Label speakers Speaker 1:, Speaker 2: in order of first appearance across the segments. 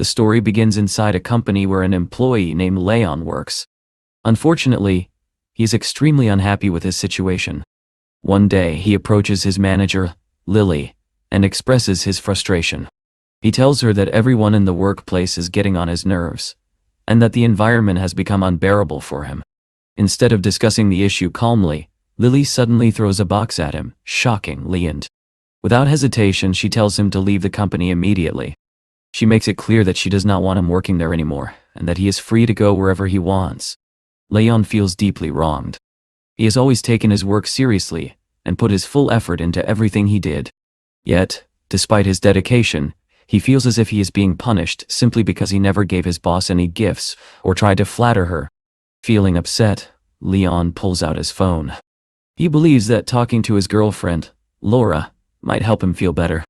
Speaker 1: story begins inside a company where an employee named Leon works. Unfortunately, he is extremely unhappy with his situation. One day, he approaches his manager, Lily, and expresses his frustration. He tells her that everyone in the workplace is getting on his nerves, and that the environment has become unbearable for him. Instead of discussing the issue calmly, Lily suddenly throws a box at him, shocking Leon. Without hesitation, she tells him to leave the company immediately. She makes it clear that she does not want him working there anymore, and that he is free to go wherever he wants. Leon feels deeply wronged. He has always taken his work seriously, and put his full effort into everything he did. Yet, despite his dedication, he feels as if he is being punished simply because he never gave his boss any gifts or tried to flatter her. Feeling upset, Leon pulls out his phone. He believes that talking to his girlfriend, Laura, might help him feel better.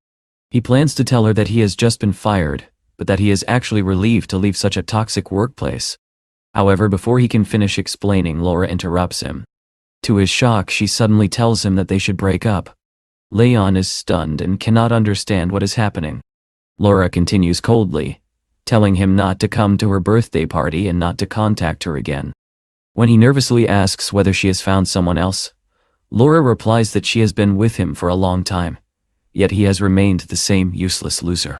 Speaker 1: He plans to tell her that he has just been fired, but that he is actually relieved to leave such a toxic workplace. However, before he can finish explaining, Laura interrupts him. To his shock, she suddenly tells him that they should break up. Leon is stunned and cannot understand what is happening. Laura continues coldly, telling him not to come to her birthday party and not to contact her again. When he nervously asks whether she has found someone else, Laura replies that she has been with him for a long time, yet he has remained the same useless loser.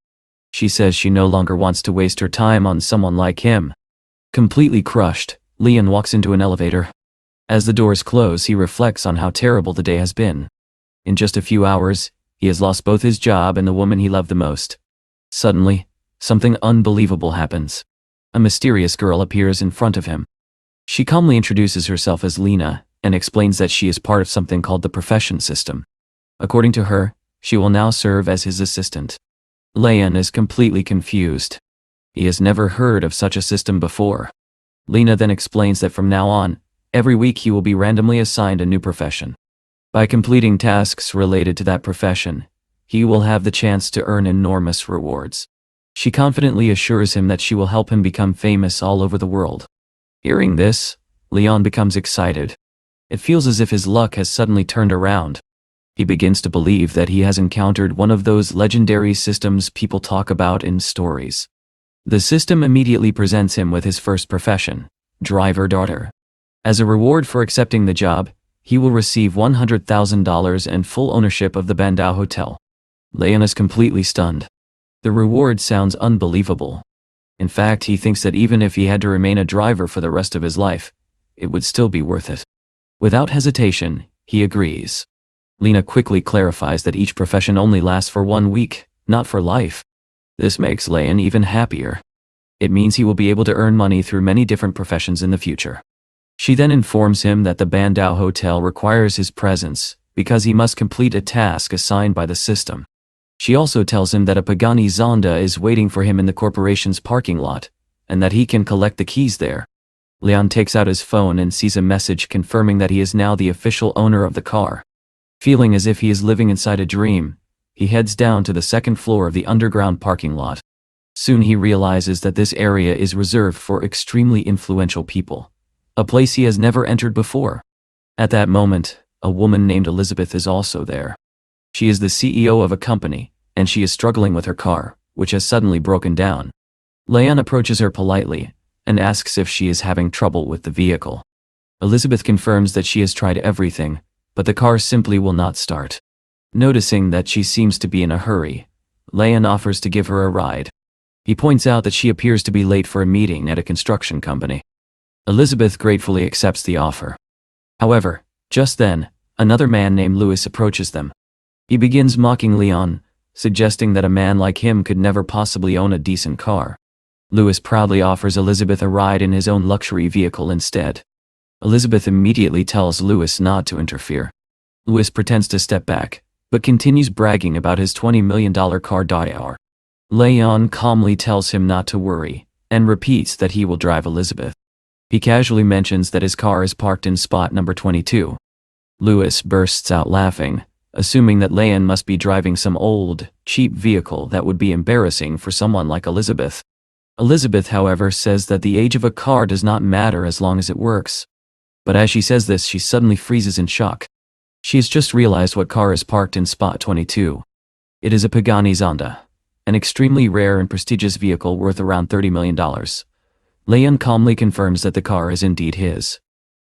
Speaker 1: She says she no longer wants to waste her time on someone like him. Completely crushed, Leon walks into an elevator. As the doors close, he reflects on how terrible the day has been. In just a few hours, he has lost both his job and the woman he loved the most. Suddenly, something unbelievable happens. A mysterious girl appears in front of him. She calmly introduces herself as Lena and explains that she is part of something called the profession system. According to her, she will now serve as his assistant. Leon is completely confused. He has never heard of such a system before. Lena then explains that from now on, every week he will be randomly assigned a new profession. By completing tasks related to that profession, he will have the chance to earn enormous rewards. She confidently assures him that she will help him become famous all over the world. Hearing this, Leon becomes excited. It feels as if his luck has suddenly turned around. He begins to believe that he has encountered one of those legendary systems people talk about in stories. The system immediately presents him with his first profession, driver-daughter. As a reward for accepting the job, he will receive $100,000 and full ownership of the Bandao Hotel. Leon is completely stunned. The reward sounds unbelievable. In fact, he thinks that even if he had to remain a driver for the rest of his life, it would still be worth it. Without hesitation, he agrees. Lena quickly clarifies that each profession only lasts for 1 week, not for life. This makes Leon even happier. It means he will be able to earn money through many different professions in the future. She then informs him that the Bandao Hotel requires his presence because he must complete a task assigned by the system. She also tells him that a Pagani Zonda is waiting for him in the corporation's parking lot, and that he can collect the keys there. Leon takes out his phone and sees a message confirming that he is now the official owner of the car. Feeling as if he is living inside a dream, he heads down to the second floor of the underground parking lot. Soon he realizes that this area is reserved for extremely influential people, a place he has never entered before. At that moment, a woman named Elizabeth is also there. She is the CEO of a company, and she is struggling with her car, which has suddenly broken down. Leon approaches her politely and asks if she is having trouble with the vehicle. Elizabeth confirms that she has tried everything, but the car simply will not start. Noticing that she seems to be in a hurry, Leon offers to give her a ride. He points out that she appears to be late for a meeting at a construction company. Elizabeth gratefully accepts the offer. However, just then, another man named Louis approaches them. He begins mocking Leon, suggesting that a man like him could never possibly own a decent car. Louis proudly offers Elizabeth a ride in his own luxury vehicle instead. Elizabeth immediately tells Louis not to interfere. Louis pretends to step back, but continues bragging about his $20 million car Daiar. Leon calmly tells him not to worry, and repeats that he will drive Elizabeth. He casually mentions that his car is parked in spot number 22. Louis bursts out laughing, assuming that Leon must be driving some old, cheap vehicle that would be embarrassing for someone like Elizabeth. Elizabeth, however, says that the age of a car does not matter as long as it works. But as she says this, she suddenly freezes in shock. She has just realized what car is parked in spot 22. It is a Pagani Zonda. an extremely rare and prestigious vehicle worth around $30 million. Leon calmly confirms that the car is indeed his.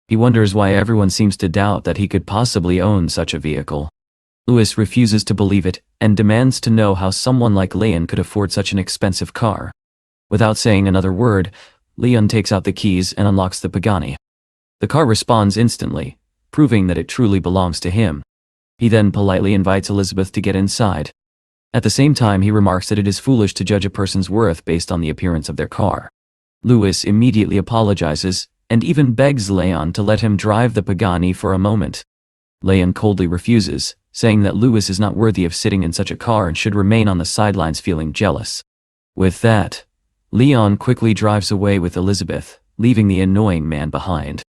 Speaker 1: He wonders why everyone seems to doubt that he could possibly own such a vehicle. Louis refuses to believe it and demands to know how someone like Leon could afford such an expensive car. Without saying another word, Leon takes out the keys and unlocks the Pagani. The car responds instantly, proving that it truly belongs to him. He then politely invites Elizabeth to get inside. At the same time, he remarks that it is foolish to judge a person's worth based on the appearance of their car. Louis immediately apologizes and even begs Leon to let him drive the Pagani for a moment. Leon coldly refuses, saying that Louis is not worthy of sitting in such a car and should remain on the sidelines feeling jealous. With that, Leon quickly drives away with Elizabeth, leaving the annoying man behind.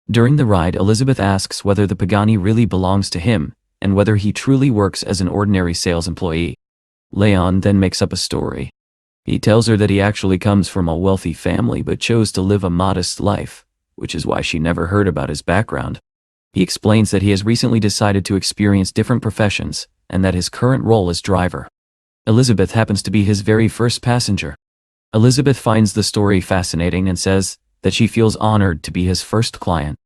Speaker 1: During the ride, Elizabeth asks whether the Pagani really belongs to him, and whether he truly works as an ordinary sales employee. Leon then makes up a story. He tells her that he actually comes from a wealthy family but chose to live a modest life, which is why she never heard about his background. He explains that he has recently decided to experience different professions, and that his current role is driver. Elizabeth happens to be his very first passenger. Elizabeth finds the story fascinating and says that she feels honored to be his first client.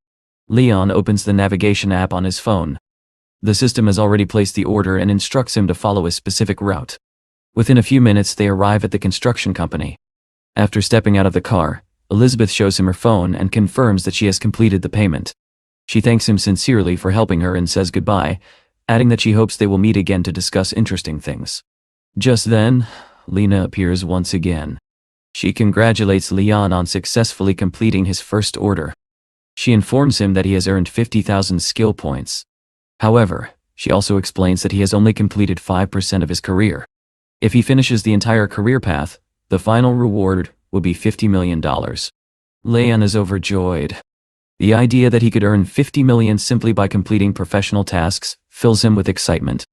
Speaker 1: Leon opens the navigation app on his phone. The system has already placed the order and instructs him to follow a specific route. Within a few minutes, they arrive at the construction company. After stepping out of the car, Elizabeth shows him her phone and confirms that she has completed the payment. She thanks him sincerely for helping her and says goodbye, adding that she hopes they will meet again to discuss interesting things. Just then, Lena appears once again. She congratulates Leon on successfully completing his first order. She informs him that he has earned 50,000 skill points. However, she also explains that he has only completed 5% of his career. If he finishes the entire career path, the final reward will be $50 million. Leon is overjoyed. The idea that he could earn $50 million simply by completing professional tasks fills him with excitement.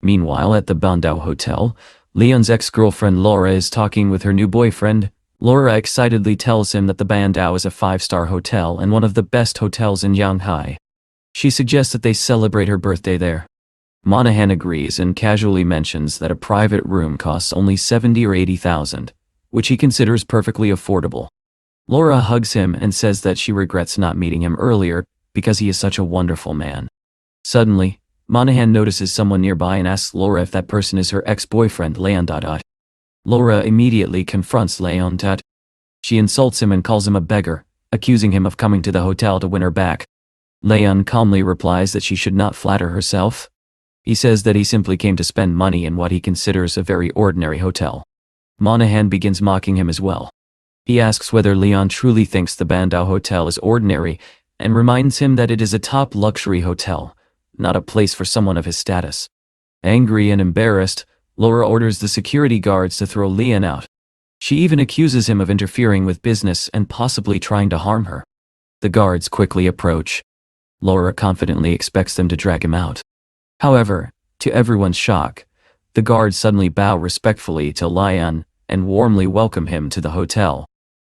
Speaker 1: Meanwhile, at the Bandau Hotel, Leon's ex-girlfriend Laura is talking with her new boyfriend. Laura excitedly tells him that the Bandau is a 5-star hotel and one of the best hotels in Shanghai. She suggests that they celebrate her birthday there. Monahan agrees and casually mentions that a private room costs only $70,000 or $80,000, which he considers perfectly affordable. Laura hugs him and says that she regrets not meeting him earlier because he is such a wonderful man. Suddenly, Monahan notices someone nearby and asks Laura if that person is her ex-boyfriend Leon. Laura immediately confronts Leon. She insults him and calls him a beggar, accusing him of coming to the hotel to win her back. Leon calmly replies that she should not flatter herself. He says that he simply came to spend money in what he considers a very ordinary hotel. Monahan begins mocking him as well. He asks whether Leon truly thinks the Bandau Hotel is ordinary and reminds him that it is a top luxury hotel, not a place for someone of his status. Angry and embarrassed, Laura orders the security guards to throw Leon out. She even accuses him of interfering with business and possibly trying to harm her. The guards quickly approach. Laura confidently expects them to drag him out. However, to everyone's shock, the guards suddenly bow respectfully to Leon and warmly welcome him to the hotel.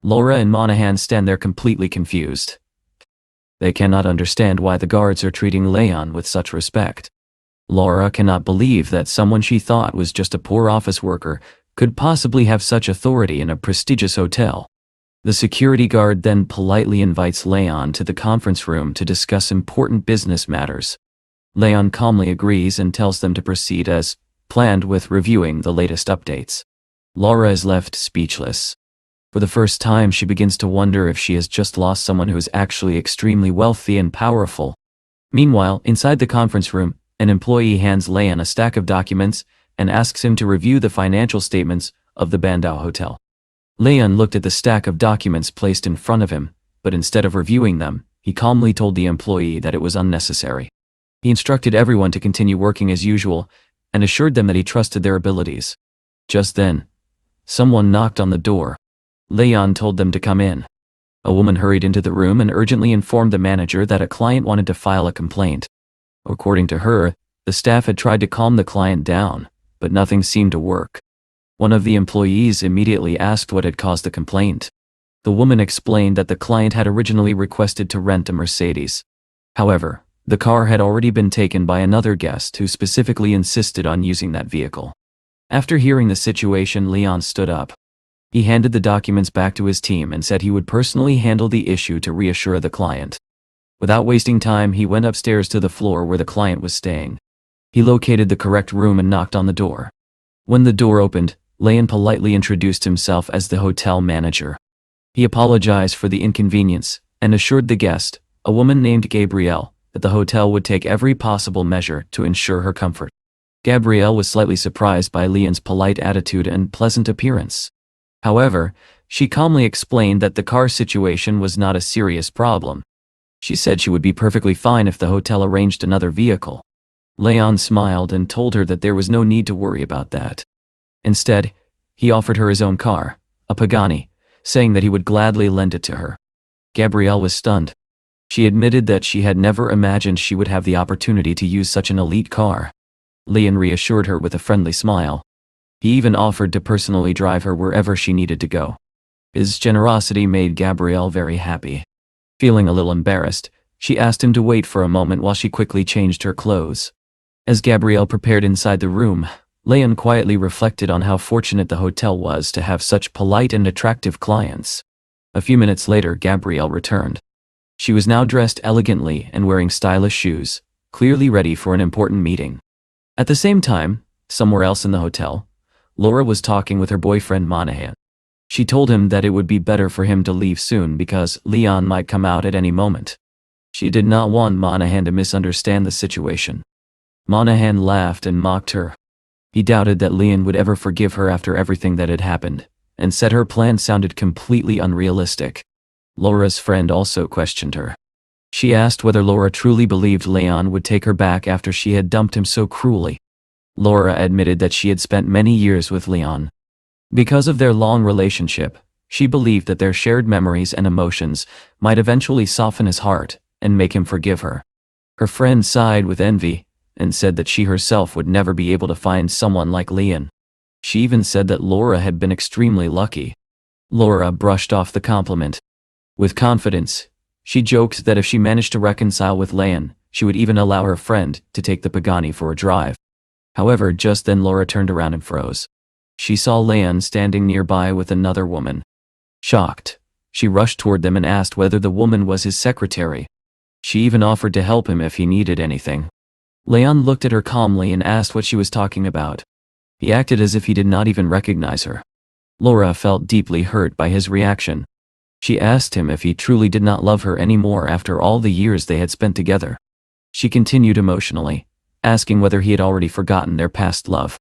Speaker 1: Laura and Monahan stand there completely confused. They cannot understand why the guards are treating Leon with such respect. Laura cannot believe that someone she thought was just a poor office worker could possibly have such authority in a prestigious hotel. The security guard then politely invites Leon to the conference room to discuss important business matters. Leon calmly agrees and tells them to proceed as planned with reviewing the latest updates. Laura is left speechless. For the first time, she begins to wonder if she has just lost someone who is actually extremely wealthy and powerful. Meanwhile, inside the conference room, an employee hands Leon a stack of documents and asks him to review the financial statements of the Bandau Hotel. Leon looked at the stack of documents placed in front of him, but instead of reviewing them, he calmly told the employee that it was unnecessary. He instructed everyone to continue working as usual and assured them that he trusted their abilities. Just then, someone knocked on the door. Leon told them to come in. A woman hurried into the room and urgently informed the manager that a client wanted to file a complaint. According to her, the staff had tried to calm the client down, but nothing seemed to work. One of the employees immediately asked what had caused the complaint. The woman explained that the client had originally requested to rent a Mercedes. However, the car had already been taken by another guest who specifically insisted on using that vehicle. After hearing the situation, Leon stood up. He handed the documents back to his team and said he would personally handle the issue to reassure the client. Without wasting time, he went upstairs to the floor where the client was staying. He located the correct room and knocked on the door. When the door opened, Leon politely introduced himself as the hotel manager. He apologized for the inconvenience and assured the guest, a woman named Gabrielle, that the hotel would take every possible measure to ensure her comfort. Gabrielle was slightly surprised by Leon's polite attitude and pleasant appearance. However, she calmly explained that the car situation was not a serious problem. She said she would be perfectly fine if the hotel arranged another vehicle. Leon smiled and told her that there was no need to worry about that. Instead, he offered her his own car, a Pagani, saying that he would gladly lend it to her. Gabrielle was stunned. She admitted that she had never imagined she would have the opportunity to use such an elite car. Leon reassured her with a friendly smile. He even offered to personally drive her wherever she needed to go. His generosity made Gabrielle very happy. Feeling a little embarrassed, she asked him to wait for a moment while she quickly changed her clothes. As Gabrielle prepared inside the room, Leon quietly reflected on how fortunate the hotel was to have such polite and attractive clients. A few minutes later, Gabrielle returned. She was now dressed elegantly and wearing stylish shoes, clearly ready for an important meeting. At the same time, somewhere else in the hotel, Laura was talking with her boyfriend Manhwa. She told him that it would be better for him to leave soon because Leon might come out at any moment. She did not want Manhwa to misunderstand the situation. Manhwa laughed and mocked her. He doubted that Leon would ever forgive her after everything that had happened, and said her plan sounded completely unrealistic. Laura's friend also questioned her. She asked whether Laura truly believed Leon would take her back after she had dumped him so cruelly. Laura admitted that she had spent many years with Leon. Because of their long relationship, she believed that their shared memories and emotions might eventually soften his heart and make him forgive her. Her friend sighed with envy and said that she herself would never be able to find someone like Leon. She even said that Laura had been extremely lucky. Laura brushed off the compliment. With confidence, she joked that if she managed to reconcile with Leon, she would even allow her friend to take the Pagani for a drive. However, just then Laura turned around and froze. She saw Leon standing nearby with another woman. Shocked, she rushed toward them and asked whether the woman was his secretary. She even offered to help him if he needed anything. Leon looked at her calmly and asked what she was talking about. He acted as if he did not even recognize her. Laura felt deeply hurt by his reaction. She asked him if he truly did not love her anymore after all the years they had spent together. She continued emotionally, asking whether he had already forgotten their past love.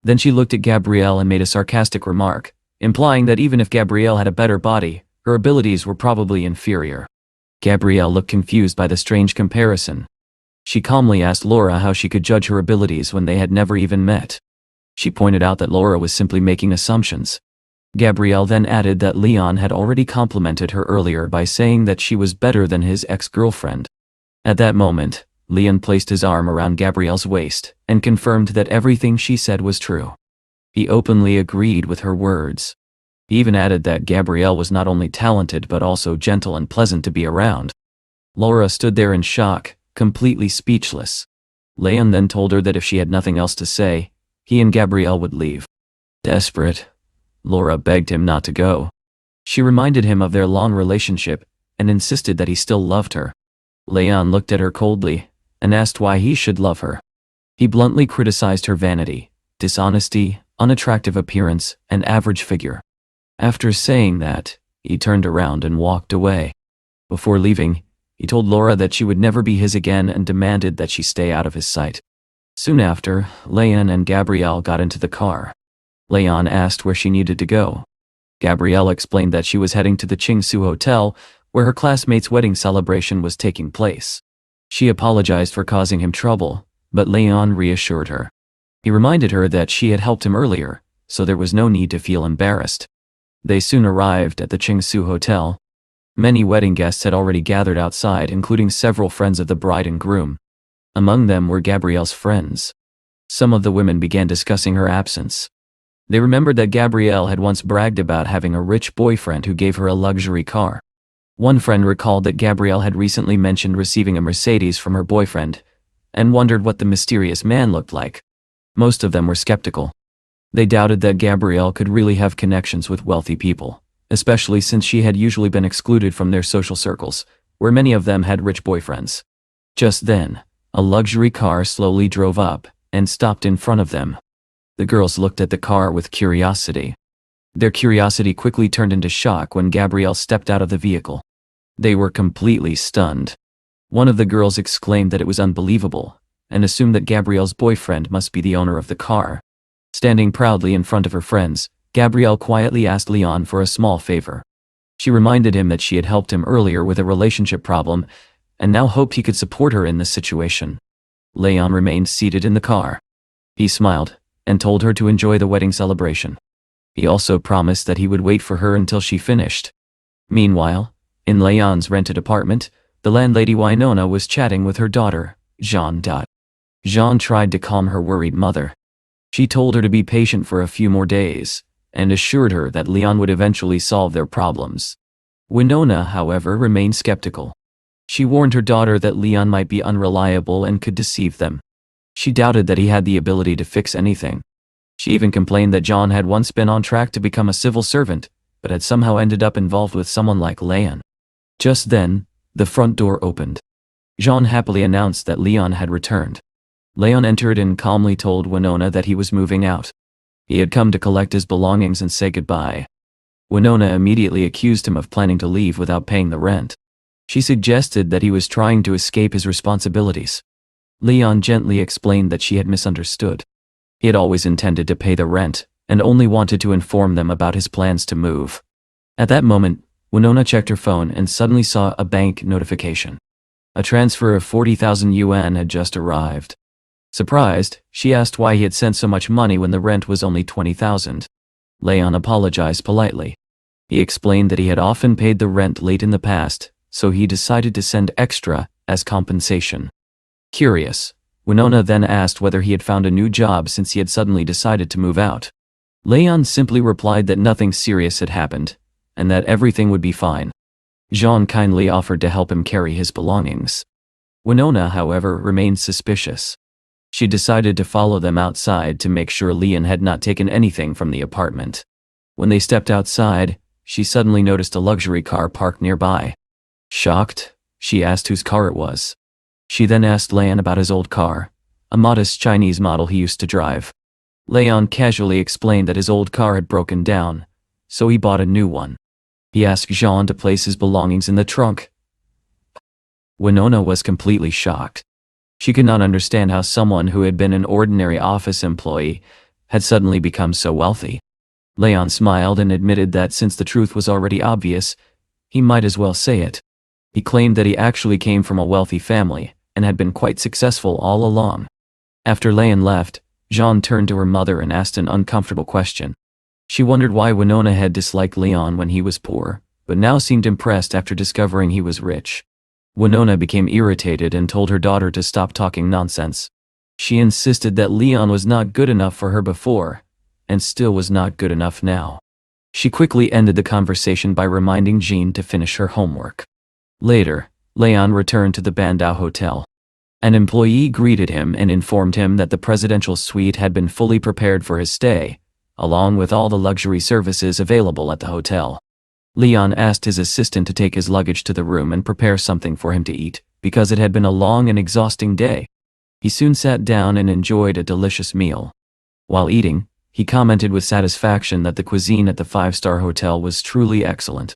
Speaker 1: Then she looked at Gabrielle and made a sarcastic remark, implying that even if Gabrielle had a better body, her abilities were probably inferior. Gabrielle looked confused by the strange comparison. She calmly asked Laura how she could judge her abilities when they had never even met. She pointed out that Laura was simply making assumptions. Gabrielle then added that Leon had already complimented her earlier by saying that she was better than his ex-girlfriend. At that moment, Leon placed his arm around Gabrielle's waist and confirmed that everything she said was true. He openly agreed with her words. He even added that Gabrielle was not only talented but also gentle and pleasant to be around. Laura stood there in shock, completely speechless. Leon then told her that if she had nothing else to say, he and Gabrielle would leave. Desperate, Laura begged him not to go. She reminded him of their long relationship and insisted that he still loved her. Leon looked at her coldly and asked why he should love her. He bluntly criticized her vanity, dishonesty, unattractive appearance, and average figure. After saying that, he turned around and walked away. Before leaving, he told Laura that she would never be his again and demanded that she stay out of his sight. Soon after, Leon and Gabrielle got into the car. Leon asked where she needed to go. Gabrielle explained that she was heading to the Qingsu Hotel, where her classmate's wedding celebration was taking place. She apologized for causing him trouble, but Leon reassured her. He reminded her that she had helped him earlier, so there was no need to feel embarrassed. They soon arrived at the Qingsu Hotel. Many wedding guests had already gathered outside, including several friends of the bride and groom. Among them were Gabrielle's friends. Some of the women began discussing her absence. They remembered that Gabrielle had once bragged about having a rich boyfriend who gave her a luxury car. One friend recalled that Gabrielle had recently mentioned receiving a Mercedes from her boyfriend, and wondered what the mysterious man looked like. Most of them were skeptical. They doubted that Gabrielle could really have connections with wealthy people, especially since she had usually been excluded from their social circles, where many of them had rich boyfriends. Just then, a luxury car slowly drove up and stopped in front of them. The girls looked at the car with curiosity. Their curiosity quickly turned into shock when Gabrielle stepped out of the vehicle. They were completely stunned. One of the girls exclaimed that it was unbelievable, and assumed that Gabrielle's boyfriend must be the owner of the car. Standing proudly in front of her friends, Gabrielle quietly asked Leon for a small favor. She reminded him that she had helped him earlier with a relationship problem, and now hoped he could support her in this situation. Leon remained seated in the car. He smiled, and told her to enjoy the wedding celebration. He also promised that he would wait for her until she finished. Meanwhile, in Leon's rented apartment, the landlady Winona was chatting with her daughter, Jean. Jean tried to calm her worried mother. She told her to be patient for a few more days, and assured her that Leon would eventually solve their problems. Winona, however, remained skeptical. She warned her daughter that Leon might be unreliable and could deceive them. She doubted that he had the ability to fix anything. She even complained that John had once been on track to become a civil servant, but had somehow ended up involved with someone like Leon. Just then, the front door opened. Jean happily announced that Leon had returned. Leon entered and calmly told Winona that he was moving out. He had come to collect his belongings and say goodbye. Winona immediately accused him of planning to leave without paying the rent. She suggested that he was trying to escape his responsibilities. Leon gently explained that she had misunderstood. He had always intended to pay the rent, and only wanted to inform them about his plans to move. At that moment, Winona checked her phone and suddenly saw a bank notification. A transfer of 40,000 yuan had just arrived. Surprised, she asked why he had sent so much money when the rent was only 20,000. Leon apologized politely. He explained that he had often paid the rent late in the past, so he decided to send extra as compensation. Curious, Winona then asked whether he had found a new job since he had suddenly decided to move out. Leon simply replied that nothing serious had happened, and that everything would be fine. Jean kindly offered to help him carry his belongings. Winona, however, remained suspicious. She decided to follow them outside to make sure Leon had not taken anything from the apartment. When they stepped outside, she suddenly noticed a luxury car parked nearby. Shocked, she asked whose car it was. She then asked Leon about his old car, a modest Chinese model he used to drive. Leon casually explained that his old car had broken down, so he bought a new one. He asked Jean to place his belongings in the trunk. Winona was completely shocked. She could not understand how someone who had been an ordinary office employee had suddenly become so wealthy. Leon smiled and admitted that since the truth was already obvious, he might as well say it. He claimed that he actually came from a wealthy family and had been quite successful all along. After Leon left, Jean turned to her mother and asked an uncomfortable question. She wondered why Winona had disliked Leon when he was poor, but now seemed impressed after discovering he was rich. Winona became irritated and told her daughter to stop talking nonsense. She insisted that Leon was not good enough for her before, and still was not good enough now. She quickly ended the conversation by reminding Jean to finish her homework. Later, Leon returned to the Bandau Hotel. An employee greeted him and informed him that the presidential suite had been fully prepared for his stay, along with all the luxury services available at the hotel. Leon asked his assistant to take his luggage to the room and prepare something for him to eat, because it had been a long and exhausting day. He soon sat down and enjoyed a delicious meal. While eating, he commented with satisfaction that the cuisine at the five-star hotel was truly excellent.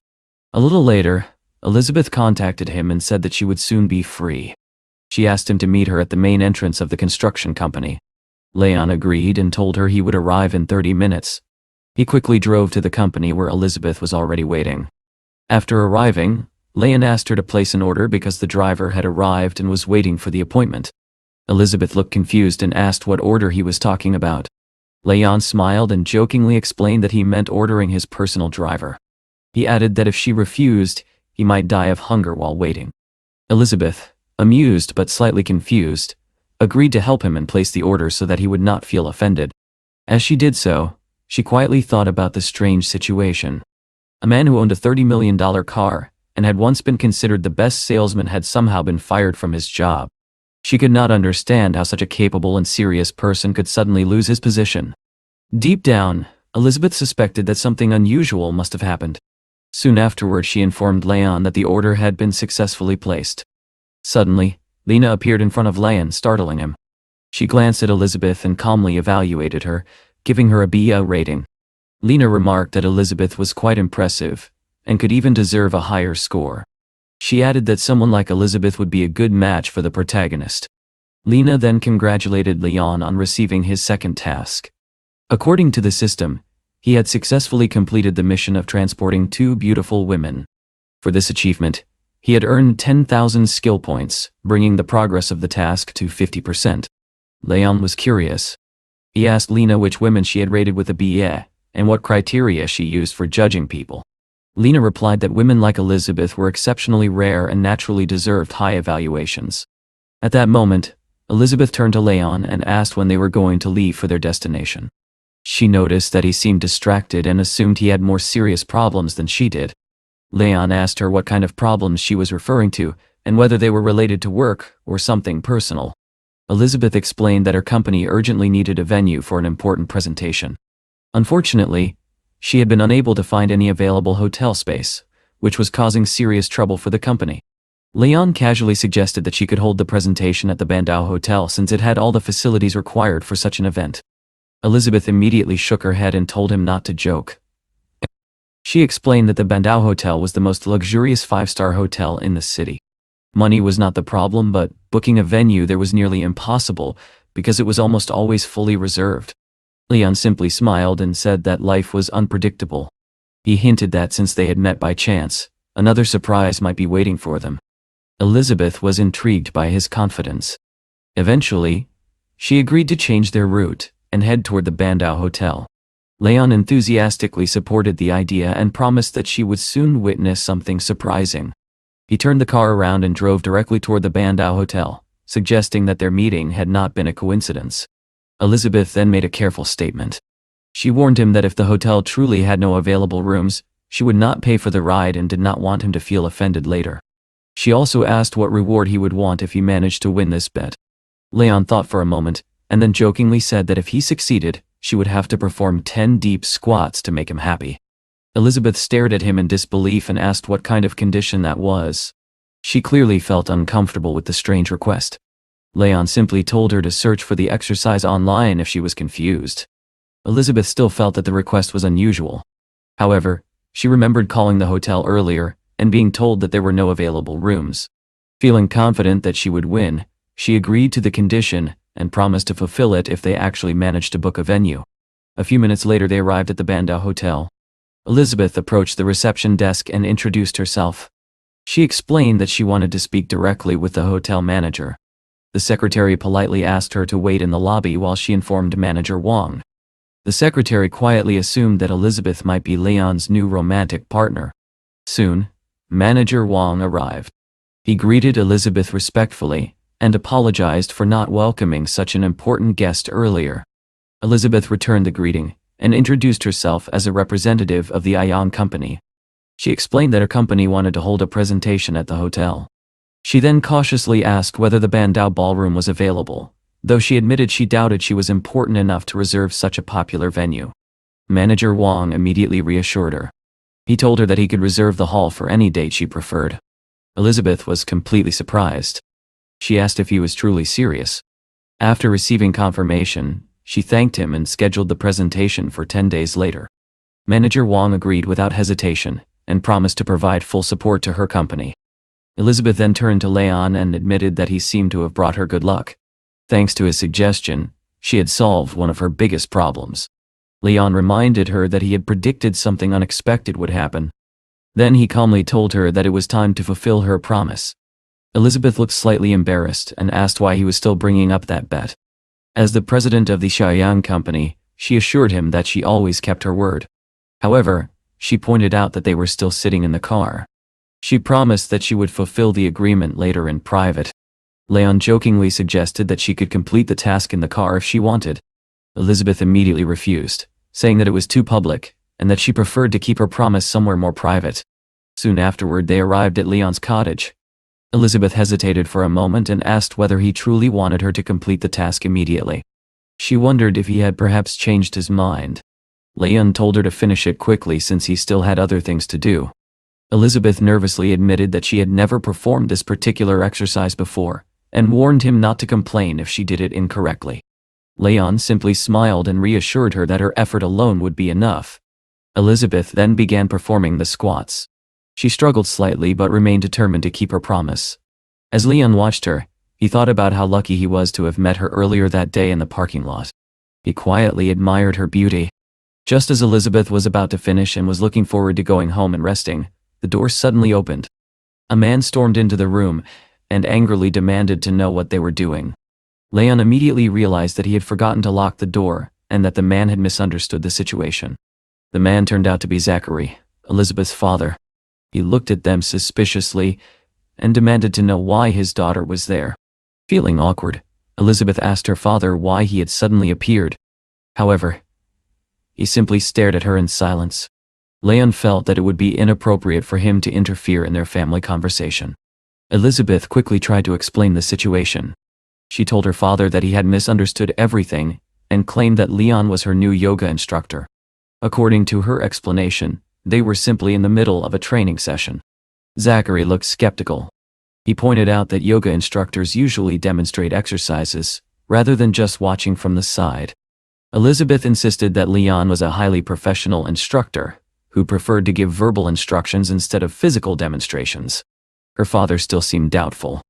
Speaker 1: A little later, Elizabeth contacted him and said that she would soon be free. She asked him to meet her at the main entrance of the construction company. Leon agreed and told her he would arrive in 30 minutes. He quickly drove to the company where Elizabeth was already waiting. After arriving, Leon asked her to place an order because the driver had arrived and was waiting for the appointment. Elizabeth looked confused and asked what order he was talking about. Leon smiled and jokingly explained that he meant ordering his personal driver. He added that if she refused, he might die of hunger while waiting. Elizabeth, amused but slightly confused, agreed to help him and place the order so that he would not feel offended. As she did so, she quietly thought about the strange situation. A man who owned a $30 million car and had once been considered the best salesman had somehow been fired from his job. She could not understand how such a capable and serious person could suddenly lose his position. Deep down, Elizabeth suspected that something unusual must have happened. Soon afterward, she informed Leon that the order had been successfully placed. Suddenly, Lena appeared in front of Leon, startling him. She glanced at Elizabeth and calmly evaluated her, giving her a B rating. Lena remarked that Elizabeth was quite impressive, and could even deserve a higher score. She added that someone like Elizabeth would be a good match for the protagonist. Lena then congratulated Leon on receiving his second task. According to the system, he had successfully completed the mission of transporting 2 beautiful women. For this achievement, he had earned 10,000 skill points, bringing the progress of the task to 50%. Leon was curious. He asked Lena which women she had rated with a B, and what criteria she used for judging people. Lena replied that women like Elizabeth were exceptionally rare and naturally deserved high evaluations. At that moment, Elizabeth turned to Leon and asked when they were going to leave for their destination. She noticed that he seemed distracted and assumed he had more serious problems than she did. Leon asked her what kind of problems she was referring to, and whether they were related to work or something personal. Elizabeth explained that her company urgently needed a venue for an important presentation. Unfortunately, she had been unable to find any available hotel space, which was causing serious trouble for the company. Leon casually suggested that she could hold the presentation at the Bandau Hotel since it had all the facilities required for such an event. Elizabeth immediately shook her head and told him not to joke. She explained that the Bandau Hotel was the most luxurious 5-star hotel in the city. Money was not the problem, but booking a venue there was nearly impossible because it was almost always fully reserved. Leon simply smiled and said that life was unpredictable. He hinted that since they had met by chance, another surprise might be waiting for them. Elizabeth was intrigued by his confidence. Eventually, she agreed to change their route and head toward the Bandau Hotel. Leon enthusiastically supported the idea and promised that she would soon witness something surprising. He turned the car around and drove directly toward the Bandau Hotel, suggesting that their meeting had not been a coincidence. Elizabeth then made a careful statement. She warned him that if the hotel truly had no available rooms, she would not pay for the ride and did not want him to feel offended later. She also asked what reward he would want if he managed to win this bet. Leon thought for a moment, and then jokingly said that if he succeeded, she would have to perform 10 deep squats to make him happy. Elizabeth stared at him in disbelief and asked what kind of condition that was. She clearly felt uncomfortable with the strange request. Leon simply told her to search for the exercise online if she was confused. Elizabeth still felt that the request was unusual. However, she remembered calling the hotel earlier and being told that there were no available rooms. Feeling confident that she would win, she agreed to the condition and promised to fulfill it if they actually managed to book a venue. A few minutes later they arrived at the Bandau Hotel. Elizabeth approached the reception desk and introduced herself. She explained that she wanted to speak directly with the hotel manager. The secretary politely asked her to wait in the lobby while she informed Manager Wang. The secretary quietly assumed that Elizabeth might be Leon's new romantic partner. Soon, Manager Wang arrived. He greeted Elizabeth respectfully and apologized for not welcoming such an important guest earlier. Elizabeth returned the greeting and introduced herself as a representative of the Ion Company. She explained that her company wanted to hold a presentation at the hotel. She then cautiously asked whether the Bandau ballroom was available, though she admitted she doubted she was important enough to reserve such a popular venue. Manager Wang immediately reassured her. He told her that he could reserve the hall for any date she preferred. Elizabeth was completely surprised. She asked if he was truly serious. After receiving confirmation, she thanked him and scheduled the presentation for 10 days later. Manager Wang agreed without hesitation and promised to provide full support to her company. Elizabeth then turned to Leon and admitted that he seemed to have brought her good luck. Thanks to his suggestion, she had solved one of her biggest problems. Leon reminded her that he had predicted something unexpected would happen. Then he calmly told her that it was time to fulfill her promise. Elizabeth looked slightly embarrassed and asked why he was still bringing up that bet. As the president of the Shounen company, she assured him that she always kept her word. However, she pointed out that they were still sitting in the car. She promised that she would fulfill the agreement later in private. Leon jokingly suggested that she could complete the task in the car if she wanted. Elizabeth immediately refused, saying that it was too public, and that she preferred to keep her promise somewhere more private. Soon afterward they arrived at Leon's cottage. Elizabeth hesitated for a moment and asked whether he truly wanted her to complete the task immediately. She wondered if he had perhaps changed his mind. Leon told her to finish it quickly since he still had other things to do. Elizabeth nervously admitted that she had never performed this particular exercise before, and warned him not to complain if she did it incorrectly. Leon simply smiled and reassured her that her effort alone would be enough. Elizabeth then began performing the squats. She struggled slightly but remained determined to keep her promise. As Leon watched her, he thought about how lucky he was to have met her earlier that day in the parking lot. He quietly admired her beauty. Just as Elizabeth was about to finish and was looking forward to going home and resting, the door suddenly opened. A man stormed into the room and angrily demanded to know what they were doing. Leon immediately realized that he had forgotten to lock the door and that the man had misunderstood the situation. The man turned out to be Zachary, Elizabeth's father. He looked at them suspiciously and demanded to know why his daughter was there. Feeling awkward, Elizabeth asked her father why he had suddenly appeared. However, he simply stared at her in silence. Leon felt that it would be inappropriate for him to interfere in their family conversation. Elizabeth quickly tried to explain the situation. She told her father that he had misunderstood everything and claimed that Leon was her new yoga instructor. According to her explanation, they were simply in the middle of a training session. Zachary looked skeptical. He pointed out that yoga instructors usually demonstrate exercises, rather than just watching from the side. Elizabeth insisted that Leon was a highly professional instructor, who preferred to give verbal instructions instead of physical demonstrations. Her father still seemed doubtful.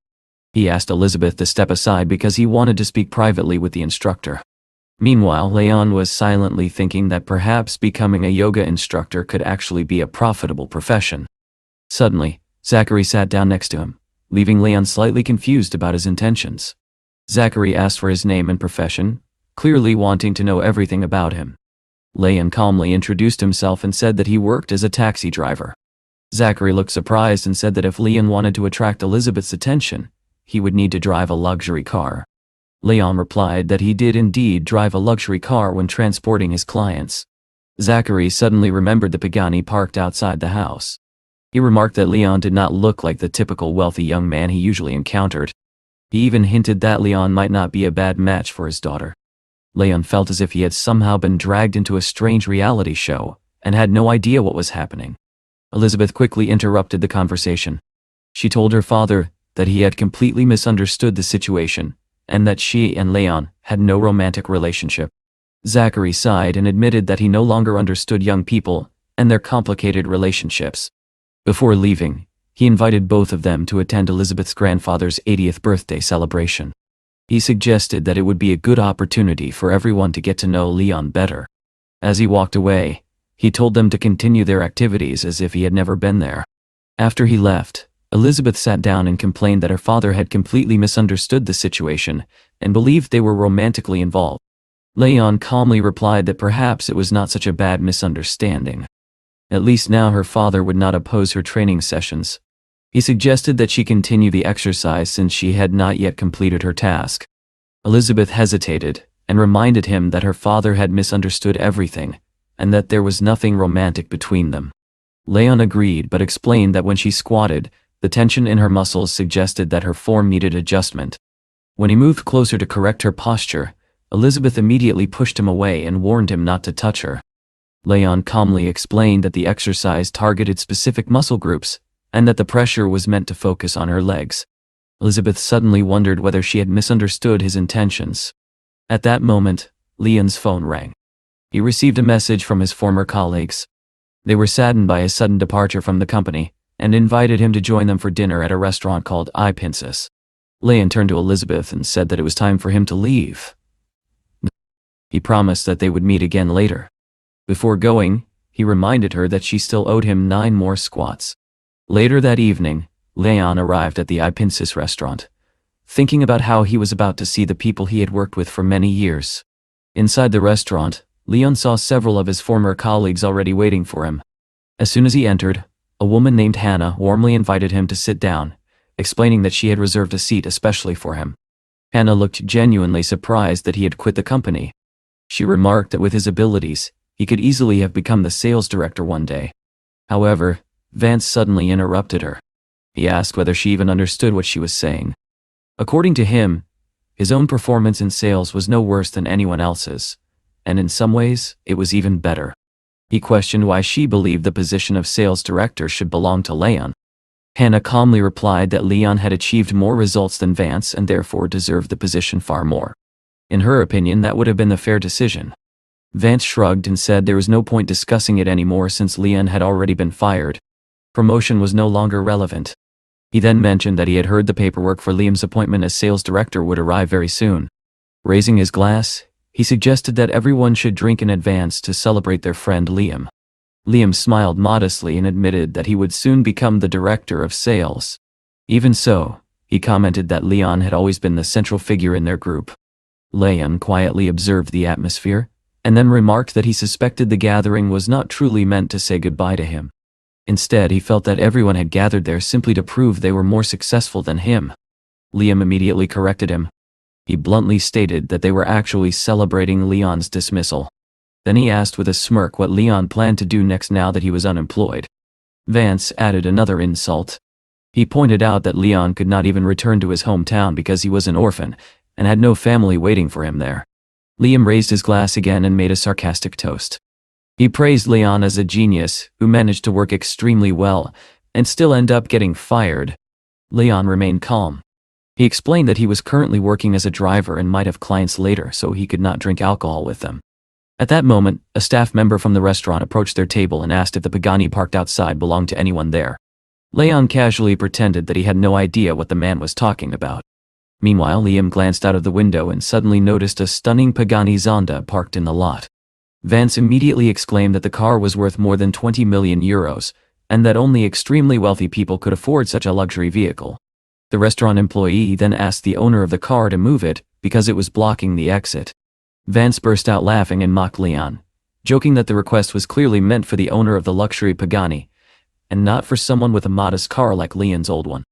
Speaker 1: He asked Elizabeth to step aside because he wanted to speak privately with the instructor. Meanwhile, Leon was silently thinking that perhaps becoming a yoga instructor could actually be a profitable profession. Suddenly, Zachary sat down next to him, leaving Leon slightly confused about his intentions. Zachary asked for his name and profession, clearly wanting to know everything about him. Leon calmly introduced himself and said that he worked as a taxi driver. Zachary looked surprised and said that if Leon wanted to attract Elizabeth's attention, he would need to drive a luxury car. Leon replied that he did indeed drive a luxury car when transporting his clients. Zachary suddenly remembered the Pagani parked outside the house. He remarked that Leon did not look like the typical wealthy young man he usually encountered. He even hinted that Leon might not be a bad match for his daughter. Leon felt as if he had somehow been dragged into a strange reality show and had no idea what was happening. Elizabeth quickly interrupted the conversation. She told her father that he had completely misunderstood the situation and that she and Leon had no romantic relationship. Zachary sighed and admitted that he no longer understood young people and their complicated relationships. Before leaving, he invited both of them to attend Elizabeth's grandfather's 80th birthday celebration. He suggested that it would be a good opportunity for everyone to get to know Leon better. As he walked away, he told them to continue their activities as if he had never been there. After he left, Elizabeth sat down and complained that her father had completely misunderstood the situation and believed they were romantically involved. Leon calmly replied that perhaps it was not such a bad misunderstanding. At least now her father would not oppose her training sessions. He suggested that she continue the exercise since she had not yet completed her task. Elizabeth hesitated and reminded him that her father had misunderstood everything and that there was nothing romantic between them. Leon agreed but explained that when she squatted, the tension in her muscles suggested that her form needed adjustment. When he moved closer to correct her posture, Elizabeth immediately pushed him away and warned him not to touch her. Leon calmly explained that the exercise targeted specific muscle groups and that the pressure was meant to focus on her legs. Elizabeth suddenly wondered whether she had misunderstood his intentions. At that moment, Leon's phone rang. He received a message from his former colleagues. They were saddened by his sudden departure from the company and invited him to join them for dinner at a restaurant called I Princess. Leon turned to Elizabeth and said that it was time for him to leave. He promised that they would meet again later. Before going, he reminded her that she still owed him 9 more squats. Later that evening, Leon arrived at the I Princess restaurant, thinking about how he was about to see the people he had worked with for many years. Inside the restaurant, Leon saw several of his former colleagues already waiting for him. As soon as he entered, a woman named Hannah warmly invited him to sit down, explaining that she had reserved a seat especially for him. Hannah looked genuinely surprised that he had quit the company. She remarked that with his abilities, he could easily have become the sales director one day. However, Vance suddenly interrupted her. He asked whether she even understood what she was saying. According to him, His own performance in sales was no worse than anyone else's, and in some ways, it was even better. He questioned why she believed the position of sales director should belong to Leon. Hannah calmly replied that Leon had achieved more results than Vance and therefore deserved the position far more. In her opinion, that would have been the fair decision. Vance shrugged and said there was no point discussing it anymore since Leon had already been fired. Promotion was no longer relevant. He then mentioned that he had heard the paperwork for Liam's appointment as sales director would arrive very soon. Raising his glass, he suggested that everyone should drink in advance to celebrate their friend Liam. Liam smiled modestly and admitted that he would soon become the director of sales. Even so, he commented that Leon had always been the central figure in their group. Leon quietly observed the atmosphere, and then remarked that he suspected the gathering was not truly meant to say goodbye to him. Instead, he felt that everyone had gathered there simply to prove they were more successful than him. Liam immediately corrected him. He bluntly stated that they were actually celebrating Leon's dismissal. Then he asked with a smirk what Leon planned to do next now that he was unemployed. Vance added another insult. He pointed out that Leon could not even return to his hometown because he was an orphan and had no family waiting for him there. Liam raised his glass again and made a sarcastic toast. He praised Leon as a genius who managed to work extremely well and still end up getting fired. Leon remained calm. He explained that he was currently working as a driver and might have clients later, so he could not drink alcohol with them. At that moment, a staff member from the restaurant approached their table and asked if the Pagani parked outside belonged to anyone there. Leon casually pretended that he had no idea what the man was talking about. Meanwhile, Liam glanced out of the window and suddenly noticed a stunning Pagani Zonda parked in the lot. Vance immediately exclaimed that the car was worth more than 20 million euros, and that only extremely wealthy people could afford such a luxury vehicle. The restaurant employee then asked the owner of the car to move it because it was blocking the exit. Vance burst out laughing and mocked Leon, joking that the request was clearly meant for the owner of the luxury Pagani, and not for someone with a modest car like Leon's old one.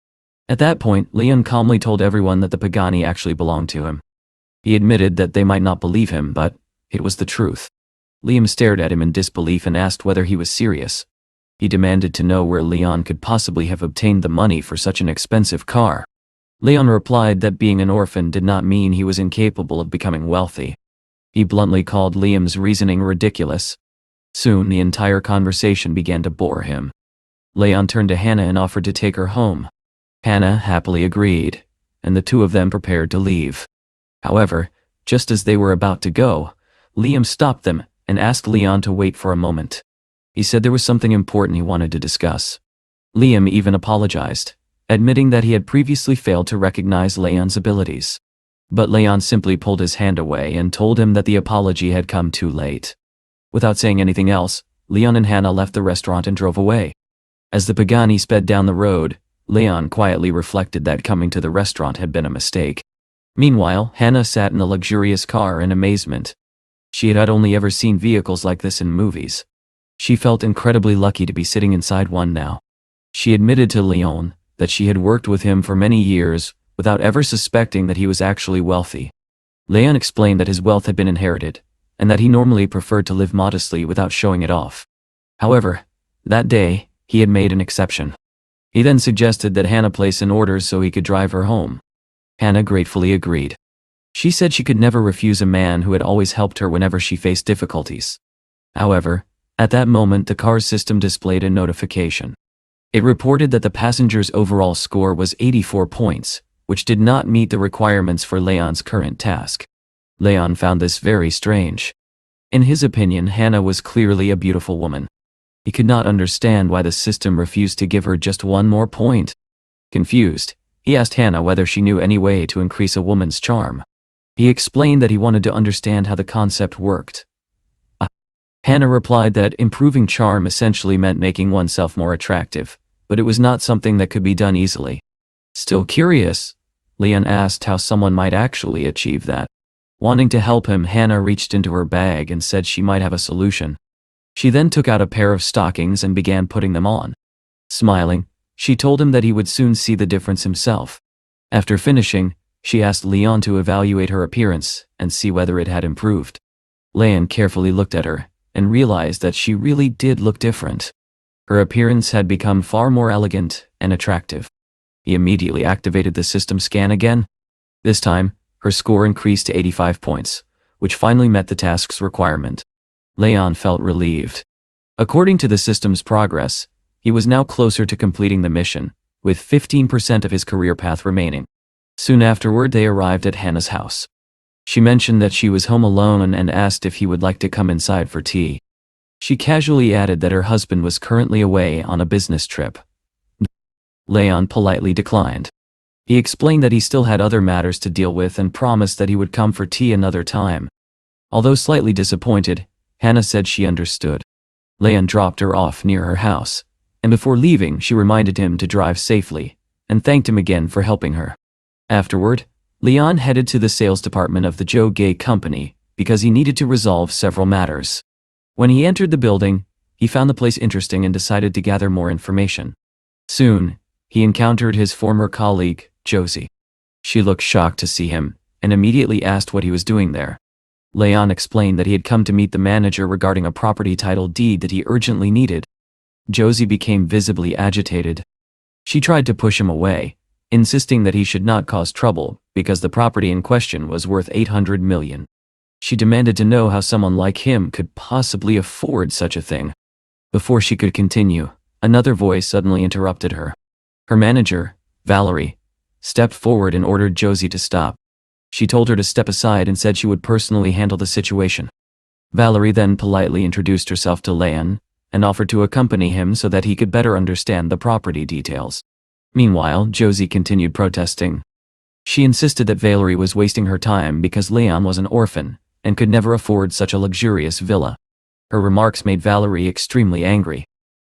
Speaker 1: At that point, Leon calmly told everyone that the Pagani actually belonged to him. He admitted that they might not believe him, but it was the truth. Liam stared at him in disbelief and asked whether he was serious. He demanded to know where Leon could possibly have obtained the money for such an expensive car. Leon replied that being an orphan did not mean he was incapable of becoming wealthy. He bluntly called Liam's reasoning ridiculous. Soon, the entire conversation began to bore him. Leon turned to Hannah and offered to take her home. Hannah happily agreed, and the two of them prepared to leave. However, just as they were about to go, Liam stopped them and asked Leon to wait for a moment. He said there was something important he wanted to discuss. Liam even apologized, admitting that he had previously failed to recognize Leon's abilities. But Leon simply pulled his hand away and told him that the apology had come too late. Without saying anything else, Leon and Hannah left the restaurant and drove away. As the Pagani sped down the road, Leon quietly reflected that coming to the restaurant had been a mistake. Meanwhile, Hannah sat in the luxurious car in amazement. She had only ever seen vehicles like this in movies. She felt incredibly lucky to be sitting inside one now. She admitted to Leon that she had worked with him for many years without ever suspecting that he was actually wealthy. Leon explained that his wealth had been inherited, and that he normally preferred to live modestly without showing it off. However, that day, he had made an exception. He then suggested that Hannah place an order so he could drive her home. Hannah gratefully agreed. She said she could never refuse a man who had always helped her whenever she faced difficulties. However, at that moment the car's system displayed a notification. It reported that the passenger's overall score was 84 points, which did not meet the requirements for Leon's current task. Leon found this very strange. In his opinion, Hannah was clearly a beautiful woman. He could not understand why the system refused to give her just one more point. Confused, he asked Hannah whether she knew any way to increase a woman's charm. He explained that he wanted to understand how the concept worked. Hannah replied that improving charm essentially meant making oneself more attractive, but it was not something that could be done easily. Still curious, Leon asked how someone might actually achieve that. Wanting to help him, Hannah reached into her bag and said she might have a solution. She then took out a pair of stockings and began putting them on. Smiling, she told him that he would soon see the difference himself. After finishing, she asked Leon to evaluate her appearance and see whether it had improved. Leon carefully looked at her and realized that she really did look different. Her appearance had become far more elegant and attractive. He immediately activated the system scan again. This time, Her score increased to 85 points, which finally met the task's requirement. Leon felt relieved. According to the system's progress, he was now closer to completing the mission, with 15% of his career path remaining. Soon afterward, they arrived at Hannah's house. She mentioned that she was home alone and asked if he would like to come inside for tea. She casually added that her husband was currently away on a business trip. Leon politely declined. He explained that he still had other matters to deal with and promised that he would come for tea another time. Although slightly disappointed, Hannah said she understood. Leon dropped her off near her house, and before leaving she reminded him to drive safely, and thanked him again for helping her. Afterward, Leon headed to the sales department of the Joe Gay Company because he needed to resolve several matters. When he entered the building, he found the place interesting and decided to gather more information. Soon, he encountered his former colleague, Josie. She looked shocked to see him, and immediately asked what he was doing there. Leon explained that he had come to meet the manager regarding a property title deed that he urgently needed. Josie became visibly agitated. She tried to push him away, insisting that he should not cause trouble because the property in question was worth 800 million. She demanded to know how someone like him could possibly afford such a thing. Before she could continue, another voice suddenly interrupted her. Her manager, Valerie, stepped forward and ordered Josie to stop. She told her to step aside and said she would personally handle the situation. Valerie then politely introduced herself to Leon and offered to accompany him so that he could better understand the property details. Meanwhile, Josie continued protesting. She insisted that Valerie was wasting her time because Leon was an orphan and could never afford such a luxurious villa. Her remarks made Valerie extremely angry.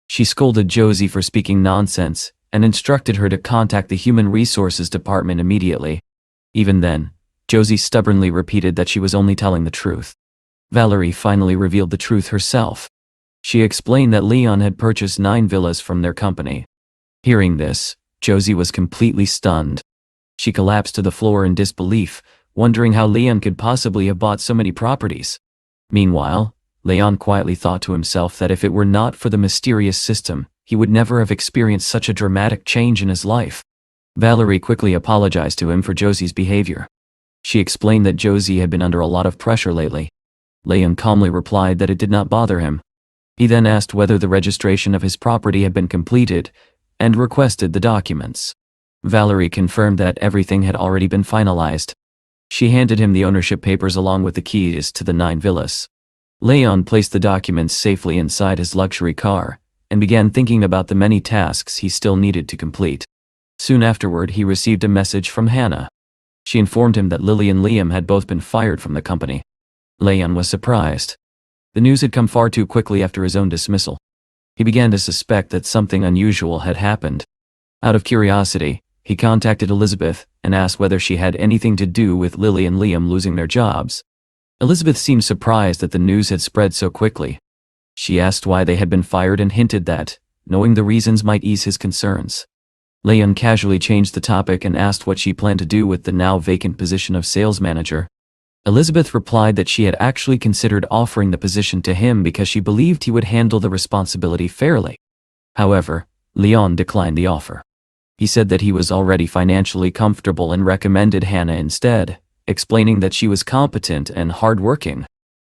Speaker 1: She scolded Josie for speaking nonsense and instructed her to contact the Human Resources Department immediately. Even then, Josie stubbornly repeated that she was only telling the truth. Valerie finally revealed the truth herself. She explained that Leon had purchased 9 villas from their company. Hearing this, Josie was completely stunned. She collapsed to the floor in disbelief, wondering how Leon could possibly have bought so many properties. Meanwhile, Leon quietly thought to himself that if it were not for the mysterious system, he would never have experienced such a dramatic change in his life. Valerie quickly apologized to him for Josie's behavior. She explained that Josie had been under a lot of pressure lately. Leon calmly replied that it did not bother him. He then asked whether the registration of his property had been completed and requested the documents. Valerie confirmed that everything had already been finalized. She handed him the ownership papers along with the keys to the 9 villas. Leon placed the documents safely inside his luxury car and began thinking about the many tasks he still needed to complete. Soon afterward, he received a message from Hannah. She informed him that Lily and Liam had both been fired from the company. Leon was surprised. The news had come far too quickly after his own dismissal. He began to suspect that something unusual had happened. Out of curiosity, he contacted Elizabeth and asked whether she had anything to do with Lily and Liam losing their jobs. Elizabeth seemed surprised that the news had spread so quickly. She asked why they had been fired and hinted that, knowing the reasons might ease his concerns. Leon casually changed the topic and asked what she planned to do with the now vacant position of sales manager. Elizabeth replied that she had actually considered offering the position to him because she believed he would handle the responsibility fairly. However, Leon declined the offer. He said that he was already financially comfortable and recommended Hannah instead, explaining that she was competent and hardworking.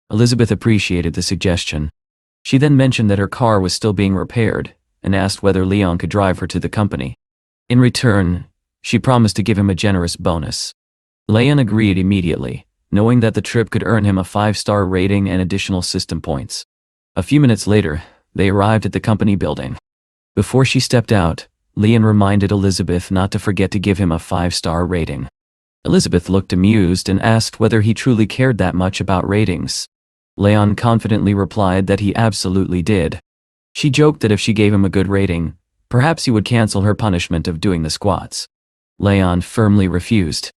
Speaker 1: Elizabeth appreciated the suggestion. She then mentioned that her car was still being repaired and asked whether Leon could drive her to the company. In return, she promised to give him a generous bonus. Leon agreed immediately, knowing that the trip could earn him a 5-star rating and additional system points. A few minutes later, they arrived at the company building. Before she stepped out, Leon reminded Elizabeth not to forget to give him a 5-star rating. Elizabeth looked amused and asked whether he truly cared that much about ratings. Leon confidently replied that he absolutely did. She joked that if she gave him a good rating, perhaps he would cancel her punishment of doing the squats. Leon firmly refused.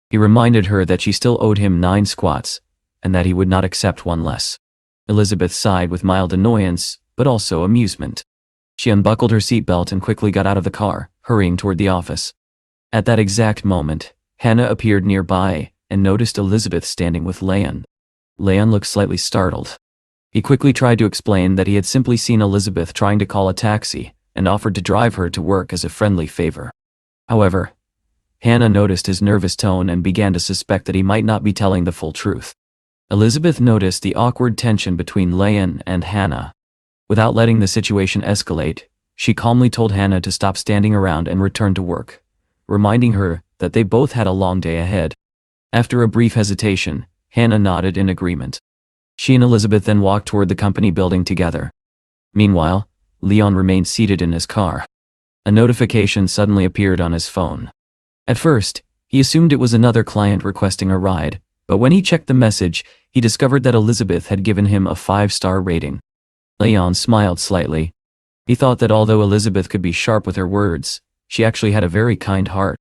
Speaker 1: He reminded her that she still owed him 9 squats, and that he would not accept one less. Elizabeth sighed with mild annoyance, but also amusement. She unbuckled her seatbelt and quickly got out of the car, hurrying toward the office. At that exact moment, Hannah appeared nearby and noticed Elizabeth standing with Leon. Leon looked slightly startled. He quickly tried to explain that he had simply seen Elizabeth trying to call a taxi and offered to drive her to work as a friendly favor. However, Hannah noticed his nervous tone and began to suspect that he might not be telling the full truth. Elizabeth noticed the awkward tension between Leon and Hannah. Without letting the situation escalate, she calmly told Hannah to stop standing around and return to work, reminding her that they both had a long day ahead. After a brief hesitation, Hannah nodded in agreement. She and Elizabeth then walked toward the company building together. Meanwhile, Leon remained seated in his car. A notification suddenly appeared on his phone. At first, he assumed it was another client requesting a ride, but when he checked the message, he discovered that Elizabeth had given him a 5-star rating. Leon smiled slightly. He thought that although Elizabeth could be sharp with her words, she actually had a very kind heart.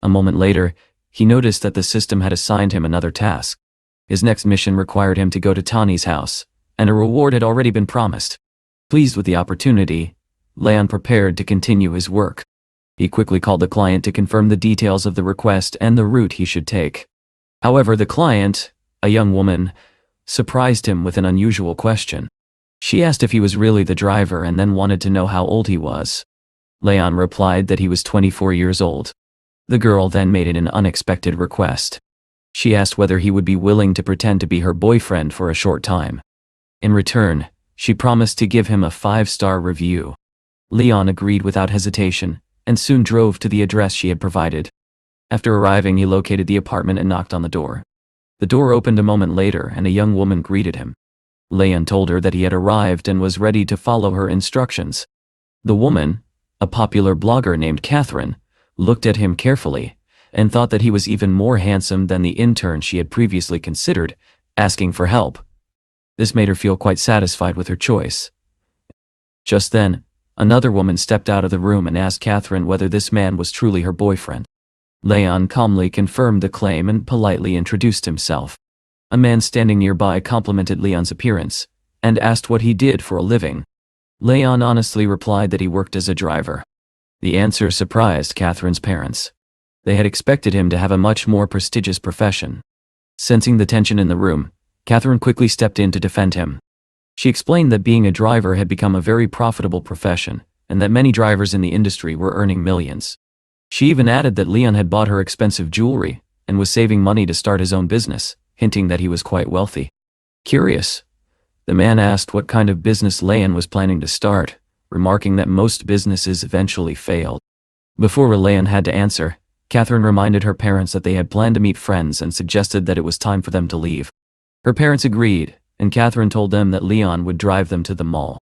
Speaker 1: A moment later, he noticed that the system had assigned him another task. His next mission required him to go to Tani's house, and a reward had already been promised. Pleased with the opportunity, Leon prepared to continue his work. He quickly called the client to confirm the details of the request and the route he should take. However, the client, a young woman, surprised him with an unusual question. She asked if he was really the driver and then wanted to know how old he was. Leon replied that he was 24 years old. The girl then made an unexpected request. She asked whether he would be willing to pretend to be her boyfriend for a short time. In return, she promised to give him a 5-star review. Leon agreed without hesitation, and soon drove to the address she had provided. After arriving, he located the apartment and knocked on the door. The door opened a moment later and a young woman greeted him. Leon told her that he had arrived and was ready to follow her instructions. The woman, a popular blogger named Catherine, looked at him carefully and thought that he was even more handsome than the intern she had previously considered, asking for help. This made her feel quite satisfied with her choice. Just then, another woman stepped out of the room and asked Catherine whether this man was truly her boyfriend. Leon calmly confirmed the claim and politely introduced himself. A man standing nearby complimented Leon's appearance and asked what he did for a living. Leon honestly replied that he worked as a driver. The answer surprised Catherine's parents. They had expected him to have a much more prestigious profession. Sensing the tension in the room, Catherine quickly stepped in to defend him. She explained that being a driver had become a very profitable profession and that many drivers in the industry were earning millions. She even added that Leon had bought her expensive jewelry and was saving money to start his own business, hinting that he was quite wealthy. Curious, the man asked what kind of business Leon was planning to start, remarking that most businesses eventually failed. Before Leon had to answer, Catherine reminded her parents that they had planned to meet friends and suggested that it was time for them to leave. Her parents agreed, and Catherine told them that Leon would drive them to the mall.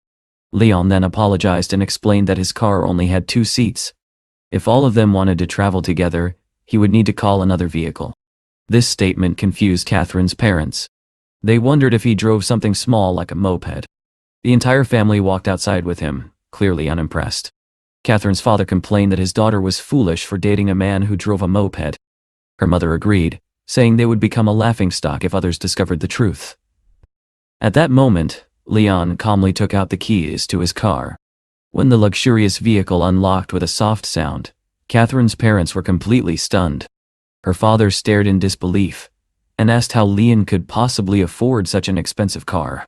Speaker 1: Leon then apologized and explained that his car only had 2 seats. If all of them wanted to travel together, he would need to call another vehicle. This statement confused Catherine's parents. They wondered if he drove something small like a moped. The entire family walked outside with him, clearly unimpressed. Catherine's father complained that his daughter was foolish for dating a man who drove a moped. Her mother agreed, saying they would become a laughingstock if others discovered the truth. At that moment, Leon calmly took out the keys to his car. When the luxurious vehicle unlocked with a soft sound, Catherine's parents were completely stunned. Her father stared in disbelief and asked how Leon could possibly afford such an expensive car.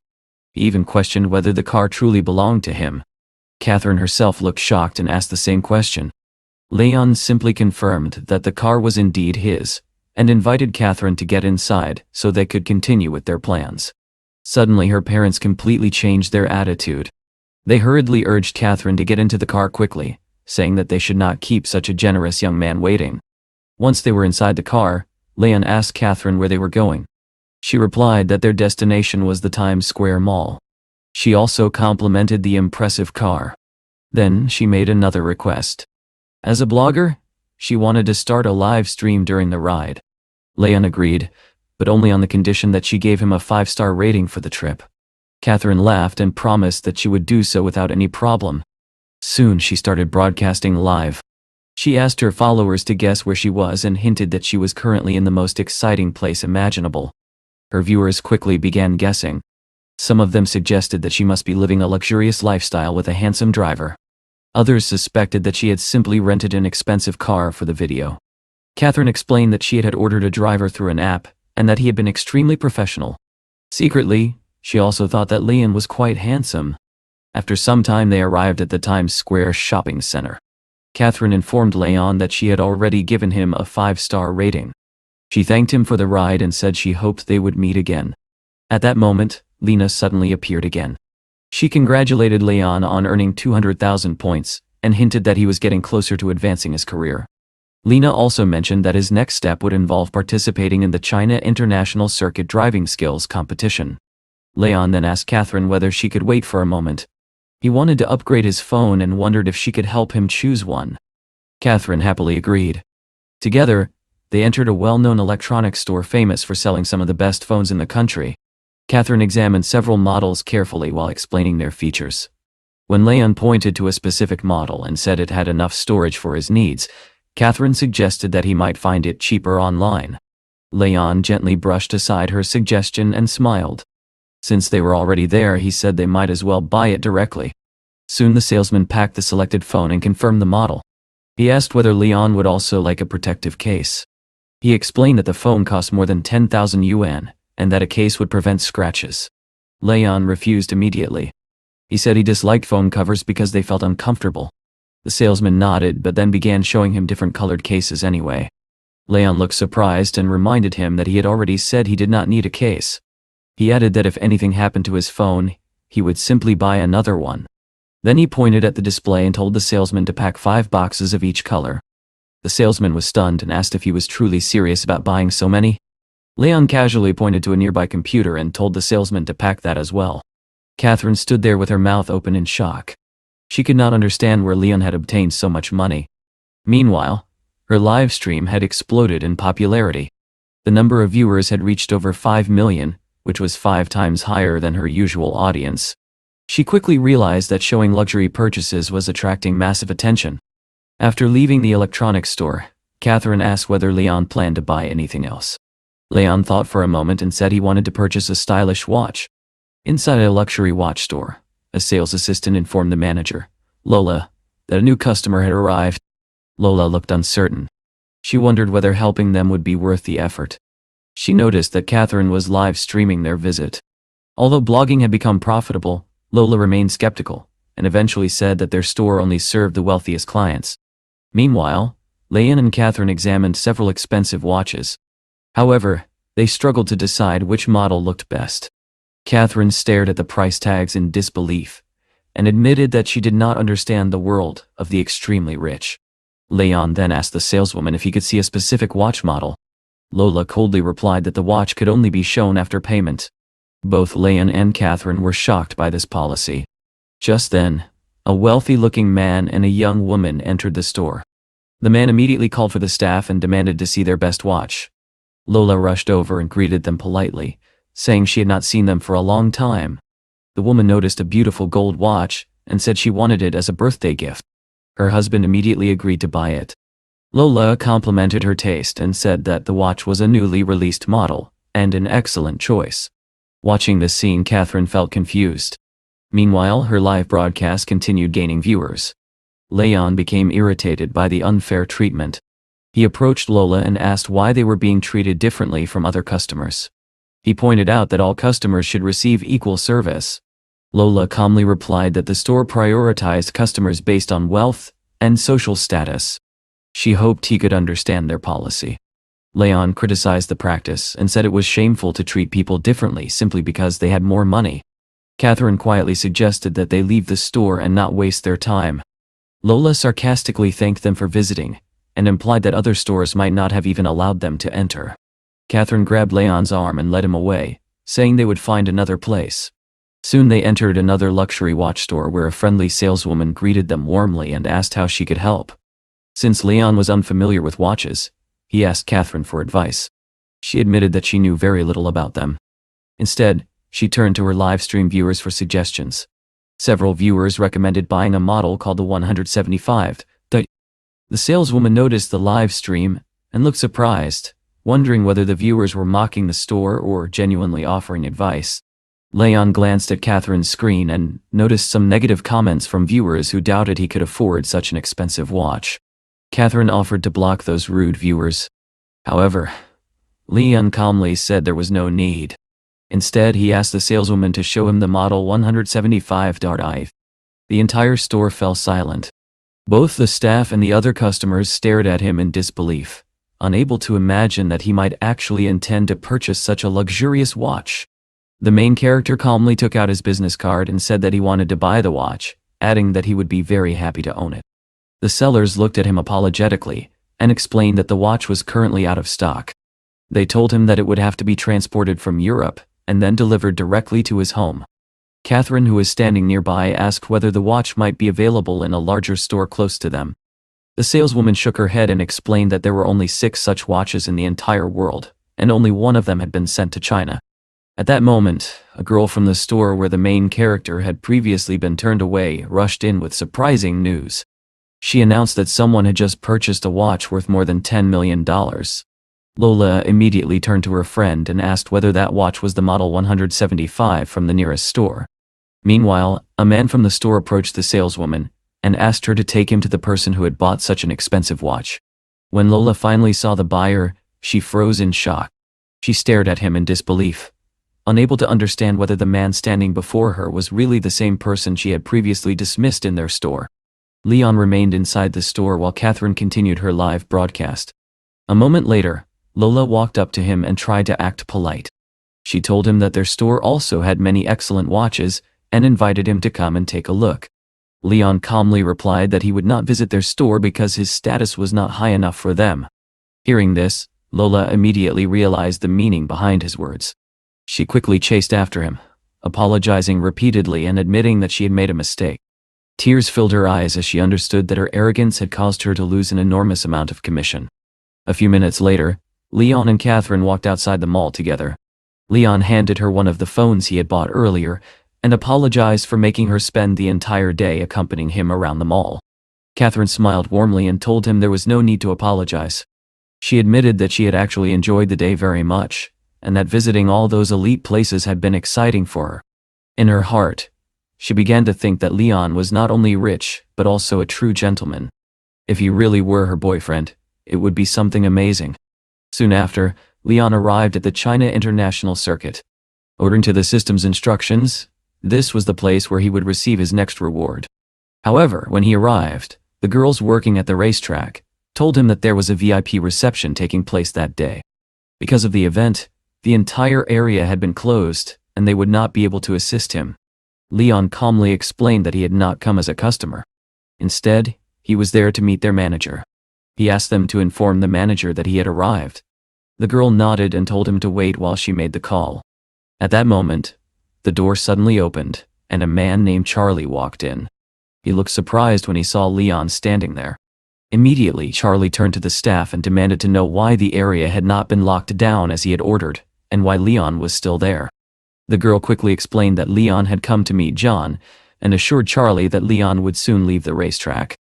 Speaker 1: He even questioned whether the car truly belonged to him. Catherine herself looked shocked and asked the same question. Leon simply confirmed that the car was indeed his and invited Catherine to get inside so they could continue with their plans. Suddenly, her parents completely changed their attitude. They hurriedly urged Catherine to get into the car quickly, saying that they should not keep such a generous young man waiting. Once they were inside the car, Leon asked Catherine where they were going. She replied that their destination was the Times Square Mall. She also complimented the impressive car. Then she made another request. As a blogger, she wanted to start a live stream during the ride. Leon agreed, but only on the condition that she gave him a 5-star rating for the trip. Catherine laughed and promised that she would do so without any problem. Soon she started broadcasting live. She asked her followers to guess where she was and hinted that she was currently in the most exciting place imaginable. Her viewers quickly began guessing. Some of them suggested that she must be living a luxurious lifestyle with a handsome driver. Others suspected that she had simply rented an expensive car for the video. Catherine explained that she had ordered a driver through an app and that he had been extremely professional. Secretly, she also thought that Leon was quite handsome. After some time, they arrived at the Times Square shopping center. Catherine informed Leon that she had already given him a 5-star rating. She thanked him for the ride and said she hoped they would meet again. At that moment, Lena suddenly appeared again. She congratulated Leon on earning 200,000 points, and hinted that he was getting closer to advancing his career. Lena also mentioned that his next step would involve participating in the China International Circuit Driving Skills competition. Leon then asked Catherine whether she could wait for a moment. He wanted to upgrade his phone and wondered if she could help him choose one. Catherine happily agreed. Together, they entered a well-known electronics store famous for selling some of the best phones in the country. Catherine examined several models carefully while explaining their features. When Leon pointed to a specific model and said it had enough storage for his needs, Catherine suggested that he might find it cheaper online. Leon gently brushed aside her suggestion and smiled. Since they were already there, he said they might as well buy it directly. Soon the salesman packed the selected phone and confirmed the model. He asked whether Leon would also like a protective case. He explained that the phone cost more than 10,000 yuan, and that a case would prevent scratches. Leon refused immediately. He said he disliked phone covers because they felt uncomfortable. The salesman nodded but then began showing him different colored cases anyway. Leon looked surprised and reminded him that he had already said he did not need a case. He added that if anything happened to his phone, he would simply buy another one. Then he pointed at the display and told the salesman to pack 5 boxes of each color. The salesman was stunned and asked if he was truly serious about buying so many. Leon casually pointed to a nearby computer and told the salesman to pack that as well. Catherine stood there with her mouth open in shock. She could not understand where Leon had obtained so much money. Meanwhile, her live stream had exploded in popularity. The number of viewers had reached over 5 million, which was 5 times higher than her usual audience. She quickly realized that showing luxury purchases was attracting massive attention. After leaving the electronics store, Catherine asked whether Leon planned to buy anything else. Leon thought for a moment and said he wanted to purchase a stylish watch. Inside a luxury watch store, a sales assistant informed the manager, Lola, that a new customer had arrived. Lola looked uncertain. She wondered whether helping them would be worth the effort. She noticed that Catherine was live streaming their visit. Although blogging had become profitable, Lola remained skeptical, and eventually said that their store only served the wealthiest clients. Meanwhile, Leon and Catherine examined several expensive watches. However, they struggled to decide which model looked best. Catherine stared at the price tags in disbelief, and admitted that she did not understand the world of the extremely rich. Leon then asked the saleswoman if he could see a specific watch model. Lola coldly replied that the watch could only be shown after payment. Both Leon and Catherine were shocked by this policy. Just then, a wealthy-looking man and a young woman entered the store. The man immediately called for the staff and demanded to see their best watch. Lola rushed over and greeted them politely, saying she had not seen them for a long time. The woman noticed a beautiful gold watch and said she wanted it as a birthday gift. Her husband immediately agreed to buy it. Lola complimented her taste and said that the watch was a newly released model and an excellent choice. Watching this scene, Catherine felt confused. Meanwhile, her live broadcast continued gaining viewers. Leon became irritated by the unfair treatment. He approached Lola and asked why they were being treated differently from other customers. He pointed out that all customers should receive equal service. Lola calmly replied that the store prioritized customers based on wealth and social status. She hoped he could understand their policy. Leon criticized the practice and said it was shameful to treat people differently simply because they had more money. Catherine quietly suggested that they leave the store and not waste their time. Lola sarcastically thanked them for visiting, and implied that other stores might not have even allowed them to enter. Catherine grabbed Leon's arm and led him away, saying they would find another place. Soon they entered another luxury watch store where a friendly saleswoman greeted them warmly and asked how she could help. Since Leon was unfamiliar with watches, he asked Catherine for advice. She admitted that she knew very little about them. Instead, she turned to her live stream viewers for suggestions. Several viewers recommended buying a model called the 175. The saleswoman noticed the live stream and looked surprised, wondering whether the viewers were mocking the store or genuinely offering advice. Leon glanced at Catherine's screen and noticed some negative comments from viewers who doubted he could afford such an expensive watch. Catherine offered to block those rude viewers. However, Leon calmly said there was no need. Instead, he asked the saleswoman to show him the model 175. The entire store fell silent. Both the staff and the other customers stared at him in disbelief, unable to imagine that he might actually intend to purchase such a luxurious watch. The main character calmly took out his business card and said that he wanted to buy the watch, adding that he would be very happy to own it. The sellers looked at him apologetically and explained that the watch was currently out of stock. They told him that it would have to be transported from Europe and then delivered directly to his home. Catherine, who was standing nearby, asked whether the watch might be available in a larger store close to them. The saleswoman shook her head and explained that there were only 6 such watches in the entire world, and only one of them had been sent to China. At that moment, a girl from the store where the main character had previously been turned away rushed in with surprising news. She announced that someone had just purchased a watch worth more than $10 million. Lola immediately turned to her friend and asked whether that watch was the model 175 from the nearest store. Meanwhile, a man from the store approached the saleswoman and asked her to take him to the person who had bought such an expensive watch. When Lola finally saw the buyer, she froze in shock. She stared at him in disbelief, unable to understand whether the man standing before her was really the same person she had previously dismissed in their store. Leon remained inside the store while Catherine continued her live broadcast. A moment later, Lola walked up to him and tried to act polite. She told him that their store also had many excellent watches and invited him to come and take a look. Leon calmly replied that he would not visit their store because his status was not high enough for them. Hearing this, Lola immediately realized the meaning behind his words. She quickly chased after him, apologizing repeatedly and admitting that she had made a mistake. Tears filled her eyes as she understood that her arrogance had caused her to lose an enormous amount of commission. A few minutes later, Leon and Catherine walked outside the mall together. Leon handed her one of the phones he had bought earlier and apologized for making her spend the entire day accompanying him around the mall. Catherine smiled warmly and told him there was no need to apologize. She admitted that she had actually enjoyed the day very much, and that visiting all those elite places had been exciting for her. In her heart, she began to think that Leon was not only rich, but also a true gentleman. If he really were her boyfriend, it would be something amazing. Soon after, Leon arrived at the China International Circuit. According to the system's instructions, this was the place where he would receive his next reward. However, when he arrived, the girls working at the racetrack told him that there was a VIP reception taking place that day. Because of the event, the entire area had been closed, and they would not be able to assist him. Leon calmly explained that he had not come as a customer. Instead, he was there to meet their manager. He asked them to inform the manager that he had arrived. The girl nodded and told him to wait while she made the call. At that moment, the door suddenly opened, and a man named Charlie walked in. He looked surprised when he saw Leon standing there. Immediately, Charlie turned to the staff and demanded to know why the area had not been locked down as he had ordered, and why Leon was still there. The girl quickly explained that Leon had come to meet John, and assured Charlie that Leon would soon leave the racetrack.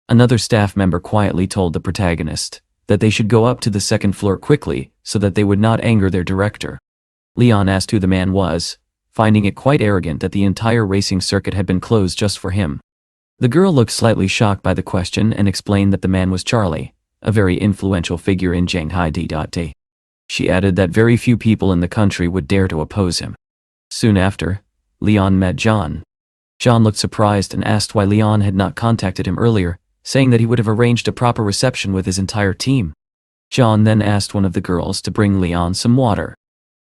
Speaker 1: Another staff member quietly told the protagonist that they should go up to the second floor quickly so that they would not anger their director. Leon asked who the man was, finding it quite arrogant that the entire racing circuit had been closed just for him. The girl looked slightly shocked by the question and explained that the man was Charlie, a very influential figure in Shanghai D.T. She added that very few people in the country would dare to oppose him. Soon after, Leon met John. John looked surprised and asked why Leon had not contacted him earlier, saying that he would have arranged a proper reception with his entire team. John then asked one of the girls to bring Leon some water.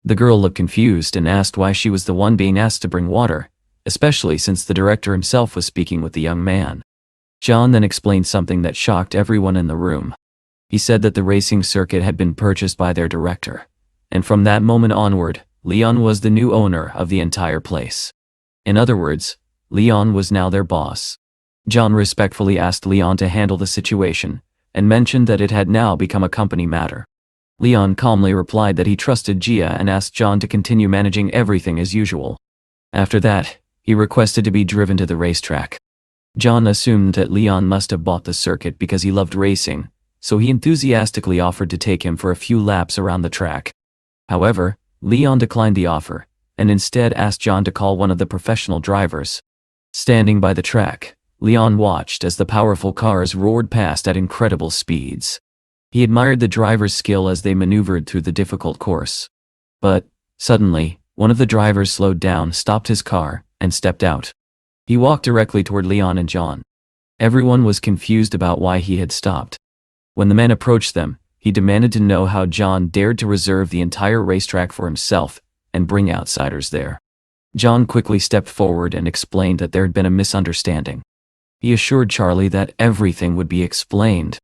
Speaker 1: The girl looked confused and asked why she was the one being asked to bring water, especially since the director himself was speaking with the young man. John then explained something that shocked everyone in the room. He said that the racing circuit had been purchased by their director, and from that moment onward, Leon was the new owner of the entire place. In other words, Leon was now their boss. John respectfully asked Leon to handle the situation, and mentioned that it had now become a company matter. Leon calmly replied that he trusted Gia and asked John to continue managing everything as usual. After that, he requested to be driven to the racetrack. John assumed that Leon must have bought the circuit because he loved racing, so he enthusiastically offered to take him for a few laps around the track. However, Leon declined the offer, and instead asked John to call one of the professional drivers. Standing by the track, Leon watched as the powerful cars roared past at incredible speeds. He admired the driver's skill as they maneuvered through the difficult course. But, suddenly, one of the drivers slowed down, stopped his car, and stepped out. He walked directly toward Leon and John. Everyone was confused about why he had stopped. When the man approached them, he demanded to know how John dared to reserve the entire racetrack for himself and bring outsiders there. John quickly stepped forward and explained that there had been a misunderstanding. He assured Charlie that everything would be explained.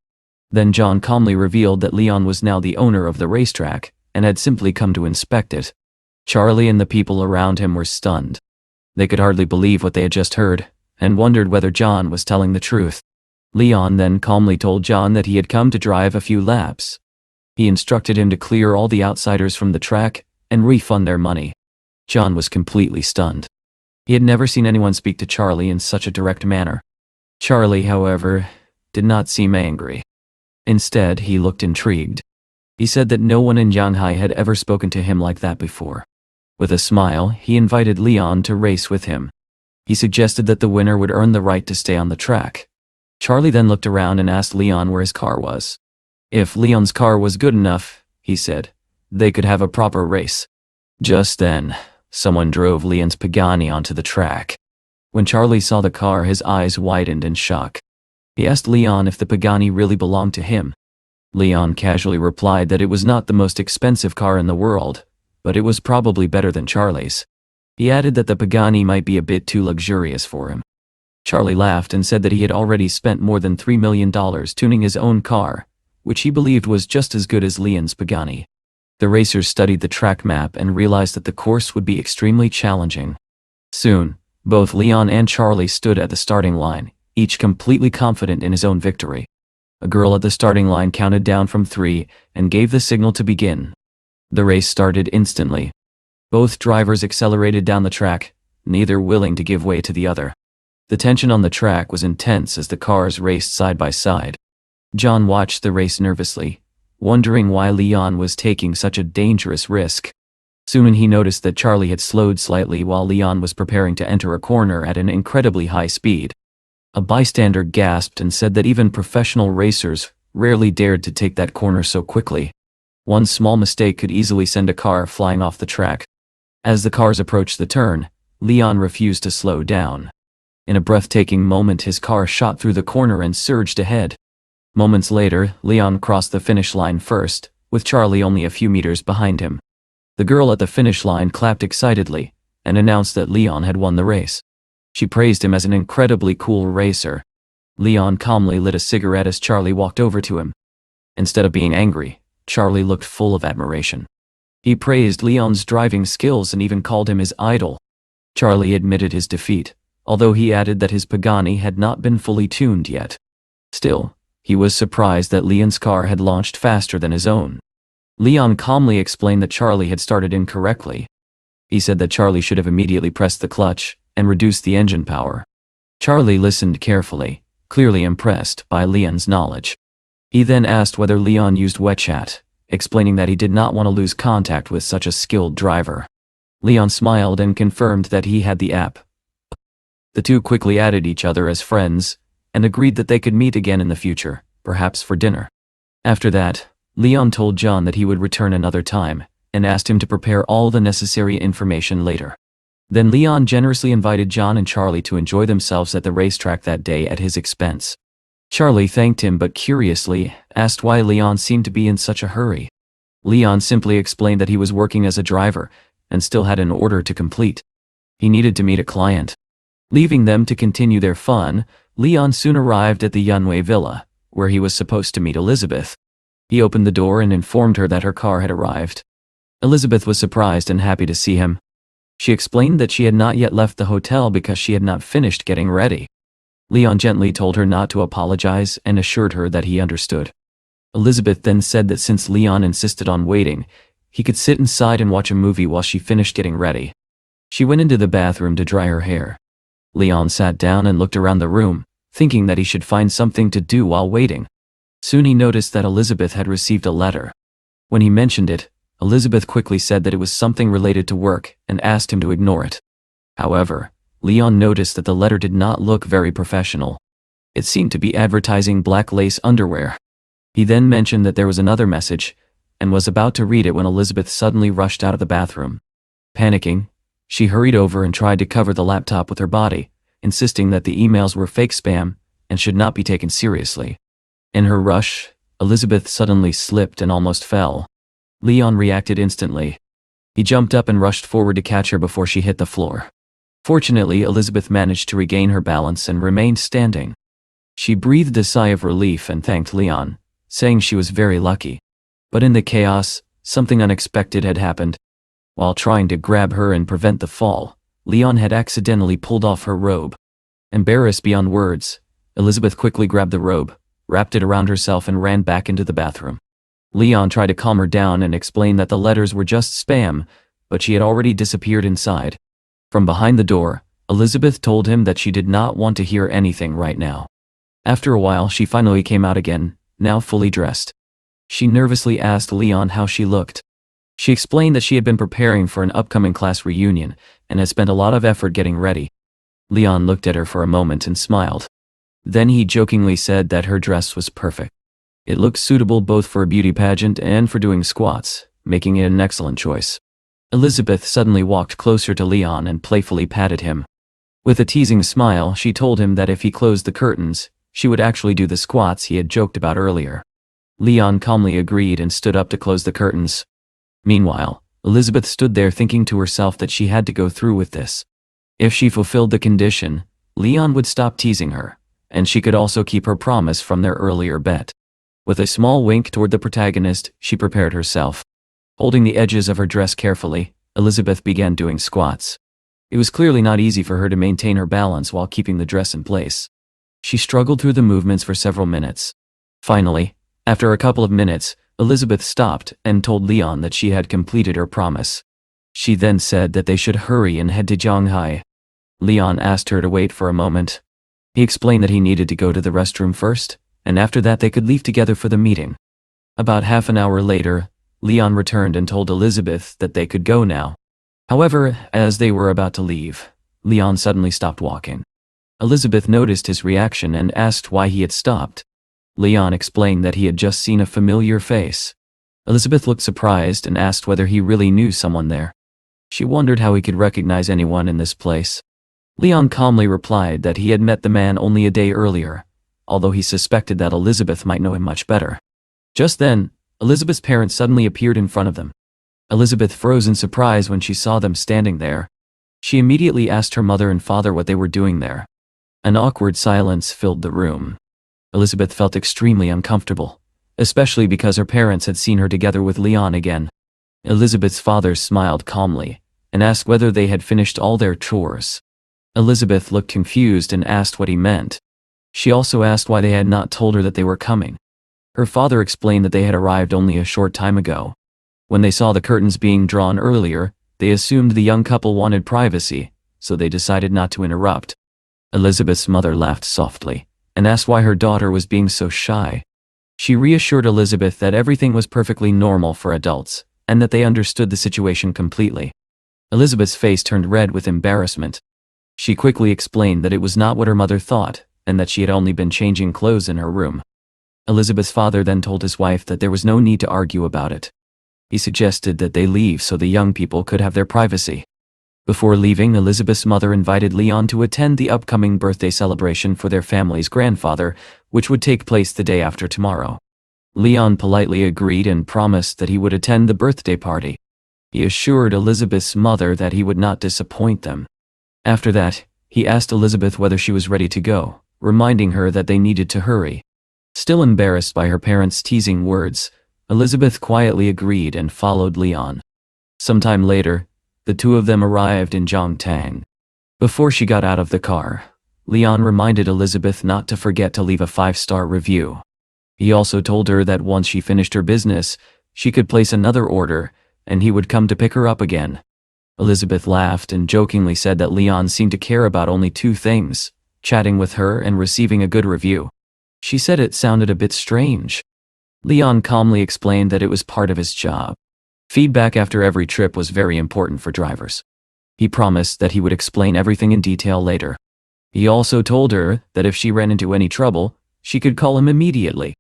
Speaker 1: Then John calmly revealed that Leon was now the owner of the racetrack and had simply come to inspect it. Charlie and the people around him were stunned. They could hardly believe what they had just heard and wondered whether John was telling the truth. Leon then calmly told John that he had come to drive a few laps. He instructed him to clear all the outsiders from the track and refund their money. John was completely stunned. He had never seen anyone speak to Charlie in such a direct manner. Charlie, however, did not seem angry. Instead, he looked intrigued. He said that no one in Shanghai had ever spoken to him like that before. With a smile, he invited Leon to race with him. He suggested that the winner would earn the right to stay on the track. Charlie then looked around and asked Leon where his car was. If Leon's car was good enough, he said, they could have a proper race. Just then, someone drove Leon's Pagani onto the track. When Charlie saw the car, his eyes widened in shock. He asked Leon if the Pagani really belonged to him. Leon casually replied that it was not the most expensive car in the world, but it was probably better than Charlie's. He added that the Pagani might be a bit too luxurious for him. Charlie laughed and said that he had already spent more than $3 million tuning his own car, which he believed was just as good as Leon's Pagani. The racers studied the track map and realized that the course would be extremely challenging. Soon, both Leon and Charlie stood at the starting line, each completely confident in his own victory. A girl at the starting line counted down from 3 and gave the signal to begin. The race started instantly. Both drivers accelerated down the track, neither willing to give way to the other. The tension on the track was intense as the cars raced side by side. John watched the race nervously, wondering why Leon was taking such a dangerous risk. Soon he noticed that Charlie had slowed slightly while Leon was preparing to enter a corner at an incredibly high speed. A bystander gasped and said that even professional racers rarely dared to take that corner so quickly. One small mistake could easily send a car flying off the track. As the cars approached the turn, Leon refused to slow down. In a breathtaking moment, his car shot through the corner and surged ahead. Moments later, Leon crossed the finish line first, with Charlie only a few meters behind him. The girl at the finish line clapped excitedly and announced that Leon had won the race. She praised him as an incredibly cool racer. Leon calmly lit a cigarette as Charlie walked over to him. Instead of being angry, Charlie looked full of admiration. He praised Leon's driving skills and even called him his idol. Charlie admitted his defeat, although he added that his Pagani had not been fully tuned yet. Still, he was surprised that Leon's car had launched faster than his own. Leon calmly explained that Charlie had started incorrectly. He said that Charlie should have immediately pressed the clutch and reduced the engine power. Charlie listened carefully, clearly impressed by Leon's knowledge. He then asked whether Leon used WeChat, explaining that he did not want to lose contact with such a skilled driver. Leon smiled and confirmed that he had the app. The two quickly added each other as friends and agreed that they could meet again in the future, perhaps for dinner. After that, Leon told John that he would return another time and asked him to prepare all the necessary information later. Then Leon generously invited John and Charlie to enjoy themselves at the racetrack that day at his expense. Charlie thanked him but curiously asked why Leon seemed to be in such a hurry. Leon simply explained that he was working as a driver and still had an order to complete. He needed to meet a client. Leaving them to continue their fun, Leon soon arrived at the Yunwei villa, where he was supposed to meet Elizabeth. He opened the door and informed her that her car had arrived. Elizabeth was surprised and happy to see him. She explained that she had not yet left the hotel because she had not finished getting ready. Leon gently told her not to apologize and assured her that he understood. Elizabeth then said that since Leon insisted on waiting, he could sit inside and watch a movie while she finished getting ready. She went into the bathroom to dry her hair. Leon sat down and looked around the room, thinking that he should find something to do while waiting. Soon he noticed that Elizabeth had received a letter. When he mentioned it, Elizabeth quickly said that it was something related to work and asked him to ignore it. However, Leon noticed that the letter did not look very professional. It seemed to be advertising black lace underwear. He then mentioned that there was another message, and was about to read it when Elizabeth suddenly rushed out of the bathroom. Panicking, she hurried over and tried to cover the laptop with her body, insisting that the emails were fake spam and should not be taken seriously. In her rush, Elizabeth suddenly slipped and almost fell. Leon reacted instantly. He jumped up and rushed forward to catch her before she hit the floor. Fortunately, Elizabeth managed to regain her balance and remained standing. She breathed a sigh of relief and thanked Leon, saying she was very lucky. But in the chaos, something unexpected had happened. While trying to grab her and prevent the fall, Leon had accidentally pulled off her robe. Embarrassed beyond words, Elizabeth quickly grabbed the robe, wrapped it around herself and ran back into the bathroom. Leon tried to calm her down and explain that the letters were just spam, but she had already disappeared inside. From behind the door, Elizabeth told him that she did not want to hear anything right now. After a while, she finally came out again, now fully dressed. She nervously asked Leon how she looked. She explained that she had been preparing for an upcoming class reunion and had spent a lot of effort getting ready. Leon looked at her for a moment and smiled. Then he jokingly said that her dress was perfect. It looked suitable both for a beauty pageant and for doing squats, making it an excellent choice. Elizabeth suddenly walked closer to Leon and playfully patted him. With a teasing smile, she told him that if he closed the curtains, she would actually do the squats he had joked about earlier. Leon calmly agreed and stood up to close the curtains. Meanwhile, Elizabeth stood there thinking to herself that she had to go through with this. If she fulfilled the condition, Leon would stop teasing her, and she could also keep her promise from their earlier bet. With a small wink toward the protagonist, she prepared herself. Holding the edges of her dress carefully, Elizabeth began doing squats. It was clearly not easy for her to maintain her balance while keeping the dress in place. She struggled through the movements for several minutes. Finally, after a couple of minutes, Elizabeth stopped and told Leon that she had completed her promise. She then said that they should hurry and head to Shanghai. Leon asked her to wait for a moment. He explained that he needed to go to the restroom first, and after that they could leave together for the meeting. About half an hour later, Leon returned and told Elizabeth that they could go now. However, as they were about to leave, Leon suddenly stopped walking. Elizabeth noticed his reaction and asked why he had stopped. Leon explained that he had just seen a familiar face. Elizabeth looked surprised and asked whether he really knew someone there. She wondered how he could recognize anyone in this place. Leon calmly replied that he had met the man only a day earlier, although he suspected that Elizabeth might know him much better. Just then, Elizabeth's parents suddenly appeared in front of them. Elizabeth froze in surprise when she saw them standing there. She immediately asked her mother and father what they were doing there. An awkward silence filled the room. Elizabeth felt extremely uncomfortable, especially because her parents had seen her together with Leon again. Elizabeth's father smiled calmly and asked whether they had finished all their chores. Elizabeth looked confused and asked what he meant. She also asked why they had not told her that they were coming. Her father explained that they had arrived only a short time ago. When they saw the curtains being drawn earlier, they assumed the young couple wanted privacy, so they decided not to interrupt. Elizabeth's mother laughed softly and asked why her daughter was being so shy. She reassured Elizabeth that everything was perfectly normal for adults, and that they understood the situation completely. Elizabeth's face turned red with embarrassment. She quickly explained that it was not what her mother thought, and that she had only been changing clothes in her room. Elizabeth's father then told his wife that there was no need to argue about it. He suggested that they leave so the young people could have their privacy. Before leaving, Elizabeth's mother invited Leon to attend the upcoming birthday celebration for their family's grandfather, which would take place the day after tomorrow. Leon politely agreed and promised that he would attend the birthday party. He assured Elizabeth's mother that he would not disappoint them. After that, he asked Elizabeth whether she was ready to go, reminding her that they needed to hurry. Still embarrassed by her parents' teasing words, Elizabeth quietly agreed and followed Leon. Sometime later, the two of them arrived in Zhongtang. Before she got out of the car, Leon reminded Elizabeth not to forget to leave a 5-star review. He also told her that once she finished her business, she could place another order, and he would come to pick her up again. Elizabeth laughed and jokingly said that Leon seemed to care about only 2 things, chatting with her and receiving a good review. She said it sounded a bit strange. Leon calmly explained that it was part of his job. Feedback after every trip was very important for drivers. He promised that he would explain everything in detail later. He also told her that if she ran into any trouble, she could call him immediately.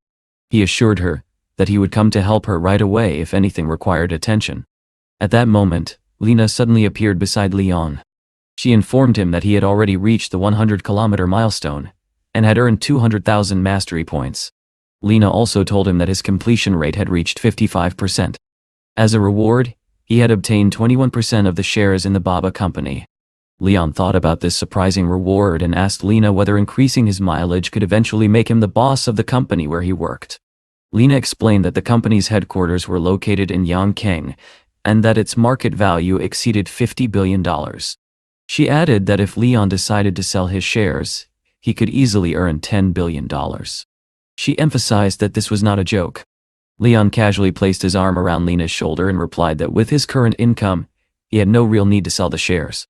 Speaker 1: He assured her that he would come to help her right away if anything required attention. At that moment, Lena suddenly appeared beside Leon. She informed him that he had already reached the 100-kilometer milestone, and had earned 200,000 mastery points. Lena also told him that his completion rate had reached 55%. As a reward, he had obtained 21% of the shares in the Baba company. Leon thought about this surprising reward and asked Lena whether increasing his mileage could eventually make him the boss of the company where he worked. Lena explained that the company's headquarters were located in Yongkang, and that its market value exceeded $50 billion. She added that if Leon decided to sell his shares, he could easily earn $10 billion. She emphasized that this was not a joke. Leon casually placed his arm around Lena's shoulder and replied that with his current income, he had no real need to sell the shares.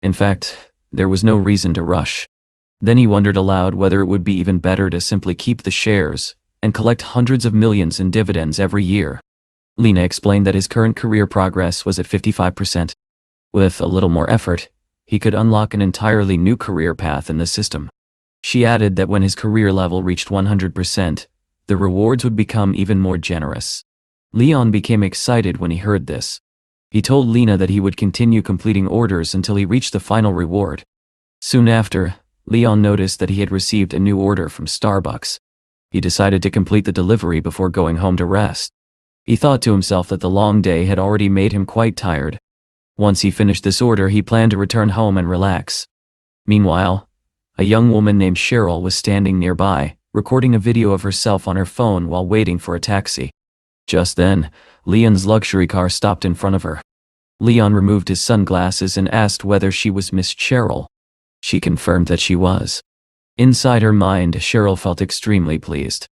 Speaker 1: In fact, there was no reason to rush. Then he wondered aloud whether it would be even better to simply keep the shares and collect hundreds of millions in dividends every year. Lena explained that his current career progress was at 55%. With a little more effort, he could unlock an entirely new career path in the system. She added that when his career level reached 100%, the rewards would become even more generous. Leon became excited when he heard this. He told Lena that he would continue completing orders until he reached the final reward. Soon after, Leon noticed that he had received a new order from Starbucks. He decided to complete the delivery before going home to rest. He thought to himself that the long day had already made him quite tired. Once he finished this order, he planned to return home and relax. Meanwhile, a young woman named Cheryl was standing nearby, recording a video of herself on her phone while waiting for a taxi. Just then, Leon's luxury car stopped in front of her. Leon removed his sunglasses and asked whether she was Miss Cheryl. She confirmed that she was. Inside her mind, Cheryl felt extremely pleased.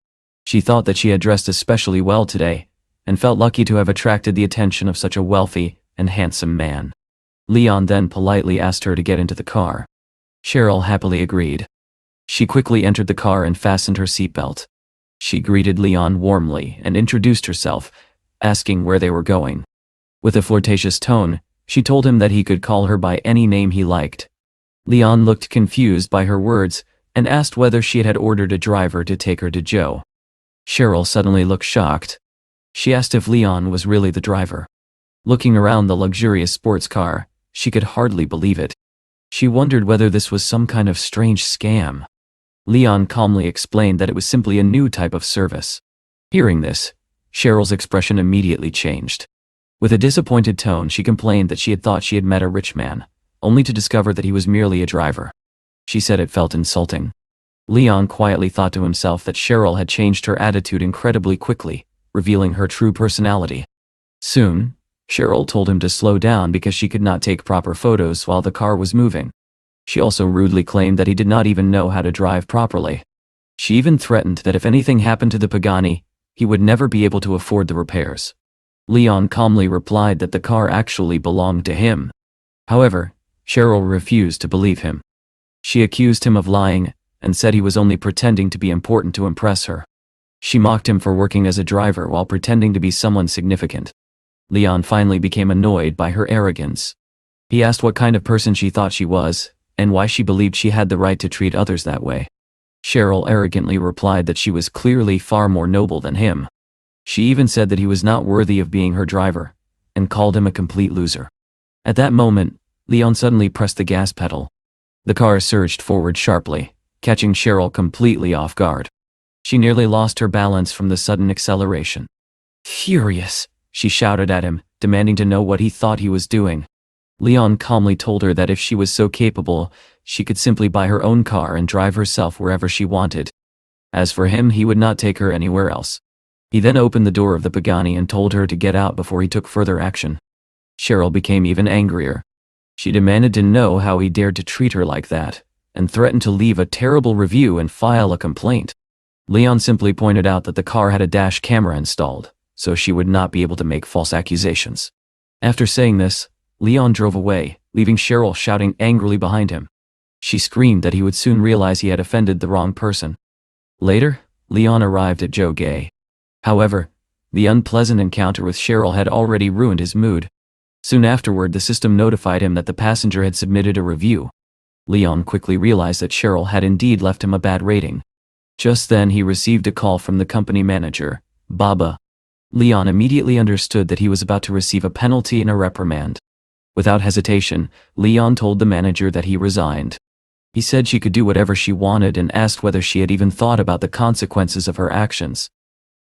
Speaker 1: She thought that she had dressed especially well today, and felt lucky to have attracted the attention of such a wealthy and handsome man. Leon then politely asked her to get into the car. Cheryl happily agreed. She quickly entered the car and fastened her seatbelt. She greeted Leon warmly and introduced herself, asking where they were going. With a flirtatious tone, she told him that he could call her by any name he liked. Leon looked confused by her words and asked whether she had ordered a driver to take her to Joe. Cheryl suddenly looked shocked. She asked if Leon was really the driver. Looking around the luxurious sports car, she could hardly believe it. She wondered whether this was some kind of strange scam. Leon calmly explained that it was simply a new type of service. Hearing this, Cheryl's expression immediately changed. With a disappointed tone, she complained that she had thought she had met a rich man, only to discover that he was merely a driver. She said it felt insulting. Leon quietly thought to himself that Cheryl had changed her attitude incredibly quickly, revealing her true personality. Soon, Cheryl told him to slow down because she could not take proper photos while the car was moving. She also rudely claimed that he did not even know how to drive properly. She even threatened that if anything happened to the Pagani, he would never be able to afford the repairs. Leon calmly replied that the car actually belonged to him. However, Cheryl refused to believe him. She accused him of lying and said he was only pretending to be important to impress her. She mocked him for working as a driver while pretending to be someone significant. Leon finally became annoyed by her arrogance. He asked what kind of person she thought she was, and why she believed she had the right to treat others that way. Cheryl arrogantly replied that she was clearly far more noble than him. She even said that he was not worthy of being her driver, and called him a complete loser. At that moment, Leon suddenly pressed the gas pedal. The car surged forward sharply, catching Cheryl completely off guard. She nearly lost her balance from the sudden acceleration. Furious, she shouted at him, demanding to know what he thought he was doing. Leon calmly told her that if she was so capable, she could simply buy her own car and drive herself wherever she wanted. As for him, he would not take her anywhere else. He then opened the door of the Pagani and told her to get out before he took further action. Cheryl became even angrier. She demanded to know how he dared to treat her like that, and threatened to leave a terrible review and file a complaint. Leon simply pointed out that the car had a dash camera installed, so she would not be able to make false accusations. After saying this, Leon drove away, leaving Cheryl shouting angrily behind him. She screamed that he would soon realize he had offended the wrong person. Later, Leon arrived at Joe Gay. However, the unpleasant encounter with Cheryl had already ruined his mood. Soon afterward, the system notified him that the passenger had submitted a review. Leon quickly realized that Cheryl had indeed left him a bad rating. Just then he received a call from the company manager, Baba. Leon immediately understood that he was about to receive a penalty and a reprimand. Without hesitation, Leon told the manager that he resigned. He said she could do whatever she wanted and asked whether she had even thought about the consequences of her actions.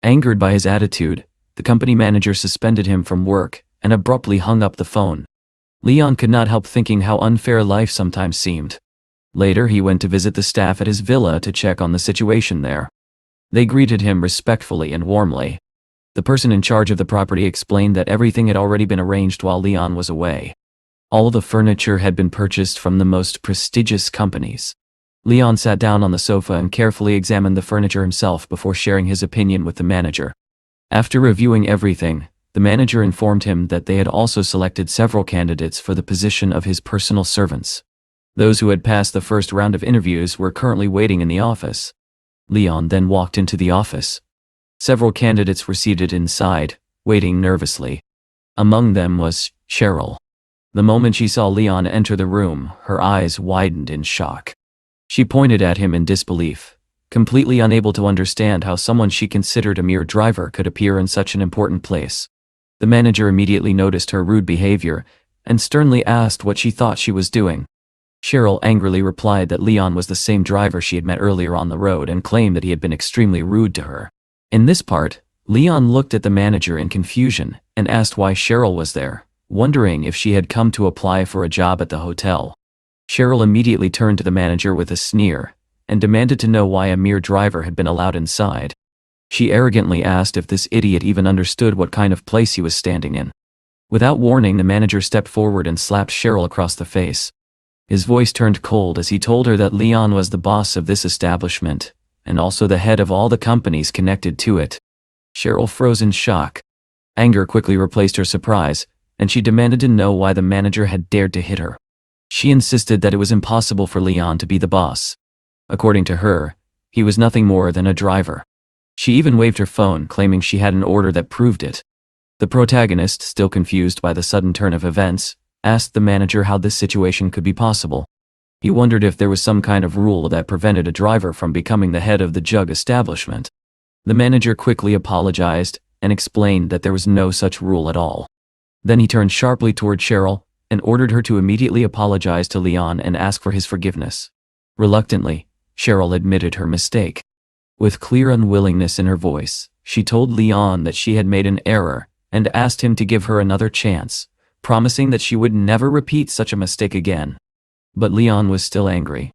Speaker 1: Angered by his attitude, the company manager suspended him from work and abruptly hung up the phone. Leon could not help thinking how unfair life sometimes seemed. Later, he went to visit the staff at his villa to check on the situation there. They greeted him respectfully and warmly. The person in charge of the property explained that everything had already been arranged while Leon was away. All the furniture had been purchased from the most prestigious companies. Leon sat down on the sofa and carefully examined the furniture himself before sharing his opinion with the manager. After reviewing everything, the manager informed him that they had also selected several candidates for the position of his personal servants. Those who had passed the first round of interviews were currently waiting in the office. Leon then walked into the office. Several candidates were seated inside, waiting nervously. Among them was Cheryl. The moment she saw Leon enter the room, her eyes widened in shock. She pointed at him in disbelief, completely unable to understand how someone she considered a mere driver could appear in such an important place. The manager immediately noticed her rude behavior and sternly asked what she thought she was doing. Cheryl angrily replied that Leon was the same driver she had met earlier on the road and claimed that he had been extremely rude to her. In this part, Leon looked at the manager in confusion and asked why Cheryl was there, wondering if she had come to apply for a job at the hotel. Cheryl immediately turned to the manager with a sneer and demanded to know why a mere driver had been allowed inside. She arrogantly asked if this idiot even understood what kind of place he was standing in. Without warning, the manager stepped forward and slapped Cheryl across the face. His voice turned cold as he told her that Leon was the boss of this establishment and also the head of all the companies connected to it. Cheryl froze in shock. Anger quickly replaced her surprise, and she demanded to know why the manager had dared to hit her. She insisted that it was impossible for Leon to be the boss. According to her, he was nothing more than a driver. She even waved her phone, claiming she had an order that proved it. The protagonist, still confused by the sudden turn of events, asked the manager how this situation could be possible. He wondered if there was some kind of rule that prevented a driver from becoming the head of the jug establishment. The manager quickly apologized and explained that there was no such rule at all. Then he turned sharply toward Cheryl and ordered her to immediately apologize to Leon and ask for his forgiveness. Reluctantly, Cheryl admitted her mistake. With clear unwillingness in her voice, she told Leon that she had made an error and asked him to give her another chance, promising that she would never repeat such a mistake again. But Leon was still angry.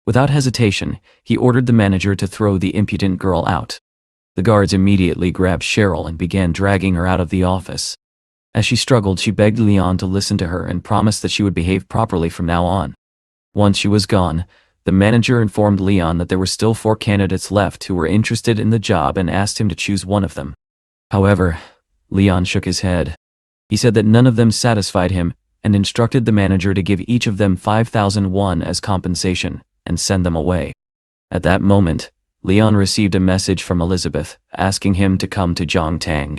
Speaker 1: Without hesitation, he ordered the manager to throw the impudent girl out. The guards immediately grabbed Cheryl and began dragging her out of the office. As she struggled, she begged Leon to listen to her and promised that she would behave properly from now on. Once she was gone, the manager informed Leon that there were still 4 candidates left who were interested in the job and asked him to choose one of them. However, Leon shook his head. He said that none of them satisfied him and instructed the manager to give each of them 5,000 won as compensation and send them away. At that moment, Leon received a message from Elizabeth asking him to come to Zhongtang.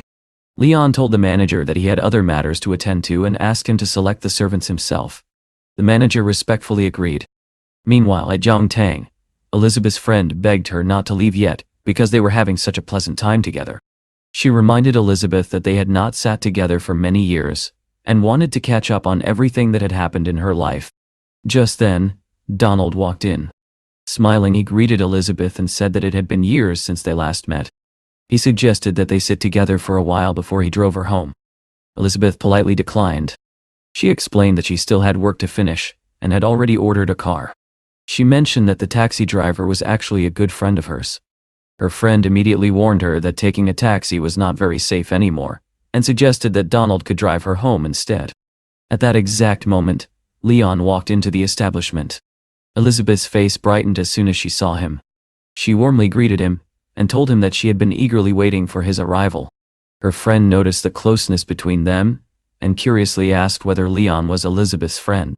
Speaker 1: Leon told the manager that he had other matters to attend to and asked him to select the servants himself. The manager respectfully agreed. Meanwhile, at Zhongtang, Elizabeth's friend begged her not to leave yet because they were having such a pleasant time together. She reminded Elizabeth that they had not sat together for many years and wanted to catch up on everything that had happened in her life. Just then, Donald walked in. Smiling, he greeted Elizabeth and said that it had been years since they last met. He suggested that they sit together for a while before he drove her home. Elizabeth politely declined. She explained that she still had work to finish and had already ordered a car. She mentioned that the taxi driver was actually a good friend of hers. Her friend immediately warned her that taking a taxi was not very safe anymore and suggested that Donald could drive her home instead. At that exact moment, Leon walked into the establishment. Elizabeth's face brightened as soon as she saw him. She warmly greeted him and told him that she had been eagerly waiting for his arrival. Her friend noticed the closeness between them and curiously asked whether Leon was Elizabeth's friend.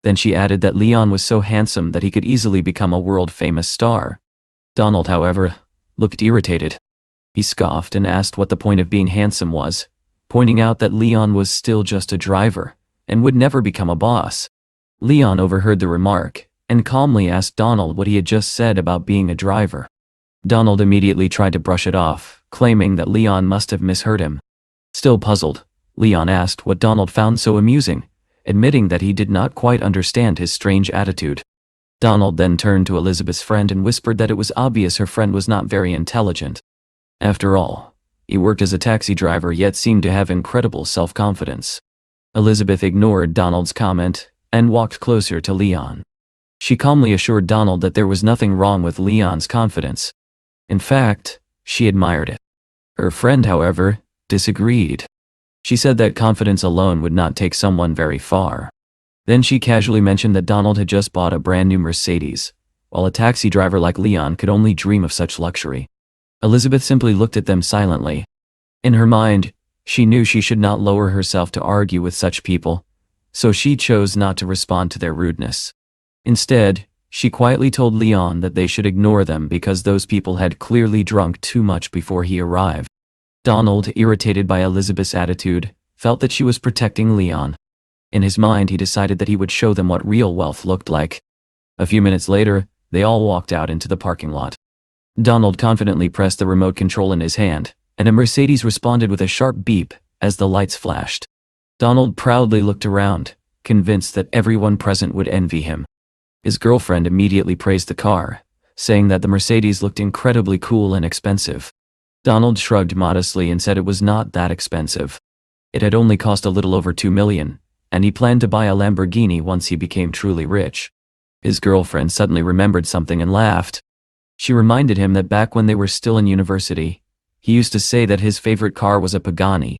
Speaker 1: Then she added that Leon was so handsome that he could easily become a world-famous star. Donald, however, looked irritated. He scoffed and asked what the point of being handsome was, pointing out that Leon was still just a driver and would never become a boss. Leon overheard the remark and calmly asked Donald what he had just said about being a driver. Donald immediately tried to brush it off, claiming that Leon must have misheard him. Still puzzled, Leon asked what Donald found so amusing, admitting that he did not quite understand his strange attitude. Donald then turned to Elizabeth's friend and whispered that it was obvious her friend was not very intelligent. After all, he worked as a taxi driver yet seemed to have incredible self-confidence. Elizabeth ignored Donald's comment and walked closer to Leon. She calmly assured Donald that there was nothing wrong with Leon's confidence. In fact, she admired it. Her friend, however, disagreed. She said that confidence alone would not take someone very far. Then she casually mentioned that Donald had just bought a brand new Mercedes, while a taxi driver like Leon could only dream of such luxury. Elizabeth simply looked at them silently. In her mind, she knew she should not lower herself to argue with such people, so she chose not to respond to their rudeness. Instead, she quietly told Leon that they should ignore them because those people had clearly drunk too much before he arrived. Donald, irritated by Elizabeth's attitude, felt that she was protecting Leon. In his mind, he decided that he would show them what real wealth looked like. A few minutes later, they all walked out into the parking lot. Donald confidently pressed the remote control in his hand, and a Mercedes responded with a sharp beep as the lights flashed. Donald proudly looked around, convinced that everyone present would envy him. His girlfriend immediately praised the car, saying that the Mercedes looked incredibly cool and expensive. Donald shrugged modestly and said it was not that expensive. It had only cost a little over $2 million, and he planned to buy a Lamborghini once he became truly rich. His girlfriend suddenly remembered something and laughed. She reminded him that back when they were still in university, he used to say that his favorite car was a Pagani.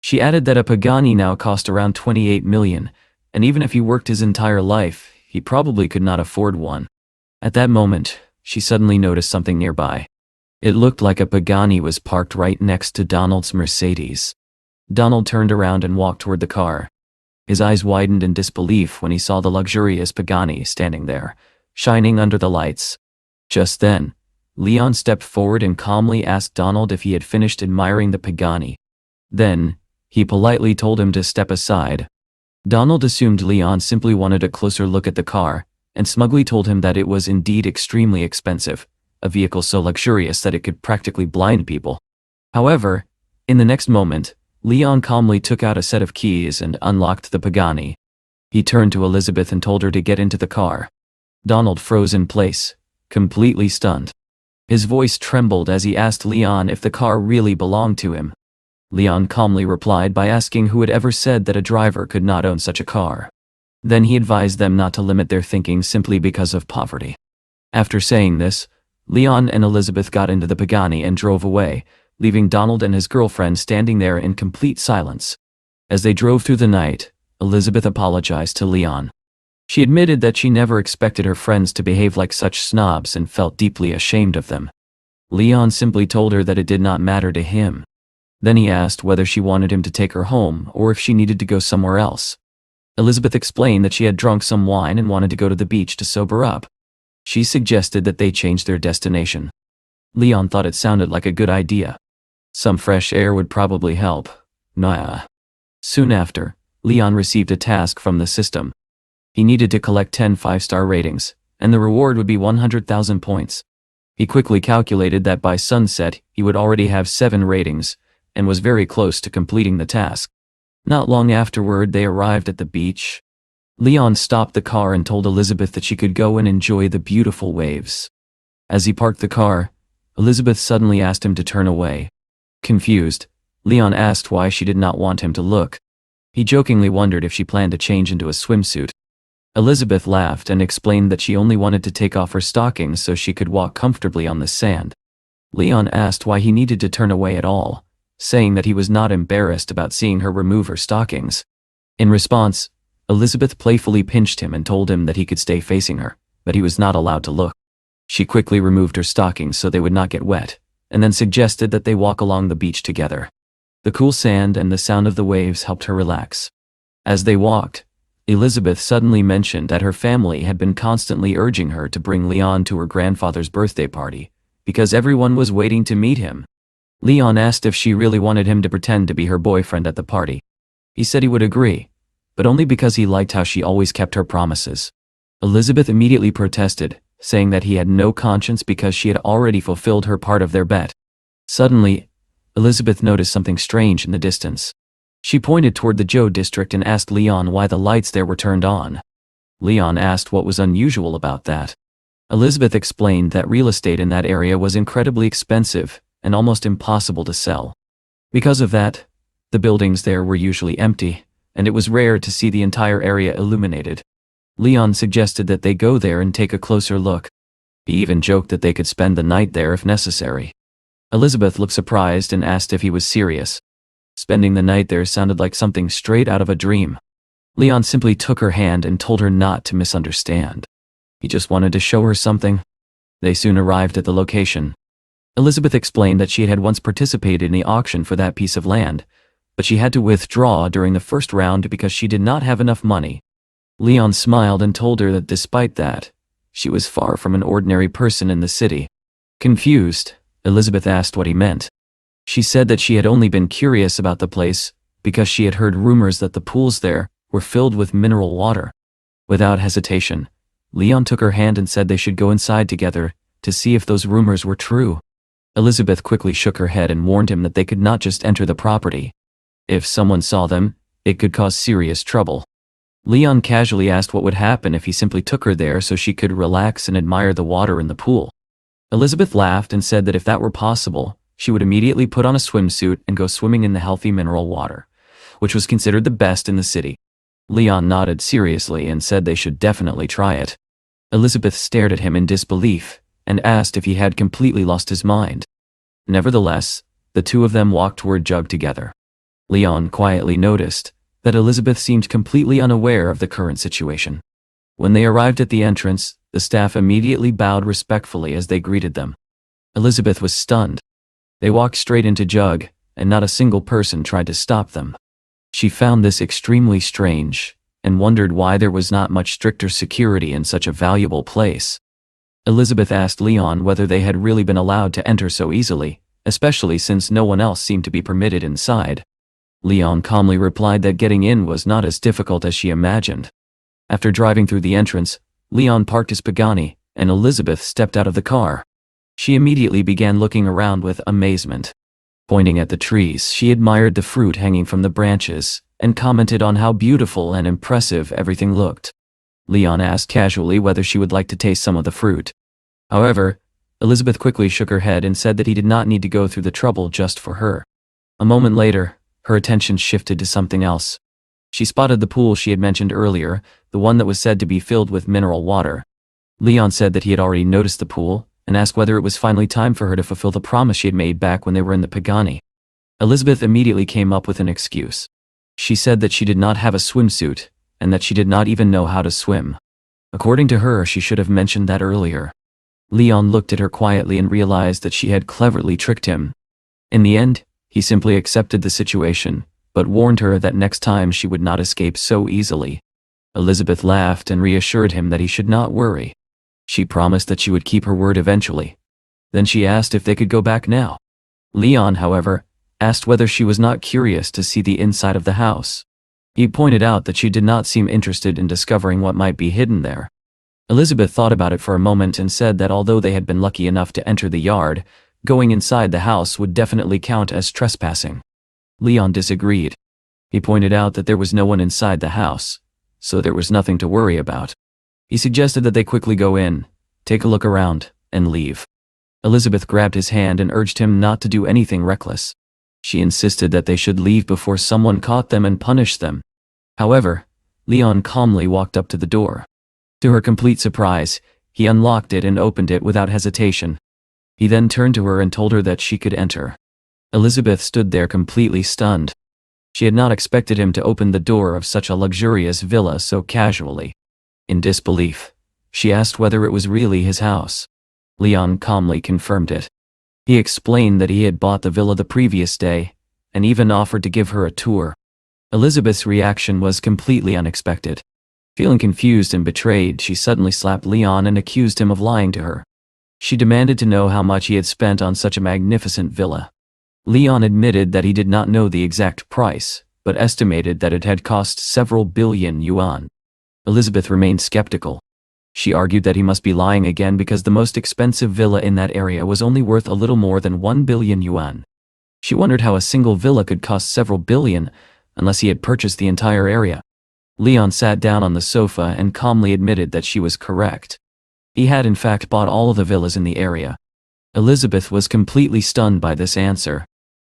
Speaker 1: She added that a Pagani now cost around $28 million, and even if he worked his entire life, he probably could not afford one. At that moment, she suddenly noticed something nearby. It looked like a Pagani was parked right next to Donald's Mercedes. Donald turned around and walked toward the car. His eyes widened in disbelief when he saw the luxurious Pagani standing there, shining under the lights. Just then, Leon stepped forward and calmly asked Donald if he had finished admiring the Pagani. Then, he politely told him to step aside. Donald assumed Leon simply wanted a closer look at the car, and smugly told him that it was indeed extremely expensive, a vehicle so luxurious that it could practically blind people. However, in the next moment, Leon calmly took out a set of keys and unlocked the Pagani. He turned to Elizabeth and told her to get into the car. Donald froze in place, completely stunned. His voice trembled as he asked Leon if the car really belonged to him. Leon calmly replied by asking who had ever said that a driver could not own such a car. Then he advised them not to limit their thinking simply because of poverty. After saying this, Leon and Elizabeth got into the Pagani and drove away, leaving Donald and his girlfriend standing there in complete silence. As they drove through the night, Elizabeth apologized to Leon. She admitted that she never expected her friends to behave like such snobs and felt deeply ashamed of them. Leon simply told her that it did not matter to him. Then he asked whether she wanted him to take her home or if she needed to go somewhere else. Elizabeth explained that she had drunk some wine and wanted to go to the beach to sober up. She suggested that they change their destination. Leon thought it sounded like a good idea. Some fresh air would probably help. Nah. Soon after, Leon received a task from the system. He needed to collect 10 5-star ratings, and the reward would be 100,000 points. He quickly calculated that by sunset, he would already have 7 ratings, and was very close to completing the task. Not long afterward, they arrived at the beach. Leon stopped the car and told Elizabeth that she could go and enjoy the beautiful waves. As he parked the car, Elizabeth suddenly asked him to turn away. Confused, Leon asked why she did not want him to look. He jokingly wondered if she planned to change into a swimsuit. Elizabeth laughed and explained that she only wanted to take off her stockings so she could walk comfortably on the sand. Leon asked why he needed to turn away at all, saying that he was not embarrassed about seeing her remove her stockings. In response, Elizabeth playfully pinched him and told him that he could stay facing her, but he was not allowed to look. She quickly removed her stockings so they would not get wet, and then suggested that they walk along the beach together. The cool sand and the sound of the waves helped her relax. As they walked, Elizabeth suddenly mentioned that her family had been constantly urging her to bring Leon to her grandfather's birthday party, because everyone was waiting to meet him. Leon asked if she really wanted him to pretend to be her boyfriend at the party. He said he would agree, but only because he liked how she always kept her promises. Elizabeth immediately protested, saying that he had no conscience because she had already fulfilled her part of their bet. Suddenly, Elizabeth noticed something strange in the distance. She pointed toward the Joe district and asked Leon why the lights there were turned on. Leon asked what was unusual about that. Elizabeth explained that real estate in that area was incredibly expensive and almost impossible to sell. Because of that, the buildings there were usually empty, and it was rare to see the entire area illuminated. Leon suggested that they go there and take a closer look. He even joked that they could spend the night there if necessary. Elizabeth looked surprised and asked if he was serious. Spending the night there sounded like something straight out of a dream. Leon simply took her hand and told her not to misunderstand. He just wanted to show her something. They soon arrived at the location. Elizabeth explained that she had once participated in the auction for that piece of land, but she had to withdraw during the first round because she did not have enough money. Leon smiled and told her that despite that, she was far from an ordinary person in the city. Confused, Elizabeth asked what he meant. She said that she had only been curious about the place because she had heard rumors that the pools there were filled with mineral water. Without hesitation, Leon took her hand and said they should go inside together to see if those rumors were true. Elizabeth quickly shook her head and warned him that they could not just enter the property. If someone saw them, it could cause serious trouble. Leon casually asked what would happen if he simply took her there so she could relax and admire the water in the pool. Elizabeth laughed and said that if that were possible, she would immediately put on a swimsuit and go swimming in the healthy mineral water, which was considered the best in the city. Leon nodded seriously and said they should definitely try it. Elizabeth stared at him in disbelief and asked if he had completely lost his mind. Nevertheless, the two of them walked toward Jug together. Leon quietly noticed that Elizabeth seemed completely unaware of the current situation. When they arrived at the entrance, the staff immediately bowed respectfully as they greeted them. Elizabeth was stunned. They walked straight into Jug, and not a single person tried to stop them. She found this extremely strange, and wondered why there was not much stricter security in such a valuable place. Elizabeth asked Leon whether they had really been allowed to enter so easily, especially since no one else seemed to be permitted inside. Leon calmly replied that getting in was not as difficult as she imagined. After driving through the entrance, Leon parked his Pagani, and Elizabeth stepped out of the car. She immediately began looking around with amazement. Pointing at the trees, she admired the fruit hanging from the branches, and commented on how beautiful and impressive everything looked. Leon asked casually whether she would like to taste some of the fruit. However, Elizabeth quickly shook her head and said that he did not need to go through the trouble just for her. A moment later, her attention shifted to something else. She spotted the pool she had mentioned earlier, the one that was said to be filled with mineral water. Leon said that he had already noticed the pool, and asked whether it was finally time for her to fulfill the promise she had made back when they were in the Pagani. Elizabeth immediately came up with an excuse. She said that she did not have a swimsuit, and that she did not even know how to swim. According to her, she should have mentioned that earlier. Leon looked at her quietly and realized that she had cleverly tricked him. In the end, he simply accepted the situation, but warned her that next time she would not escape so easily. Elizabeth laughed and reassured him that he should not worry. She promised that she would keep her word eventually. Then she asked if they could go back now. Leon, however, asked whether she was not curious to see the inside of the house. He pointed out that she did not seem interested in discovering what might be hidden there. Elizabeth thought about it for a moment and said that although they had been lucky enough to enter the yard, going inside the house would definitely count as trespassing. Leon disagreed. He pointed out that there was no one inside the house, so there was nothing to worry about. He suggested that they quickly go in, take a look around, and leave. Elizabeth grabbed his hand and urged him not to do anything reckless. She insisted that they should leave before someone caught them and punished them. However, Leon calmly walked up to the door. To her complete surprise, he unlocked it and opened it without hesitation. He then turned to her and told her that she could enter. Elizabeth stood there completely stunned. She had not expected him to open the door of such a luxurious villa so casually. In disbelief, she asked whether it was really his house. Leon calmly confirmed it. He explained that he had bought the villa the previous day, and even offered to give her a tour. Elizabeth's reaction was completely unexpected. Feeling confused and betrayed, she suddenly slapped Leon and accused him of lying to her. She demanded to know how much he had spent on such a magnificent villa. Leon admitted that he did not know the exact price, but estimated that it had cost several billion yuan. Elizabeth remained skeptical. She argued that he must be lying again because the most expensive villa in that area was only worth a little more than 1 billion yuan. She wondered how a single villa could cost several billion unless he had purchased the entire area. Leon sat down on the sofa and calmly admitted that she was correct. He had in fact bought all of the villas in the area. Elizabeth was completely stunned by this answer.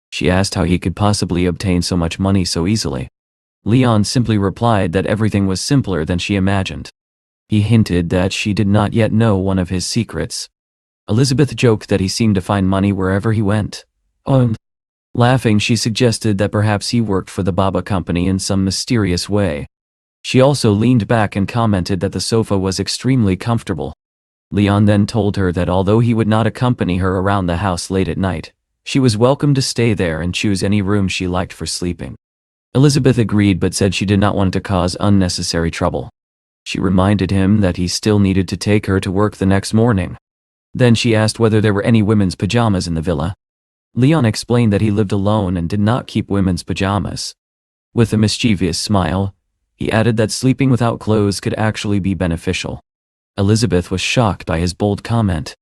Speaker 1: She asked how he could possibly obtain so much money so easily. Leon simply replied that everything was simpler than she imagined. He hinted that she did not yet know one of his secrets. Elizabeth joked that he seemed to find money wherever he went. Laughing, she suggested that perhaps he worked for the Baba company in some mysterious way. She also leaned back and commented that the sofa was extremely comfortable. Leon then told her that although he would not accompany her around the house late at night, she was welcome to stay there and choose any room she liked for sleeping. Elizabeth agreed but said she did not want to cause unnecessary trouble. She reminded him that he still needed to take her to work the next morning. Then she asked whether there were any women's pajamas in the villa. Leon explained that he lived alone and did not keep women's pajamas. With a mischievous smile, he added that sleeping without clothes could actually be beneficial. Elizabeth was shocked by his bold comment.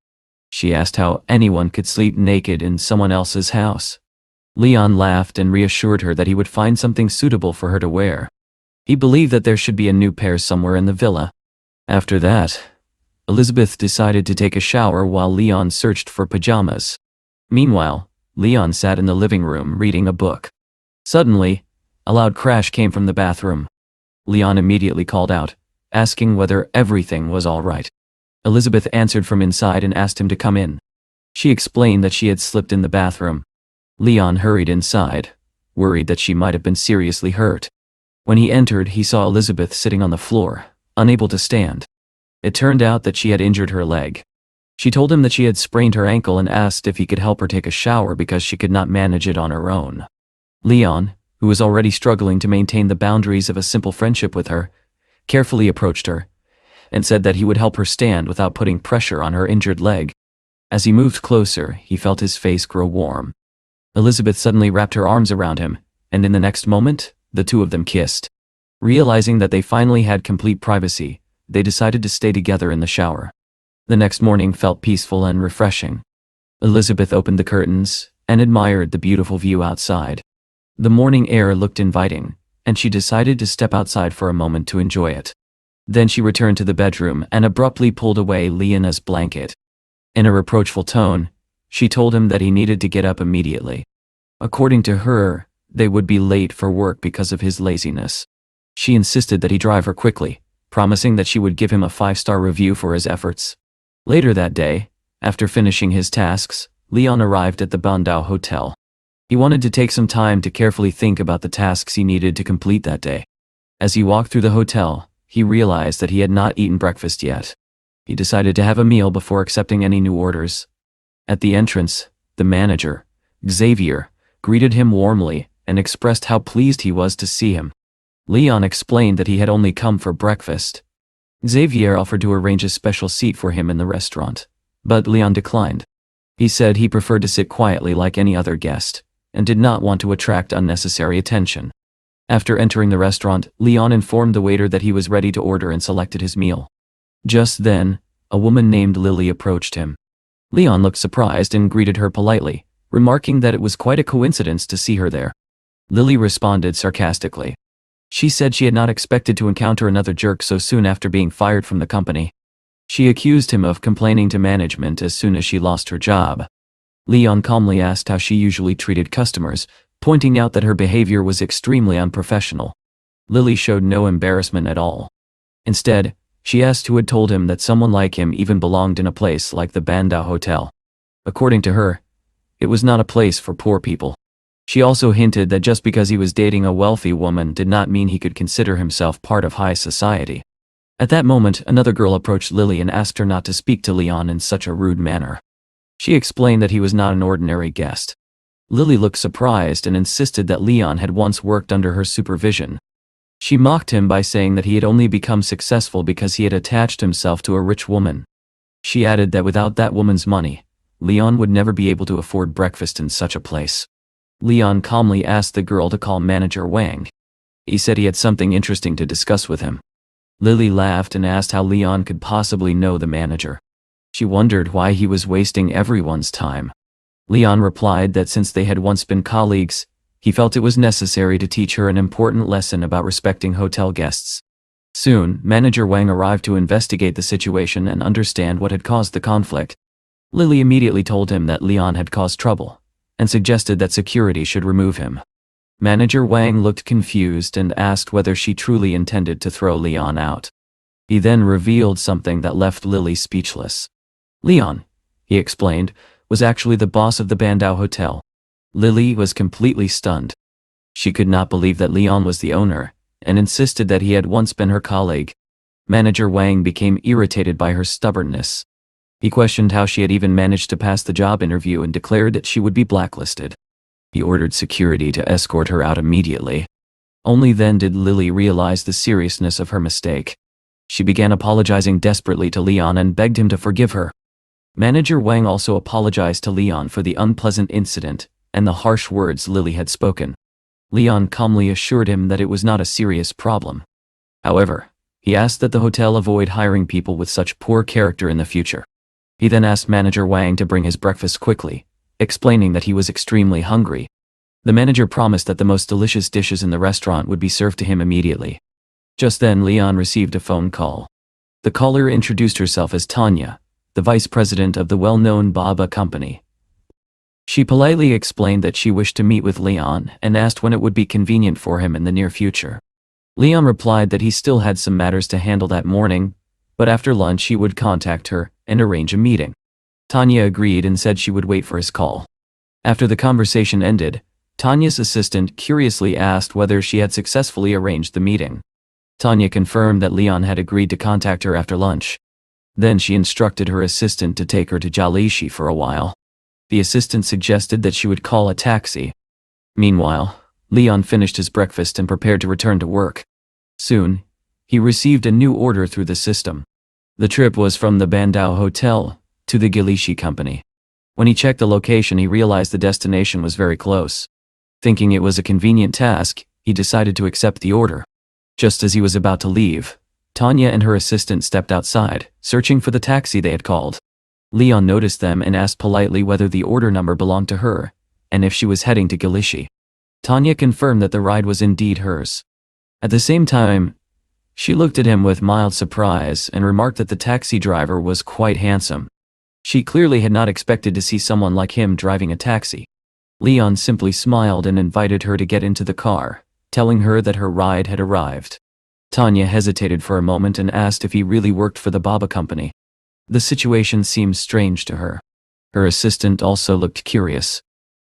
Speaker 1: She asked how anyone could sleep naked in someone else's house. Leon laughed and reassured her that he would find something suitable for her to wear. He believed that there should be a new pair somewhere in the villa. After that, Elizabeth decided to take a shower while Leon searched for pajamas. Meanwhile, Leon sat in the living room reading a book. Suddenly, a loud crash came from the bathroom. Leon immediately called out, asking whether everything was all right. Elizabeth answered from inside and asked him to come in. She explained that she had slipped in the bathroom. Leon hurried inside, worried that she might have been seriously hurt. When he entered, he saw Elizabeth sitting on the floor, unable to stand. It turned out that she had injured her leg. She told him that she had sprained her ankle and asked if he could help her take a shower because she could not manage it on her own. Leon, who was already struggling to maintain the boundaries of a simple friendship with her, carefully approached her and said that he would help her stand without putting pressure on her injured leg. As he moved closer, he felt his face grow warm. Elizabeth suddenly wrapped her arms around him, and in the next moment, the two of them kissed. Realizing that they finally had complete privacy, they decided to stay together in the shower. The next morning felt peaceful and refreshing. Elizabeth opened the curtains and admired the beautiful view outside. The morning air looked inviting, and she decided to step outside for a moment to enjoy it. Then she returned to the bedroom and abruptly pulled away Leona's blanket. In a reproachful tone, she told him that he needed to get up immediately. According to her, they would be late for work because of his laziness. She insisted that he drive her quickly, promising that she would give him a 5-star review for his efforts. Later that day, after finishing his tasks, Leon arrived at the Bandao Hotel. He wanted to take some time to carefully think about the tasks he needed to complete that day. As he walked through the hotel, he realized that he had not eaten breakfast yet. He decided to have a meal before accepting any new orders. At the entrance, the manager, Xavier, greeted him warmly and expressed how pleased he was to see him. Leon explained that he had only come for breakfast. Xavier offered to arrange a special seat for him in the restaurant, but Leon declined. He said he preferred to sit quietly like any other guest, and did not want to attract unnecessary attention. After entering the restaurant, Leon informed the waiter that he was ready to order and selected his meal. Just then, a woman named Lily approached him. Leon looked surprised and greeted her politely, remarking that it was quite a coincidence to see her there. Lily responded sarcastically. She said she had not expected to encounter another jerk so soon after being fired from the company. She accused him of complaining to management as soon as she lost her job. Leon calmly asked how she usually treated customers, pointing out that her behavior was extremely unprofessional. Lily showed no embarrassment at all. Instead, she asked who had told him that someone like him even belonged in a place like the Bandao Hotel. According to her, it was not a place for poor people. She also hinted that just because he was dating a wealthy woman did not mean he could consider himself part of high society. At that moment, another girl approached Lily and asked her not to speak to Leon in such a rude manner. She explained that he was not an ordinary guest. Lily looked surprised and insisted that Leon had once worked under her supervision. She mocked him by saying that he had only become successful because he had attached himself to a rich woman. She added that without that woman's money, Leon would never be able to afford breakfast in such a place. Leon calmly asked the girl to call manager Wang. He said he had something interesting to discuss with him. Lily laughed and asked how Leon could possibly know the manager. She wondered why he was wasting everyone's time. Leon replied that since they had once been colleagues, He felt it was necessary to teach her an important lesson about respecting hotel guests. Soon, Manager Wang arrived to investigate the situation and understand what had caused the conflict. Lily immediately told him that Leon had caused trouble, and suggested that security should remove him. Manager Wang looked confused and asked whether she truly intended to throw Leon out. He then revealed something that left Lily speechless. Leon, he explained, was actually the boss of the Bandao Hotel. Lily was completely stunned. She could not believe that Leon was the owner, and insisted that he had once been her colleague. Manager Wang became irritated by her stubbornness. He questioned how she had even managed to pass the job interview and declared that she would be blacklisted. He ordered security to escort her out immediately. Only then did Lily realize the seriousness of her mistake. She began apologizing desperately to Leon and begged him to forgive her. Manager Wang also apologized to Leon for the unpleasant incident and the harsh words Lily had spoken. Leon calmly assured him that it was not a serious problem. However, he asked that the hotel avoid hiring people with such poor character in the future. He then asked Manager Wang to bring his breakfast quickly, explaining that he was extremely hungry. The manager promised that the most delicious dishes in the restaurant would be served to him immediately. Just then, Leon received a phone call. The caller introduced herself as Tanya, the vice president of the well-known Baba company. She politely explained that she wished to meet with Leon and asked when it would be convenient for him in the near future. Leon replied that he still had some matters to handle that morning, but after lunch he would contact her and arrange a meeting. Tanya agreed and said she would wait for his call. After the conversation ended, Tanya's assistant curiously asked whether she had successfully arranged the meeting. Tanya confirmed that Leon had agreed to contact her after lunch. Then she instructed her assistant to take her to Jalishi for a while. The assistant suggested that she would call a taxi. Meanwhile, Leon finished his breakfast and prepared to return to work. Soon, he received a new order through the system. The trip was from the Bandao Hotel to the Gilishi company. When he checked the location, he realized the destination was very close. Thinking it was a convenient task, he decided to accept the order. Just as he was about to leave, Tanya and her assistant stepped outside, searching for the taxi they had called. Leon noticed them and asked politely whether the order number belonged to her, and if she was heading to Gilishi. Tanya confirmed that the ride was indeed hers. At the same time, she looked at him with mild surprise and remarked that the taxi driver was quite handsome. She clearly had not expected to see someone like him driving a taxi. Leon simply smiled and invited her to get into the car, telling her that her ride had arrived. Tanya hesitated for a moment and asked if he really worked for the Baba company. The situation seemed strange to her. Her assistant also looked curious.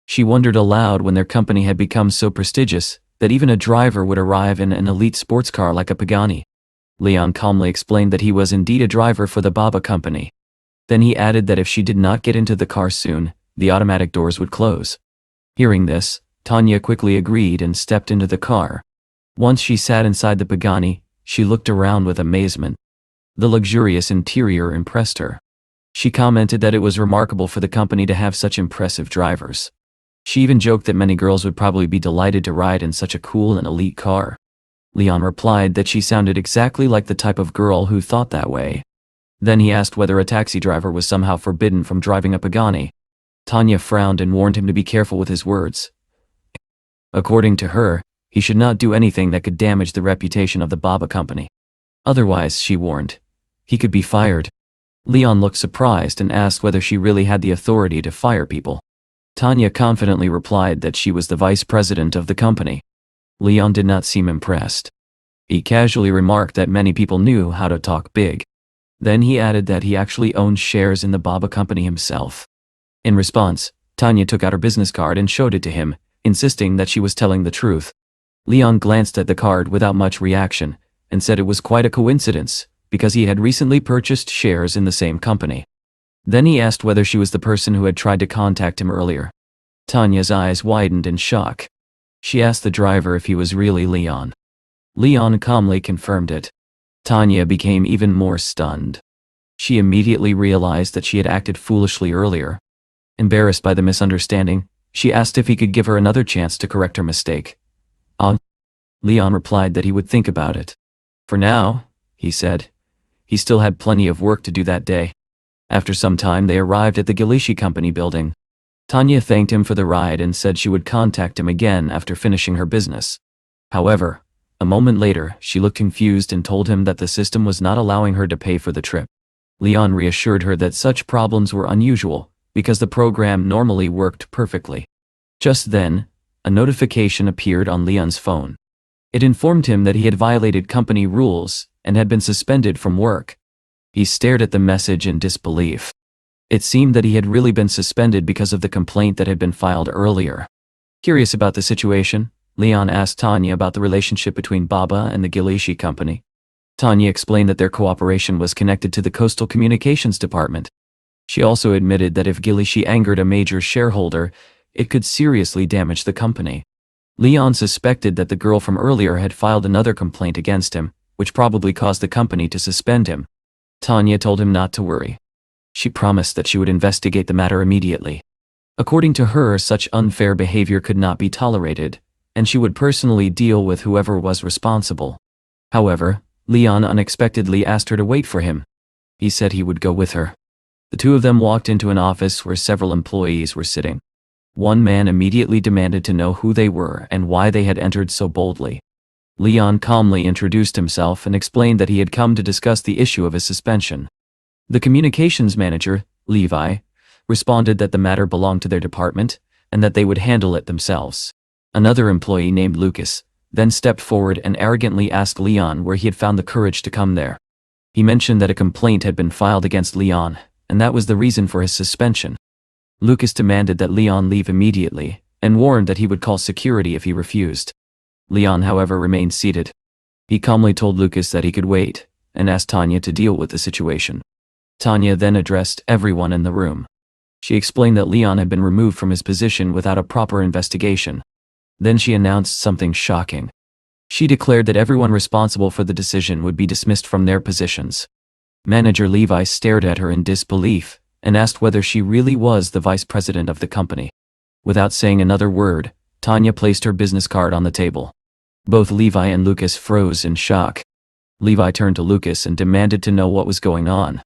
Speaker 1: She wondered aloud when their company had become so prestigious that even a driver would arrive in an elite sports car like a Pagani. Leon calmly explained that he was indeed a driver for the Baba company. Then he added that if she did not get into the car soon, the automatic doors would close. Hearing this, Tanya quickly agreed and stepped into the car. Once she sat inside the Pagani, she looked around with amazement. The luxurious interior impressed her. She commented that it was remarkable for the company to have such impressive drivers. She even joked that many girls would probably be delighted to ride in such a cool and elite car. Leon replied that she sounded exactly like the type of girl who thought that way. Then he asked whether a taxi driver was somehow forbidden from driving a Pagani. Tanya frowned and warned him to be careful with his words. According to her, he should not do anything that could damage the reputation of the Baba company. Otherwise, she warned, he could be fired. Leon looked surprised and asked whether she really had the authority to fire people. Tanya confidently replied that she was the vice president of the company. Leon did not seem impressed. He casually remarked that many people knew how to talk big. Then he added that he actually owned shares in the Baba company himself. In response, Tanya took out her business card and showed it to him, insisting that she was telling the truth. Leon glanced at the card without much reaction, and said it was quite a coincidence, because he had recently purchased shares in the same company. Then he asked whether she was the person who had tried to contact him earlier. Tanya's eyes widened in shock. She asked the driver if he was really Leon. Leon calmly confirmed it. Tanya became even more stunned. She immediately realized that she had acted foolishly earlier. Embarrassed by the misunderstanding, she asked if he could give her another chance to correct her mistake. Leon replied that he would think about it. For now, he said. He still had plenty of work to do that day. After some time they arrived at the Gilishi company building. Tanya thanked him for the ride and said she would contact him again after finishing her business. However, a moment later, she looked confused and told him that the system was not allowing her to pay for the trip. Leon reassured her that such problems were unusual, because the program normally worked perfectly. Just then, a notification appeared on Leon's phone. It informed him that he had violated company rules and had been suspended from work. He stared at the message in disbelief. It seemed that he had really been suspended because of the complaint that had been filed earlier. Curious about the situation, Leon asked Tanya about the relationship between Baba and the Gilishi company. Tanya explained that their cooperation was connected to the Coastal Communications Department. She also admitted that if Gilishi angered a major shareholder, it could seriously damage the company. Leon suspected that the girl from earlier had filed another complaint against him, which probably caused the company to suspend him. Tanya told him not to worry. She promised that she would investigate the matter immediately. According to her, such unfair behavior could not be tolerated, and she would personally deal with whoever was responsible. However, Leon unexpectedly asked her to wait for him. He said he would go with her. The two of them walked into an office where several employees were sitting. One man immediately demanded to know who they were and why they had entered so boldly. Leon calmly introduced himself and explained that he had come to discuss the issue of his suspension. The communications manager, Levi, responded that the matter belonged to their department and that they would handle it themselves. Another employee named Lucas then stepped forward and arrogantly asked Leon where he had found the courage to come there. He mentioned that a complaint had been filed against Leon, and that was the reason for his suspension. Lucas demanded that Leon leave immediately, and warned that he would call security if he refused. Leon, however, remained seated. He calmly told Lucas that he could wait, and asked Tanya to deal with the situation. Tanya then addressed everyone in the room. She explained that Leon had been removed from his position without a proper investigation. Then she announced something shocking. She declared that everyone responsible for the decision would be dismissed from their positions. Manager Levi stared at her in disbelief and asked whether she really was the vice president of the company. Without saying another word, Tanya placed her business card on the table. Both Levi and Lucas froze in shock. Levi turned to Lucas and demanded to know what was going on.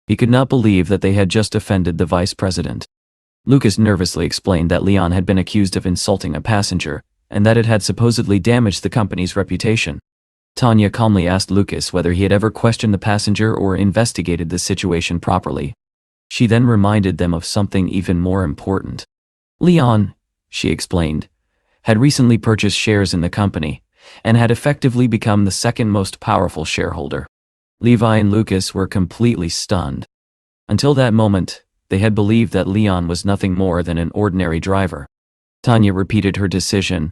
Speaker 1: He could not believe that they had just offended the vice president. Lucas nervously explained that Leon had been accused of insulting a passenger, and that it had supposedly damaged the company's reputation. Tanya calmly asked Lucas whether he had ever questioned the passenger or investigated the situation properly. She then reminded them of something even more important. Leon, she explained, had recently purchased shares in the company, and had effectively become the second most powerful shareholder. Levi and Lucas were completely stunned. Until that moment, they had believed that Leon was nothing more than an ordinary driver. Tanya repeated her decision.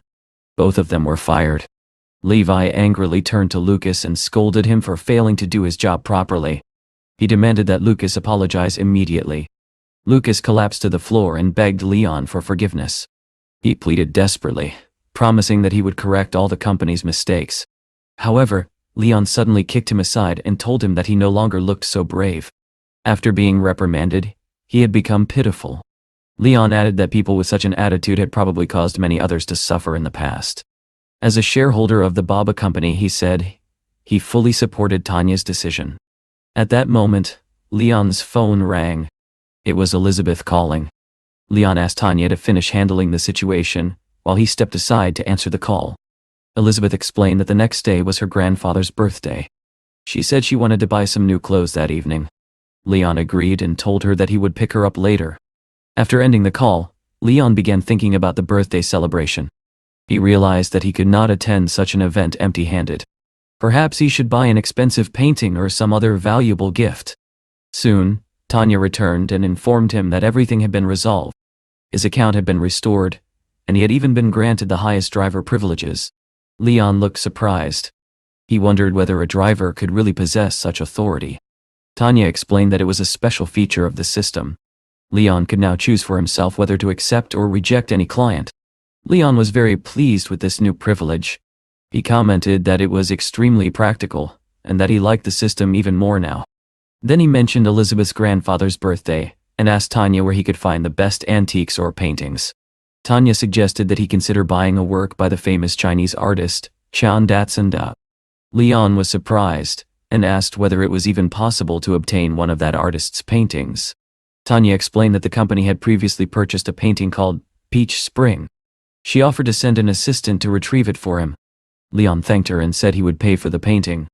Speaker 1: Both of them were fired. Levi angrily turned to Lucas and scolded him for failing to do his job properly. He demanded that Lucas apologize immediately. Lucas collapsed to the floor and begged Leon for forgiveness. He pleaded desperately, promising that he would correct all the company's mistakes. However, Leon suddenly kicked him aside and told him that he no longer looked so brave. After being reprimanded, he had become pitiful. Leon added that people with such an attitude had probably caused many others to suffer in the past. As a shareholder of the Baba company, he said, he fully supported Tanya's decision. At that moment, Leon's phone rang. It was Elizabeth calling. Leon asked Tanya to finish handling the situation, while he stepped aside to answer the call. Elizabeth explained that the next day was her grandfather's birthday. She said she wanted to buy some new clothes that evening. Leon agreed and told her that he would pick her up later. After ending the call, Leon began thinking about the birthday celebration. He realized that he could not attend such an event empty-handed. Perhaps he should buy an expensive painting or some other valuable gift. Soon, Tanya returned and informed him that everything had been resolved. His account had been restored, and he had even been granted the highest driver privileges. Leon looked surprised. He wondered whether a driver could really possess such authority. Tanya explained that it was a special feature of the system. Leon could now choose for himself whether to accept or reject any client. Leon was very pleased with this new privilege. He commented that it was extremely practical, and that he liked the system even more now. Then he mentioned Elizabeth's grandfather's birthday, and asked Tanya where he could find the best antiques or paintings. Tanya suggested that he consider buying a work by the famous Chinese artist, Chan Datsun. Leon was surprised, and asked whether it was even possible to obtain one of that artist's paintings. Tanya explained that the company had previously purchased a painting called Peach Spring. She offered to send an assistant to retrieve it for him. Leon thanked her and said he would pay for the painting.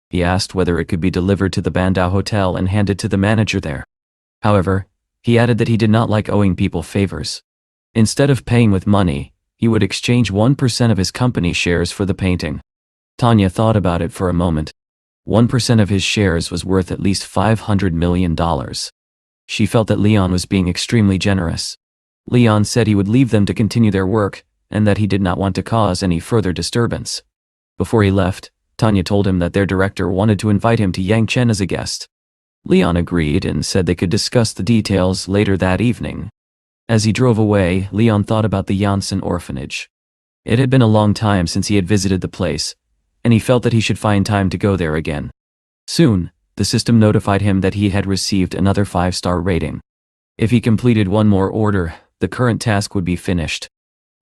Speaker 1: He asked whether it could be delivered to the Bandau Hotel and handed to the manager there. However, he added that he did not like owing people favors. Instead of paying with money, he would exchange 1% of his company shares for the painting. Tanya thought about it for a moment. 1% of his shares was worth at least $500 million. She felt that Leon was being extremely generous. Leon said he would leave them to continue their work, and that he did not want to cause any further disturbance. Before he left, Tanya told him that their director wanted to invite him to Yangchen as a guest. Leon agreed and said they could discuss the details later that evening. As he drove away, Leon thought about the Janssen orphanage. It had been a long time since he had visited the place, and he felt that he should find time to go there again. Soon, the system notified him that he had received another 5-star rating. If he completed one more order, the current task would be finished.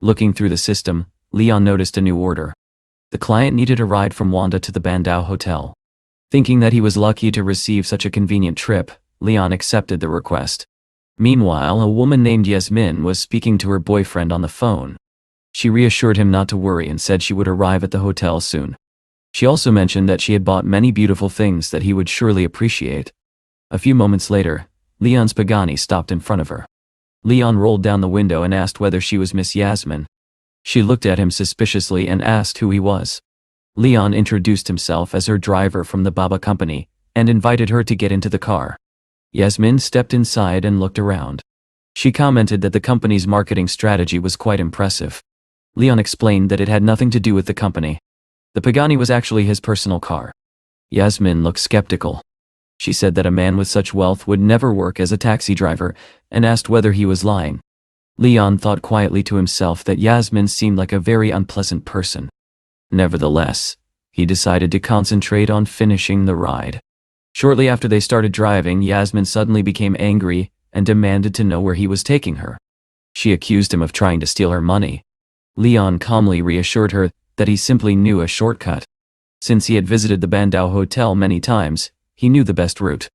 Speaker 1: Looking through the system, Leon noticed a new order. The client needed a ride from Wanda to the Bandau Hotel. Thinking that he was lucky to receive such a convenient trip, Leon accepted the request. Meanwhile, a woman named Yasmin was speaking to her boyfriend on the phone. She reassured him not to worry and said she would arrive at the hotel soon. She also mentioned that she had bought many beautiful things that he would surely appreciate. A few moments later, Leon's Pagani stopped in front of her. Leon rolled down the window and asked whether she was Miss Yasmin. She looked at him suspiciously and asked who he was. Leon introduced himself as her driver from the Baba company and invited her to get into the car. Yasmin stepped inside and looked around. She commented that the company's marketing strategy was quite impressive. Leon explained that it had nothing to do with the company. The Pagani was actually his personal car. Yasmin looked skeptical. She said that a man with such wealth would never work as a taxi driver and asked whether he was lying. Leon thought quietly to himself that Yasmin seemed like a very unpleasant person. Nevertheless, he decided to concentrate on finishing the ride. Shortly after they started driving, Yasmin suddenly became angry and demanded to know where he was taking her. She accused him of trying to steal her money. Leon calmly reassured her that he simply knew a shortcut. Since he had visited the Bandau Hotel many times, he knew the best route.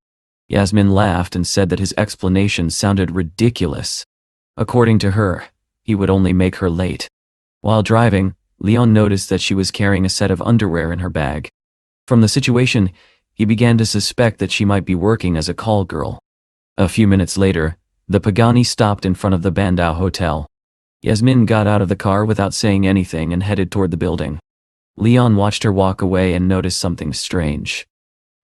Speaker 1: Yasmin laughed and said that his explanation sounded ridiculous. According to her, he would only make her late. While driving, Leon noticed that she was carrying a set of underwear in her bag. From the situation, he began to suspect that she might be working as a call girl. A few minutes later, the Pagani stopped in front of the Bandau Hotel. Yasmin got out of the car without saying anything and headed toward the building. Leon watched her walk away and noticed something strange.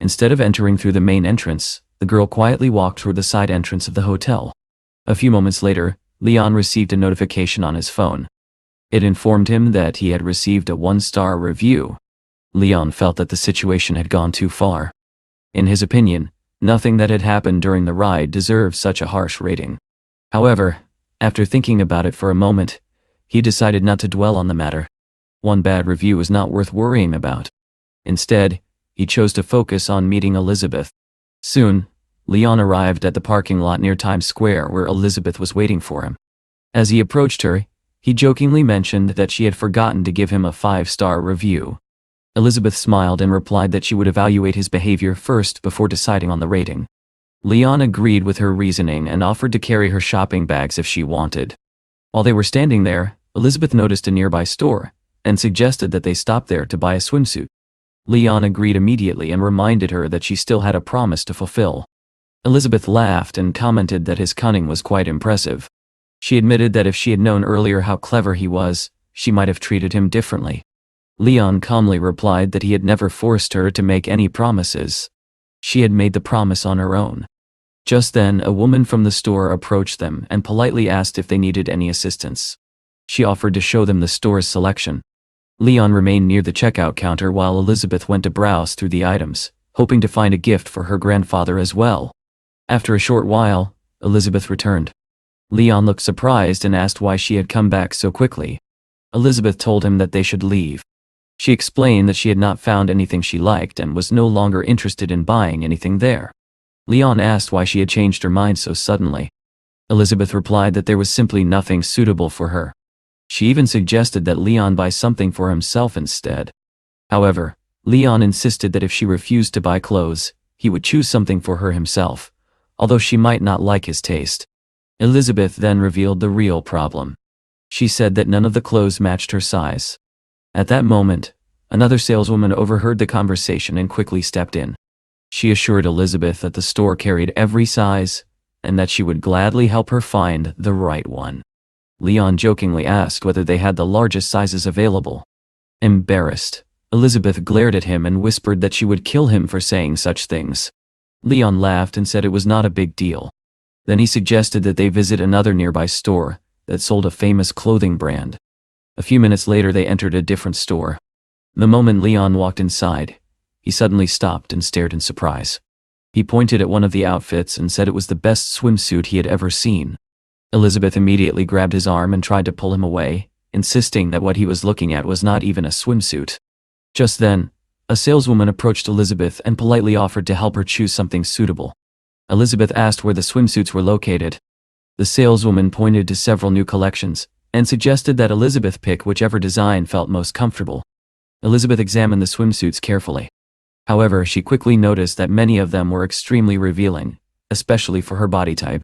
Speaker 1: Instead of entering through the main entrance, the girl quietly walked toward the side entrance of the hotel. A few moments later, Leon received a notification on his phone. It informed him that he had received a 1-star review. Leon felt that the situation had gone too far. In his opinion, nothing that had happened during the ride deserved such a harsh rating. However, after thinking about it for a moment, he decided not to dwell on the matter. One bad review was not worth worrying about. Instead, he chose to focus on meeting Elizabeth. Soon, Leon arrived at the parking lot near Times Square where Elizabeth was waiting for him. As he approached her, he jokingly mentioned that she had forgotten to give him a 5-star review. Elizabeth smiled and replied that she would evaluate his behavior first before deciding on the rating. Leon agreed with her reasoning and offered to carry her shopping bags if she wanted. While they were standing there, Elizabeth noticed a nearby store and suggested that they stop there to buy a swimsuit. Leon agreed immediately and reminded her that she still had a promise to fulfill. Elizabeth laughed and commented that his cunning was quite impressive. She admitted that if she had known earlier how clever he was, she might have treated him differently. Leon calmly replied that he had never forced her to make any promises. She had made the promise on her own. Just then, a woman from the store approached them and politely asked if they needed any assistance. She offered to show them the store's selection. Leon remained near the checkout counter while Elizabeth went to browse through the items, hoping to find a gift for her grandfather as well. After a short while, Elizabeth returned. Leon looked surprised and asked why she had come back so quickly. Elizabeth told him that they should leave. She explained that she had not found anything she liked and was no longer interested in buying anything there. Leon asked why she had changed her mind so suddenly. Elizabeth replied that there was simply nothing suitable for her. She even suggested that Leon buy something for himself instead. However, Leon insisted that if she refused to buy clothes, he would choose something for her himself, although she might not like his taste. Elizabeth then revealed the real problem. She said that none of the clothes matched her size. At that moment, another saleswoman overheard the conversation and quickly stepped in. She assured Elizabeth that the store carried every size, and that she would gladly help her find the right one. Leon jokingly asked whether they had the largest sizes available. Embarrassed, Elizabeth glared at him and whispered that she would kill him for saying such things. Leon laughed and said it was not a big deal. Then he suggested that they visit another nearby store that sold a famous clothing brand. A few minutes later they entered a different store. The moment Leon walked inside, he suddenly stopped and stared in surprise. He pointed at one of the outfits and said it was the best swimsuit he had ever seen. Elizabeth immediately grabbed his arm and tried to pull him away, insisting that what he was looking at was not even a swimsuit. Just then, a saleswoman approached Elizabeth and politely offered to help her choose something suitable. Elizabeth asked where the swimsuits were located. The saleswoman pointed to several new collections and suggested that Elizabeth pick whichever design felt most comfortable. Elizabeth examined the swimsuits carefully. However, she quickly noticed that many of them were extremely revealing, especially for her body type.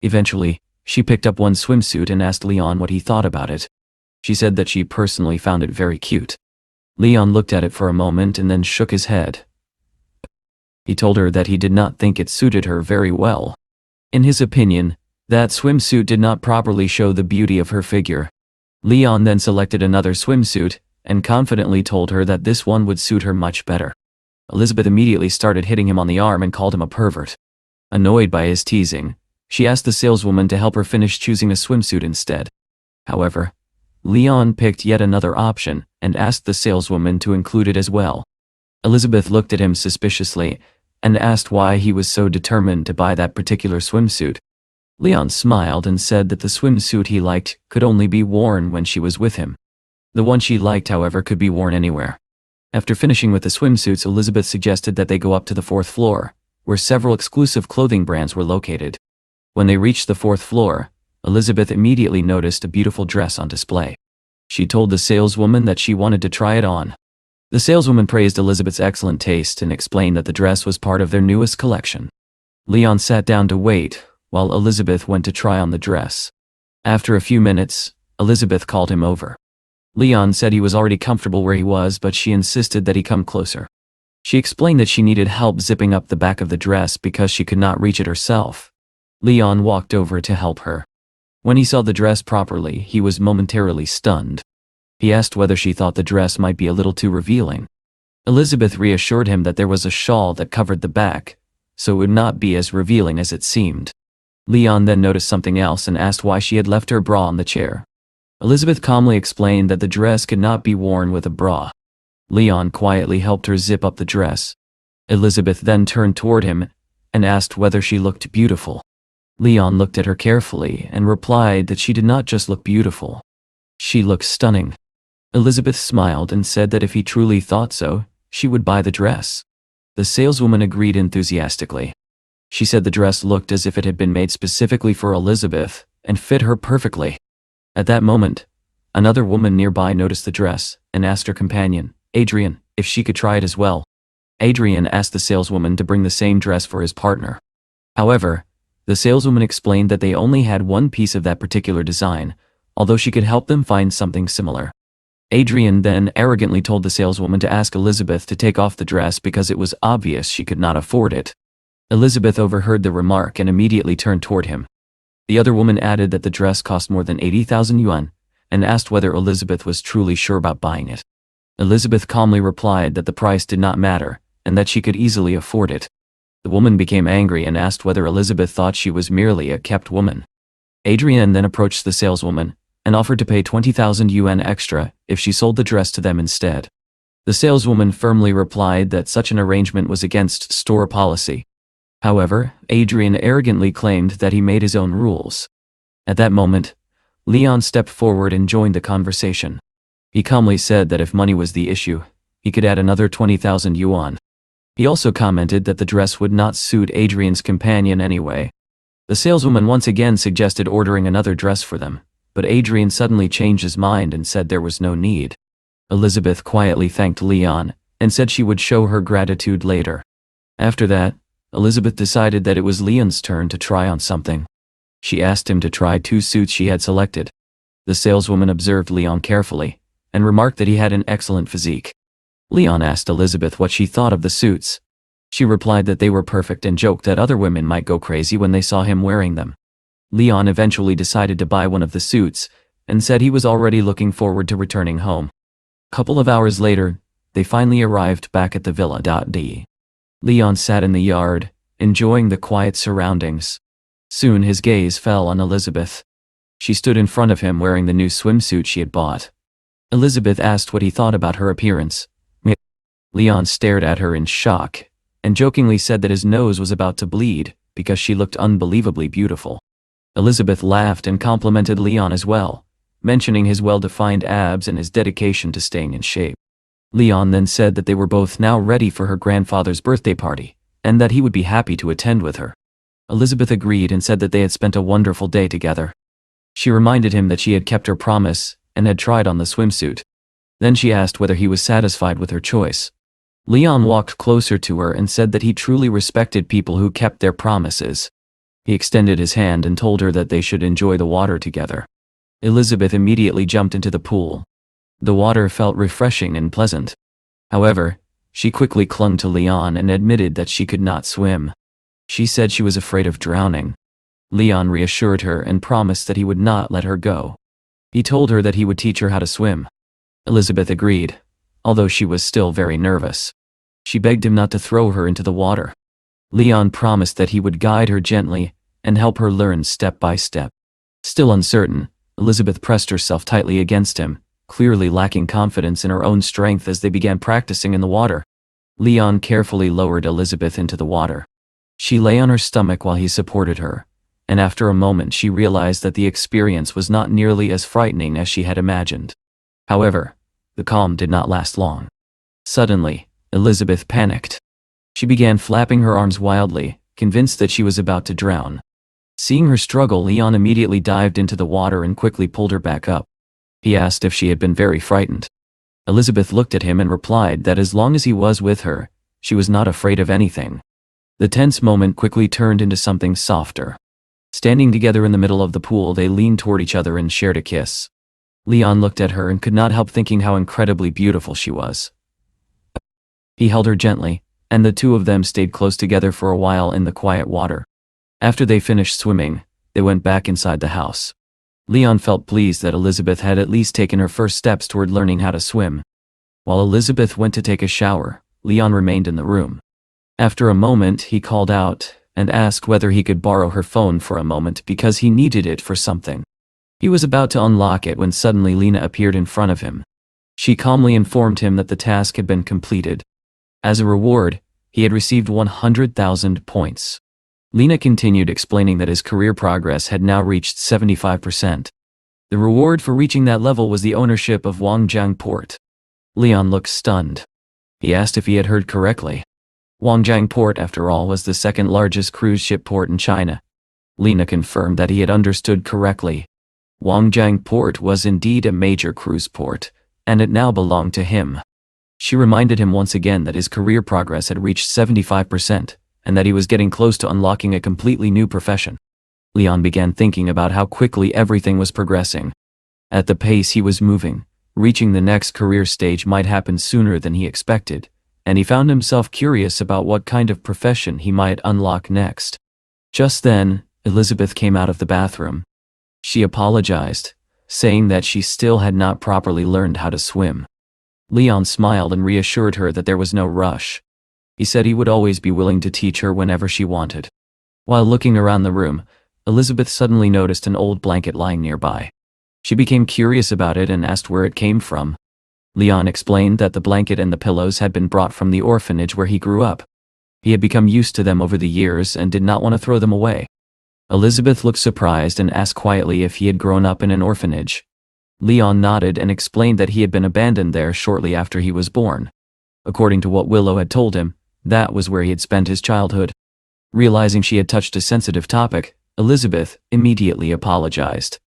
Speaker 1: Eventually, she picked up one swimsuit and asked Leon what he thought about it. She said that she personally found it very cute. Leon looked at it for a moment and then shook his head. He told her that he did not think it suited her very well. In his opinion, that swimsuit did not properly show the beauty of her figure. Leon then selected another swimsuit and confidently told her that this one would suit her much better. Elizabeth immediately started hitting him on the arm and called him a pervert. Annoyed by his teasing, she asked the saleswoman to help her finish choosing a swimsuit instead. However, Leon picked yet another option and asked the saleswoman to include it as well. Elizabeth looked at him suspiciously and asked why he was so determined to buy that particular swimsuit. Leon smiled and said that the swimsuit he liked could only be worn when she was with him. The one she liked, however, could be worn anywhere. After finishing with the swimsuits, Elizabeth suggested that they go up to the 4th floor, where several exclusive clothing brands were located. When they reached the 4th floor, Elizabeth immediately noticed a beautiful dress on display. She told the saleswoman that she wanted to try it on. The saleswoman praised Elizabeth's excellent taste and explained that the dress was part of their newest collection. Leon sat down to wait, while Elizabeth went to try on the dress. After a few minutes, Elizabeth called him over. Leon said he was already comfortable where he was, but she insisted that he come closer. She explained that she needed help zipping up the back of the dress because she could not reach it herself. Leon walked over to help her. When he saw the dress properly, he was momentarily stunned. He asked whether she thought the dress might be a little too revealing. Elizabeth reassured him that there was a shawl that covered the back, so it would not be as revealing as it seemed. Leon then noticed something else and asked why she had left her bra on the chair. Elizabeth calmly explained that the dress could not be worn with a bra. Leon quietly helped her zip up the dress. Elizabeth then turned toward him and asked whether she looked beautiful. Leon looked at her carefully and replied that she did not just look beautiful. She looked stunning. Elizabeth smiled and said that if he truly thought so, she would buy the dress. The saleswoman agreed enthusiastically. She said the dress looked as if it had been made specifically for Elizabeth and fit her perfectly. At that moment, another woman nearby noticed the dress and asked her companion, Adrian, if she could try it as well. Adrian asked the saleswoman to bring the same dress for his partner. However, the saleswoman explained that they only had one piece of that particular design, although she could help them find something similar. Adrian then arrogantly told the saleswoman to ask Elizabeth to take off the dress because it was obvious she could not afford it. Elizabeth overheard the remark and immediately turned toward him. The other woman added that the dress cost more than 80,000 yuan and asked whether Elizabeth was truly sure about buying it. Elizabeth calmly replied that the price did not matter and that she could easily afford it. The woman became angry and asked whether Elizabeth thought she was merely a kept woman. Adrian then approached the saleswoman and offered to pay 20,000 yuan extra if she sold the dress to them instead. The saleswoman firmly replied that such an arrangement was against store policy. However, Adrian arrogantly claimed that he made his own rules. At that moment, Leon stepped forward and joined the conversation. He calmly said that if money was the issue, he could add another 20,000 yuan. He also commented that the dress would not suit Adrian's companion anyway. The saleswoman once again suggested ordering another dress for them, but Adrian suddenly changed his mind and said there was no need. Elizabeth quietly thanked Leon and said she would show her gratitude later. After that, Elizabeth decided that it was Leon's turn to try on something. She asked him to try 2 suits she had selected. The saleswoman observed Leon carefully, and remarked that he had an excellent physique. Leon asked Elizabeth what she thought of the suits. She replied that they were perfect and joked that other women might go crazy when they saw him wearing them. Leon eventually decided to buy one of the suits, and said he was already looking forward to returning home. A couple of hours later, they finally arrived back at the villa. Leon sat in the yard, enjoying the quiet surroundings. Soon his gaze fell on Elizabeth. She stood in front of him wearing the new swimsuit she had bought. Elizabeth asked what he thought about her appearance. Leon stared at her in shock, and jokingly said that his nose was about to bleed because she looked unbelievably beautiful. Elizabeth laughed and complimented Leon as well, mentioning his well-defined abs and his dedication to staying in shape. Leon then said that they were both now ready for her grandfather's birthday party, and that he would be happy to attend with her. Elizabeth agreed and said that they had spent a wonderful day together. She reminded him that she had kept her promise and had tried on the swimsuit. Then she asked whether he was satisfied with her choice. Leon walked closer to her and said that he truly respected people who kept their promises. He extended his hand and told her that they should enjoy the water together. Elizabeth immediately jumped into the pool. The water felt refreshing and pleasant. However, she quickly clung to Leon and admitted that she could not swim. She said she was afraid of drowning. Leon reassured her and promised that he would not let her go. He told her that he would teach her how to swim. Elizabeth agreed, although she was still very nervous. She begged him not to throw her into the water. Leon promised that he would guide her gently and help her learn step by step. Still uncertain, Elizabeth pressed herself tightly against him, clearly lacking confidence in her own strength as they began practicing in the water. Leon carefully lowered Elizabeth into the water. She lay on her stomach while he supported her, and after a moment she realized that the experience was not nearly as frightening as she had imagined. However, the calm did not last long. Suddenly, Elizabeth panicked. She began flapping her arms wildly, convinced that she was about to drown. Seeing her struggle, Leon immediately dived into the water and quickly pulled her back up. He asked if she had been very frightened. Elizabeth looked at him and replied that as long as he was with her, she was not afraid of anything. The tense moment quickly turned into something softer. Standing together in the middle of the pool, they leaned toward each other and shared a kiss. Leon looked at her and could not help thinking how incredibly beautiful she was. He held her gently, and the two of them stayed close together for a while in the quiet water. After they finished swimming, they went back inside the house. Leon felt pleased that Elizabeth had at least taken her first steps toward learning how to swim. While Elizabeth went to take a shower, Leon remained in the room. After a moment, he called out and asked whether he could borrow her phone for a moment because he needed it for something. He was about to unlock it when suddenly Lena appeared in front of him. She calmly informed him that the task had been completed. As a reward, he had received 100,000 points. Lena continued explaining that his career progress had now reached 75%. The reward for reaching that level was the ownership of Wangjiang Port. Leon looked stunned. He asked if he had heard correctly. Wangjiang Port, after all, was the second largest cruise ship port in China. Lena confirmed that he had understood correctly. Wangjiang Port was indeed a major cruise port, and it now belonged to him. She reminded him once again that his career progress had reached 75%, and that he was getting close to unlocking a completely new profession. Leon began thinking about how quickly everything was progressing. At the pace he was moving, reaching the next career stage might happen sooner than he expected, and he found himself curious about what kind of profession he might unlock next. Just then, Elizabeth came out of the bathroom. She apologized, saying that she still had not properly learned how to swim. Leon smiled and reassured her that there was no rush. He said he would always be willing to teach her whenever she wanted. While looking around the room, Elizabeth suddenly noticed an old blanket lying nearby. She became curious about it and asked where it came from. Leon explained that the blanket and the pillows had been brought from the orphanage where he grew up. He had become used to them over the years and did not want to throw them away. Elizabeth looked surprised and asked quietly if he had grown up in an orphanage. Leon nodded and explained that he had been abandoned there shortly after he was born. According to what Willow had told him, that was where he had spent his childhood. Realizing she had touched a sensitive topic, Elizabeth immediately apologized.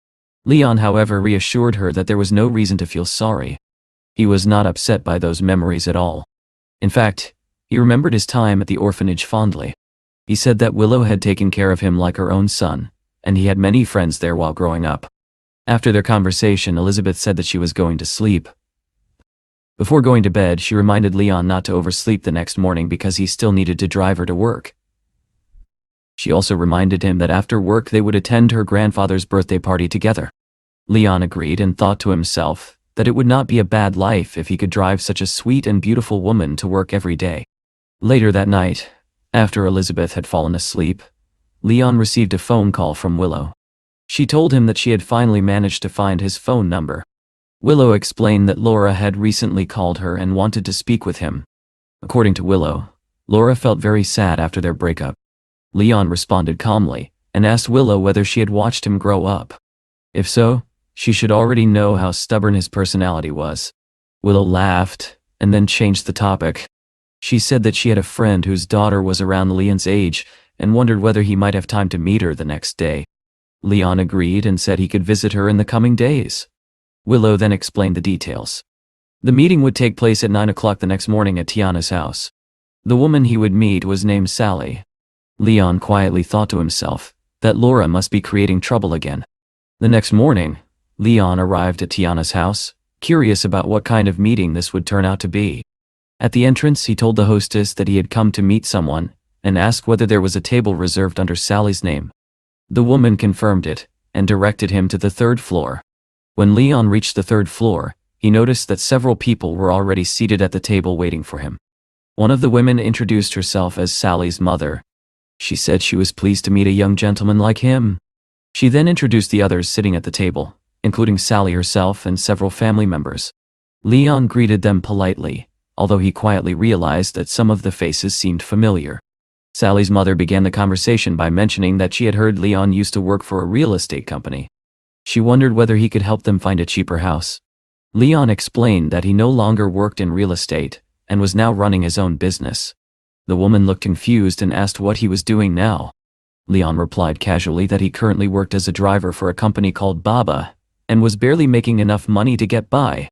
Speaker 1: Leon, however, reassured her that there was no reason to feel sorry. He was not upset by those memories at all. In fact, he remembered his time at the orphanage fondly. He said that Willow had taken care of him like her own son, and he had many friends there while growing up. After their conversation, Elizabeth said that she was going to sleep. Before going to bed, she reminded Leon not to oversleep the next morning because he still needed to drive her to work. She also reminded him that after work they would attend her grandfather's birthday party together. Leon agreed and thought to himself that it would not be a bad life if he could drive such a sweet and beautiful woman to work every day. Later that night, after Elizabeth had fallen asleep, Leon received a phone call from Willow. She told him that she had finally managed to find his phone number. Willow explained that Laura had recently called her and wanted to speak with him. According to Willow, Laura felt very sad after their breakup. Leon responded calmly and asked Willow whether she had watched him grow up. If so, she should already know how stubborn his personality was. Willow laughed and then changed the topic. She said that she had a friend whose daughter was around Leon's age and wondered whether he might have time to meet her the next day. Leon agreed and said he could visit her in the coming days. Willow then explained the details. The meeting would take place at 9 o'clock the next morning at Tiana's house. The woman he would meet was named Sally. Leon quietly thought to himself that Laura must be creating trouble again. The next morning, Leon arrived at Tiana's house, curious about what kind of meeting this would turn out to be. At the entrance, he told the hostess that he had come to meet someone and asked whether there was a table reserved under Sally's name. The woman confirmed it and directed him to the 3rd floor. When Leon reached the 3rd floor, he noticed that several people were already seated at the table waiting for him. One of the women introduced herself as Sally's mother. She said she was pleased to meet a young gentleman like him. She then introduced the others sitting at the table, including Sally herself and several family members. Leon greeted them politely, although he quietly realized that some of the faces seemed familiar. Sally's mother began the conversation by mentioning that she had heard Leon used to work for a real estate company. She wondered whether he could help them find a cheaper house. Leon explained that he no longer worked in real estate and was now running his own business. The woman looked confused and asked what he was doing now. Leon replied casually that he currently worked as a driver for a company called Baba and was barely making enough money to get by.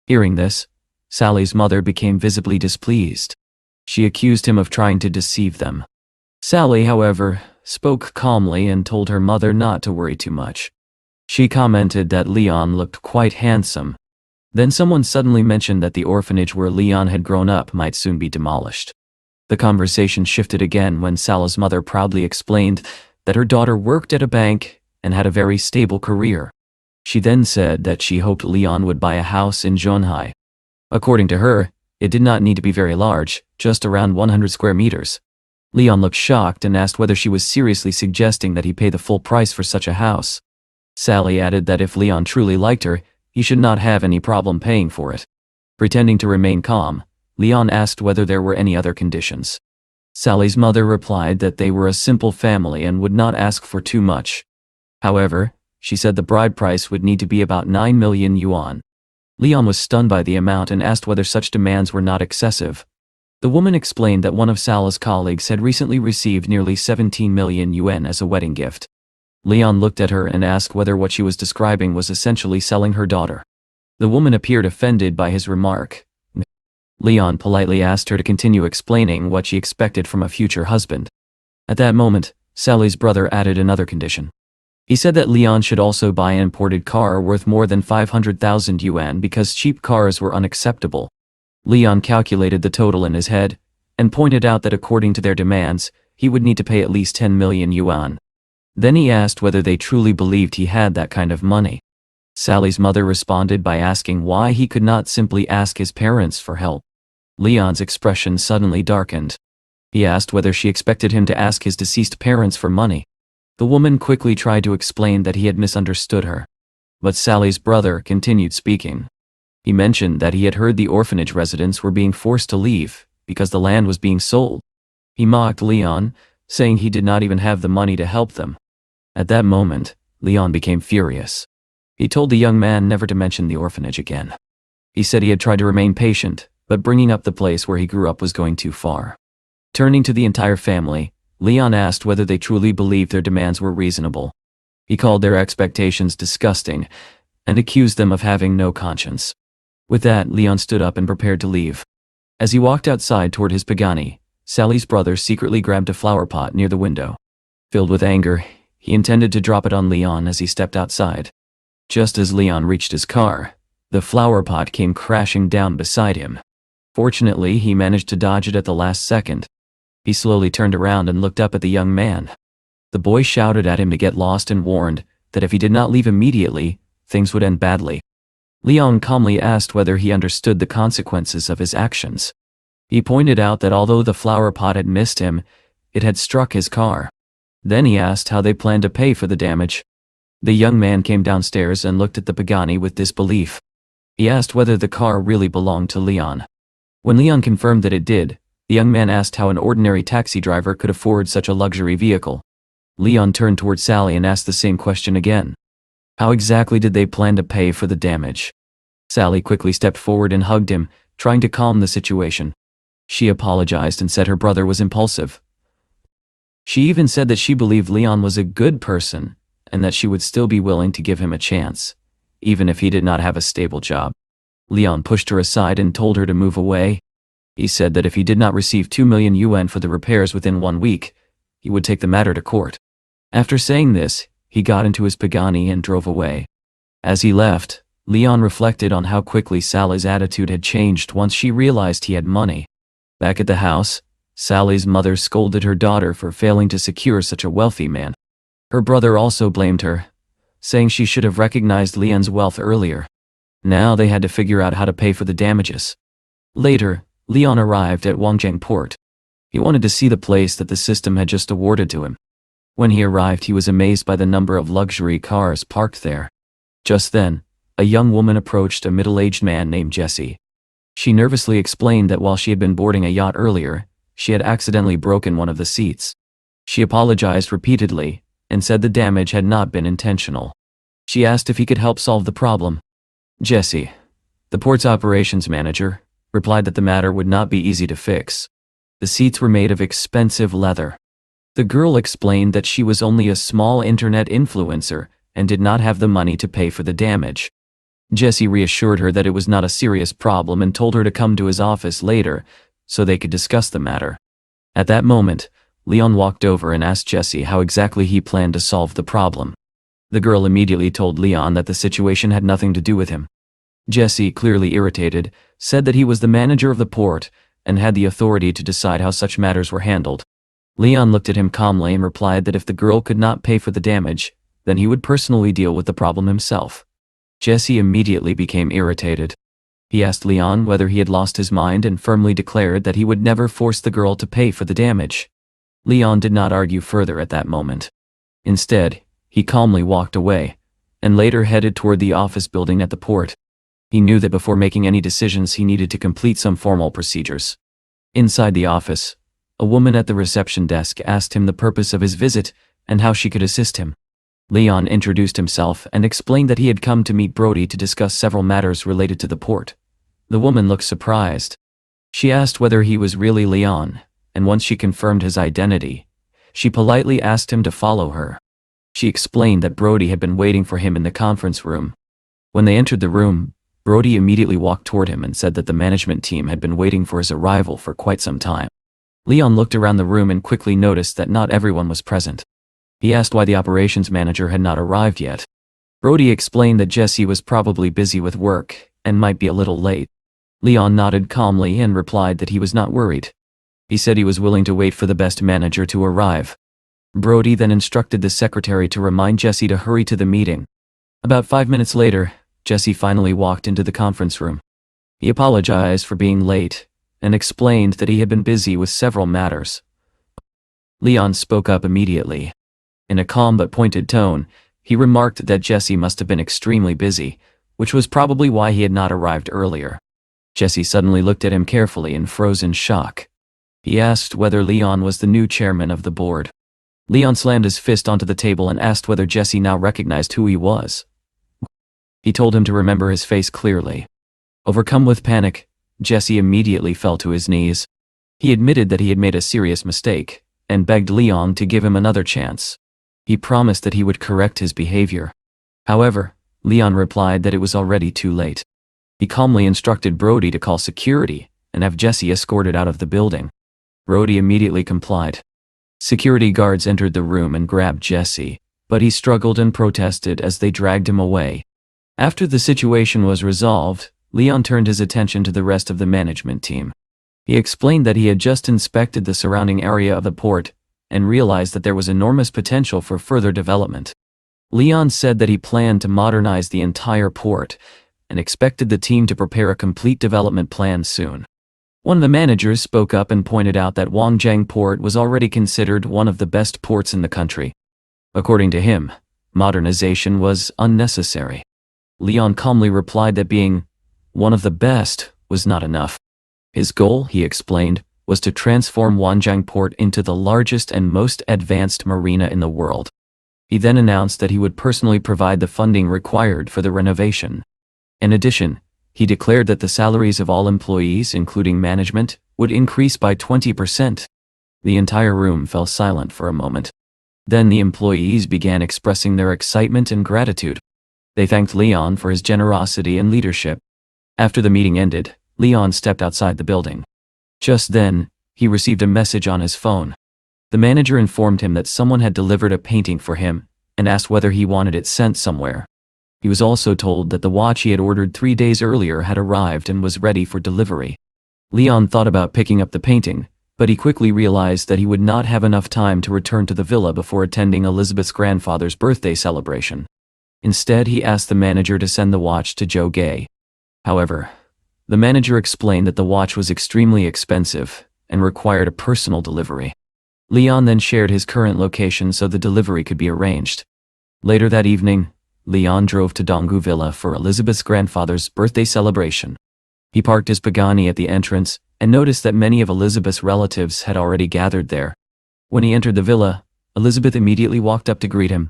Speaker 1: Hearing this, Sally's mother became visibly displeased. She accused him of trying to deceive them. Sally, however, spoke calmly and told her mother not to worry too much. She commented that Leon looked quite handsome. Then someone suddenly mentioned that the orphanage where Leon had grown up might soon be demolished. The conversation shifted again when Sally's mother proudly explained that her daughter worked at a bank and had a very stable career. She then said that she hoped Leon would buy a house in Zhonghai. According to her, it did not need to be very large, just around 100 square meters. Leon looked shocked and asked whether she was seriously suggesting that he pay the full price for such a house. Sally added that if Leon truly liked her, he should not have any problem paying for it. Pretending to remain calm, Leon asked whether there were any other conditions. Sally's mother replied that they were a simple family and would not ask for too much. However, she said the bride price would need to be about 9 million yuan. Leon was stunned by the amount and asked whether such demands were not excessive. The woman explained that one of Sally's colleagues had recently received nearly 17 million yuan as a wedding gift. Leon looked at her and asked whether what she was describing was essentially selling her daughter. The woman appeared offended by his remark. Leon politely asked her to continue explaining what she expected from a future husband. At that moment, Sally's brother added another condition. He said that Leon should also buy an imported car worth more than 500,000 yuan because cheap cars were unacceptable. Leon calculated the total in his head and pointed out that according to their demands, he would need to pay at least 10 million yuan. Then he asked whether they truly believed he had that kind of money. Sally's mother responded by asking why he could not simply ask his parents for help. Leon's expression suddenly darkened. He asked whether she expected him to ask his deceased parents for money. The woman quickly tried to explain that he had misunderstood her. But Sally's brother continued speaking. He mentioned that he had heard the orphanage residents were being forced to leave because the land was being sold. He mocked Leon, saying he did not even have the money to help them. At that moment, Leon became furious. He told the young man never to mention the orphanage again. He said he had tried to remain patient, but bringing up the place where he grew up was going too far. Turning to the entire family, Leon asked whether they truly believed their demands were reasonable. He called their expectations disgusting and accused them of having no conscience. With that, Leon stood up and prepared to leave. As he walked outside toward his pagani, Sally's brother secretly grabbed a flower pot near the window. Filled with anger, he intended to drop it on Leon as he stepped outside. Just as Leon reached his car, the flower pot came crashing down beside him. Fortunately, he managed to dodge it at the last second. He slowly turned around and looked up at the young man. The boy shouted at him to get lost and warned that if he did not leave immediately, things would end badly. Leon calmly asked whether he understood the consequences of his actions. He pointed out that although the flower pot had missed him, it had struck his car. Then he asked how they planned to pay for the damage. The young man came downstairs and looked at the Pagani with disbelief. He asked whether the car really belonged to Leon. When Leon confirmed that it did, the young man asked how an ordinary taxi driver could afford such a luxury vehicle. Leon turned toward Sally and asked the same question again. How exactly did they plan to pay for the damage? Sally quickly stepped forward and hugged him, trying to calm the situation. She apologized and said her brother was impulsive. She even said that she believed Leon was a good person and that she would still be willing to give him a chance, even if he did not have a stable job. Leon pushed her aside and told her to move away. He said that if he did not receive 2 million yuan for the repairs within 1 week, he would take the matter to court. After saying this, he got into his Pagani and drove away. As he left, Leon reflected on how quickly Sally's attitude had changed once she realized he had money. Back at the house, Sally's mother scolded her daughter for failing to secure such a wealthy man. Her brother also blamed her, saying she should have recognized Leon's wealth earlier. Now they had to figure out how to pay for the damages. Later, Leon arrived at Wangjiang port. He wanted to see the place that the system had just awarded to him. When he arrived, he was amazed by the number of luxury cars parked there. Just then, a young woman approached a middle-aged man named Jesse. She nervously explained that while she had been boarding a yacht earlier, she had accidentally broken one of the seats. She apologized repeatedly and said the damage had not been intentional. She asked if he could help solve the problem. Jesse, the port's operations manager, replied that the matter would not be easy to fix. The seats were made of expensive leather. The girl explained that she was only a small internet influencer and did not have the money to pay for the damage. Jesse reassured her that it was not a serious problem and told her to come to his office later so they could discuss the matter. At that moment, Leon walked over and asked Jesse how exactly he planned to solve the problem. The girl immediately told Leon that the situation had nothing to do with him. Jesse, clearly irritated, said that he was the manager of the port and had the authority to decide how such matters were handled. Leon looked at him calmly and replied that if the girl could not pay for the damage, then he would personally deal with the problem himself. Jesse immediately became irritated. He asked Leon whether he had lost his mind and firmly declared that he would never force the girl to pay for the damage. Leon did not argue further at that moment. Instead, he calmly walked away, and later headed toward the office building at the port. He knew that before making any decisions he needed to complete some formal procedures. Inside the office, a woman at the reception desk asked him the purpose of his visit and how she could assist him. Leon introduced himself and explained that he had come to meet Brody to discuss several matters related to the port. The woman looked surprised. She asked whether he was really Leon, and once she confirmed his identity, she politely asked him to follow her. She explained that Brody had been waiting for him in the conference room. When they entered the room, Brody immediately walked toward him and said that the management team had been waiting for his arrival for quite some time. Leon looked around the room and quickly noticed that not everyone was present. He asked why the operations manager had not arrived yet. Brody explained that Jesse was probably busy with work and might be a little late. Leon nodded calmly and replied that he was not worried. He said he was willing to wait for the best manager to arrive. Brody then instructed the secretary to remind Jesse to hurry to the meeting. About 5 minutes later, Jesse finally walked into the conference room. He apologized for being late and explained that he had been busy with several matters. Leon spoke up immediately. In a calm but pointed tone, he remarked that Jesse must have been extremely busy, which was probably why he had not arrived earlier. Jesse suddenly looked at him carefully and froze in shock. He asked whether Leon was the new chairman of the board. Leon slammed his fist onto the table and asked whether Jesse now recognized who he was. He told him to remember his face clearly. Overcome with panic, Jesse immediately fell to his knees. He admitted that he had made a serious mistake and begged Leon to give him another chance. He promised that he would correct his behavior. However, Leon replied that it was already too late. He calmly instructed Brody to call security and have Jesse escorted out of the building. Brody immediately complied. Security guards entered the room and grabbed Jesse, but he struggled and protested as they dragged him away. After the situation was resolved, Leon turned his attention to the rest of the management team. He explained that he had just inspected the surrounding area of the port and realized that there was enormous potential for further development. Leon said that he planned to modernize the entire port and expected the team to prepare a complete development plan soon. One of the managers spoke up and pointed out that Wangjiang Port was already considered one of the best ports in the country. According to him, modernization was unnecessary. Leon calmly replied that being one of the best was not enough. His goal, he explained, was to transform Wangjiang Port into the largest and most advanced marina in the world. He then announced that he would personally provide the funding required for the renovation. In addition, he declared that the salaries of all employees, including management, would increase by 20%. The entire room fell silent for a moment. Then the employees began expressing their excitement and gratitude. They thanked Leon for his generosity and leadership. After the meeting ended, Leon stepped outside the building. Just then, he received a message on his phone. The manager informed him that someone had delivered a painting for him and asked whether he wanted it sent somewhere. He was also told that the watch he had ordered 3 days earlier had arrived and was ready for delivery. Leon thought about picking up the painting, but he quickly realized that he would not have enough time to return to the villa before attending Elizabeth's grandfather's birthday celebration. Instead, he asked the manager to send the watch to Joe Gay. However, the manager explained that the watch was extremely expensive and required a personal delivery. Leon then shared his current location so the delivery could be arranged. Later that evening, Leon drove to Donggu Villa for Elizabeth's grandfather's birthday celebration. He parked his Pagani at the entrance and noticed that many of Elizabeth's relatives had already gathered there. When he entered the villa, Elizabeth immediately walked up to greet him.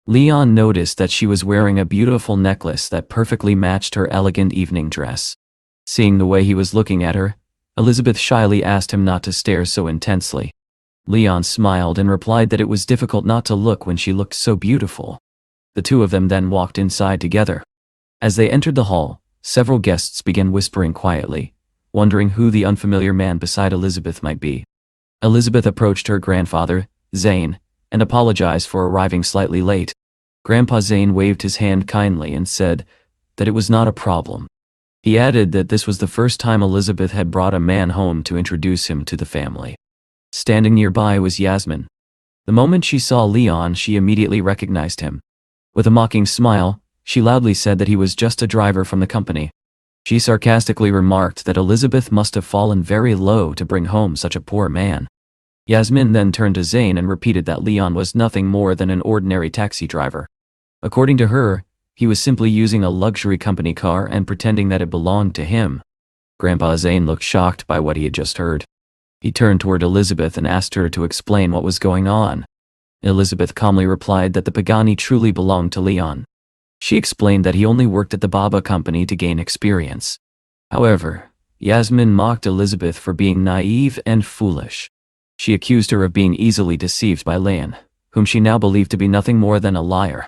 Speaker 1: Leon noticed that she was wearing a beautiful necklace that perfectly matched her elegant evening dress. Seeing the way he was looking at her, Elizabeth shyly asked him not to stare so intensely. Leon smiled and replied that it was difficult not to look when she looked so beautiful. The two of them then walked inside together. As they entered the hall, several guests began whispering quietly, wondering who the unfamiliar man beside Elizabeth might be. Elizabeth approached her grandfather, Zane, and apologized for arriving slightly late. Grandpa Zane waved his hand kindly and said that it was not a problem. He added that this was the first time Elizabeth had brought a man home to introduce him to the family. Standing nearby was Yasmin. The moment she saw Leon, she immediately recognized him. With a mocking smile, she loudly said that he was just a driver from the company. She sarcastically remarked that Elizabeth must have fallen very low to bring home such a poor man. Yasmin then turned to Zane and repeated that Leon was nothing more than an ordinary taxi driver. According to her, he was simply using a luxury company car and pretending that it belonged to him. Grandpa Zane looked shocked by what he had just heard. He turned toward Elizabeth and asked her to explain what was going on. Elizabeth calmly replied that the Pagani truly belonged to Leon. She explained that he only worked at the Baba company to gain experience. However, Yasmin mocked Elizabeth for being naive and foolish. She accused her of being easily deceived by Leon, whom she now believed to be nothing more than a liar.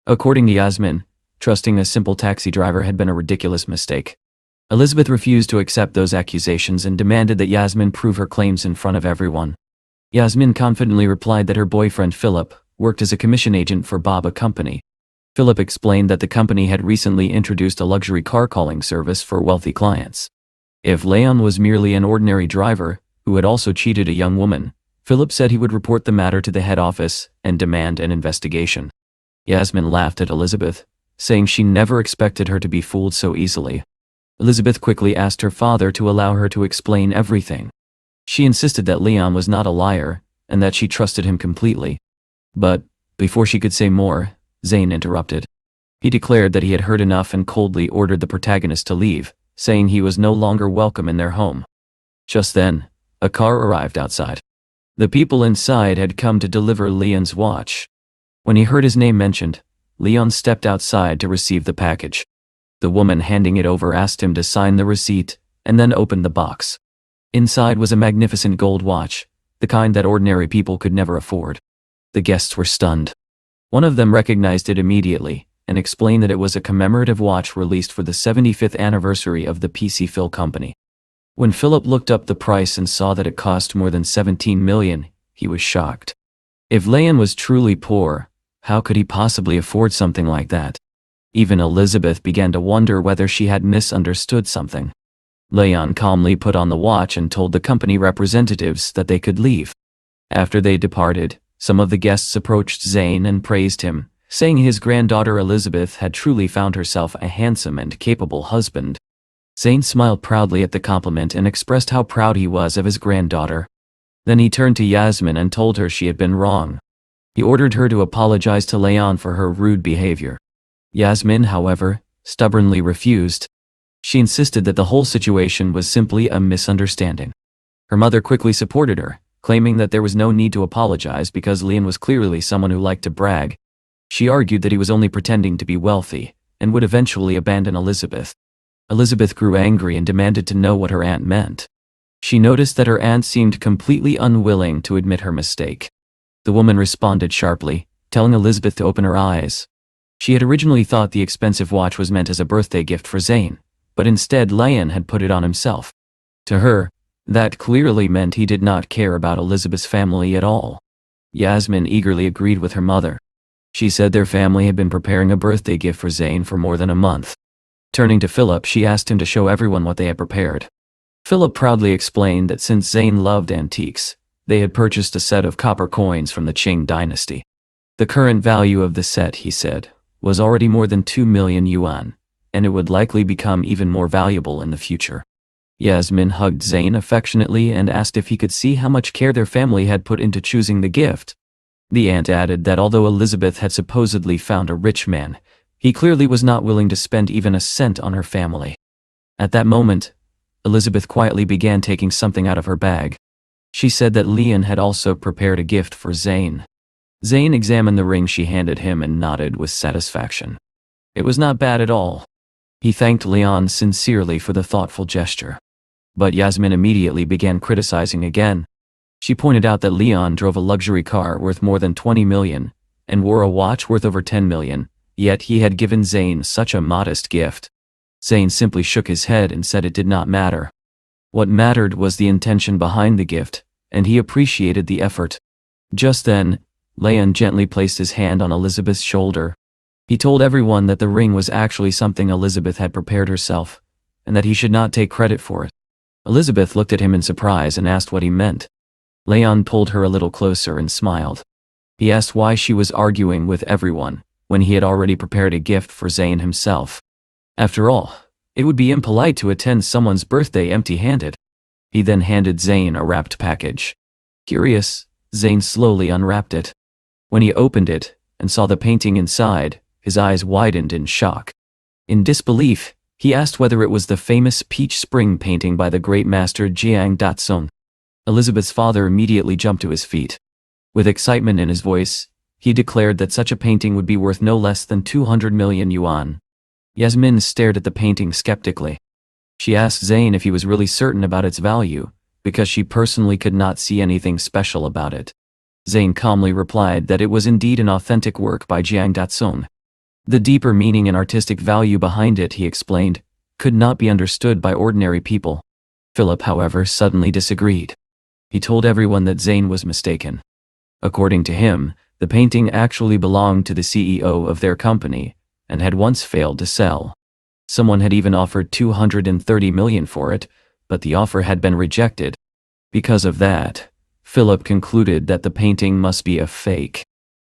Speaker 1: According to Yasmin, trusting a simple taxi driver had been a ridiculous mistake. Elizabeth refused to accept those accusations and demanded that Yasmin prove her claims in front of everyone. Yasmin confidently replied that her boyfriend Philip worked as a commission agent for Baba company. Philip explained that the company had recently introduced a luxury car calling service for wealthy clients. If Leon was merely an ordinary driver who had also cheated a young woman, Philip said he would report the matter to the head office and demand an investigation. Yasmin laughed at Elizabeth, saying she never expected her to be fooled so easily. Elizabeth quickly asked her father to allow her to explain everything. She insisted that Leon was not a liar and that she trusted him completely. But, before she could say more, Zane interrupted. He declared that he had heard enough and coldly ordered the protagonist to leave, saying he was no longer welcome in their home. Just then, a car arrived outside. The people inside had come to deliver Leon's watch. When he heard his name mentioned, Leon stepped outside to receive the package. The woman handing it over asked him to sign the receipt and then opened the box. Inside was a magnificent gold watch, the kind that ordinary people could never afford. The guests were stunned. One of them recognized it immediately and explained that it was a commemorative watch released for the 75th anniversary of the PC Phil company. When Philip looked up the price and saw that it cost more than 17 million, he was shocked. If Leon was truly poor, how could he possibly afford something like that? Even Elizabeth began to wonder whether she had misunderstood something. Leon calmly put on the watch and told the company representatives that they could leave. After they departed, some of the guests approached Zane and praised him, saying his granddaughter Elizabeth had truly found herself a handsome and capable husband. Zane smiled proudly at the compliment and expressed how proud he was of his granddaughter. Then he turned to Yasmin and told her she had been wrong. He ordered her to apologize to Leon for her rude behavior. Yasmin, however, stubbornly refused. She insisted that the whole situation was simply a misunderstanding. Her mother quickly supported her, claiming that there was no need to apologize because Leon was clearly someone who liked to brag. She argued that he was only pretending to be wealthy, and would eventually abandon Elizabeth. Elizabeth grew angry and demanded to know what her aunt meant. She noticed that her aunt seemed completely unwilling to admit her mistake. The woman responded sharply, telling Elizabeth to open her eyes. She had originally thought the expensive watch was meant as a birthday gift for Zane, but instead Leon had put it on himself. To her, that clearly meant he did not care about Elizabeth's family at all. Yasmin eagerly agreed with her mother. She said their family had been preparing a birthday gift for Zane for more than a month. Turning to Philip, she asked him to show everyone what they had prepared. Philip proudly explained that since Zane loved antiques, they had purchased a set of copper coins from the Qing dynasty. The current value of the set, he said, was already more than 2 million yuan, and it would likely become even more valuable in the future. Yasmin hugged Zane affectionately and asked if he could see how much care their family had put into choosing the gift. The aunt added that although Elizabeth had supposedly found a rich man, he clearly was not willing to spend even a cent on her family. At that moment, Elizabeth quietly began taking something out of her bag. She said that Leon had also prepared a gift for Zane. Zane examined the ring she handed him and nodded with satisfaction. It was not bad at all. He thanked Leon sincerely for the thoughtful gesture. But Yasmin immediately began criticizing again. She pointed out that Leon drove a luxury car worth more than 20 million, and wore a watch worth over 10 million, yet he had given Zane such a modest gift. Zane simply shook his head and said it did not matter. What mattered was the intention behind the gift, and he appreciated the effort. Just then, Leon gently placed his hand on Elizabeth's shoulder. He told everyone that the ring was actually something Elizabeth had prepared herself, and that he should not take credit for it. Elizabeth looked at him in surprise and asked what he meant. Leon pulled her a little closer and smiled. He asked why she was arguing with everyone, when he had already prepared a gift for Zane himself. After all, it would be impolite to attend someone's birthday empty-handed. He then handed Zane a wrapped package. Curious, Zane slowly unwrapped it. When he opened it and saw the painting inside, his eyes widened in shock. In disbelief, he asked whether it was the famous Peach Spring painting by the great master Jiang Datsung. Elizabeth's father immediately jumped to his feet. With excitement in his voice, he declared that such a painting would be worth no less than 200 million yuan. Yasmin stared at the painting skeptically. She asked Zane if he was really certain about its value, because she personally could not see anything special about it. Zane calmly replied that it was indeed an authentic work by Jiang Datsung. The deeper meaning and artistic value behind it, he explained, could not be understood by ordinary people. Philip, however, suddenly disagreed. He told everyone that Zane was mistaken. According to him, the painting actually belonged to the CEO of their company, and had once failed to sell. Someone had even offered 230 million for it, but the offer had been rejected. Because of that, Philip concluded that the painting must be a fake.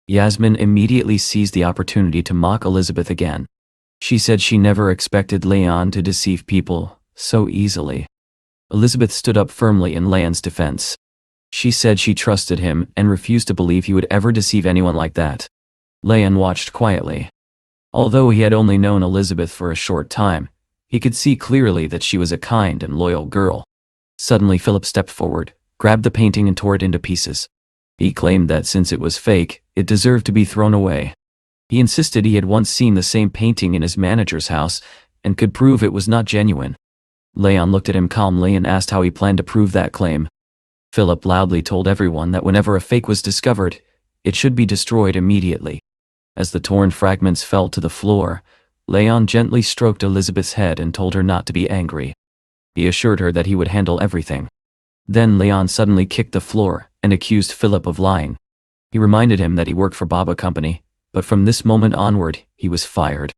Speaker 1: Yasmin immediately seized the opportunity to mock Elizabeth again. She said she never expected Leon to deceive people so easily. Elizabeth stood up firmly in Leon's defense. She said she trusted him and refused to believe he would ever deceive anyone like that. Leon watched quietly. Although he had only known Elizabeth for a short time, he could see clearly that she was a kind and loyal girl. Suddenly Philip stepped forward, grabbed the painting and tore it into pieces. He claimed that since it was fake, it deserved to be thrown away. He insisted he had once seen the same painting in his manager's house and could prove it was not genuine. Leon looked at him calmly and asked how he planned to prove that claim. Philip loudly told everyone that whenever a fake was discovered, it should be destroyed immediately. As the torn fragments fell to the floor, Leon gently stroked Elizabeth's head and told her not to be angry. He assured her that he would handle everything. Then Leon suddenly kicked the floor and accused Philip of lying. He reminded him that he worked for Baba Company, but from this moment onward, he was fired.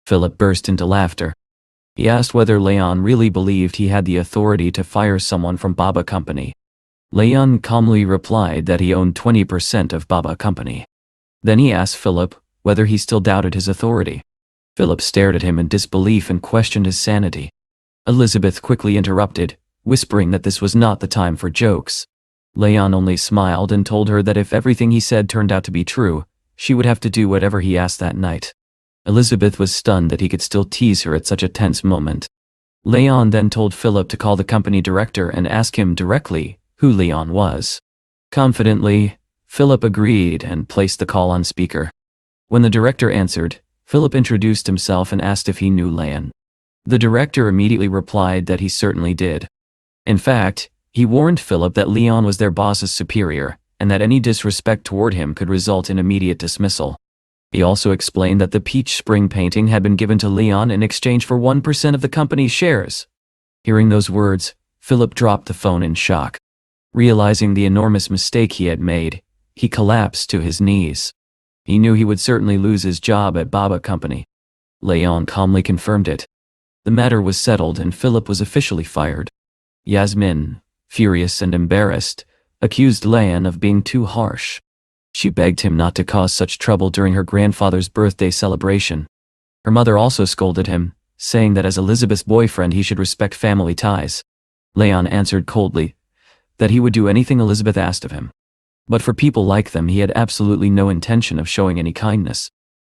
Speaker 1: Philip burst into laughter. He asked whether Leon really believed he had the authority to fire someone from Baba Company. Leon calmly replied that he owned 20% of Baba Company. Then he asked Philip whether he still doubted his authority. Philip stared at him in disbelief and questioned his sanity. Elizabeth quickly interrupted, whispering that this was not the time for jokes. Leon only smiled and told her that if everything he said turned out to be true, she would have to do whatever he asked that night. Elizabeth was stunned that he could still tease her at such a tense moment. Leon then told Philip to call the company director and ask him directly who Leon was. Confidently, Philip agreed and placed the call on speaker. When the director answered, Philip introduced himself and asked if he knew Leon. The director immediately replied that he certainly did. In fact, he warned Philip that Leon was their boss's superior, and that any disrespect toward him could result in immediate dismissal. He also explained that the peach spring painting had been given to Leon in exchange for 1% of the company's shares. Hearing those words, Philip dropped the phone in shock. Realizing the enormous mistake he had made, he collapsed to his knees. He knew he would certainly lose his job at Baba Company. Leon calmly confirmed it. The matter was settled and Philip was officially fired. Yasmin, furious and embarrassed, accused Leon of being too harsh. She begged him not to cause such trouble during her grandfather's birthday celebration. Her mother also scolded him, saying that as Elizabeth's boyfriend he should respect family ties. Leon answered coldly that he would do anything Elizabeth asked of him. But for people like them he had absolutely no intention of showing any kindness.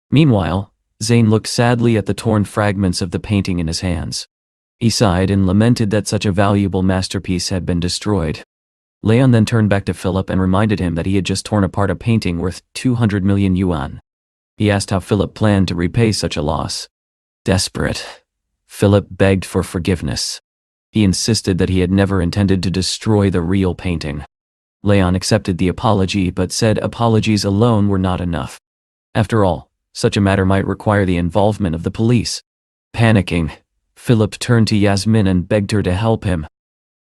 Speaker 1: Meanwhile, Zane looked sadly at the torn fragments of the painting in his hands. He sighed and lamented that such a valuable masterpiece had been destroyed. Leon then turned back to Philip and reminded him that he had just torn apart a painting worth 200 million yuan. He asked how Philip planned to repay such a loss. Desperate, Philip begged for forgiveness. He insisted that he had never intended to destroy the real painting. Leon accepted the apology but said apologies alone were not enough. After all, such a matter might require the involvement of the police. Panicking, Philip turned to Yasmin and begged her to help him.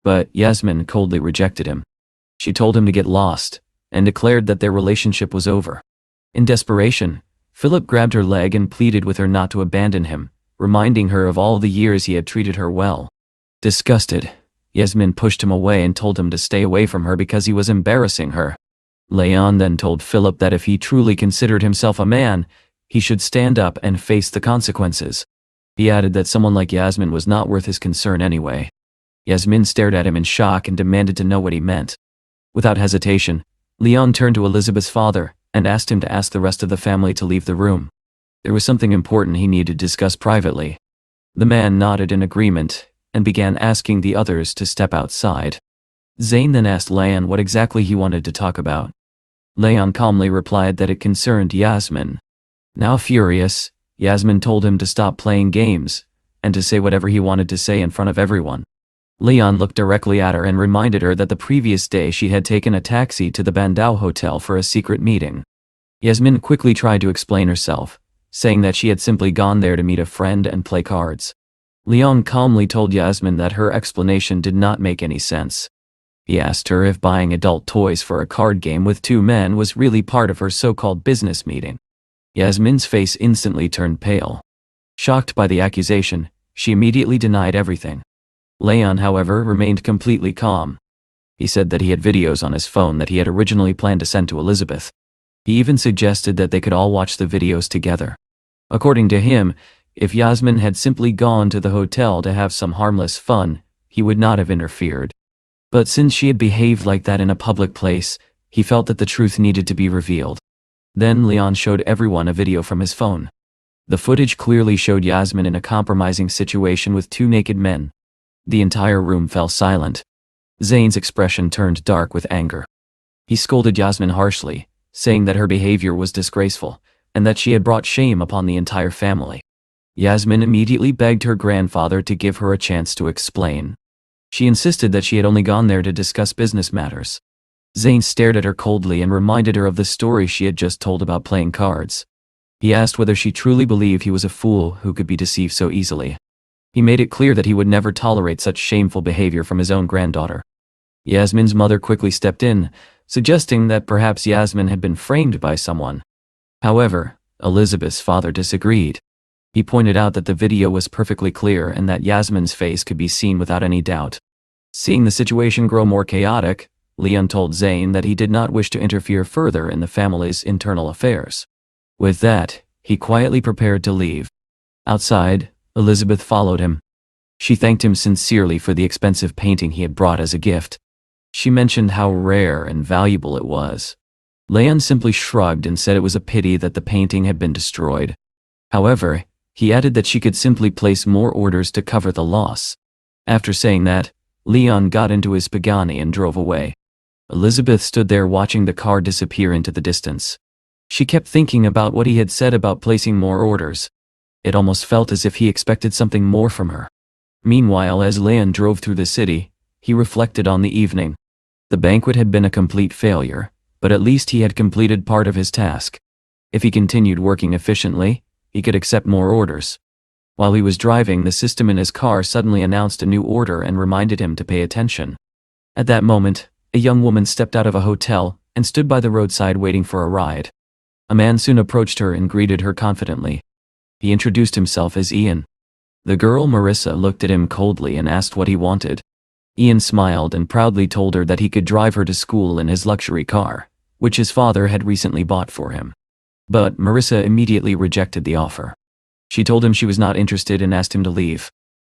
Speaker 1: But Yasmin coldly rejected him. She told him to get lost, and declared that their relationship was over. In desperation, Philip grabbed her leg and pleaded with her not to abandon him, reminding her of all the years he had treated her well. Disgusted, Yasmin pushed him away and told him to stay away from her because he was embarrassing her. Leon then told Philip that if he truly considered himself a man, he should stand up and face the consequences. He added that someone like Yasmin was not worth his concern anyway. Yasmin stared at him in shock and demanded to know what he meant. Without hesitation, Leon turned to Elizabeth's father and asked him to ask the rest of the family to leave the room. There was something important he needed to discuss privately. The man nodded in agreement and began asking the others to step outside. Zane then asked Leon what exactly he wanted to talk about. Leon calmly replied that it concerned Yasmin. Now furious, Yasmin told him to stop playing games and to say whatever he wanted to say in front of everyone. Leon looked directly at her and reminded her that the previous day she had taken a taxi to the Bandao Hotel for a secret meeting. Yasmin quickly tried to explain herself, saying that she had simply gone there to meet a friend and play cards. Leon calmly told Yasmin that her explanation did not make any sense. He asked her if buying adult toys for a card game with two men was really part of her so-called business meeting. Yasmin's face instantly turned pale. Shocked by the accusation, she immediately denied everything. Leon, however, remained completely calm. He said that he had videos on his phone that he had originally planned to send to Elizabeth. He even suggested that they could all watch the videos together. According to him, if Yasmin had simply gone to the hotel to have some harmless fun, he would not have interfered. But since she had behaved like that in a public place, he felt that the truth needed to be revealed. Then Leon showed everyone a video from his phone. The footage clearly showed Yasmin in a compromising situation with two naked men. The entire room fell silent. Zane's expression turned dark with anger. He scolded Yasmin harshly, saying that her behavior was disgraceful, and that she had brought shame upon the entire family. Yasmin immediately begged her grandfather to give her a chance to explain. She insisted that she had only gone there to discuss business matters. Zane stared at her coldly and reminded her of the story she had just told about playing cards. He asked whether she truly believed he was a fool who could be deceived so easily. He made it clear that he would never tolerate such shameful behavior from his own granddaughter. Yasmin's mother quickly stepped in, suggesting that perhaps Yasmin had been framed by someone. However, Elizabeth's father disagreed. He pointed out that the video was perfectly clear and that Yasmin's face could be seen without any doubt. Seeing the situation grow more chaotic, Leon told Zayn that he did not wish to interfere further in the family's internal affairs. With that, he quietly prepared to leave. Outside, Elizabeth followed him. She thanked him sincerely for the expensive painting he had brought as a gift. She mentioned how rare and valuable it was. Leon simply shrugged and said it was a pity that the painting had been destroyed. However, he added that she could simply place more orders to cover the loss. After saying that, Leon got into his Pagani and drove away. Elizabeth stood there watching the car disappear into the distance. She kept thinking about what he had said about placing more orders. It almost felt as if he expected something more from her. Meanwhile, as Leon drove through the city, he reflected on the evening. The banquet had been a complete failure, but at least he had completed part of his task. If he continued working efficiently, he could accept more orders. While he was driving, the system in his car suddenly announced a new order and reminded him to pay attention. At that moment, a young woman stepped out of a hotel and stood by the roadside waiting for a ride. A man soon approached her and greeted her confidently. He introduced himself as Ian. The girl Marissa looked at him coldly and asked what he wanted. Ian smiled and proudly told her that he could drive her to school in his luxury car, which his father had recently bought for him. But Marissa immediately rejected the offer. She told him she was not interested and asked him to leave.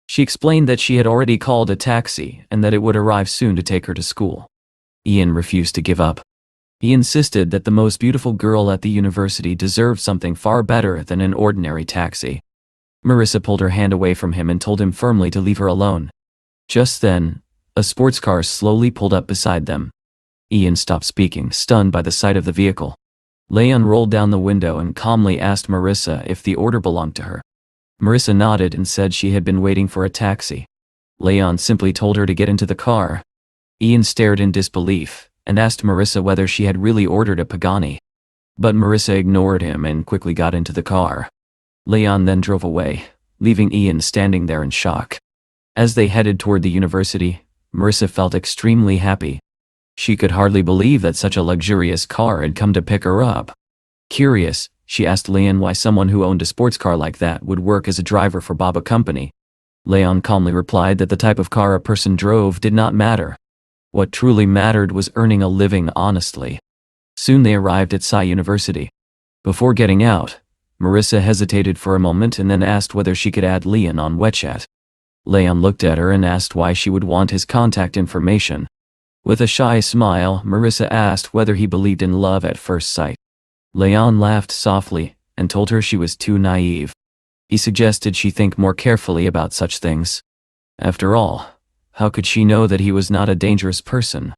Speaker 1: She explained that she had already called a taxi and that it would arrive soon to take her to school. Ian refused to give up. He insisted that the most beautiful girl at the university deserved something far better than an ordinary taxi. Marissa pulled her hand away from him and told him firmly to leave her alone. Just then, a sports car slowly pulled up beside them. Ian stopped speaking, stunned by the sight of the vehicle. Leon rolled down the window and calmly asked Marissa if the order belonged to her. Marissa nodded and said she had been waiting for a taxi. Leon simply told her to get into the car. Ian stared in disbelief and asked Marissa whether she had really ordered a Pagani. But Marissa ignored him and quickly got into the car. Leon then drove away, leaving Ian standing there in shock. As they headed toward the university, Marissa felt extremely happy. She could hardly believe that such a luxurious car had come to pick her up. Curious, she asked Leon why someone who owned a sports car like that would work as a driver for Baba Company. Leon calmly replied that the type of car a person drove did not matter. What truly mattered was earning a living honestly. Soon they arrived at Sai University. Before getting out, Marissa hesitated for a moment and then asked whether she could add Leon on WeChat. Leon looked at her and asked why she would want his contact information. With a shy smile, Marissa asked whether he believed in love at first sight. Leon laughed softly and told her she was too naive. He suggested she think more carefully about such things. After all, how could she know that he was not a dangerous person?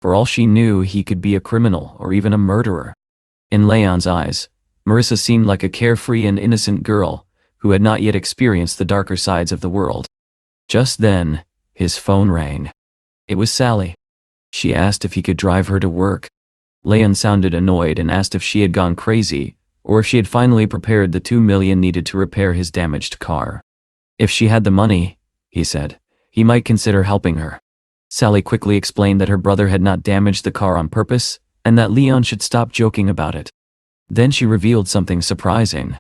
Speaker 1: For all she knew, he could be a criminal or even a murderer. In Leon's eyes, Marissa seemed like a carefree and innocent girl who had not yet experienced the darker sides of the world. Just then, his phone rang. It was Sally. She asked if he could drive her to work. Leon sounded annoyed and asked if she had gone crazy, or if she had finally prepared the $2 million needed to repair his damaged car. If she had the money, he said, he might consider helping her. Sally quickly explained that her brother had not damaged the car on purpose, and that Leon should stop joking about it. Then she revealed something surprising.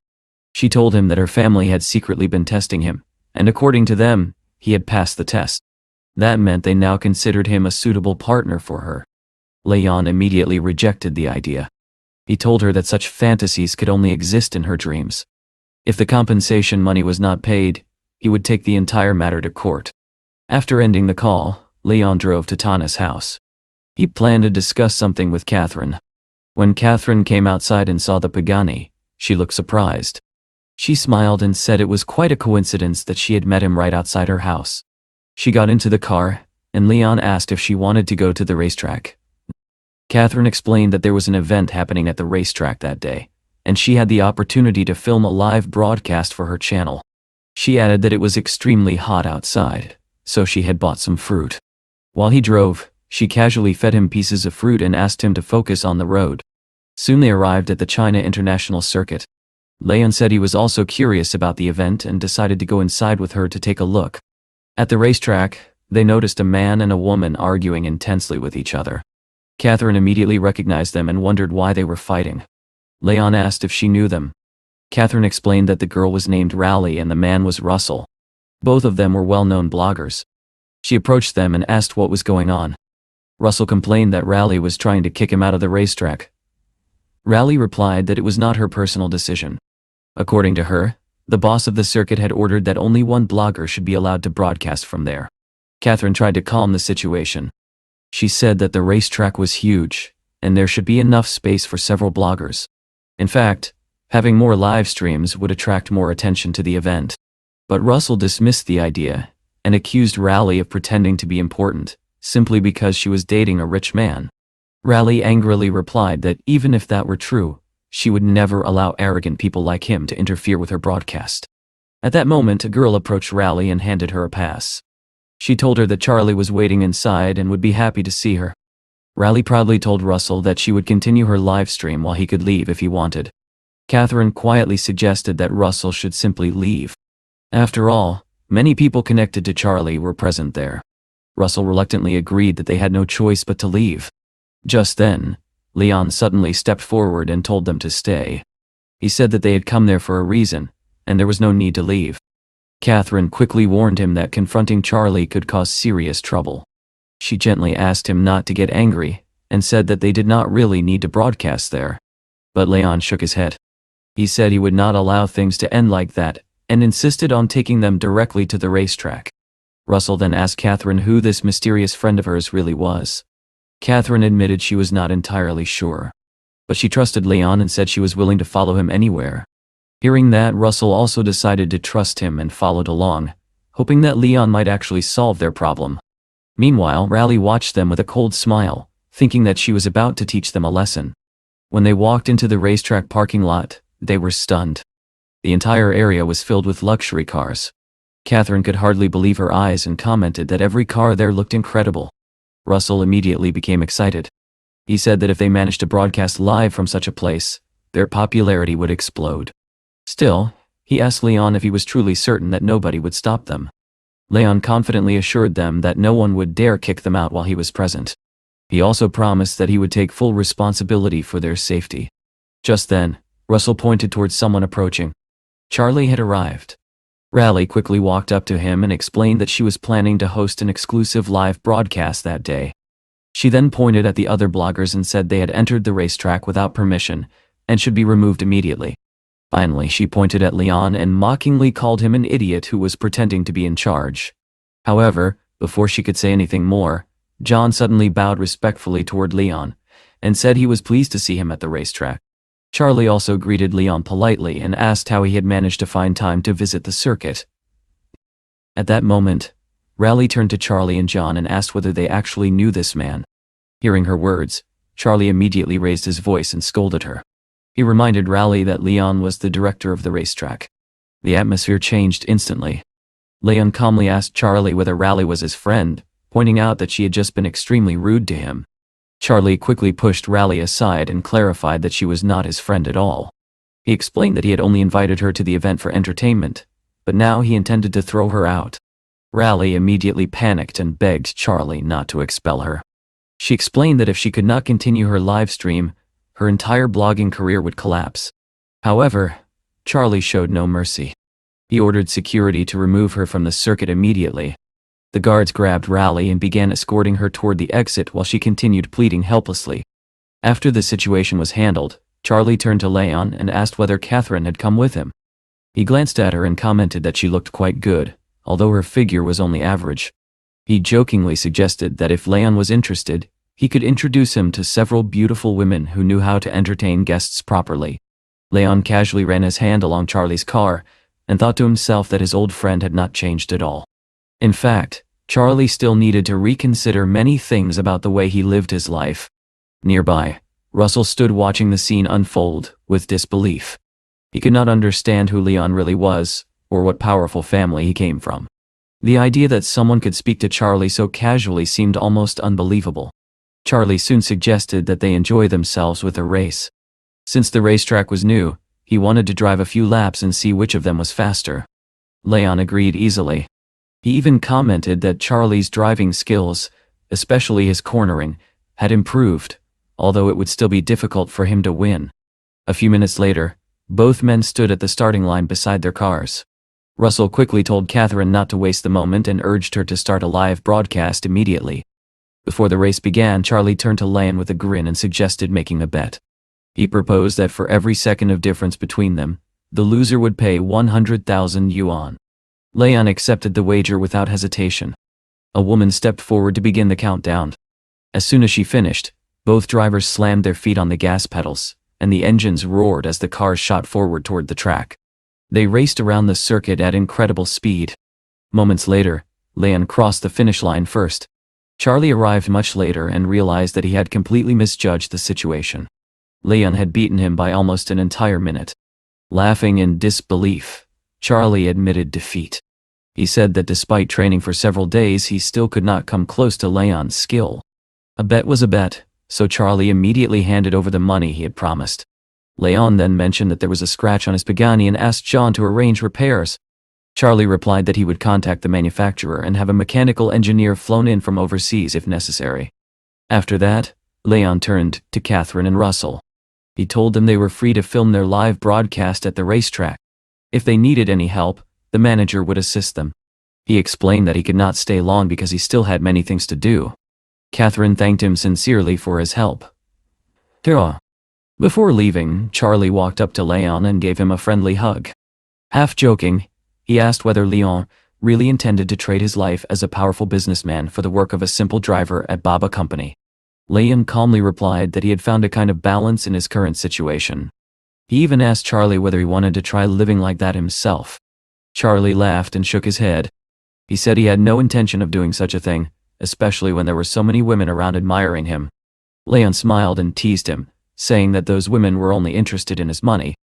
Speaker 1: She told him that her family had secretly been testing him, and according to them, he had passed the test. That meant they now considered him a suitable partner for her. Leon immediately rejected the idea. He told her that such fantasies could only exist in her dreams. If the compensation money was not paid, he would take the entire matter to court. After ending the call, Leon drove to Tana's house. He planned to discuss something with Catherine. When Catherine came outside and saw the Pagani, she looked surprised. She smiled and said it was quite a coincidence that she had met him right outside her house. She got into the car, and Leon asked if she wanted to go to the racetrack. Catherine explained that there was an event happening at the racetrack that day, and she had the opportunity to film a live broadcast for her channel. She added that it was extremely hot outside, so she had bought some fruit. While he drove, she casually fed him pieces of fruit and asked him to focus on the road. Soon they arrived at the China International Circuit. Leon said he was also curious about the event and decided to go inside with her to take a look. At the racetrack, they noticed a man and a woman arguing intensely with each other. Catherine immediately recognized them and wondered why they were fighting. Leon asked if she knew them. Catherine explained that the girl was named Raleigh and the man was Russell. Both of them were well-known bloggers. She approached them and asked what was going on. Russell complained that Raleigh was trying to kick him out of the racetrack. Raleigh replied that it was not her personal decision. According to her, the boss of the circuit had ordered that only one blogger should be allowed to broadcast from there. Catherine tried to calm the situation. She said that the racetrack was huge, and there should be enough space for several bloggers. In fact, having more live streams would attract more attention to the event. But Russell dismissed the idea, and accused Raleigh of pretending to be important, simply because she was dating a rich man. Raleigh angrily replied that even if that were true, she would never allow arrogant people like him to interfere with her broadcast. At that moment, a girl approached Raleigh and handed her a pass. She told her that Charlie was waiting inside and would be happy to see her. Raleigh proudly told Russell that she would continue her live stream while he could leave if he wanted. Catherine quietly suggested that Russell should simply leave. After all, many people connected to Charlie were present there. Russell reluctantly agreed that they had no choice but to leave. Just then, Leon suddenly stepped forward and told them to stay. He said that they had come there for a reason, and there was no need to leave. Catherine quickly warned him that confronting Charlie could cause serious trouble. She gently asked him not to get angry, and said that they did not really need to broadcast there. But Leon shook his head. He said he would not allow things to end like that, and insisted on taking them directly to the racetrack. Russell then asked Catherine who this mysterious friend of hers really was. Catherine admitted she was not entirely sure. But she trusted Leon and said she was willing to follow him anywhere. Hearing that, Russell also decided to trust him and followed along, hoping that Leon might actually solve their problem. Meanwhile, Raleigh watched them with a cold smile, thinking that she was about to teach them a lesson. When they walked into the racetrack parking lot, they were stunned. The entire area was filled with luxury cars. Catherine could hardly believe her eyes and commented that every car there looked incredible. Russell immediately became excited. He said that if they managed to broadcast live from such a place, their popularity would explode. Still, he asked Leon if he was truly certain that nobody would stop them. Leon confidently assured them that no one would dare kick them out while he was present. He also promised that he would take full responsibility for their safety. Just then, Russell pointed towards someone approaching. Charlie had arrived. Raleigh quickly walked up to him and explained that she was planning to host an exclusive live broadcast that day. She then pointed at the other bloggers and said they had entered the racetrack without permission and should be removed immediately. Finally, she pointed at Leon and mockingly called him an idiot who was pretending to be in charge. However, before she could say anything more, John suddenly bowed respectfully toward Leon and said he was pleased to see him at the racetrack. Charlie also greeted Leon politely and asked how he had managed to find time to visit the circuit. At that moment, Raleigh turned to Charlie and John and asked whether they actually knew this man. Hearing her words, Charlie immediately raised his voice and scolded her. He reminded Raleigh that Leon was the director of the racetrack. The atmosphere changed instantly. Leon calmly asked Charlie whether Raleigh was his friend, pointing out that she had just been extremely rude to him. Charlie quickly pushed Raleigh aside and clarified that she was not his friend at all. He explained that he had only invited her to the event for entertainment, but now he intended to throw her out. Raleigh immediately panicked and begged Charlie not to expel her. She explained that if she could not continue her live stream, her entire blogging career would collapse. However, Charlie showed no mercy. He ordered security to remove her from the circuit immediately. The guards grabbed Raleigh and began escorting her toward the exit while she continued pleading helplessly. After the situation was handled, Charlie turned to Leon and asked whether Catherine had come with him. He glanced at her and commented that she looked quite good, although her figure was only average. He jokingly suggested that if Leon was interested, he could introduce him to several beautiful women who knew how to entertain guests properly. Leon casually ran his hand along Charlie's car and thought to himself that his old friend had not changed at all. In fact, Charlie still needed to reconsider many things about the way he lived his life. Nearby, Russell stood watching the scene unfold with disbelief. He could not understand who Leon really was, or what powerful family he came from. The idea that someone could speak to Charlie so casually seemed almost unbelievable. Charlie soon suggested that they enjoy themselves with a race. Since the racetrack was new, He wanted to drive a few laps and see which of them was faster. Leon agreed easily. He even commented that Charlie's driving skills, especially his cornering, had improved, although it would still be difficult for him to win. A few minutes later, both men stood at the starting line beside their cars. Russell quickly told Catherine not to waste the moment and urged her to start a live broadcast immediately. Before the race began, Charlie turned to Leon with a grin and suggested making a bet. He proposed that for every second of difference between them, the loser would pay 100,000 yuan. Leon accepted the wager without hesitation. A woman stepped forward to begin the countdown. As soon as she finished, both drivers slammed their feet on the gas pedals, and the engines roared as the cars shot forward toward the track. They raced around the circuit at incredible speed. Moments later, Leon crossed the finish line first. Charlie arrived much later and realized that he had completely misjudged the situation. Leon had beaten him by almost an entire minute. Laughing in disbelief, Charlie admitted defeat. He said that despite training for several days, he still could not come close to Leon's skill. A bet was a bet, so Charlie immediately handed over the money he had promised. Leon then mentioned that there was a scratch on his Pagani and asked John to arrange repairs. Charlie replied that he would contact the manufacturer and have a mechanical engineer flown in from overseas if necessary. After that, Leon turned to Catherine and Russell. He told them they were free to film their live broadcast at the racetrack. If they needed any help, the manager would assist them. He explained that he could not stay long because he still had many things to do. Catherine thanked him sincerely for his help. Before leaving, Charlie walked up to Leon and gave him a friendly hug. Half joking, he asked whether Leon really intended to trade his life as a powerful businessman for the work of a simple driver at Baba Company. Leon calmly replied that he had found a kind of balance in his current situation. He even asked Charlie whether he wanted to try living like that himself. Charlie laughed and shook his head. He said he had no intention of doing such a thing, especially when there were so many women around admiring him. Leon smiled and teased him, saying that those women were only interested in his money.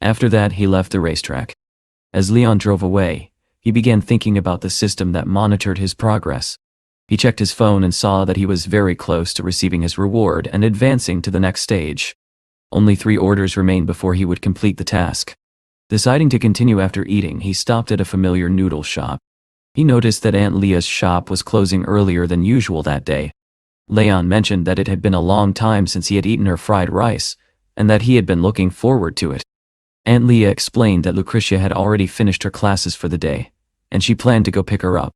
Speaker 1: After that, he left the racetrack. As Leon drove away, he began thinking about the system that monitored his progress. He checked his phone and saw that he was very close to receiving his reward and advancing to the next stage. Only 3 orders remained before he would complete the task. Deciding to continue after eating, he stopped at a familiar noodle shop. He noticed that Aunt Leah's shop was closing earlier than usual that day. Leon mentioned that it had been a long time since he had eaten her fried rice, and that he had been looking forward to it. Aunt Leah explained that Lucretia had already finished her classes for the day, and she planned to go pick her up.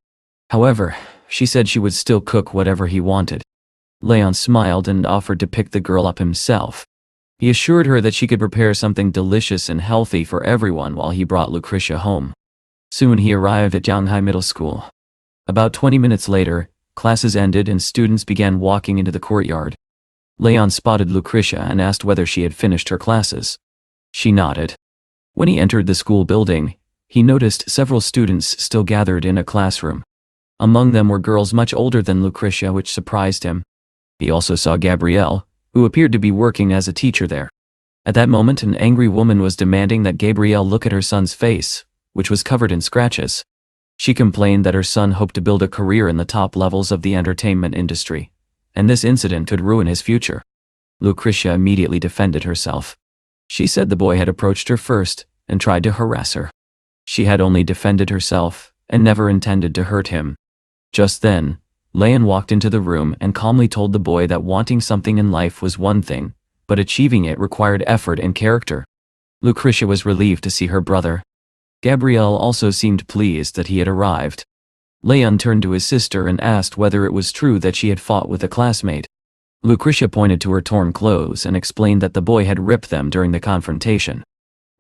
Speaker 1: However, she said she would still cook whatever he wanted. Leon smiled and offered to pick the girl up himself. He assured her that she could prepare something delicious and healthy for everyone while he brought Lucretia home. Soon he arrived at Jianghai Middle School. About 20 minutes later, classes ended and students began walking into the courtyard. Leon spotted Lucretia and asked whether she had finished her classes. She nodded. When he entered the school building, he noticed several students still gathered in a classroom. Among them were girls much older than Lucretia, which surprised him. He also saw Gabrielle, who appeared to be working as a teacher there. At that moment, an angry woman was demanding that Gabrielle look at her son's face, which was covered in scratches. She complained that her son hoped to build a career in the top levels of the entertainment industry, and this incident could ruin his future. Lucretia immediately defended herself. She said the boy had approached her first and tried to harass her. She had only defended herself and never intended to hurt him. Just then, Leon walked into the room and calmly told the boy that wanting something in life was one thing, but achieving it required effort and character. Lucretia was relieved to see her brother. Gabrielle also seemed pleased that he had arrived. Leon turned to his sister and asked whether it was true that she had fought with a classmate. Lucretia pointed to her torn clothes and explained that the boy had ripped them during the confrontation.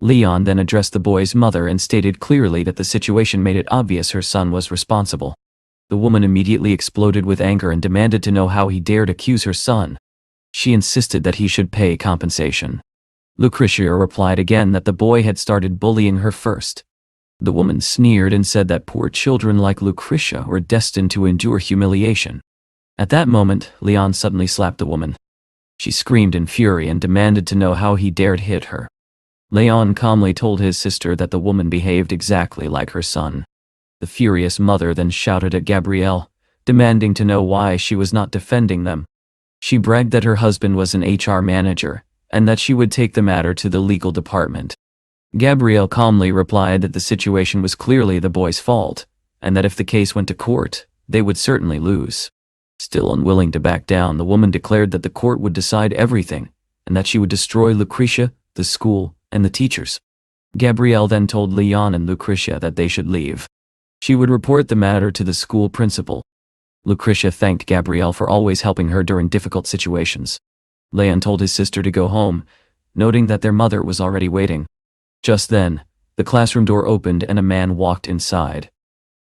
Speaker 1: Leon then addressed the boy's mother and stated clearly that the situation made it obvious her son was responsible. The woman immediately exploded with anger and demanded to know how he dared accuse her son. She insisted that he should pay compensation. Lucretia replied again that the boy had started bullying her first. The woman sneered and said that poor children like Lucretia were destined to endure humiliation. At that moment, Leon suddenly slapped the woman. She screamed in fury and demanded to know how he dared hit her. Leon calmly told his sister that the woman behaved exactly like her son. The furious mother then shouted at Gabrielle, demanding to know why she was not defending them. She bragged that her husband was an HR manager, and that she would take the matter to the legal department. Gabrielle calmly replied that the situation was clearly the boy's fault, and that if the case went to court, they would certainly lose. Still unwilling to back down, the woman declared that the court would decide everything, and that she would destroy Lucretia, the school, and the teachers. Gabrielle then told Leon and Lucretia that they should leave. She would report the matter to the school principal. Lucretia thanked Gabrielle for always helping her during difficult situations. Leon told his sister to go home, noting that their mother was already waiting. Just then, the classroom door opened and a man walked inside.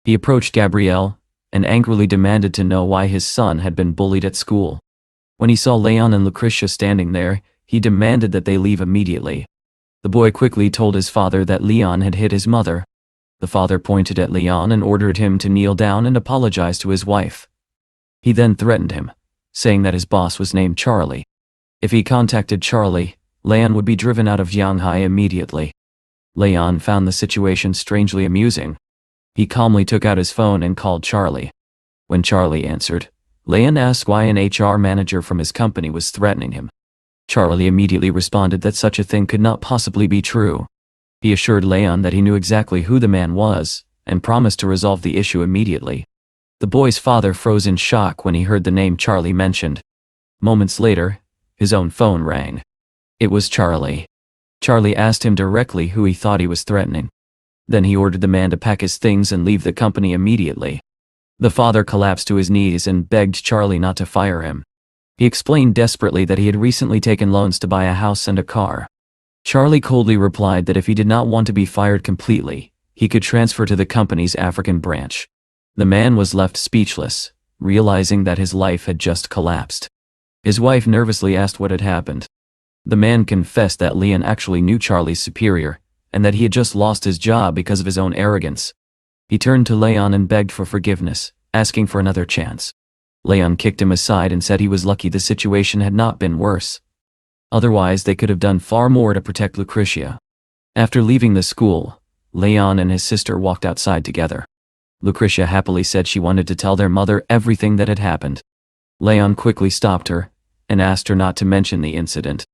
Speaker 1: He approached Gabrielle and angrily demanded to know why his son had been bullied at school. When he saw Leon and Lucretia standing there, he demanded that they leave immediately. The boy quickly told his father that Leon had hit his mother. The father pointed at Leon and ordered him to kneel down and apologize to his wife. He then threatened him, saying that his boss was named Charlie. If he contacted Charlie, Leon would be driven out of Shanghai immediately. Leon found the situation strangely amusing. He calmly took out his phone and called Charlie. When Charlie answered, Leon asked why an HR manager from his company was threatening him. Charlie immediately responded that such a thing could not possibly be true. He assured Leon that he knew exactly who the man was, and promised to resolve the issue immediately. The boy's father froze in shock when he heard the name Charlie mentioned. Moments later, his own phone rang. It was Charlie. Charlie asked him directly who he thought he was threatening. Then he ordered the man to pack his things and leave the company immediately. The father collapsed to his knees and begged Charlie not to fire him. He explained desperately that he had recently taken loans to buy a house and a car. Charlie coldly replied that if he did not want to be fired completely, he could transfer to the company's African branch. The man was left speechless, realizing that his life had just collapsed. His wife nervously asked what had happened. The man confessed that Leon actually knew Charlie's superior, and that he had just lost his job because of his own arrogance. He turned to Leon and begged for forgiveness, asking for another chance. Leon kicked him aside and said he was lucky the situation had not been worse. Otherwise, they could have done far more to protect Lucretia. After leaving the school, Leon and his sister walked outside together. Lucretia happily said she wanted to tell their mother everything that had happened. Leon quickly stopped her and asked her not to mention the incident.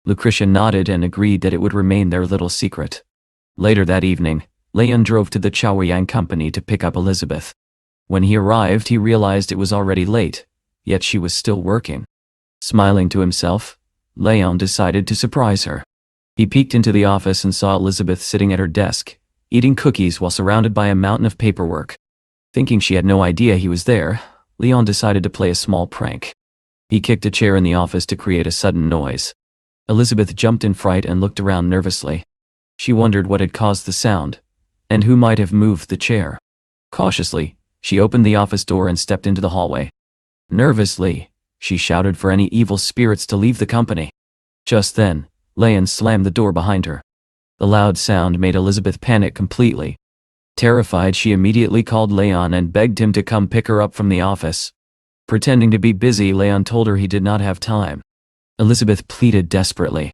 Speaker 1: Lucretia nodded and agreed that it would remain their little secret. Later that evening, Leon drove to the Chaoyang company to pick up Elizabeth. When he arrived, he realized it was already late, yet she was still working. Smiling to himself, Leon decided to surprise her. He peeked into the office and saw Elizabeth sitting at her desk, eating cookies while surrounded by a mountain of paperwork. Thinking she had no idea he was there, Leon decided to play a small prank. He kicked a chair in the office to create a sudden noise. Elizabeth jumped in fright and looked around nervously. She wondered what had caused the sound, and who might have moved the chair. Cautiously, she opened the office door and stepped into the hallway. Nervously, she shouted for any evil spirits to leave the company. Just then, Leon slammed the door behind her. The loud sound made Elizabeth panic completely. Terrified, she immediately called Leon and begged him to come pick her up from the office. Pretending to be busy, Leon told her he did not have time. Elizabeth pleaded desperately.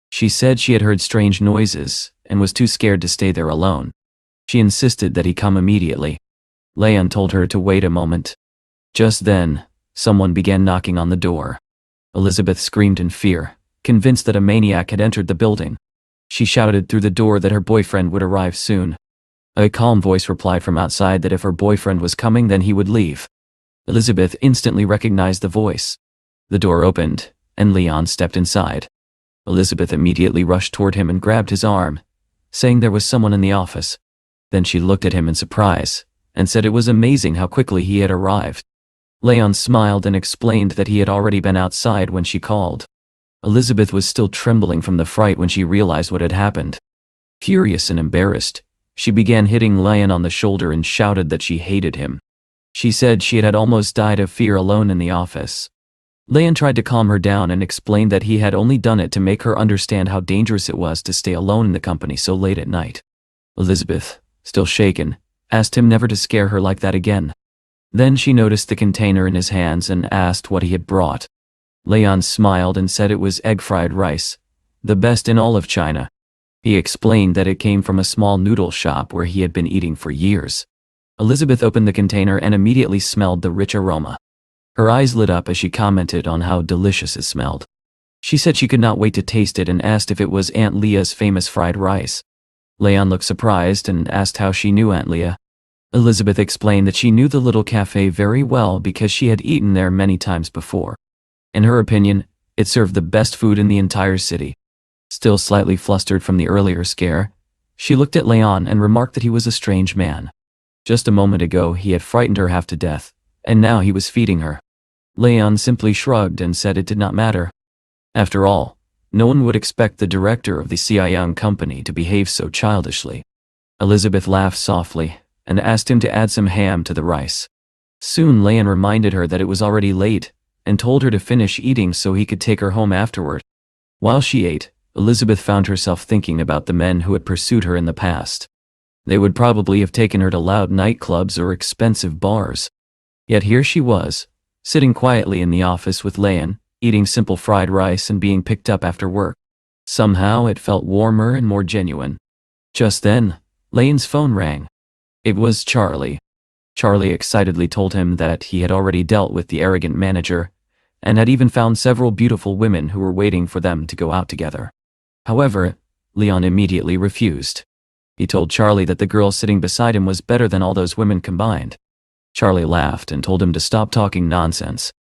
Speaker 1: She said she had heard strange noises and was too scared to stay there alone. She insisted that he come immediately. Leon told her to wait a moment. Just then, someone began knocking on the door. Elizabeth screamed in fear, convinced that a maniac had entered the building. She shouted through the door that her boyfriend would arrive soon. A calm voice replied from outside that if her boyfriend was coming, then he would leave. Elizabeth instantly recognized the voice. The door opened, and Leon stepped inside. Elizabeth immediately rushed toward him and grabbed his arm, saying there was someone in the office. Then she looked at him in surprise, and said it was amazing how quickly he had arrived. Leon smiled and explained that he had already been outside when she called. Elizabeth was still trembling from the fright when she realized what had happened. Furious and embarrassed, she began hitting Leon on the shoulder and shouted that she hated him. She said she had almost died of fear alone in the office. Leon tried to calm her down and explained that he had only done it to make her understand how dangerous it was to stay alone in the company so late at night. Elizabeth, still shaken, asked him never to scare her like that again. Then she noticed the container in his hands and asked what he had brought. Leon smiled and said it was egg-fried rice, the best in all of China. He explained that it came from a small noodle shop where he had been eating for years. Elizabeth opened the container and immediately smelled the rich aroma. Her eyes lit up as she commented on how delicious it smelled. She said she could not wait to taste it and asked if it was Aunt Leah's famous fried rice. Leon looked surprised and asked how she knew Aunt Leah. Elizabeth explained that she knew the little cafe very well because she had eaten there many times before. In her opinion, it served the best food in the entire city. Still slightly flustered from the earlier scare, she looked at Leon and remarked that he was a strange man. Just a moment ago he had frightened her half to death, and now he was feeding her. Leon simply shrugged and said it did not matter. After all, no one would expect the director of the Shounen company to behave so childishly. Elizabeth laughed softly and asked him to add some ham to the rice. Soon Leon reminded her that it was already late and told her to finish eating so he could take her home afterward. While she ate, Elizabeth found herself thinking about the men who had pursued her in the past. They would probably have taken her to loud nightclubs or expensive bars. Yet here she was, sitting quietly in the office with Leon, eating simple fried rice and being picked up after work. Somehow it felt warmer and more genuine. Just then, Leon's phone rang. It was Charlie. Charlie excitedly told him that he had already dealt with the arrogant manager and had even found several beautiful women who were waiting for them to go out together. However, Leon immediately refused. He told Charlie that the girl sitting beside him was better than all those women combined. Charlie laughed and told him to stop talking nonsense.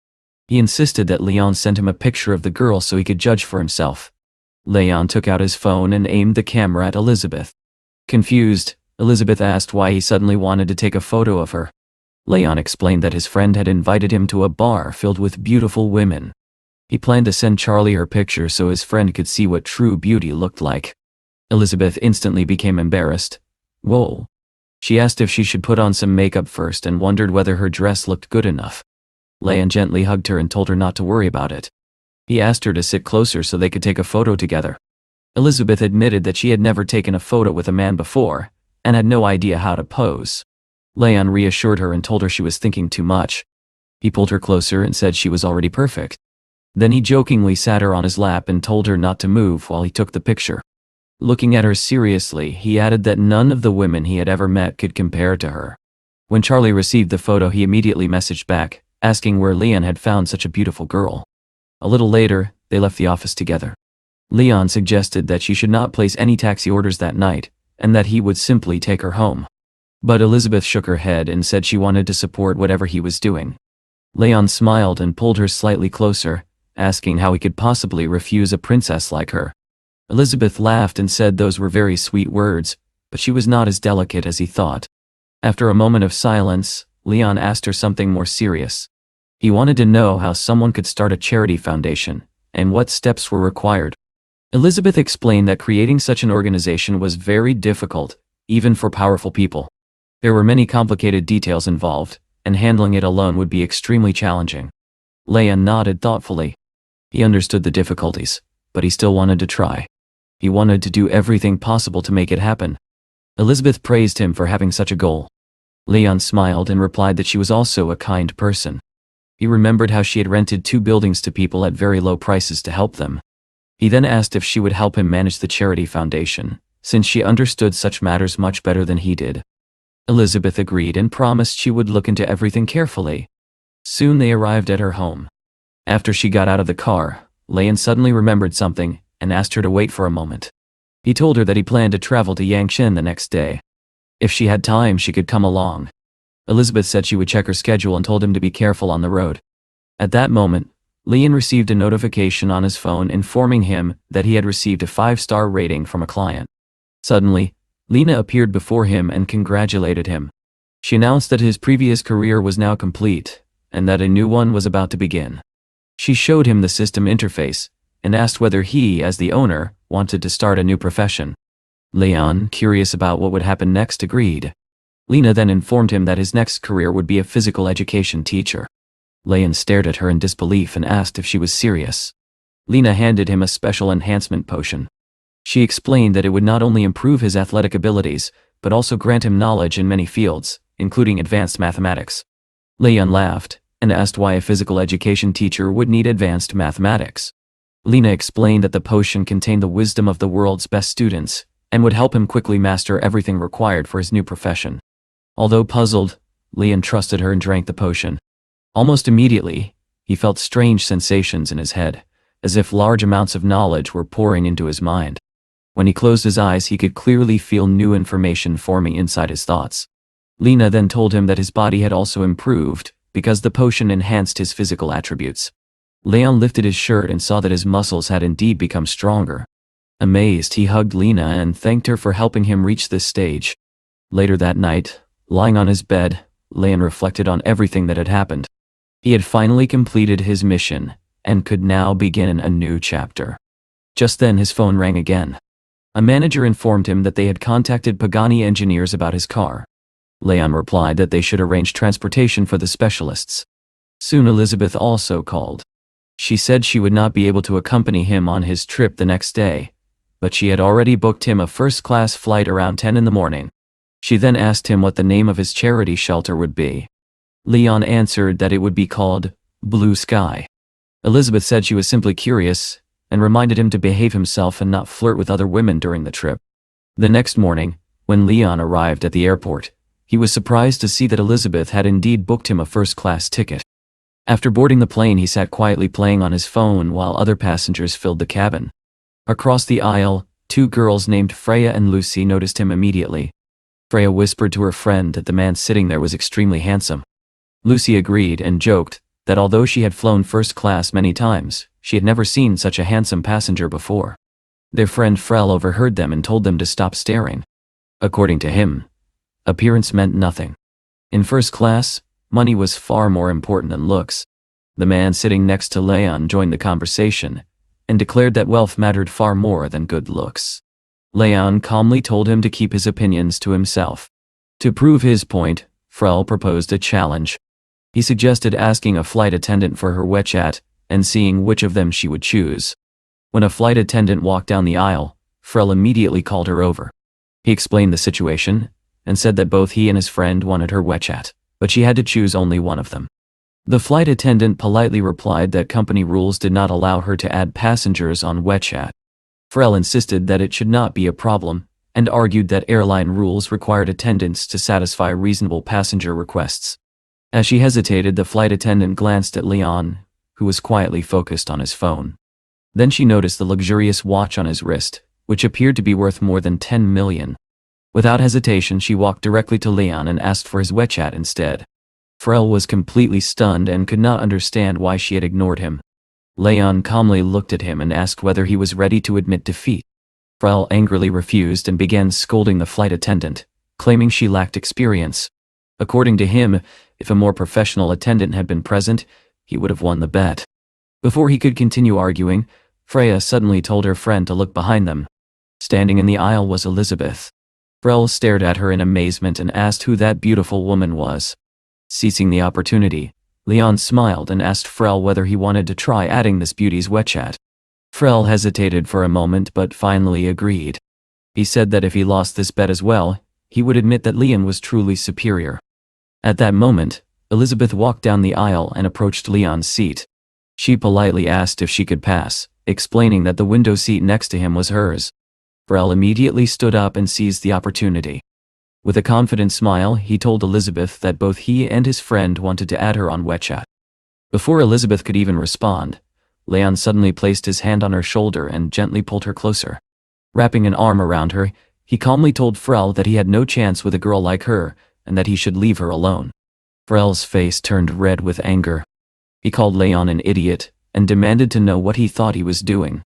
Speaker 1: He insisted that Leon send him a picture of the girl so he could judge for himself. Leon took out his phone and aimed the camera at Elizabeth. Confused, Elizabeth asked why he suddenly wanted to take a photo of her. Leon explained that his friend had invited him to a bar filled with beautiful women. He planned to send Charlie her picture so his friend could see what true beauty looked like. Elizabeth instantly became embarrassed. Whoa. She asked if she should put on some makeup first and wondered whether her dress looked good enough. Leon gently hugged her and told her not to worry about it. He asked her to sit closer so they could take a photo together. Elizabeth admitted that she had never taken a photo with a man before and had no idea how to pose. Leon reassured her and told her she was thinking too much. He pulled her closer and said she was already perfect. Then he jokingly sat her on his lap and told her not to move while he took the picture. Looking at her seriously, he added that none of the women he had ever met could compare to her. When Charlie received the photo, he immediately messaged back, asking where Leon had found such a beautiful girl. A little later, they left the office together. Leon suggested that she should not place any taxi orders that night, and that he would simply take her home. But Elizabeth shook her head and said she wanted to support whatever he was doing. Leon smiled and pulled her slightly closer, asking how he could possibly refuse a princess like her. Elizabeth laughed and said those were very sweet words, but she was not as delicate as he thought. After a moment of silence, Leon asked her something more serious. He wanted to know how someone could start a charity foundation, and what steps were required. Elizabeth explained that creating such an organization was very difficult, even for powerful people. There were many complicated details involved, and handling it alone would be extremely challenging. Leon nodded thoughtfully. He understood the difficulties, but he still wanted to try. He wanted to do everything possible to make it happen. Elizabeth praised him for having such a goal. Leon smiled and replied that she was also a kind person. He remembered how she had rented 2 buildings to people at very low prices to help them. He then asked if she would help him manage the charity foundation, since she understood such matters much better than he did. Elizabeth agreed and promised she would look into everything carefully. Soon they arrived at her home. After she got out of the car, Leon suddenly remembered something and asked her to wait for a moment. He told her that he planned to travel to Yangshan the next day. If she had time, she could come along. Elizabeth said she would check her schedule and told him to be careful on the road. At that moment, Leon received a notification on his phone informing him that he had received a 5-star rating from a client. Suddenly, Lena appeared before him and congratulated him. She announced that his previous career was now complete, and that a new one was about to begin. She showed him the system interface, and asked whether he, as the owner, wanted to start a new profession. Leon, curious about what would happen next, agreed. Lena then informed him that his next career would be a physical education teacher. Leon stared at her in disbelief and asked if she was serious. Lena handed him a special enhancement potion. She explained that it would not only improve his athletic abilities, but also grant him knowledge in many fields, including advanced mathematics. Leon laughed and asked why a physical education teacher would need advanced mathematics. Lena explained that the potion contained the wisdom of the world's best students and would help him quickly master everything required for his new profession. Although puzzled, Leon trusted her and drank the potion. Almost immediately, he felt strange sensations in his head, as if large amounts of knowledge were pouring into his mind. When he closed his eyes, he could clearly feel new information forming inside his thoughts. Lena then told him that his body had also improved, because the potion enhanced his physical attributes. Leon lifted his shirt and saw that his muscles had indeed become stronger. Amazed, he hugged Lena and thanked her for helping him reach this stage. Later that night, lying on his bed, Leon reflected on everything that had happened. He had finally completed his mission, and could now begin a new chapter. Just then his phone rang again. A manager informed him that they had contacted Pagani engineers about his car. Leon replied that they should arrange transportation for the specialists. Soon Elizabeth also called. She said she would not be able to accompany him on his trip the next day, but she had already booked him a first-class flight around 10 in the morning. She then asked him what the name of his charity shelter would be. Leon answered that it would be called Blue Sky. Elizabeth said she was simply curious, and reminded him to behave himself and not flirt with other women during the trip. The next morning, when Leon arrived at the airport, he was surprised to see that Elizabeth had indeed booked him a first-class ticket. After boarding the plane, he sat quietly playing on his phone while other passengers filled the cabin. Across the aisle, two girls named Freya and Lucy noticed him immediately. Freya whispered to her friend that the man sitting there was extremely handsome. Lucy agreed and joked that although she had flown first class many times, she had never seen such a handsome passenger before. Their friend Frel overheard them and told them to stop staring. According to him, appearance meant nothing. In first class, money was far more important than looks. The man sitting next to Leon joined the conversation and declared that wealth mattered far more than good looks. Leon calmly told him to keep his opinions to himself. To prove his point, Frel proposed a challenge. He suggested asking a flight attendant for her WeChat and seeing which of them she would choose. When a flight attendant walked down the aisle, Frel immediately called her over. He explained the situation and said that both he and his friend wanted her WeChat, but she had to choose only one of them. The flight attendant politely replied that company rules did not allow her to add passengers on WeChat. Frel insisted that it should not be a problem and argued that airline rules required attendants to satisfy reasonable passenger requests. As she hesitated, the flight attendant glanced at Leon, who was quietly focused on his phone. Then she noticed the luxurious watch on his wrist, which appeared to be worth more than 10 million. Without hesitation, she walked directly to Leon and asked for his WeChat instead. Frel was completely stunned and could not understand why she had ignored him. Leon calmly looked at him and asked whether he was ready to admit defeat. Frel angrily refused and began scolding the flight attendant, claiming she lacked experience. According to him, if a more professional attendant had been present, he would have won the bet. Before he could continue arguing, Freya suddenly told her friend to look behind them. Standing in the aisle was Elizabeth. Frel stared at her in amazement and asked who that beautiful woman was. Seizing the opportunity, Leon smiled and asked Frel whether he wanted to try adding this beauty's WeChat. Frel hesitated for a moment but finally agreed. He said that if he lost this bet as well, he would admit that Leon was truly superior. At that moment, Elizabeth walked down the aisle and approached Leon's seat. She politely asked if she could pass, explaining that the window seat next to him was hers. Frel immediately stood up and seized the opportunity. With a confident smile, he told Elizabeth that both he and his friend wanted to add her on WeChat. Before Elizabeth could even respond, Leon suddenly placed his hand on her shoulder and gently pulled her closer. Wrapping an arm around her, he calmly told Frel that he had no chance with a girl like her and that he should leave her alone. Frel's face turned red with anger. He called Leon an idiot and demanded to know what he thought he was doing.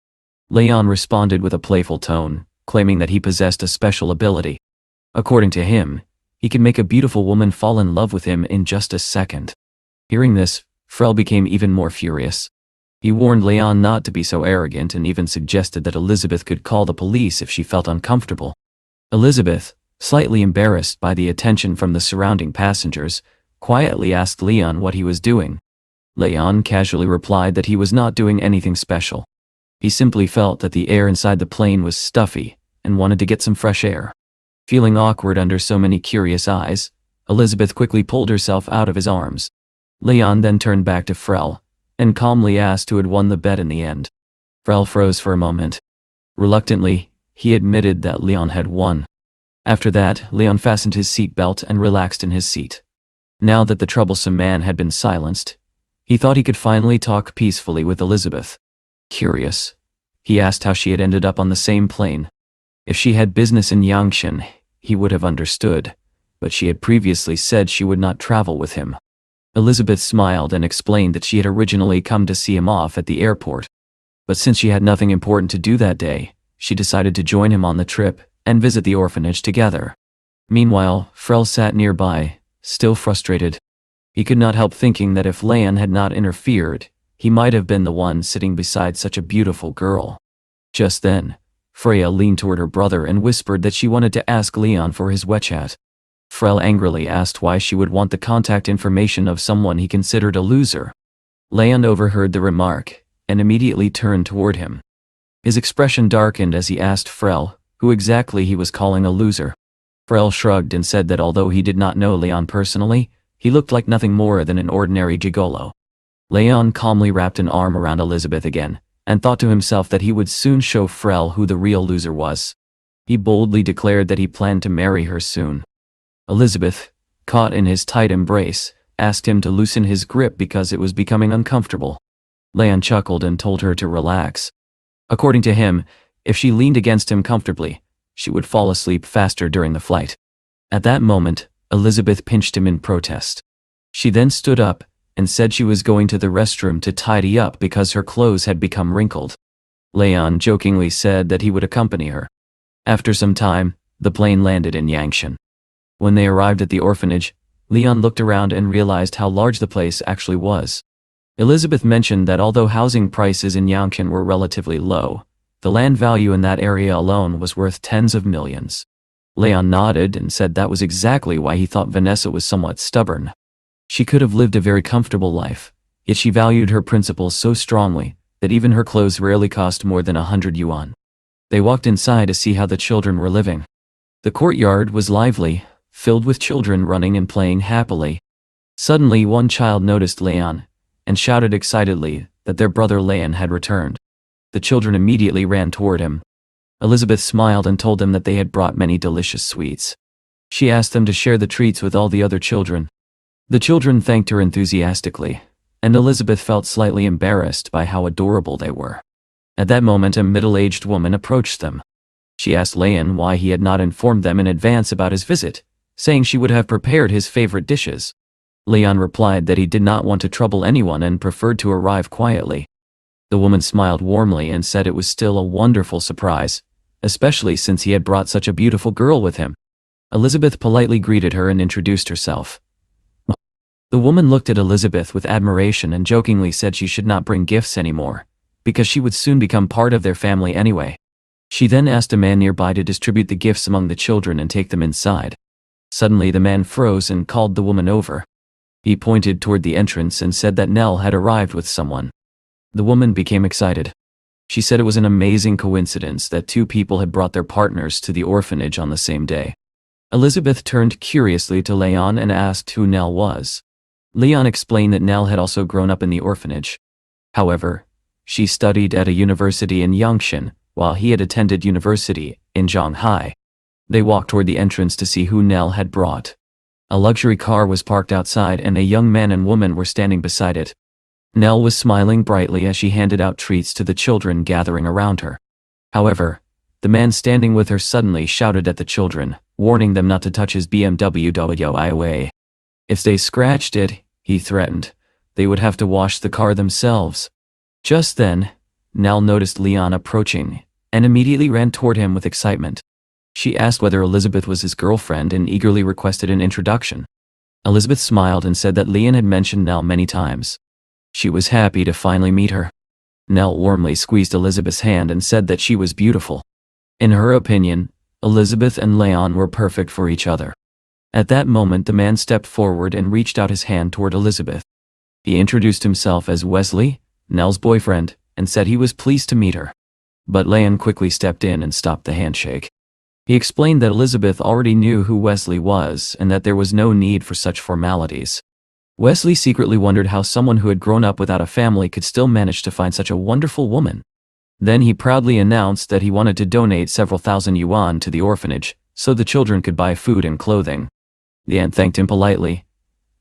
Speaker 1: Leon responded with a playful tone, claiming that he possessed a special ability. According to him, he could make a beautiful woman fall in love with him in just a second. Hearing this, Frel became even more furious. He warned Leon not to be so arrogant and even suggested that Elizabeth could call the police if she felt uncomfortable. Elizabeth, slightly embarrassed by the attention from the surrounding passengers, quietly asked Leon what he was doing. Leon casually replied that he was not doing anything special. He simply felt that the air inside the plane was stuffy and wanted to get some fresh air. Feeling awkward under so many curious eyes, Elizabeth quickly pulled herself out of his arms. Leon then turned back to Frel and calmly asked who had won the bet in the end. Frel froze for a moment. Reluctantly, he admitted that Leon had won. After that, Leon fastened his seatbelt and relaxed in his seat. Now that the troublesome man had been silenced, he thought he could finally talk peacefully with Elizabeth. Curious, he asked how she had ended up on the same plane. If she had business in Yangshan, he would have understood, but she had previously said she would not travel with him. Elizabeth smiled and explained that she had originally come to see him off at the airport. But since she had nothing important to do that day, she decided to join him on the trip and visit the orphanage together. Meanwhile, Frel sat nearby, still frustrated. He could not help thinking that if Leon had not interfered, he might have been the one sitting beside such a beautiful girl. Just then, Freya leaned toward her brother and whispered that she wanted to ask Leon for his WeChat. Frel angrily asked why she would want the contact information of someone he considered a loser. Leon overheard the remark and immediately turned toward him. His expression darkened as he asked Frel who exactly he was calling a loser. Frel shrugged and said that although he did not know Leon personally, he looked like nothing more than an ordinary gigolo. Leon calmly wrapped an arm around Elizabeth again and thought to himself that he would soon show Frel who the real loser was. He boldly declared that he planned to marry her soon. Elizabeth, caught in his tight embrace, asked him to loosen his grip because it was becoming uncomfortable. Leon chuckled and told her to relax. According to him, if she leaned against him comfortably, she would fall asleep faster during the flight. At that moment, Elizabeth pinched him in protest. She then stood up and said she was going to the restroom to tidy up because her clothes had become wrinkled. Leon jokingly said that he would accompany her. After some time, the plane landed in Yangshan. When they arrived at the orphanage, Leon looked around and realized how large the place actually was. Elizabeth mentioned that although housing prices in Yangshan were relatively low, the land value in that area alone was worth tens of millions. Leon nodded and said that was exactly why he thought Vanessa was somewhat stubborn. She could have lived a very comfortable life, yet she valued her principles so strongly that even her clothes rarely cost more than 100 yuan. They walked inside to see how the children were living. The courtyard was lively, filled with children running and playing happily. Suddenly one child noticed Leon and shouted excitedly that their brother Leon had returned. The children immediately ran toward him. Elizabeth smiled and told them that they had brought many delicious sweets. She asked them to share the treats with all the other children. The children thanked her enthusiastically, and Elizabeth felt slightly embarrassed by how adorable they were. At that moment, a middle-aged woman approached them. She asked Leon why he had not informed them in advance about his visit, saying she would have prepared his favorite dishes. Leon replied that he did not want to trouble anyone and preferred to arrive quietly. The woman smiled warmly and said it was still a wonderful surprise, especially since he had brought such a beautiful girl with him. Elizabeth politely greeted her and introduced herself. The woman looked at Elizabeth with admiration and jokingly said she should not bring gifts anymore, because she would soon become part of their family anyway. She then asked a man nearby to distribute the gifts among the children and take them inside. Suddenly the man froze and called the woman over. He pointed toward the entrance and said that Nell had arrived with someone. The woman became excited. She said it was an amazing coincidence that two people had brought their partners to the orphanage on the same day. Elizabeth turned curiously to Leon and asked who Nell was. Leon explained that Nell had also grown up in the orphanage. However, she studied at a university in Yangshan, while he had attended university in Shanghai. They walked toward the entrance to see who Nell had brought. A luxury car was parked outside and a young man and woman were standing beside it. Nell was smiling brightly as she handed out treats to the children gathering around her. However, the man standing with her suddenly shouted at the children, warning them not to touch his BMW. If they scratched it, he threatened, they would have to wash the car themselves. Just then, Nell noticed Leon approaching and immediately ran toward him with excitement. She asked whether Elizabeth was his girlfriend and eagerly requested an introduction. Elizabeth smiled and said that Leon had mentioned Nell many times. She was happy to finally meet her. Nell warmly squeezed Elizabeth's hand and said that she was beautiful. In her opinion, Elizabeth and Leon were perfect for each other. At that moment, the man stepped forward and reached out his hand toward Elizabeth. He introduced himself as Wesley, Nell's boyfriend, and said he was pleased to meet her. But Leon quickly stepped in and stopped the handshake. He explained that Elizabeth already knew who Wesley was and that there was no need for such formalities. Wesley secretly wondered how someone who had grown up without a family could still manage to find such a wonderful woman. Then he proudly announced that he wanted to donate several thousand yuan to the orphanage so the children could buy food and clothing. The aunt thanked him politely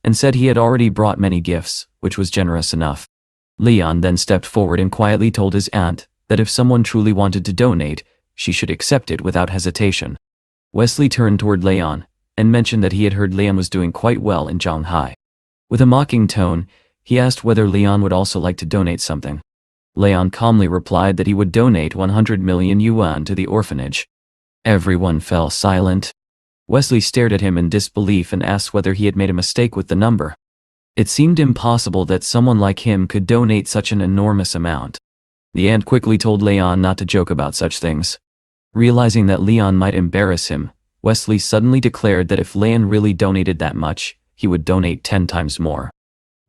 Speaker 1: and said he had already brought many gifts, which was generous enough. Leon then stepped forward and quietly told his aunt that if someone truly wanted to donate, she should accept it without hesitation. Wesley turned toward Leon and mentioned that he had heard Leon was doing quite well in Shanghai. With a mocking tone, he asked whether Leon would also like to donate something. Leon calmly replied that he would donate 100 million yuan to the orphanage. Everyone fell silent. Wesley stared at him in disbelief and asked whether he had made a mistake with the number. It seemed impossible that someone like him could donate such an enormous amount. The aunt quickly told Leon not to joke about such things. Realizing that Leon might embarrass him, Wesley suddenly declared that if Leon really donated that much, he would donate 10 times more.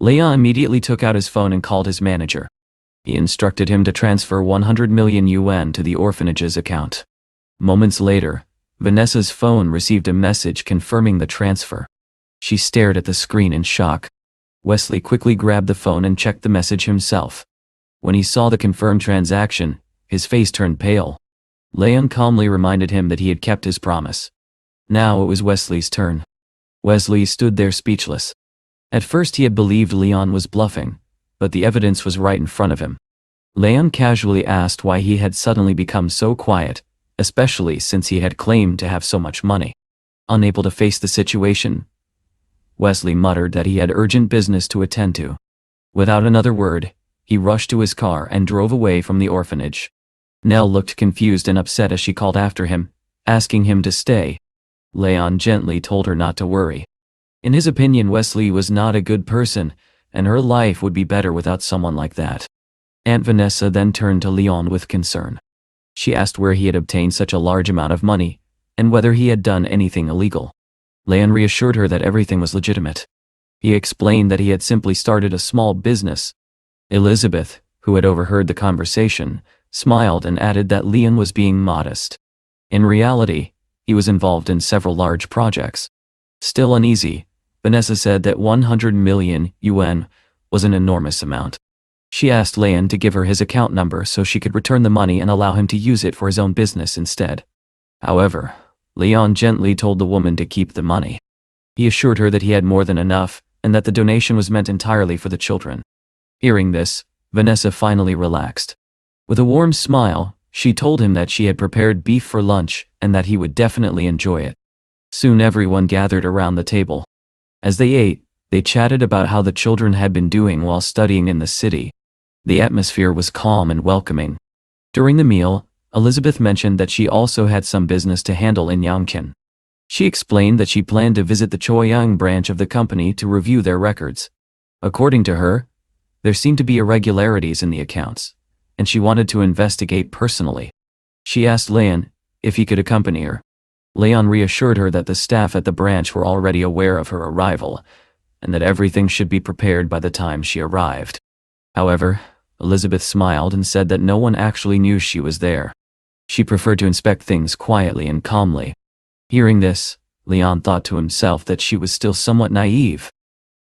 Speaker 1: Leon immediately took out his phone and called his manager. He instructed him to transfer 100 million yuan to the orphanage's account. Moments later, Vanessa's phone received a message confirming the transfer. She stared at the screen in shock. Wesley quickly grabbed the phone and checked the message himself. When he saw the confirmed transaction, his face turned pale. Leon calmly reminded him that he had kept his promise. Now it was Wesley's turn. Wesley stood there speechless. At first he had believed Leon was bluffing, but the evidence was right in front of him. Leon casually asked why he had suddenly become so quiet, especially since he had claimed to have so much money. Unable to face the situation, Wesley muttered that he had urgent business to attend to. Without another word, he rushed to his car and drove away from the orphanage. Nell looked confused and upset as she called after him, asking him to stay. Leon gently told her not to worry. In his opinion, Wesley was not a good person, and her life would be better without someone like that. Aunt Vanessa then turned to Leon with concern. She asked where he had obtained such a large amount of money, and whether he had done anything illegal. Leon reassured her that everything was legitimate. He explained that he had simply started a small business. Elizabeth, who had overheard the conversation, smiled and added that Leon was being modest. In reality, he was involved in several large projects. Still uneasy, Vanessa said that 100 million yuan was an enormous amount. She asked Leon to give her his account number so she could return the money and allow him to use it for his own business instead. However, Leon gently told the woman to keep the money. He assured her that he had more than enough and that the donation was meant entirely for the children. Hearing this, Vanessa finally relaxed. With a warm smile, she told him that she had prepared beef for lunch and that he would definitely enjoy it. Soon everyone gathered around the table. As they ate, they chatted about how the children had been doing while studying in the city. The atmosphere was calm and welcoming. During the meal, Elizabeth mentioned that she also had some business to handle in Yangqian. She explained that she planned to visit the Choyang branch of the company to review their records. According to her, there seemed to be irregularities in the accounts, and she wanted to investigate personally. She asked Leon if he could accompany her. Leon reassured her that the staff at the branch were already aware of her arrival, and that everything should be prepared by the time she arrived. However, Elizabeth smiled and said that no one actually knew she was there. She preferred to inspect things quietly and calmly. Hearing this, Leon thought to himself that she was still somewhat naive.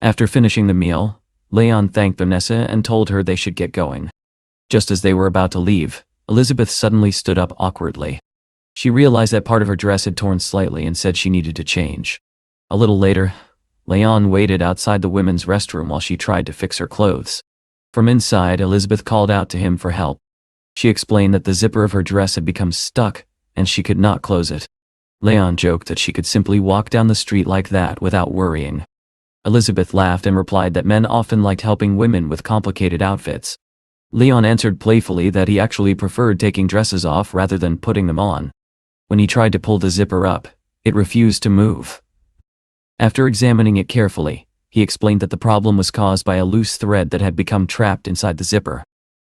Speaker 1: After finishing the meal, Leon thanked Vanessa and told her they should get going. Just as they were about to leave, Elizabeth suddenly stood up awkwardly. She realized that part of her dress had torn slightly and said she needed to change. A little later, Leon waited outside the women's restroom while she tried to fix her clothes. From inside, Elizabeth called out to him for help. She explained that the zipper of her dress had become stuck and she could not close it. Leon joked that she could simply walk down the street like that without worrying. Elizabeth laughed and replied that men often liked helping women with complicated outfits. Leon answered playfully that he actually preferred taking dresses off rather than putting them on. When he tried to pull the zipper up, it refused to move. After examining it carefully, he explained that the problem was caused by a loose thread that had become trapped inside the zipper.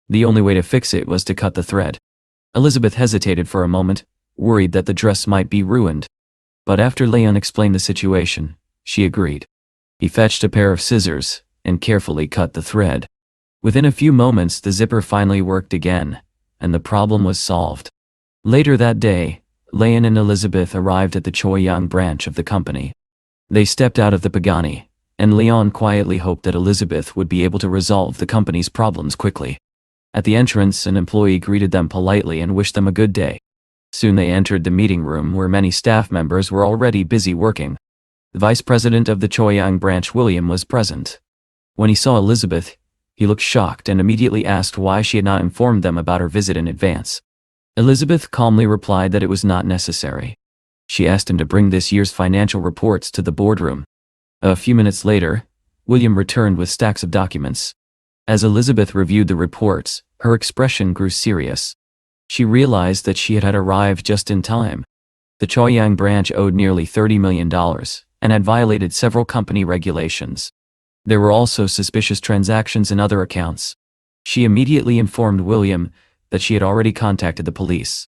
Speaker 1: The only way to fix it was to cut the thread. Elizabeth hesitated for a moment, worried that the dress might be ruined. But after Leon explained the situation, she agreed. He fetched a pair of scissors and carefully cut the thread. Within a few moments, the zipper finally worked again, and the problem was solved. Later that day, Leon and Elizabeth arrived at the Choyang branch of the company. They stepped out of the Pagani, and Leon quietly hoped that Elizabeth would be able to resolve the company's problems quickly. At the entrance, an employee greeted them politely and wished them a good day. Soon they entered the meeting room where many staff members were already busy working. The vice president of the Choyang branch, William, was present. When he saw Elizabeth, he looked shocked and immediately asked why she had not informed them about her visit in advance. Elizabeth calmly replied that it was not necessary. She asked him to bring this year's financial reports to the boardroom. A few minutes later, William returned with stacks of documents. As Elizabeth reviewed the reports, her expression grew serious. She realized that she had arrived just in time. The Chaoyang branch owed nearly $30 million and had violated several company regulations. There were also suspicious transactions in other accounts. She immediately informed William that she had already contacted the police.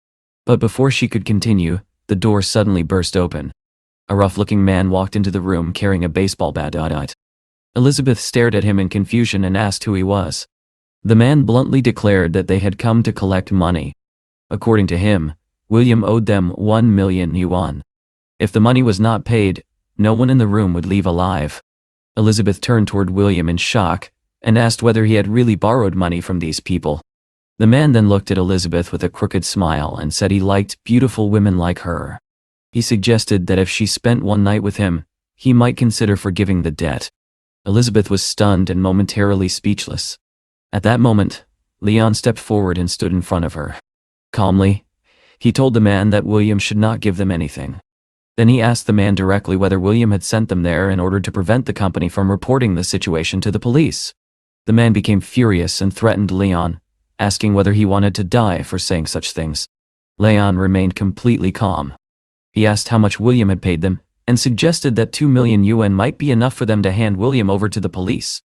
Speaker 1: But before she could continue, the door suddenly burst open. A rough-looking man walked into the room carrying a baseball bat. Elizabeth stared at him in confusion and asked who he was. The man bluntly declared that they had come to collect money. According to him, William owed them 1 million yuan. If the money was not paid, no one in the room would leave alive. Elizabeth turned toward William in shock and asked whether he had really borrowed money from these people. The man then looked at Elizabeth with a crooked smile and said he liked beautiful women like her. He suggested that if she spent one night with him, he might consider forgiving the debt. Elizabeth was stunned and momentarily speechless. At that moment, Leon stepped forward and stood in front of her. Calmly, he told the man that William should not give them anything. Then he asked the man directly whether William had sent them there in order to prevent the company from reporting the situation to the police. The man became furious and threatened Leon, asking whether he wanted to die for saying such things. Leon remained completely calm. He asked how much William had paid them, and suggested that 2 million yuan might be enough for them to hand William over to the police.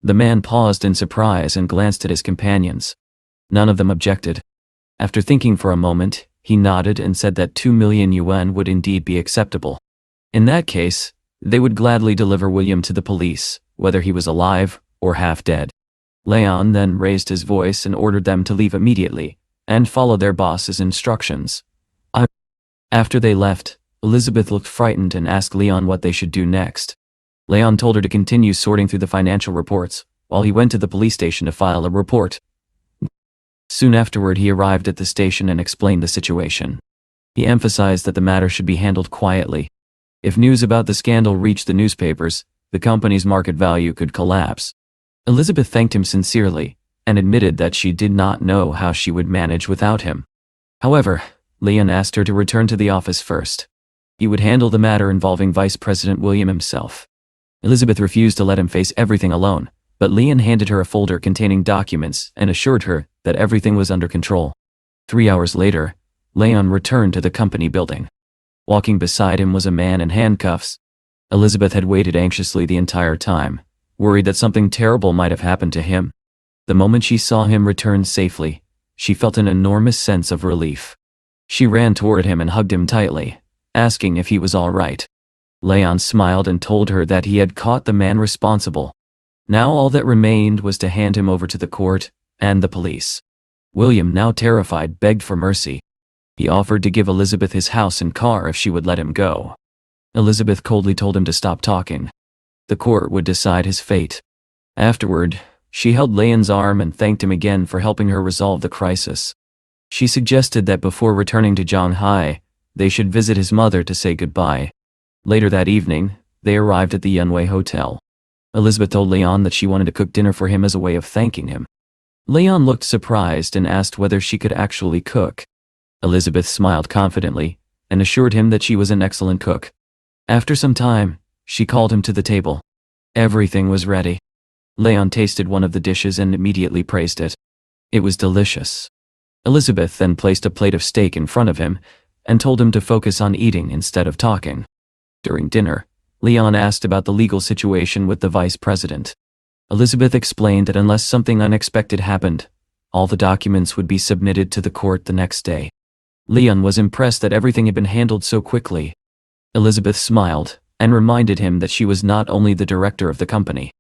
Speaker 1: The man paused in surprise and glanced at his companions. None of them objected. After thinking for a moment, he nodded and said that 2 million yuan would indeed be acceptable. In that case, they would gladly deliver William to the police, whether he was alive or half dead. Leon then raised his voice and ordered them to leave immediately, and follow their boss's instructions. After they left, Elizabeth looked frightened and asked Leon what they should do next. Leon told her to continue sorting through the financial reports, while he went to the police station to file a report. Soon afterward, he arrived at the station and explained the situation. He emphasized that the matter should be handled quietly. If news about the scandal reached the newspapers, the company's market value could collapse. Elizabeth thanked him sincerely, and admitted that she did not know how she would manage without him. However, Leon asked her to return to the office first. He would handle the matter involving Vice President William himself. Elizabeth refused to let him face everything alone, but Leon handed her a folder containing documents and assured her that everything was under control. 3 hours later, Leon returned to the company building. Walking beside him was a man in handcuffs. Elizabeth had waited anxiously the entire time, worried that something terrible might have happened to him. The moment she saw him return safely, she felt an enormous sense of relief. She ran toward him and hugged him tightly, asking if he was all right. Leon smiled and told her that he had caught the man responsible. Now all that remained was to hand him over to the court and the police. William, now terrified, begged for mercy. He offered to give Elizabeth his house and car if she would let him go. Elizabeth coldly told him to stop talking. The court would decide his fate. Afterward, she held Leon's arm and thanked him again for helping her resolve the crisis. She suggested that before returning to Shanghai, they should visit his mother to say goodbye. Later that evening, they arrived at the Yunwei Hotel. Elizabeth told Leon that she wanted to cook dinner for him as a way of thanking him. Leon looked surprised and asked whether she could actually cook. Elizabeth smiled confidently and assured him that she was an excellent cook. After some time, she called him to the table. Everything was ready. Leon tasted one of the dishes and immediately praised it. It was delicious. Elizabeth then placed a plate of steak in front of him and told him to focus on eating instead of talking. During dinner, Leon asked about the legal situation with the vice president. Elizabeth explained that unless something unexpected happened, all the documents would be submitted to the court the next day. Leon was impressed that everything had been handled so quickly. Elizabeth smiled and reminded him that she was not only the director of the company.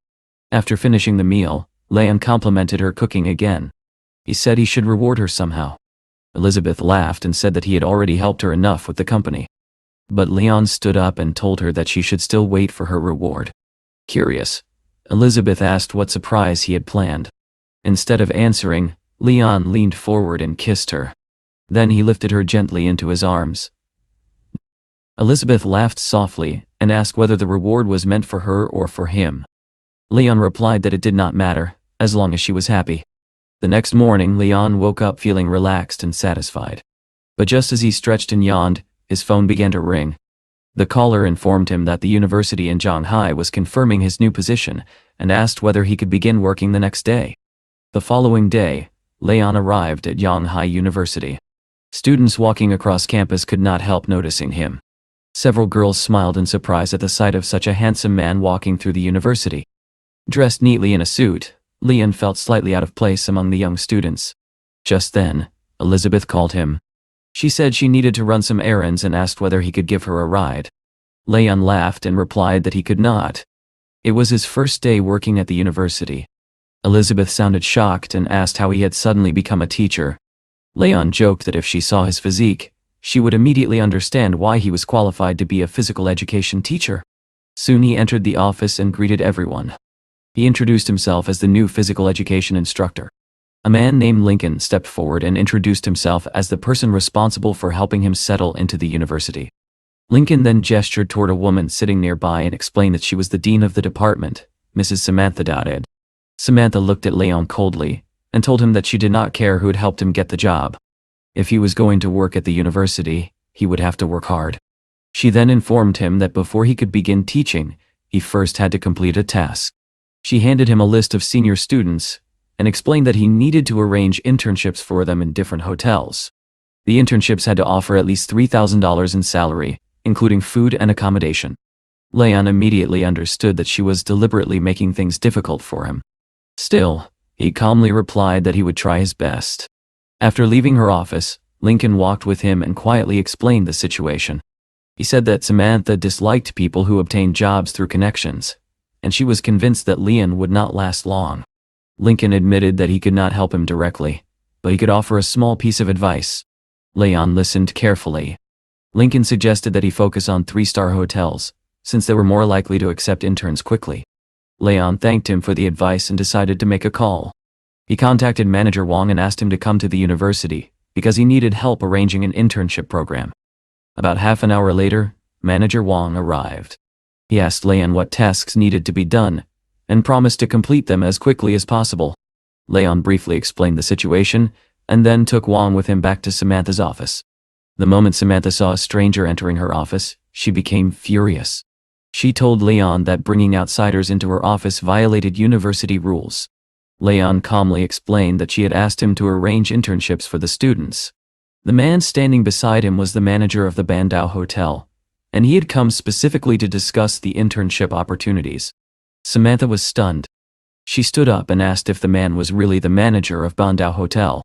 Speaker 1: After finishing the meal, Leon complimented her cooking again. He said he should reward her somehow. Elizabeth laughed and said that he had already helped her enough with the company. But Leon stood up and told her that she should still wait for her reward. Curious, Elizabeth asked what surprise he had planned. Instead of answering, Leon leaned forward and kissed her. Then he lifted her gently into his arms. Elizabeth laughed softly and asked whether the reward was meant for her or for him. Leon replied that it did not matter, as long as she was happy. The next morning, Leon woke up feeling relaxed and satisfied. But just as he stretched and yawned, his phone began to ring. The caller informed him that the university in Shanghai was confirming his new position and asked whether he could begin working the next day. The following day, Leon arrived at Shanghai University. Students walking across campus could not help noticing him. Several girls smiled in surprise at the sight of such a handsome man walking through the university. Dressed neatly in a suit, Leon felt slightly out of place among the young students. Just then, Elizabeth called him. She said she needed to run some errands and asked whether he could give her a ride. Leon laughed and replied that he could not. It was his first day working at the university. Elizabeth sounded shocked and asked how he had suddenly become a teacher. Leon joked that if she saw his physique, she would immediately understand why he was qualified to be a physical education teacher. Soon he entered the office and greeted everyone. He introduced himself as the new physical education instructor. A man named Lincoln stepped forward and introduced himself as the person responsible for helping him settle into the university. Lincoln then gestured toward a woman sitting nearby and explained that she was the dean of the department, Mrs. Samantha. Samantha looked at Leon coldly and told him that she did not care who had helped him get the job. If he was going to work at the university, he would have to work hard. She then informed him that before he could begin teaching, he first had to complete a task. She handed him a list of senior students and explained that he needed to arrange internships for them in different hotels. The internships had to offer at least $3,000 in salary, including food and accommodation. Leon immediately understood that she was deliberately making things difficult for him. Still, he calmly replied that he would try his best. After leaving her office, Lincoln walked with him and quietly explained the situation. He said that Samantha disliked people who obtained jobs through connections, and she was convinced that Leon would not last long. Lincoln admitted that he could not help him directly, but he could offer a small piece of advice. Leon listened carefully. Lincoln suggested that he focus on 3-star hotels, since they were more likely to accept interns quickly. Leon thanked him for the advice and decided to make a call. He contacted Manager Wang and asked him to come to the university, because he needed help arranging an internship program. About half an hour later, Manager Wang arrived. He asked Leon what tasks needed to be done, and promised to complete them as quickly as possible. Leon briefly explained the situation, and then took Wang with him back to Samantha's office. The moment Samantha saw a stranger entering her office, she became furious. She told Leon that bringing outsiders into her office violated university rules. Leon calmly explained that she had asked him to arrange internships for the students. The man standing beside him was the manager of the Bandao Hotel, and he had come specifically to discuss the internship opportunities. Samantha was stunned. She stood up and asked if the man was really the manager of Bandao Hotel.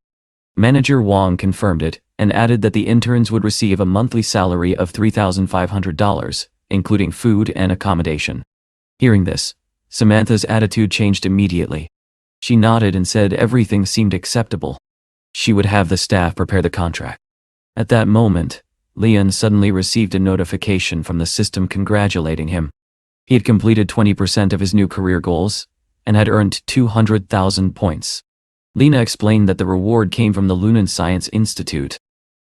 Speaker 1: Manager Wang confirmed it and added that the interns would receive a monthly salary of $3,500, including food and accommodation. Hearing this, Samantha's attitude changed immediately. She nodded and said everything seemed acceptable. She would have the staff prepare the contract. At that moment, Leon suddenly received a notification from the system congratulating him. He had completed 20% of his new career goals and had earned 200,000 points. Lena explained that the reward came from the Lunan Science Institute.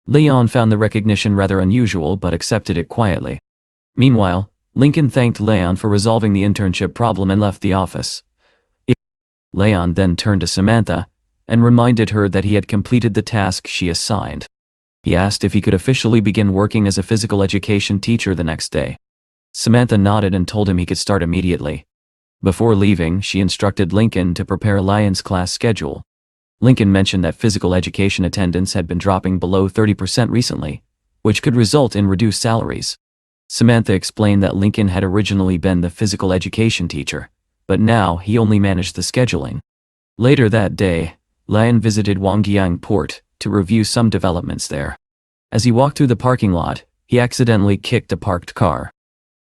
Speaker 1: Leon found the recognition rather unusual but accepted it quietly. Meanwhile, Lincoln thanked Leon for resolving the internship problem and left the office. Leon then turned to Samantha and reminded her that he had completed the task she assigned. He asked if he could officially begin working as a physical education teacher the next day. Samantha nodded and told him he could start immediately. Before leaving, she instructed Lincoln to prepare Lion's class schedule. Lincoln mentioned that physical education attendance had been dropping below 30% recently, which could result in reduced salaries. Samantha explained that Lincoln had originally been the physical education teacher, but now he only managed the scheduling. Later that day, Lion visited Wangjiang Port to review some developments there. As he walked through the parking lot, he accidentally kicked a parked car.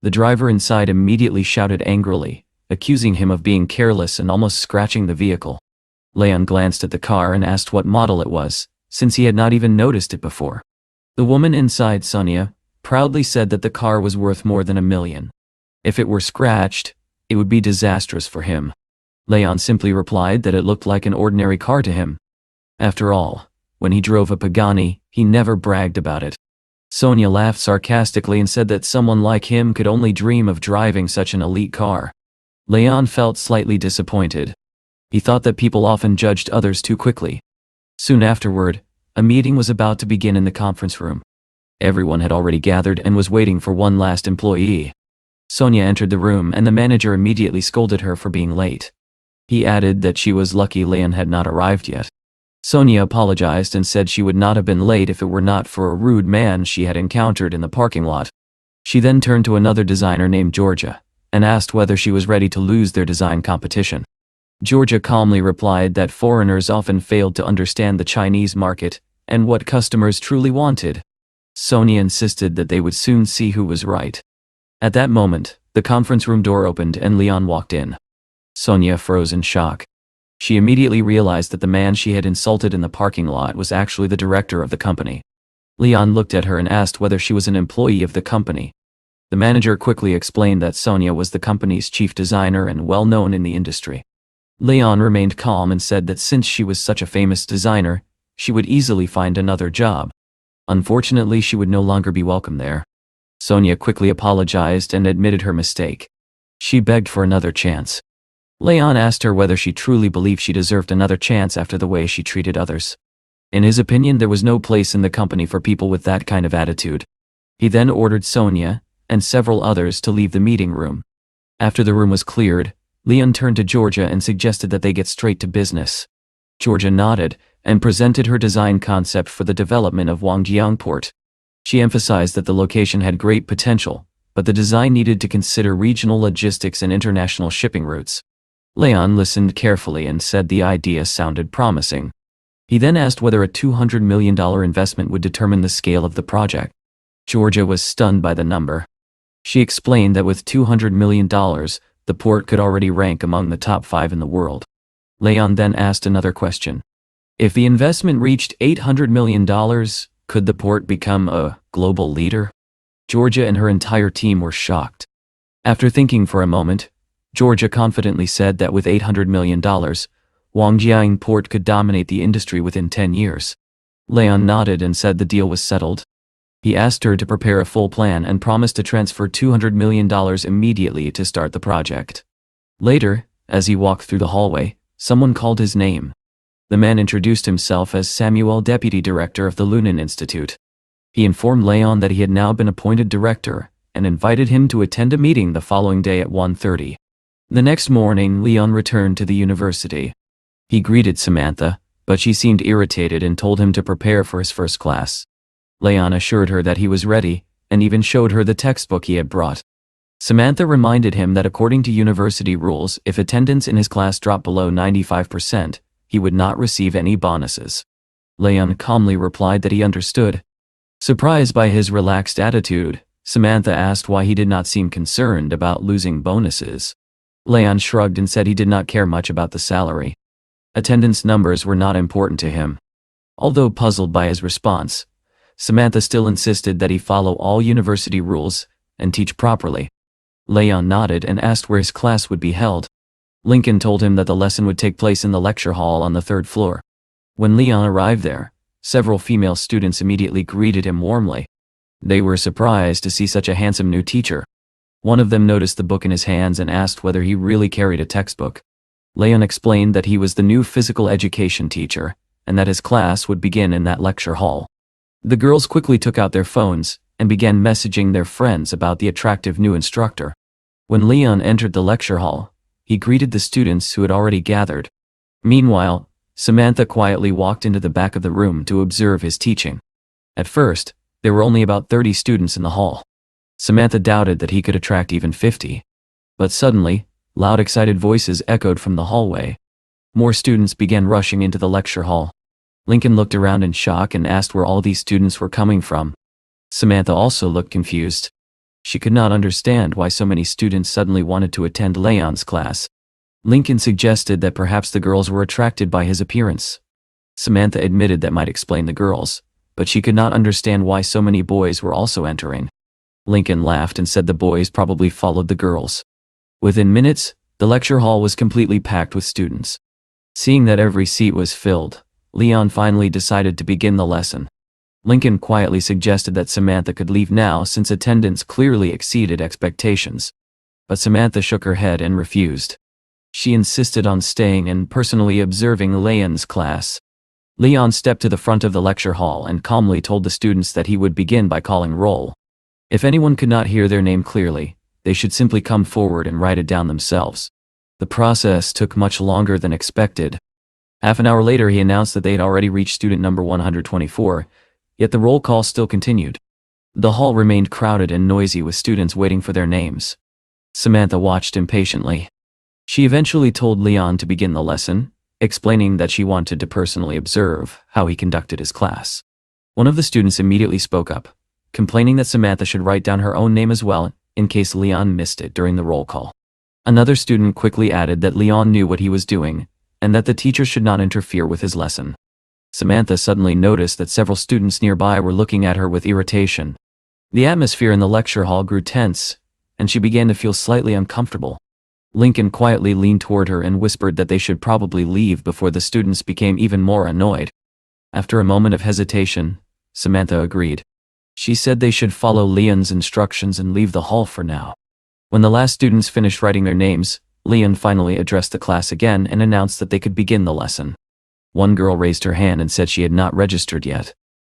Speaker 1: The driver inside immediately shouted angrily, accusing him of being careless and almost scratching the vehicle. Leon glanced at the car and asked what model it was, since he had not even noticed it before. The woman inside, Sonia, proudly said that the car was worth more than $1 million. If it were scratched, it would be disastrous for him. Leon simply replied that it looked like an ordinary car to him. After all, when he drove a Pagani, he never bragged about it. Sonia laughed sarcastically and said that someone like him could only dream of driving such an elite car. Leon felt slightly disappointed. He thought that people often judged others too quickly. Soon afterward, a meeting was about to begin in the conference room. Everyone had already gathered and was waiting for one last employee. Sonia entered the room and the manager immediately scolded her for being late. He added that she was lucky Leon had not arrived yet. Sonia apologized and said she would not have been late if it were not for a rude man she had encountered in the parking lot. She then turned to another designer named Georgia and asked whether she was ready to lose their design competition. Georgia calmly replied that foreigners often failed to understand the Chinese market and what customers truly wanted. Sonia insisted that they would soon see who was right. At that moment, the conference room door opened and Leon walked in. Sonia froze in shock. She immediately realized that the man she had insulted in the parking lot was actually the director of the company. Leon looked at her and asked whether she was an employee of the company. The manager quickly explained that Sonia was the company's chief designer and well known in the industry. Leon remained calm and said that since she was such a famous designer, she would easily find another job. Unfortunately, she would no longer be welcome there. Sonia quickly apologized and admitted her mistake. She begged for another chance. Leon asked her whether she truly believed she deserved another chance after the way she treated others. In his opinion, there was no place in the company for people with that kind of attitude. He then ordered Sonia and several others to leave the meeting room. After the room was cleared, Leon turned to Georgia and suggested that they get straight to business. Georgia nodded and presented her design concept for the development of Wangjiang Port. She emphasized that the location had great potential, but the design needed to consider regional logistics and international shipping routes. Leon listened carefully and said the idea sounded promising. He then asked whether a $200 million investment would determine the scale of the project. Georgia was stunned by the number. She explained that with $200 million, the port could already rank among the top 5 in the world. Leon then asked another question. If the investment reached $800 million, could the port become a global leader? Georgia and her entire team were shocked. After thinking for a moment, Georgia confidently said that with $800 million, Wangjiang Port could dominate the industry within 10 years. Leon nodded and said the deal was settled. He asked her to prepare a full plan and promised to transfer $200 million immediately to start the project. Later, as he walked through the hallway, someone called his name. The man introduced himself as Samuel, deputy director of the Lunan Institute. He informed Leon that he had now been appointed director and invited him to attend a meeting the following day at 1:30. The next morning, Leon returned to the university. He greeted Samantha, but she seemed irritated and told him to prepare for his first class. Leon assured her that he was ready, and even showed her the textbook he had brought. Samantha reminded him that according to university rules, if attendance in his class dropped below 95%, he would not receive any bonuses. Leon calmly replied that he understood. Surprised by his relaxed attitude, Samantha asked why he did not seem concerned about losing bonuses. Leon shrugged and said he did not care much about the salary. Attendance numbers were not important to him. Although puzzled by his response, Samantha still insisted that he follow all university rules and teach properly. Leon nodded and asked where his class would be held. Lincoln told him that the lesson would take place in the lecture hall on the 3rd floor. When Leon arrived there, several female students immediately greeted him warmly. They were surprised to see such a handsome new teacher. One of them noticed the book in his hands and asked whether he really carried a textbook. Leon explained that he was the new physical education teacher, and that his class would begin in that lecture hall. The girls quickly took out their phones and began messaging their friends about the attractive new instructor. When Leon entered the lecture hall, he greeted the students who had already gathered. Meanwhile, Samantha quietly walked into the back of the room to observe his teaching. At first, there were only about 30 students in the hall. Samantha doubted that he could attract even 50. But suddenly, loud excited voices echoed from the hallway. More students began rushing into the lecture hall. Lincoln looked around in shock and asked where all these students were coming from. Samantha also looked confused. She could not understand why so many students suddenly wanted to attend Leon's class. Lincoln suggested that perhaps the girls were attracted by his appearance. Samantha admitted that might explain the girls, but she could not understand why so many boys were also entering. Lincoln laughed and said the boys probably followed the girls. Within minutes, the lecture hall was completely packed with students. Seeing that every seat was filled, Leon finally decided to begin the lesson. Lincoln quietly suggested that Samantha could leave now since attendance clearly exceeded expectations. But Samantha shook her head and refused. She insisted on staying and personally observing Leon's class. Leon stepped to the front of the lecture hall and calmly told the students that he would begin by calling roll. If anyone could not hear their name clearly, they should simply come forward and write it down themselves. The process took much longer than expected. Half an hour later he announced that they had already reached student number 124, yet the roll call still continued. The hall remained crowded and noisy with students waiting for their names. Samantha watched impatiently. She eventually told Leon to begin the lesson, explaining that she wanted to personally observe how he conducted his class. One of the students immediately spoke up, complaining that Samantha should write down her own name as well, in case Leon missed it during the roll call. Another student quickly added that Leon knew what he was doing, and that the teacher should not interfere with his lesson. Samantha suddenly noticed that several students nearby were looking at her with irritation. The atmosphere in the lecture hall grew tense, and she began to feel slightly uncomfortable. Lincoln quietly leaned toward her and whispered that they should probably leave before the students became even more annoyed. After a moment of hesitation, Samantha agreed. She said they should follow Leon's instructions and leave the hall for now. When the last students finished writing their names, Leon finally addressed the class again and announced that they could begin the lesson. One girl raised her hand and said she had not registered yet.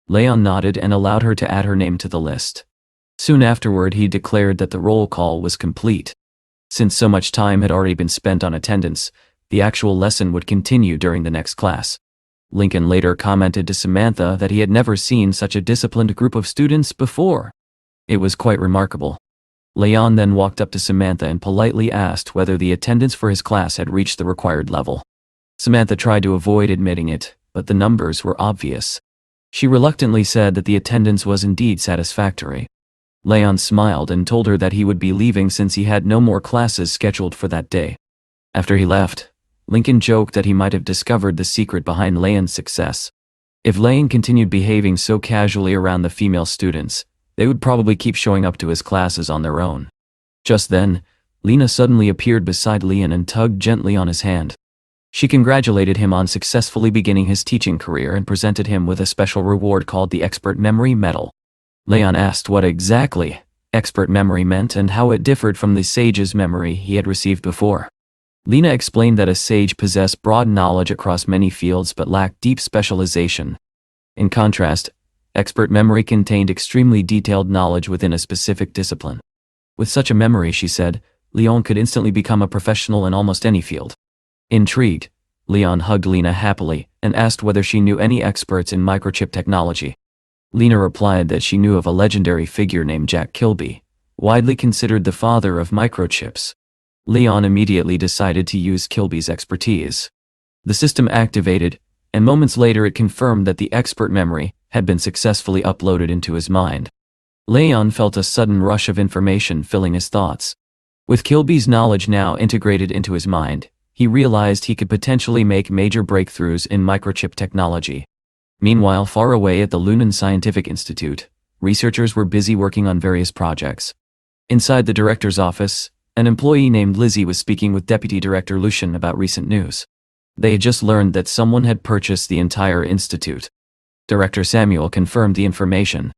Speaker 1: Leon nodded and allowed her to add her name to the list. Soon afterward he declared that the roll call was complete. Since so much time had already been spent on attendance, the actual lesson would continue during the next class. Lincoln later commented to Samantha that he had never seen such a disciplined group of students before. It was quite remarkable. Leon then walked up to Samantha and politely asked whether the attendance for his class had reached the required level. Samantha tried to avoid admitting it, but the numbers were obvious. She reluctantly said that the attendance was indeed satisfactory. Leon smiled and told her that he would be leaving since he had no more classes scheduled for that day. After he left, Lincoln joked that he might have discovered the secret behind Leon's success. If Leon continued behaving so casually around the female students, they would probably keep showing up to his classes on their own. Just then, Lena suddenly appeared beside Leon and tugged gently on his hand. She congratulated him on successfully beginning his teaching career and presented him with a special reward called the Expert Memory Medal. Leon asked what exactly expert memory meant and how it differed from the sage's memory he had received before. Lena explained that a sage possessed broad knowledge across many fields but lacked deep specialization. In contrast, expert memory contained extremely detailed knowledge within a specific discipline. With such a memory, she said, Leon could instantly become a professional in almost any field. Intrigued, Leon hugged Lena happily and asked whether she knew any experts in microchip technology. Lena replied that she knew of a legendary figure named Jack Kilby, widely considered the father of microchips. Leon immediately decided to use Kilby's expertise. The system activated, and moments later it confirmed that the expert memory had been successfully uploaded into his mind. Leon felt a sudden rush of information filling his thoughts. With Kilby's knowledge now integrated into his mind, he realized he could potentially make major breakthroughs in microchip technology. Meanwhile, far away at the Lunan Scientific Institute, researchers were busy working on various projects. Inside the director's office, an employee named Lizzie was speaking with Deputy Director Lucian about recent news. They had just learned that someone had purchased the entire institute. Director Samuel confirmed the information.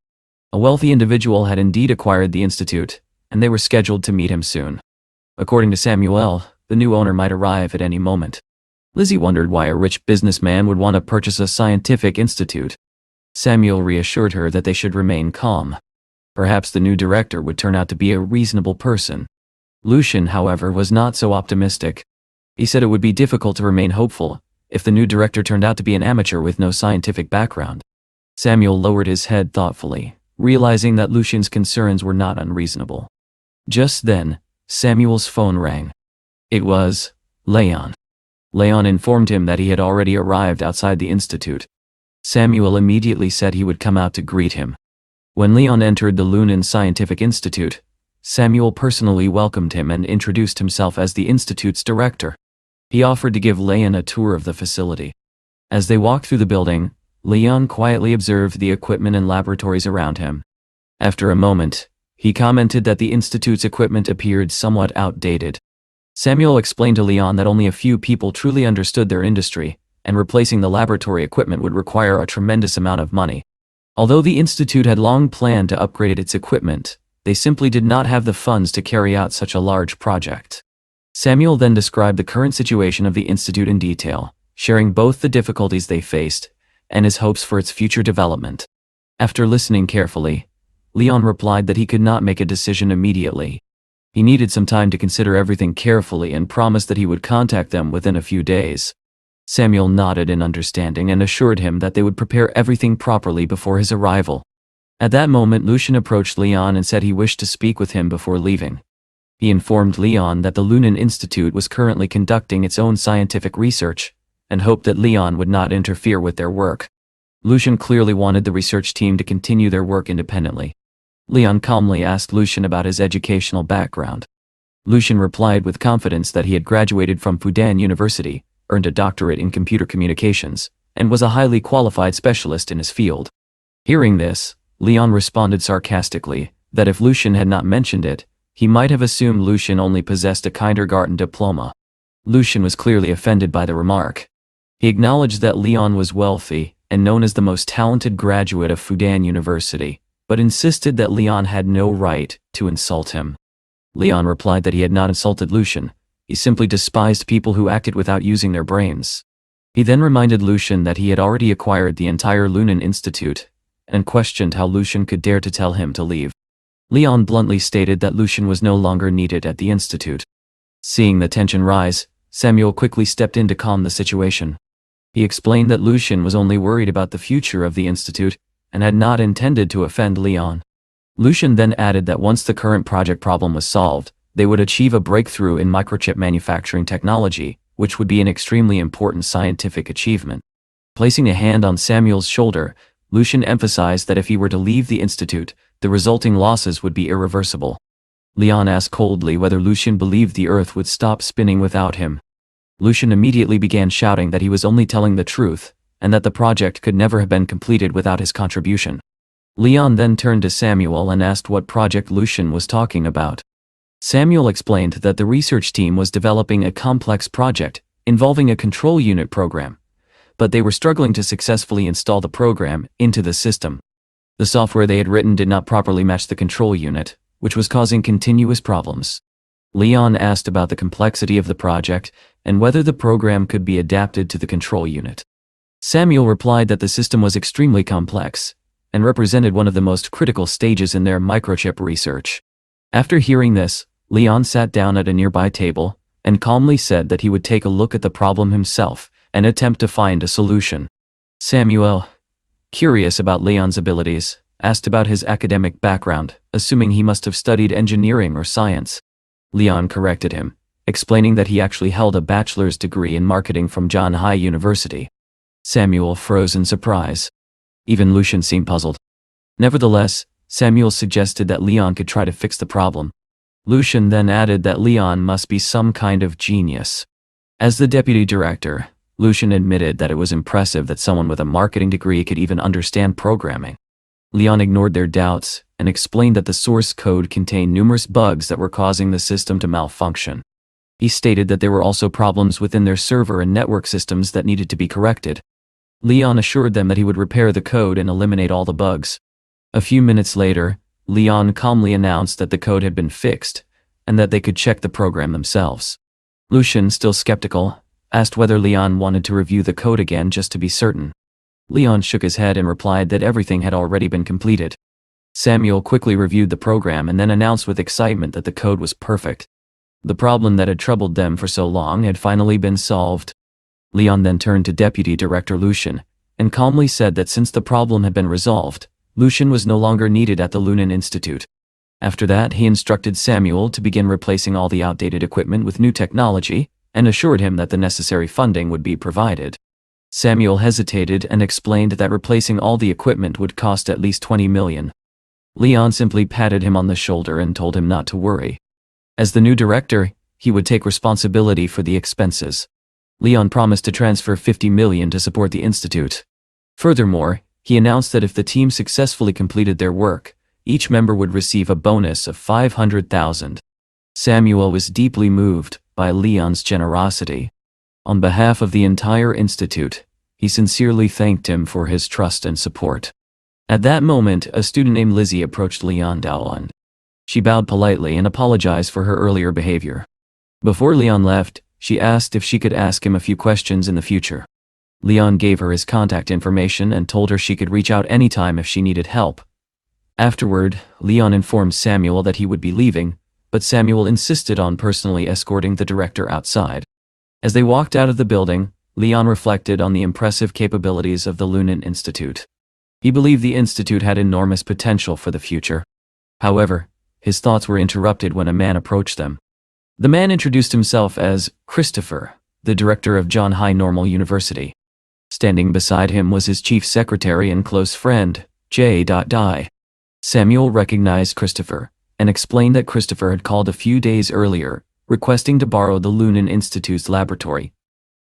Speaker 1: A wealthy individual had indeed acquired the institute, and they were scheduled to meet him soon. According to Samuel, the new owner might arrive at any moment. Lizzie wondered why a rich businessman would want to purchase a scientific institute. Samuel reassured her that they should remain calm. Perhaps the new director would turn out to be a reasonable person. Lucian, however, was not so optimistic. He said it would be difficult to remain hopeful if the new director turned out to be an amateur with no scientific background. Samuel lowered his head thoughtfully, realizing that Lucian's concerns were not unreasonable. Just then, Samuel's phone rang. It was Leon. Leon informed him that he had already arrived outside the institute. Samuel immediately said he would come out to greet him. When Leon entered the Lunan Scientific Institute, Samuel personally welcomed him and introduced himself as the institute's director. He offered to give Leon a tour of the facility. As they walked through the building, Leon quietly observed the equipment and laboratories around him. After a moment, he commented that the institute's equipment appeared somewhat outdated. Samuel explained to Leon that only a few people truly understood their industry, and replacing the laboratory equipment would require a tremendous amount of money. Although the institute had long planned to upgrade its equipment, they simply did not have the funds to carry out such a large project. Samuel then described the current situation of the institute in detail, sharing both the difficulties they faced and his hopes for its future development. After listening carefully, Leon replied that he could not make a decision immediately. He needed some time to consider everything carefully and promised that he would contact them within a few days. Samuel nodded in understanding and assured him that they would prepare everything properly before his arrival. At that moment, Lucian approached Leon and said he wished to speak with him before leaving. He informed Leon that the Lunan Institute was currently conducting its own scientific research, and hoped that Leon would not interfere with their work. Lucian clearly wanted the research team to continue their work independently. Leon calmly asked Lucian about his educational background. Lucian replied with confidence that he had graduated from Fudan University, earned a doctorate in computer communications, and was a highly qualified specialist in his field. Hearing this, Leon responded sarcastically that if Lucian had not mentioned it, he might have assumed Lucian only possessed a kindergarten diploma. Lucian was clearly offended by the remark. He acknowledged that Leon was wealthy and known as the most talented graduate of Fudan University, but insisted that Leon had no right to insult him. Leon replied that he had not insulted Lucian, he simply despised people who acted without using their brains. He then reminded Lucian that he had already acquired the entire Lunan Institute, and questioned how Lucian could dare to tell him to leave. Leon bluntly stated that Lucian was no longer needed at the institute. Seeing the tension rise, Samuel quickly stepped in to calm the situation. He explained that Lucian was only worried about the future of the institute and had not intended to offend Leon. Lucian then added that once the current project problem was solved, they would achieve a breakthrough in microchip manufacturing technology, which would be an extremely important scientific achievement. Placing a hand on Samuel's shoulder, Lucian emphasized that if he were to leave the institute, the resulting losses would be irreversible. Leon asked coldly whether Lucian believed the Earth would stop spinning without him. Lucian immediately began shouting that he was only telling the truth, and that the project could never have been completed without his contribution. Leon then turned to Samuel and asked what project Lucian was talking about. Samuel explained that the research team was developing a complex project involving a control unit program, but they were struggling to successfully install the program into the system. The software they had written did not properly match the control unit, which was causing continuous problems. Leon asked about the complexity of the project and whether the program could be adapted to the control unit. Samuel replied that the system was extremely complex and represented one of the most critical stages in their microchip research. After hearing this, Leon sat down at a nearby table and calmly said that he would take a look at the problem himself and attempt to find a solution. Samuel, curious about Leon's abilities, asked about his academic background, assuming he must have studied engineering or science. Leon corrected him, explaining that he actually held a bachelor's degree in marketing from John Hai University. Samuel froze in surprise. Even Lucian seemed puzzled. Nevertheless, Samuel suggested that Leon could try to fix the problem. Lucian then added that Leon must be some kind of genius. As the deputy director, Lucian admitted that it was impressive that someone with a marketing degree could even understand programming. Leon ignored their doubts and explained that the source code contained numerous bugs that were causing the system to malfunction. He stated that there were also problems within their server and network systems that needed to be corrected. Leon assured them that he would repair the code and eliminate all the bugs. A few minutes later, Leon calmly announced that the code had been fixed and that they could check the program themselves. Lucian, still skeptical, asked whether Leon wanted to review the code again just to be certain. Leon shook his head and replied that everything had already been completed. Samuel quickly reviewed the program and then announced with excitement that the code was perfect. The problem that had troubled them for so long had finally been solved. Leon then turned to Deputy Director Lucian and calmly said that since the problem had been resolved, Lucian was no longer needed at the Lunan Institute. After that, he instructed Samuel to begin replacing all the outdated equipment with new technology and assured him that the necessary funding would be provided. Samuel hesitated and explained that replacing all the equipment would cost at least 20 million. Leon simply patted him on the shoulder and told him not to worry. As the new director, he would take responsibility for the expenses. Leon promised to transfer 50 million to support the institute. Furthermore, he announced that if the team successfully completed their work, each member would receive a bonus of 500,000. Samuel was deeply moved by Leon's generosity. On behalf of the entire institute, he sincerely thanked him for his trust and support. At that moment, a student named Lizzie approached Leon Daoan. She bowed politely and apologized for her earlier behavior. Before Leon left, she asked if she could ask him a few questions in the future. Leon gave her his contact information and told her she could reach out anytime if she needed help. Afterward, Leon informed Samuel that he would be leaving, but Samuel insisted on personally escorting the director outside. As they walked out of the building, Leon reflected on the impressive capabilities of the Lunan Institute. He believed the institute had enormous potential for the future. However, his thoughts were interrupted when a man approached them. The man introduced himself as Christopher, the director of John High Normal University. Standing beside him was his chief secretary and close friend, J. Dai. Samuel recognized Christopher, and explained that Christopher had called a few days earlier, requesting to borrow the Lunan Institute's laboratory.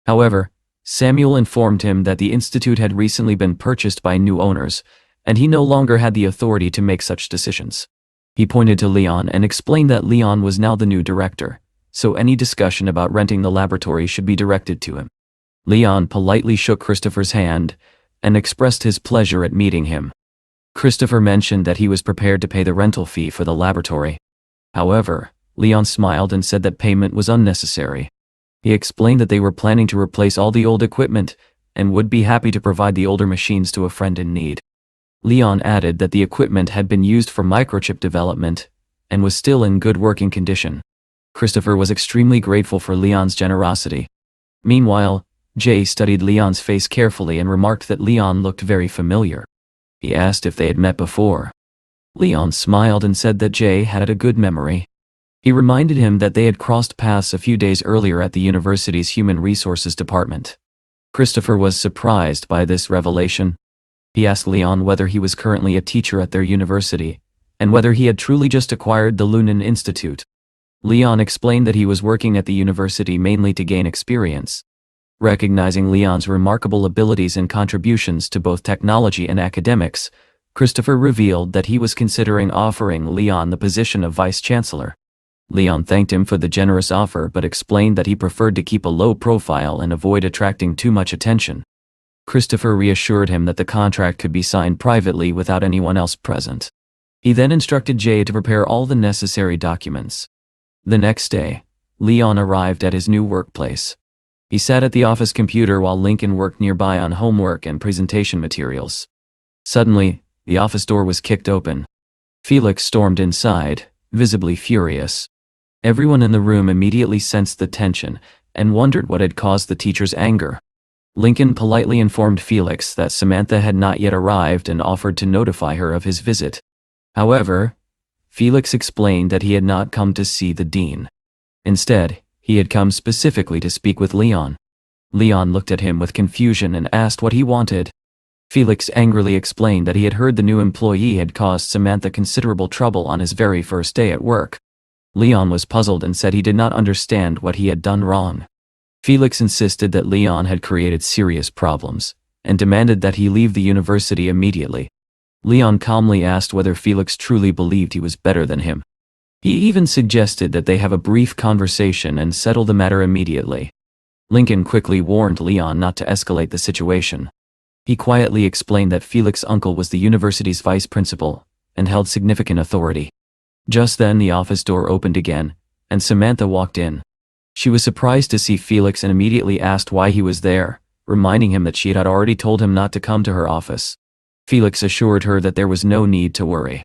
Speaker 1: However, Samuel informed him that the institute had recently been purchased by new owners, and he no longer had the authority to make such decisions. He pointed to Leon and explained that Leon was now the new director, so any discussion about renting the laboratory should be directed to him. Leon politely shook Christopher's hand and expressed his pleasure at meeting him. Christopher mentioned that he was prepared to pay the rental fee for the laboratory. However, Leon smiled and said that payment was unnecessary. He explained that they were planning to replace all the old equipment and would be happy to provide the older machines to a friend in need. Leon added that the equipment had been used for microchip development and was still in good working condition. Christopher was extremely grateful for Leon's generosity. Meanwhile, Jay studied Leon's face carefully and remarked that Leon looked very familiar. He asked if they had met before. Leon smiled and said that Jay had a good memory. He reminded him that they had crossed paths a few days earlier at the university's Human Resources Department. Christopher was surprised by this revelation. He asked Leon whether he was currently a teacher at their university, and whether he had truly just acquired the Lunan Institute. Leon explained that he was working at the university mainly to gain experience. Recognizing Leon's remarkable abilities and contributions to both technology and academics, Christopher revealed that he was considering offering Leon the position of vice-chancellor. Leon thanked him for the generous offer but explained that he preferred to keep a low profile and avoid attracting too much attention. Christopher reassured him that the contract could be signed privately without anyone else present. He then instructed Jay to prepare all the necessary documents. The next day, Leon arrived at his new workplace. He sat at the office computer while Lincoln worked nearby on homework and presentation materials. Suddenly, the office door was kicked open. Felix stormed inside, visibly furious. Everyone in the room immediately sensed the tension and wondered what had caused the teacher's anger. Lincoln politely informed Felix that Samantha had not yet arrived and offered to notify her of his visit. However, Felix explained that he had not come to see the dean. Instead, he had come specifically to speak with Leon. Leon looked at him with confusion and asked what he wanted. Felix angrily explained that he had heard the new employee had caused Samantha considerable trouble on his very first day at work. Leon was puzzled and said he did not understand what he had done wrong. Felix insisted that Leon had created serious problems, and demanded that he leave the university immediately. Leon calmly asked whether Felix truly believed he was better than him. He even suggested that they have a brief conversation and settle the matter immediately. Lincoln quickly warned Leon not to escalate the situation. He quietly explained that Felix's uncle was the university's vice principal and held significant authority. Just then the office door opened again, and Samantha walked in. She was surprised to see Felix and immediately asked why he was there, reminding him that she had already told him not to come to her office. Felix assured her that there was no need to worry.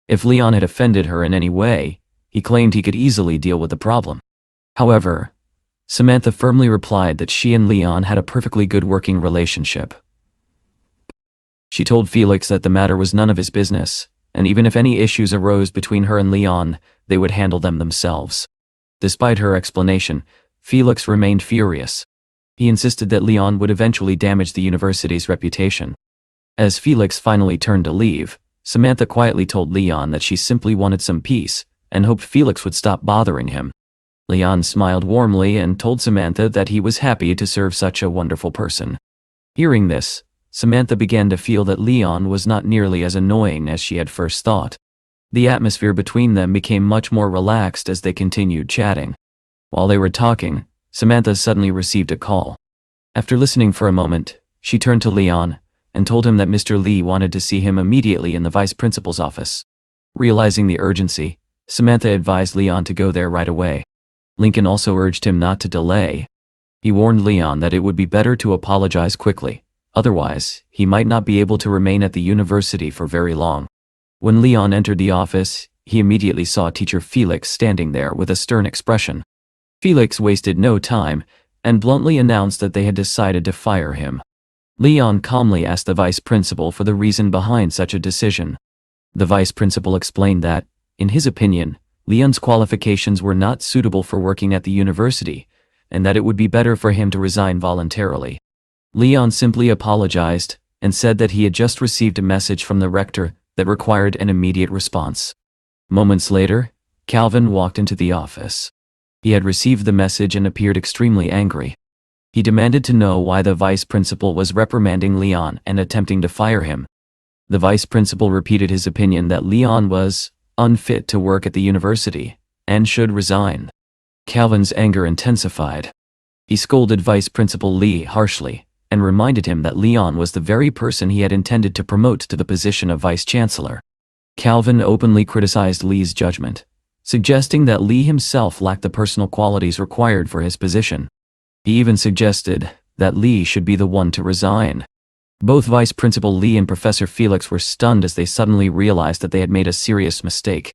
Speaker 1: If Leon had offended her in any way, he claimed he could easily deal with the problem. However, Samantha firmly replied that she and Leon had a perfectly good working relationship. She told Felix that the matter was none of his business, and even if any issues arose between her and Leon, they would handle them themselves. Despite her explanation, Felix remained furious. He insisted that Leon would eventually damage the university's reputation. As Felix finally turned to leave, Samantha quietly told Leon that she simply wanted some peace and hoped Felix would stop bothering him. Leon smiled warmly and told Samantha that he was happy to serve such a wonderful person. Hearing this, Samantha began to feel that Leon was not nearly as annoying as she had first thought. The atmosphere between them became much more relaxed as they continued chatting. While they were talking, Samantha suddenly received a call. After listening for a moment, she turned to Leon and told him that Mr. Lee wanted to see him immediately in the vice principal's office. Realizing the urgency, Samantha advised Leon to go there right away. Lincoln also urged him not to delay. He warned Leon that it would be better to apologize quickly, otherwise, he might not be able to remain at the university for very long. When Leon entered the office, he immediately saw teacher Felix standing there with a stern expression. Felix wasted no time, and bluntly announced that they had decided to fire him. Leon calmly asked the vice principal for the reason behind such a decision. The vice principal explained that, in his opinion, Leon's qualifications were not suitable for working at the university, and that it would be better for him to resign voluntarily. Leon simply apologized, and said that he had just received a message from the rector that required an immediate response. Moments later, Calvin walked into the office. He had received the message and appeared extremely angry. He demanded to know why the vice principal was reprimanding Leon and attempting to fire him. The vice principal repeated his opinion that Leon was unfit to work at the university and should resign. Calvin's anger intensified. He scolded Vice Principal Lee harshly and reminded him that Leon was the very person he had intended to promote to the position of vice chancellor. Calvin openly criticized Lee's judgment, suggesting that Lee himself lacked the personal qualities required for his position. He even suggested that Lee should be the one to resign. Both Vice Principal Lee and Professor Felix were stunned as they suddenly realized that they had made a serious mistake.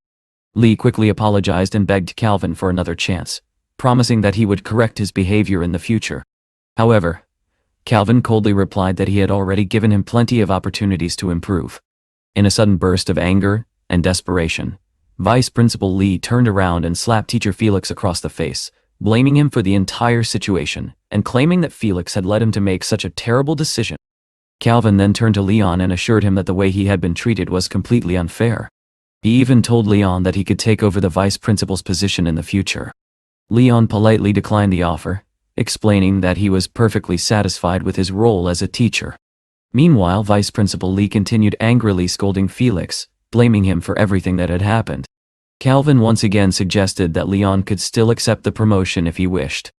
Speaker 1: Lee quickly apologized and begged Calvin for another chance, promising that he would correct his behavior in the future. However, Calvin coldly replied that he had already given him plenty of opportunities to improve. In a sudden burst of anger and desperation, Vice Principal Lee turned around and slapped Teacher Felix across the face, blaming him for the entire situation and claiming that Felix had led him to make such a terrible decision. Calvin then turned to Leon and assured him that the way he had been treated was completely unfair. He even told Leon that he could take over the vice principal's position in the future. Leon politely declined the offer, explaining that he was perfectly satisfied with his role as a teacher. Meanwhile, Vice Principal Lee continued angrily scolding Felix, blaming him for everything that had happened. Calvin once again suggested that Leon could still accept the promotion if he wished.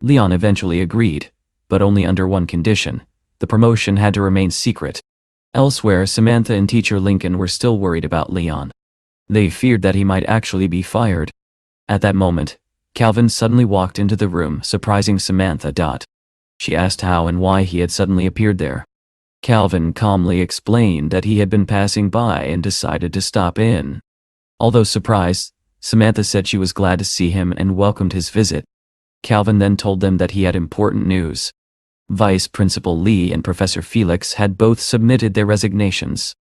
Speaker 1: Leon eventually agreed, but only under one condition: the promotion had to remain secret. Elsewhere, Samantha and teacher Lincoln were still worried about Leon. They feared that he might actually be fired. At that moment, Calvin suddenly walked into the room, surprising Samantha. She asked how and why he had suddenly appeared there. Calvin calmly explained that he had been passing by and decided to stop in. Although surprised, Samantha said she was glad to see him and welcomed his visit. Calvin then told them that he had important news. Vice Principal Lee and Professor Felix had both submitted their resignations.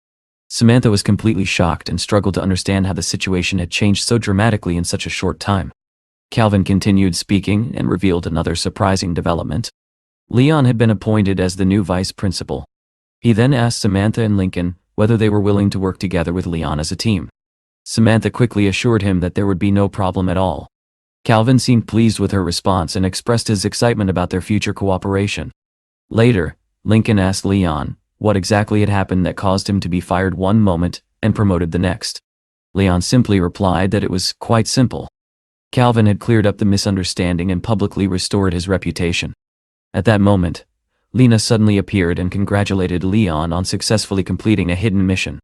Speaker 1: Samantha was completely shocked and struggled to understand how the situation had changed so dramatically in such a short time. Calvin continued speaking and revealed another surprising development. Leon had been appointed as the new vice principal. He then asked Samantha and Lincoln whether they were willing to work together with Leon as a team. Samantha quickly assured him that there would be no problem at all. Calvin seemed pleased with her response and expressed his excitement about their future cooperation. Later, Lincoln asked Leon what exactly had happened that caused him to be fired one moment and promoted the next. Leon simply replied that it was quite simple. Calvin had cleared up the misunderstanding and publicly restored his reputation. At that moment, Lena suddenly appeared and congratulated Leon on successfully completing a hidden mission.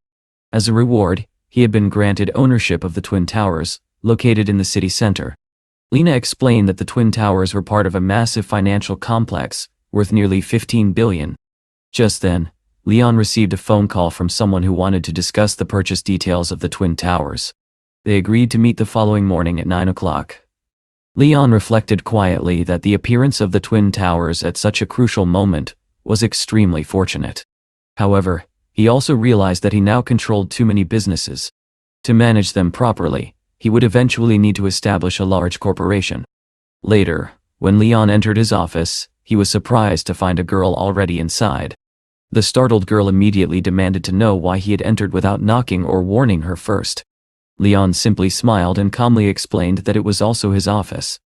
Speaker 1: As a reward, he had been granted ownership of the Twin Towers, located in the city center. Lena explained that the Twin Towers were part of a massive financial complex, worth nearly $15 billion. Just then, Leon received a phone call from someone who wanted to discuss the purchase details of the Twin Towers. They agreed to meet the following morning at 9 o'clock. Leon reflected quietly that the appearance of the Twin Towers at such a crucial moment was extremely fortunate. However, he also realized that he now controlled too many businesses. To manage them properly, he would eventually need to establish a large corporation. Later, when Leon entered his office, he was surprised to find a girl already inside. The startled girl immediately demanded to know why he had entered without knocking or warning her first. Leon simply smiled and calmly explained that it was also his office.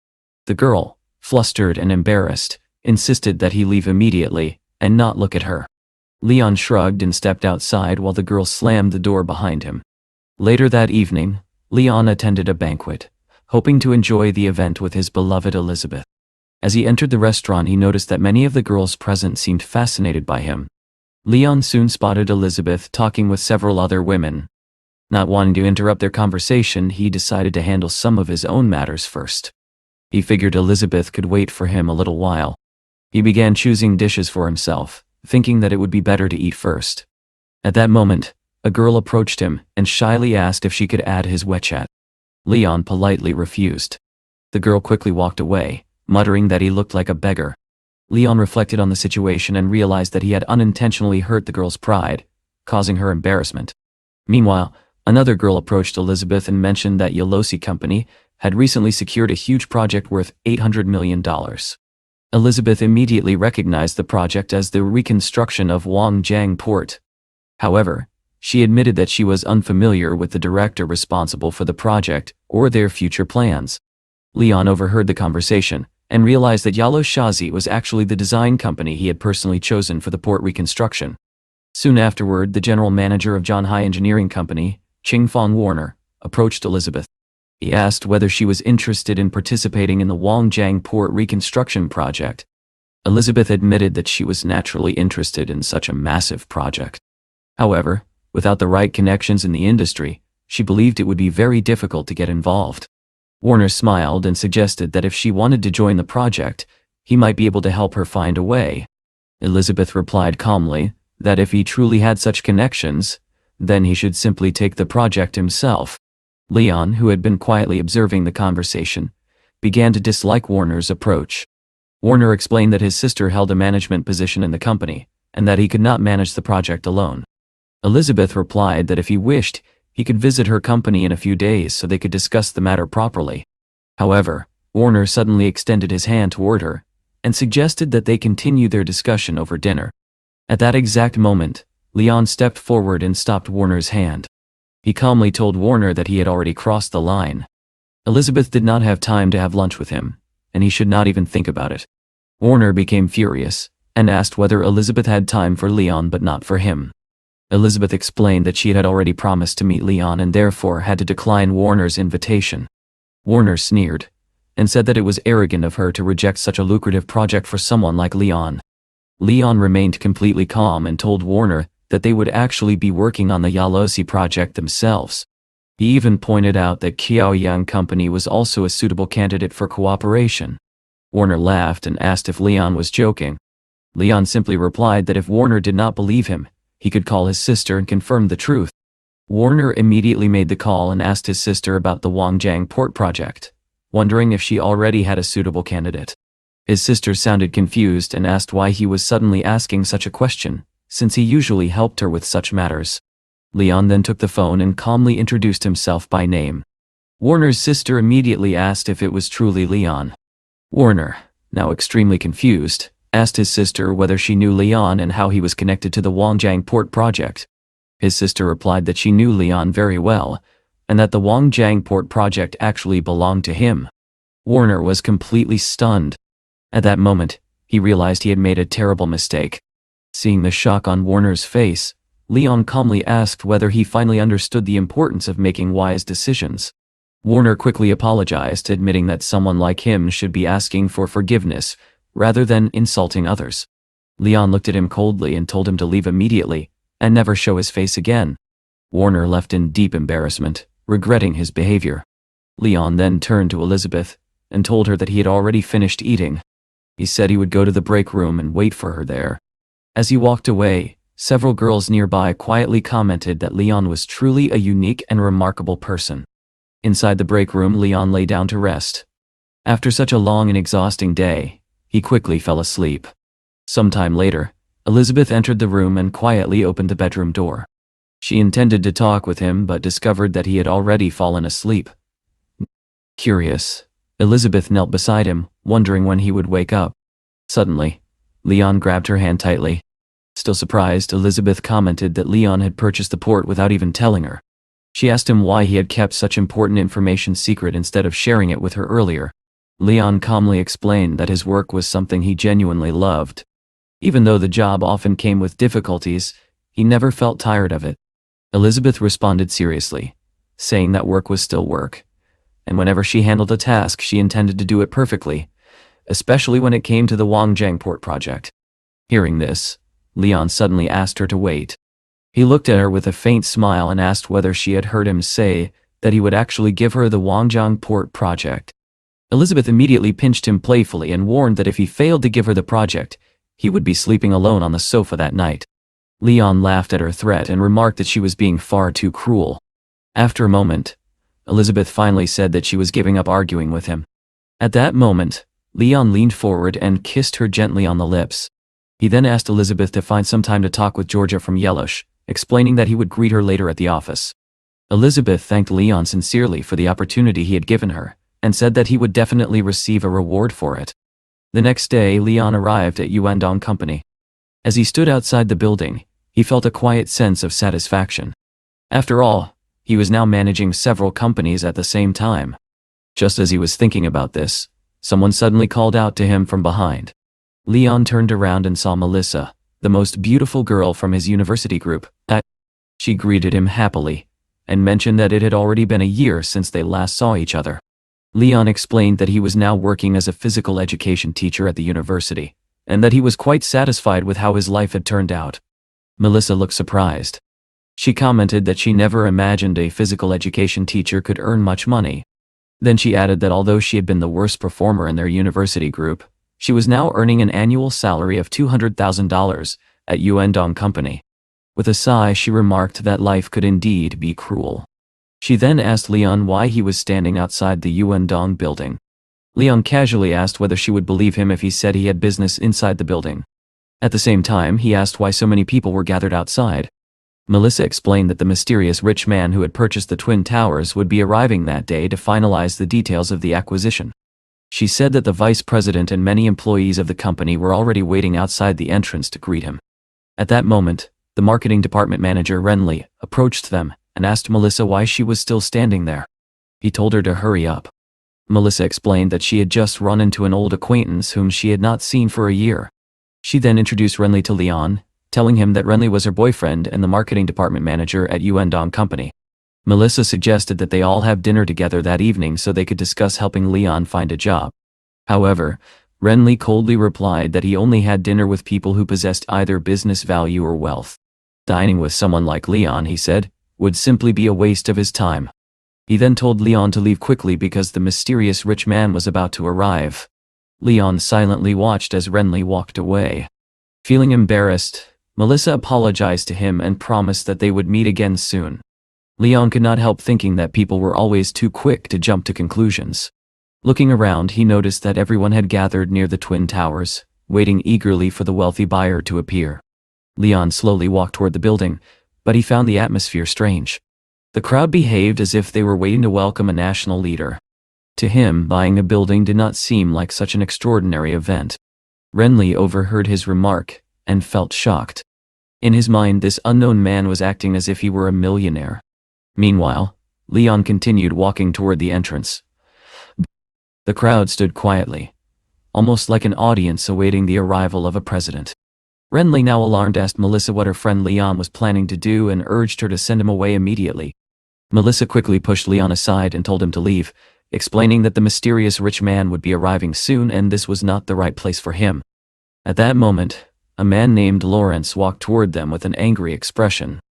Speaker 1: The girl, flustered and embarrassed, insisted that he leave immediately and not look at her. Leon shrugged and stepped outside while the girl slammed the door behind him. Later that evening, Leon attended a banquet, hoping to enjoy the event with his beloved Elizabeth. As he entered the restaurant, he noticed that many of the girls present seemed fascinated by him. Leon soon spotted Elizabeth talking with several other women. Not wanting to interrupt their conversation, he decided to handle some of his own matters first. He figured Elizabeth could wait for him a little while. He began choosing dishes for himself, thinking that it would be better to eat first. At that moment, a girl approached him and shyly asked if she could add his WeChat. Leon politely refused. The girl quickly walked away, muttering that he looked like a beggar. Leon reflected on the situation and realized that he had unintentionally hurt the girl's pride, causing her embarrassment. Meanwhile, another girl approached Elizabeth and mentioned that Yalosi Company had recently secured a huge project worth $800 million. Elizabeth immediately recognized the project as the reconstruction of Wangjiang Port. However, she admitted that she was unfamiliar with the director responsible for the project or their future plans. Leon overheard the conversation and realized that Yalosi was actually the design company he had personally chosen for the port reconstruction. Soon afterward, the general manager of Zhanhai Engineering Company, Qingfang Warner, approached Elizabeth. He asked whether she was interested in participating in the Wangjiang Port reconstruction project. Elizabeth admitted that she was naturally interested in such a massive project. However, without the right connections in the industry, she believed it would be very difficult to get involved. Warner smiled and suggested that if she wanted to join the project, he might be able to help her find a way. Elizabeth replied calmly that if he truly had such connections, then he should simply take the project himself. Leon, who had been quietly observing the conversation, began to dislike Warner's approach. Warner explained that his sister held a management position in the company, and that he could not manage the project alone. Elizabeth replied that if he wished, he could visit her company in a few days so they could discuss the matter properly. However, Warner suddenly extended his hand toward her, and suggested that they continue their discussion over dinner. At that exact moment, Leon stepped forward and stopped Warner's hand. He calmly told Warner that he had already crossed the line. Elizabeth did not have time to have lunch with him, and he should not even think about it. Warner became furious, and asked whether Elizabeth had time for Leon but not for him. Elizabeth explained that she had already promised to meet Leon and therefore had to decline Warner's invitation. Warner sneered, and said that it was arrogant of her to reject such a lucrative project for someone like Leon. Leon remained completely calm and told Warner that they would actually be working on the Yalosi project themselves. He even pointed out that Qiaoyang Company was also a suitable candidate for cooperation. Warner laughed and asked if Leon was joking. Leon simply replied that if Warner did not believe him, he could call his sister and confirm the truth. Warner immediately made the call and asked his sister about the Wangjiang Port project, wondering if she already had a suitable candidate. His sister sounded confused and asked why he was suddenly asking such a question, since he usually helped her with such matters. Leon then took the phone and calmly introduced himself by name. Warner's sister immediately asked if it was truly Leon. Warner, now extremely confused, asked his sister whether she knew Leon and how he was connected to the Wangjiang Port project. His sister replied that she knew Leon very well, and that the Wangjiang Port project actually belonged to him. Warner was completely stunned. At that moment, he realized he had made a terrible mistake. Seeing the shock on Warner's face, Leon calmly asked whether he finally understood the importance of making wise decisions. Warner quickly apologized, admitting that someone like him should be asking for forgiveness rather than insulting others. Leon looked at him coldly and told him to leave immediately and never show his face again. Warner left in deep embarrassment, regretting his behavior. Leon then turned to Elizabeth and told her that he had already finished eating. He said he would go to the break room and wait for her there. As he walked away, several girls nearby quietly commented that Leon was truly a unique and remarkable person. Inside the break room, Leon lay down to rest. After such a long and exhausting day, he quickly fell asleep. Sometime later, Elizabeth entered the room and quietly opened the bedroom door. She intended to talk with him but discovered that he had already fallen asleep. Curious, Elizabeth knelt beside him, wondering when he would wake up. Suddenly, Leon grabbed her hand tightly. Still surprised, Elizabeth commented that Leon had purchased the port without even telling her. She asked him why he had kept such important information secret instead of sharing it with her earlier. Leon calmly explained that his work was something he genuinely loved. Even though the job often came with difficulties, he never felt tired of it. Elizabeth responded seriously, saying that work was still work, and whenever she handled a task she intended to do it perfectly, especially when it came to the Wangjiang Port project. Hearing this, Leon suddenly asked her to wait. He looked at her with a faint smile and asked whether she had heard him say that he would actually give her the Wangjiang Port project. Elizabeth immediately pinched him playfully and warned that if he failed to give her the project, he would be sleeping alone on the sofa that night. Leon laughed at her threat and remarked that she was being far too cruel. After a moment, Elizabeth finally said that she was giving up arguing with him. At that moment, Leon leaned forward and kissed her gently on the lips. He then asked Elizabeth to find some time to talk with Georgia from Yellosh, explaining that he would greet her later at the office. Elizabeth thanked Leon sincerely for the opportunity he had given her, and said that he would definitely receive a reward for it. The next day, Leon arrived at Yuandong Company. As he stood outside the building, he felt a quiet sense of satisfaction. After all, he was now managing several companies at the same time. Just as he was thinking about this, someone suddenly called out to him from behind. Leon turned around and saw Melissa, the most beautiful girl from his university group. She greeted him happily, and mentioned that it had already been a year since they last saw each other. Leon explained that he was now working as a physical education teacher at the university, and that he was quite satisfied with how his life had turned out. Melissa looked surprised. She commented that she never imagined a physical education teacher could earn much money. Then she added that although she had been the worst performer in their university group, she was now earning an annual salary of $200,000 at Yuandong Company. With a sigh, she remarked that life could indeed be cruel. She then asked Leon why he was standing outside the Yuandong building. Leon casually asked whether she would believe him if he said he had business inside the building. At the same time, he asked why so many people were gathered outside. Melissa explained that the mysterious rich man who had purchased the Twin Towers would be arriving that day to finalize the details of the acquisition. She said that the vice president and many employees of the company were already waiting outside the entrance to greet him. At that moment, the marketing department manager Renly approached them and asked Melissa why she was still standing there. He told her to hurry up. Melissa explained that she had just run into an old acquaintance whom she had not seen for a year. She then introduced Renly to Leon, telling him that Renly was her boyfriend and the marketing department manager at Yuandong Company. Melissa suggested that they all have dinner together that evening so they could discuss helping Leon find a job. However, Renly coldly replied that he only had dinner with people who possessed either business value or wealth. Dining with someone like Leon, he said, would simply be a waste of his time. He then told Leon to leave quickly because the mysterious rich man was about to arrive. Leon silently watched as Renly walked away. Feeling embarrassed, Melissa apologized to him and promised that they would meet again soon. Leon could not help thinking that people were always too quick to jump to conclusions. Looking around, he noticed that everyone had gathered near the Twin Towers, waiting eagerly for the wealthy buyer to appear. Leon slowly walked toward the building, but he found the atmosphere strange. The crowd behaved as if they were waiting to welcome a national leader. To him, buying a building did not seem like such an extraordinary event. Renly overheard his remark and felt shocked. In his mind, this unknown man was acting as if he were a millionaire. Meanwhile, Leon continued walking toward the entrance. The crowd stood quietly, almost like an audience awaiting the arrival of a president. Renly, now alarmed, asked Melissa what her friend Leon was planning to do and urged her to send him away immediately. Melissa quickly pushed Leon aside and told him to leave, explaining that the mysterious rich man would be arriving soon and this was not the right place for him. At that moment, a man named Lawrence walked toward them with an angry expression.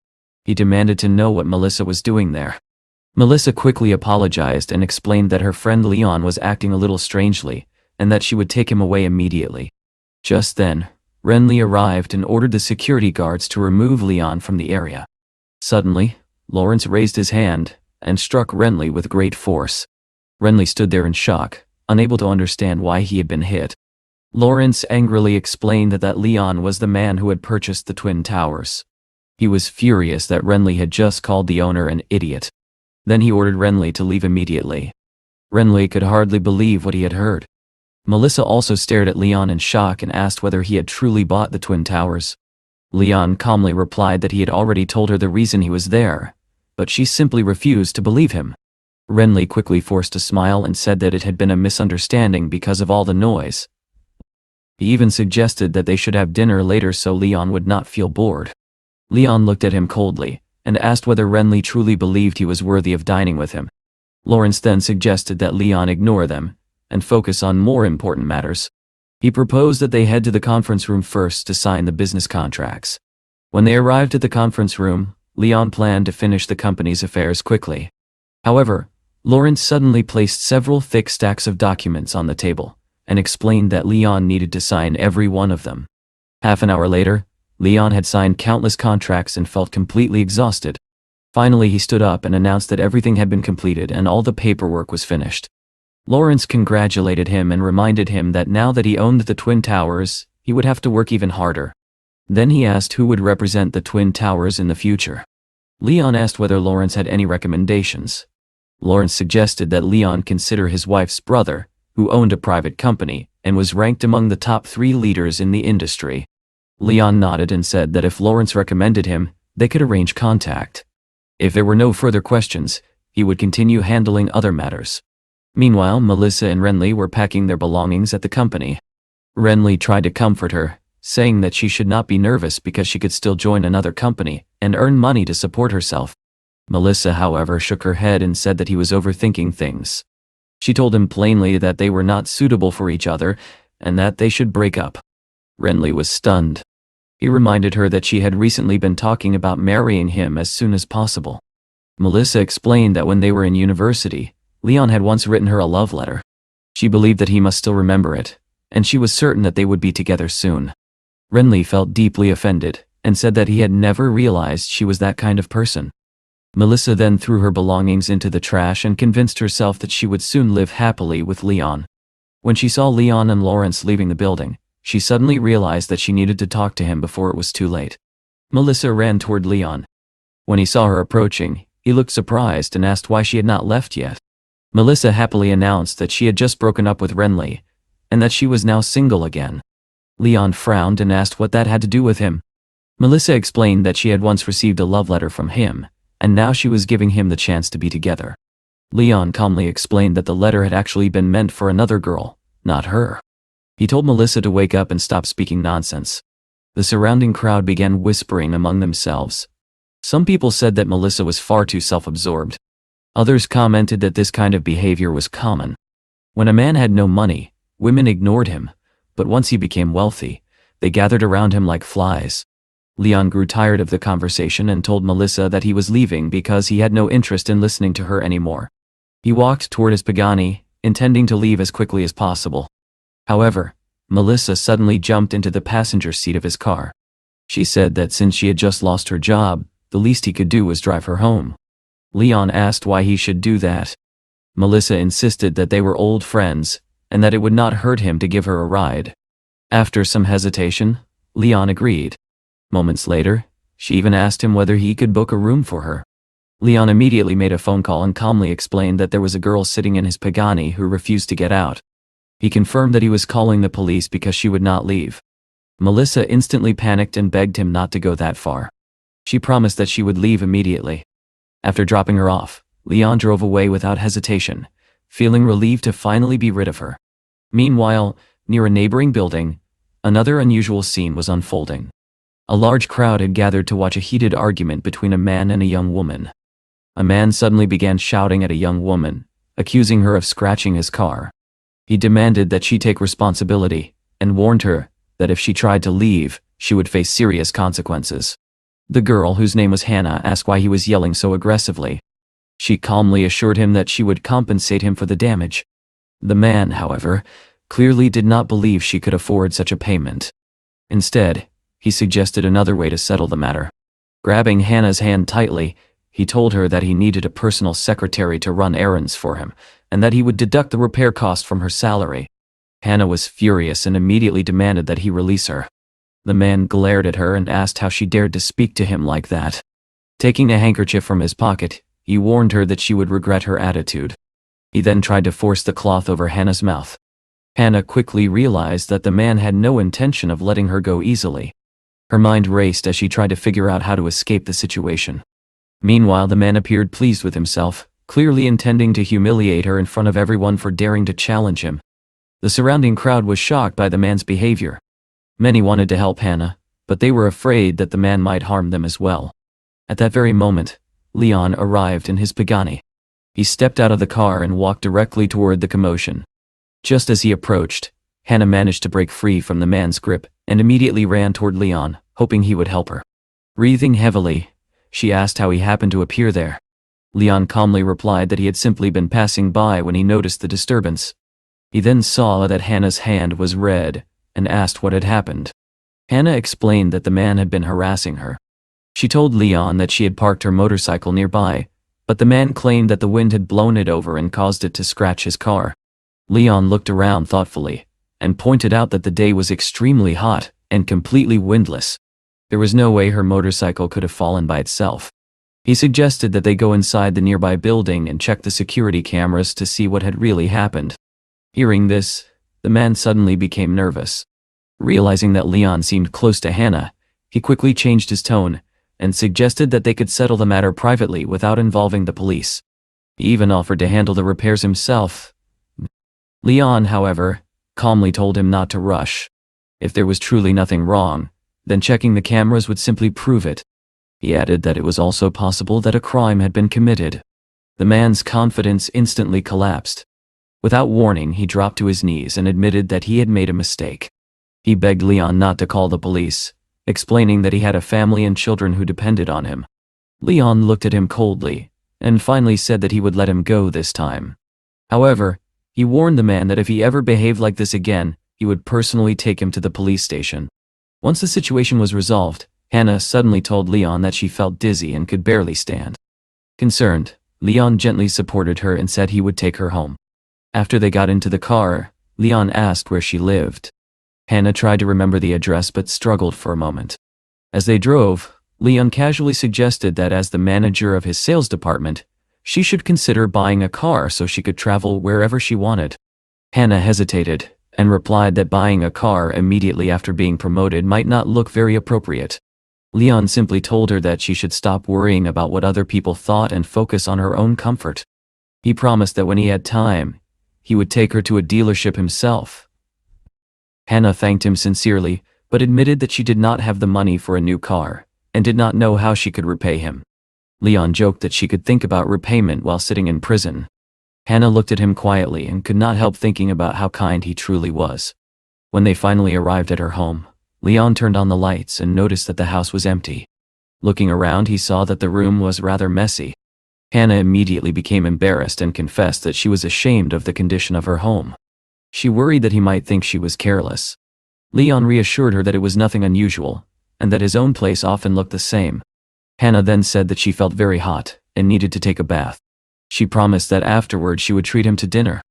Speaker 1: He demanded to know what Melissa was doing there. Melissa quickly apologized and explained that her friend Leon was acting a little strangely, and that she would take him away immediately. Just then, Renly arrived and ordered the security guards to remove Leon from the area. Suddenly, Lawrence raised his hand and struck Renly with great force. Renly stood there in shock, unable to understand why he had been hit. Lawrence angrily explained that Leon was the man who had purchased the Twin Towers. He was furious that Renly had just called the owner an idiot. Then he ordered Renly to leave immediately. Renly could hardly believe what he had heard. Melissa also stared at Leon in shock and asked whether he had truly bought the Twin Towers. Leon calmly replied that he had already told her the reason he was there, but she simply refused to believe him. Renly quickly forced a smile and said that it had been a misunderstanding because of all the noise. He even suggested that they should have dinner later so Leon would not feel bored. Leon looked at him coldly and asked whether Renly truly believed he was worthy of dining with him. Lawrence then suggested that Leon ignore them and focus on more important matters. He proposed that they head to the conference room first to sign the business contracts. When they arrived at the conference room, Leon planned to finish the company's affairs quickly. However, Lawrence suddenly placed several thick stacks of documents on the table, and explained that Leon needed to sign every one of them. Half an hour later, Leon had signed countless contracts and felt completely exhausted. Finally, he stood up and announced that everything had been completed and all the paperwork was finished. Lawrence congratulated him and reminded him that now that he owned the Twin Towers, he would have to work even harder. Then he asked who would represent the Twin Towers in the future. Leon asked whether Lawrence had any recommendations. Lawrence suggested that Leon consider his wife's brother, who owned a private company and was ranked among the top 3 leaders in the industry. Leon nodded and said that if Lawrence recommended him, they could arrange contact. If there were no further questions, he would continue handling other matters. Meanwhile, Melissa and Renly were packing their belongings at the company. Renly tried to comfort her, saying that she should not be nervous because she could still join another company and earn money to support herself. Melissa, however, shook her head and said that he was overthinking things. She told him plainly that they were not suitable for each other and that they should break up. Renly was stunned. He reminded her that she had recently been talking about marrying him as soon as possible. Melissa explained that when they were in university, Leon had once written her a love letter. She believed that he must still remember it, and she was certain that they would be together soon. Renly felt deeply offended and said that he had never realized she was that kind of person. Melissa then threw her belongings into the trash and convinced herself that she would soon live happily with Leon. When she saw Leon and Lawrence leaving the building, she suddenly realized that she needed to talk to him before it was too late. Melissa ran toward Leon. When he saw her approaching, he looked surprised and asked why she had not left yet. Melissa happily announced that she had just broken up with Renly, and that she was now single again. Leon frowned and asked what that had to do with him. Melissa explained that she had once received a love letter from him, and now she was giving him the chance to be together. Leon calmly explained that the letter had actually been meant for another girl, not her. He told Melissa to wake up and stop speaking nonsense. The surrounding crowd began whispering among themselves. Some people said that Melissa was far too self-absorbed. Others commented that this kind of behavior was common. When a man had no money, women ignored him, but once he became wealthy, they gathered around him like flies. Leon grew tired of the conversation and told Melissa that he was leaving because he had no interest in listening to her anymore. He walked toward his Pagani, intending to leave as quickly as possible. However, Melissa suddenly jumped into the passenger seat of his car. She said that since she had just lost her job, the least he could do was drive her home. Leon asked why he should do that. Melissa insisted that they were old friends, and that it would not hurt him to give her a ride. After some hesitation, Leon agreed. Moments later, she even asked him whether he could book a room for her. Leon immediately made a phone call and calmly explained that there was a girl sitting in his Pagani who refused to get out. He confirmed that he was calling the police because she would not leave. Melissa instantly panicked and begged him not to go that far. She promised that she would leave immediately. After dropping her off, Leon drove away without hesitation, feeling relieved to finally be rid of her. Meanwhile, near a neighboring building, another unusual scene was unfolding. A large crowd had gathered to watch a heated argument between a man and a young woman. A man suddenly began shouting at a young woman, accusing her of scratching his car. He demanded that she take responsibility, and warned her that if she tried to leave, she would face serious consequences. The girl, whose name was Hannah, asked why he was yelling so aggressively. She calmly assured him that she would compensate him for the damage. The man, however, clearly did not believe she could afford such a payment. Instead, he suggested another way to settle the matter. Grabbing Hannah's hand tightly, he told her that he needed a personal secretary to run errands for him, and that he would deduct the repair cost from her salary. Hannah was furious and immediately demanded that he release her. The man glared at her and asked how she dared to speak to him like that. Taking a handkerchief from his pocket, he warned her that she would regret her attitude. He then tried to force the cloth over Hannah's mouth. Hannah quickly realized that the man had no intention of letting her go easily. Her mind raced as she tried to figure out how to escape the situation. Meanwhile, the man appeared pleased with himself, clearly intending to humiliate her in front of everyone for daring to challenge him. The surrounding crowd was shocked by the man's behavior. Many wanted to help Hannah, but they were afraid that the man might harm them as well. At that very moment, Leon arrived in his Pagani. He stepped out of the car and walked directly toward the commotion. Just as he approached, Hannah managed to break free from the man's grip and immediately ran toward Leon, hoping he would help her. Breathing heavily, she asked how he happened to appear there. Leon calmly replied that he had simply been passing by when he noticed the disturbance. He then saw that Hannah's hand was red and asked what had happened. Hannah explained that the man had been harassing her. She told Leon that she had parked her motorcycle nearby, but the man claimed that the wind had blown it over and caused it to scratch his car. Leon looked around thoughtfully and pointed out that the day was extremely hot and completely windless. There was no way her motorcycle could have fallen by itself. He suggested that they go inside the nearby building and check the security cameras to see what had really happened. Hearing this, the man suddenly became nervous. Realizing that Leon seemed close to Hannah, he quickly changed his tone and suggested that they could settle the matter privately without involving the police. He even offered to handle the repairs himself. Leon, however, calmly told him not to rush. If there was truly nothing wrong, then checking the cameras would simply prove it. He added that it was also possible that a crime had been committed. The man's confidence instantly collapsed. Without warning, he dropped to his knees and admitted that he had made a mistake. He begged Leon not to call the police, explaining that he had a family and children who depended on him. Leon looked at him coldly, and finally said that he would let him go this time. However, he warned the man that if he ever behaved like this again, he would personally take him to the police station. Once the situation was resolved, Hannah suddenly told Leon that she felt dizzy and could barely stand. Concerned, Leon gently supported her and said he would take her home. After they got into the car, Leon asked where she lived. Hannah tried to remember the address but struggled for a moment. As they drove, Leon casually suggested that as the manager of his sales department, she should consider buying a car so she could travel wherever she wanted. Hannah hesitated and replied that buying a car immediately after being promoted might not look very appropriate. Leon simply told her that she should stop worrying about what other people thought and focus on her own comfort. He promised that when he had time, he would take her to a dealership himself. Hannah thanked him sincerely, but admitted that she did not have the money for a new car, and did not know how she could repay him. Leon joked that she could think about repayment while sitting in prison. Hannah looked at him quietly and could not help thinking about how kind he truly was. When they finally arrived at her home, Leon turned on the lights and noticed that the house was empty. Looking around, he saw that the room was rather messy. Hannah immediately became embarrassed and confessed that she was ashamed of the condition of her home. She worried that he might think she was careless. Leon reassured her that it was nothing unusual, and that his own place often looked the same. Hannah then said that she felt very hot and needed to take a bath. She promised that afterward she would treat him to dinner.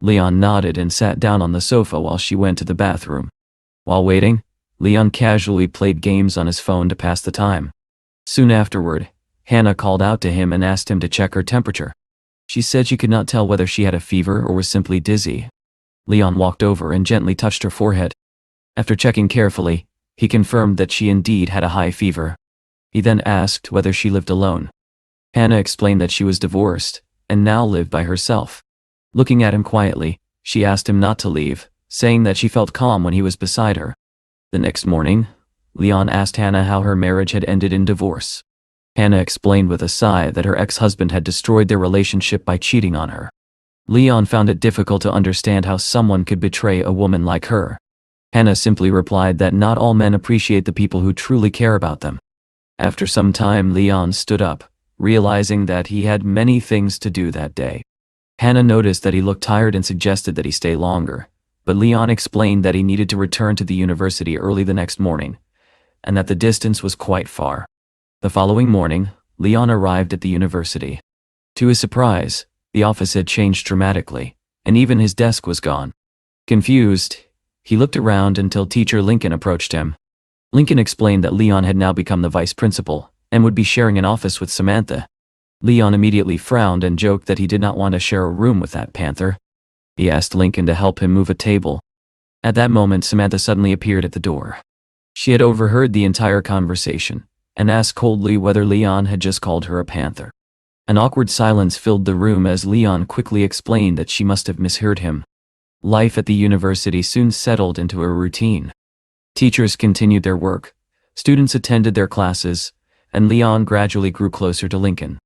Speaker 1: Leon nodded and sat down on the sofa while she went to the bathroom. While waiting, Leon casually played games on his phone to pass the time. Soon afterward, Hannah called out to him and asked him to check her temperature. She said she could not tell whether she had a fever or was simply dizzy. Leon walked over and gently touched her forehead. After checking carefully, he confirmed that she indeed had a high fever. He then asked whether she lived alone. Hannah explained that she was divorced and now lived by herself. Looking at him quietly, she asked him not to leave, saying that she felt calm when he was beside her. The next morning, Leon asked Hannah how her marriage had ended in divorce. Hannah explained with a sigh that her ex-husband had destroyed their relationship by cheating on her. Leon found it difficult to understand how someone could betray a woman like her. Hannah simply replied that not all men appreciate the people who truly care about them. After some time, Leon stood up, realizing that he had many things to do that day. Hannah noticed that he looked tired and suggested that he stay longer, but Leon explained that he needed to return to the university early the next morning, and that the distance was quite far. The following morning, Leon arrived at the university. To his surprise, the office had changed dramatically, and even his desk was gone. Confused, he looked around until teacher Lincoln approached him. Lincoln explained that Leon had now become the vice principal and would be sharing an office with Samantha. Leon immediately frowned and joked that he did not want to share a room with that panther. He asked Lincoln to help him move a table. At that moment, Samantha suddenly appeared at the door. She had overheard the entire conversation and asked coldly whether Leon had just called her a panther. An awkward silence filled the room as Leon quickly explained that she must have misheard him. Life at the university soon settled into a routine. Teachers continued their work, students attended their classes, and Leon gradually grew closer to Lincoln.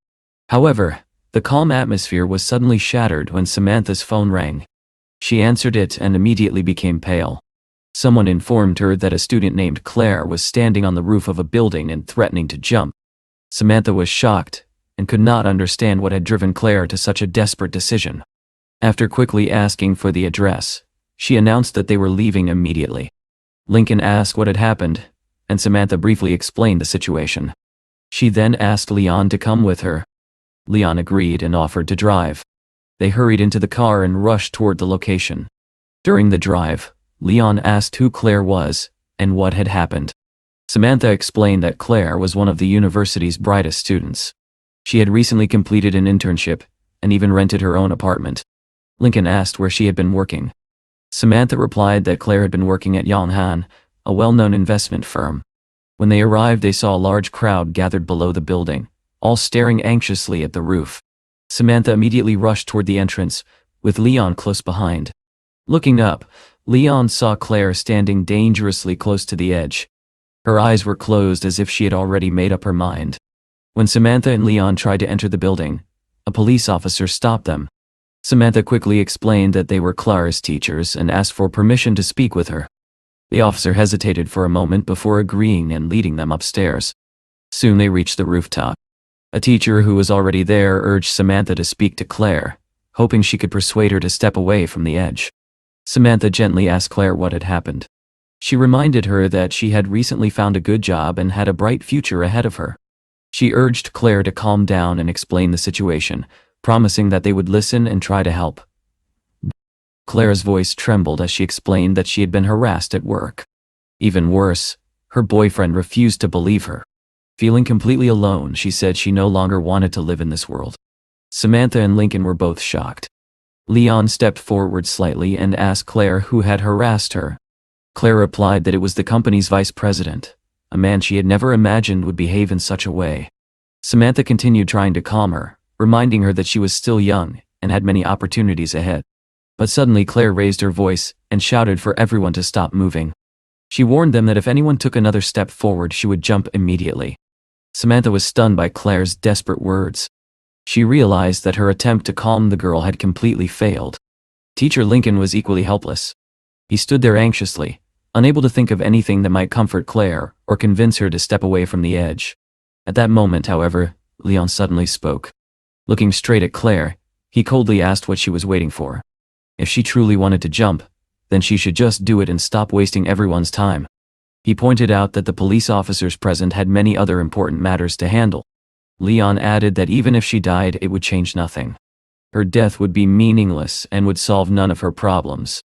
Speaker 1: However, the calm atmosphere was suddenly shattered when Samantha's phone rang. She answered it and immediately became pale. Someone informed her that a student named Claire was standing on the roof of a building and threatening to jump. Samantha was shocked and could not understand what had driven Claire to such a desperate decision. After quickly asking for the address, she announced that they were leaving immediately. Lincoln asked what had happened, and Samantha briefly explained the situation. She then asked Leon to come with her. Leon agreed and offered to drive. They hurried into the car and rushed toward the location. During the drive, Leon asked who Claire was and what had happened. Samantha explained that Claire was one of the university's brightest students. She had recently completed an internship and even rented her own apartment. Lincoln asked where she had been working. Samantha replied that Claire had been working at Yonghan, a well-known investment firm. When they arrived, they saw a large crowd gathered below the building, all staring anxiously at the roof. Samantha immediately rushed toward the entrance, with Leon close behind. Looking up, Leon saw Claire standing dangerously close to the edge. Her eyes were closed as if she had already made up her mind. When Samantha and Leon tried to enter the building, a police officer stopped them. Samantha quickly explained that they were Claire's teachers and asked for permission to speak with her. The officer hesitated for a moment before agreeing and leading them upstairs. Soon they reached the rooftop. A teacher who was already there urged Samantha to speak to Claire, hoping she could persuade her to step away from the edge. Samantha gently asked Claire what had happened. She reminded her that she had recently found a good job and had a bright future ahead of her. She urged Claire to calm down and explain the situation, promising that they would listen and try to help. Claire's voice trembled as she explained that she had been harassed at work. Even worse, her boyfriend refused to believe her. Feeling completely alone, she said she no longer wanted to live in this world. Samantha and Lincoln were both shocked. Leon stepped forward slightly and asked Claire who had harassed her. Claire replied that it was the company's vice president, a man she had never imagined would behave in such a way. Samantha continued trying to calm her, reminding her that she was still young and had many opportunities ahead. But suddenly Claire raised her voice and shouted for everyone to stop moving. She warned them that if anyone took another step forward, she would jump immediately. Samantha was stunned by Claire's desperate words. She realized that her attempt to calm the girl had completely failed. Teacher Lincoln was equally helpless. He stood there anxiously, unable to think of anything that might comfort Claire or convince her to step away from the edge. At that moment, however, Leon suddenly spoke. Looking straight at Claire, he coldly asked what she was waiting for. If she truly wanted to jump, then she should just do it and stop wasting everyone's time. He pointed out that the police officers present had many other important matters to handle. Leon added that even if she died, it would change nothing. Her death would be meaningless and would solve none of her problems.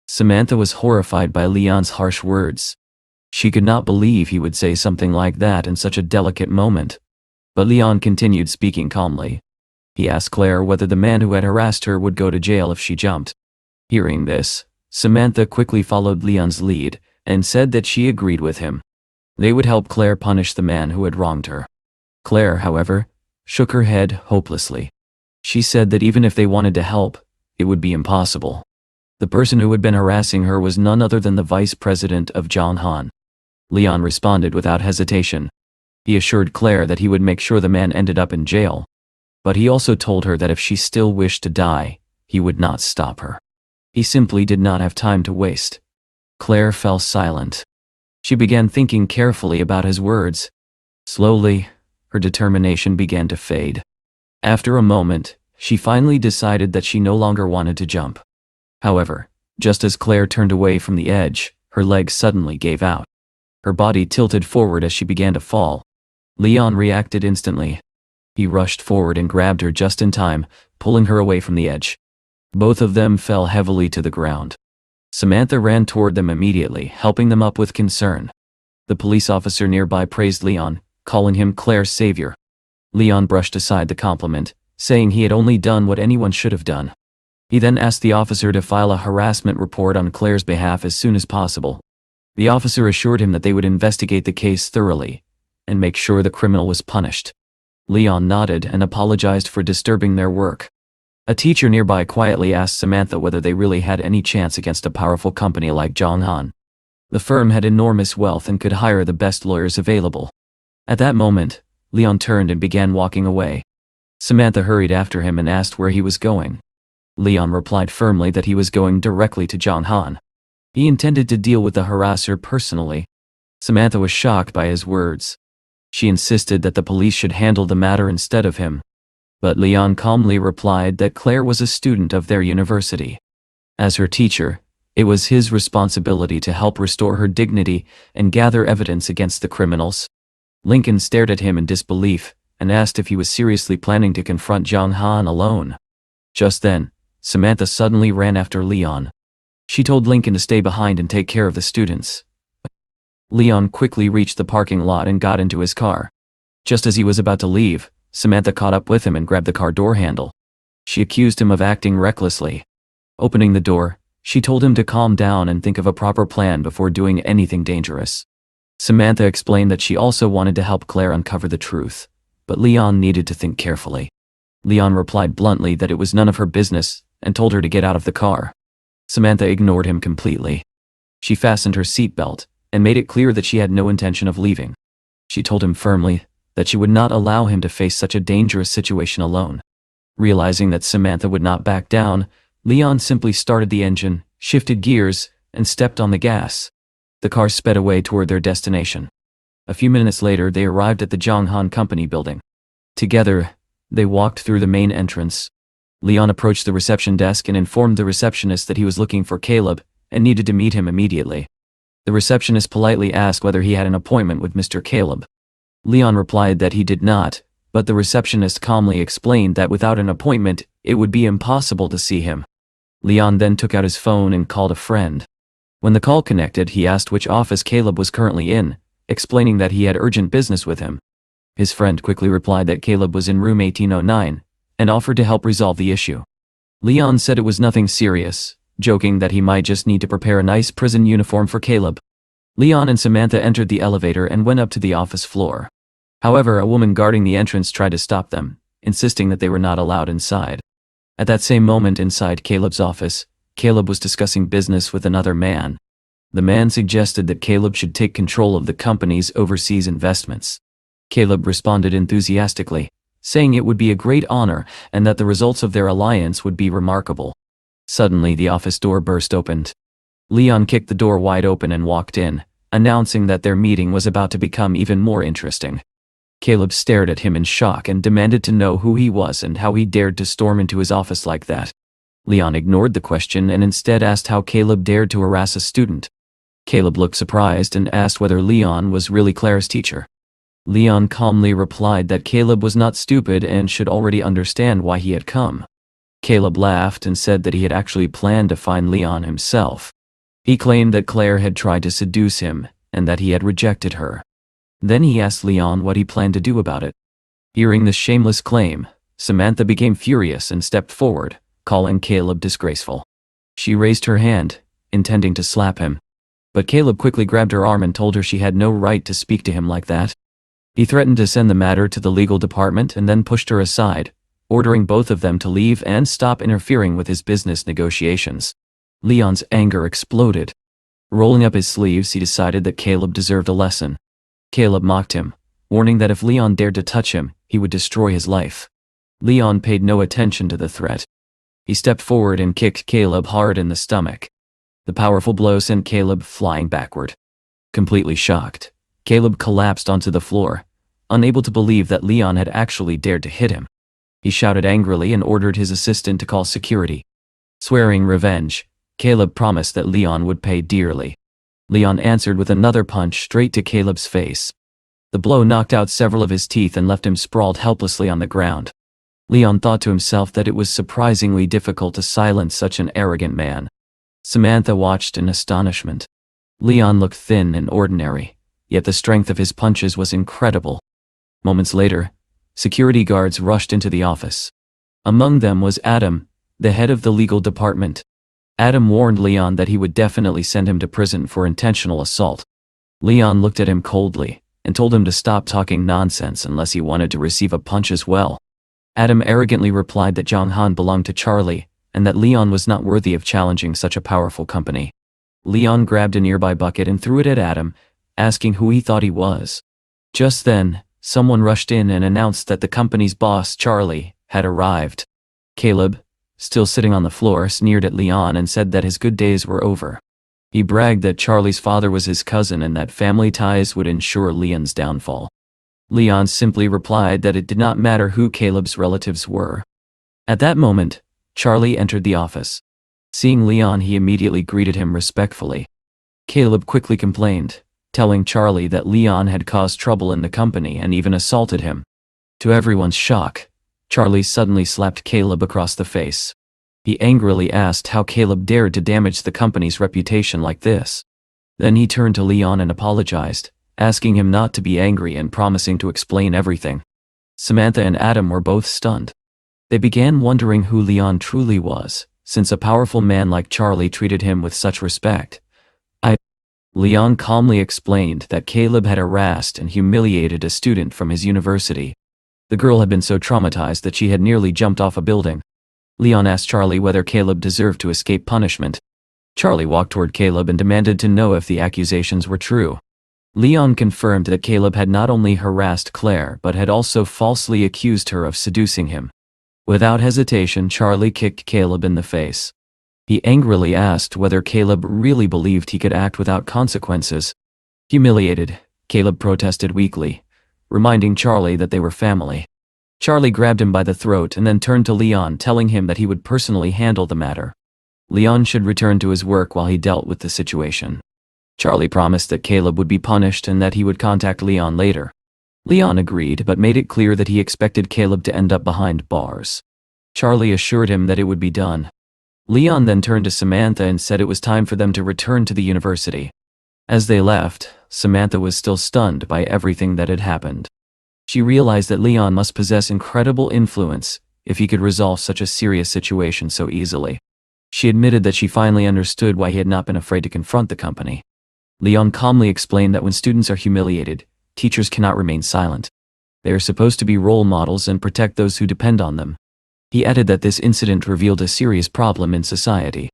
Speaker 1: Samantha was horrified by Leon's harsh words. She could not believe he would say something like that in such a delicate moment. But Leon continued speaking calmly. He asked Claire whether the man who had harassed her would go to jail if she jumped. Hearing this, Samantha quickly followed Leon's lead and said that she agreed with him. They would help Claire punish the man who had wronged her. Claire, however, shook her head hopelessly. She said that even if they wanted to help, it would be impossible. The person who had been harassing her was none other than the vice president of Yonghan. Leon responded without hesitation. He assured Claire that he would make sure the man ended up in jail. But he also told her that if she still wished to die, he would not stop her. He simply did not have time to waste. Claire fell silent. She began thinking carefully about his words. Slowly, her determination began to fade. After a moment, she finally decided that she no longer wanted to jump. However, just as Claire turned away from the edge, her legs suddenly gave out. Her body tilted forward as she began to fall. Leon reacted instantly. He rushed forward and grabbed her just in time, pulling her away from the edge. Both of them fell heavily to the ground. Samantha ran toward them immediately, helping them up with concern. The police officer nearby praised Leon, calling him Claire's savior. Leon brushed aside the compliment, saying he had only done what anyone should have done. He then asked the officer to file a harassment report on Claire's behalf as soon as possible. The officer assured him that they would investigate the case thoroughly and make sure the criminal was punished. Leon nodded and apologized for disturbing their work. A teacher nearby quietly asked Samantha whether they really had any chance against a powerful company like Yonghan. The firm had enormous wealth and could hire the best lawyers available. At that moment, Leon turned and began walking away. Samantha hurried after him and asked where he was going. Leon replied firmly that he was going directly to Yonghan. He intended to deal with the harasser personally. Samantha was shocked by his words. She insisted that the police should handle the matter instead of him. But Leon calmly replied that Claire was a student of their university. As her teacher, it was his responsibility to help restore her dignity and gather evidence against the criminals. Lincoln stared at him in disbelief and asked if he was seriously planning to confront Jong Han alone. Just then, Samantha suddenly ran after Leon. She told Lincoln to stay behind and take care of the students. Leon quickly reached the parking lot and got into his car. Just as he was about to leave, Samantha caught up with him and grabbed the car door handle. She accused him of acting recklessly. Opening the door, she told him to calm down and think of a proper plan before doing anything dangerous. Samantha explained that she also wanted to help Claire uncover the truth, but Leon needed to think carefully. Leon replied bluntly that it was none of her business and told her to get out of the car. Samantha ignored him completely. She fastened her seatbelt and made it clear that she had no intention of leaving. She told him firmly that she would not allow him to face such a dangerous situation alone. Realizing that Samantha would not back down, Leon simply started the engine, shifted gears, and stepped on the gas. The car sped away toward their destination. A few minutes later, they arrived at the Jong Han Company building. Together, they walked through the main entrance. Leon approached the reception desk and informed the receptionist that he was looking for Caleb and needed to meet him immediately. The receptionist politely asked whether he had an appointment with Mr. Caleb. Leon replied that he did not, but the receptionist calmly explained that without an appointment, it would be impossible to see him. Leon then took out his phone and called a friend. When the call connected, he asked which office Caleb was currently in, explaining that he had urgent business with him. His friend quickly replied that Caleb was in room 1809, and offered to help resolve the issue. Leon said it was nothing serious, joking that he might just need to prepare a nice prison uniform for Caleb. Leon and Samantha entered the elevator and went up to the office floor. However, a woman guarding the entrance tried to stop them, insisting that they were not allowed inside. At that same moment inside Caleb's office, Caleb was discussing business with another man. The man suggested that Caleb should take control of the company's overseas investments. Caleb responded enthusiastically, saying it would be a great honor and that the results of their alliance would be remarkable. Suddenly, the office door burst open. Leon kicked the door wide open and walked in, announcing that their meeting was about to become even more interesting. Caleb stared at him in shock and demanded to know who he was and how he dared to storm into his office like that. Leon ignored the question and instead asked how Caleb dared to harass a student. Caleb looked surprised and asked whether Leon was really Claire's teacher. Leon calmly replied that Caleb was not stupid and should already understand why he had come. Caleb laughed and said that he had actually planned to find Leon himself. He claimed that Claire had tried to seduce him and that he had rejected her. Then he asked Leon what he planned to do about it. Hearing this shameless claim, Samantha became furious and stepped forward, calling Caleb disgraceful. She raised her hand, intending to slap him. But Caleb quickly grabbed her arm and told her she had no right to speak to him like that. He threatened to send the matter to the legal department and then pushed her aside, ordering both of them to leave and stop interfering with his business negotiations. Leon's anger exploded. Rolling up his sleeves, he decided that Caleb deserved a lesson. Caleb mocked him, warning that if Leon dared to touch him, he would destroy his life. Leon paid no attention to the threat. He stepped forward and kicked Caleb hard in the stomach. The powerful blow sent Caleb flying backward. Completely shocked, Caleb collapsed onto the floor, unable to believe that Leon had actually dared to hit him. He shouted angrily and ordered his assistant to call security. Swearing revenge, Caleb promised that Leon would pay dearly. Leon answered with another punch straight to Caleb's face. The blow knocked out several of his teeth and left him sprawled helplessly on the ground. Leon thought to himself that it was surprisingly difficult to silence such an arrogant man. Samantha watched in astonishment. Leon looked thin and ordinary, yet the strength of his punches was incredible. Moments later, security guards rushed into the office. Among them was Adam, the head of the legal department. Adam warned Leon that he would definitely send him to prison for intentional assault. Leon looked at him coldly and told him to stop talking nonsense unless he wanted to receive a punch as well. Adam arrogantly replied that Jong Han belonged to Charlie and that Leon was not worthy of challenging such a powerful company. Leon grabbed a nearby bucket and threw it at Adam, asking who he thought he was. Just then, someone rushed in and announced that the company's boss, Charlie, had arrived. Caleb, still sitting on the floor, sneered at Leon and said that his good days were over. He bragged that Charlie's father was his cousin and that family ties would ensure Leon's downfall. Leon simply replied that it did not matter who Caleb's relatives were. At that moment, Charlie entered the office. Seeing Leon, he immediately greeted him respectfully. Caleb quickly complained, telling Charlie that Leon had caused trouble in the company and even assaulted him. To everyone's shock, Charlie suddenly slapped Caleb across the face. He angrily asked how Caleb dared to damage the company's reputation like this. Then he turned to Leon and apologized, asking him not to be angry and promising to explain everything. Samantha and Adam were both stunned. They began wondering who Leon truly was, since a powerful man like Charlie treated him with such respect. Leon calmly explained that Caleb had harassed and humiliated a student from his university. The girl had been so traumatized that she had nearly jumped off a building. Leon asked Charlie whether Caleb deserved to escape punishment. Charlie walked toward Caleb and demanded to know if the accusations were true. Leon confirmed that Caleb had not only harassed Claire but had also falsely accused her of seducing him. Without hesitation, Charlie kicked Caleb in the face. He angrily asked whether Caleb really believed he could act without consequences. Humiliated, Caleb protested weakly, reminding Charlie that they were family. Charlie grabbed him by the throat and then turned to Leon, telling him that he would personally handle the matter. Leon should return to his work while he dealt with the situation. Charlie promised that Caleb would be punished and that he would contact Leon later. Leon agreed but made it clear that he expected Caleb to end up behind bars. Charlie assured him that it would be done. Leon then turned to Samantha and said it was time for them to return to the university. As they left, Samantha was still stunned by everything that had happened. She realized that Leon must possess incredible influence if he could resolve such a serious situation so easily. She admitted that she finally understood why he had not been afraid to confront the company. Leon calmly explained that when students are humiliated, teachers cannot remain silent. They are supposed to be role models and protect those who depend on them. He added that this incident revealed a serious problem in society.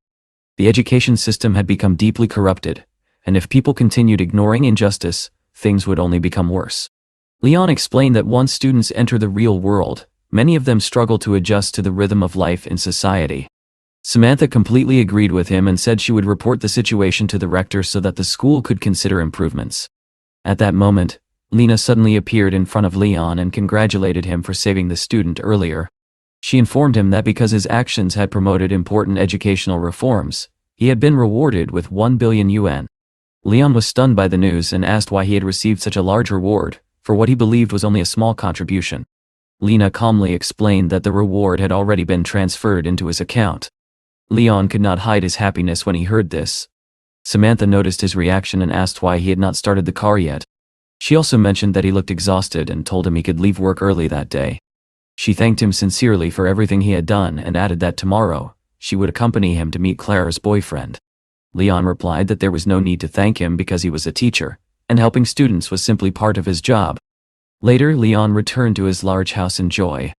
Speaker 1: The education system had become deeply corrupted, and if people continued ignoring injustice, things would only become worse. Leon explained that once students enter the real world, many of them struggle to adjust to the rhythm of life in society. Samantha completely agreed with him and said she would report the situation to the rector so that the school could consider improvements. At that moment, Lena suddenly appeared in front of Leon and congratulated him for saving the student earlier. She informed him that because his actions had promoted important educational reforms, he had been rewarded with 1 billion yuan. Leon was stunned by the news and asked why he had received such a large reward for what he believed was only a small contribution. Lena calmly explained that the reward had already been transferred into his account. Leon could not hide his happiness when he heard this. Samantha noticed his reaction and asked why he had not started the car yet. She also mentioned that he looked exhausted and told him he could leave work early that day. She thanked him sincerely for everything he had done and added that tomorrow, she would accompany him to meet Claire's boyfriend. Leon replied that there was no need to thank him because he was a teacher, and helping students was simply part of his job. Later, Leon returned to his large house in joy.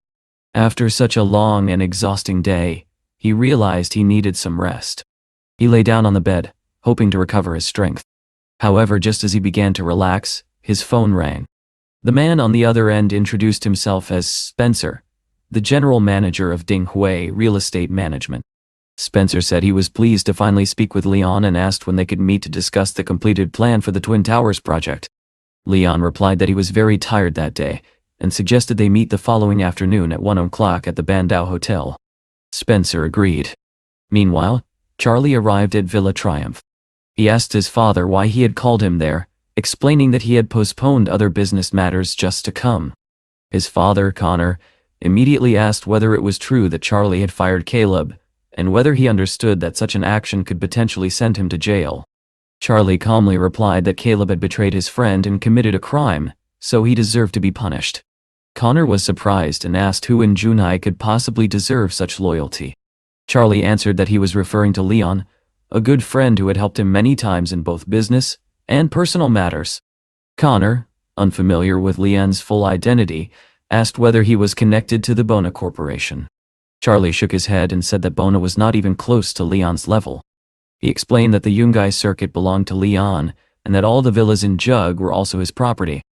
Speaker 1: After such a long and exhausting day, he realized he needed some rest. He lay down on the bed, hoping to recover his strength. However, just as he began to relax, his phone rang. The man on the other end introduced himself as Spencer, the general manager of Dinghui Real Estate Management. Spencer said he was pleased to finally speak with Leon and asked when they could meet to discuss the completed plan for the Twin Towers project. Leon replied that he was very tired that day and suggested they meet the following afternoon at 1 o'clock at the Bandao Hotel. Spencer agreed. Meanwhile, Charlie arrived at Villa Triumph. He asked his father why he had called him there, explaining that he had postponed other business matters just to come. His father, Connor, immediately asked whether it was true that Charlie had fired Caleb, and whether he understood that such an action could potentially send him to jail. Charlie calmly replied that Caleb had betrayed his friend and committed a crime, so he deserved to be punished. Connor was surprised and asked who in Junhai could possibly deserve such loyalty. Charlie answered that he was referring to Leon, a good friend who had helped him many times in both business and personal matters. Connor, unfamiliar with Leon's full identity, asked whether he was connected to the Bona Corporation. Charlie shook his head and said that Bona was not even close to Leon's level. He explained that the Yungai circuit belonged to Leon and that all the villas in Jug were also his property.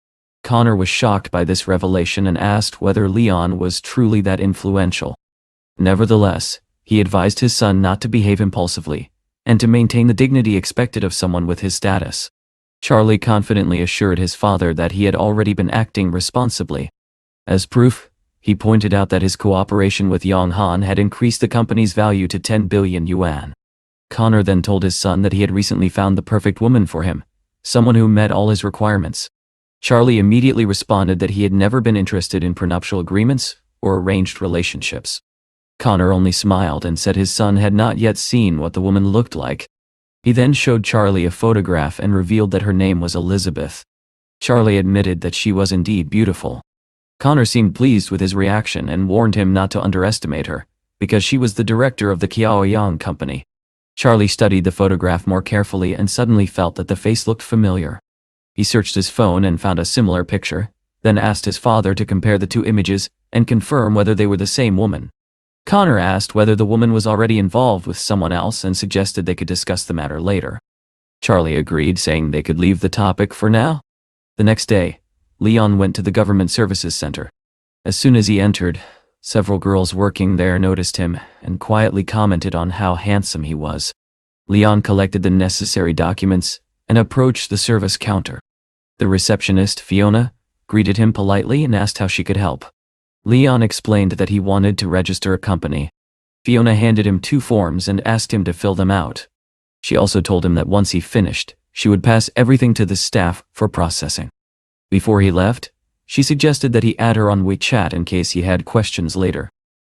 Speaker 1: Connor was shocked by this revelation and asked whether Leon was truly that influential. Nevertheless, he advised his son not to behave impulsively and to maintain the dignity expected of someone with his status. Charlie confidently assured his father that he had already been acting responsibly. As proof, he pointed out that his cooperation with Yang Han had increased the company's value to 10 billion yuan. Connor then told his son that he had recently found the perfect woman for him, someone who met all his requirements. Charlie immediately responded that he had never been interested in prenuptial agreements or arranged relationships. Connor only smiled and said his son had not yet seen what the woman looked like. He then showed Charlie a photograph and revealed that her name was Elizabeth. Charlie admitted that she was indeed beautiful. Connor seemed pleased with his reaction and warned him not to underestimate her, because she was the director of the Qiaoyang company. Charlie studied the photograph more carefully and suddenly felt that the face looked familiar. He searched his phone and found a similar picture, then asked his father to compare the two images and confirm whether they were the same woman. Connor asked whether the woman was already involved with someone else and suggested they could discuss the matter later. Charlie agreed, saying they could leave the topic for now. The next day, Leon went to the Government Services Center. As soon as he entered, several girls working there noticed him and quietly commented on how handsome he was. Leon collected the necessary documents and approached the service counter. The receptionist, Fiona, greeted him politely and asked how she could help. Leon explained that he wanted to register a company. Fiona handed him 2 forms and asked him to fill them out. She also told him that once he finished, she would pass everything to the staff for processing. Before he left, she suggested that he add her on WeChat in case he had questions later.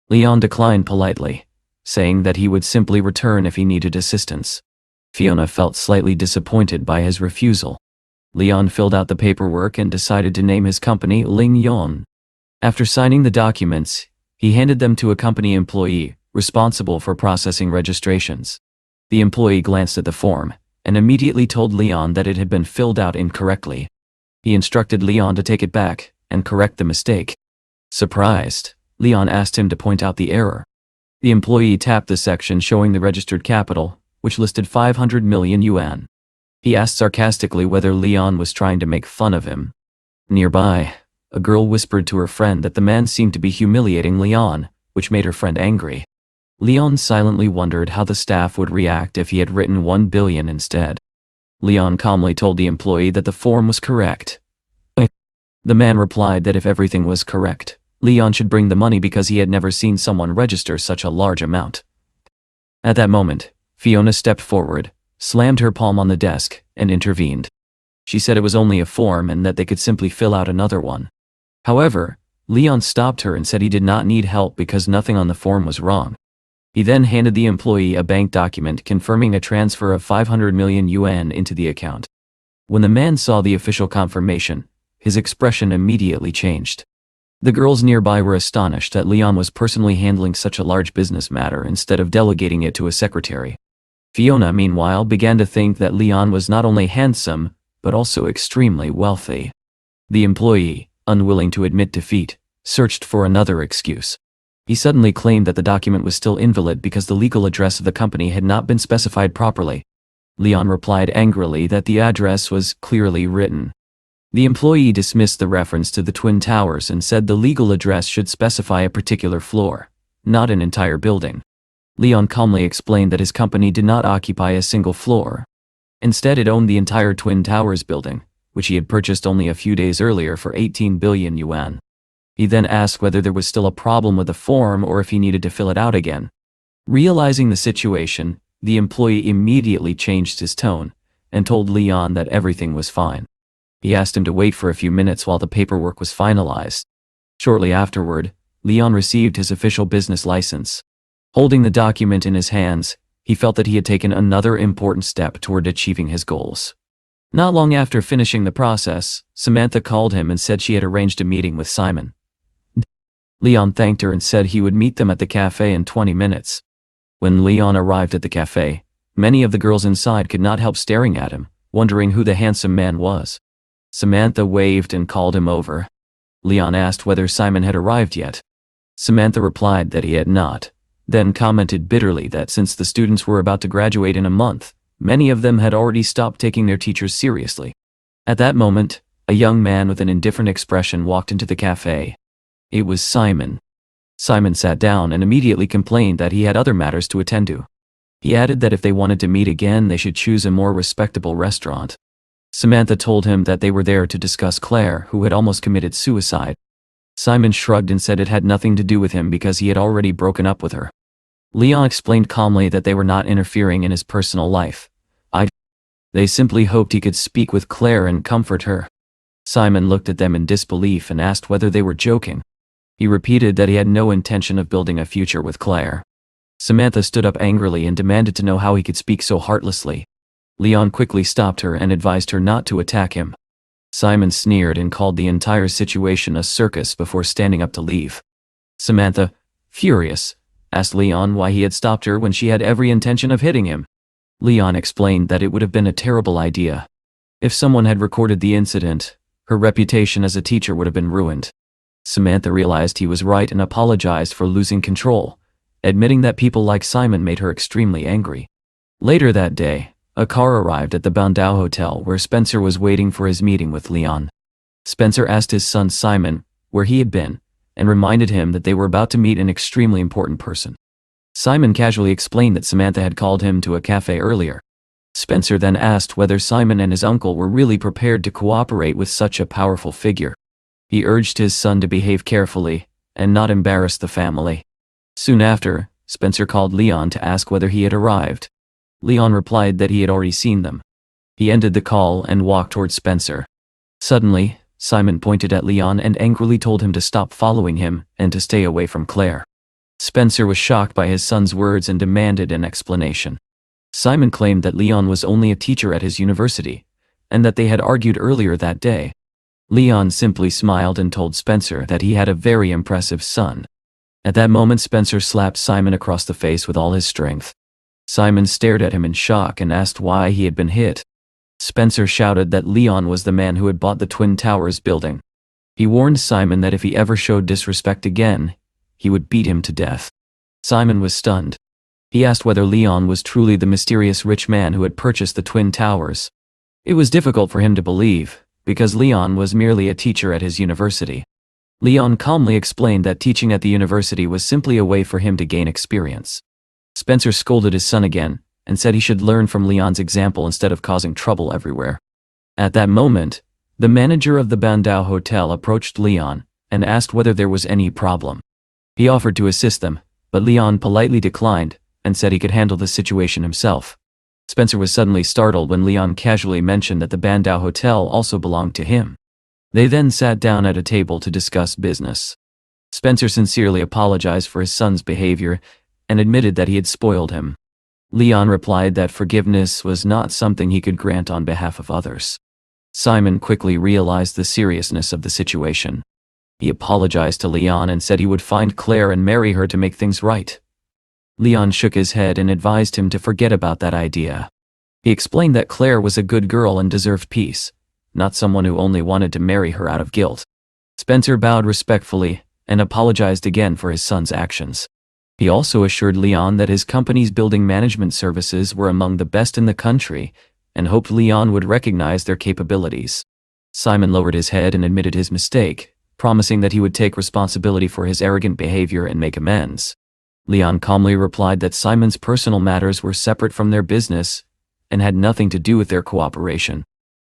Speaker 1: Leon declined politely, saying that he would simply return if he needed assistance. Fiona felt slightly disappointed by his refusal. Leon filled out the paperwork and decided to name his company Ling Yon. After signing the documents, he handed them to a company employee responsible for processing registrations. The employee glanced at the form and immediately told Leon that it had been filled out incorrectly. He instructed Leon to take it back and correct the mistake. Surprised, Leon asked him to point out the error. The employee tapped the section showing the registered capital, which listed 500 million yuan. He asked sarcastically whether Leon was trying to make fun of him. Nearby, a girl whispered to her friend that the man seemed to be humiliating Leon, which made her friend angry. Leon silently wondered how the staff would react if he had written 1 billion instead. Leon calmly told the employee that the form was correct. The man replied that if everything was correct, Leon should bring the money because he had never seen someone register such a large amount. At that moment, Fiona stepped forward, slammed her palm on the desk, and intervened. She said it was only a form and that they could simply fill out another one. However, Leon stopped her and said he did not need help because nothing on the form was wrong. He then handed the employee a bank document confirming a transfer of 500 million yuan into the account. When the man saw the official confirmation, his expression immediately changed. The girls nearby were astonished that Leon was personally handling such a large business matter instead of delegating it to a secretary. Fiona, meanwhile, began to think that Leon was not only handsome, but also extremely wealthy. The employee, unwilling to admit defeat, searched for another excuse. He suddenly claimed that the document was still invalid because the legal address of the company had not been specified properly. Leon replied angrily that the address was clearly written. The employee dismissed the reference to the Twin Towers and said the legal address should specify a particular floor, not an entire building. Leon calmly explained that his company did not occupy a single floor. Instead, it owned the entire Twin Towers building, which he had purchased only a few days earlier for 18 billion yuan. He then asked whether there was still a problem with the form or if he needed to fill it out again. Realizing the situation, the employee immediately changed his tone and told Leon that everything was fine. He asked him to wait for a few minutes while the paperwork was finalized. Shortly afterward, Leon received his official business license. Holding the document in his hands, he felt that he had taken another important step toward achieving his goals. Not long after finishing the process, Samantha called him and said she had arranged a meeting with Simon. Leon thanked her and said he would meet them at the cafe in 20 minutes. When Leon arrived at the cafe, many of the girls inside could not help staring at him, wondering who the handsome man was. Samantha waved and called him over. Leon asked whether Simon had arrived yet. Samantha replied that he had not, then commented bitterly that since the students were about to graduate in a month, many of them had already stopped taking their teachers seriously. At that moment, a young man with an indifferent expression walked into the cafe. It was Simon. Simon sat down and immediately complained that he had other matters to attend to. He added that if they wanted to meet again, they should choose a more respectable restaurant. Samantha told him that they were there to discuss Claire, who had almost committed suicide. Simon shrugged and said it had nothing to do with him because he had already broken up with her. Leon explained calmly that they were not interfering in his personal life. They simply hoped he could speak with Claire and comfort her. Simon looked at them in disbelief and asked whether they were joking. He repeated that he had no intention of building a future with Claire. Samantha stood up angrily and demanded to know how he could speak so heartlessly. Leon quickly stopped her and advised her not to attack him. Simon sneered and called the entire situation a circus before standing up to leave. Samantha, furious, asked Leon why he had stopped her when she had every intention of hitting him. Leon explained that it would have been a terrible idea. If someone had recorded the incident, her reputation as a teacher would have been ruined. Samantha realized he was right and apologized for losing control, admitting that people like Simon made her extremely angry. Later that day, a car arrived at the Bandau Hotel where Spencer was waiting for his meeting with Leon. Spencer asked his son Simon where he had been, and reminded him that they were about to meet an extremely important person. Simon casually explained that Samantha had called him to a cafe earlier. Spencer then asked whether Simon and his uncle were really prepared to cooperate with such a powerful figure. He urged his son to behave carefully and not embarrass the family. Soon after, Spencer called Leon to ask whether he had arrived. Leon replied that he had already seen them. He ended the call and walked towards Spencer. Suddenly, Simon pointed at Leon and angrily told him to stop following him and to stay away from Claire. Spencer was shocked by his son's words and demanded an explanation. Simon claimed that Leon was only a teacher at his university, and that they had argued earlier that day. Leon simply smiled and told Spencer that he had a very impressive son. At that moment, Spencer slapped Simon across the face with all his strength. Simon stared at him in shock and asked why he had been hit. Spencer shouted that Leon was the man who had bought the Twin Towers building. He warned Simon that if he ever showed disrespect again, he would beat him to death. Simon was stunned. He asked whether Leon was truly the mysterious rich man who had purchased the Twin Towers. It was difficult for him to believe, because Leon was merely a teacher at his university. Leon calmly explained that teaching at the university was simply a way for him to gain experience. Spencer scolded his son again, and said he should learn from Leon's example instead of causing trouble everywhere. At that moment, the manager of the Bandau Hotel approached Leon, and asked whether there was any problem. He offered to assist them, but Leon politely declined, and said he could handle the situation himself. Spencer was suddenly startled when Leon casually mentioned that the Bandau Hotel also belonged to him. They then sat down at a table to discuss business. Spencer sincerely apologized for his son's behavior, and admitted that he had spoiled him. Leon replied that forgiveness was not something he could grant on behalf of others. Simon quickly realized the seriousness of the situation. He apologized to Leon and said he would find Claire and marry her to make things right. Leon shook his head and advised him to forget about that idea. He explained that Claire was a good girl and deserved peace, not someone who only wanted to marry her out of guilt. Spencer bowed respectfully and apologized again for his son's actions. He also assured Leon that his company's building management services were among the best in the country, and hoped Leon would recognize their capabilities. Simon lowered his head and admitted his mistake, promising that he would take responsibility for his arrogant behavior and make amends. Leon calmly replied that Simon's personal matters were separate from their business, and had nothing to do with their cooperation.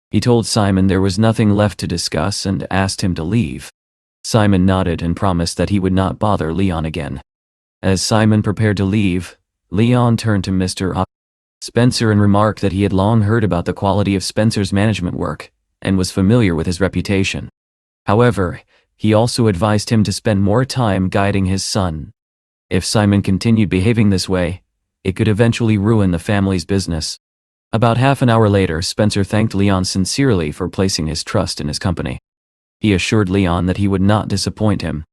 Speaker 1: He told Simon there was nothing left to discuss and asked him to leave. Simon nodded and promised that he would not bother Leon again. As Simon prepared to leave, Leon turned to Mr. Spencer and remarked that he had long heard about the quality of Spencer's management work, and was familiar with his reputation. However, he also advised him to spend more time guiding his son. If Simon continued behaving this way, it could eventually ruin the family's business. About half an hour later, Spencer thanked Leon sincerely for placing his trust in his company. He assured Leon that he would not disappoint him.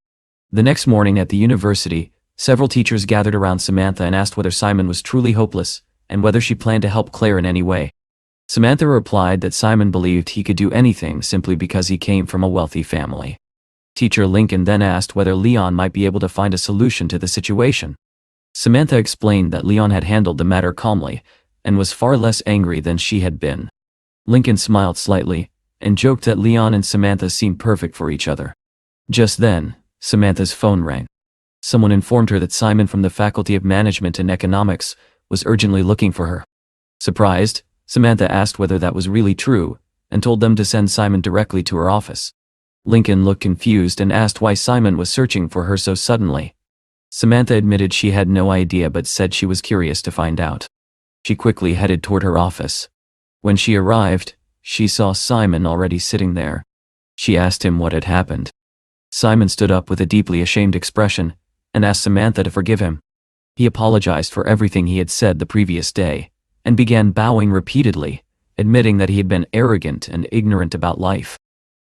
Speaker 1: The next morning at the university, several teachers gathered around Samantha and asked whether Simon was truly hopeless, and whether she planned to help Claire in any way. Samantha replied that Simon believed he could do anything simply because he came from a wealthy family. Teacher Lincoln then asked whether Leon might be able to find a solution to the situation. Samantha explained that Leon had handled the matter calmly, and was far less angry than she had been. Lincoln smiled slightly, and joked that Leon and Samantha seemed perfect for each other. Just then, Samantha's phone rang. Someone informed her that Simon from the Faculty of Management and Economics was urgently looking for her. Surprised, Samantha asked whether that was really true, and told them to send Simon directly to her office. Lincoln looked confused and asked why Simon was searching for her so suddenly. Samantha admitted she had no idea but said she was curious to find out. She quickly headed toward her office. When she arrived, she saw Simon already sitting there. She asked him what had happened. Simon stood up with a deeply ashamed expression and asked Samantha to forgive him. He apologized for everything he had said the previous day and began bowing repeatedly, admitting that he had been arrogant and ignorant about life.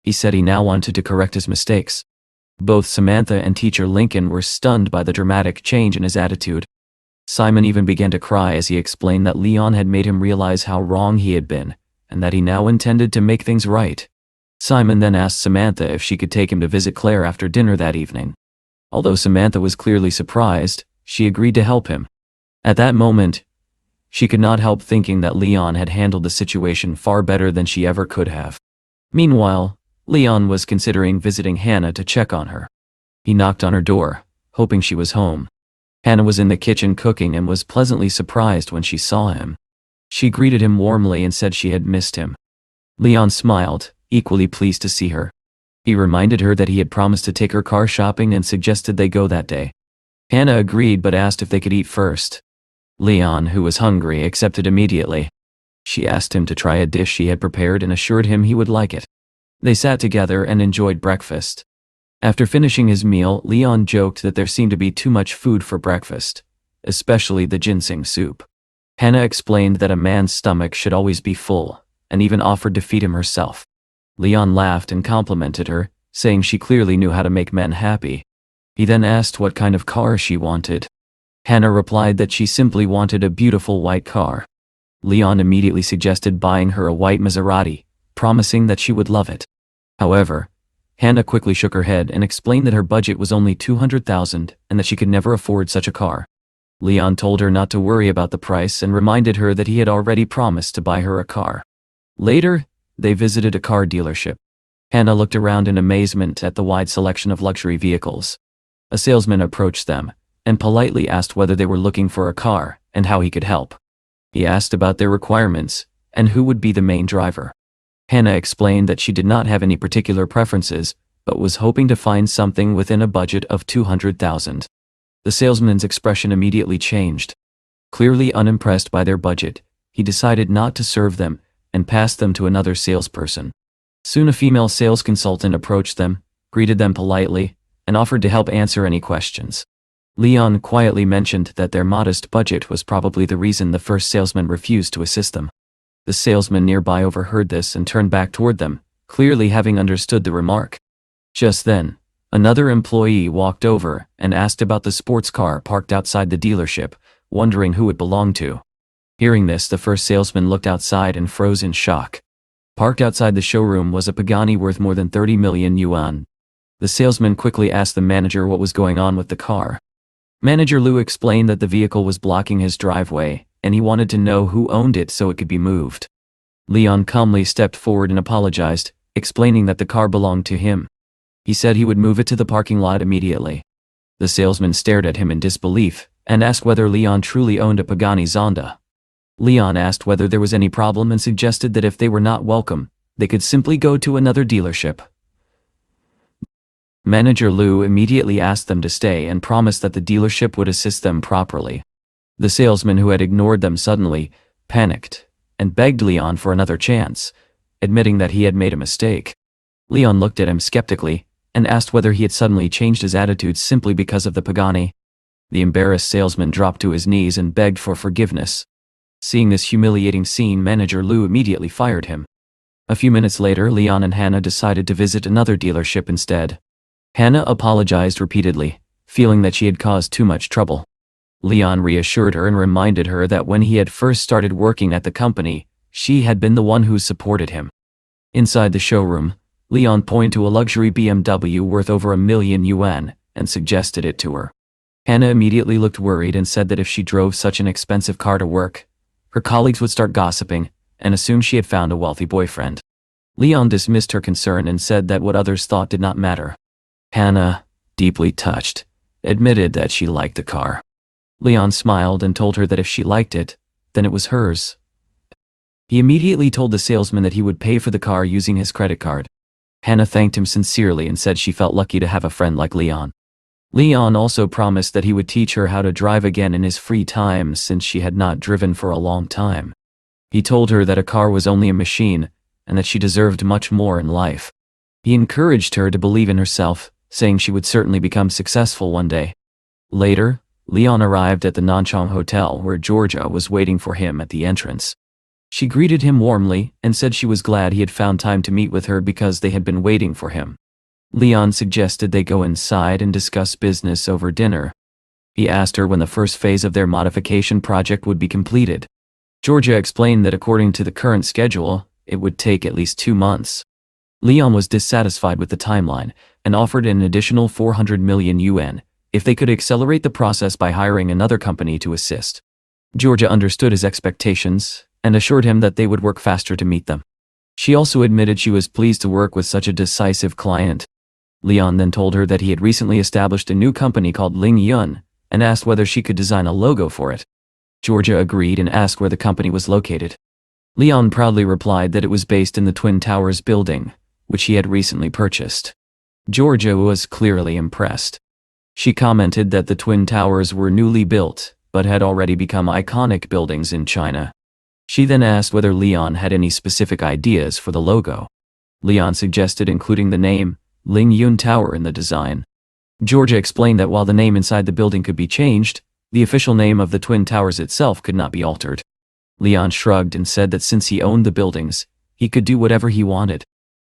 Speaker 1: He said he now wanted to correct his mistakes. Both Samantha and teacher Lincoln were stunned by the dramatic change in his attitude. Simon even began to cry as he explained that Leon had made him realize how wrong he had been, and that he now intended to make things right. Simon then asked Samantha if she could take him to visit Claire after dinner that evening. Although Samantha was clearly surprised, she agreed to help him. At that moment, she could not help thinking that Leon had handled the situation far better than she ever could have. Meanwhile, Leon was considering visiting Hannah to check on her. He knocked on her door, hoping she was home. Hannah was in the kitchen cooking and was pleasantly surprised when she saw him. She greeted him warmly and said she had missed him. Leon smiled, equally pleased to see her. He reminded her that he had promised to take her car shopping and suggested they go that day. Hannah agreed but asked if they could eat first. Leon, who was hungry, accepted immediately. She asked him to try a dish she had prepared and assured him he would like it. They sat together and enjoyed breakfast. After finishing his meal, Leon joked that there seemed to be too much food for breakfast, especially the ginseng soup. Hannah explained that a man's stomach should always be full, and even offered to feed him herself. Leon laughed and complimented her, saying she clearly knew how to make men happy. He then asked what kind of car she wanted. Hannah replied that she simply wanted a beautiful white car. Leon immediately suggested buying her a white Maserati, promising that she would love it. However, Hannah quickly shook her head and explained that her budget was only $200,000 and that she could never afford such a car. Leon told her not to worry about the price and reminded her that he had already promised to buy her a car. Later, they visited a car dealership. Hannah looked around in amazement at the wide selection of luxury vehicles. A salesman approached them and politely asked whether they were looking for a car and how he could help. He asked about their requirements and who would be the main driver. Hannah explained that she did not have any particular preferences, but was hoping to find something within a budget of $200,000. The salesman's expression immediately changed. Clearly unimpressed by their budget, he decided not to serve them and passed them to another salesperson. Soon a female sales consultant approached them, greeted them politely, and offered to help answer any questions. Leon quietly mentioned that their modest budget was probably the reason the first salesman refused to assist them. The salesman nearby overheard this and turned back toward them, clearly having understood the remark. Just then, another employee walked over and asked about the sports car parked outside the dealership, wondering who it belonged to. Hearing this, the first salesman looked outside and froze in shock. Parked outside the showroom was a Pagani worth more than 30 million yuan. The salesman quickly asked the manager what was going on with the car. Manager Liu explained that the vehicle was blocking his driveway, and he wanted to know who owned it so it could be moved. Leon calmly stepped forward and apologized, explaining that the car belonged to him. He said he would move it to the parking lot immediately. The salesman stared at him in disbelief and asked whether Leon truly owned a Pagani Zonda. Leon asked whether there was any problem and suggested that if they were not welcome, they could simply go to another dealership. Manager Liu immediately asked them to stay and promised that the dealership would assist them properly. The salesman, who had ignored them suddenly, panicked and begged Leon for another chance, admitting that he had made a mistake. Leon looked at him skeptically and asked whether he had suddenly changed his attitude simply because of the Pagani. The embarrassed salesman dropped to his knees and begged for forgiveness. Seeing this humiliating scene, Manager Liu immediately fired him. A few minutes later, Leon and Hannah decided to visit another dealership instead. Hannah apologized repeatedly, feeling that she had caused too much trouble. Leon reassured her and reminded her that when he had first started working at the company, she had been the one who supported him. Inside the showroom, Leon pointed to a luxury BMW worth over 1 million yuan and suggested it to her. Hannah immediately looked worried and said that if she drove such an expensive car to work, her colleagues would start gossiping and assume she had found a wealthy boyfriend. Leon dismissed her concern and said that what others thought did not matter. Hannah, deeply touched, admitted that she liked the car. Leon smiled and told her that if she liked it, then it was hers. He immediately told the salesman that he would pay for the car using his credit card. Hannah thanked him sincerely and said she felt lucky to have a friend like Leon. Leon also promised that he would teach her how to drive again in his free time since she had not driven for a long time. He told her that a car was only a machine and that she deserved much more in life. He encouraged her to believe in herself, saying she would certainly become successful one day. Later, Leon arrived at the Nanchang Hotel where Georgia was waiting for him at the entrance. She greeted him warmly and said she was glad he had found time to meet with her because they had been waiting for him. Leon suggested they go inside and discuss business over dinner. He asked her when the first phase of their modification project would be completed. Georgia explained that according to the current schedule, it would take at least 2 months. Leon was dissatisfied with the timeline and offered an additional 400 million yuan if they could accelerate the process by hiring another company to assist. Georgia understood his expectations and assured him that they would work faster to meet them. She also admitted she was pleased to work with such a decisive client. Leon then told her that he had recently established a new company called Ling Yun and asked whether she could design a logo for it. Georgia agreed and asked where the company was located. Leon proudly replied that it was based in the Twin Towers building, which he had recently purchased. Georgia was clearly impressed. She commented that the Twin Towers were newly built, but had already become iconic buildings in China. She then asked whether Leon had any specific ideas for the logo. Leon suggested including the name Ling Yun Tower in the design. Georgia explained that while the name inside the building could be changed, the official name of the Twin Towers itself could not be altered. Leon shrugged and said that since he owned the buildings, he could do whatever he wanted.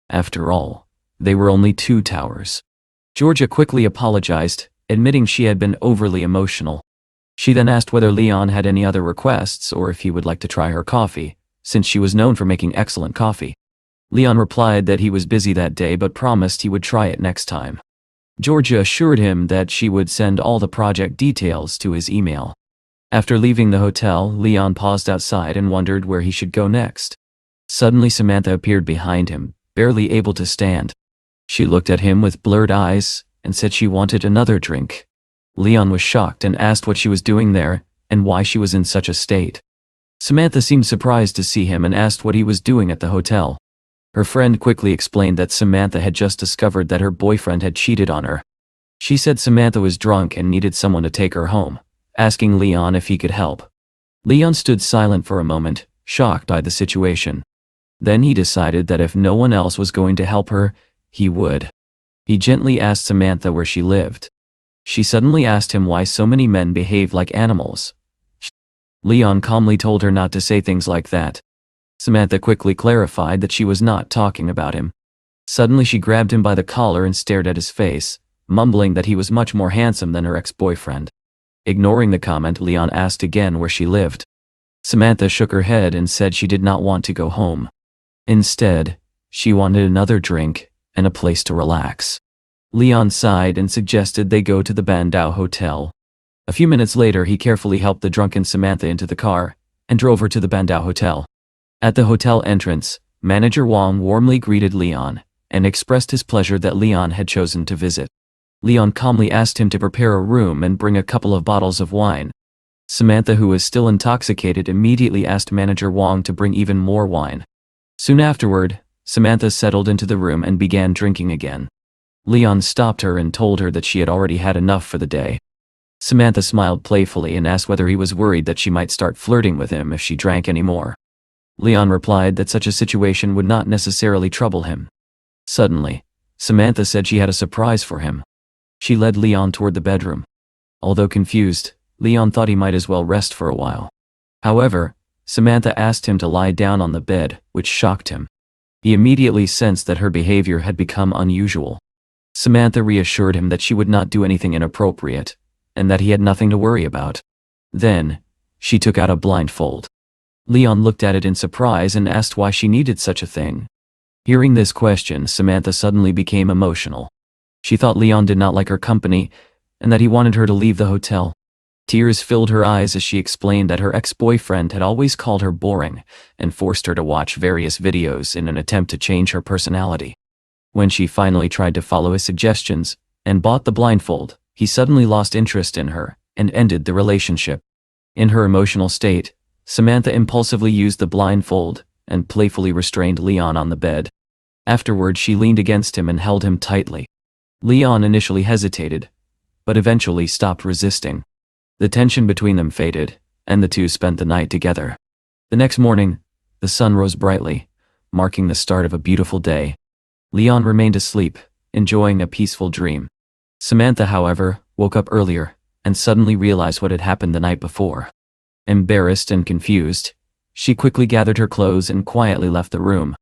Speaker 1: After all, they were only 2 towers. Georgia quickly apologized, admitting she had been overly emotional. She then asked whether Leon had any other requests or if he would like to try her coffee, since she was known for making excellent coffee. Leon replied that he was busy that day but promised he would try it next time. Georgia assured him that she would send all the project details to his email. After leaving the hotel, Leon paused outside and wondered where he should go next. Suddenly Samantha appeared behind him, barely able to stand. She looked at him with blurred eyes and said she wanted another drink. Leon was shocked and asked what she was doing there and why she was in such a state. Samantha seemed surprised to see him and asked what he was doing at the hotel. Her friend quickly explained that Samantha had just discovered that her boyfriend had cheated on her. She said Samantha was drunk and needed someone to take her home, asking Leon if he could help. Leon stood silent for a moment, shocked by the situation. Then he decided that if no one else was going to help her, he would. He gently asked Samantha where she lived. She suddenly asked him why so many men behaved like animals. Leon calmly told her not to say things like that. Samantha quickly clarified that she was not talking about him. Suddenly she grabbed him by the collar and stared at his face, mumbling that he was much more handsome than her ex-boyfriend. Ignoring the comment, Leon asked again where she lived. Samantha shook her head and said she did not want to go home. Instead, she wanted another drink and a place to relax. Leon sighed and suggested they go to the Bandao Hotel. A few minutes later, he carefully helped the drunken Samantha into the car and drove her to the Bandao Hotel. At the hotel entrance, Manager Wang warmly greeted Leon and expressed his pleasure that Leon had chosen to visit. Leon calmly asked him to prepare a room and bring a couple of bottles of wine. Samantha, who was still intoxicated, immediately asked Manager Wang to bring even more wine. Soon afterward, Samantha settled into the room and began drinking again. Leon stopped her and told her that she had already had enough for the day. Samantha smiled playfully and asked whether he was worried that she might start flirting with him if she drank any more. Leon replied that such a situation would not necessarily trouble him. Suddenly, Samantha said she had a surprise for him. She led Leon toward the bedroom. Although confused, Leon thought he might as well rest for a while. However, Samantha asked him to lie down on the bed, which shocked him. He immediately sensed that her behavior had become unusual. Samantha reassured him that she would not do anything inappropriate, and that he had nothing to worry about. Then, she took out a blindfold. Leon looked at it in surprise and asked why she needed such a thing. Hearing this question, Samantha suddenly became emotional. She thought Leon did not like her company, and that he wanted her to leave the hotel. Tears filled her eyes as she explained that her ex-boyfriend had always called her boring and forced her to watch various videos in an attempt to change her personality. When she finally tried to follow his suggestions and bought the blindfold, he suddenly lost interest in her and ended the relationship. In her emotional state, Samantha impulsively used the blindfold and playfully restrained Leon on the bed. Afterward, she leaned against him and held him tightly. Leon initially hesitated, but eventually stopped resisting. The tension between them faded, and the two spent the night together. The next morning, the sun rose brightly, marking the start of a beautiful day. Leon remained asleep, enjoying a peaceful dream. Samantha, however, woke up earlier and suddenly realized what had happened the night before. Embarrassed and confused, she quickly gathered her clothes and quietly left the room.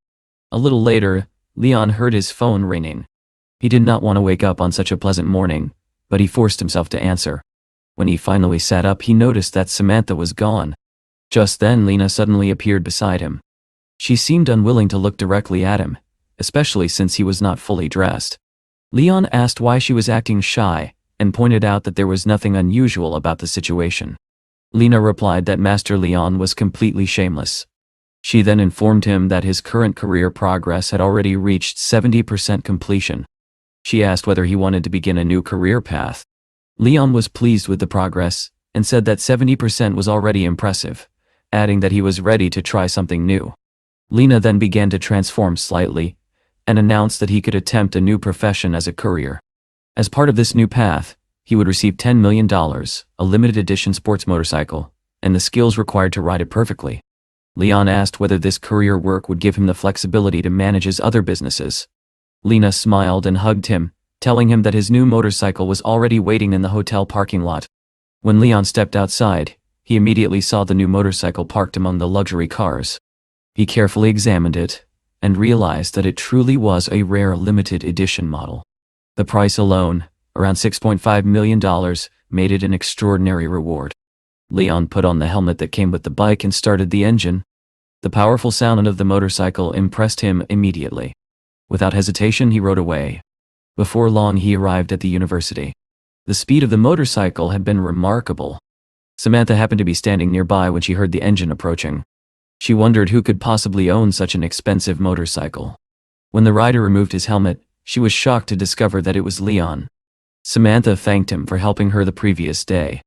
Speaker 1: A little later, Leon heard his phone ringing. He did not want to wake up on such a pleasant morning, but he forced himself to answer. When he finally sat up, he noticed that Samantha was gone. Just then, Lena suddenly appeared beside him. She seemed unwilling to look directly at him, especially since he was not fully dressed. Leon asked why she was acting shy, and pointed out that there was nothing unusual about the situation. Lena replied that Master Leon was completely shameless. She then informed him that his current career progress had already reached 70% completion. She asked whether he wanted to begin a new career path. Leon was pleased with the progress, and said that 70% was already impressive, adding that he was ready to try something new. Lena then began to transform slightly, and announced that he could attempt a new profession as a courier. As part of this new path, he would receive $10 million, a limited edition sports motorcycle, and the skills required to ride it perfectly. Leon asked whether this courier work would give him the flexibility to manage his other businesses. Lena smiled and hugged him, telling him that his new motorcycle was already waiting in the hotel parking lot. When Leon stepped outside, he immediately saw the new motorcycle parked among the luxury cars. He carefully examined it, and realized that it truly was a rare limited edition model. The price alone, around $6.5 million, made it an extraordinary reward. Leon put on the helmet that came with the bike and started the engine. The powerful sound of the motorcycle impressed him immediately. Without hesitation, he rode away. Before long, he arrived at the university. The speed of the motorcycle had been remarkable. Samantha happened to be standing nearby when she heard the engine approaching. She wondered who could possibly own such an expensive motorcycle. When the rider removed his helmet, she was shocked to discover that it was Leon. Samantha thanked him for helping her the previous day.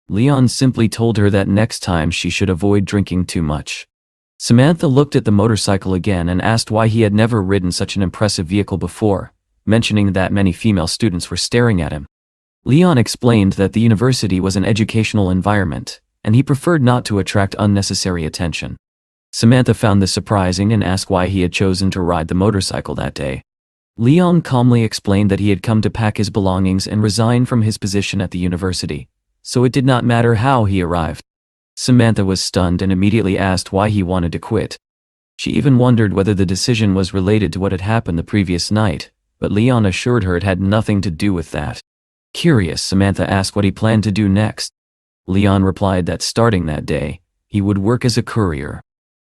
Speaker 1: Leon simply told her that next time she should avoid drinking too much. Samantha looked at the motorcycle again and asked why he had never ridden such an impressive vehicle before, mentioning that many female students were staring at him. Leon explained that the university was an educational environment, and he preferred not to attract unnecessary attention. Samantha found this surprising and asked why he had chosen to ride the motorcycle that day. Leon calmly explained that he had come to pack his belongings and resign from his position at the university, so it did not matter how he arrived. Samantha was stunned and immediately asked why he wanted to quit. She even wondered whether the decision was related to what had happened the previous night, but Leon assured her it had nothing to do with that. Curious, Samantha asked what he planned to do next. Leon replied that starting that day, he would work as a courier.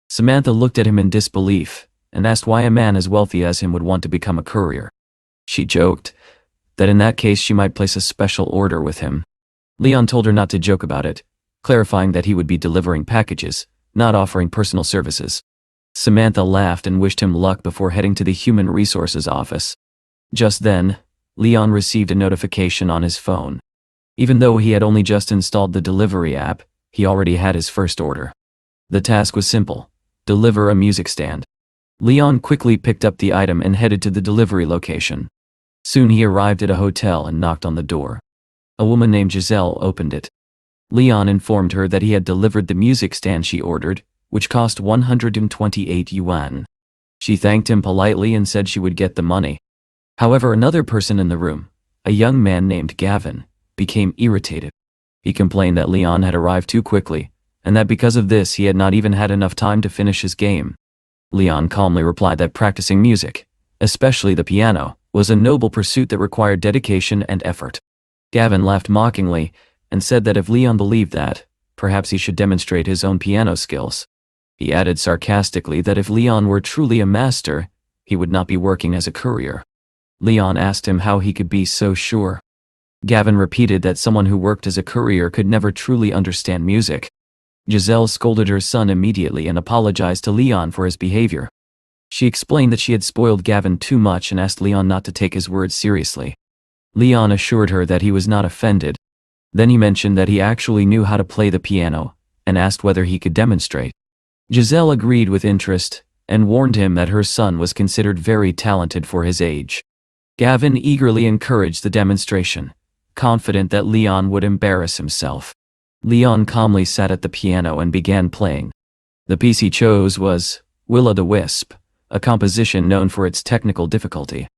Speaker 1: Samantha looked at him in disbelief, and asked why a man as wealthy as him would want to become a courier. She joked that in that case she might place a special order with him. Leon told her not to joke about it, clarifying that he would be delivering packages, not offering personal services. Samantha laughed and wished him luck before heading to the Human Resources office. Just then, Leon received a notification on his phone. Even though he had only just installed the delivery app, he already had his first order. The task was simple: deliver a music stand. Leon quickly picked up the item and headed to the delivery location. Soon he arrived at a hotel and knocked on the door. A woman named Giselle opened it. Leon informed her that he had delivered the music stand she ordered, which cost 128 yuan. She thanked him politely and said she would get the money. However, another person in the room, a young man named Gavin, became irritated. He complained that Leon had arrived too quickly, and that because of this he had not even had enough time to finish his game. Leon calmly replied that practicing music, especially the piano, was a noble pursuit that required dedication and effort. Gavin laughed mockingly and said that if Leon believed that, perhaps he should demonstrate his own piano skills. He added sarcastically that if Leon were truly a master, he would not be working as a courier. Leon asked him how he could be so sure. Gavin repeated that someone who worked as a courier could never truly understand music. Giselle scolded her son immediately and apologized to Leon for his behavior. She explained that she had spoiled Gavin too much and asked Leon not to take his words seriously. Leon assured her that he was not offended. Then he mentioned that he actually knew how to play the piano, and asked whether he could demonstrate. Giselle agreed with interest, and warned him that her son was considered very talented for his age. Gavin eagerly encouraged the demonstration, confident that Leon would embarrass himself. Leon calmly sat at the piano and began playing. The piece he chose was Will-o'-the-Wisp, a composition known for its technical difficulty.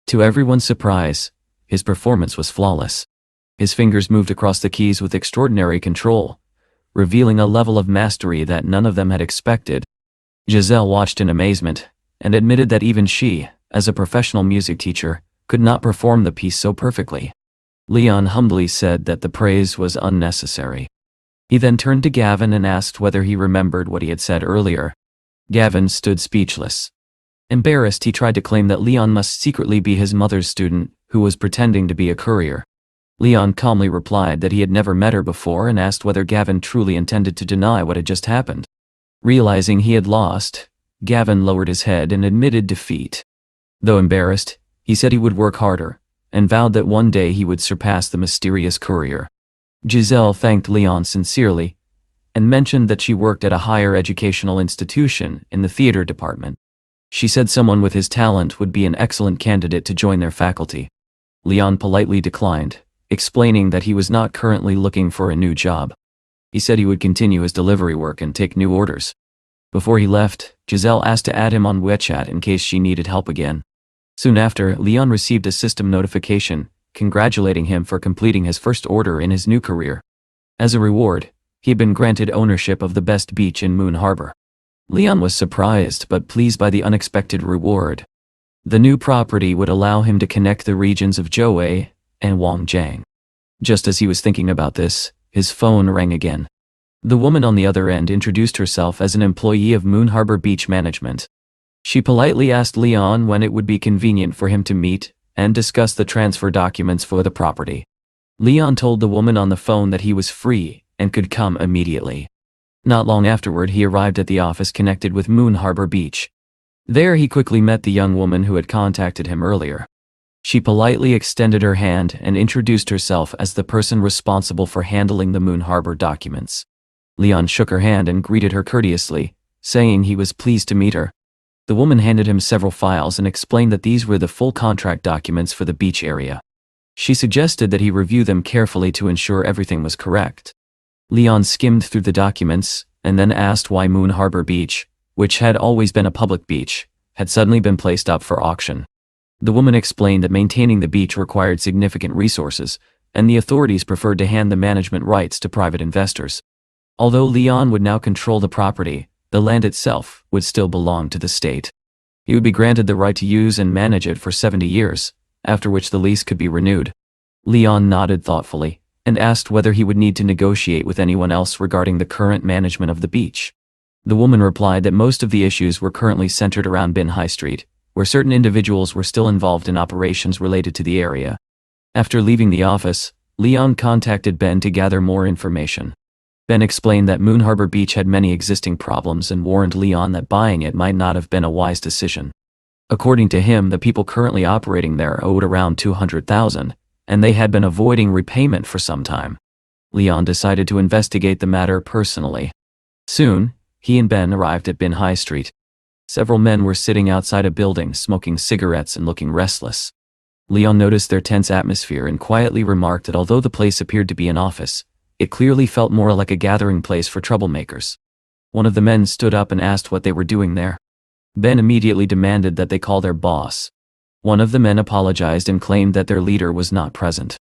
Speaker 1: To everyone's surprise, his performance was flawless. His fingers moved across the keys with extraordinary control, revealing a level of mastery that none of them had expected. Giselle watched in amazement, and admitted that even she, as a professional music teacher, could not perform the piece so perfectly. Leon humbly said that the praise was unnecessary. He then turned to Gavin and asked whether he remembered what he had said earlier. Gavin stood speechless. Embarrassed, he tried to claim that Leon must secretly be his mother's student, who was pretending to be a courier. Leon calmly replied that he had never met her before and asked whether Gavin truly intended to deny what had just happened. Realizing he had lost, Gavin lowered his head and admitted defeat. Though embarrassed, he said he would work harder, and vowed that one day he would surpass the mysterious courier. Giselle thanked Leon sincerely, and mentioned that she worked at a higher educational institution in the theater department. She said someone with his talent would be an excellent candidate to join their faculty. Leon politely declined, explaining that he was not currently looking for a new job. He said he would continue his delivery work and take new orders. Before he left, Giselle asked to add him on WeChat in case she needed help again. Soon after, Leon received a system notification, congratulating him for completing his first order in his new career. As a reward, he had been granted ownership of the best beach in Moon Harbor. Leon was surprised but pleased by the unexpected reward. The new property would allow him to connect the regions of Zhouwei and Wangjiang. Just as he was thinking about this, his phone rang again. The woman on the other end introduced herself as an employee of Moon Harbor Beach Management. She politely asked Leon when it would be convenient for him to meet and discuss the transfer documents for the property. Leon told the woman on the phone that he was free and could come immediately. Not long afterward, he arrived at the office connected with Moon Harbor Beach. There he quickly met the young woman who had contacted him earlier. She politely extended her hand and introduced herself as the person responsible for handling the Moon Harbor documents. Leon shook her hand and greeted her courteously, saying he was pleased to meet her. The woman handed him several files and explained that these were the full contract documents for the beach area. She suggested that he review them carefully to ensure everything was correct. Leon skimmed through the documents and then asked why Moon Harbor Beach, which had always been a public beach, had suddenly been placed up for auction. The woman explained that maintaining the beach required significant resources, and the authorities preferred to hand the management rights to private investors. Although Leon would now control the property, the land itself would still belong to the state. He would be granted the right to use and manage it for 70 years, after which the lease could be renewed. Leon nodded thoughtfully, and asked whether he would need to negotiate with anyone else regarding the current management of the beach. The woman replied that most of the issues were currently centered around Bin High Street, where certain individuals were still involved in operations related to the area. After leaving the office, Leon contacted Ben to gather more information. Ben explained that Moon Harbor Beach had many existing problems and warned Leon that buying it might not have been a wise decision. According to him, the people currently operating there owed around 200,000, and they had been avoiding repayment for some time. Leon decided to investigate the matter personally. Soon, he and Ben arrived at Bin High Street. Several men were sitting outside a building smoking cigarettes and looking restless. Leon noticed their tense atmosphere and quietly remarked that although the place appeared to be an office, it clearly felt more like a gathering place for troublemakers. One of the men stood up and asked what they were doing there. Ben immediately demanded that they call their boss. One of the men apologized and claimed that their leader was not present.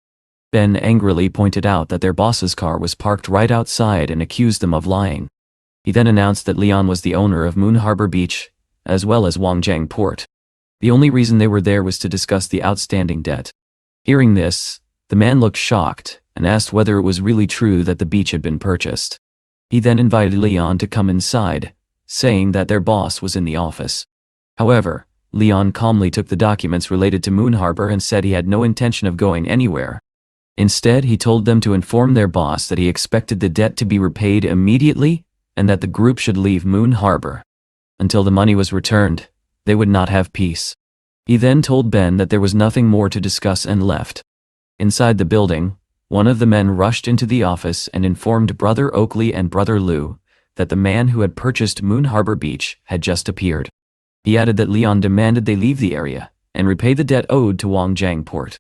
Speaker 1: Ben angrily pointed out that their boss's car was parked right outside and accused them of lying. He then announced that Leon was the owner of Moon Harbor Beach, as well as Wangjiang Port. The only reason they were there was to discuss the outstanding debt. Hearing this, the man looked shocked and asked whether it was really true that the beach had been purchased. He then invited Leon to come inside, saying that their boss was in the office. However, Leon calmly took the documents related to Moon Harbor and said he had no intention of going anywhere. Instead, he told them to inform their boss that he expected the debt to be repaid immediately and that the group should leave Moon Harbor. Until the money was returned, they would not have peace. He then told Ben that there was nothing more to discuss and left. Inside the building, one of the men rushed into the office and informed Brother Oakley and Brother Lou that the man who had purchased Moon Harbor Beach had just appeared. He added that Leon demanded they leave the area and repay the debt owed to Wangjiang port.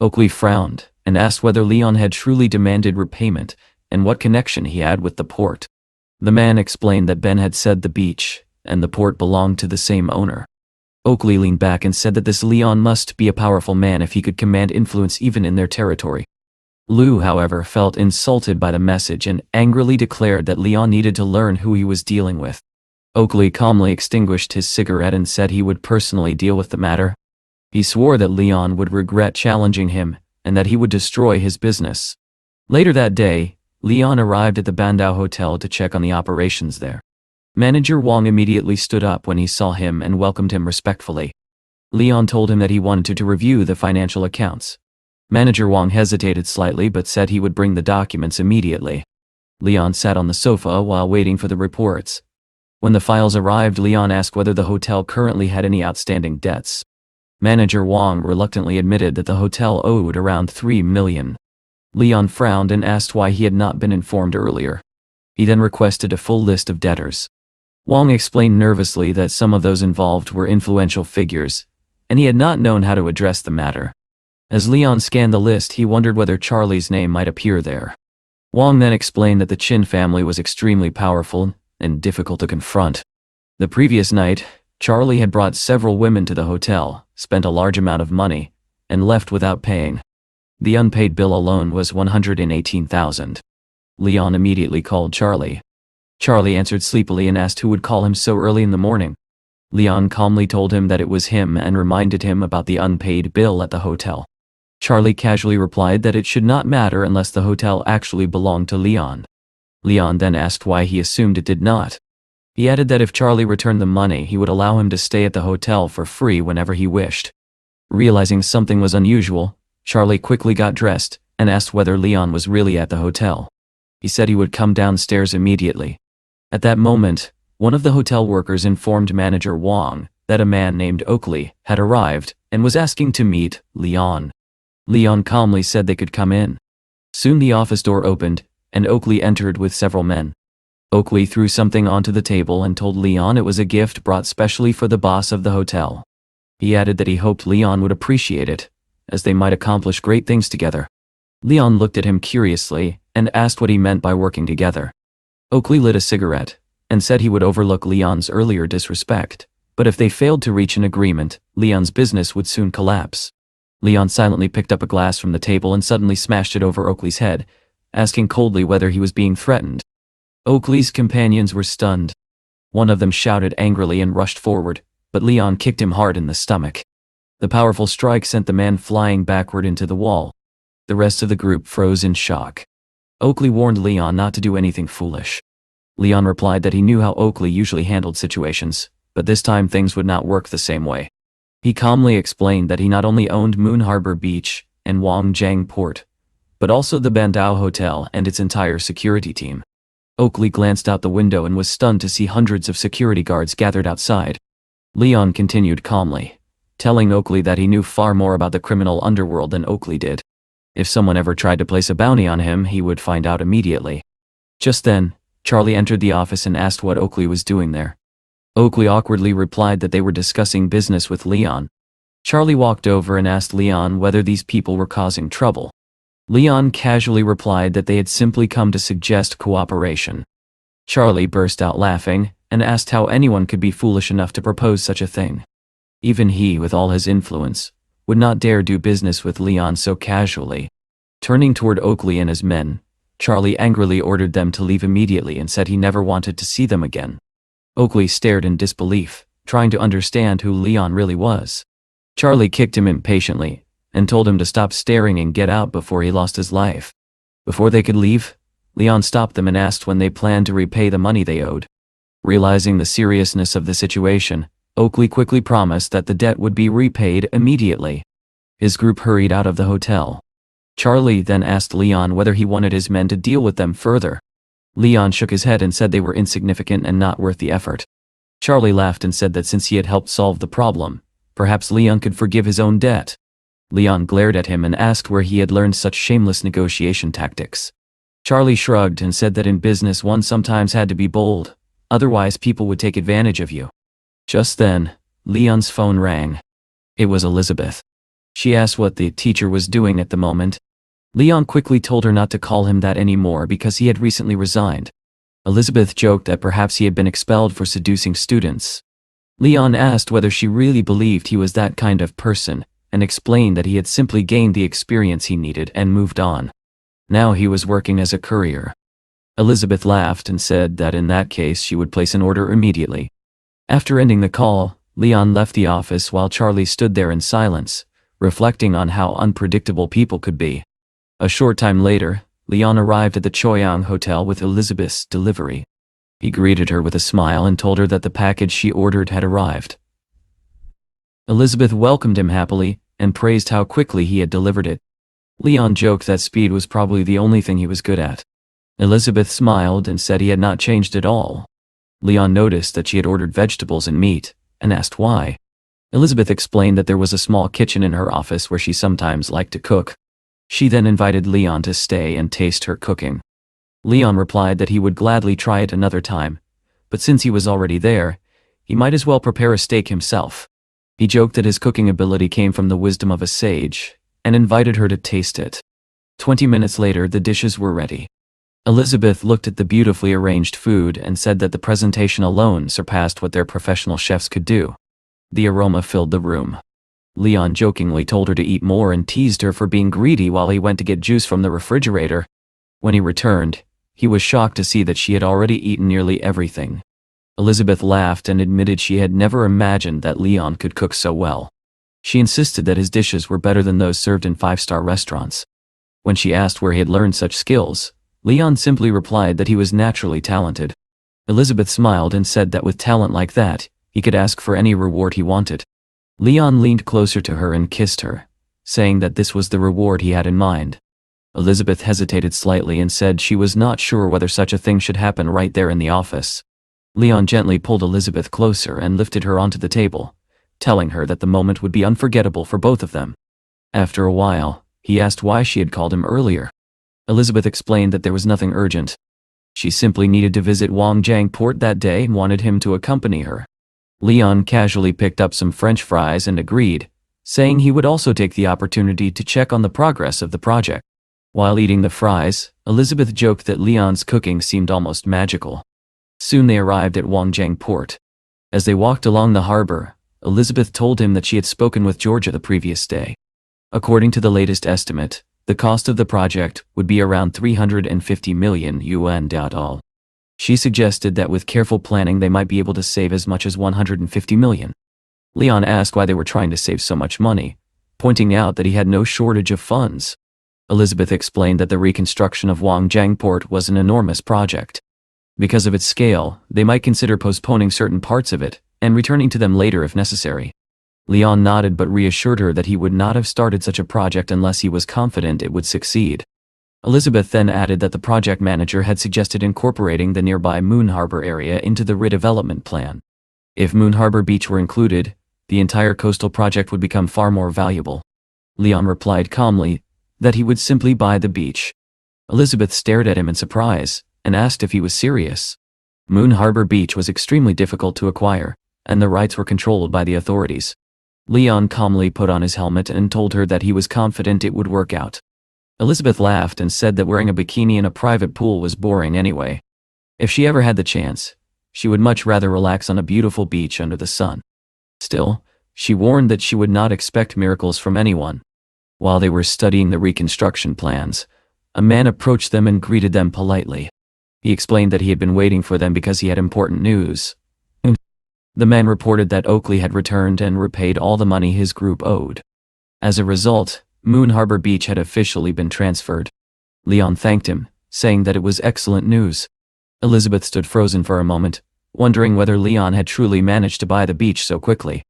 Speaker 1: Oakley frowned and asked whether Leon had truly demanded repayment and what connection he had with the port. The man explained that Ben had said the beach and the port belonged to the same owner. Oakley leaned back and said that this Leon must be a powerful man if he could command influence even in their territory. Liu, however, felt insulted by the message and angrily declared that Leon needed to learn who he was dealing with. Oakley calmly extinguished his cigarette and said he would personally deal with the matter. He swore that Leon would regret challenging him and that he would destroy his business. Later that day, Leon arrived at the Bandao Hotel to check on the operations there. Manager Wang immediately stood up when he saw him and welcomed him respectfully. Leon told him that he wanted to review the financial accounts. Manager Wang hesitated slightly but said he would bring the documents immediately. Leon sat on the sofa while waiting for the reports. When the files arrived, Leon asked whether the hotel currently had any outstanding debts. Manager Wang reluctantly admitted that the hotel owed around 3 million. Leon frowned and asked why he had not been informed earlier. He then requested a full list of debtors. Wang explained nervously that some of those involved were influential figures, and he had not known how to address the matter. As Leon scanned the list, he wondered whether Charlie's name might appear there. Wang then explained that the Qin family was extremely powerful and difficult to confront. The previous night, Charlie had brought several women to the hotel, spent a large amount of money, and left without paying. The unpaid bill alone was 118,000. Leon immediately called Charlie. Charlie answered sleepily and asked who would call him so early in the morning. Leon calmly told him that it was him and reminded him about the unpaid bill at the hotel. Charlie casually replied that it should not matter unless the hotel actually belonged to Leon. Leon then asked why he assumed it did not. He added that if Charlie returned the money, he would allow him to stay at the hotel for free whenever he wished. Realizing something was unusual, Charlie quickly got dressed and asked whether Leon was really at the hotel. He said he would come downstairs immediately. At that moment, one of the hotel workers informed Manager Wang that a man named Oakley had arrived and was asking to meet Leon. Leon calmly said they could come in. Soon the office door opened, and Oakley entered with several men. Oakley threw something onto the table and told Leon it was a gift brought specially for the boss of the hotel. He added that he hoped Leon would appreciate it, as they might accomplish great things together. Leon looked at him curiously and asked what he meant by working together. Oakley lit a cigarette and said he would overlook Leon's earlier disrespect, but if they failed to reach an agreement, Leon's business would soon collapse. Leon silently picked up a glass from the table and suddenly smashed it over Oakley's head, asking coldly whether he was being threatened. Oakley's companions were stunned. One of them shouted angrily and rushed forward, but Leon kicked him hard in the stomach. The powerful strike sent the man flying backward into the wall. The rest of the group froze in shock. Oakley warned Leon not to do anything foolish. Leon replied that he knew how Oakley usually handled situations, but this time things would not work the same way. He calmly explained that he not only owned Moon Harbor Beach and Wangjiang Port, but also the Bandao Hotel and its entire security team. Oakley glanced out the window and was stunned to see hundreds of security guards gathered outside. Leon continued calmly, telling Oakley that he knew far more about the criminal underworld than Oakley did. If someone ever tried to place a bounty on him, he would find out immediately. Just then, Charlie entered the office and asked what Oakley was doing there. Oakley awkwardly replied that they were discussing business with Leon. Charlie walked over and asked Leon whether these people were causing trouble. Leon casually replied that they had simply come to suggest cooperation. Charlie burst out laughing and asked how anyone could be foolish enough to propose such a thing. Even he, with all his influence, would not dare do business with Leon so casually. Turning toward Oakley and his men, Charlie angrily ordered them to leave immediately and said he never wanted to see them again. Oakley stared in disbelief, trying to understand who Leon really was. Charlie kicked him impatiently and told him to stop staring and get out before he lost his life. Before they could leave, Leon stopped them and asked when they planned to repay the money they owed. Realizing the seriousness of the situation, Oakley quickly promised that the debt would be repaid immediately. His group hurried out of the hotel. Charlie then asked Leon whether he wanted his men to deal with them further. Leon shook his head and said they were insignificant and not worth the effort. Charlie laughed and said that since he had helped solve the problem, perhaps Leon could forgive his own debt. Leon glared at him and asked where he had learned such shameless negotiation tactics. Charlie shrugged and said that in business one sometimes had to be bold, otherwise people would take advantage of you. Just then, Leon's phone rang. It was Elizabeth. She asked what the teacher was doing at the moment. Leon quickly told her not to call him that anymore because he had recently resigned. Elizabeth joked that perhaps he had been expelled for seducing students. Leon asked whether she really believed he was that kind of person, and explained that he had simply gained the experience he needed and moved on. Now he was working as a courier. Elizabeth laughed and said that in that case she would place an order immediately. After ending the call, Leon left the office while Charlie stood there in silence, reflecting on how unpredictable people could be. A short time later, Leon arrived at the Choyang Hotel with Elizabeth's delivery. He greeted her with a smile and told her that the package she ordered had arrived. Elizabeth welcomed him happily and praised how quickly he had delivered it. Leon joked that speed was probably the only thing he was good at. Elizabeth smiled and said he had not changed at all. Leon noticed that she had ordered vegetables and meat, and asked why. Elizabeth explained that there was a small kitchen in her office where she sometimes liked to cook. She then invited Leon to stay and taste her cooking. Leon replied that he would gladly try it another time, but since he was already there, he might as well prepare a steak himself. He joked that his cooking ability came from the wisdom of a sage, and invited her to taste it. 20 minutes later, the dishes were ready. Elizabeth looked at the beautifully arranged food and said that the presentation alone surpassed what their professional chefs could do. The aroma filled the room. Leon jokingly told her to eat more and teased her for being greedy while he went to get juice from the refrigerator. When he returned, he was shocked to see that she had already eaten nearly everything. Elizabeth laughed and admitted she had never imagined that Leon could cook so well. She insisted that his dishes were better than those served in five-star restaurants. When she asked where he had learned such skills, Leon simply replied that he was naturally talented. Elizabeth smiled and said that with talent like that, he could ask for any reward he wanted. Leon leaned closer to her and kissed her, saying that this was the reward he had in mind. Elizabeth hesitated slightly and said she was not sure whether such a thing should happen right there in the office. Leon gently pulled Elizabeth closer and lifted her onto the table, telling her that the moment would be unforgettable for both of them. After a while, he asked why she had called him earlier. Elizabeth explained that there was nothing urgent. She simply needed to visit Wangjiang Port that day and wanted him to accompany her. Leon casually picked up some French fries and agreed, saying he would also take the opportunity to check on the progress of the project. While eating the fries, Elizabeth joked that Leon's cooking seemed almost magical. Soon they arrived at Wangjiang Port. As they walked along the harbor, Elizabeth told him that she had spoken with Georgia the previous day. According to the latest estimate, the cost of the project would be around 350 million yuan. She suggested that with careful planning they might be able to save as much as 150 million. Leon asked why they were trying to save so much money, pointing out that he had no shortage of funds. Elizabeth explained that the reconstruction of Wangjiang Port was an enormous project. Because of its scale, they might consider postponing certain parts of it, and returning to them later if necessary. Leon nodded but reassured her that he would not have started such a project unless he was confident it would succeed. Elizabeth then added that the project manager had suggested incorporating the nearby Moon Harbor area into the redevelopment plan. If Moon Harbor Beach were included, the entire coastal project would become far more valuable. Leon replied calmly that he would simply buy the beach. Elizabeth stared at him in surprise and asked if he was serious. Moon Harbor Beach was extremely difficult to acquire, and the rights were controlled by the authorities. Leon calmly put on his helmet and told her that he was confident it would work out. Elizabeth laughed and said that wearing a bikini in a private pool was boring anyway. If she ever had the chance, she would much rather relax on a beautiful beach under the sun. Still, she warned that she would not expect miracles from anyone. While they were studying the reconstruction plans, a man approached them and greeted them politely. He explained that he had been waiting for them because he had important news. The man reported that Oakley had returned and repaid all the money his group owed. As a result, Moon Harbor Beach had officially been transferred. Leon thanked him, saying that it was excellent news. Elizabeth stood frozen for a moment, wondering whether Leon had truly managed to buy the beach so quickly.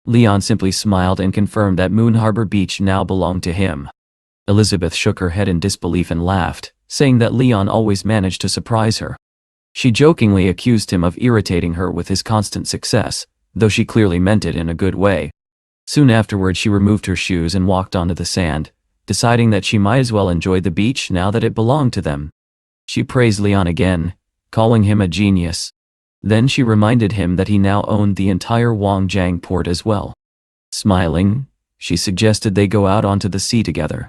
Speaker 1: Leon simply smiled and confirmed that Moon Harbor Beach now belonged to him. Elizabeth shook her head in disbelief and laughed, saying that Leon always managed to surprise her. She jokingly accused him of irritating her with his constant success, though she clearly meant it in a good way. Soon afterward she removed her shoes and walked onto the sand, deciding that she might as well enjoy the beach now that it belonged to them. She praised Leon again, calling him a genius. Then she reminded him that he now owned the entire Wangjiang port as well. Smiling, she suggested they go out onto the sea together.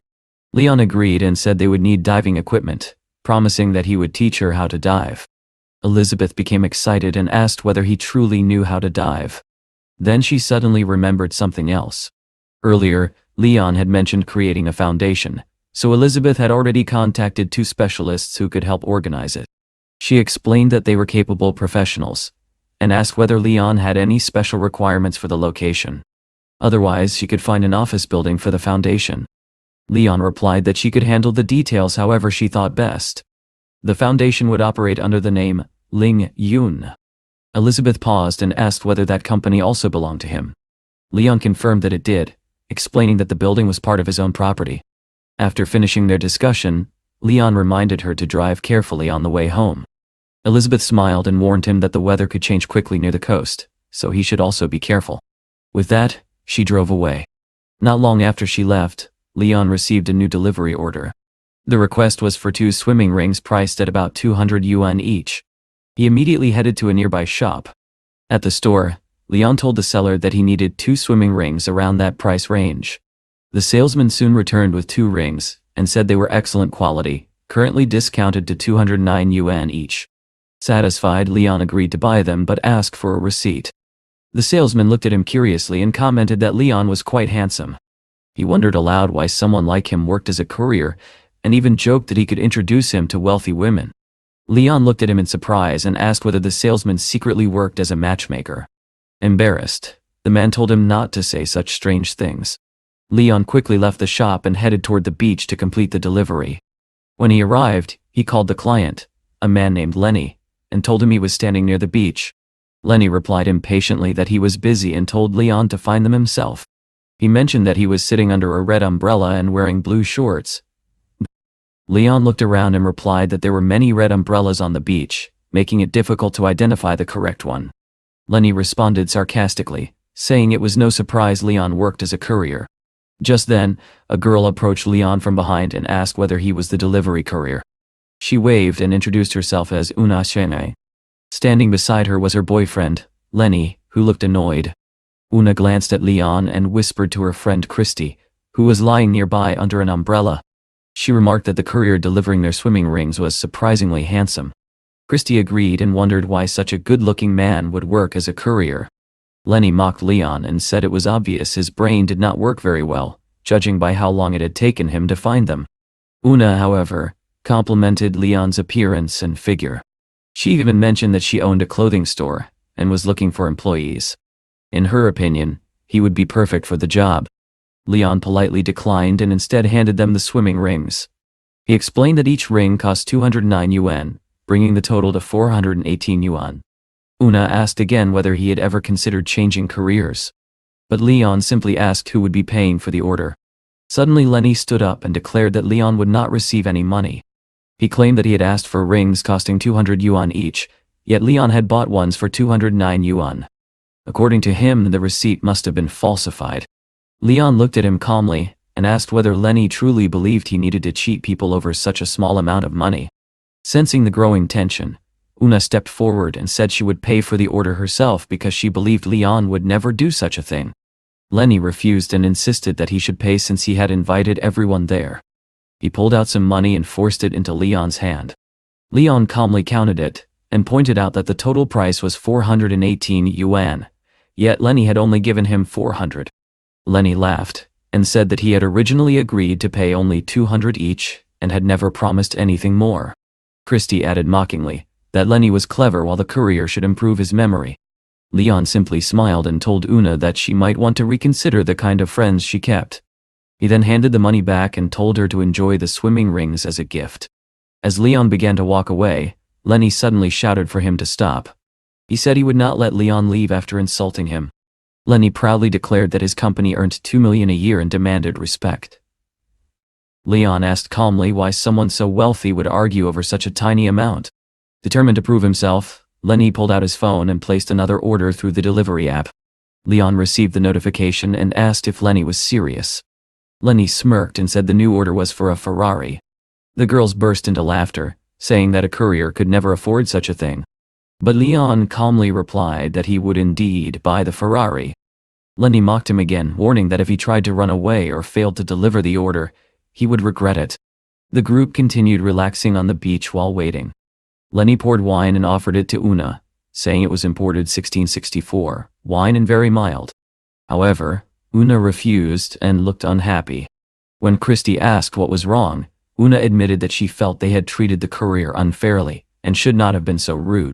Speaker 1: Leon agreed and said they would need diving equipment, promising that he would teach her how to dive. Elizabeth became excited and asked whether he truly knew how to dive. Then she suddenly remembered something else. Earlier, Leon had mentioned creating a foundation, so Elizabeth had already contacted 2 specialists who could help organize it. She explained that they were capable professionals, and asked whether Leon had any special requirements for the location. Otherwise, she could find an office building for the foundation. Leon replied that she could handle the details however she thought best. The foundation would operate under the name Ling Yun. Elizabeth paused and asked whether that company also belonged to him. Leon confirmed that it did, explaining that the building was part of his own property. After finishing their discussion, Leon reminded her to drive carefully on the way home. Elizabeth smiled and warned him that the weather could change quickly near the coast, so he should also be careful. With that, she drove away. Not long after she left, Leon received a new delivery order. The request was for 2 swimming rings priced at about 200 yuan each. He immediately headed to a nearby shop. At the store, Leon told the seller that he needed 2 swimming rings around that price range. The salesman soon returned with 2 rings, and said they were excellent quality, currently discounted to 209 yuan each. Satisfied, Leon agreed to buy them but asked for a receipt. The salesman looked at him curiously and commented that Leon was quite handsome. He wondered aloud why someone like him worked as a courier, and even joked that he could introduce him to wealthy women. Leon looked at him in surprise and asked whether the salesman secretly worked as a matchmaker. Embarrassed, the man told him not to say such strange things. Leon quickly left the shop and headed toward the beach to complete the delivery. When he arrived, he called the client, a man named Lenny, and told him he was standing near the beach. Lenny replied impatiently that he was busy and told Leon to find them himself. He mentioned that he was sitting under a red umbrella and wearing blue shorts. Leon looked around and replied that there were many red umbrellas on the beach, making it difficult to identify the correct one. Lenny responded sarcastically, saying it was no surprise Leon worked as a courier. Just then, a girl approached Leon from behind and asked whether he was the delivery courier. She waved and introduced herself as Una Shene. Standing beside her was her boyfriend, Lenny, who looked annoyed. Una glanced at Leon and whispered to her friend Christy, who was lying nearby under an umbrella. She remarked that the courier delivering their swimming rings was surprisingly handsome. Christy agreed and wondered why such a good-looking man would work as a courier. Lenny mocked Leon and said it was obvious his brain did not work very well, judging by how long it had taken him to find them. Una, however, complimented Leon's appearance and figure. She even mentioned that she owned a clothing store and was looking for employees. In her opinion, he would be perfect for the job. Leon politely declined and instead handed them the swimming rings. He explained that each ring cost 209 yuan, bringing the total to 418 yuan. Una asked again whether he had ever considered changing careers. But Leon simply asked who would be paying for the order. Suddenly Lenny stood up and declared that Leon would not receive any money. He claimed that he had asked for rings costing 200 yuan each, yet Leon had bought ones for 209 yuan. According to him, the receipt must have been falsified. Leon looked at him calmly and asked whether Lenny truly believed he needed to cheat people over such a small amount of money. Sensing the growing tension, Una stepped forward and said she would pay for the order herself because she believed Leon would never do such a thing. Lenny refused and insisted that he should pay since he had invited everyone there. He pulled out some money and forced it into Leon's hand. Leon calmly counted it and pointed out that the total price was 418 yuan, yet Lenny had only given him 400. Lenny laughed and said that he had originally agreed to pay only 200 each and had never promised anything more. Christy added mockingly that Lenny was clever while the courier should improve his memory. Leon simply smiled and told Una that she might want to reconsider the kind of friends she kept. He then handed the money back and told her to enjoy the swimming rings as a gift. As Leon began to walk away, Lenny suddenly shouted for him to stop. He said he would not let Leon leave after insulting him. Lenny proudly declared that his company earned 2 million a year and demanded respect. Leon asked calmly why someone so wealthy would argue over such a tiny amount. Determined to prove himself, Lenny pulled out his phone and placed another order through the delivery app. Leon received the notification and asked if Lenny was serious. Lenny smirked and said the new order was for a Ferrari. The girls burst into laughter, saying that a courier could never afford such a thing. But Leon calmly replied that he would indeed buy the Ferrari. Lenny mocked him again, warning that if he tried to run away or failed to deliver the order, he would regret it. The group continued relaxing on the beach while waiting. Lenny poured wine and offered it to Una, saying it was imported 1664, wine and very mild. However, Una refused and looked unhappy. When Christy asked what was wrong, Una admitted that she felt they had treated the courier unfairly and should not have been so rude.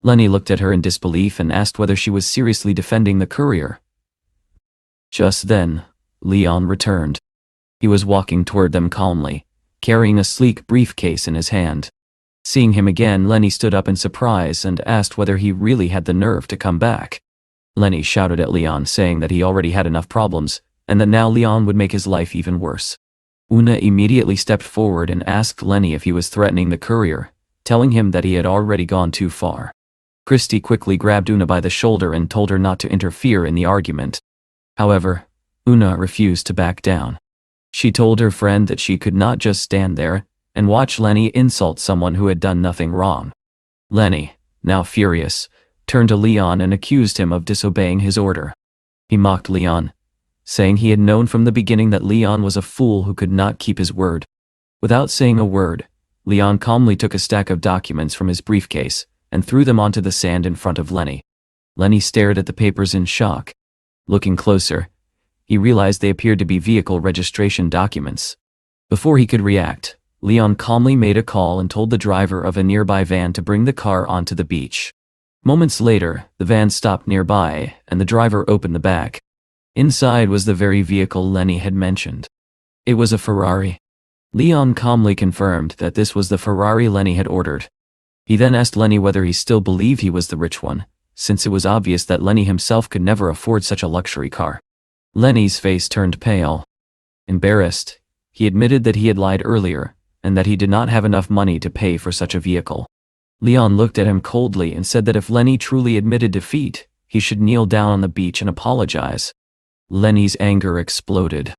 Speaker 1: Lenny looked at her in disbelief and asked whether she was seriously defending the courier. Just then, Leon returned. He was walking toward them calmly, carrying a sleek briefcase in his hand. Seeing him again, Lenny stood up in surprise and asked whether he really had the nerve to come back. Lenny shouted at Leon, saying that he already had enough problems, and that now Leon would make his life even worse. Una immediately stepped forward and asked Lenny if he was threatening the courier, telling him that he had already gone too far. Christy quickly grabbed Una by the shoulder and told her not to interfere in the argument. However, Una refused to back down. She told her friend that she could not just stand there and watch Lenny insult someone who had done nothing wrong. Lenny, now furious, turned to Leon and accused him of disobeying his order. He mocked Leon, saying he had known from the beginning that Leon was a fool who could not keep his word. Without saying a word, Leon calmly took a stack of documents from his briefcase and threw them onto the sand in front of Lenny. Lenny stared at the papers in shock. Looking closer, he realized they appeared to be vehicle registration documents. Before he could react, Leon calmly made a call and told the driver of a nearby van to bring the car onto the beach. Moments later, the van stopped nearby, and the driver opened the back. Inside was the very vehicle Lenny had mentioned. It was a Ferrari. Leon calmly confirmed that this was the Ferrari Lenny had ordered. He then asked Lenny whether he still believed he was the rich one, since it was obvious that Lenny himself could never afford such a luxury car. Lenny's face turned pale. Embarrassed, he admitted that he had lied earlier, and that he did not have enough money to pay for such a vehicle. Leon looked at him coldly and said that if Lenny truly admitted defeat, he should kneel down on the beach and apologize. Lenny's anger exploded.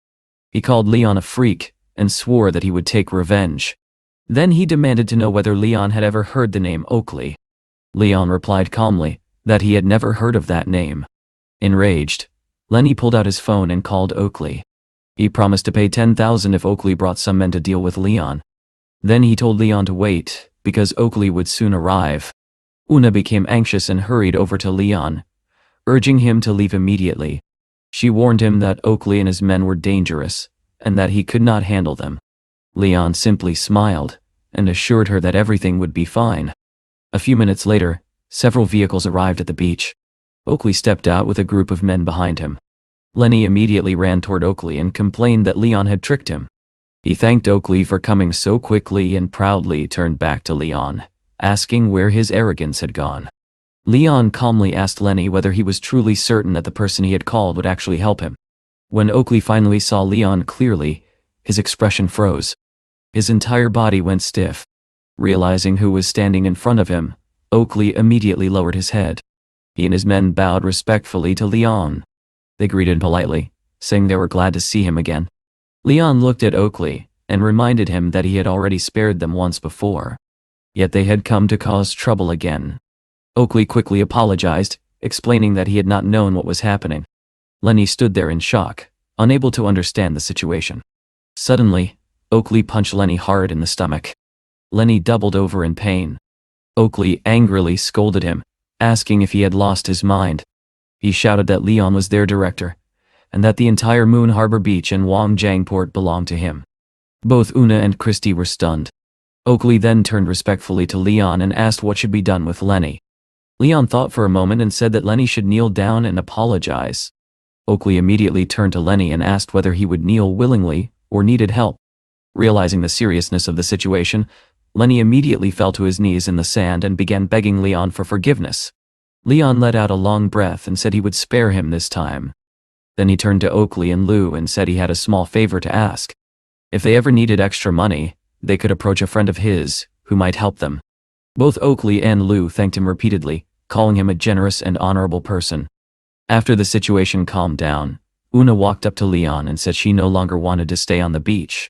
Speaker 1: He called Leon a freak and swore that he would take revenge. Then he demanded to know whether Leon had ever heard the name Oakley. Leon replied calmly that he had never heard of that name. Enraged, Lenny pulled out his phone and called Oakley. He promised to pay $10,000 if Oakley brought some men to deal with Leon. Then he told Leon to wait, because Oakley would soon arrive. Una became anxious and hurried over to Leon, urging him to leave immediately. She warned him that Oakley and his men were dangerous, and that he could not handle them. Leon simply smiled, and assured her that everything would be fine. A few minutes later, several vehicles arrived at the beach. Oakley stepped out with a group of men behind him. Lenny immediately ran toward Oakley and complained that Leon had tricked him. He thanked Oakley for coming so quickly and proudly turned back to Leon, asking where his arrogance had gone. Leon calmly asked Lenny whether he was truly certain that the person he had called would actually help him. When Oakley finally saw Leon clearly, his expression froze. His entire body went stiff. Realizing who was standing in front of him, Oakley immediately lowered his head. He and his men bowed respectfully to Leon. They greeted politely, saying they were glad to see him again. Leon looked at Oakley and reminded him that he had already spared them once before. Yet they had come to cause trouble again. Oakley quickly apologized, explaining that he had not known what was happening. Lenny stood there in shock, unable to understand the situation. Suddenly, Oakley punched Lenny hard in the stomach. Lenny doubled over in pain. Oakley angrily scolded him, asking if he had lost his mind. He shouted that Leon was their director, and that the entire Moon Harbor Beach and Wangjiang Port belonged to him. Both Una and Christy were stunned. Oakley then turned respectfully to Leon and asked what should be done with Lenny. Leon thought for a moment and said that Lenny should kneel down and apologize. Oakley immediately turned to Lenny and asked whether he would kneel willingly or needed help. Realizing the seriousness of the situation, Lenny immediately fell to his knees in the sand and began begging Leon for forgiveness. Leon let out a long breath and said he would spare him this time. Then he turned to Oakley and Lou and said he had a small favor to ask. If they ever needed extra money, they could approach a friend of his, who might help them. Both Oakley and Lou thanked him repeatedly, calling him a generous and honorable person. After the situation calmed down, Una walked up to Leon and said she no longer wanted to stay on the beach.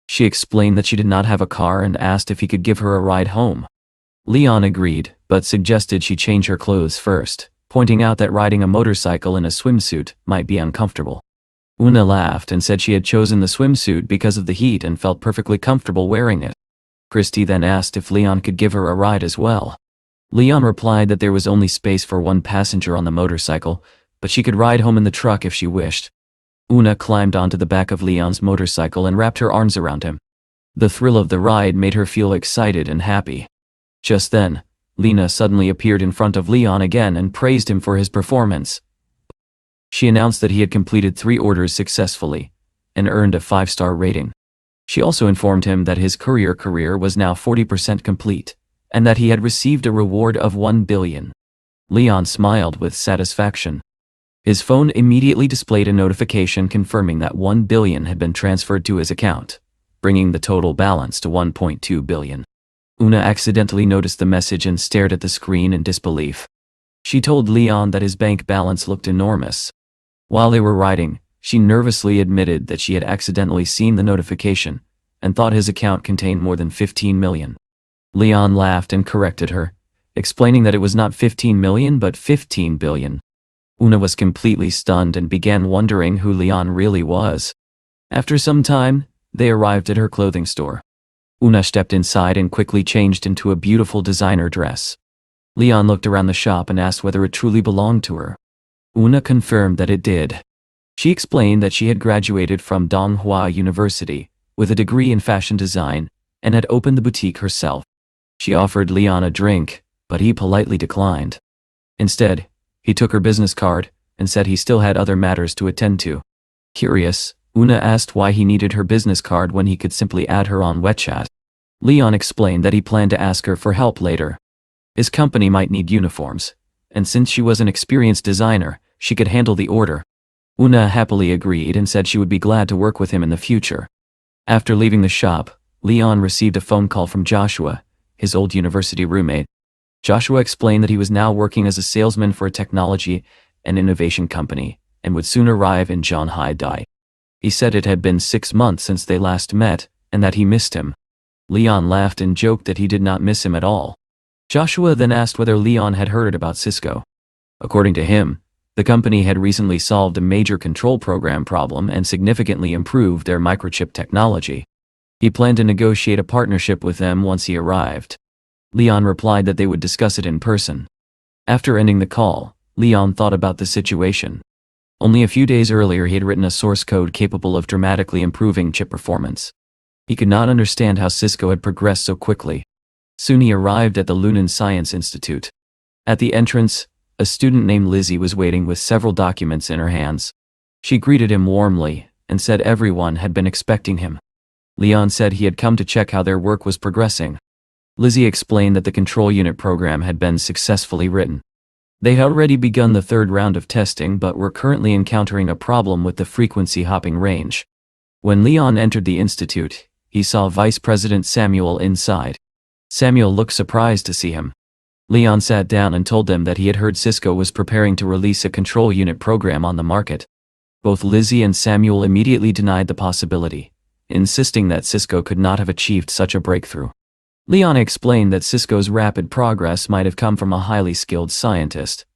Speaker 1: She explained that she did not have a car and asked if he could give her a ride home. Leon agreed, but suggested she change her clothes first, pointing out that riding a motorcycle in a swimsuit might be uncomfortable. Una laughed and said she had chosen the swimsuit because of the heat and felt perfectly comfortable wearing it. Christy then asked if Leon could give her a ride as well. Leon replied that there was only space for one passenger on the motorcycle, but she could ride home in the truck if she wished. Una climbed onto the back of Leon's motorcycle and wrapped her arms around him. The thrill of the ride made her feel excited and happy. Just then, Lena suddenly appeared in front of Leon again and praised him for his performance. She announced that he had completed 3 orders successfully and earned a 5-star rating. She also informed him that his courier career was now 40% complete and that he had received a reward of 1 billion. Leon smiled with satisfaction. His phone immediately displayed a notification confirming that 1 billion had been transferred to his account, bringing the total balance to 1.2 billion. Una accidentally noticed the message and stared at the screen in disbelief. She told Leon that his bank balance looked enormous. While they were riding, she nervously admitted that she had accidentally seen the notification and thought his account contained more than 15 million. Leon laughed and corrected her, explaining that it was not 15 million but 15 billion. Una was completely stunned and began wondering who Leon really was. After some time, they arrived at her clothing store. Una stepped inside and quickly changed into a beautiful designer dress. Leon looked around the shop and asked whether it truly belonged to her. Una confirmed that it did. She explained that she had graduated from Manhwa University with a degree in fashion design and had opened the boutique herself. She offered Leon a drink, but he politely declined. Instead, he took her business card and said he still had other matters to attend to. Curious, Una asked why he needed her business card when he could simply add her on WeChat. Leon explained that he planned to ask her for help later. His company might need uniforms, and since she was an experienced designer, she could handle the order. Una happily agreed and said she would be glad to work with him in the future. After leaving the shop, Leon received a phone call from Joshua, his old university roommate. Joshua explained that he was now working as a salesman for a technology and innovation company and would soon arrive in Shanghai. He said it had been 6 months since they last met and that he missed him. Leon laughed and joked that he did not miss him at all. Joshua then asked whether Leon had heard about Cisco. According to him, the company had recently solved a major control program problem and significantly improved their microchip technology. He planned to negotiate a partnership with them once he arrived. Leon replied that they would discuss it in person. After ending the call, Leon thought about the situation. Only a few days earlier he had written a source code capable of dramatically improving chip performance. He could not understand how Cisco had progressed so quickly. Soon he arrived at the Lunan Science Institute. At the entrance, a student named Lizzie was waiting with several documents in her hands. She greeted him warmly and said everyone had been expecting him. Leon said he had come to check how their work was progressing. Lizzie explained that the control unit program had been successfully written. They had already begun the 3rd round of testing but were currently encountering a problem with the frequency hopping range. When Leon entered the institute, he saw Vice President Samuel inside. Samuel looked surprised to see him. Leon sat down and told them that he had heard Cisco was preparing to release a control unit program on the market. Both Lizzie and Samuel immediately denied the possibility, insisting that Cisco could not have achieved such a breakthrough. Leon explained that Cisco's rapid progress might have come from a highly skilled scientist.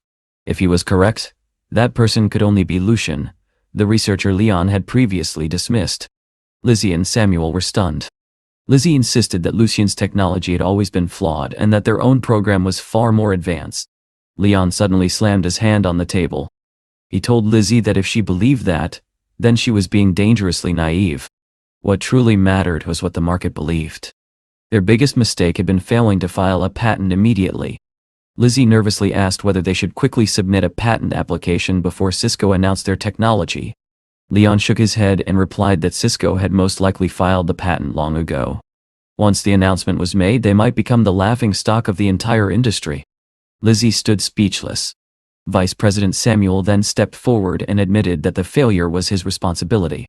Speaker 1: If he was correct, that person could only be Lucian, the researcher Leon had previously dismissed. Lizzie and Samuel were stunned. Lizzie insisted that Lucian's technology had always been flawed and that their own program was far more advanced. Leon suddenly slammed his hand on the table. He told Lizzie that if she believed that, then she was being dangerously naive. What truly mattered was what the market believed. Their biggest mistake had been failing to file a patent immediately. Lizzie nervously asked whether they should quickly submit a patent application before Cisco announced their technology. Leon shook his head and replied that Cisco had most likely filed the patent long ago. Once the announcement was made, they might become the laughingstock of the entire industry. Lizzie stood speechless. Vice President Samuel then stepped forward and admitted that the failure was his responsibility.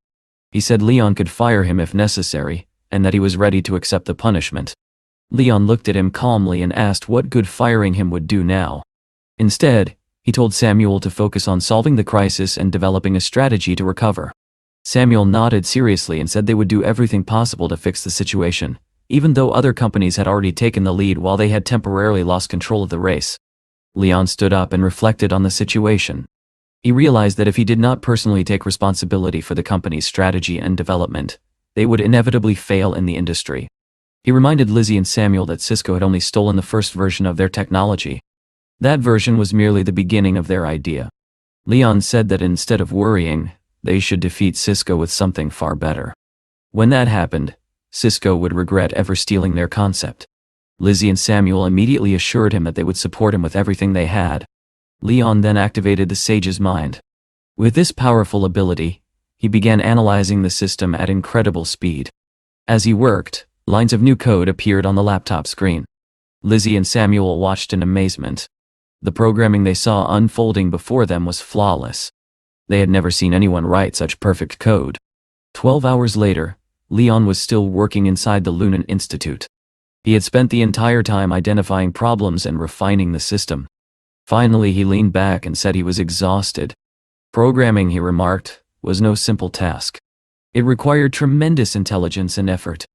Speaker 1: He said Leon could fire him if necessary, and that he was ready to accept the punishment. Leon looked at him calmly and asked what good firing him would do now. Instead, he told Samuel to focus on solving the crisis and developing a strategy to recover. Samuel nodded seriously and said they would do everything possible to fix the situation, even though other companies had already taken the lead while they had temporarily lost control of the race. Leon stood up and reflected on the situation. He realized that if he did not personally take responsibility for the company's strategy and development, they would inevitably fail in the industry. He reminded Lizzie and Samuel that Cisco had only stolen the first version of their technology. That version was merely the beginning of their idea. Leon said that instead of worrying, they should defeat Cisco with something far better. When that happened, Cisco would regret ever stealing their concept. Lizzie and Samuel immediately assured him that they would support him with everything they had. Leon then activated the sage's mind. With this powerful ability, he began analyzing the system at incredible speed. As he worked, lines of new code appeared on the laptop screen. Lizzie and Samuel watched in amazement. The programming they saw unfolding before them was flawless. They had never seen anyone write such perfect code. 12 hours later, Leon was still working inside the Lunan Institute. He had spent the entire time identifying problems and refining the system. Finally, he leaned back and said he was exhausted. Programming, he remarked, was no simple task. It required tremendous intelligence and effort.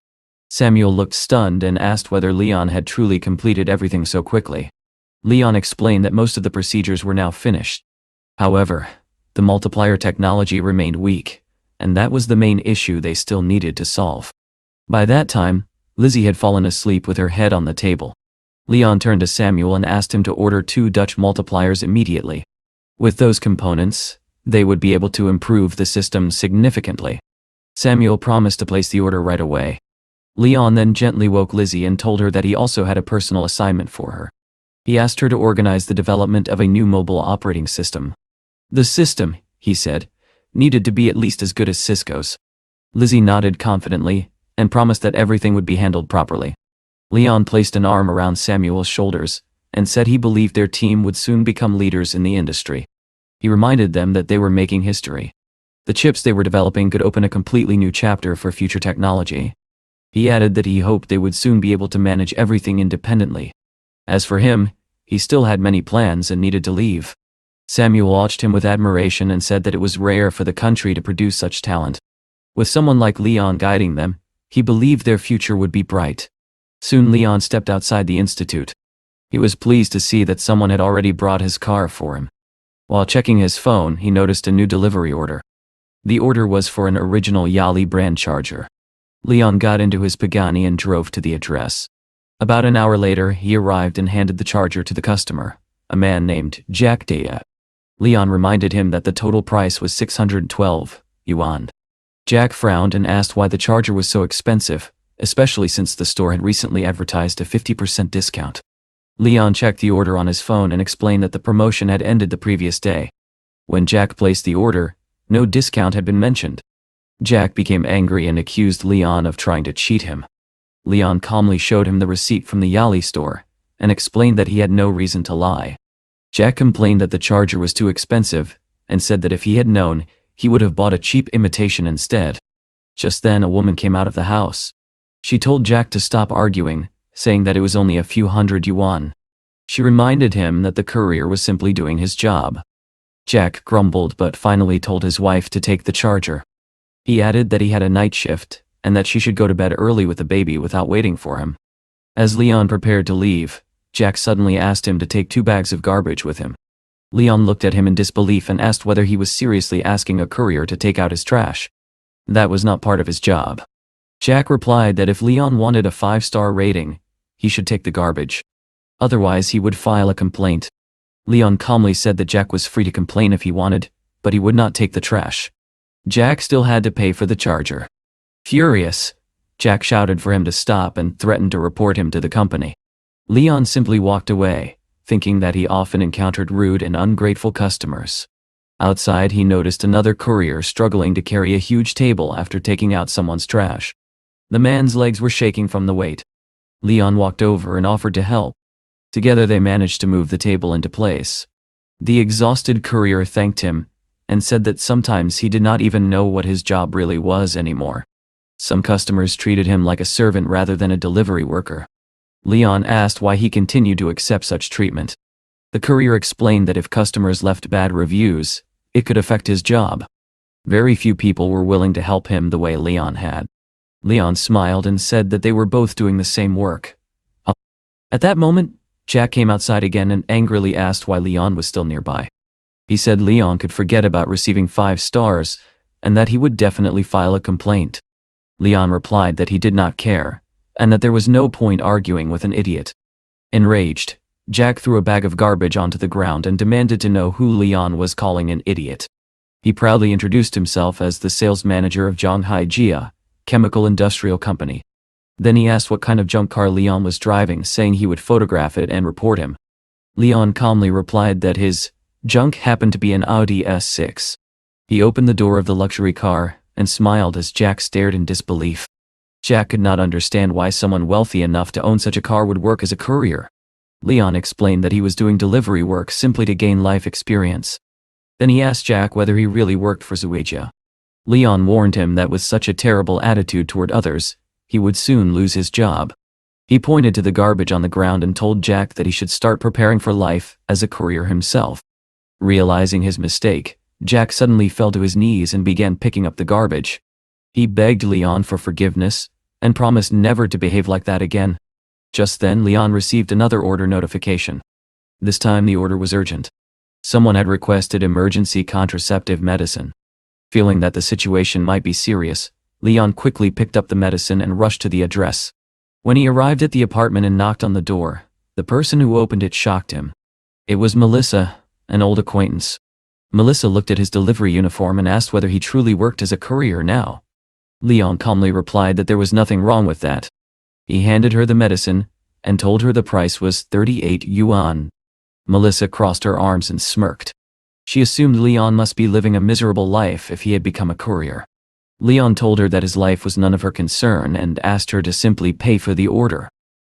Speaker 1: Samuel looked stunned and asked whether Leon had truly completed everything so quickly. Leon explained that most of the procedures were now finished. However, the multiplier technology remained weak, and that was the main issue they still needed to solve. By that time, Lizzie had fallen asleep with her head on the table. Leon turned to Samuel and asked him to order 2 Dutch multipliers immediately. With those components, they would be able to improve the system significantly. Samuel promised to place the order right away. Leon then gently woke Lizzie and told her that he also had a personal assignment for her. He asked her to organize the development of a new mobile operating system. The system, he said, needed to be at least as good as Cisco's. Lizzie nodded confidently and promised that everything would be handled properly. Leon placed an arm around Samuel's shoulders and said he believed their team would soon become leaders in the industry. He reminded them that they were making history. The chips they were developing could open a completely new chapter for future technology. He added that he hoped they would soon be able to manage everything independently. As for him, he still had many plans and needed to leave. Samuel watched him with admiration and said that it was rare for the country to produce such talent. With someone like Leon guiding them, he believed their future would be bright. Soon Leon stepped outside the institute. He was pleased to see that someone had already brought his car for him. While checking his phone, he noticed a new delivery order. The order was for an original Yali brand charger. Leon got into his Pagani and drove to the address. About an hour later, he arrived and handed the charger to the customer, a man named Jack Daya. Leon reminded him that the total price was 612 yuan. Jack frowned and asked why the charger was so expensive, especially since the store had recently advertised a 50% discount. Leon checked the order on his phone and explained that the promotion had ended the previous day. When Jack placed the order, no discount had been mentioned. Jack became angry and accused Leon of trying to cheat him. Leon calmly showed him the receipt from the Yali store and explained that he had no reason to lie. Jack complained that the charger was too expensive and said that if he had known, he would have bought a cheap imitation instead. Just then, a woman came out of the house. She told Jack to stop arguing, saying that it was only a few hundred yuan. She reminded him that the courier was simply doing his job. Jack grumbled but finally told his wife to take the charger. He added that he had a night shift and that she should go to bed early with the baby without waiting for him. As Leon prepared to leave, Jack suddenly asked him to take 2 bags of garbage with him. Leon looked at him in disbelief and asked whether he was seriously asking a courier to take out his trash. That was not part of his job. Jack replied that if Leon wanted a 5-star rating, he should take the garbage. Otherwise, he would file a complaint. Leon calmly said that Jack was free to complain if he wanted, but he would not take the trash. Jack still had to pay for the charger. Furious, Jack shouted for him to stop and threatened to report him to the company. Leon simply walked away, thinking that he often encountered rude and ungrateful customers. Outside, he noticed another courier struggling to carry a huge table after taking out someone's trash. The man's legs were shaking from the weight. Leon walked over and offered to help. Together they managed to move the table into place. The exhausted courier thanked him and said that sometimes he did not even know what his job really was anymore. Some customers treated him like a servant rather than a delivery worker. Leon asked why he continued to accept such treatment. The courier explained that if customers left bad reviews, it could affect his job. Very few people were willing to help him the way Leon had. Leon smiled and said that they were both doing the same work. At that moment, Jack came outside again and angrily asked why Leon was still nearby. He said Leon could forget about receiving 5 stars, and that he would definitely file a complaint. Leon replied that he did not care, and that there was no point arguing with an idiot. Enraged, Jack threw a bag of garbage onto the ground and demanded to know who Leon was calling an idiot. He proudly introduced himself as the sales manager of Zhonghai Jia Chemical Industrial Company. Then he asked what kind of junk car Leon was driving, saying he would photograph it and report him. Leon calmly replied that his junk happened to be an Audi S6. He opened the door of the luxury car and smiled as Jack stared in disbelief. Jack could not understand why someone wealthy enough to own such a car would work as a courier. Leon explained that he was doing delivery work simply to gain life experience. Then he asked Jack whether he really worked for Zuijia. Leon warned him that with such a terrible attitude toward others, he would soon lose his job. He pointed to the garbage on the ground and told Jack that he should start preparing for life as a courier himself. Realizing his mistake, Jack suddenly fell to his knees and began picking up the garbage. He begged Leon for forgiveness and promised never to behave like that again. Just then, Leon received another order notification. This time the order was urgent. Someone had requested emergency contraceptive medicine. Feeling that the situation might be serious, Leon quickly picked up the medicine and rushed to the address. When he arrived at the apartment and knocked on the door, the person who opened it shocked him. It was Melissa, an old acquaintance. Melissa looked at his delivery uniform and asked whether he truly worked as a courier now. Leon calmly replied that there was nothing wrong with that. He handed her the medicine and told her the price was 38 yuan. Melissa crossed her arms and smirked. She assumed Leon must be living a miserable life if he had become a courier. Leon told her that his life was none of her concern and asked her to simply pay for the order.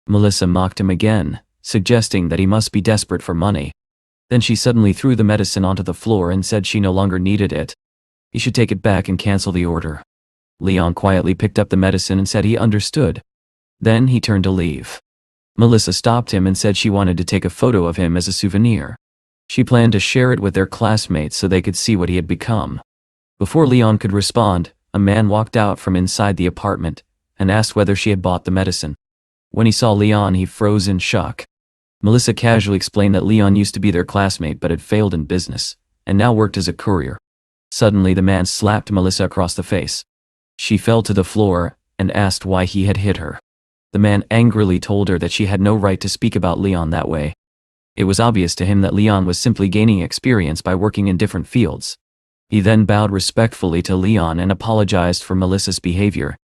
Speaker 1: Melissa mocked him again, suggesting that he must be desperate for money. Then she suddenly threw the medicine onto the floor and said she no longer needed it. He should take it back and cancel the order. Leon quietly picked up the medicine and said he understood. Then he turned to leave. Melissa stopped him and said she wanted to take a photo of him as a souvenir. She planned to share it with their classmates so they could see what he had become. Before Leon could respond, a man walked out from inside the apartment and asked whether she had bought the medicine. When he saw Leon, he froze in shock. Melissa casually explained that Leon used to be their classmate but had failed in business, and now worked as a courier. Suddenly the man slapped Melissa across the face. She fell to the floor and asked why he had hit her. The man angrily told her that she had no right to speak about Leon that way. It was obvious to him that Leon was simply gaining experience by working in different fields. He then bowed respectfully to Leon and apologized for Melissa's behavior.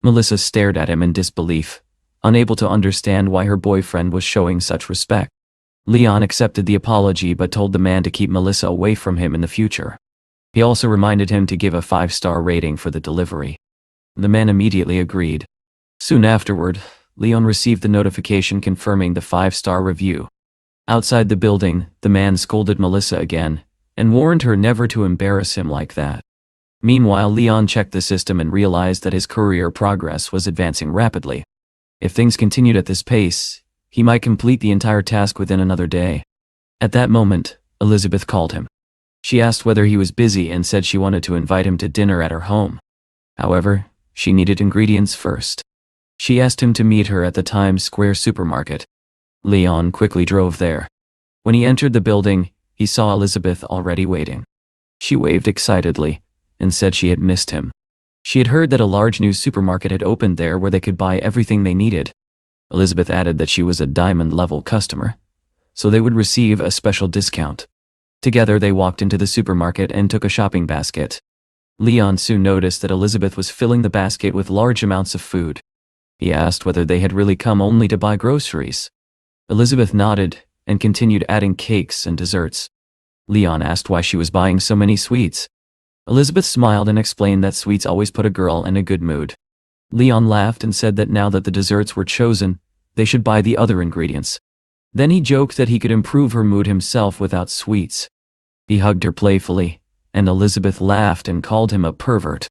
Speaker 1: Melissa stared at him in disbelief, unable to understand why her boyfriend was showing such respect. Leon accepted the apology but told the man to keep Melissa away from him in the future. He also reminded him to give a 5-star rating for the delivery. The man immediately agreed. Soon afterward, Leon received the notification confirming the 5-star review. Outside the building, the man scolded Melissa again and warned her never to embarrass him like that. Meanwhile, Leon checked the system and realized that his career progress was advancing rapidly. If things continued at this pace, he might complete the entire task within another day. At that moment, Elizabeth called him. She asked whether he was busy and said she wanted to invite him to dinner at her home. However, she needed ingredients first. She asked him to meet her at the Times Square supermarket. Leon quickly drove there. When he entered the building, he saw Elizabeth already waiting. She waved excitedly and said she had missed him. She had heard that a large new supermarket had opened there where they could buy everything they needed. Elizabeth added that she was a diamond-level customer, so they would receive a special discount. Together they walked into the supermarket and took a shopping basket. Leon soon noticed that Elizabeth was filling the basket with large amounts of food. He asked whether they had really come only to buy groceries. Elizabeth nodded and continued adding cakes and desserts. Leon asked why she was buying so many sweets. Elizabeth smiled and explained that sweets always put a girl in a good mood. Leon laughed and said that now that the desserts were chosen, they should buy the other ingredients. Then he joked that he could improve her mood himself without sweets. He hugged her playfully, and Elizabeth laughed and called him a pervert.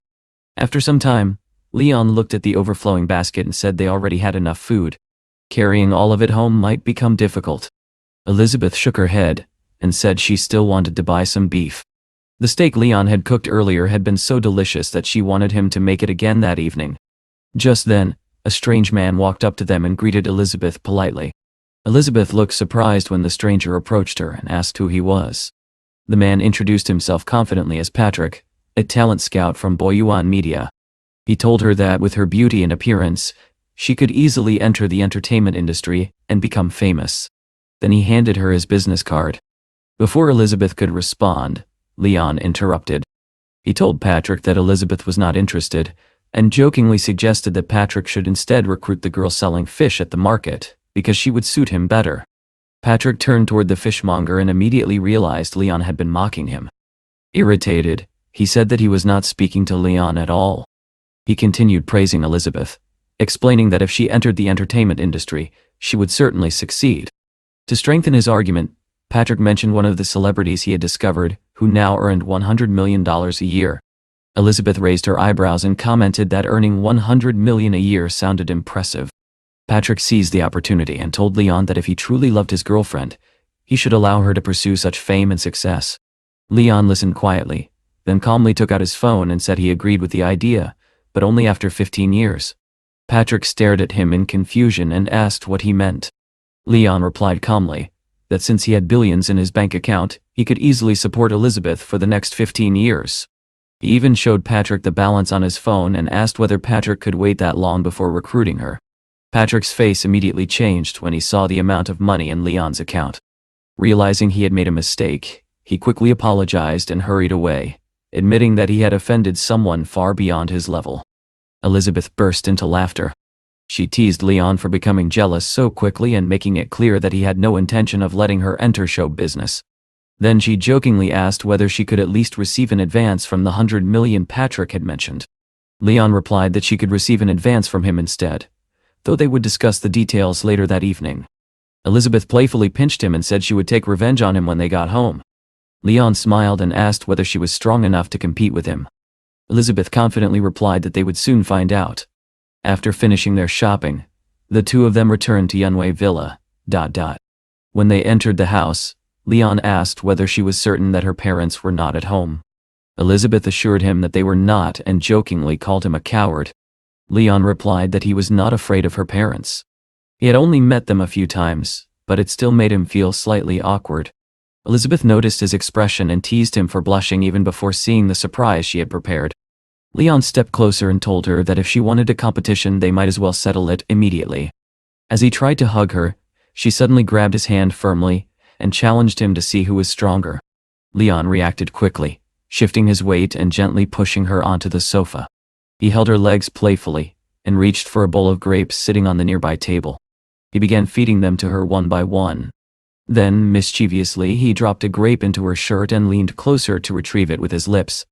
Speaker 1: After some time, Leon looked at the overflowing basket and said they already had enough food. Carrying all of it home might become difficult. Elizabeth shook her head and said she still wanted to buy some beef. The steak Leon had cooked earlier had been so delicious that she wanted him to make it again that evening. Just then, a strange man walked up to them and greeted Elizabeth politely. Elizabeth looked surprised when the stranger approached her and asked who he was. The man introduced himself confidently as Patrick, a talent scout from Boyuan Media. He told her that with her beauty and appearance, she could easily enter the entertainment industry and become famous. Then he handed her his business card. Before Elizabeth could respond, Leon interrupted. He told Patrick that Elizabeth was not interested, and jokingly suggested that Patrick should instead recruit the girl selling fish at the market, because she would suit him better. Patrick turned toward the fishmonger and immediately realized Leon had been mocking him. Irritated, he said that he was not speaking to Leon at all. He continued praising Elizabeth, explaining that if she entered the entertainment industry, she would certainly succeed. To strengthen his argument, Patrick mentioned one of the celebrities he had discovered, who now earned $100 million a year. Elizabeth raised her eyebrows and commented that earning $100 million a year sounded impressive. Patrick seized the opportunity and told Leon that if he truly loved his girlfriend, he should allow her to pursue such fame and success. Leon listened quietly, then calmly took out his phone and said he agreed with the idea, but only after 15 years. Patrick stared at him in confusion and asked what he meant. Leon replied calmly that since he had billions in his bank account, he could easily support Elizabeth for the next 15 years. He even showed Patrick the balance on his phone and asked whether Patrick could wait that long before recruiting her. Patrick's face immediately changed when he saw the amount of money in Leon's account. Realizing he had made a mistake, he quickly apologized and hurried away, admitting that he had offended someone far beyond his level. Elizabeth burst into laughter. She teased Leon for becoming jealous so quickly and making it clear that he had no intention of letting her enter show business. Then she jokingly asked whether she could at least receive an advance from the $100 million Patrick had mentioned. Leon replied that she could receive an advance from him instead, though they would discuss the details later that evening. Elizabeth playfully pinched him and said she would take revenge on him when they got home. Leon smiled and asked whether she was strong enough to compete with him. Elizabeth confidently replied that they would soon find out. After finishing their shopping, the two of them returned to Yunwei Villa. When they entered the house, Leon asked whether she was certain that her parents were not at home. Elizabeth assured him that they were not and jokingly called him a coward. Leon replied that he was not afraid of her parents. He had only met them a few times, but it still made him feel slightly awkward. Elizabeth noticed his expression and teased him for blushing even before seeing the surprise she had prepared. Leon stepped closer and told her that if she wanted a competition, they might as well settle it immediately. As he tried to hug her, she suddenly grabbed his hand firmly and challenged him to see who was stronger. Leon reacted quickly, shifting his weight and gently pushing her onto the sofa. He held her legs playfully and reached for a bowl of grapes sitting on the nearby table. He began feeding them to her one by one. Then, mischievously, he dropped a grape into her shirt and leaned closer to retrieve it with his lips.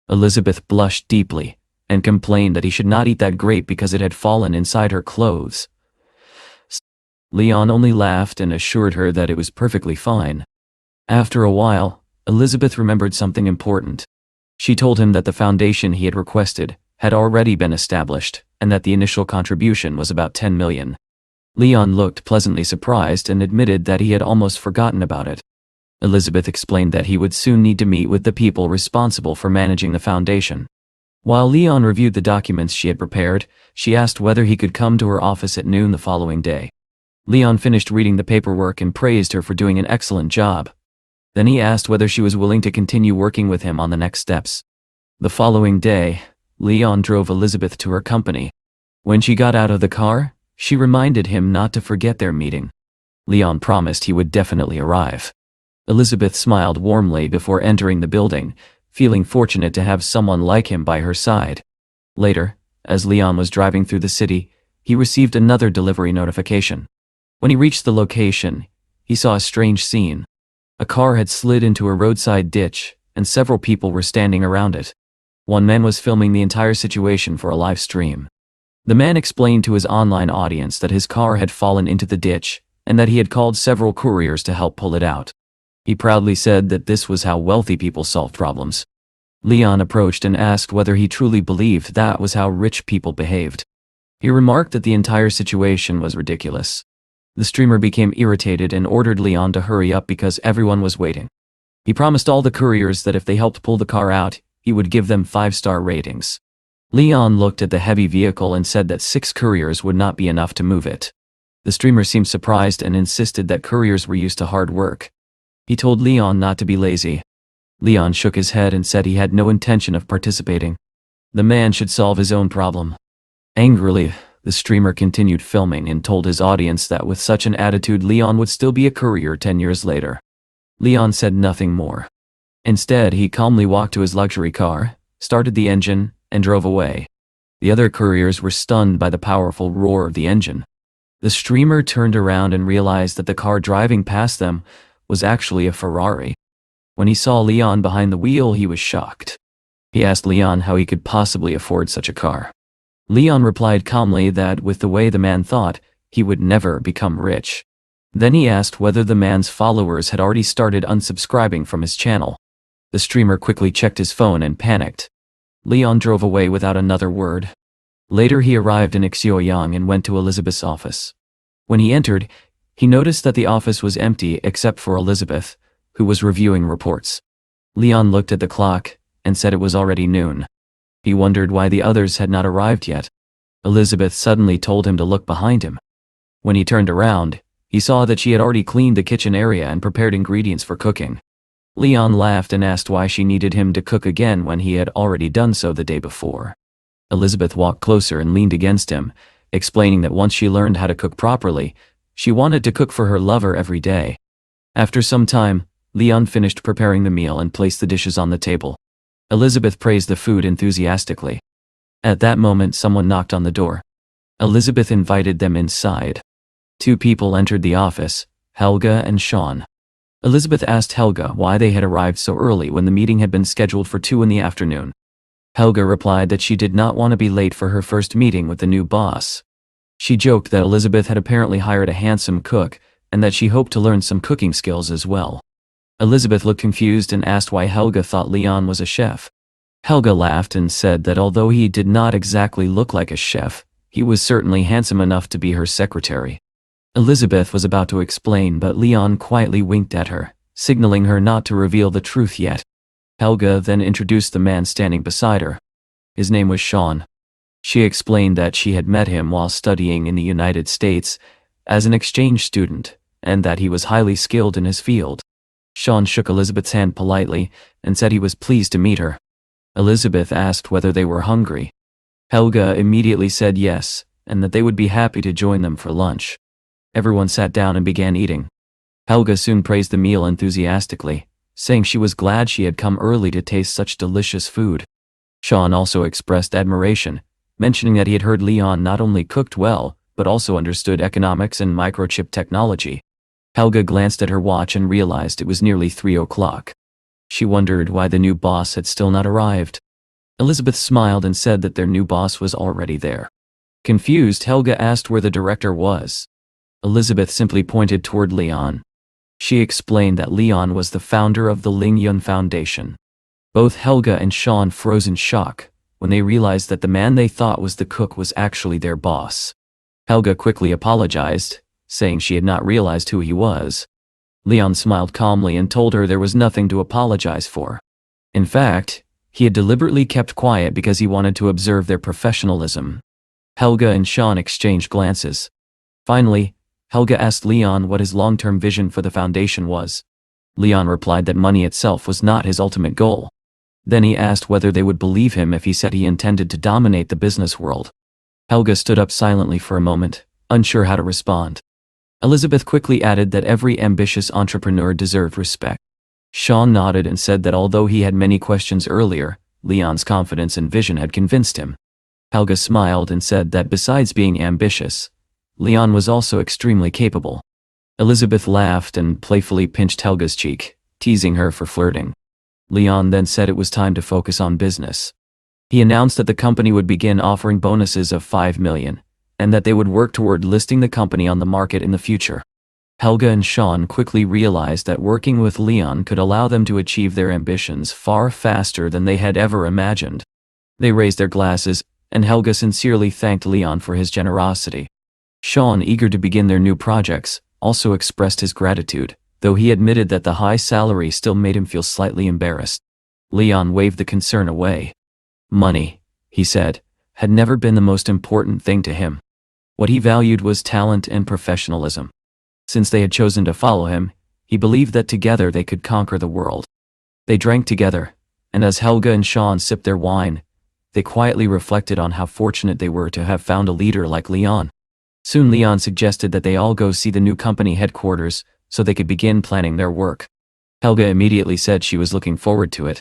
Speaker 1: Elizabeth blushed deeply and complained that he should not eat that grape because it had fallen inside her clothes. Leon only laughed and assured her that it was perfectly fine. After a while, Elizabeth remembered something important. She told him that the foundation he had requested had already been established and that the initial contribution was about 10 million. Leon looked pleasantly surprised and admitted that he had almost forgotten about it. Elizabeth explained that he would soon need to meet with the people responsible for managing the foundation. While Leon reviewed the documents she had prepared, she asked whether he could come to her office at noon the following day. Leon finished reading the paperwork and praised her for doing an excellent job. Then he asked whether she was willing to continue working with him on the next steps. The following day, Leon drove Elizabeth to her company. When she got out of the car, she reminded him not to forget their meeting. Leon promised he would definitely arrive. Elizabeth smiled warmly before entering the building, feeling fortunate to have someone like him by her side. Later, as Leon was driving through the city, he received another delivery notification. When he reached the location, he saw a strange scene. A car had slid into a roadside ditch, and several people were standing around it. One man was filming the entire situation for a live stream. The man explained to his online audience that his car had fallen into the ditch, and that he had called several couriers to help pull it out. He proudly said that this was how wealthy people solved problems. Leon approached and asked whether he truly believed that was how rich people behaved. He remarked that the entire situation was ridiculous. The streamer became irritated and ordered Leon to hurry up because everyone was waiting. He promised all the couriers that if they helped pull the car out, he would give them 5-star ratings. Leon looked at the heavy vehicle and said that 6 couriers would not be enough to move it. The streamer seemed surprised and insisted that couriers were used to hard work. He told Leon not to be lazy. Leon shook his head and said he had no intention of participating. The man should solve his own problem. Angrily, the streamer continued filming and told his audience that with such an attitude Leon would still be a courier 10 years later. Leon said nothing more. Instead, he calmly walked to his luxury car, started the engine, and drove away. The other couriers were stunned by the powerful roar of the engine. The streamer turned around and realized that the car driving past them was actually a Ferrari. When he saw Leon behind the wheel, he was shocked. He asked Leon how he could possibly afford such a car. Leon replied calmly that with the way the man thought, he would never become rich. Then he asked whether the man's followers had already started unsubscribing from his channel. The streamer quickly checked his phone and panicked. Leon drove away without another word. Later he arrived in Xiaoyang and went to Elizabeth's office. When he entered, he noticed that the office was empty except for Elizabeth, who was reviewing reports. Leon looked at the clock and said it was already noon. He wondered why the others had not arrived yet. Elizabeth suddenly told him to look behind him. When he turned around, he saw that she had already cleaned the kitchen area and prepared ingredients for cooking. Leon laughed and asked why she needed him to cook again when he had already done so the day before. Elizabeth walked closer and leaned against him, explaining that once she learned how to cook properly, she wanted to cook for her lover every day. After some time, Leon finished preparing the meal and placed the dishes on the table. Elizabeth praised the food enthusiastically. At that moment, someone knocked on the door. Elizabeth invited them inside. 2 people entered the office, Helga and Sean. Elizabeth asked Helga why they had arrived so early when the meeting had been scheduled for 2 in the afternoon. Helga replied that she did not want to be late for her first meeting with the new boss. She joked that Elizabeth had apparently hired a handsome cook and that she hoped to learn some cooking skills as well. Elizabeth looked confused and asked why Helga thought Leon was a chef. Helga laughed and said that although he did not exactly look like a chef, he was certainly handsome enough to be her secretary. Elizabeth was about to explain, but Leon quietly winked at her, signaling her not to reveal the truth yet. Helga then introduced the man standing beside her. His name was Sean. She explained that she had met him while studying in the United States as an exchange student, and that he was highly skilled in his field. Sean shook Elizabeth's hand politely and said he was pleased to meet her. Elizabeth asked whether they were hungry. Helga immediately said yes, and that they would be happy to join them for lunch. Everyone sat down and began eating. Helga soon praised the meal enthusiastically, saying she was glad she had come early to taste such delicious food. Sean also expressed admiration, mentioning that he had heard Leon not only cooked well, but also understood economics and microchip technology. Helga glanced at her watch and realized it was nearly 3 o'clock. She wondered why the new boss had still not arrived. Elizabeth smiled and said that their new boss was already there. Confused, Helga asked where the director was. Elizabeth simply pointed toward Leon. She explained that Leon was the founder of the Ling Yun Foundation. Both Helga and Sean froze in shock when they realized that the man they thought was the cook was actually their boss. Helga quickly apologized, saying she had not realized who he was. Leon smiled calmly and told her there was nothing to apologize for. In fact, he had deliberately kept quiet because he wanted to observe their professionalism. Helga and Sean exchanged glances. Finally, Helga asked Leon what his long-term vision for the foundation was. Leon replied that money itself was not his ultimate goal. Then he asked whether they would believe him if he said he intended to dominate the business world. Helga stood up silently for a moment, unsure how to respond. Elizabeth quickly added that every ambitious entrepreneur deserved respect. Sean nodded and said that although he had many questions earlier, Leon's confidence and vision had convinced him. Helga smiled and said that besides being ambitious, Leon was also extremely capable. Elizabeth laughed and playfully pinched Helga's cheek, teasing her for flirting. Leon then said it was time to focus on business. He announced that the company would begin offering bonuses of 5 million, and that they would work toward listing the company on the market in the future. Helga and Sean quickly realized that working with Leon could allow them to achieve their ambitions far faster than they had ever imagined. They raised their glasses, and Helga sincerely thanked Leon for his generosity. Sean, eager to begin their new projects, also expressed his gratitude, though he admitted that the high salary still made him feel slightly embarrassed. Leon waved the concern away. Money, he said, had never been the most important thing to him. What he valued was talent and professionalism. Since they had chosen to follow him, he believed that together they could conquer the world. They drank together, and as Helga and Sean sipped their wine, they quietly reflected on how fortunate they were to have found a leader like Leon. Soon Leon suggested that they all go see the new company headquarters so they could begin planning their work. Helga immediately said she was looking forward to it.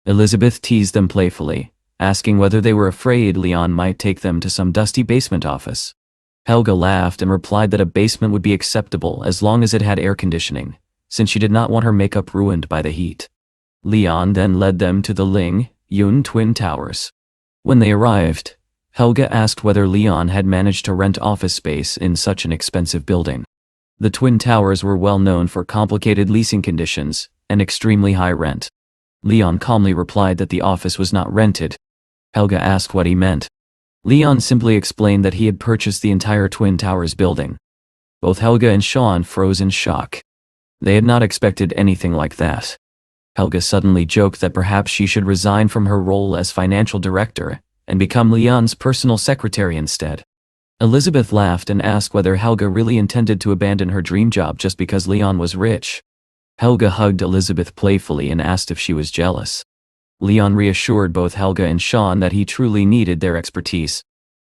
Speaker 1: Elizabeth teased them playfully, asking whether they were afraid Leon might take them to some dusty basement office. Helga laughed and replied that a basement would be acceptable as long as it had air conditioning, since she did not want her makeup ruined by the heat. Leon then led them to the Ling Yun Twin Towers. When they arrived, Helga asked whether Leon had managed to rent office space in such an expensive building. The Twin Towers were well known for complicated leasing conditions and extremely high rent. Leon calmly replied that the office was not rented. Helga asked what he meant. Leon simply explained that he had purchased the entire Twin Towers building. Both Helga and Sean froze in shock. They had not expected anything like that. Helga suddenly joked that perhaps she should resign from her role as financial director and become Leon's personal secretary instead. Elizabeth laughed and asked whether Helga really intended to abandon her dream job just because Leon was rich. Helga hugged Elizabeth playfully and asked if she was jealous. Leon reassured both Helga and Sean that he truly needed their expertise.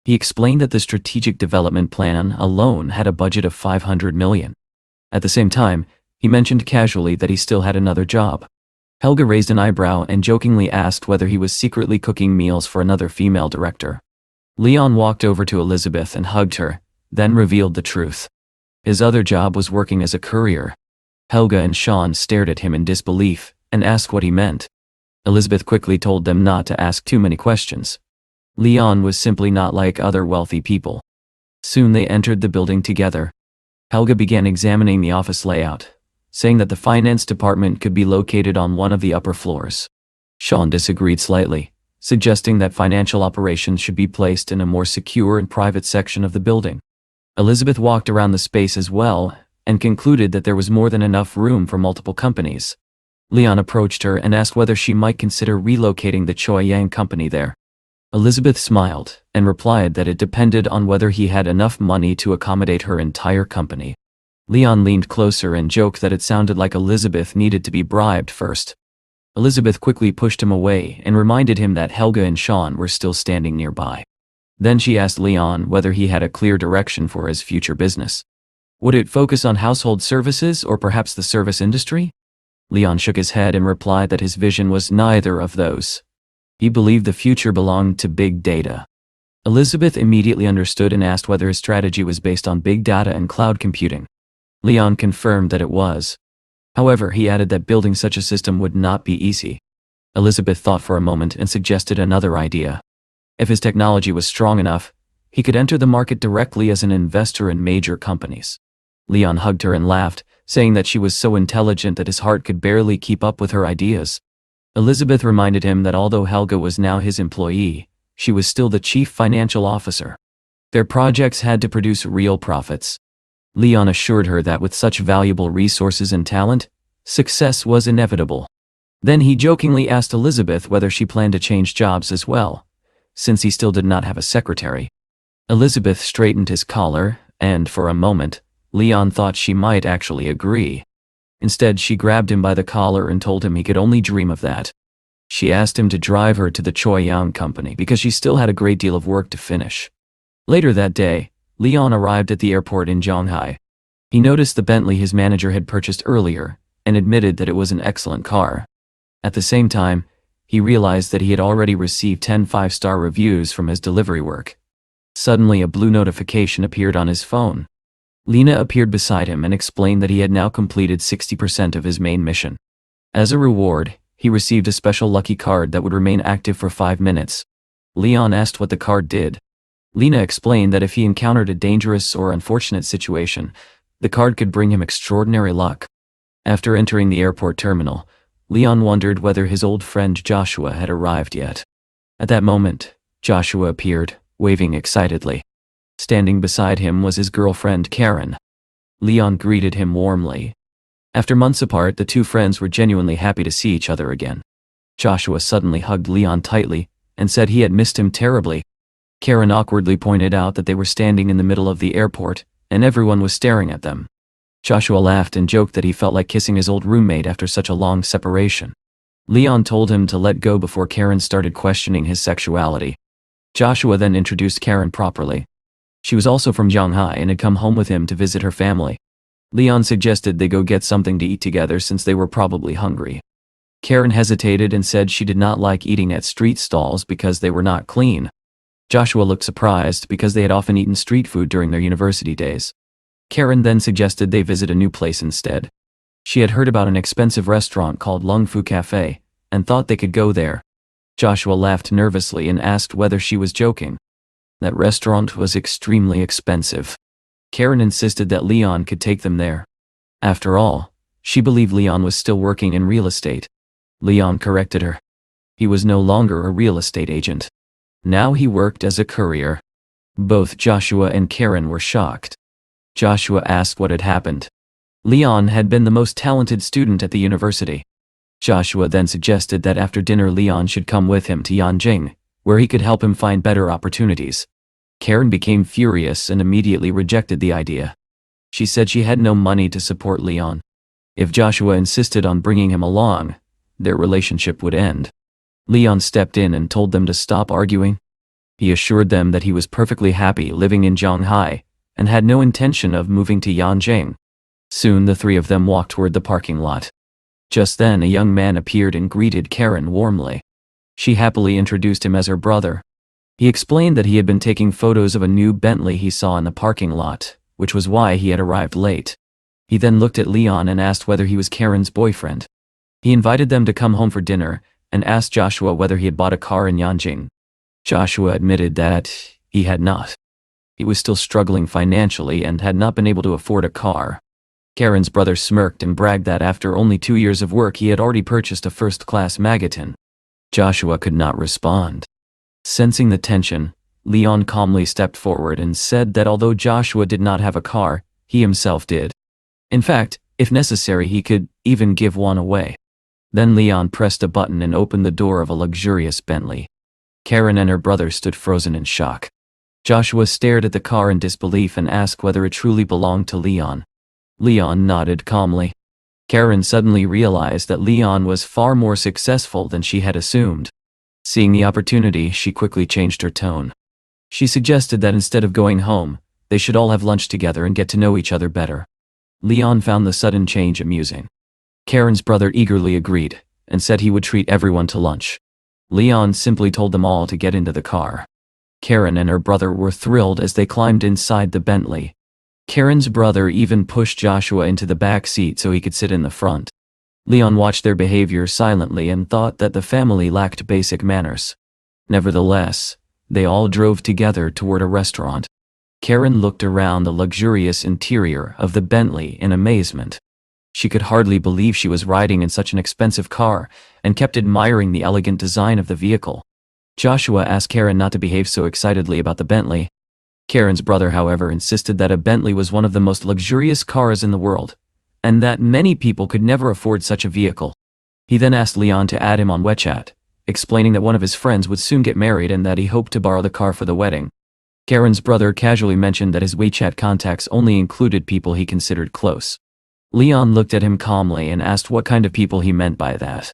Speaker 1: He explained that the strategic development plan alone had a budget of 500 million. At the same time, he mentioned casually that he still had another job. Helga raised an eyebrow and jokingly asked whether he was secretly cooking meals for another female director. Leon walked over to Elizabeth and hugged her, then revealed the truth. His other job was working as a courier. Helga and Sean stared at him in disbelief and asked what he meant. Elizabeth quickly told them not to ask too many questions. Leon was simply not like other wealthy people. Soon they entered the building together. Helga began examining the office layout, saying that the finance department could be located on one of the upper floors. Sean disagreed slightly, suggesting that financial operations should be placed in a more secure and private section of the building. Elizabeth walked around the space as well and concluded that there was more than enough room for multiple companies. Leon approached her and asked whether she might consider relocating the Choi Yang company there. Elizabeth smiled and replied that it depended on whether he had enough money to accommodate her entire company. Leon leaned closer and joked that it sounded like Elizabeth needed to be bribed first. Elizabeth quickly pushed him away and reminded him that Helga and Sean were still standing nearby. Then she asked Leon whether he had a clear direction for his future business. Would it focus on household services or perhaps the service industry? Leon shook his head and replied that his vision was neither of those. He believed the future belonged to big data. Elizabeth immediately understood and asked whether his strategy was based on big data and cloud computing. Leon confirmed that it was. However, he added that building such a system would not be easy. Elizabeth thought for a moment and suggested another idea. If his technology was strong enough, he could enter the market directly as an investor in major companies. Leon hugged her and laughed, saying that she was so intelligent that his heart could barely keep up with her ideas. Elizabeth reminded him that although Helga was now his employee, she was still the chief financial officer. Their projects had to produce real profits. Leon assured her that with such valuable resources and talent, success was inevitable. Then he jokingly asked Elizabeth whether she planned to change jobs as well, since he still did not have a secretary. Elizabeth straightened his collar, and for a moment, Leon thought she might actually agree. Instead, she grabbed him by the collar and told him he could only dream of that. She asked him to drive her to the Choi Yang company because she still had a great deal of work to finish. Later that day, Leon arrived at the airport in Shanghai. He noticed the Bentley his manager had purchased earlier and admitted that it was an excellent car. At the same time, he realized that he had already received 10 five-star reviews from his delivery work. Suddenly, a blue notification appeared on his phone. Lena appeared beside him and explained that he had now completed 60% of his main mission. As a reward, he received a special lucky card that would remain active for 5 minutes. Leon asked what the card did. Lena explained that if he encountered a dangerous or unfortunate situation, the card could bring him extraordinary luck. After entering the airport terminal, Leon wondered whether his old friend Joshua had arrived yet. At that moment, Joshua appeared, waving excitedly. Standing beside him was his girlfriend Karen. Leon greeted him warmly. After months apart, the two friends were genuinely happy to see each other again. Joshua suddenly hugged Leon tightly and said he had missed him terribly. Karen awkwardly pointed out that they were standing in the middle of the airport, and everyone was staring at them. Joshua laughed and joked that he felt like kissing his old roommate after such a long separation. Leon told him to let go before Karen started questioning his sexuality. Joshua then introduced Karen properly. She was also from Shanghai and had come home with him to visit her family. Leon suggested they go get something to eat together since they were probably hungry. Karen hesitated and said she did not like eating at street stalls because they were not clean. Joshua looked surprised because they had often eaten street food during their university days. Karen then suggested they visit a new place instead. She had heard about an expensive restaurant called Lung Fu Cafe, and thought they could go there. Joshua laughed nervously and asked whether she was joking. That restaurant was extremely expensive. Karen insisted that Leon could take them there. After all, she believed Leon was still working in real estate. Leon corrected her. He was no longer a real estate agent. Now he worked as a courier. Both Joshua and Karen were shocked. Joshua asked what had happened. Leon had been the most talented student at the university. Joshua then suggested that after dinner Leon should come with him to Yanjing, where he could help him find better opportunities. Karen became furious and immediately rejected the idea. She said she had no money to support Leon. If Joshua insisted on bringing him along, their relationship would end. Leon stepped in and told them to stop arguing. He assured them that he was perfectly happy living in Shanghai and had no intention of moving to Yanjing. Soon the three of them walked toward the parking lot. Just then a young man appeared and greeted Karen warmly. She happily introduced him as her brother. He explained that he had been taking photos of a new Bentley he saw in the parking lot, which was why he had arrived late. He then looked at Leon and asked whether he was Karen's boyfriend. He invited them to come home for dinner and asked Joshua whether he had bought a car in Yanjing. Joshua admitted that he had not. He was still struggling financially and had not been able to afford a car. Karen's brother smirked and bragged that after only 2 years of work he had already purchased a first-class Magaton. Joshua could not respond. Sensing the tension, Leon calmly stepped forward and said that although Joshua did not have a car, he himself did. In fact, if necessary he could even give one away. Then Leon pressed a button and opened the door of a luxurious Bentley. Karen and her brother stood frozen in shock. Joshua stared at the car in disbelief and asked whether it truly belonged to Leon. Leon nodded calmly. Karen suddenly realized that Leon was far more successful than she had assumed. Seeing the opportunity, she quickly changed her tone. She suggested that instead of going home, they should all have lunch together and get to know each other better. Leon found the sudden change amusing. Karen's brother eagerly agreed, and said he would treat everyone to lunch. Leon simply told them all to get into the car. Karen and her brother were thrilled as they climbed inside the Bentley. Karen's brother even pushed Joshua into the back seat so he could sit in the front. Leon watched their behavior silently and thought that the family lacked basic manners. Nevertheless, they all drove together toward a restaurant. Karen looked around the luxurious interior of the Bentley in amazement. She could hardly believe she was riding in such an expensive car, and kept admiring the elegant design of the vehicle. Joshua asked Karen not to behave so excitedly about the Bentley. Karen's brother, however, insisted that a Bentley was one of the most luxurious cars in the world, and that many people could never afford such a vehicle. He then asked Leon to add him on WeChat, explaining that one of his friends would soon get married and that he hoped to borrow the car for the wedding. Karen's brother casually mentioned that his WeChat contacts only included people he considered close. Leon looked at him calmly and asked what kind of people he meant by that.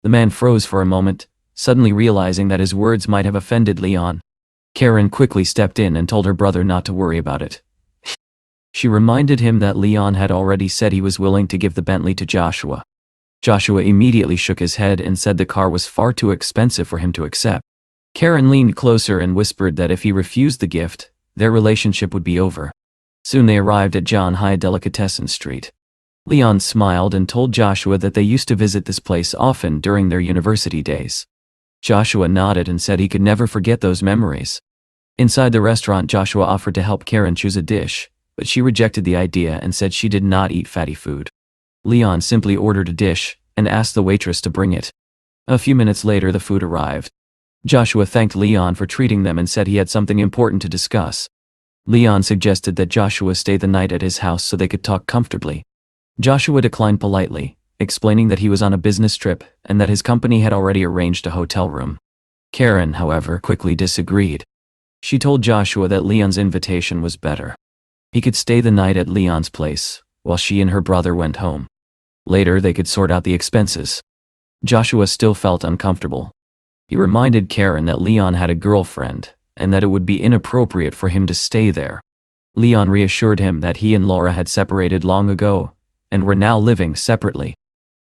Speaker 1: The man froze for a moment, suddenly realizing that his words might have offended Leon. Karen quickly stepped in and told her brother not to worry about it. She reminded him that Leon had already said he was willing to give the Bentley to Joshua. Joshua immediately shook his head and said the car was far too expensive for him to accept. Karen leaned closer and whispered that if he refused the gift, their relationship would be over. Soon they arrived at Shanghai Delicatessen Street. Leon smiled and told Joshua that they used to visit this place often during their university days. Joshua nodded and said he could never forget those memories. Inside the restaurant, Joshua offered to help Karen choose a dish, but she rejected the idea and said she did not eat fatty food. Leon simply ordered a dish and asked the waitress to bring it. A few minutes later, the food arrived. Joshua thanked Leon for treating them and said he had something important to discuss. Leon suggested that Joshua stay the night at his house so they could talk comfortably. Joshua declined politely, explaining that he was on a business trip and that his company had already arranged a hotel room. Karen, however, quickly disagreed. She told Joshua that Leon's invitation was better. He could stay the night at Leon's place, while she and her brother went home. Later, they could sort out the expenses. Joshua still felt uncomfortable. He reminded Karen that Leon had a girlfriend, and that it would be inappropriate for him to stay there. Leon reassured him that he and Laura had separated long ago, and were now living separately.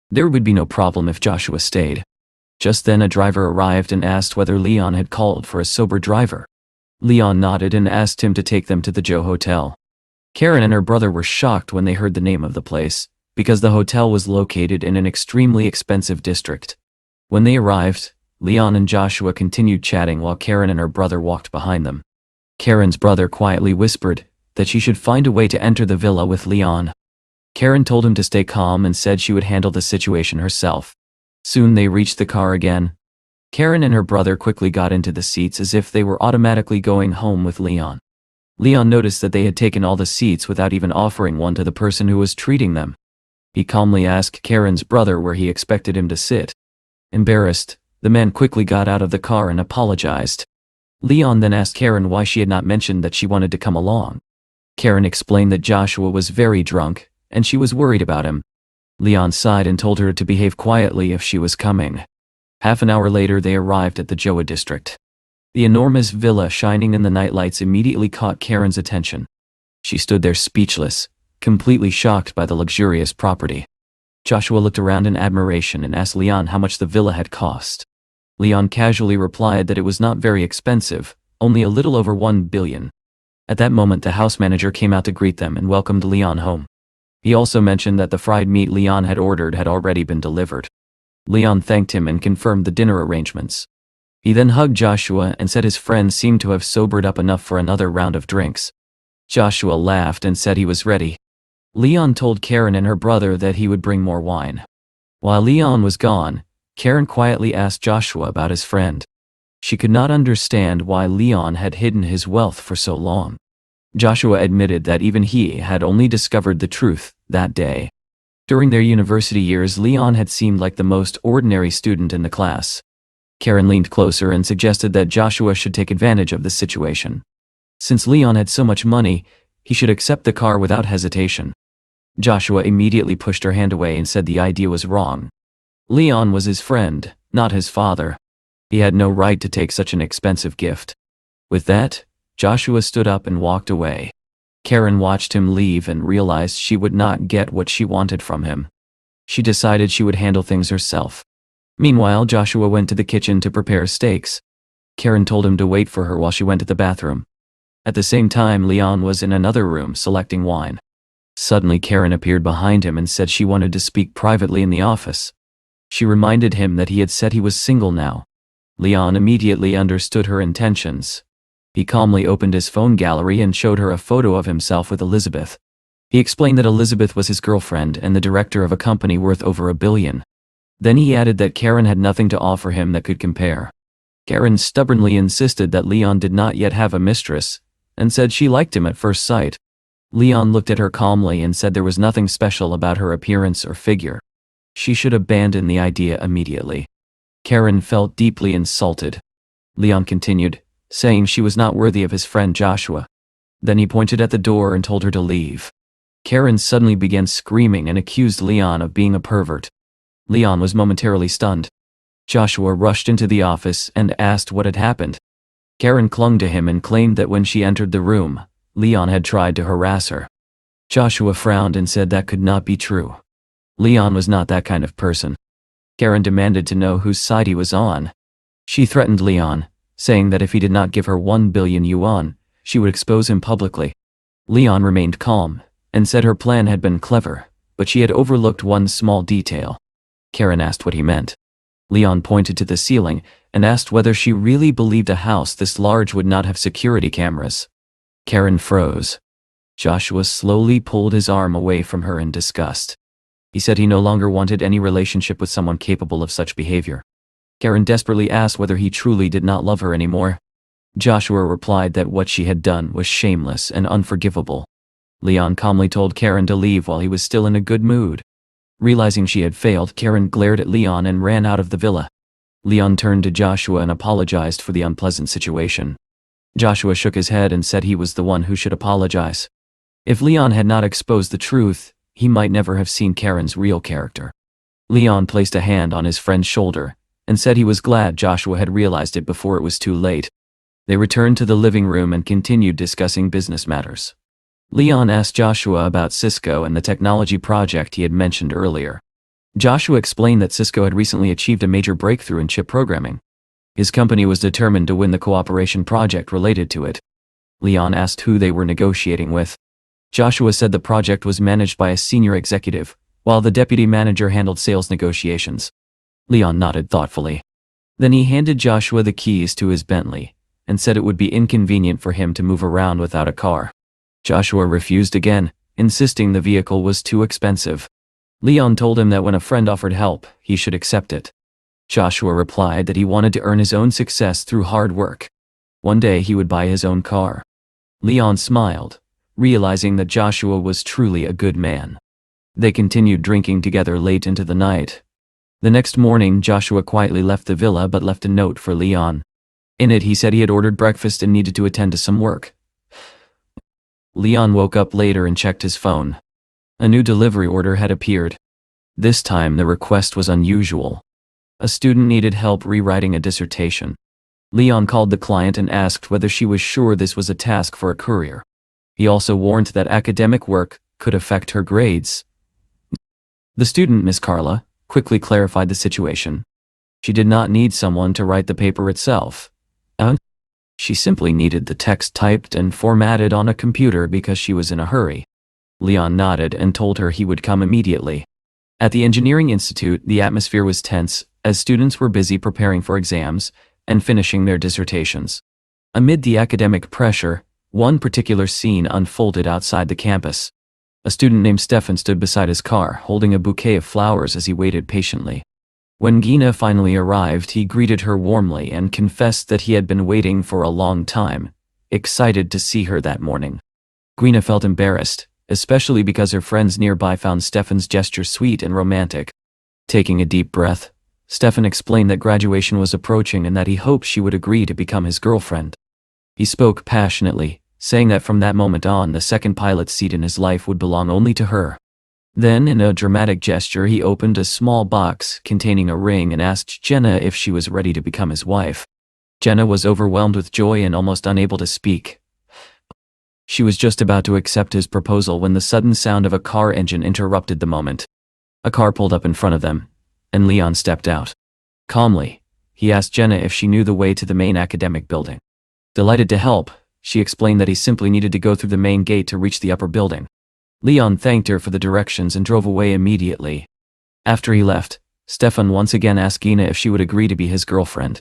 Speaker 1: There would be no problem if Joshua stayed. Just then a driver arrived and asked whether Leon had called for a sober driver. Leon nodded and asked him to take them to the Joe Hotel. Karen and her brother were shocked when they heard the name of the place, because the hotel was located in an extremely expensive district. When they arrived, Leon and Joshua continued chatting while Karen and her brother walked behind them. Karen's brother quietly whispered that she should find a way to enter the villa with Leon. Karen told him to stay calm and said she would handle the situation herself. Soon they reached the car again. Karen and her brother quickly got into the seats as if they were automatically going home with Leon. Leon noticed that they had taken all the seats without even offering one to the person who was treating them. He calmly asked Karen's brother where he expected him to sit. Embarrassed, the man quickly got out of the car and apologized. Leon then asked Karen why she had not mentioned that she wanted to come along. Karen explained that Joshua was very drunk, and she was worried about him. Leon sighed and told her to behave quietly if she was coming. Half an hour later they arrived at the Joa district. The enormous villa shining in the nightlights immediately caught Karen's attention. She stood there speechless, completely shocked by the luxurious property. Joshua looked around in admiration and asked Leon how much the villa had cost. Leon casually replied that it was not very expensive, only a little over 1 billion. At that moment the house manager came out to greet them and welcomed Leon home. He also mentioned that the fried meat Leon had ordered had already been delivered. Leon thanked him and confirmed the dinner arrangements. He then hugged Joshua and said his friend seemed to have sobered up enough for another round of drinks. Joshua laughed and said he was ready. Leon told Karen and her brother that he would bring more wine. While Leon was gone, Karen quietly asked Joshua about his friend. She could not understand why Leon had hidden his wealth for so long. Joshua admitted that even he had only discovered the truth that day. During their university years, Leon had seemed like the most ordinary student in the class. Karen leaned closer and suggested that Joshua should take advantage of the situation. Since Leon had so much money, he should accept the car without hesitation. Joshua immediately pushed her hand away and said the idea was wrong. Leon was his friend, not his father. He had no right to take such an expensive gift. With that, Joshua stood up and walked away. Karen watched him leave and realized she would not get what she wanted from him. She decided she would handle things herself. Meanwhile, Joshua went to the kitchen to prepare steaks. Karen told him to wait for her while she went to the bathroom. At the same time, Leon was in another room selecting wine. Suddenly, Karen appeared behind him and said she wanted to speak privately in the office. She reminded him that he had said he was single now. Leon immediately understood her intentions. He calmly opened his phone gallery and showed her a photo of himself with Elizabeth. He explained that Elizabeth was his girlfriend and the director of a company worth over $1 billion. Then he added that Karen had nothing to offer him that could compare. Karen stubbornly insisted that Leon did not yet have a mistress, and said she liked him at first sight. Leon looked at her calmly and said there was nothing special about her appearance or figure. She should abandon the idea immediately. Karen felt deeply insulted. Leon continued, saying she was not worthy of his friend Joshua. Then he pointed at the door and told her to leave. Karen suddenly began screaming and accused Leon of being a pervert. Leon was momentarily stunned. Joshua rushed into the office and asked what had happened. Karen clung to him and claimed that when she entered the room, Leon had tried to harass her. Joshua frowned and said that could not be true. Leon was not that kind of person. Karen demanded to know whose side he was on. She threatened Leon, saying that if he did not give her 1 billion yuan, she would expose him publicly. Leon remained calm, and said her plan had been clever, but she had overlooked one small detail. Karen asked what he meant. Leon pointed to the ceiling, and asked whether she really believed a house this large would not have security cameras. Karen froze. Joshua slowly pulled his arm away from her in disgust. He said he no longer wanted any relationship with someone capable of such behavior. Karen desperately asked whether he truly did not love her anymore. Joshua replied that what she had done was shameless and unforgivable. Leon calmly told Karen to leave while he was still in a good mood. Realizing she had failed, Karen glared at Leon and ran out of the villa. Leon turned to Joshua and apologized for the unpleasant situation. Joshua shook his head and said he was the one who should apologize. If Leon had not exposed the truth, he might never have seen Karen's real character. Leon placed a hand on his friend's shoulder and said he was glad Joshua had realized it before it was too late. They returned to the living room and continued discussing business matters. Leon asked Joshua about Cisco and the technology project he had mentioned earlier. Joshua explained that Cisco had recently achieved a major breakthrough in chip programming. His company was determined to win the cooperation project related to it. Leon asked who they were negotiating with. Joshua said the project was managed by a senior executive, while the deputy manager handled sales negotiations. Leon nodded thoughtfully. Then he handed Joshua the keys to his Bentley and said it would be inconvenient for him to move around without a car. Joshua refused again, insisting the vehicle was too expensive. Leon told him that when a friend offered help, he should accept it. Joshua replied that he wanted to earn his own success through hard work. One day he would buy his own car. Leon smiled, realizing that Joshua was truly a good man. They continued drinking together late into the night. The next morning, Joshua quietly left the villa but left a note for Leon. In it, he said he had ordered breakfast and needed to attend to some work. Leon woke up later and checked his phone. A new delivery order had appeared. This time, the request was unusual. A student needed help rewriting a dissertation. Leon called the client and asked whether she was sure this was a task for a courier. He also warned that academic work could affect her grades. The student, Miss Carla, quickly clarified the situation. She did not need someone to write the paper itself. She simply needed the text typed and formatted on a computer because she was in a hurry. Leon nodded and told her he would come immediately. At the Engineering Institute, the atmosphere was tense, as students were busy preparing for exams and finishing their dissertations. Amid the academic pressure, one particular scene unfolded outside the campus. A student named Stefan stood beside his car, holding a bouquet of flowers as he waited patiently. When Gina finally arrived, he greeted her warmly and confessed that he had been waiting for a long time, excited to see her that morning. Gina felt embarrassed, especially because her friends nearby found Stefan's gesture sweet and romantic. Taking a deep breath, Stefan explained that graduation was approaching and that he hoped she would agree to become his girlfriend. He spoke passionately, saying that from that moment on, the second pilot's seat in his life would belong only to her. Then, in a dramatic gesture, he opened a small box containing a ring and asked Jenna if she was ready to become his wife. Jenna was overwhelmed with joy and almost unable to speak. She was just about to accept his proposal when the sudden sound of a car engine interrupted the moment. A car pulled up in front of them, and Leon stepped out. Calmly, he asked Jenna if she knew the way to the main academic building. Delighted to help, she explained that he simply needed to go through the main gate to reach the upper building. Leon thanked her for the directions and drove away immediately. After he left, Stefan once again asked Gina if she would agree to be his girlfriend.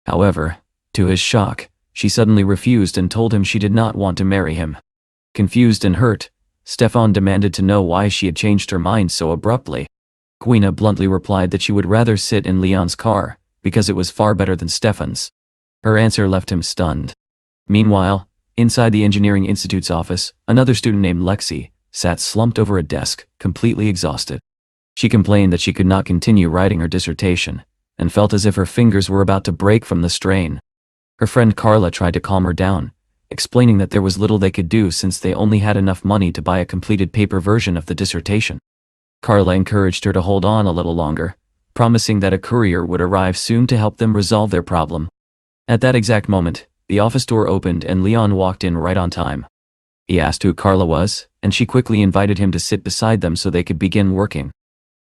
Speaker 1: However, to his shock, she suddenly refused and told him she did not want to marry him. Confused and hurt, Stefan demanded to know why she had changed her mind so abruptly. Gina bluntly replied that she would rather sit in Leon's car, because it was far better than Stefan's. Her answer left him stunned. Meanwhile, inside the Engineering Institute's office, another student named Lexi sat slumped over a desk, completely exhausted. She complained that she could not continue writing her dissertation, and felt as if her fingers were about to break from the strain. Her friend Carla tried to calm her down, explaining that there was little they could do since they only had enough money to buy a completed paper version of the dissertation. Carla encouraged her to hold on a little longer, promising that a courier would arrive soon to help them resolve their problem. At that exact moment, the office door opened and Leon walked in right on time. He asked who Carla was, and she quickly invited him to sit beside them so they could begin working.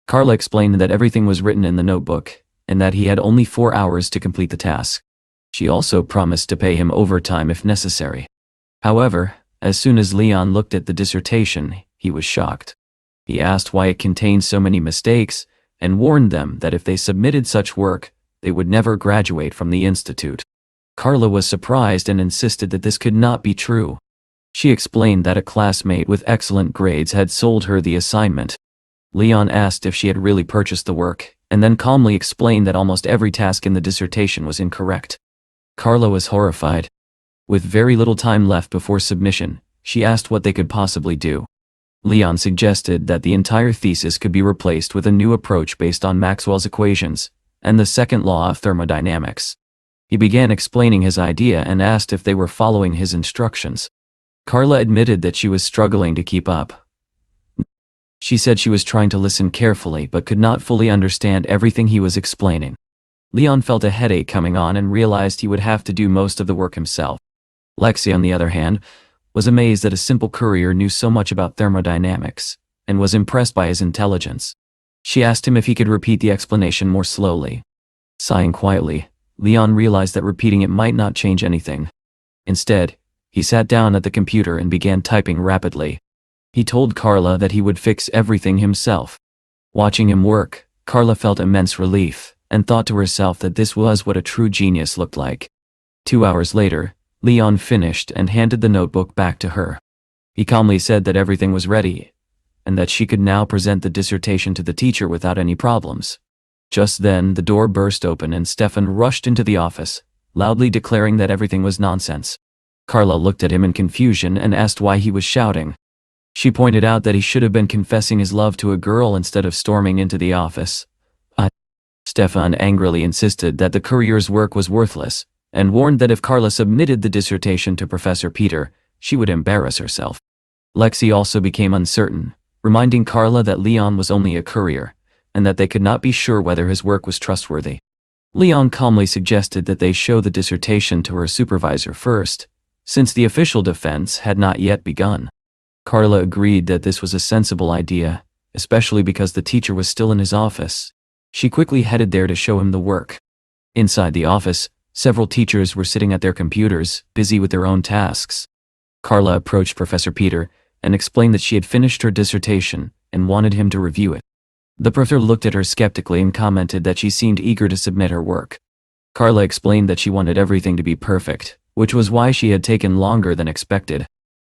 Speaker 1: Carla explained that everything was written in the notebook, and that he had only 4 hours to complete the task. She also promised to pay him overtime if necessary. However, as soon as Leon looked at the dissertation, he was shocked. He asked why it contained so many mistakes, and warned them that if they submitted such work, they would never graduate from the institute. Carla was surprised and insisted that this could not be true. She explained that a classmate with excellent grades had sold her the assignment. Leon asked if she had really purchased the work, and then calmly explained that almost every task in the dissertation was incorrect. Carla was horrified. With very little time left before submission, she asked what they could possibly do. Leon suggested that the entire thesis could be replaced with a new approach based on Maxwell's equations, and the second law of thermodynamics. He began explaining his idea and asked if they were following his instructions. Carla admitted that she was struggling to keep up. She said she was trying to listen carefully but could not fully understand everything he was explaining. Leon felt a headache coming on and realized he would have to do most of the work himself. Lexi, on the other hand, was amazed that a simple courier knew so much about thermodynamics, and was impressed by his intelligence. She asked him if he could repeat the explanation more slowly. Sighing quietly, Leon realized that repeating it might not change anything. Instead, he sat down at the computer and began typing rapidly. He told Carla that he would fix everything himself. Watching him work, Carla felt immense relief, and thought to herself that this was what a true genius looked like. 2 hours later, Leon finished and handed the notebook back to her. He calmly said that everything was ready, and that she could now present the dissertation to the teacher without any problems. Just then, the door burst open and Stefan rushed into the office, loudly declaring that everything was nonsense. Carla looked at him in confusion and asked why he was shouting. She pointed out that he should have been confessing his love to a girl instead of storming into the office. Stefan angrily insisted that the courier's work was worthless, and warned that if Carla submitted the dissertation to Professor Peter, she would embarrass herself. Lexi also became uncertain, reminding Carla that Leon was only a courier, and that they could not be sure whether his work was trustworthy. Leon calmly suggested that they show the dissertation to her supervisor first, since the official defense had not yet begun. Carla agreed that this was a sensible idea, especially because the teacher was still in his office. She quickly headed there to show him the work. Inside the office, several teachers were sitting at their computers, busy with their own tasks. Carla approached Professor Peter and explained that she had finished her dissertation and wanted him to review it. The professor looked at her skeptically and commented that she seemed eager to submit her work. Carla explained that she wanted everything to be perfect, which was why she had taken longer than expected.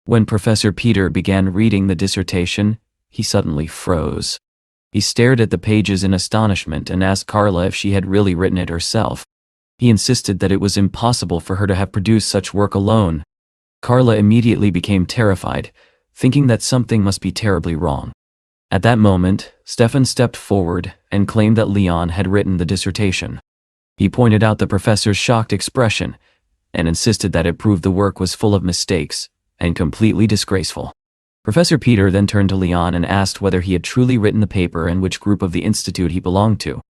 Speaker 1: When Professor Peter began reading the dissertation, he suddenly froze. He stared at the pages in astonishment and asked Carla if she had really written it herself. He insisted that it was impossible for her to have produced such work alone. Carla immediately became terrified, thinking that something must be terribly wrong. At that moment, Stefan stepped forward and claimed that Leon had written the dissertation. He pointed out the professor's shocked expression and insisted that it proved the work was full of mistakes and completely disgraceful. Professor Peter then turned to Leon and asked whether he had truly written the paper and which group of the institute he belonged to.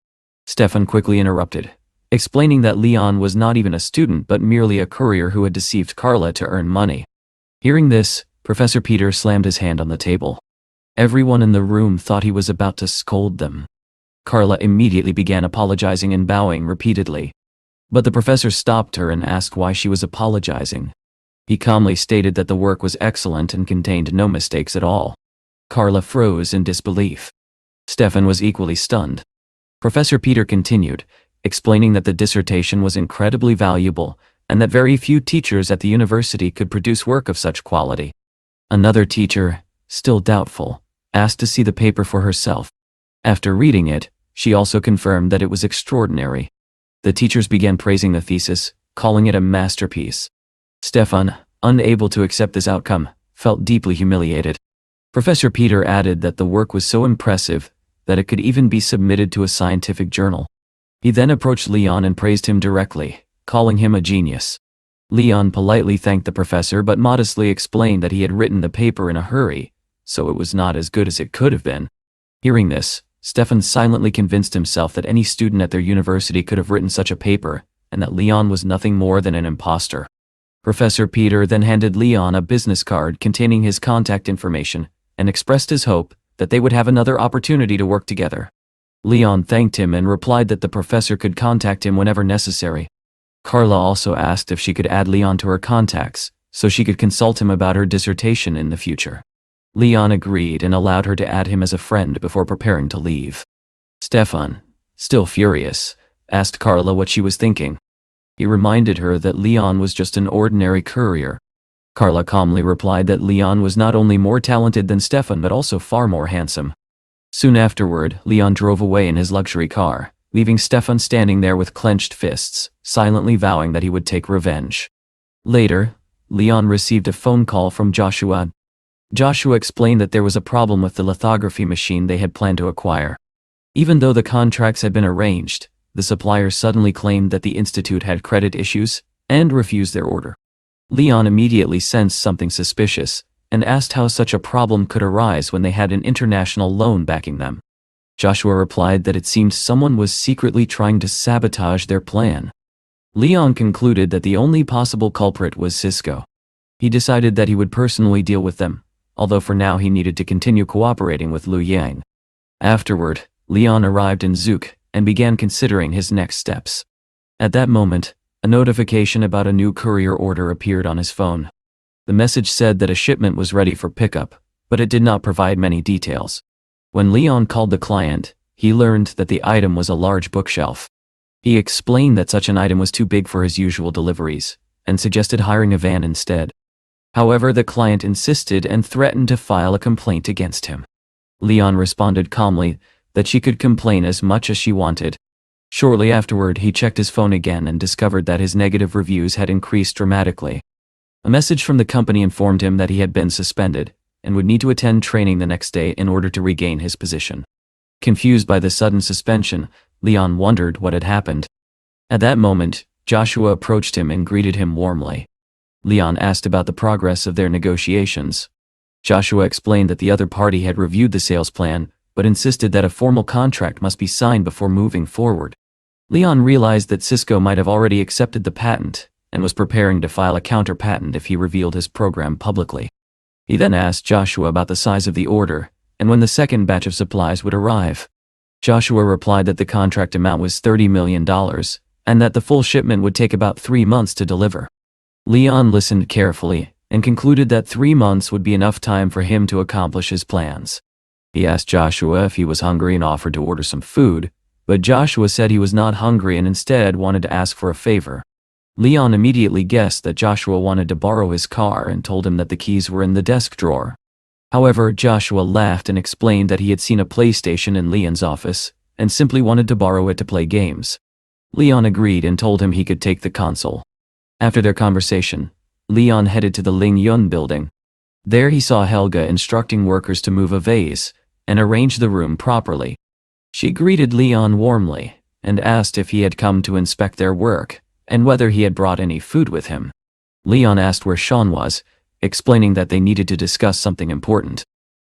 Speaker 1: Stefan quickly interrupted, explaining that Leon was not even a student but merely a courier who had deceived Carla to earn money. Hearing this, Professor Peter slammed his hand on the table. Everyone in the room thought he was about to scold them. Carla immediately began apologizing and bowing repeatedly. But the professor stopped her and asked why she was apologizing. He calmly stated that the work was excellent and contained no mistakes at all. Carla froze in disbelief. Stefan was equally stunned. Professor Peter continued, explaining that the dissertation was incredibly valuable and that very few teachers at the university could produce work of such quality. Another teacher, still doubtful, asked to see the paper for herself. After reading it, she also confirmed that it was extraordinary. The teachers began praising the thesis, calling it a masterpiece. Stefan, unable to accept this outcome, felt deeply humiliated. Professor Peter added that the work was so impressive that it could even be submitted to a scientific journal. He then approached Leon and praised him directly, calling him a genius. Leon politely thanked the professor but modestly explained that he had written the paper in a hurry, so it was not as good as it could have been. Hearing this, Stefan silently convinced himself that any student at their university could have written such a paper, and that Leon was nothing more than an imposter. Professor Peter then handed Leon a business card containing his contact information and expressed his hope that they would have another opportunity to work together. Leon thanked him and replied that the professor could contact him whenever necessary. Carla also asked if she could add Leon to her contacts, so she could consult him about her dissertation in the future. Leon agreed and allowed her to add him as a friend before preparing to leave. Stefan, still furious, asked Carla what she was thinking. He reminded her that Leon was just an ordinary courier. Carla calmly replied that Leon was not only more talented than Stefan but also far more handsome. Soon afterward, Leon drove away in his luxury car, leaving Stefan standing there with clenched fists, silently vowing that he would take revenge. Later, Leon received a phone call from Joshua. Joshua explained that there was a problem with the lithography machine they had planned to acquire. Even though the contracts had been arranged, the supplier suddenly claimed that the institute had credit issues and refused their order. Leon immediately sensed something suspicious and asked how such a problem could arise when they had an international loan backing them. Joshua replied that it seemed someone was secretly trying to sabotage their plan. Leon concluded that the only possible culprit was Cisco. He decided that he would personally deal with them, although for now he needed to continue cooperating with Liu Yang. Afterward, Leon arrived in Zook and began considering his next steps. At that moment, a notification about a new courier order appeared on his phone. The message said that a shipment was ready for pickup, but it did not provide many details. When Leon called the client, he learned that the item was a large bookshelf. He explained that such an item was too big for his usual deliveries, and suggested hiring a van instead. However, the client insisted and threatened to file a complaint against him. Leon responded calmly that she could complain as much as she wanted. Shortly afterward, he checked his phone again and discovered that his negative reviews had increased dramatically. A message from the company informed him that he had been suspended and would need to attend training the next day in order to regain his position. Confused by the sudden suspension, Leon wondered what had happened. At that moment, Joshua approached him and greeted him warmly. Leon asked about the progress of their negotiations. Joshua explained that the other party had reviewed the sales plan, but insisted that a formal contract must be signed before moving forward. Leon realized that Cisco might have already accepted the patent and was preparing to file a counter-patent if he revealed his program publicly. He then asked Joshua about the size of the order and when the second batch of supplies would arrive. Joshua replied that the contract amount was $30 million and that the full shipment would take about 3 months to deliver. Leon listened carefully and concluded that 3 months would be enough time for him to accomplish his plans. He asked Joshua if he was hungry and offered to order some food, but Joshua said he was not hungry and instead wanted to ask for a favor. Leon immediately guessed that Joshua wanted to borrow his car and told him that the keys were in the desk drawer. However, Joshua laughed and explained that he had seen a PlayStation in Leon's office and simply wanted to borrow it to play games. Leon agreed and told him he could take the console. After their conversation, Leon headed to the Ling Yun building. There he saw Helga instructing workers to move a vase and arrange the room properly. She greeted Leon warmly and asked if he had come to inspect their work and whether he had brought any food with him. Leon asked where Sean was, explaining that they needed to discuss something important.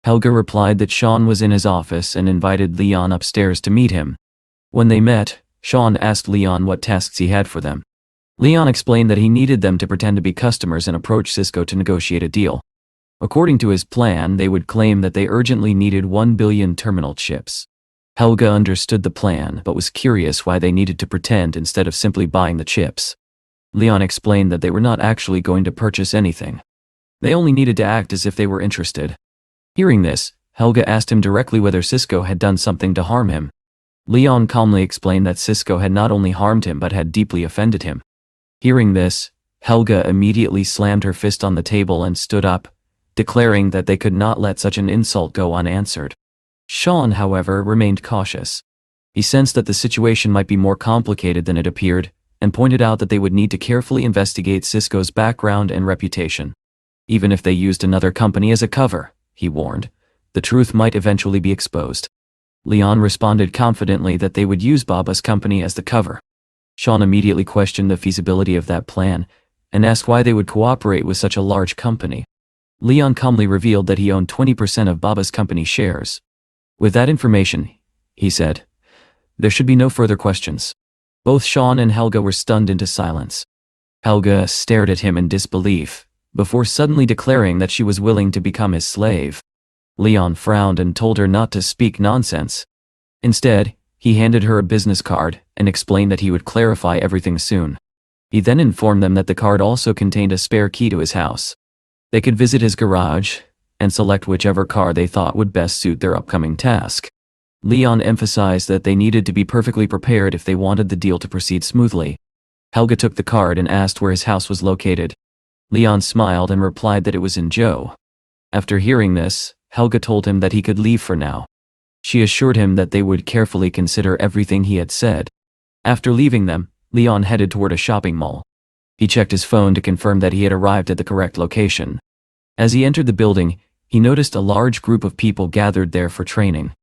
Speaker 1: Helga replied that Sean was in his office and invited Leon upstairs to meet him. When they met, Sean asked Leon what tasks he had for them. Leon explained that he needed them to pretend to be customers and approach Cisco to negotiate a deal. According to his plan, they would claim that they urgently needed 1 billion terminal chips. Helga understood the plan but was curious why they needed to pretend instead of simply buying the chips. Leon explained that they were not actually going to purchase anything. They only needed to act as if they were interested. Hearing this, Helga asked him directly whether Cisco had done something to harm him. Leon calmly explained that Cisco had not only harmed him but had deeply offended him. Hearing this, Helga immediately slammed her fist on the table and stood up, declaring that they could not let such an insult go unanswered. Sean, however, remained cautious. He sensed that the situation might be more complicated than it appeared, and pointed out that they would need to carefully investigate Cisco's background and reputation. Even if they used another company as a cover, he warned, the truth might eventually be exposed. Leon responded confidently that they would use Baba's company as the cover. Sean immediately questioned the feasibility of that plan and asked why they would cooperate with such a large company. Leon calmly revealed that he owned 20% of Baba's company shares. With that information, he said, there should be no further questions. Both Sean and Helga were stunned into silence. Helga stared at him in disbelief, before suddenly declaring that she was willing to become his slave. Leon frowned and told her not to speak nonsense. Instead, he handed her a business card and explained that he would clarify everything soon. He then informed them that the card also contained a spare key to his house. They could visit his garage and select whichever car they thought would best suit their upcoming task. Leon emphasized that they needed to be perfectly prepared if they wanted the deal to proceed smoothly. Helga took the card and asked where his house was located. Leon smiled and replied that it was in Zhou. After hearing this, Helga told him that he could leave for now. She assured him that they would carefully consider everything he had said. After leaving them, Leon headed toward a shopping mall. He checked his phone to confirm that he had arrived at the correct location. As he entered the building, he noticed a large group of people gathered there for training.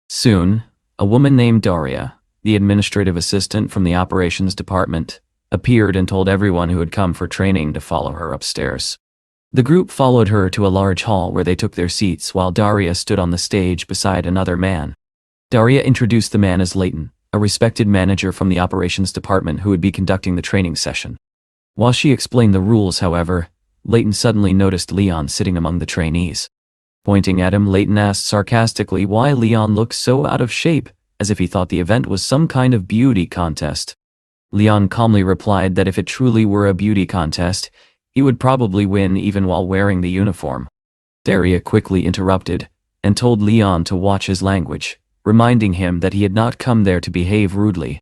Speaker 1: Soon, a woman named Daria, The administrative assistant from the operations department appeared and told everyone who had come for training to follow her upstairs. The group followed her to a large hall where they took their seats while Daria stood on the stage beside another man. Daria introduced the man as Leighton, a respected manager from the operations department who would be conducting the training session. While she explained the rules, however, Leighton suddenly noticed Leon sitting among the trainees. Pointing at him, Leighton asked sarcastically why Leon looked so out of shape, as if he thought the event was some kind of beauty contest. Leon calmly replied that if it truly were a beauty contest, he would probably win even while wearing the uniform. Daria quickly interrupted and told Leon to watch his language, reminding him that he had not come there to behave rudely.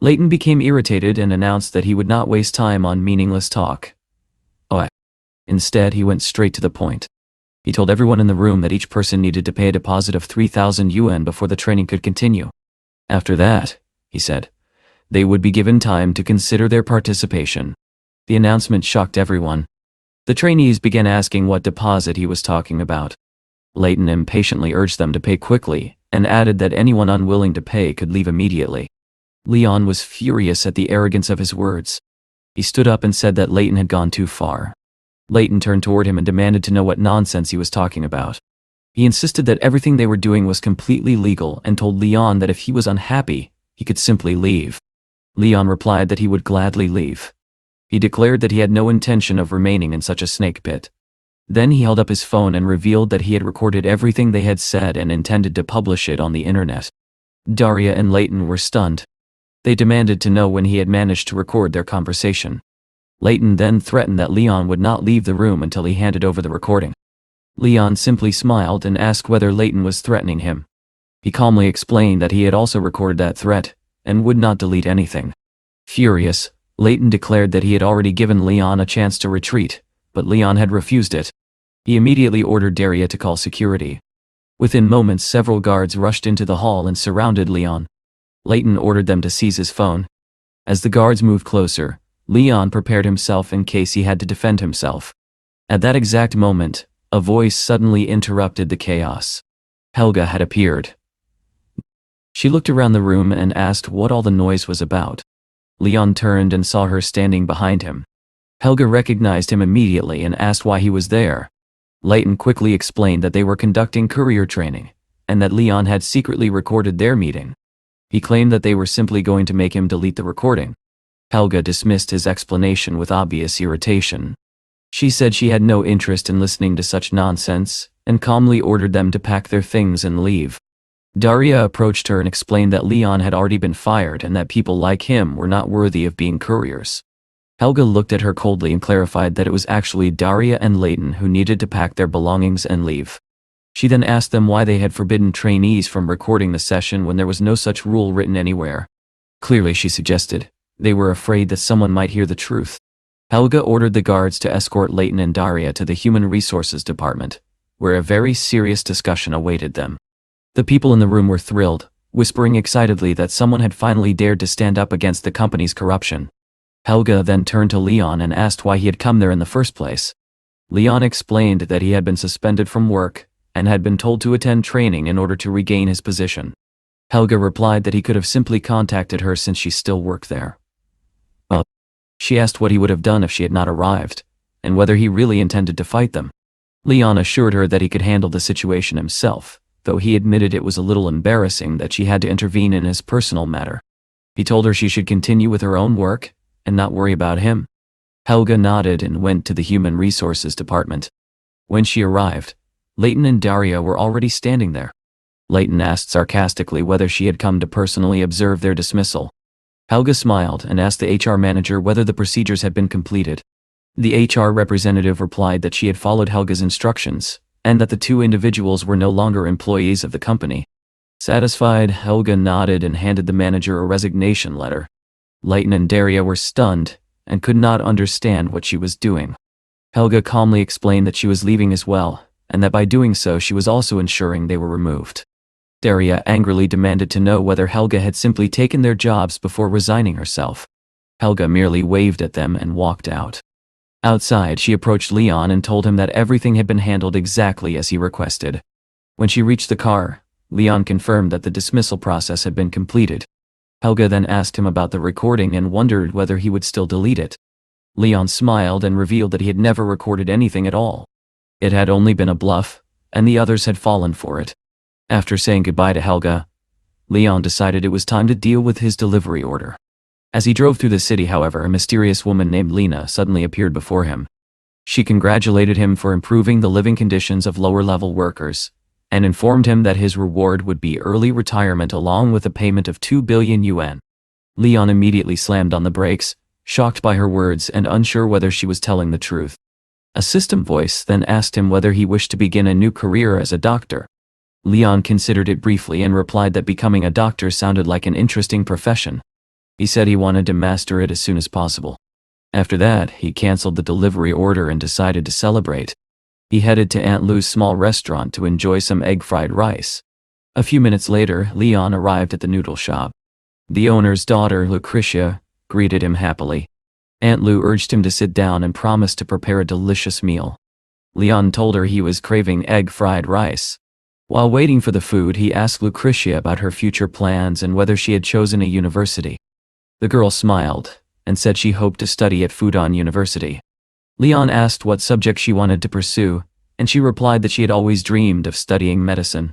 Speaker 1: Leighton became irritated and announced that he would not waste time on meaningless talk. Instead, he went straight to the point. He told everyone in the room that each person needed to pay a deposit of 3,000 yuan before the training could continue. After that, he said, they would be given time to consider their participation. The announcement shocked everyone. The trainees began asking what deposit he was talking about. Leighton impatiently urged them to pay quickly and added that anyone unwilling to pay could leave immediately. Leon was furious at the arrogance of his words. He stood up and said that Leighton had gone too far. Leighton turned toward him and demanded to know what nonsense he was talking about. He insisted that everything they were doing was completely legal and told Leon that if he was unhappy, he could simply leave. Leon replied that he would gladly leave. He declared that he had no intention of remaining in such a snake pit. Then he held up his phone and revealed that he had recorded everything they had said and intended to publish it on the internet. Daria and Leighton were stunned. They demanded to know when he had managed to record their conversation. Leighton then threatened that Leon would not leave the room until he handed over the recording. Leon simply smiled and asked whether Leighton was threatening him. He calmly explained that he had also recorded that threat and would not delete anything. Furious, Leighton declared that he had already given Leon a chance to retreat, but Leon had refused it. He immediately ordered Daria to call security. Within moments, several guards rushed into the hall and surrounded Leon. Leighton ordered them to seize his phone. As the guards moved closer, Leon prepared himself in case he had to defend himself. At that exact moment, a voice suddenly interrupted the chaos. Helga had appeared. She looked around the room and asked what all the noise was about. Leon turned and saw her standing behind him. Helga recognized him immediately and asked why he was there. Leighton quickly explained that they were conducting courier training, and that Leon had secretly recorded their meeting. He claimed that they were simply going to make him delete the recording. Helga dismissed his explanation with obvious irritation. She said she had no interest in listening to such nonsense, and calmly ordered them to pack their things and leave. Daria approached her and explained that Leon had already been fired and that people like him were not worthy of being couriers. Helga looked at her coldly and clarified that it was actually Daria and Leighton who needed to pack their belongings and leave. She then asked them why they had forbidden trainees from recording the session when there was no such rule written anywhere. Clearly, she suggested, they were afraid that someone might hear the truth. Helga ordered the guards to escort Leighton and Daria to the Human Resources Department, where a very serious discussion awaited them. The people in the room were thrilled, whispering excitedly that someone had finally dared to stand up against the company's corruption. Helga then turned to Leon and asked why he had come there in the first place. Leon explained that he had been suspended from work and had been told to attend training in order to regain his position. Helga replied that he could have simply contacted her since she still worked there. She asked what he would have done if she had not arrived, and whether he really intended to fight them. Leon assured her that he could handle the situation himself, though he admitted it was a little embarrassing that she had to intervene in his personal matter. He told her she should continue with her own work and not worry about him. Helga nodded and went to the Human Resources Department. When she arrived, Leighton and Daria were already standing there. Leighton asked sarcastically whether she had come to personally observe their dismissal. Helga smiled and asked the HR manager whether the procedures had been completed. The HR representative replied that she had followed Helga's instructions, and that the two individuals were no longer employees of the company. Satisfied, Helga nodded and handed the manager a resignation letter. Leighton and Daria were stunned and could not understand what she was doing. Helga calmly explained that she was leaving as well, and that by doing so she was also ensuring they were removed. Daria angrily demanded to know whether Helga had simply taken their jobs before resigning herself. Helga merely waved at them and walked out. Outside, she approached Leon and told him that everything had been handled exactly as he requested. When she reached the car, Leon confirmed that the dismissal process had been completed. Helga then asked him about the recording and wondered whether he would still delete it. Leon smiled and revealed that he had never recorded anything at all. It had only been a bluff, and the others had fallen for it. After saying goodbye to Helga, Leon decided it was time to deal with his delivery order. As he drove through the city, however, a mysterious woman named Lena suddenly appeared before him. She congratulated him for improving the living conditions of lower-level workers, and informed him that his reward would be early retirement along with a payment of 2 billion yuan. Leon immediately slammed on the brakes, shocked by her words and unsure whether she was telling the truth. A system voice then asked him whether he wished to begin a new career as a doctor. Leon considered it briefly and replied that becoming a doctor sounded like an interesting profession. He said he wanted to master it as soon as possible. After that, he canceled the delivery order and decided to celebrate. He headed to Aunt Lou's small restaurant to enjoy some egg-fried rice. A few minutes later, Leon arrived at the noodle shop. The owner's daughter, Lucretia, greeted him happily. Aunt Lou urged him to sit down and promised to prepare a delicious meal. Leon told her he was craving egg-fried rice. While waiting for the food, he asked Lucretia about her future plans and whether she had chosen a university. The girl smiled and said she hoped to study at Fudan University. Leon asked what subject she wanted to pursue, and she replied that she had always dreamed of studying medicine.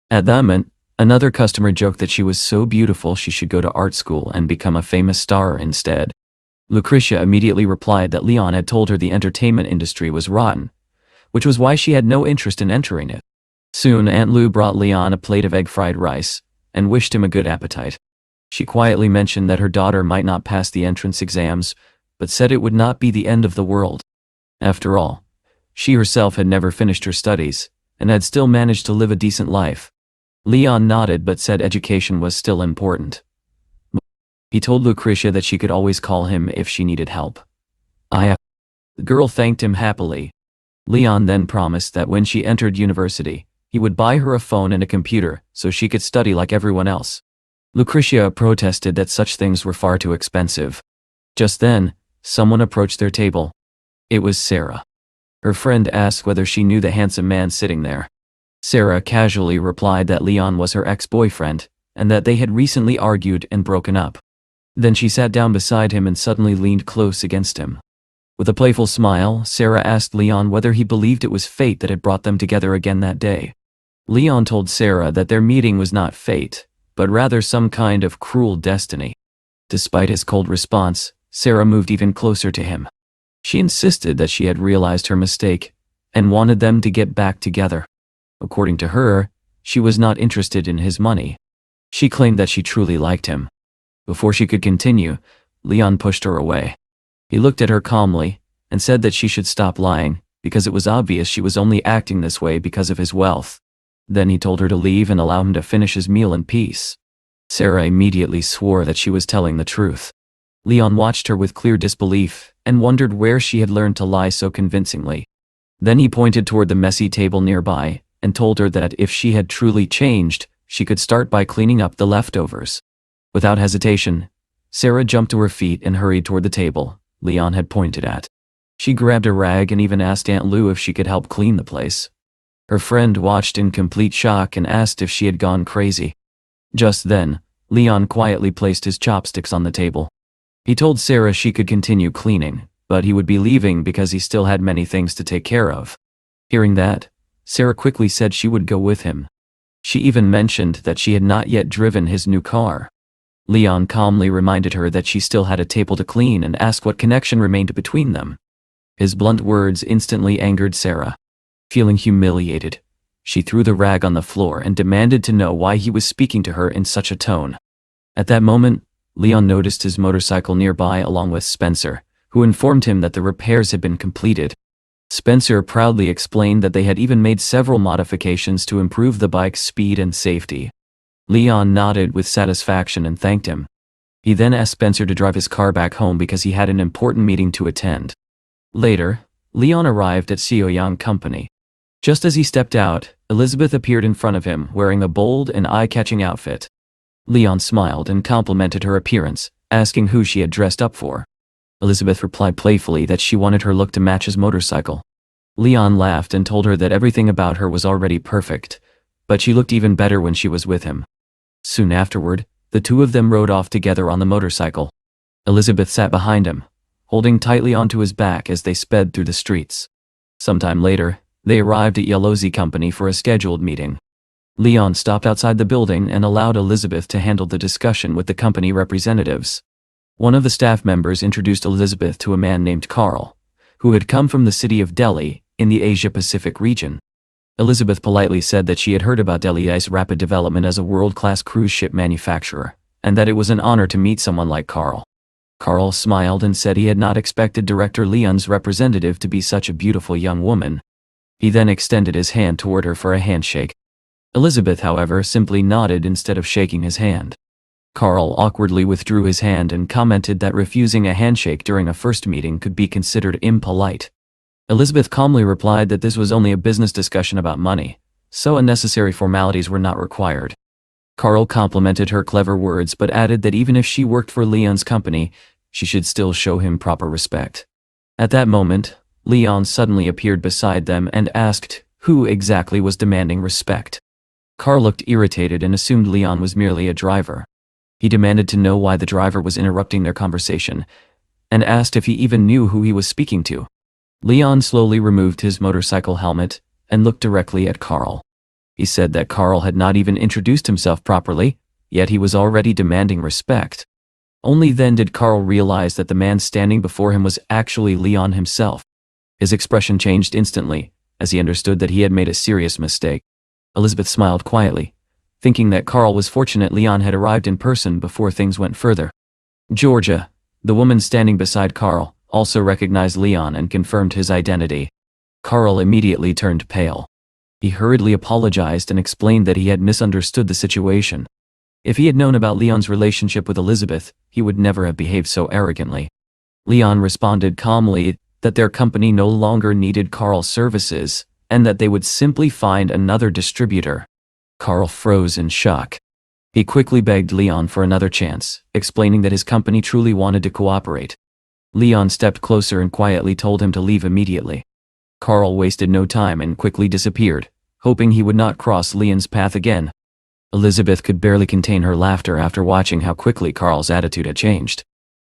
Speaker 1: At that moment, another customer joked that she was so beautiful she should go to art school and become a famous star instead. Lucretia immediately replied that Leon had told her the entertainment industry was rotten, which was why she had no interest in entering it. Soon, Aunt Lou brought Leon a plate of egg-fried rice and wished him a good appetite. She quietly mentioned that her daughter might not pass the entrance exams, but said it would not be the end of the world. After all, she herself had never finished her studies and had still managed to live a decent life. Leon nodded but said education was still important. He told Lucretia that she could always call him if she needed help. The girl thanked him happily. Leon then promised that when she entered university, he would buy her a phone and a computer so she could study like everyone else. Lucretia protested that such things were far too expensive. Just then, someone approached their table. It was Sarah. Her friend asked whether she knew the handsome man sitting there. Sarah casually replied that Leon was her ex-boyfriend, and that they had recently argued and broken up. Then she sat down beside him and suddenly leaned close against him. With a playful smile, Sarah asked Leon whether he believed it was fate that had brought them together again that day. Leon told Sarah that their meeting was not fate, but rather some kind of cruel destiny. Despite his cold response, Sarah moved even closer to him. She insisted that she had realized her mistake and wanted them to get back together. According to her, she was not interested in his money. She claimed that she truly liked him. Before she could continue, Leon pushed her away. He looked at her calmly and said that she should stop lying because it was obvious she was only acting this way because of his wealth. Then he told her to leave and allow him to finish his meal in peace. Sarah immediately swore that she was telling the truth. Leon watched her with clear disbelief and wondered where she had learned to lie so convincingly. Then he pointed toward the messy table nearby and told her that if she had truly changed, she could start by cleaning up the leftovers. Without hesitation, Sarah jumped to her feet and hurried toward the table Leon had pointed at. She grabbed a rag and even asked Aunt Lou if she could help clean the place. Her friend watched in complete shock and asked if she had gone crazy. Just then, Leon quietly placed his chopsticks on the table. He told Sarah she could continue cleaning, but he would be leaving because he still had many things to take care of. Hearing that, Sarah quickly said she would go with him. She even mentioned that she had not yet driven his new car. Leon calmly reminded her that she still had a table to clean and asked what connection remained between them. His blunt words instantly angered Sarah. Feeling humiliated, she threw the rag on the floor and demanded to know why he was speaking to her in such a tone. At that moment, Leon noticed his motorcycle nearby along with Spencer, who informed him that the repairs had been completed. Spencer proudly explained that they had even made several modifications to improve the bike's speed and safety. Leon nodded with satisfaction and thanked him. He then asked Spencer to drive his car back home because he had an important meeting to attend. Later, Leon arrived at Xiaoyang Company. Just as he stepped out, Elizabeth appeared in front of him wearing a bold and eye-catching outfit. Leon smiled and complimented her appearance, asking who she had dressed up for. Elizabeth replied playfully that she wanted her look to match his motorcycle. Leon laughed and told her that everything about her was already perfect, but she looked even better when she was with him. Soon afterward, The two of them rode off together on the motorcycle. Elizabeth sat behind him, holding tightly onto his back as they sped through the streets. Sometime later, they arrived at Yellow's company for a scheduled meeting. Leon stopped outside the building and allowed Elizabeth to handle the discussion with the company representatives. One of the staff members introduced Elizabeth to a man named Carl, who had come from the city of Delhi, in the Asia-Pacific region. Elizabeth politely said that she had heard about Delhi's rapid development as a world-class cruise ship manufacturer, and that it was an honor to meet someone like Carl. Carl smiled and said he had not expected Director Leon's representative to be such a beautiful young woman. He then extended his hand toward her for a handshake. Elizabeth, however, simply nodded instead of shaking his hand. Carl awkwardly withdrew his hand and commented that refusing a handshake during a first meeting could be considered impolite. Elizabeth calmly replied that this was only a business discussion about money, so unnecessary formalities were not required. Carl complimented her clever words but added that even if she worked for Leon's company, she should still show him proper respect. At that moment, Leon suddenly appeared beside them and asked who exactly was demanding respect. Carl looked irritated and assumed Leon was merely a driver. He demanded to know why the driver was interrupting their conversation, and asked if he even knew who he was speaking to. Leon slowly removed his motorcycle helmet and looked directly at Carl. He said that Carl had not even introduced himself properly, yet he was already demanding respect. Only then did Carl realize that the man standing before him was actually Leon himself. His expression changed instantly, as he understood that he had made a serious mistake. Elizabeth smiled quietly, thinking that Carl was fortunate Leon had arrived in person before things went further. Georgia, the woman standing beside Carl, also recognized Leon and confirmed his identity. Carl immediately turned pale. He hurriedly apologized and explained that he had misunderstood the situation. If he had known about Leon's relationship with Elizabeth, he would never have behaved so arrogantly. Leon responded calmly that their company no longer needed Carl's services, and that they would simply find another distributor. Carl froze in shock. He quickly begged Leon for another chance, explaining that his company truly wanted to cooperate. Leon stepped closer and quietly told him to leave immediately. Carl wasted no time and quickly disappeared, hoping he would not cross Leon's path again. Elizabeth could barely contain her laughter after watching how quickly Carl's attitude had changed.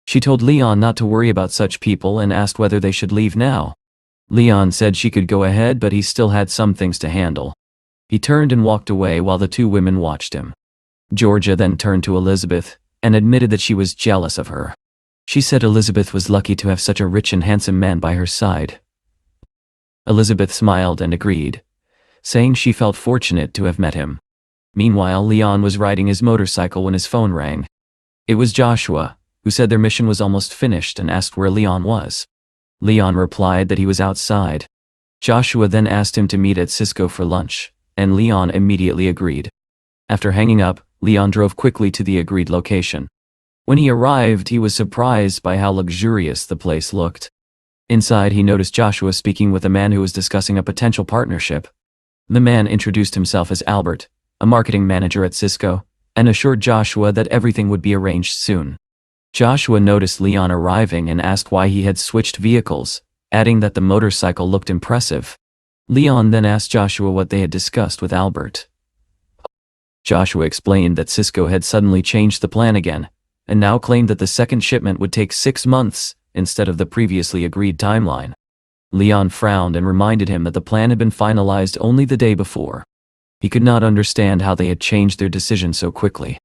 Speaker 1: She told Leon not to worry about such people and asked whether they should leave now. Leon said she could go ahead, but he still had some things to handle. He turned and walked away while the two women watched him. Georgia then turned to Elizabeth and admitted that she was jealous of her. She said Elizabeth was lucky to have such a rich and handsome man by her side. Elizabeth smiled and agreed, saying she felt fortunate to have met him. Meanwhile, Leon was riding his motorcycle when his phone rang. It was Joshua, who said their mission was almost finished and asked where Leon was. Leon replied that he was outside. Joshua then asked him to meet at Cisco for lunch, and Leon immediately agreed. After hanging up, Leon drove quickly to the agreed location. When he arrived, he was surprised by how luxurious the place looked. Inside, he noticed Joshua speaking with a man who was discussing a potential partnership. The man introduced himself as Albert, a marketing manager at Cisco, and assured Joshua that everything would be arranged soon. Joshua noticed Leon arriving and asked why he had switched vehicles, adding that the motorcycle looked impressive. Leon then asked Joshua what they had discussed with Albert. Joshua explained that Cisco had suddenly changed the plan again, and now claimed that the second shipment would take 6 months instead of the previously agreed timeline. Leon frowned and reminded him that the plan had been finalized only the day before. He could not understand how they had changed their decision so quickly.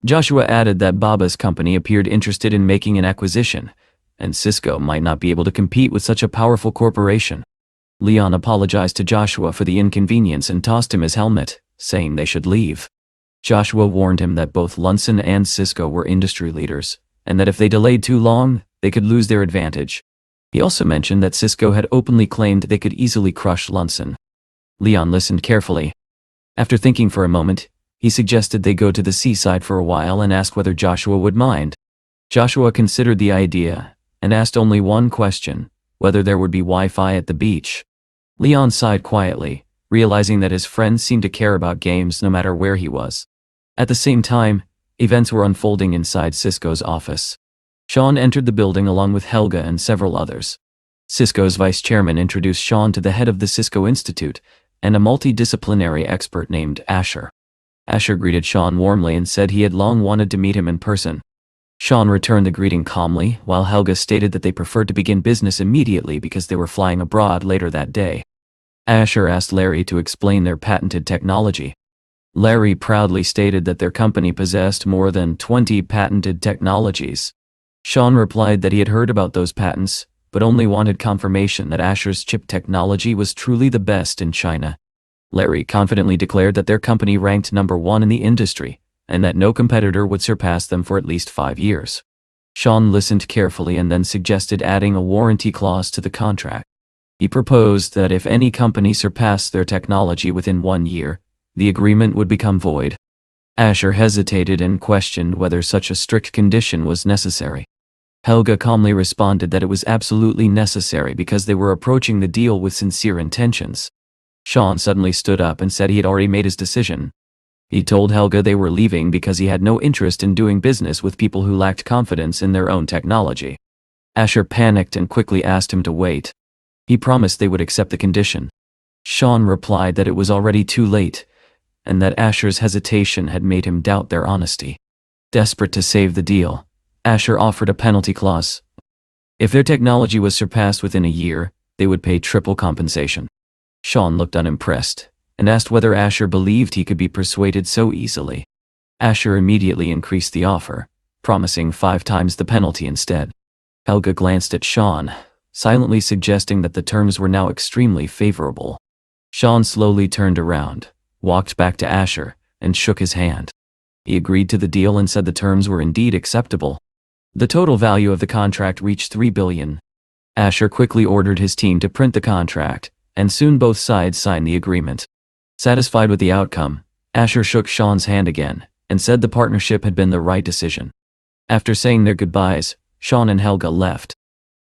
Speaker 1: Joshua added that Baba's company appeared interested in making an acquisition, and Cisco might not be able to compete with such a powerful corporation. Leon apologized to Joshua for the inconvenience and tossed him his helmet, saying they should leave. Joshua warned him that both Lunson and Cisco were industry leaders, and that if they delayed too long, they could lose their advantage. He also mentioned that Cisco had openly claimed they could easily crush Lunson. Leon listened carefully. After thinking for a moment, he suggested they go to the seaside for a while and asked whether Joshua would mind. Joshua considered the idea and asked only one question, whether there would be Wi-Fi at the beach. Leon sighed quietly, realizing that his friend seemed to care about games no matter where he was. At the same time, events were unfolding inside Cisco's office. Sean entered the building along with Helga and several others. Cisco's vice chairman introduced Sean to the head of the Cisco Institute and a multidisciplinary expert named Asher. Asher greeted Sean warmly and said he had long wanted to meet him in person. Sean returned the greeting calmly, while Helga stated that they preferred to begin business immediately because they were flying abroad later that day. Asher asked Larry to explain their patented technology. Larry proudly stated that their company possessed more than 20 patented technologies. Sean replied that he had heard about those patents, but only wanted confirmation that Asher's chip technology was truly the best in China. Larry confidently declared that their company ranked #1 in the industry, and that no competitor would surpass them for at least 5 years. Sean listened carefully and then suggested adding a warranty clause to the contract. He proposed that if any company surpassed their technology within 1 year, the agreement would become void. Asher hesitated and questioned whether such a strict condition was necessary. Helga calmly responded that it was absolutely necessary because they were approaching the deal with sincere intentions. Sean suddenly stood up and said he had already made his decision. He told Helga they were leaving because he had no interest in doing business with people who lacked confidence in their own technology. Asher panicked and quickly asked him to wait. He promised they would accept the condition. Sean replied that it was already too late, and that Asher's hesitation had made him doubt their honesty. Desperate to save the deal, Asher offered a penalty clause. If their technology was surpassed within a year, they would pay triple compensation. Sean looked unimpressed, and asked whether Asher believed he could be persuaded so easily. Asher immediately increased the offer, promising 5 times the penalty instead. Helga glanced at Sean, silently suggesting that the terms were now extremely favorable. Sean slowly turned around, walked back to Asher, and shook his hand. He agreed to the deal and said the terms were indeed acceptable. The total value of the contract reached $3 billion. Asher quickly ordered his team to print the contract, and soon both sides signed the agreement. Satisfied with the outcome, Asher shook Sean's hand again, and said the partnership had been the right decision. After saying their goodbyes, Sean and Helga left.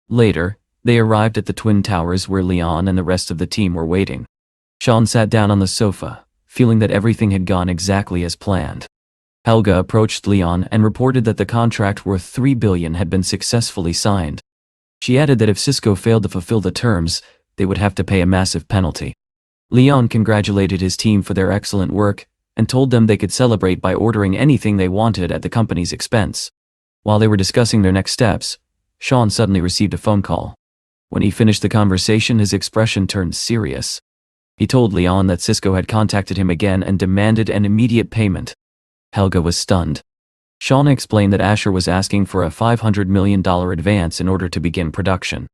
Speaker 1: Later, they arrived at the Twin Towers where Leon and the rest of the team were waiting. Sean sat down on the sofa, feeling that everything had gone exactly as planned. Helga approached Leon and reported that the contract worth $3 billion had been successfully signed. She added that if Cisco failed to fulfill the terms, they would have to pay a massive penalty. Leon congratulated his team for their excellent work and told them they could celebrate by ordering anything they wanted at the company's expense. While they were discussing their next steps, Sean suddenly received a phone call. When he finished the conversation, his expression turned serious. He told Leon that Cisco had contacted him again and demanded an immediate payment. Helga was stunned. Sean explained that Asher was asking for a $500 million advance in order to begin production.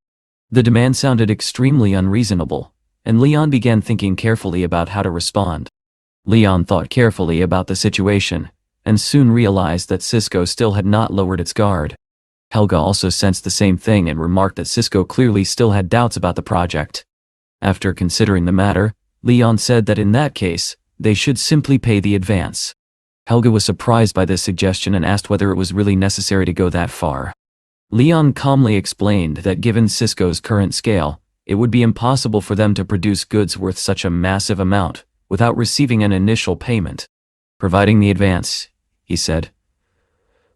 Speaker 1: The demand sounded extremely unreasonable, and Leon began thinking carefully about how to respond. Leon thought carefully about the situation, and soon realized that Cisco still had not lowered its guard. Helga also sensed the same thing and remarked that Cisco clearly still had doubts about the project. After considering the matter, Leon said that in that case, they should simply pay the advance. Helga was surprised by this suggestion and asked whether it was really necessary to go that far. Leon calmly explained that given Cisco's current scale, it would be impossible for them to produce goods worth such a massive amount without receiving an initial payment. Providing the advance, he said,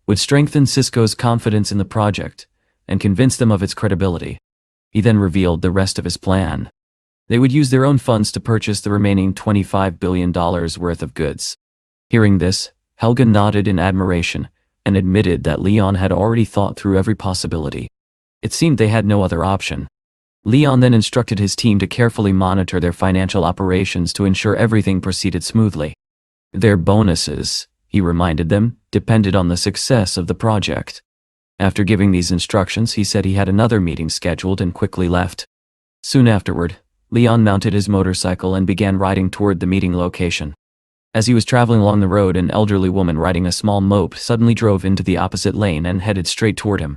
Speaker 1: would strengthen Cisco's confidence in the project and convince them of its credibility. He then revealed the rest of his plan. They would use their own funds to purchase the remaining $25 billion worth of goods. Hearing this, Helga nodded in admiration and admitted that Leon had already thought through every possibility. It seemed they had no other option. Leon then instructed his team to carefully monitor their financial operations to ensure everything proceeded smoothly. Their bonuses, he reminded them, depended on the success of the project. After giving these instructions, he said he had another meeting scheduled and quickly left. Soon afterward, Leon mounted his motorcycle and began riding toward the meeting location. As he was traveling along the road, an elderly woman riding a small mope suddenly drove into the opposite lane and headed straight toward him.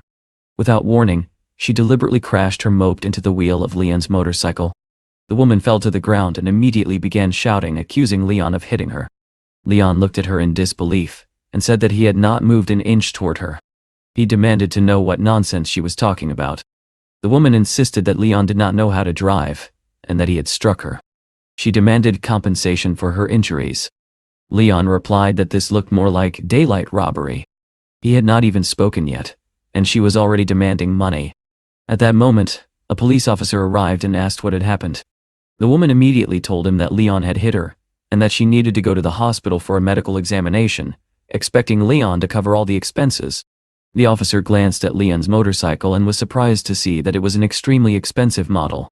Speaker 1: Without warning, she deliberately crashed her mope into the wheel of Leon's motorcycle. The woman fell to the ground and immediately began shouting, accusing Leon of hitting her. Leon looked at her in disbelief and said that he had not moved an inch toward her. He demanded to know what nonsense she was talking about. The woman insisted that Leon did not know how to drive and that he had struck her. She demanded compensation for her injuries. Leon replied that this looked more like daylight robbery. He had not even spoken yet, and she was already demanding money. At that moment, a police officer arrived and asked what had happened. The woman immediately told him that Leon had hit her, and that she needed to go to the hospital for a medical examination, expecting Leon to cover all the expenses. The officer glanced at Leon's motorcycle and was surprised to see that it was an extremely expensive model.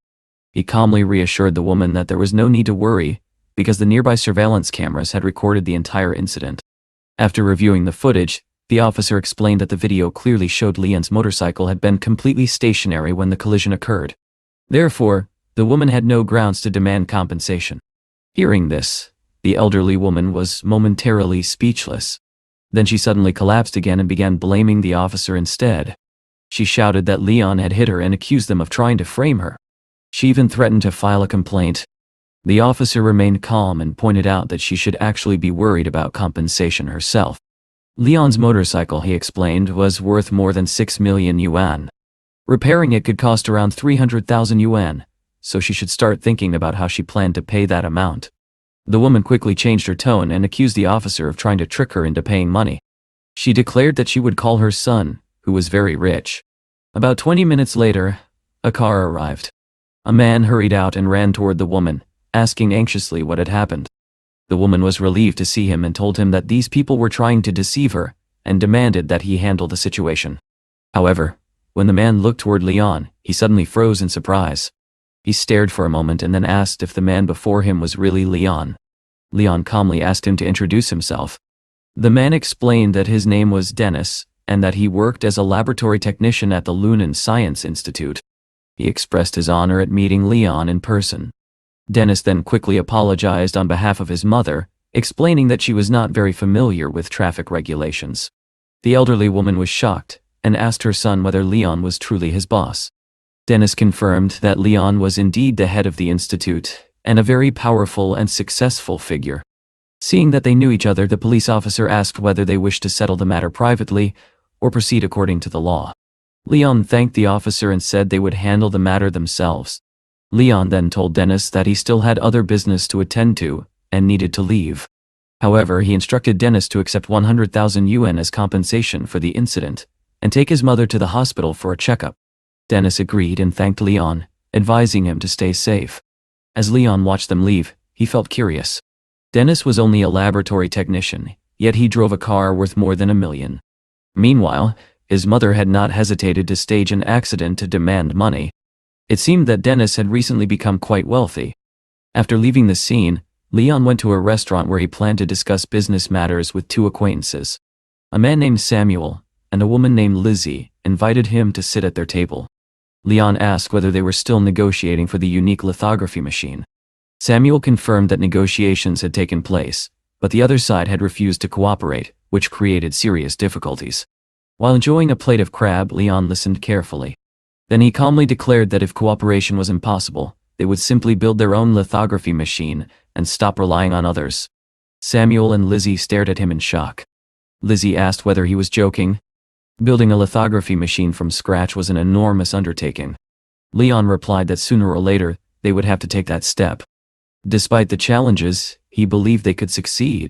Speaker 1: He calmly reassured the woman that there was no need to worry, because the nearby surveillance cameras had recorded the entire incident. After reviewing the footage, the officer explained that the video clearly showed Leon's motorcycle had been completely stationary when the collision occurred. Therefore, the woman had no grounds to demand compensation. Hearing this, the elderly woman was momentarily speechless. Then she suddenly collapsed again and began blaming the officer instead. She shouted that Leon had hit her and accused them of trying to frame her. She even threatened to file a complaint. The officer remained calm and pointed out that she should actually be worried about compensation herself. Leon's motorcycle, he explained, was worth more than 6 million yuan. Repairing it could cost around 300,000 yuan, so she should start thinking about how she planned to pay that amount. The woman quickly changed her tone and accused the officer of trying to trick her into paying money. She declared that she would call her son, who was very rich. About 20 minutes later, a car arrived. A man hurried out and ran toward the woman, asking anxiously what had happened. The woman was relieved to see him and told him that these people were trying to deceive her and demanded that he handle the situation. However, when the man looked toward Leon, he suddenly froze in surprise. He stared for a moment and then asked if the man before him was really Leon. Leon calmly asked him to introduce himself. The man explained that his name was Dennis and that he worked as a laboratory technician at the Shounen Science Institute. He expressed his honor at meeting Leon in person. Dennis then quickly apologized on behalf of his mother, explaining that she was not very familiar with traffic regulations. The elderly woman was shocked and asked her son whether Leon was truly his boss. Dennis confirmed that Leon was indeed the head of the institute and a very powerful and successful figure. Seeing that they knew each other, the police officer asked whether they wished to settle the matter privately or proceed according to the law. Leon thanked the officer and said they would handle the matter themselves. Leon then told Dennis that he still had other business to attend to and needed to leave. However, he instructed Dennis to accept 100,000 yuan as compensation for the incident and take his mother to the hospital for a checkup. Dennis agreed and thanked Leon, advising him to stay safe. As Leon watched them leave, he felt curious. Dennis was only a laboratory technician, yet he drove a car worth more than 1 million. Meanwhile, his mother had not hesitated to stage an accident to demand money. It seemed that Dennis had recently become quite wealthy. After leaving the scene, Leon went to a restaurant where he planned to discuss business matters with 2 acquaintances. A man named Samuel and a woman named Lizzie invited him to sit at their table. Leon asked whether they were still negotiating for the unique lithography machine. Samuel confirmed that negotiations had taken place, but the other side had refused to cooperate, which created serious difficulties. While enjoying a plate of crab, Leon listened carefully. Then he calmly declared that if cooperation was impossible, they would simply build their own lithography machine and stop relying on others. Samuel and Lizzie stared at him in shock. Lizzie asked whether he was joking. Building a lithography machine from scratch was an enormous undertaking. Leon replied that sooner or later, they would have to take that step. Despite the challenges, he believed they could succeed.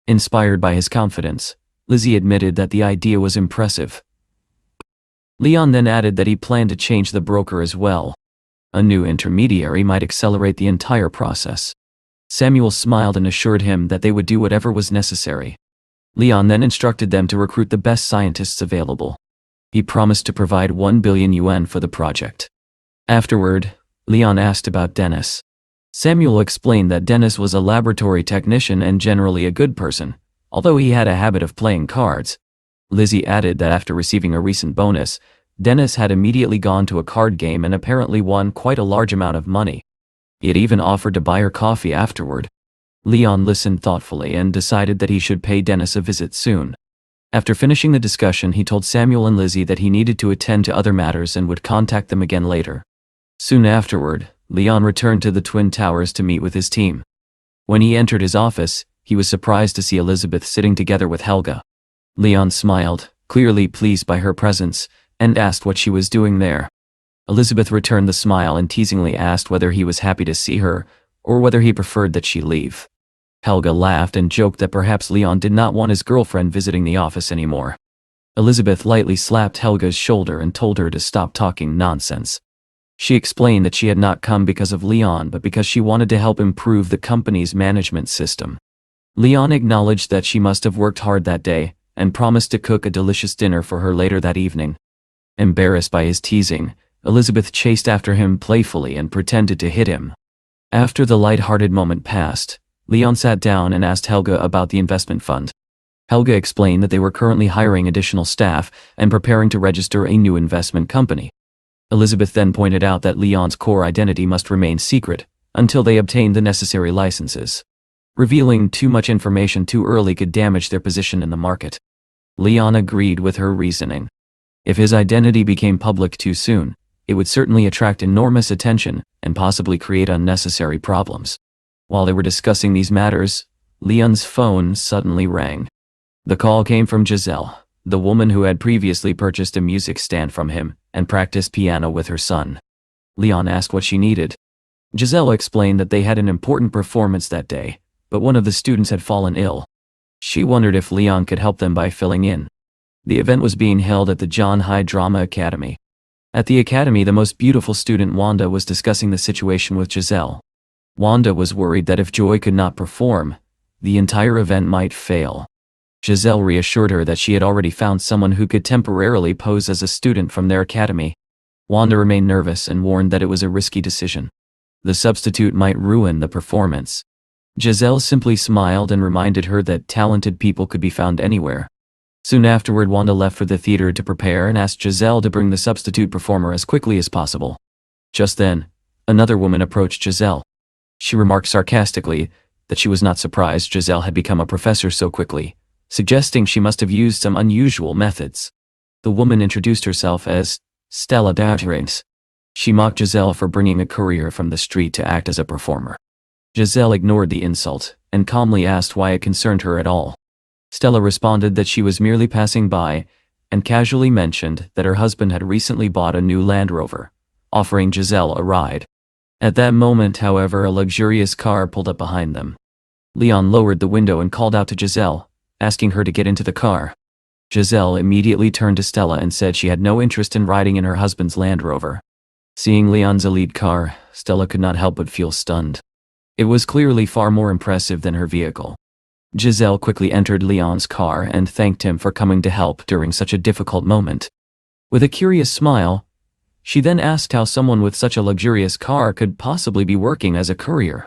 Speaker 1: Inspired by his confidence, Lizzie admitted that the idea was impressive. Leon then added that he planned to change the broker as well. A new intermediary might accelerate the entire process. Samuel smiled and assured him that they would do whatever was necessary. Leon then instructed them to recruit the best scientists available. He promised to provide 1 billion yuan for the project. Afterward, Leon asked about Dennis. Samuel explained that Dennis was a laboratory technician and generally a good person, although he had a habit of playing cards. Lizzie added that after receiving a recent bonus, Dennis had immediately gone to a card game and apparently won quite a large amount of money. He had even offered to buy her coffee afterward. Leon listened thoughtfully and decided that he should pay Dennis a visit soon. After finishing the discussion, he told Samuel and Lizzie that he needed to attend to other matters and would contact them again later. Soon afterward, Leon returned to the Twin Towers to meet with his team. When he entered his office, he was surprised to see Elizabeth sitting together with Helga. Leon smiled, clearly pleased by her presence, and asked what she was doing there. Elizabeth returned the smile and teasingly asked whether he was happy to see her, or whether he preferred that she leave. Helga laughed and joked that perhaps Leon did not want his girlfriend visiting the office anymore. Elizabeth lightly slapped Helga's shoulder and told her to stop talking nonsense. She explained that she had not come because of Leon but because she wanted to help improve the company's management system. Leon acknowledged that she must have worked hard that day, and promised to cook a delicious dinner for her later that evening. Embarrassed by his teasing, Elizabeth chased after him playfully and pretended to hit him. After the light-hearted moment passed, Leon sat down and asked Helga about the investment fund. Helga explained that they were currently hiring additional staff and preparing to register a new investment company. Elizabeth then pointed out that Leon's core identity must remain secret until they obtained the necessary licenses. Revealing too much information too early could damage their position in the market. Leon agreed with her reasoning. If his identity became public too soon, it would certainly attract enormous attention and possibly create unnecessary problems. While they were discussing these matters, Leon's phone suddenly rang. The call came from Giselle, the woman who had previously purchased a music stand from him and practiced piano with her son. Leon asked what she needed. Giselle explained that they had an important performance that day, but one of the students had fallen ill. She wondered if Leon could help them by filling in. The event was being held at the John High Drama Academy. At the academy, the most beautiful student Wanda was discussing the situation with Giselle. Wanda was worried that if Joy could not perform, the entire event might fail. Giselle reassured her that she had already found someone who could temporarily pose as a student from their academy. Wanda remained nervous and warned that it was a risky decision. The substitute might ruin the performance. Giselle simply smiled and reminded her that talented people could be found anywhere. Soon afterward, Wanda left for the theater to prepare and asked Giselle to bring the substitute performer as quickly as possible. Just then, another woman approached Giselle. She remarked sarcastically that she was not surprised Giselle had become a professor so quickly, suggesting she must have used some unusual methods. The woman introduced herself as Stella Beatrice. She mocked Giselle for bringing a courier from the street to act as a performer. Giselle ignored the insult and calmly asked why it concerned her at all. Stella responded that she was merely passing by and casually mentioned that her husband had recently bought a new Land Rover, offering Giselle a ride. At that moment, however, a luxurious car pulled up behind them. Leon lowered the window and called out to Giselle, asking her to get into the car. Giselle immediately turned to Stella and said she had no interest in riding in her husband's Land Rover. Seeing Leon's elite car, Stella could not help but feel stunned. It was clearly far more impressive than her vehicle. Giselle quickly entered Leon's car and thanked him for coming to help during such a difficult moment. With a curious smile, she then asked how someone with such a luxurious car could possibly be working as a courier.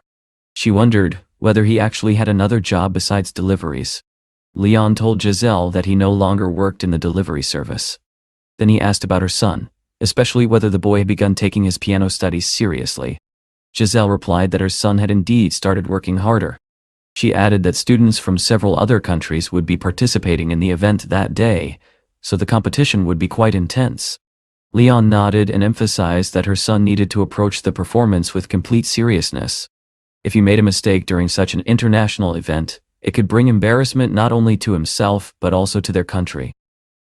Speaker 1: She wondered whether he actually had another job besides deliveries. Leon told Giselle that he no longer worked in the delivery service. Then he asked about her son, especially whether the boy had begun taking his piano studies seriously. Giselle replied that her son had indeed started working harder. She added that students from several other countries would be participating in the event that day, so the competition would be quite intense. Leon nodded and emphasized that her son needed to approach the performance with complete seriousness. If he made a mistake during such an international event, it could bring embarrassment not only to himself but also to their country.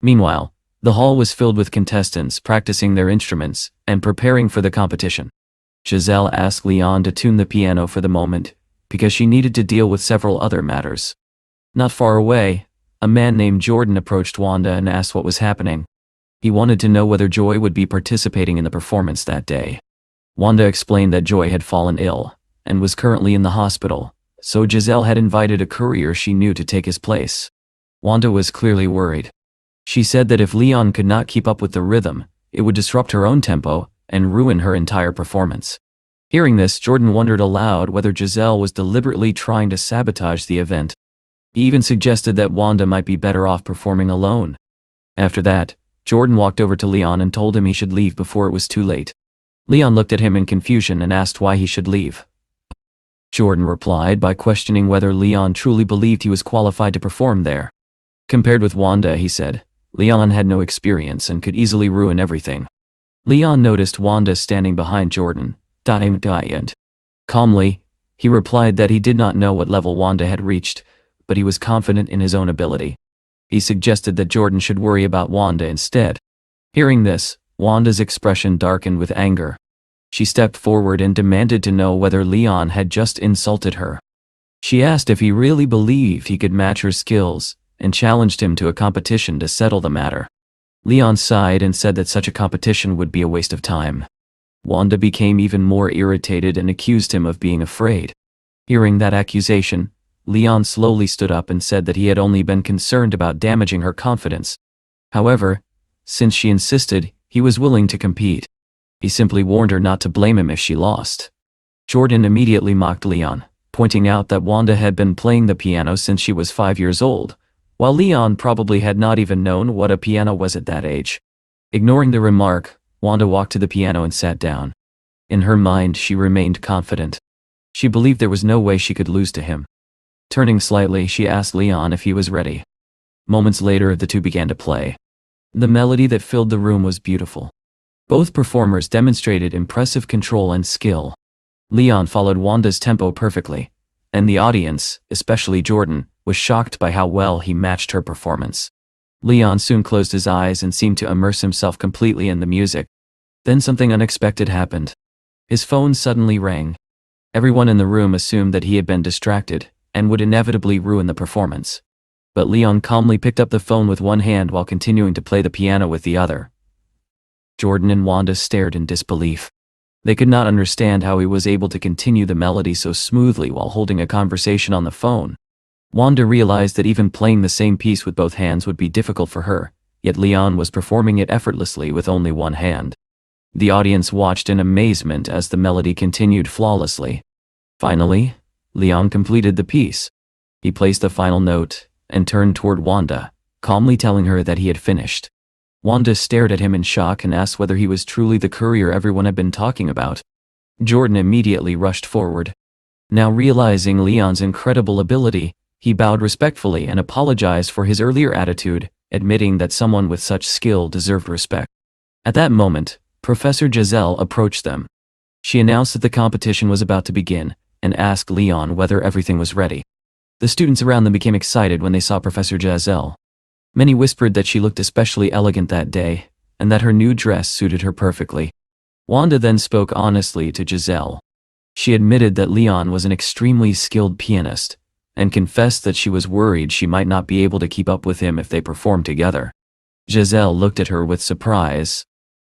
Speaker 1: Meanwhile, the hall was filled with contestants practicing their instruments and preparing for the competition. Giselle asked Leon to tune the piano for the moment, because she needed to deal with several other matters. Not far away, a man named Jordan approached Wanda and asked what was happening. He wanted to know whether Joy would be participating in the performance that day. Wanda explained that Joy had fallen ill and was currently in the hospital, so Giselle had invited a courier she knew to take his place. Wanda was clearly worried. She said that if Leon could not keep up with the rhythm, it would disrupt her own tempo and ruin her entire performance. Hearing this, Jordan wondered aloud whether Giselle was deliberately trying to sabotage the event. He even suggested that Wanda might be better off performing alone. After that, Jordan walked over to Leon and told him he should leave before it was too late. Leon looked at him in confusion and asked why he should leave. Jordan replied by questioning whether Leon truly believed he was qualified to perform there. Compared with Wanda, he said, Leon had no experience and could easily ruin everything. Leon noticed Wanda standing behind Jordan, and calmly, he replied that he did not know what level Wanda had reached, but he was confident in his own ability. He suggested that Jordan should worry about Wanda instead. Hearing this, Wanda's expression darkened with anger. She stepped forward and demanded to know whether Leon had just insulted her. She asked if he really believed he could match her skills and challenged him to a competition to settle the matter. Leon sighed and said that such a competition would be a waste of time. Wanda became even more irritated and accused him of being afraid. Hearing that accusation, Leon slowly stood up and said that he had only been concerned about damaging her confidence. However, since she insisted, he was willing to compete. He simply warned her not to blame him if she lost. Jordan immediately mocked Leon, pointing out that Wanda had been playing the piano since she was 5 years old, while Leon probably had not even known what a piano was at that age. Ignoring the remark, Wanda walked to the piano and sat down. In her mind, she remained confident. She believed there was no way she could lose to him. Turning slightly, she asked Leon if he was ready. Moments later, the two began to play. The melody that filled the room was beautiful. Both performers demonstrated impressive control and skill. Leon followed Wanda's tempo perfectly, and the audience, especially Jordan, was shocked by how well he matched her performance. Leon soon closed his eyes and seemed to immerse himself completely in the music. Then something unexpected happened. His phone suddenly rang. Everyone in the room assumed that he had been distracted and would inevitably ruin the performance. But Leon calmly picked up the phone with one hand while continuing to play the piano with the other. Jordan and Wanda stared in disbelief. They could not understand how he was able to continue the melody so smoothly while holding a conversation on the phone. Wanda realized that even playing the same piece with both hands would be difficult for her, yet Leon was performing it effortlessly with only one hand. The audience watched in amazement as the melody continued flawlessly. Finally, Leon completed the piece. He placed the final note and turned toward Wanda, calmly telling her that he had finished. Wanda stared at him in shock and asked whether he was truly the courier everyone had been talking about. Jordan immediately rushed forward. Now realizing Leon's incredible ability, he bowed respectfully and apologized for his earlier attitude, admitting that someone with such skill deserved respect. At that moment, Professor Giselle approached them. She announced that the competition was about to begin and asked Leon whether everything was ready. The students around them became excited when they saw Professor Giselle. Many whispered that she looked especially elegant that day, and that her new dress suited her perfectly. Wanda then spoke honestly to Giselle. She admitted that Leon was an extremely skilled pianist, and confessed that she was worried she might not be able to keep up with him if they performed together. Giselle looked at her with surprise.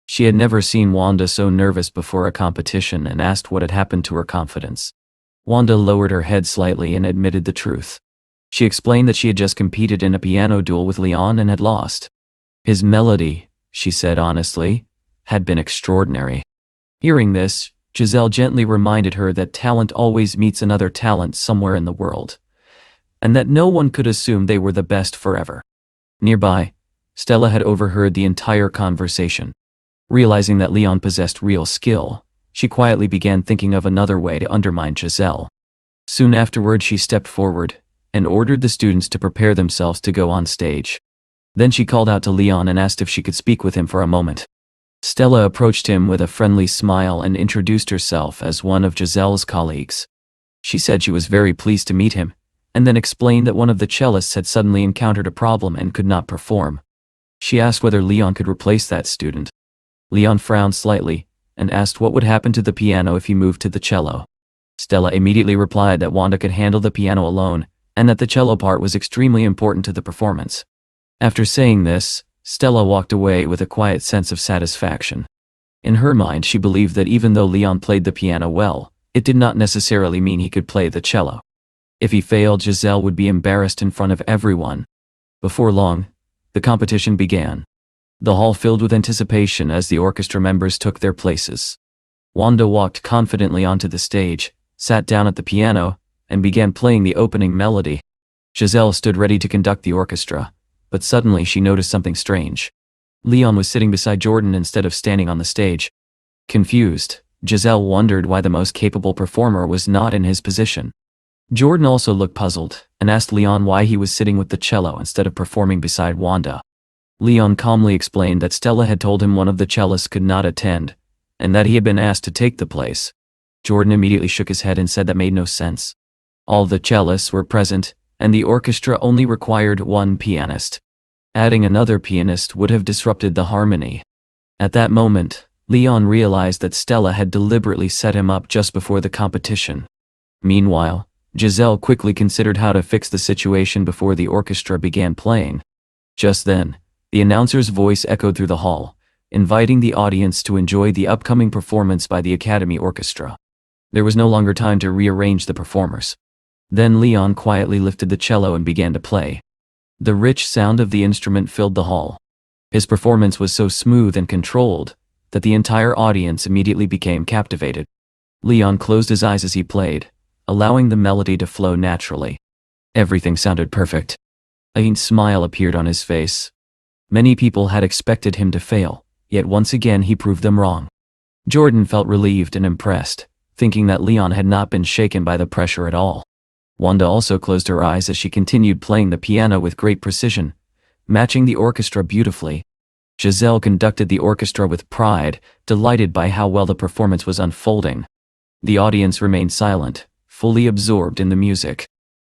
Speaker 1: She had never seen Wanda so nervous before a competition and asked what had happened to her confidence. Wanda lowered her head slightly and admitted the truth. She explained that she had just competed in a piano duel with Leon and had lost. His melody, she said honestly, had been extraordinary. Hearing this, Giselle gently reminded her that talent always meets another talent somewhere in the world, and that no one could assume they were the best forever. Nearby, Stella had overheard the entire conversation. Realizing that Leon possessed real skill, she quietly began thinking of another way to undermine Giselle. Soon afterward, she stepped forward and ordered the students to prepare themselves to go on stage. Then she called out to Leon and asked if she could speak with him for a moment. Stella approached him with a friendly smile and introduced herself as one of Giselle's colleagues. She said she was very pleased to meet him, and then explained that one of the cellists had suddenly encountered a problem and could not perform. She asked whether Leon could replace that student. Leon frowned slightly and asked what would happen to the piano if he moved to the cello. Stella immediately replied that Wanda could handle the piano alone, and that the cello part was extremely important to the performance. After saying this, Stella walked away with a quiet sense of satisfaction. In her mind, she believed that even though Leon played the piano well, it did not necessarily mean he could play the cello. If he failed, Giselle would be embarrassed in front of everyone. Before long, the competition began. The hall filled with anticipation as the orchestra members took their places. Wanda walked confidently onto the stage, sat down at the piano, and began playing the opening melody. Giselle stood ready to conduct the orchestra, but suddenly she noticed something strange. Leon was sitting beside Jordan instead of standing on the stage. Confused, Giselle wondered why the most capable performer was not in his position. Jordan also looked puzzled and asked Leon why he was sitting with the cello instead of performing beside Wanda. Leon calmly explained that Stella had told him one of the cellists could not attend, and that he had been asked to take the place. Jordan immediately shook his head and said that made no sense. All the cellists were present, and the orchestra only required one pianist. Adding another pianist would have disrupted the harmony. At that moment, Leon realized that Stella had deliberately set him up just before the competition. Meanwhile, Giselle quickly considered how to fix the situation before the orchestra began playing. Just then, the announcer's voice echoed through the hall, inviting the audience to enjoy the upcoming performance by the Academy Orchestra. There was no longer time to rearrange the performers. Then Leon quietly lifted the cello and began to play. The rich sound of the instrument filled the hall. His performance was so smooth and controlled that the entire audience immediately became captivated. Leon closed his eyes as he played, allowing the melody to flow naturally. Everything sounded perfect. A faint smile appeared on his face. Many people had expected him to fail, yet once again he proved them wrong. Jordan felt relieved and impressed, thinking that Leon had not been shaken by the pressure at all. Wanda also closed her eyes as she continued playing the piano with great precision, matching the orchestra beautifully. Giselle conducted the orchestra with pride, delighted by how well the performance was unfolding. The audience remained silent, fully absorbed in the music.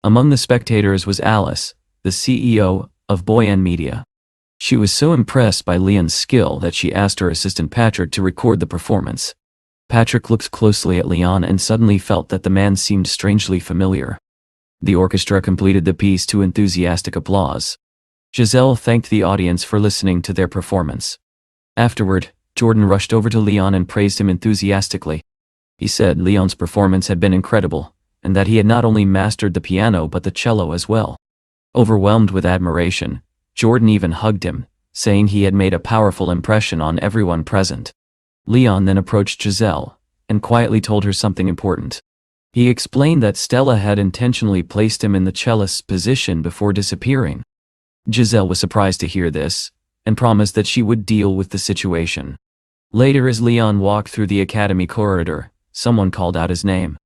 Speaker 1: Among the spectators was Alice, the CEO of Boyan Media. She was so impressed by Leon's skill that she asked her assistant Patrick to record the performance. Patrick looked closely at Leon and suddenly felt that the man seemed strangely familiar. The orchestra completed the piece to enthusiastic applause. Giselle thanked the audience for listening to their performance. Afterward, Jordan rushed over to Leon and praised him enthusiastically. He said Leon's performance had been incredible, and that he had not only mastered the piano but the cello as well. Overwhelmed with admiration, Jordan even hugged him, saying he had made a powerful impression on everyone present. Leon then approached Giselle and quietly told her something important. He explained that Stella had intentionally placed him in the cellist's position before disappearing. Giselle was surprised to hear this, and promised that she would deal with the situation. Later, as Leon walked through the academy corridor, someone called out his name.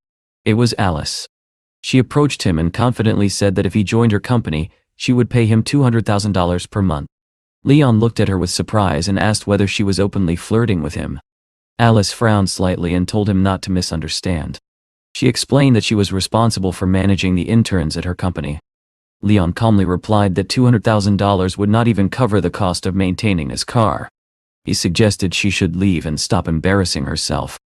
Speaker 1: It was Alice. She approached him and confidently said that if he joined her company, she would pay him $200,000 per month. Leon looked at her with surprise and asked whether she was openly flirting with him. Alice frowned slightly and told him not to misunderstand. She explained that she was responsible for managing the interns at her company. Leon calmly replied that $200,000 would not even cover the cost of maintaining his car. He suggested she should leave and stop embarrassing herself.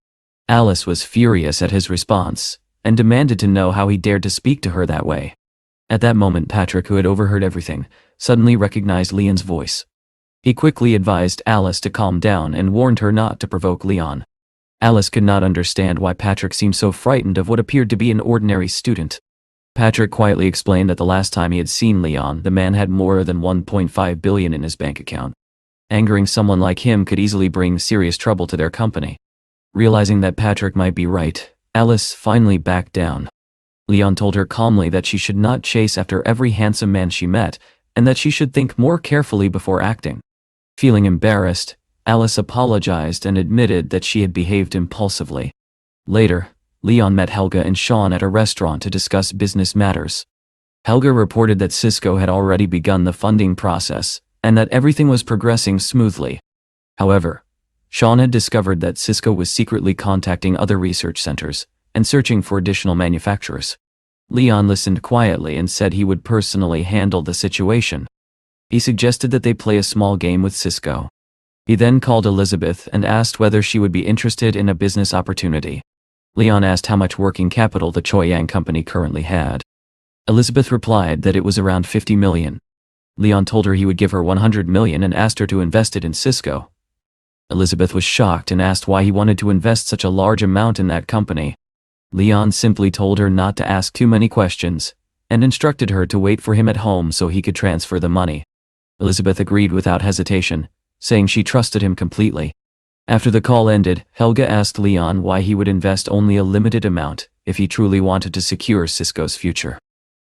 Speaker 1: Alice was furious at his response, and demanded to know how he dared to speak to her that way. At that moment, Patrick, who had overheard everything, suddenly recognized Leon's voice. He quickly advised Alice to calm down and warned her not to provoke Leon. Alice could not understand why Patrick seemed so frightened of what appeared to be an ordinary student. Patrick quietly explained that the last time he had seen Leon, the man had more than $1.5 billion in his bank account. Angering someone like him could easily bring serious trouble to their company. Realizing that Patrick might be right, Alice finally backed down. Leon told her calmly that she should not chase after every handsome man she met, and that she should think more carefully before acting. Feeling embarrassed, Alice apologized and admitted that she had behaved impulsively. Later, Leon met Helga and Sean at a restaurant to discuss business matters. Helga reported that Cisco had already begun the funding process, and that everything was progressing smoothly. However, Sean had discovered that Cisco was secretly contacting other research centers and searching for additional manufacturers. Leon listened quietly and said he would personally handle the situation. He suggested that they play a small game with Cisco. He then called Elizabeth and asked whether she would be interested in a business opportunity. Leon asked how much working capital the Choyang company currently had. Elizabeth replied that it was around $50 million. Leon told her he would give her $100 million and asked her to invest it in Cisco. Elizabeth was shocked and asked why he wanted to invest such a large amount in that company. Leon simply told her not to ask too many questions, and instructed her to wait for him at home so he could transfer the money. Elizabeth agreed without hesitation, saying she trusted him completely. After the call ended, Helga asked Leon why he would invest only a limited amount if he truly wanted to secure Cisco's future.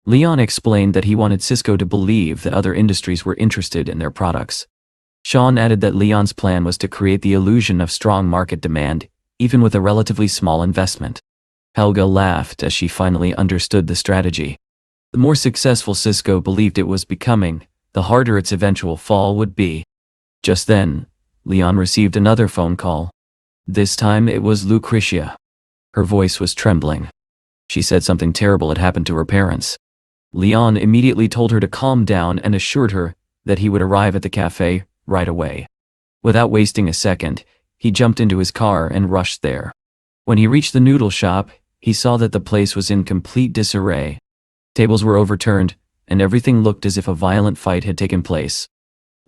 Speaker 1: Leon explained that he wanted Cisco to believe that other industries were interested in their products. Sean added that Leon's plan was to create the illusion of strong market demand, even with a relatively small investment. Helga laughed as she finally understood the strategy. The more successful Cisco believed it was becoming, the harder its eventual fall would be. Just then, Leon received another phone call. This time it was Lucretia. Her voice was trembling. She said something terrible had happened to her parents. Leon immediately told her to calm down and assured her that he would arrive at the cafe right away. Without wasting a second, he jumped into his car and rushed there. When he reached the noodle shop, he saw that the place was in complete disarray. Tables were overturned, and everything looked as if a violent fight had taken place.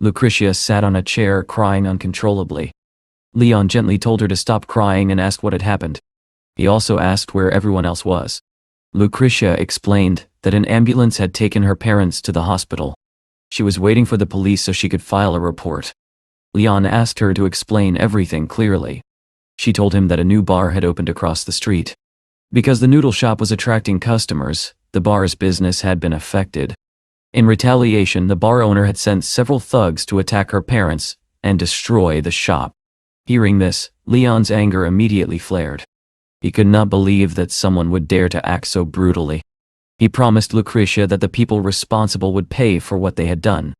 Speaker 1: Lucretia sat on a chair crying uncontrollably. Leon gently told her to stop crying and asked what had happened. He also asked where everyone else was. Lucretia explained that an ambulance had taken her parents to the hospital. She was waiting for the police so she could file a report. Leon asked her to explain everything clearly. She told him that a new bar had opened across the street. Because the noodle shop was attracting customers, the bar's business had been affected. In retaliation, the bar owner had sent several thugs to attack her parents and destroy the shop. Hearing this, Leon's anger immediately flared. He could not believe that someone would dare to act so brutally. He promised Lucretia that the people responsible would pay for what they had done.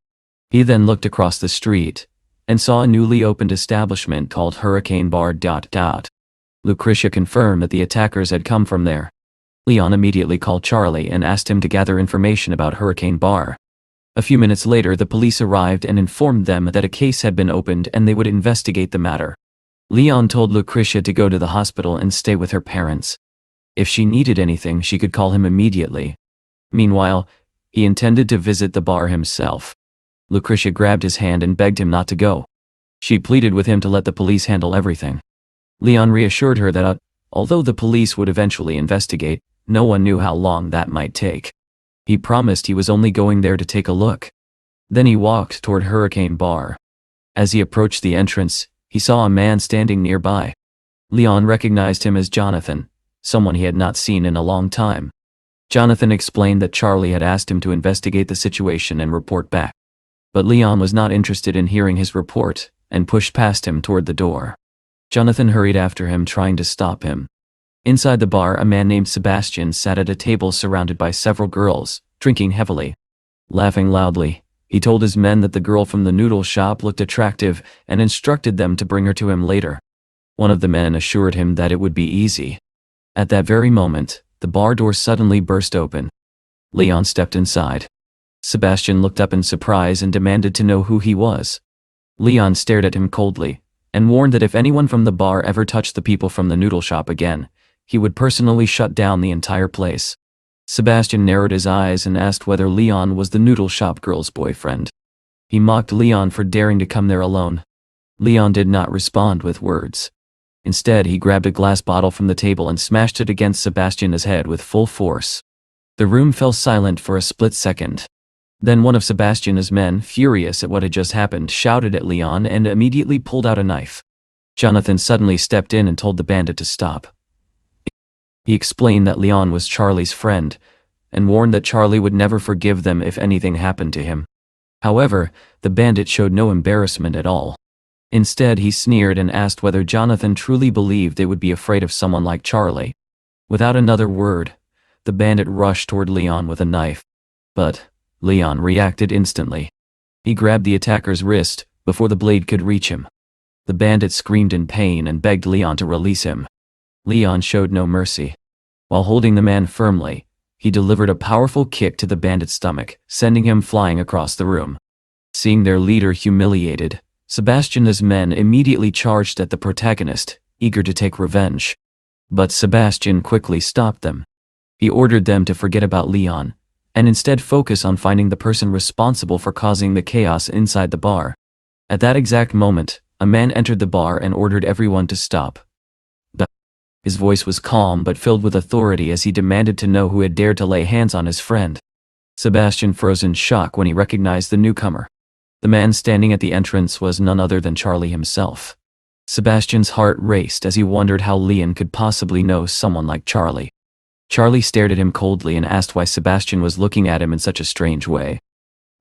Speaker 1: He then looked across the street and saw a newly opened establishment called Hurricane Bar. Lucretia confirmed that the attackers had come from there. Leon immediately called Charlie and asked him to gather information about Hurricane Bar. A few minutes later, the police arrived and informed them that a case had been opened and they would investigate the matter. Leon told Lucretia to go to the hospital and stay with her parents. If she needed anything, she could call him immediately. Meanwhile, he intended to visit the bar himself. Lucretia grabbed his hand and begged him not to go. She pleaded with him to let the police handle everything. Leon reassured her that although the police would eventually investigate, no one knew how long that might take. He promised he was only going there to take a look. Then he walked toward Hurricane Bar. As he approached the entrance, he saw a man standing nearby. Leon recognized him as Jonathan, someone he had not seen in a long time. Jonathan explained that Charlie had asked him to investigate the situation and report back. But Leon was not interested in hearing his report and pushed past him toward the door. Jonathan hurried after him, trying to stop him. Inside the bar, a man named Sebastian sat at a table surrounded by several girls, drinking heavily. Laughing loudly, he told his men that the girl from the noodle shop looked attractive and instructed them to bring her to him later. One of the men assured him that it would be easy. At that very moment, the bar door suddenly burst open. Leon stepped inside. Sebastian looked up in surprise and demanded to know who he was. Leon stared at him coldly and warned that if anyone from the bar ever touched the people from the noodle shop again, he would personally shut down the entire place. Sebastian narrowed his eyes and asked whether Leon was the noodle shop girl's boyfriend. He mocked Leon for daring to come there alone. Leon did not respond with words. Instead, he grabbed a glass bottle from the table and smashed it against Sebastian's head with full force. The room fell silent for a split second. Then one of Sebastian's men, furious at what had just happened, shouted at Leon and immediately pulled out a knife. Jonathan suddenly stepped in and told the bandit to stop. He explained that Leon was Charlie's friend, and warned that Charlie would never forgive them if anything happened to him. However, the bandit showed no embarrassment at all. Instead, he sneered and asked whether Jonathan truly believed they would be afraid of someone like Charlie. Without another word, the bandit rushed toward Leon with a knife. But Leon reacted instantly. He grabbed the attacker's wrist before the blade could reach him. The bandit screamed in pain and begged Leon to release him. Leon showed no mercy. While holding the man firmly, he delivered a powerful kick to the bandit's stomach, sending him flying across the room. Seeing their leader humiliated, Sebastian's men immediately charged at the protagonist, eager to take revenge. But Sebastian quickly stopped them. He ordered them to forget about Leon, and instead focus on finding the person responsible for causing the chaos inside the bar. At that exact moment, a man entered the bar and ordered everyone to stop. His voice was calm but filled with authority as he demanded to know who had dared to lay hands on his friend. Sebastian froze in shock when he recognized the newcomer. The man standing at the entrance was none other than Charlie himself. Sebastian's heart raced as he wondered how Leon could possibly know someone like Charlie. Charlie stared at him coldly and asked why Sebastian was looking at him in such a strange way.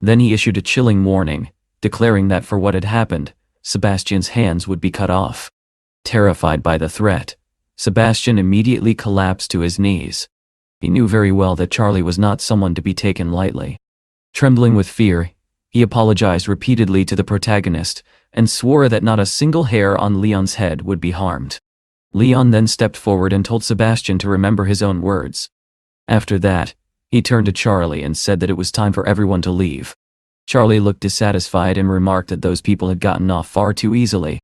Speaker 1: Then he issued a chilling warning, declaring that for what had happened, Sebastian's hands would be cut off. Terrified by the threat, Sebastian immediately collapsed to his knees. He knew very well that Charlie was not someone to be taken lightly. Trembling with fear, he apologized repeatedly to the protagonist and swore that not a single hair on Leon's head would be harmed. Leon then stepped forward and told Sebastian to remember his own words. After that, he turned to Charlie and said that it was time for everyone to leave. Charlie looked dissatisfied and remarked that those people had gotten off far too easily.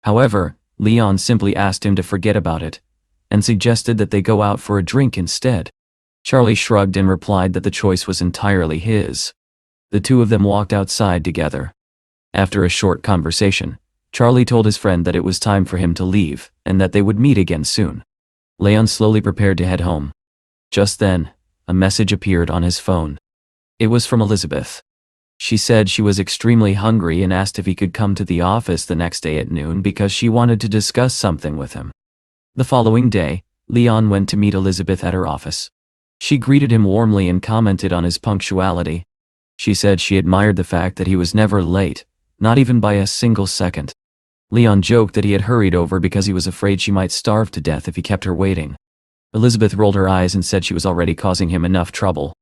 Speaker 1: However, Leon simply asked him to forget about it, and suggested that they go out for a drink instead. Charlie shrugged and replied that the choice was entirely his. The two of them walked outside together. After a short conversation, Charlie told his friend that it was time for him to leave and that they would meet again soon. Leon slowly prepared to head home. Just then, a message appeared on his phone. It was from Elizabeth. She said she was extremely hungry and asked if he could come to the office the next day at noon because she wanted to discuss something with him. The following day, Leon went to meet Elizabeth at her office. She greeted him warmly and commented on his punctuality. She said she admired the fact that he was never late, not even by a single second. Leon joked that he had hurried over because he was afraid she might starve to death if he kept her waiting. Elizabeth rolled her eyes and said she was already causing him enough trouble.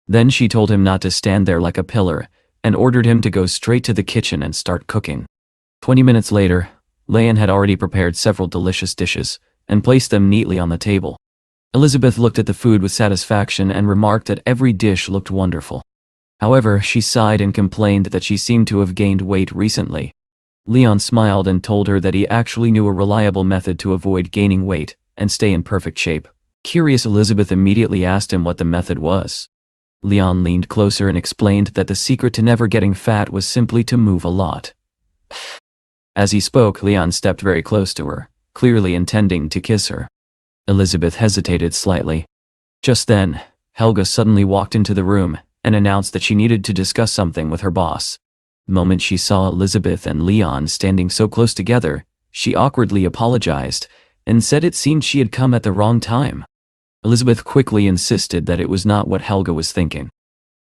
Speaker 1: Then she told him not to stand there like a pillar, and ordered him to go straight to the kitchen and start cooking. 20 minutes later, Leon had already prepared several delicious dishes, and placed them neatly on the table. Elizabeth looked at the food with satisfaction and remarked that every dish looked wonderful. However, she sighed and complained that she seemed to have gained weight recently. Leon smiled and told her that he actually knew a reliable method to avoid gaining weight and stay in perfect shape. Curious, Elizabeth immediately asked him what the method was. Leon leaned closer and explained that the secret to never getting fat was simply to move a lot. As he spoke, Leon stepped very close to her, clearly intending to kiss her. Elizabeth hesitated slightly. Just then, Helga suddenly walked into the room and announced that she needed to discuss something with her boss. The moment she saw Elizabeth and Leon standing so close together, she awkwardly apologized and said it seemed she had come at the wrong time. Elizabeth quickly insisted that it was not what Helga was thinking.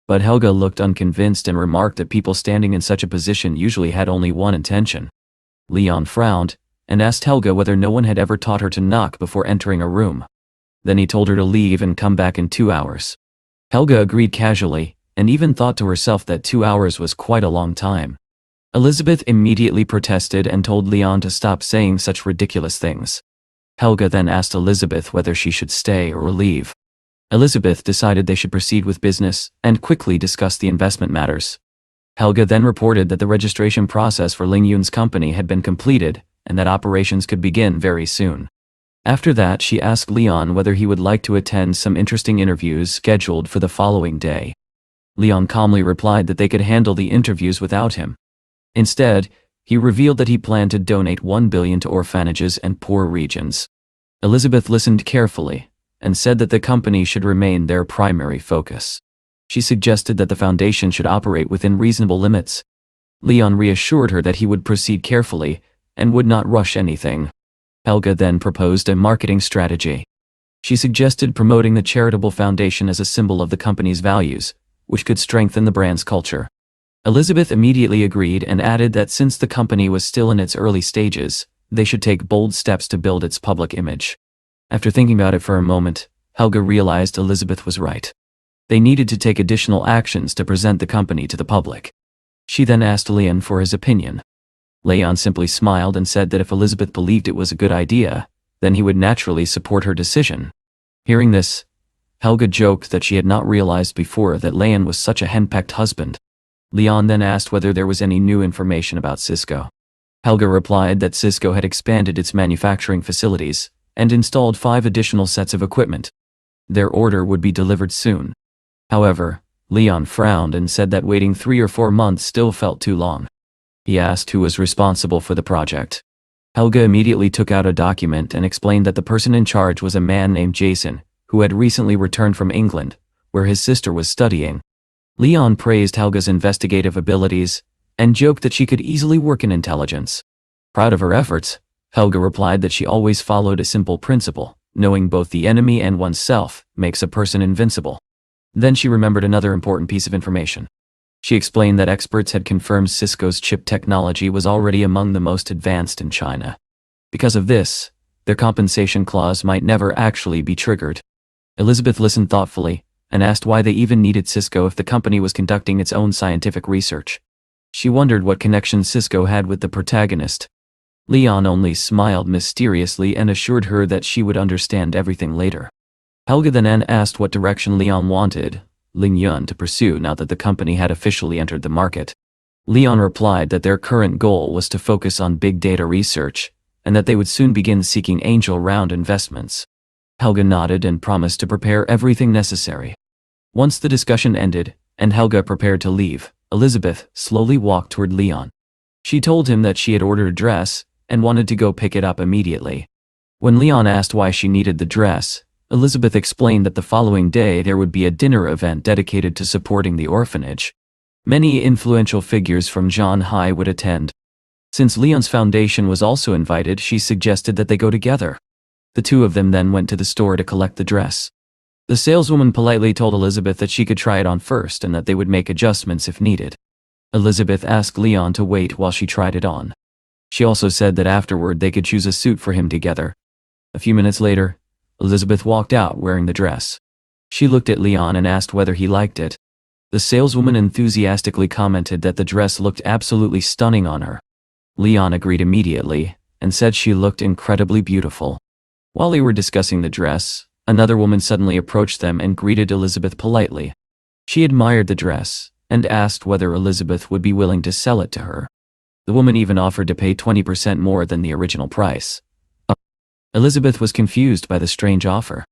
Speaker 1: But Helga looked unconvinced and remarked that people standing in such a position usually had only one intention. Leon frowned and asked Helga whether no one had ever taught her to knock before entering a room. Then he told her to leave and come back in 2 hours. Helga agreed casually, and even thought to herself that 2 hours was quite a long time. Elizabeth immediately protested and told Leon to stop saying such ridiculous things. Helga then asked Elizabeth whether she should stay or leave. Elizabeth decided they should proceed with business and quickly discuss the investment matters. Helga then reported that the registration process for Ling Yun's company had been completed and that operations could begin very soon. After that, she asked Leon whether he would like to attend some interesting interviews scheduled for the following day. Leon calmly replied that they could handle the interviews without him. Instead, he revealed that he planned to donate 1 billion to orphanages and poor regions. Elizabeth listened carefully and said that the company should remain their primary focus. She suggested that the foundation should operate within reasonable limits. Leon reassured her that he would proceed carefully and would not rush anything. Helga then proposed a marketing strategy. She suggested promoting the charitable foundation as a symbol of the company's values, which could strengthen the brand's culture. Elizabeth immediately agreed and added that since the company was still in its early stages, they should take bold steps to build its public image. After thinking about it for a moment, Helga realized Elizabeth was right. They needed to take additional actions to present the company to the public. She then asked Leon for his opinion. Leon simply smiled and said that if Elizabeth believed it was a good idea, then he would naturally support her decision. Hearing this, Helga joked that she had not realized before that Leon was such a henpecked husband. Leon then asked whether there was any new information about Cisco. Helga replied that Cisco had expanded its manufacturing facilities and installed 5 additional sets of equipment. Their order would be delivered soon. However, Leon frowned and said that waiting 3 or 4 months still felt too long. He asked who was responsible for the project. Helga immediately took out a document and explained that the person in charge was a man named Jason, who had recently returned from England, where his sister was studying. Leon praised Helga's investigative abilities and joked that she could easily work in intelligence. Proud of her efforts, Helga replied that she always followed a simple principle: knowing both the enemy and oneself makes a person invincible. Then she remembered another important piece of information. She explained that experts had confirmed Cisco's chip technology was already among the most advanced in China. Because of this, their compensation clause might never actually be triggered. Elizabeth listened thoughtfully and asked why they even needed Cisco if the company was conducting its own scientific research. She wondered what connection Cisco had with the protagonist. Leon only smiled mysteriously and assured her that she would understand everything later. Helga then asked what direction Leon wanted Ling Yun to pursue now that the company had officially entered the market. Leon replied that their current goal was to focus on big data research and that they would soon begin seeking angel round investments. Helga nodded and promised to prepare everything necessary. Once the discussion ended and Helga prepared to leave, Elizabeth slowly walked toward Leon. She told him that she had ordered a dress and wanted to go pick it up immediately. When Leon asked why she needed the dress, Elizabeth explained that the following day there would be a dinner event dedicated to supporting the orphanage. Many influential figures from Shanghai would attend. Since Leon's foundation was also invited, she suggested that they go together. The two of them then went to the store to collect the dress. The saleswoman politely told Elizabeth that she could try it on first and that they would make adjustments if needed. Elizabeth asked Leon to wait while she tried it on. She also said that afterward they could choose a suit for him together. A few minutes later, Elizabeth walked out wearing the dress. She looked at Leon and asked whether he liked it. The saleswoman enthusiastically commented that the dress looked absolutely stunning on her. Leon agreed immediately and said she looked incredibly beautiful. While they were discussing the dress, another woman suddenly approached them and greeted Elizabeth politely. She admired the dress and asked whether Elizabeth would be willing to sell it to her. The woman even offered to pay 20% more than the original price. Elizabeth was confused by the strange offer.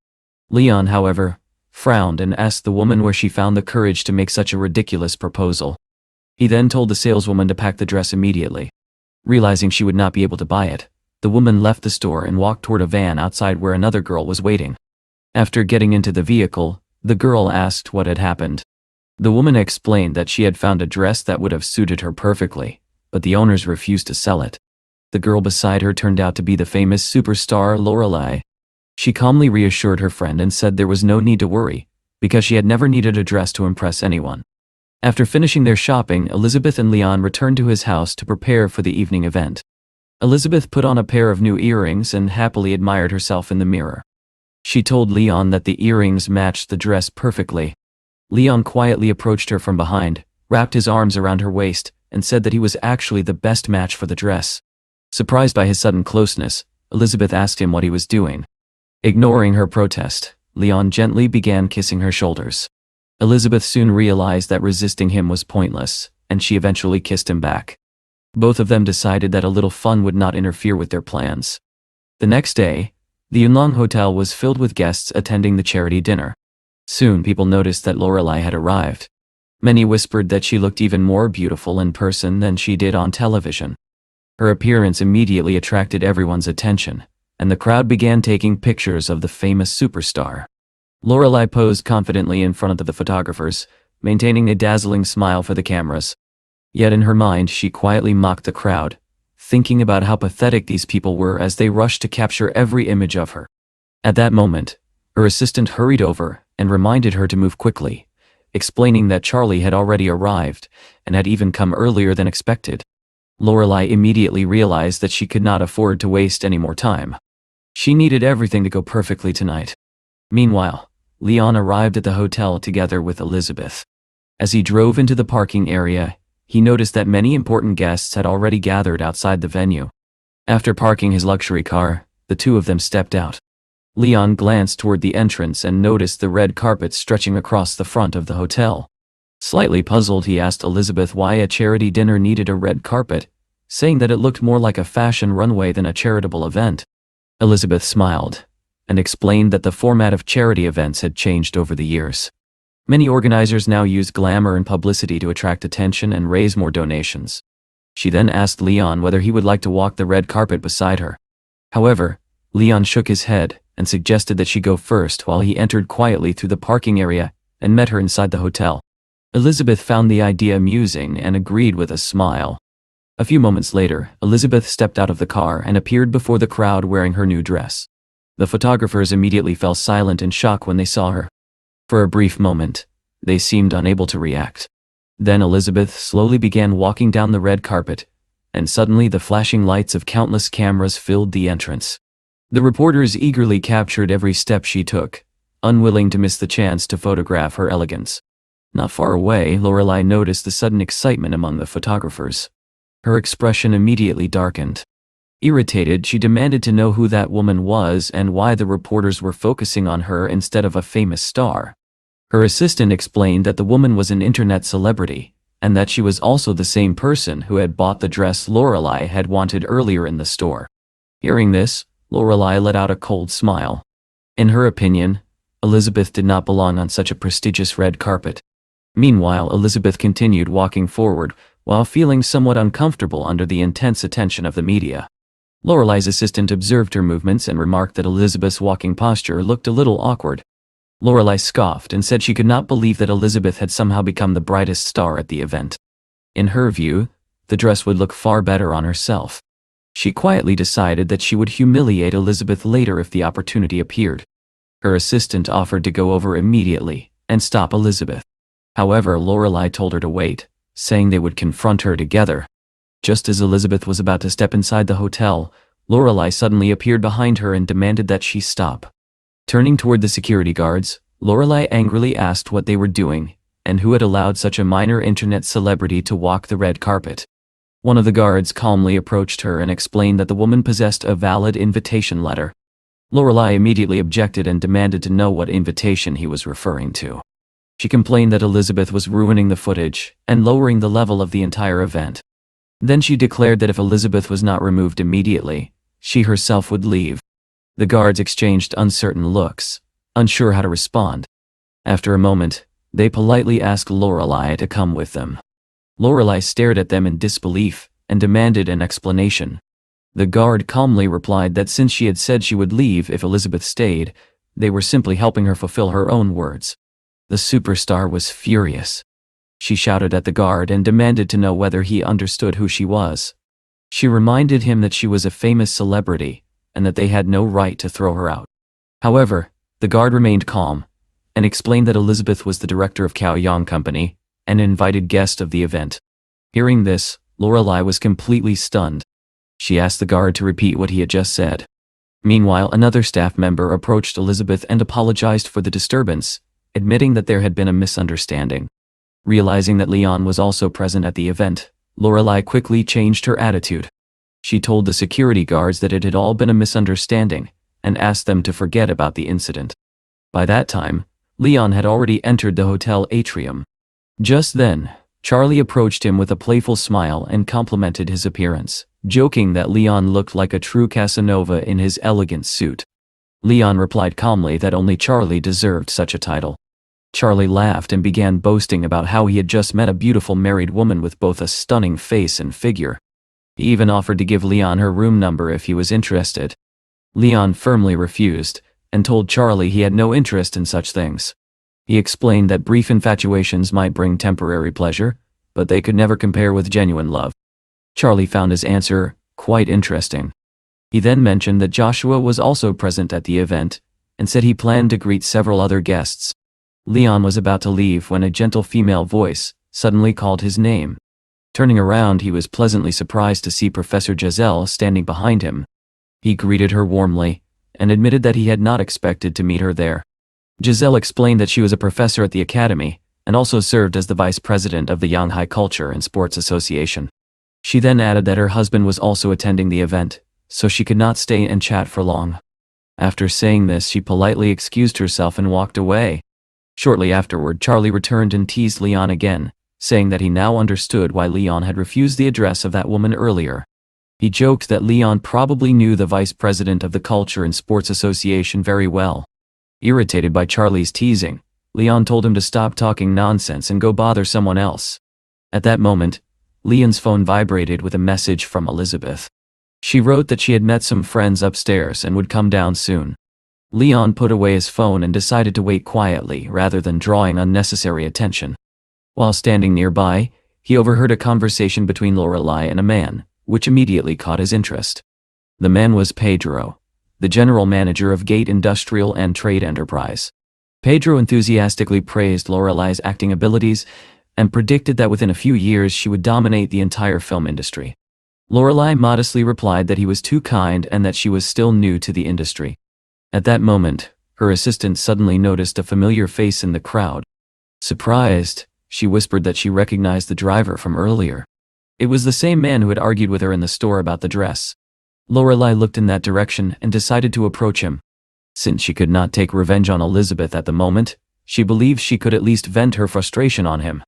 Speaker 1: Leon, however, frowned and asked the woman where she found the courage to make such a ridiculous proposal. He then told the saleswoman to pack the dress immediately. Realizing she would not be able to buy it, the woman left the store and walked toward a van outside where another girl was waiting. After getting into the vehicle, the girl asked what had happened. The woman explained that she had found a dress that would have suited her perfectly, but the owners refused to sell it. The girl beside her turned out to be the famous superstar Lorelai. She calmly reassured her friend and said there was no need to worry, because she had never needed a dress to impress anyone. After finishing their shopping, Elizabeth and Leon returned to his house to prepare for the evening event. Elizabeth put on a pair of new earrings and happily admired herself in the mirror. She told Leon that the earrings matched the dress perfectly. Leon quietly approached her from behind, wrapped his arms around her waist, and said that he was actually the best match for the dress. Surprised by his sudden closeness, Elizabeth asked him what he was doing. Ignoring her protest, Leon gently began kissing her shoulders. Elizabeth soon realized that resisting him was pointless, and she eventually kissed him back. Both of them decided that a little fun would not interfere with their plans. The next day, the Yunlong Hotel was filled with guests attending the charity dinner. Soon people noticed that Lorelai had arrived. Many whispered that she looked even more beautiful in person than she did on television. Her appearance immediately attracted everyone's attention, and the crowd began taking pictures of the famous superstar. Lorelai posed confidently in front of the photographers, maintaining a dazzling smile for the cameras. Yet in her mind she quietly mocked the crowd, thinking about how pathetic these people were as they rushed to capture every image of her. At that moment, her assistant hurried over and reminded her to move quickly, explaining that Charlie had already arrived and had even come earlier than expected. Lorelai immediately realized that she could not afford to waste any more time. She needed everything to go perfectly tonight. Meanwhile, Leon arrived at the hotel together with Elizabeth. As he drove into the parking area, he noticed that many important guests had already gathered outside the venue. After parking his luxury car, the two of them stepped out. Leon glanced toward the entrance and noticed the red carpet stretching across the front of the hotel. Slightly puzzled, he asked Elizabeth why a charity dinner needed a red carpet, saying that it looked more like a fashion runway than a charitable event. Elizabeth smiled and explained that the format of charity events had changed over the years. Many organizers now use glamour and publicity to attract attention and raise more donations. She then asked Leon whether he would like to walk the red carpet beside her. However, Leon shook his head and suggested that she go first while he entered quietly through the parking area and met her inside the hotel. Elizabeth found the idea amusing and agreed with a smile. A few moments later, Elizabeth stepped out of the car and appeared before the crowd wearing her new dress. The photographers immediately fell silent in shock when they saw her. For a brief moment, they seemed unable to react. Then Elizabeth slowly began walking down the red carpet, and suddenly the flashing lights of countless cameras filled the entrance. The reporters eagerly captured every step she took, unwilling to miss the chance to photograph her elegance. Not far away, Lorelai noticed the sudden excitement among the photographers. Her expression immediately darkened. Irritated, she demanded to know who that woman was and why the reporters were focusing on her instead of a famous star. Her assistant explained that the woman was an internet celebrity, and that she was also the same person who had bought the dress Lorelai had wanted earlier in the store. Hearing this, Lorelai let out a cold smile. In her opinion, Elizabeth did not belong on such a prestigious red carpet. Meanwhile, Elizabeth continued walking forward, while feeling somewhat uncomfortable under the intense attention of the media. Lorelei's assistant observed her movements and remarked that Elizabeth's walking posture looked a little awkward. Lorelei scoffed and said she could not believe that Elizabeth had somehow become the brightest star at the event. In her view, the dress would look far better on herself. She quietly decided that she would humiliate Elizabeth later if the opportunity appeared. Her assistant offered to go over immediately and stop Elizabeth. However, Lorelei told her to wait, saying they would confront her together. Just as Elizabeth was about to step inside the hotel, Lorelei suddenly appeared behind her and demanded that she stop. Turning toward the security guards, Lorelei angrily asked what they were doing and who had allowed such a minor internet celebrity to walk the red carpet. One of the guards calmly approached her and explained that the woman possessed a valid invitation letter. Lorelei immediately objected and demanded to know what invitation he was referring to. She complained that Elizabeth was ruining the footage and lowering the level of the entire event. Then she declared that if Elizabeth was not removed immediately, she herself would leave. The guards exchanged uncertain looks, unsure how to respond. After a moment, they politely asked Lorelei to come with them. Lorelei stared at them in disbelief and demanded an explanation. The guard calmly replied that since she had said she would leave if Elizabeth stayed, they were simply helping her fulfill her own words. The superstar was furious. She shouted at the guard and demanded to know whether he understood who she was. She reminded him that she was a famous celebrity and that they had no right to throw her out. However, the guard remained calm and explained that Elizabeth was the director of Cao Yang Company, an invited guest of the event. Hearing this, Lorelei was completely stunned. She asked the guard to repeat what he had just said. Meanwhile, another staff member approached Elizabeth and apologized for the disturbance, admitting that there had been a misunderstanding. Realizing that Leon was also present at the event, Lorelei quickly changed her attitude. She told the security guards that it had all been a misunderstanding and asked them to forget about the incident. By that time, Leon had already entered the hotel atrium. Just then, Charlie approached him with a playful smile and complimented his appearance, joking that Leon looked like a true Casanova in his elegant suit. Leon replied calmly that only Charlie deserved such a title. Charlie laughed and began boasting about how he had just met a beautiful married woman with both a stunning face and figure. He even offered to give Leon her room number if he was interested. Leon firmly refused and told Charlie he had no interest in such things. He explained that brief infatuations might bring temporary pleasure, but they could never compare with genuine love. Charlie found his answer quite interesting. He then mentioned that Joshua was also present at the event and said he planned to greet several other guests. Leon was about to leave when a gentle female voice suddenly called his name. Turning around, he was pleasantly surprised to see Professor Giselle standing behind him. He greeted her warmly and admitted that he had not expected to meet her there. Giselle explained that she was a professor at the academy and also served as the vice president of the Yanghai Culture and Sports Association. She then added that her husband was also attending the event, so she could not stay and chat for long. After saying this, she politely excused herself and walked away. Shortly afterward, Charlie returned and teased Leon again, saying that he now understood why Leon had refused the address of that woman earlier. He joked that Leon probably knew the vice president of the Culture and Sports Association very well. Irritated by Charlie's teasing, Leon told him to stop talking nonsense and go bother someone else. At that moment, Leon's phone vibrated with a message from Elizabeth. She wrote that she had met some friends upstairs and would come down soon. Leon put away his phone and decided to wait quietly rather than drawing unnecessary attention. While standing nearby, he overheard a conversation between Lorelei and a man, which immediately caught his interest. The man was Pedro, the general manager of Gate Industrial and Trade Enterprise. Pedro enthusiastically praised Lorelei's acting abilities and predicted that within a few years she would dominate the entire film industry. Lorelei modestly replied that he was too kind and that she was still new to the industry. At that moment, her assistant suddenly noticed a familiar face in the crowd. Surprised, she whispered that she recognized the driver from earlier. It was the same man who had argued with her in the store about the dress. Lorelei looked in that direction and decided to approach him. Since she could not take revenge on Elizabeth at the moment, she believed she could at least vent her frustration on him.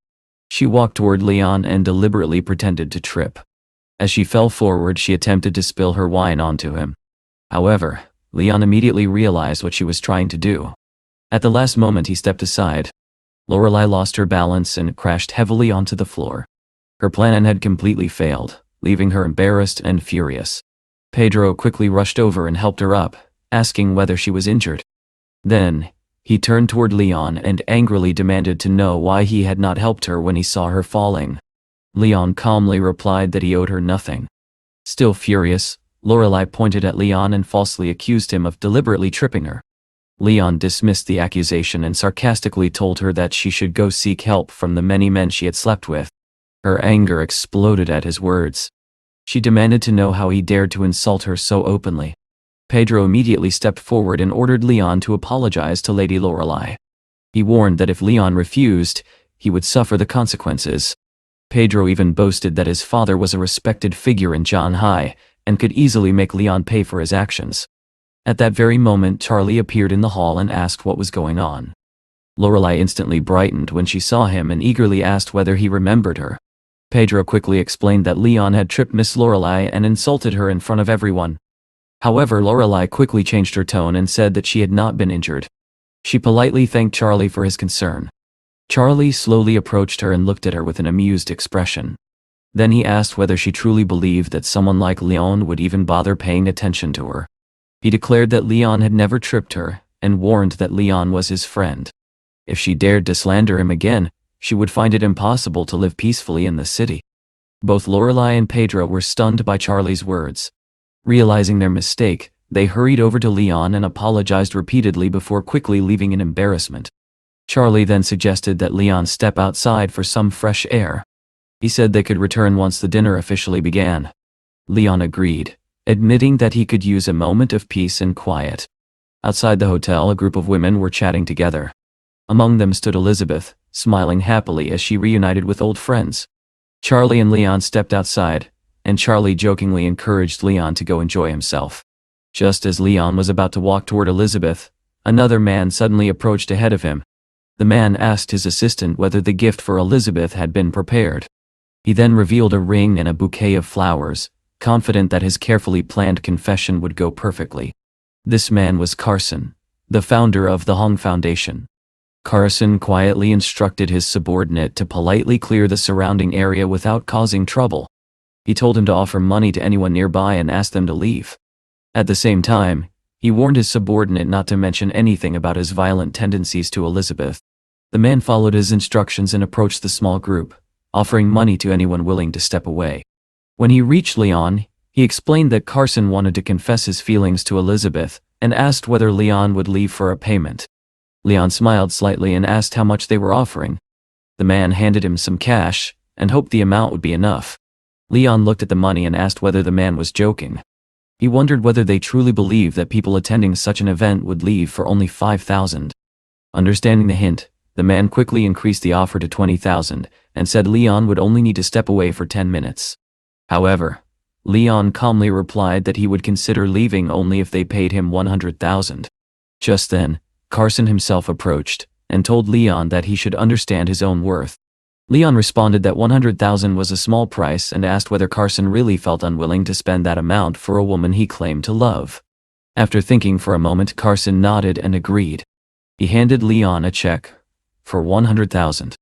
Speaker 1: She walked toward Leon and deliberately pretended to trip. As she fell forward, she attempted to spill her wine onto him. However, Leon immediately realized what she was trying to do. At the last moment, he stepped aside. Lorelei lost her balance and crashed heavily onto the floor. Her plan had completely failed, leaving her embarrassed and furious. Pedro quickly rushed over and helped her up, asking whether she was injured. Then, he turned toward Leon and angrily demanded to know why he had not helped her when he saw her falling. Leon calmly replied that he owed her nothing. Still furious, Lorelei pointed at Leon and falsely accused him of deliberately tripping her. Leon dismissed the accusation and sarcastically told her that she should go seek help from the many men she had slept with. Her anger exploded at his words. She demanded to know how he dared to insult her so openly. Pedro immediately stepped forward and ordered Leon to apologize to Lady Lorelei. He warned that if Leon refused, he would suffer the consequences. Pedro even boasted that his father was a respected figure in Shanghai and could easily make Leon pay for his actions. At that very moment, Charlie appeared in the hall and asked what was going on. Lorelei instantly brightened when she saw him and eagerly asked whether he remembered her. Pedro quickly explained that Leon had tripped Miss Lorelei and insulted her in front of everyone. However, Lorelei quickly changed her tone and said that she had not been injured. She politely thanked Charlie for his concern. Charlie slowly approached her and looked at her with an amused expression. Then he asked whether she truly believed that someone like Leon would even bother paying attention to her. He declared that Leon had never tripped her, and warned that Leon was his friend. If she dared to slander him again, she would find it impossible to live peacefully in the city. Both Lorelei and Pedro were stunned by Charlie's words. Realizing their mistake, they hurried over to Leon and apologized repeatedly before quickly leaving in embarrassment. Charlie then suggested that Leon step outside for some fresh air. He said they could return once the dinner officially began. Leon agreed, admitting that he could use a moment of peace and quiet. Outside the hotel, a group of women were chatting together. Among them stood Elizabeth, smiling happily as she reunited with old friends. Charlie and Leon stepped outside, and Charlie jokingly encouraged Leon to go enjoy himself. Just as Leon was about to walk toward Elizabeth, another man suddenly approached ahead of him. The man asked his assistant whether the gift for Elizabeth had been prepared. He then revealed a ring and a bouquet of flowers, confident that his carefully planned confession would go perfectly. This man was Carson, the founder of the Hong Foundation. Carson quietly instructed his subordinate to politely clear the surrounding area without causing trouble. He told him to offer money to anyone nearby and ask them to leave. At the same time, he warned his subordinate not to mention anything about his violent tendencies to Elizabeth. The man followed his instructions and approached the small group, offering money to anyone willing to step away. When he reached Leon, he explained that Carson wanted to confess his feelings to Elizabeth and asked whether Leon would leave for a payment. Leon smiled slightly and asked how much they were offering. The man handed him some cash and hoped the amount would be enough. Leon looked at the money and asked whether the man was joking. He wondered whether they truly believed that people attending such an event would leave for only 5,000. Understanding the hint, the man quickly increased the offer to 20,000 and said Leon would only need to step away for 10 minutes. However, Leon calmly replied that he would consider leaving only if they paid him 100,000. Just then, Carson himself approached and told Leon that he should understand his own worth. Leon responded that 100,000 was a small price and asked whether Carson really felt unwilling to spend that amount for a woman he claimed to love. After thinking for a moment, Carson nodded and agreed. He handed Leon a check for 100,000.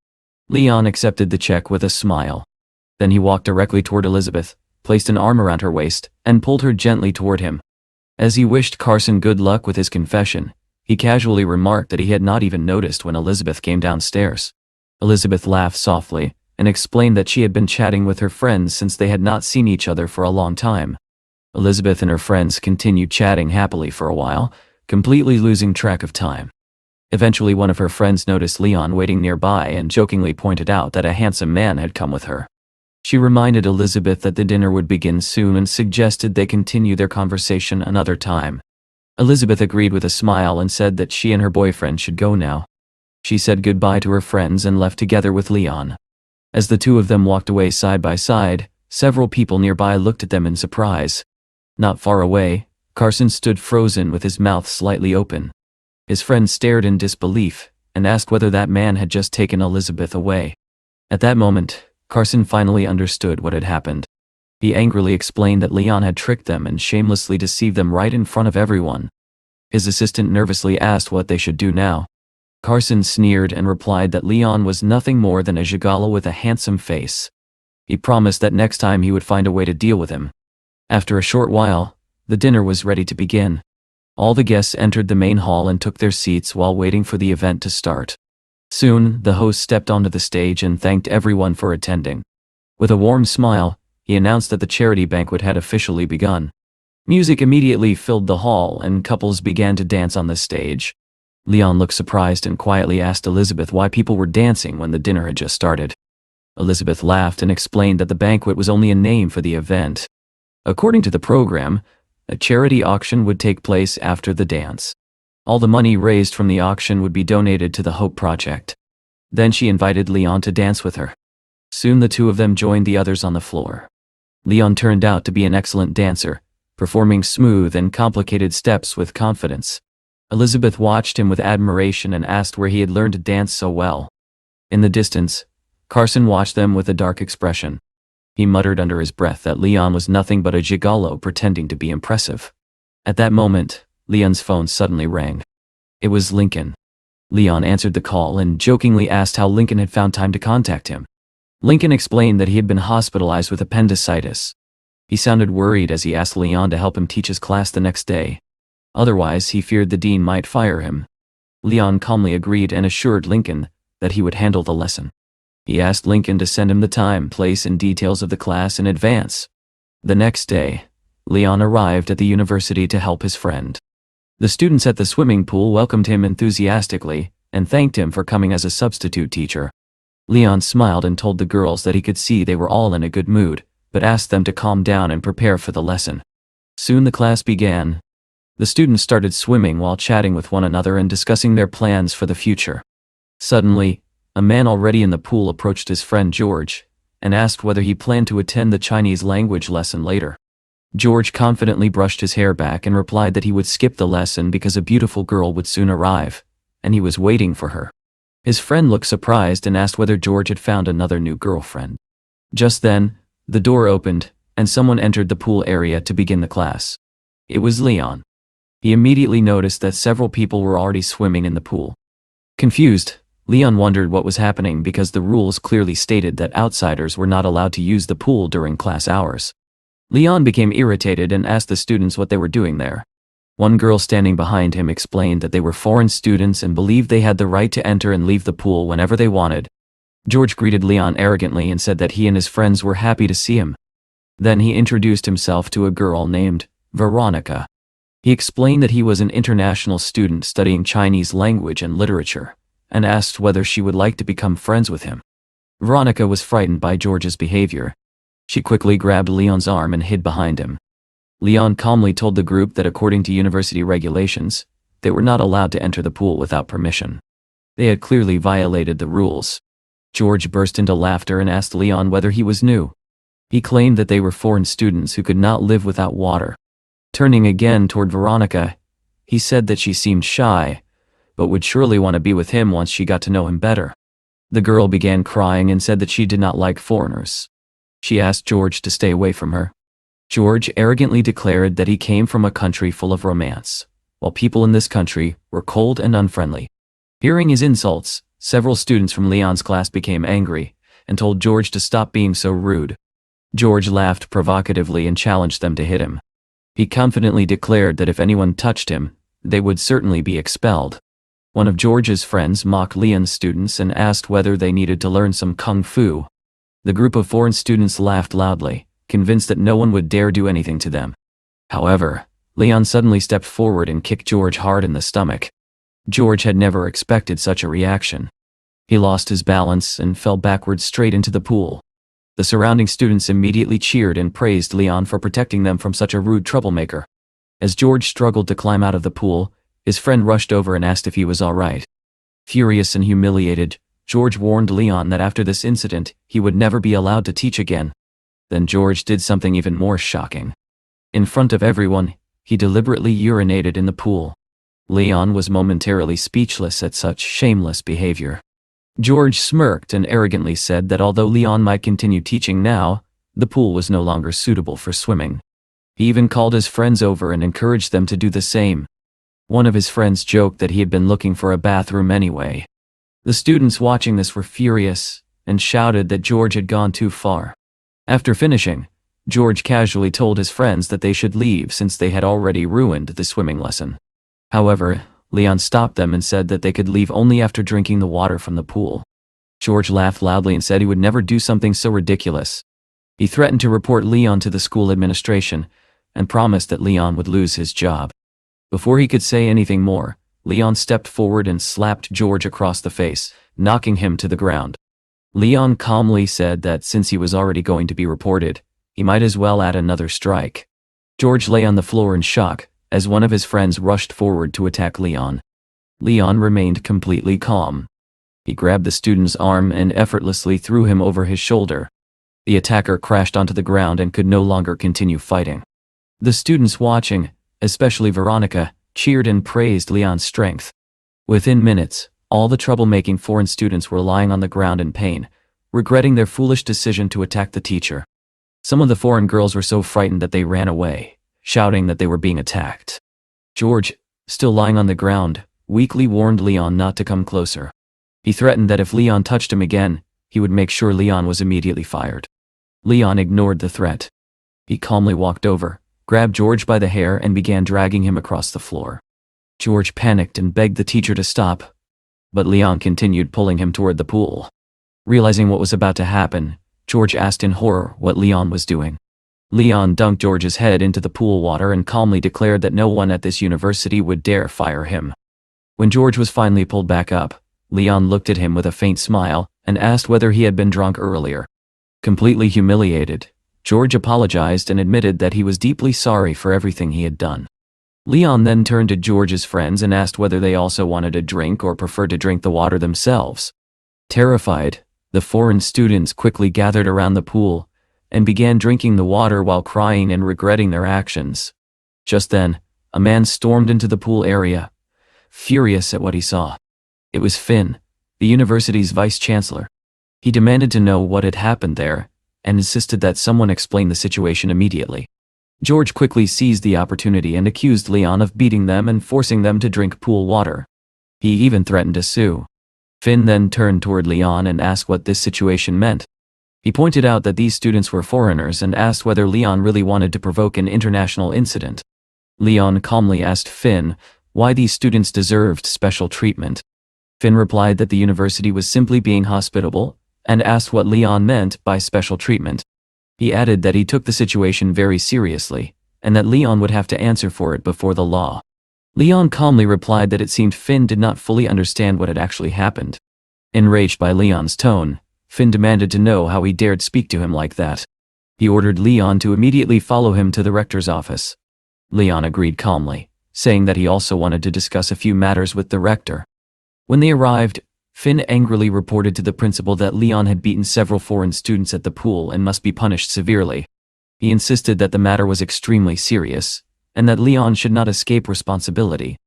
Speaker 1: Leon accepted the check with a smile. Then he walked directly toward Elizabeth, placed an arm around her waist, and pulled her gently toward him. As he wished Carson good luck with his confession, he casually remarked that he had not even noticed when Elizabeth came downstairs. Elizabeth laughed softly and explained that she had been chatting with her friends since they had not seen each other for a long time. Elizabeth and her friends continued chatting happily for a while, completely losing track of time. Eventually, one of her friends noticed Leon waiting nearby and jokingly pointed out that a handsome man had come with her. She reminded Elizabeth that the dinner would begin soon and suggested they continue their conversation another time. Elizabeth agreed with a smile and said that she and her boyfriend should go now. She said goodbye to her friends and left together with Leon. As the two of them walked away side by side, several people nearby looked at them in surprise. Not far away, Carson stood frozen with his mouth slightly open. His friend stared in disbelief and asked whether that man had just taken Elizabeth away. At that moment, Carson finally understood what had happened. He angrily explained that Leon had tricked them and shamelessly deceived them right in front of everyone. His assistant nervously asked what they should do now. Carson sneered and replied that Leon was nothing more than a gigolo with a handsome face. He promised that next time he would find a way to deal with him. After a short while, the dinner was ready to begin. All the guests entered the main hall and took their seats while waiting for the event to start. Soon, the host stepped onto the stage and thanked everyone for attending. With a warm smile, he announced that the charity banquet had officially begun. Music immediately filled the hall and couples began to dance on the stage. Leon looked surprised and quietly asked Elizabeth why people were dancing when the dinner had just started. Elizabeth laughed and explained that the banquet was only a name for the event. According to the program, a charity auction would take place after the dance. All the money raised from the auction would be donated to the Hope Project. Then she invited Leon to dance with her. Soon the two of them joined the others on the floor. Leon turned out to be an excellent dancer, performing smooth and complicated steps with confidence. Elizabeth watched him with admiration and asked where he had learned to dance so well. In the distance, Carson watched them with a dark expression. He muttered under his breath that Leon was nothing but a gigolo pretending to be impressive. At that moment, Leon's phone suddenly rang. It was Lincoln. Leon answered the call and jokingly asked how Lincoln had found time to contact him. Lincoln explained that he had been hospitalized with appendicitis. He sounded worried as he asked Leon to help him teach his class the next day. Otherwise, he feared the dean might fire him. Leon calmly agreed and assured Lincoln that he would handle the lesson. He asked Lincoln to send him the time, place, and details of the class in advance. The next day, Leon arrived at the university to help his friend. The students at the swimming pool welcomed him enthusiastically and thanked him for coming as a substitute teacher. Leon smiled and told the girls that he could see they were all in a good mood, but asked them to calm down and prepare for the lesson. Soon the class began. The students started swimming while chatting with one another and discussing their plans for the future. Suddenly, a man already in the pool approached his friend George and asked whether he planned to attend the Chinese language lesson later. George confidently brushed his hair back and replied that he would skip the lesson because a beautiful girl would soon arrive, and he was waiting for her. His friend looked surprised and asked whether George had found another new girlfriend. Just then, the door opened, and someone entered the pool area to begin the class. It was Leon. He immediately noticed that several people were already swimming in the pool. Confused, Leon wondered what was happening because the rules clearly stated that outsiders were not allowed to use the pool during class hours. Leon became irritated and asked the students what they were doing there. One girl standing behind him explained that they were foreign students and believed they had the right to enter and leave the pool whenever they wanted. George greeted Leon arrogantly and said that he and his friends were happy to see him. Then he introduced himself to a girl named Veronica. He explained that he was an international student studying Chinese language and literature, and asked whether she would like to become friends with him. Veronica was frightened by George's behavior. She quickly grabbed Leon's arm and hid behind him. Leon calmly told the group that according to university regulations, they were not allowed to enter the pool without permission. They had clearly violated the rules. George burst into laughter and asked Leon whether he was new. He claimed that they were foreign students who could not live without water. Turning again toward Veronica, he said that she seemed shy, but would surely want to be with him once she got to know him better. The girl began crying and said that she did not like foreigners. She asked George to stay away from her. George arrogantly declared that he came from a country full of romance, while people in this country were cold and unfriendly. Hearing his insults, several students from Leon's class became angry and told George to stop being so rude. George laughed provocatively and challenged them to hit him. He confidently declared that if anyone touched him, they would certainly be expelled. One of George's friends mocked Leon's students and asked whether they needed to learn some kung fu. The group of foreign students laughed loudly, convinced that no one would dare do anything to them. However, Leon suddenly stepped forward and kicked George hard in the stomach. George had never expected such a reaction. He lost his balance and fell backwards straight into the pool. The surrounding students immediately cheered and praised Leon for protecting them from such a rude troublemaker. As George struggled to climb out of the pool, his friend rushed over and asked if he was all right. Furious and humiliated, George warned Leon that after this incident, he would never be allowed to teach again. Then George did something even more shocking. In front of everyone, he deliberately urinated in the pool. Leon was momentarily speechless at such shameless behavior. George smirked and arrogantly said that although Leon might continue teaching now, the pool was no longer suitable for swimming. He even called his friends over and encouraged them to do the same. One of his friends joked that he had been looking for a bathroom anyway. The students watching this were furious and shouted that George had gone too far. After finishing, George casually told his friends that they should leave since they had already ruined the swimming lesson. However, Leon stopped them and said that they could leave only after drinking the water from the pool. George laughed loudly and said he would never do something so ridiculous. He threatened to report Leon to the school administration and promised that Leon would lose his job. Before he could say anything more, Leon stepped forward and slapped George across the face, knocking him to the ground. Leon calmly said that since he was already going to be reported, he might as well add another strike. George lay on the floor in shock as one of his friends rushed forward to attack Leon. Leon remained completely calm. He grabbed the student's arm and effortlessly threw him over his shoulder. The attacker crashed onto the ground and could no longer continue fighting. The students watching, especially Veronica, cheered and praised Leon's strength. Within minutes, all the troublemaking foreign students were lying on the ground in pain, regretting their foolish decision to attack the teacher. Some of the foreign girls were so frightened that they ran away, shouting that they were being attacked. George, still lying on the ground, weakly warned Leon not to come closer. He threatened that if Leon touched him again, he would make sure Leon was immediately fired. Leon ignored the threat. He calmly walked over, grabbed George by the hair and began dragging him across the floor. George panicked and begged the teacher to stop, but Leon continued pulling him toward the pool. Realizing what was about to happen, George asked in horror what Leon was doing. Leon dunked George's head into the pool water and calmly declared that no one at this university would dare fire him. When George was finally pulled back up, Leon looked at him with a faint smile and asked whether he had been drunk earlier. Completely humiliated, George apologized and admitted that he was deeply sorry for everything he had done. Leon then turned to George's friends and asked whether they also wanted a drink or preferred to drink the water themselves. Terrified, the foreign students quickly gathered around the pool and began drinking the water while crying and regretting their actions. Just then, a man stormed into the pool area, furious at what he saw. It was Finn, the university's vice-chancellor. He demanded to know what had happened there and insisted that someone explain the situation immediately. George quickly seized the opportunity and accused Leon of beating them and forcing them to drink pool water. He even threatened to sue. Finn then turned toward Leon and asked what this situation meant. He pointed out that these students were foreigners and asked whether Leon really wanted to provoke an international incident. Leon calmly asked Finn why these students deserved special treatment. Finn replied that the university was simply being hospitable and asked what Leon meant by special treatment. He added that he took the situation very seriously and that Leon would have to answer for it before the law. Leon calmly replied that it seemed Finn did not fully understand what had actually happened. Enraged by Leon's tone, Finn demanded to know how he dared speak to him like that. He ordered Leon to immediately follow him to the rector's office. Leon agreed calmly, saying that he also wanted to discuss a few matters with the rector. When they arrived, Finn angrily reported to the principal that Leon had beaten several foreign students at the pool and must be punished severely. He insisted that the matter was extremely serious, and that Leon should not escape responsibility.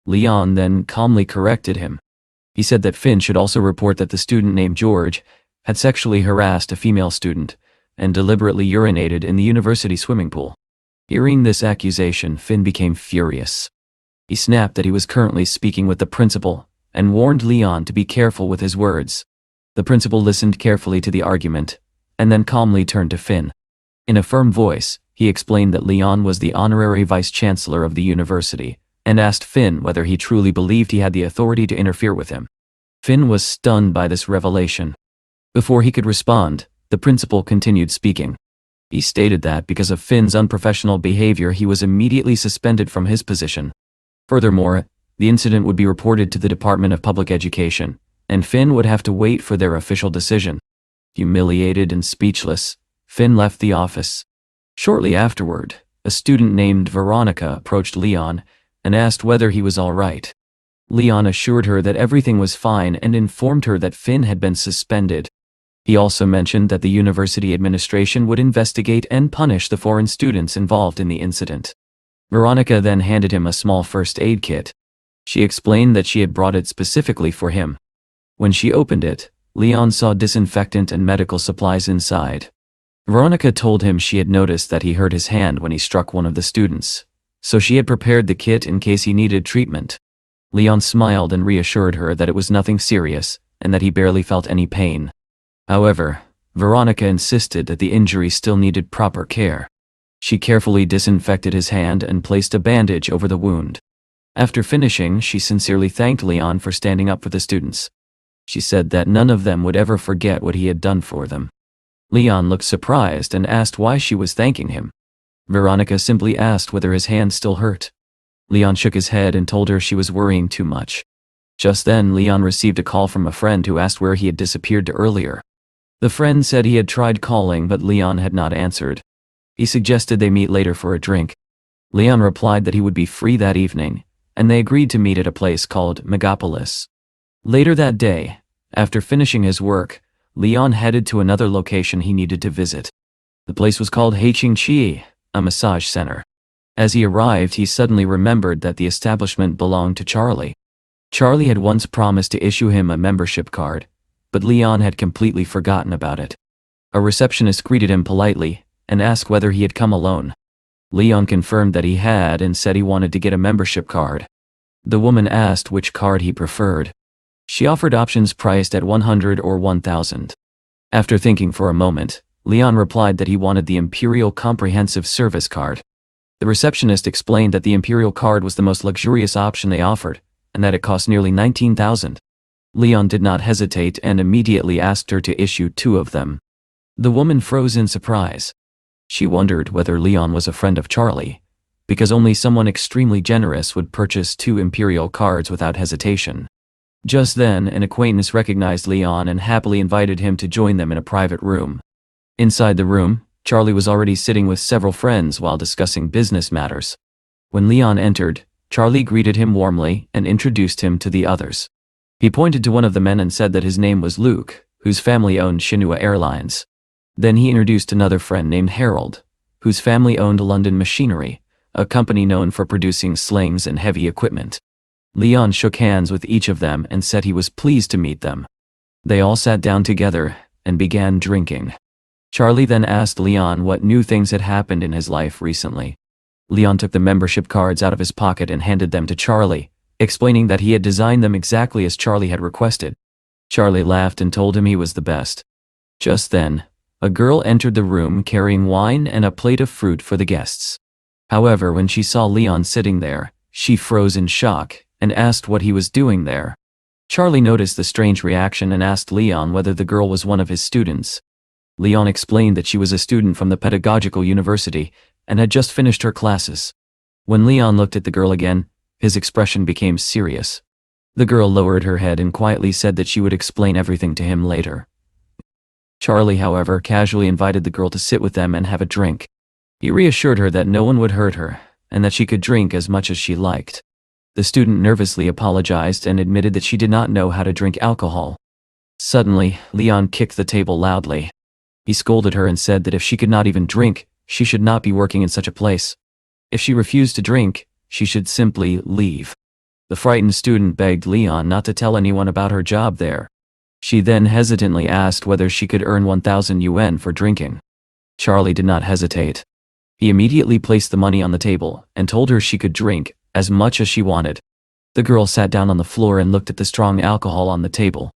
Speaker 1: Leon then calmly corrected him. He said that Finn should also report that the student named George had sexually harassed a female student and deliberately urinated in the university swimming pool. Hearing this accusation, Finn became furious. He snapped that he was currently speaking with the principal and warned Leon to be careful with his words. The principal listened carefully to the argument and then calmly turned to Finn. In a firm voice, he explained that Leon was the honorary vice-chancellor of the university and asked Finn whether he truly believed he had the authority to interfere with him. Finn was stunned by this revelation. Before he could respond, the principal continued speaking. He stated that because of Finn's unprofessional behavior, he was immediately suspended from his position. Furthermore, the incident would be reported to the Department of Public Education, and Finn would have to wait for their official decision. Humiliated and speechless, Finn left the office. Shortly afterward, a student named Veronica approached Leon and asked whether he was all right. Leon assured her that everything was fine and informed her that Finn had been suspended. He also mentioned that the university administration would investigate and punish the foreign students involved in the incident. Veronica then handed him a small first aid kit. She explained that she had brought it specifically for him. When she opened it, Leon saw disinfectant and medical supplies inside. Veronica told him she had noticed that he hurt his hand when he struck one of the students, so she had prepared the kit in case he needed treatment. Leon smiled and reassured her that it was nothing serious and that he barely felt any pain. However, Veronica insisted that the injury still needed proper care. She carefully disinfected his hand and placed a bandage over the wound. After finishing, she sincerely thanked Leon for standing up for the students. She said that none of them would ever forget what he had done for them. Leon looked surprised and asked why she was thanking him. Veronica simply asked whether his hand still hurt. Leon shook his head and told her she was worrying too much. Just then, Leon received a call from a friend who asked where he had disappeared to earlier. The friend said he had tried calling but Leon had not answered. He suggested they meet later for a drink. Leon replied that he would be free that evening, and they agreed to meet at a place called Megapolis. Later that day, after finishing his work, Leon headed to another location he needed to visit. The place was called Heiqingqi, a massage center. As he arrived, he suddenly remembered that the establishment belonged to Charlie. Charlie had once promised to issue him a membership card, but Leon had completely forgotten about it. A receptionist greeted him politely and asked whether he had come alone. Leon confirmed that he had and said he wanted to get a membership card. The woman asked which card he preferred. She offered options priced at 100 or 1,000. After thinking for a moment, Leon replied that he wanted the Imperial Comprehensive Service card. The receptionist explained that the Imperial card was the most luxurious option they offered, and that it cost nearly 19,000. Leon did not hesitate and immediately asked her to issue 2 of them. The woman froze in surprise. She wondered whether Leon was a friend of Charlie, because only someone extremely generous would purchase 2 Imperial cards without hesitation. Just then, an acquaintance recognized Leon and happily invited him to join them in a private room. Inside the room, Charlie was already sitting with several friends while discussing business matters. When Leon entered, Charlie greeted him warmly and introduced him to the others. He pointed to one of the men and said that his name was Luke, whose family owned Shinhua Airlines. Then he introduced another friend named Harold, whose family owned London Machinery, a company known for producing slings and heavy equipment. Leon shook hands with each of them and said he was pleased to meet them. They all sat down together and began drinking. Charlie then asked Leon what new things had happened in his life recently. Leon took the membership cards out of his pocket and handed them to Charlie, explaining that he had designed them exactly as Charlie had requested. Charlie laughed and told him he was the best. Just then, a girl entered the room carrying wine and a plate of fruit for the guests. However, when she saw Leon sitting there, she froze in shock and asked what he was doing there. Charlie noticed the strange reaction and asked Leon whether the girl was one of his students. Leon explained that she was a student from the pedagogical university and had just finished her classes. When Leon looked at the girl again, his expression became serious. The girl lowered her head and quietly said that she would explain everything to him later. Charlie, however, casually invited the girl to sit with them and have a drink. He reassured her that no one would hurt her and that she could drink as much as she liked. The student nervously apologized and admitted that she did not know how to drink alcohol. Suddenly, Leon kicked the table loudly. He scolded her and said that if she could not even drink, she should not be working in such a place. If she refused to drink, she should simply leave. The frightened student begged Leon not to tell anyone about her job there. She then hesitantly asked whether she could earn 1,000 yuan for drinking. Charlie did not hesitate. He immediately placed the money on the table and told her she could drink as much as she wanted. The girl sat down on the floor and looked at the strong alcohol on the table.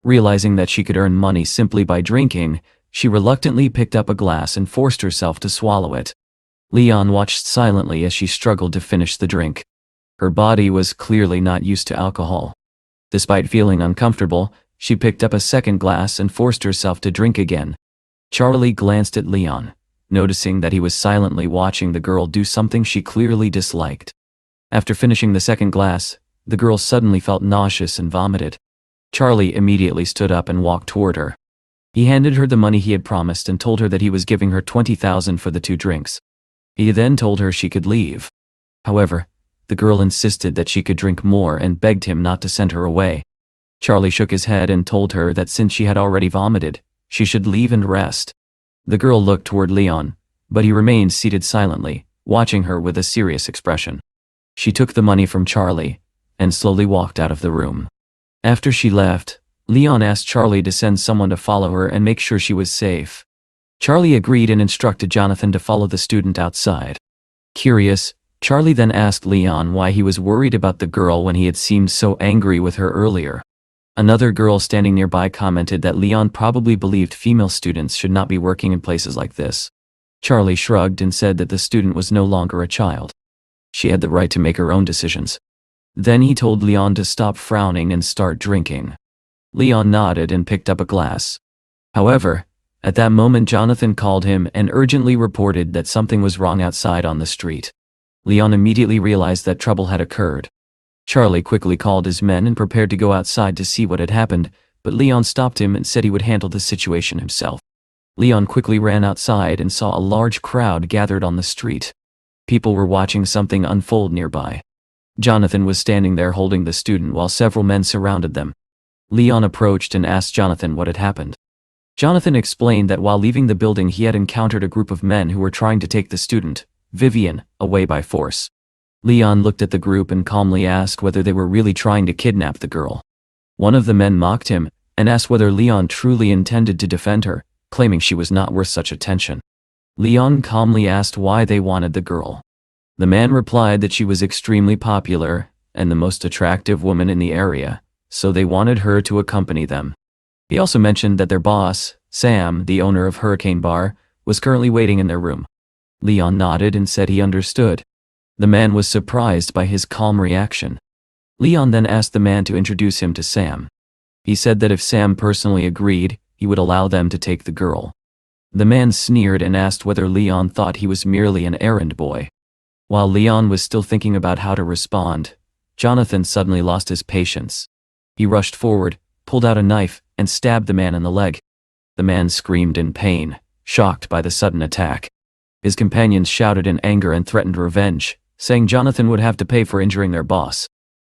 Speaker 1: Realizing that she could earn money simply by drinking, she reluctantly picked up a glass and forced herself to swallow it. Leon watched silently as she struggled to finish the drink. Her body was clearly not used to alcohol. Despite feeling uncomfortable, she picked up a second glass and forced herself to drink again. Charlie glanced at Leon, noticing that he was silently watching the girl do something she clearly disliked. After finishing the second glass, the girl suddenly felt nauseous and vomited. Charlie immediately stood up and walked toward her. He handed her the money he had promised and told her that he was giving her 20,000 for the 2 drinks. He then told her she could leave. However, the girl insisted that she could drink more and begged him not to send her away. Charlie shook his head and told her that since she had already vomited, she should leave and rest. The girl looked toward Leon, but he remained seated silently, watching her with a serious expression. She took the money from Charlie and slowly walked out of the room. After she left, Leon asked Charlie to send someone to follow her and make sure she was safe. Charlie agreed and instructed Jonathan to follow the student outside. Curious, Charlie then asked Leon why he was worried about the girl when he had seemed so angry with her earlier. Another girl standing nearby commented that Leon probably believed female students should not be working in places like this. Charlie shrugged and said that the student was no longer a child. She had the right to make her own decisions. Then he told Leon to stop frowning and start drinking. Leon nodded and picked up a glass. However, at that moment Jonathan called him and urgently reported that something was wrong outside on the street. Leon immediately realized that trouble had occurred. Charlie quickly called his men and prepared to go outside to see what had happened, but Leon stopped him and said he would handle the situation himself. Leon quickly ran outside and saw a large crowd gathered on the street. People were watching something unfold nearby. Jonathan was standing there holding the student while several men surrounded them. Leon approached and asked Jonathan what had happened. Jonathan explained that while leaving the building he had encountered a group of men who were trying to take the student, Vivian, away by force. Leon looked at the group and calmly asked whether they were really trying to kidnap the girl. One of the men mocked him and asked whether Leon truly intended to defend her, claiming she was not worth such attention. Leon calmly asked why they wanted the girl. The man replied that she was extremely popular and the most attractive woman in the area, so they wanted her to accompany them. He also mentioned that their boss, Sam, the owner of Hurricane Bar, was currently waiting in their room. Leon nodded and said he understood. The man was surprised by his calm reaction. Leon then asked the man to introduce him to Sam. He said that if Sam personally agreed, he would allow them to take the girl. The man sneered and asked whether Leon thought he was merely an errand boy. While Leon was still thinking about how to respond, Jonathan suddenly lost his patience. He rushed forward, pulled out a knife, and stabbed the man in the leg. The man screamed in pain, shocked by the sudden attack. His companions shouted in anger and threatened revenge, saying Jonathan would have to pay for injuring their boss.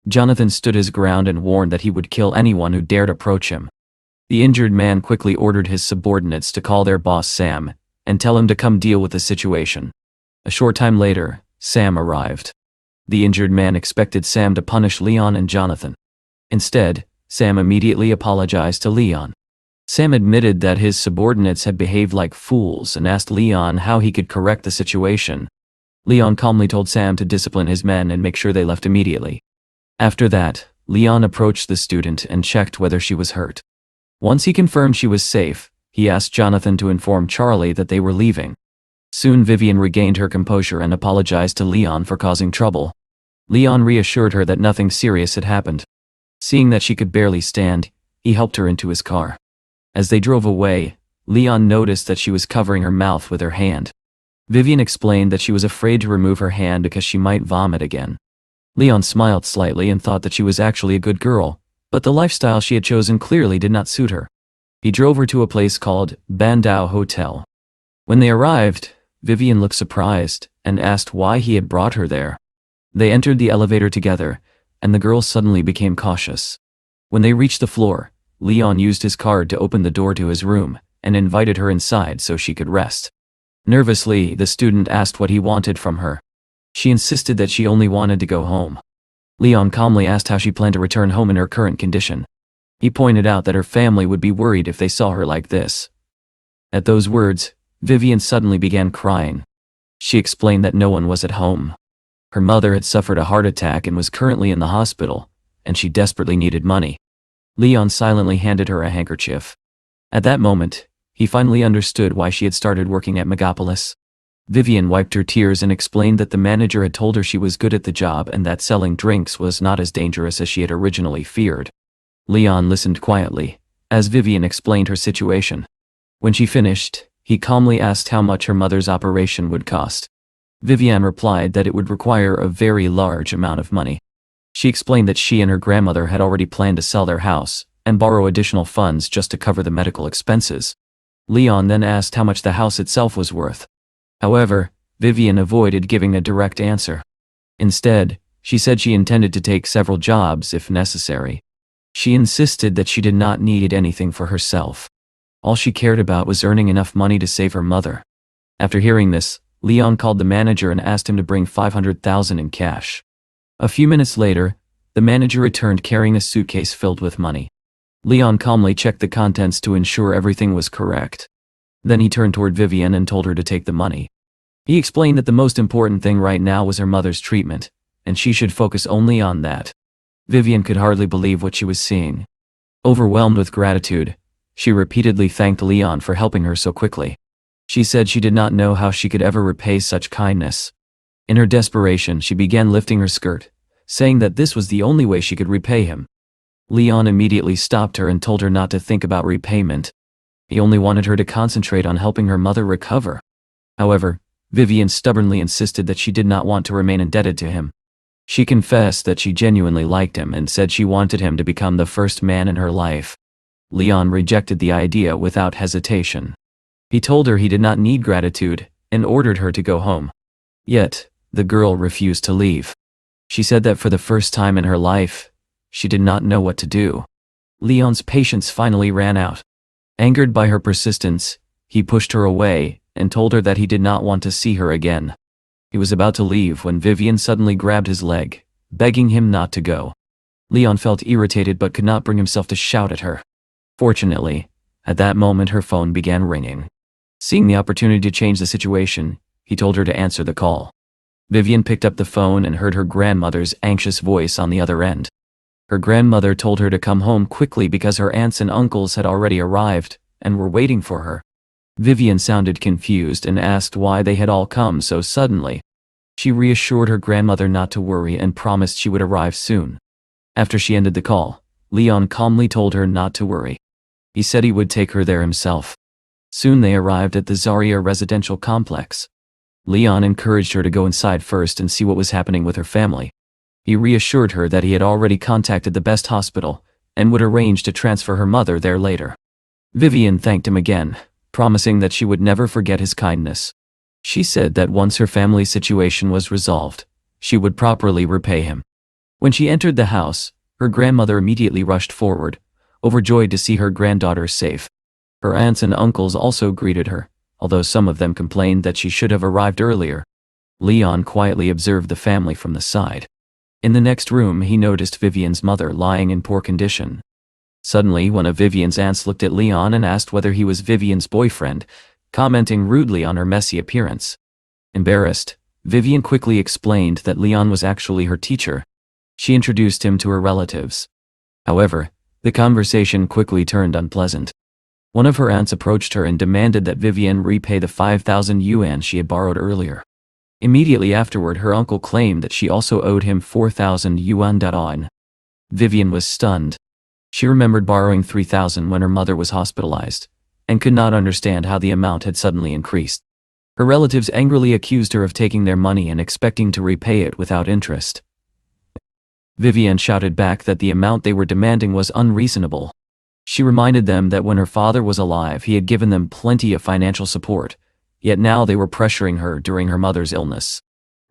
Speaker 1: Jonathan stood his ground and warned that he would kill anyone who dared approach him. The injured man quickly ordered his subordinates to call their boss Sam and tell him to come deal with the situation. A short time later, Sam arrived. The injured man expected Sam to punish Leon and Jonathan. Instead, Sam immediately apologized to Leon. Sam admitted that his subordinates had behaved like fools and asked Leon how he could correct the situation. Leon calmly told Sam to discipline his men and make sure they left immediately. After that, Leon approached the student and checked whether she was hurt. Once he confirmed she was safe, he asked Jonathan to inform Charlie that they were leaving. Soon Vivian regained her composure and apologized to Leon for causing trouble. Leon reassured her that nothing serious had happened. Seeing that she could barely stand, he helped her into his car. As they drove away, Leon noticed that she was covering her mouth with her hand. Vivian explained that she was afraid to remove her hand because she might vomit again. Leon smiled slightly and thought that she was actually a good girl, but the lifestyle she had chosen clearly did not suit her. He drove her to a place called Bandao Hotel. When they arrived, Vivian looked surprised and asked why he had brought her there. They entered the elevator together, and the girl suddenly became cautious. When they reached the floor, Leon used his card to open the door to his room and invited her inside so she could rest. Nervously, the student asked what he wanted from her. She insisted that she only wanted to go home. Leon calmly asked how she planned to return home in her current condition. He pointed out that her family would be worried if they saw her like this. At those words, Vivian suddenly began crying. She explained that no one was at home. Her mother had suffered a heart attack and was currently in the hospital, and she desperately needed money. Leon silently handed her a handkerchief. At that moment, he finally understood why she had started working at Megapolis. Vivian wiped her tears and explained that the manager had told her she was good at the job and that selling drinks was not as dangerous as she had originally feared. Leon listened quietly, as Vivian explained her situation. When she finished, he calmly asked how much her mother's operation would cost. Vivian replied that it would require a very large amount of money. She explained that she and her grandmother had already planned to sell their house and borrow additional funds just to cover the medical expenses. Leon then asked how much the house itself was worth. However, Vivian avoided giving a direct answer. Instead, she said she intended to take several jobs if necessary. She insisted that she did not need anything for herself. All she cared about was earning enough money to save her mother. After hearing this, Leon called the manager and asked him to bring $500,000 in cash. A few minutes later, the manager returned carrying a suitcase filled with money. Leon calmly checked the contents to ensure everything was correct. Then he turned toward Vivian and told her to take the money. He explained that the most important thing right now was her mother's treatment, and she should focus only on that. Vivian could hardly believe what she was seeing. Overwhelmed with gratitude, she repeatedly thanked Leon for helping her so quickly. She said she did not know how she could ever repay such kindness. In her desperation, she began lifting her skirt, saying that this was the only way she could repay him. Leon immediately stopped her and told her not to think about repayment. He only wanted her to concentrate on helping her mother recover. However, Vivian stubbornly insisted that she did not want to remain indebted to him. She confessed that she genuinely liked him and said she wanted him to become the first man in her life. Leon rejected the idea without hesitation. He told her he did not need gratitude and ordered her to go home. Yet, the girl refused to leave. She said that for the first time in her life, she did not know what to do. Leon's patience finally ran out. Angered by her persistence, he pushed her away and told her that he did not want to see her again. He was about to leave when Vivian suddenly grabbed his leg, begging him not to go. Leon felt irritated but could not bring himself to shout at her. Fortunately, at that moment her phone began ringing. Seeing the opportunity to change the situation, he told her to answer the call. Vivian picked up the phone and heard her grandmother's anxious voice on the other end. Her grandmother told her to come home quickly because her aunts and uncles had already arrived and were waiting for her. Vivian sounded confused and asked why they had all come so suddenly. She reassured her grandmother not to worry and promised she would arrive soon. After she ended the call, Leon calmly told her not to worry. He said he would take her there himself. Soon they arrived at the Zarya residential complex. Leon encouraged her to go inside first and see what was happening with her family. He reassured her that he had already contacted the best hospital and would arrange to transfer her mother there later. Vivian thanked him again, promising that she would never forget his kindness. She said that once her family's situation was resolved, she would properly repay him. When she entered the house, her grandmother immediately rushed forward, overjoyed to see her granddaughter safe. Her aunts and uncles also greeted her, although some of them complained that she should have arrived earlier. Leon quietly observed the family from the side. In the next room, he noticed Vivian's mother lying in poor condition. Suddenly, one of Vivian's aunts looked at Leon and asked whether he was Vivian's boyfriend, commenting rudely on her messy appearance. Embarrassed, Vivian quickly explained that Leon was actually her teacher. She introduced him to her relatives. However, the conversation quickly turned unpleasant. One of her aunts approached her and demanded that Vivian repay the 5,000 yuan she had borrowed earlier. Immediately afterward, her uncle claimed that she also owed him 4,000 yuan. Vivian was stunned. She remembered borrowing 3,000 when her mother was hospitalized, and could not understand how the amount had suddenly increased. Her relatives angrily accused her of taking their money and expecting to repay it without interest. Vivian shouted back that the amount they were demanding was unreasonable. She reminded them that when her father was alive, he had given them plenty of financial support, yet now they were pressuring her during her mother's illness.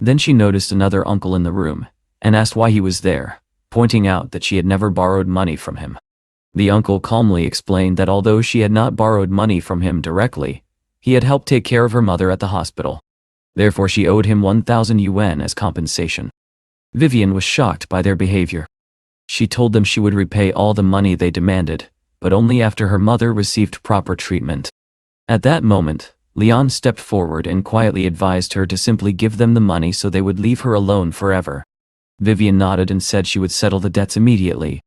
Speaker 1: Then she noticed another uncle in the room, and asked why he was there, pointing out that she had never borrowed money from him. The uncle calmly explained that although she had not borrowed money from him directly, he had helped take care of her mother at the hospital. Therefore she owed him 1,000 yuan as compensation. Vivian was shocked by their behavior. She told them she would repay all the money they demanded, but only after her mother received proper treatment. At that moment, Leon stepped forward and quietly advised her to simply give them the money so they would leave her alone forever. Vivian nodded and said she would settle the debts immediately.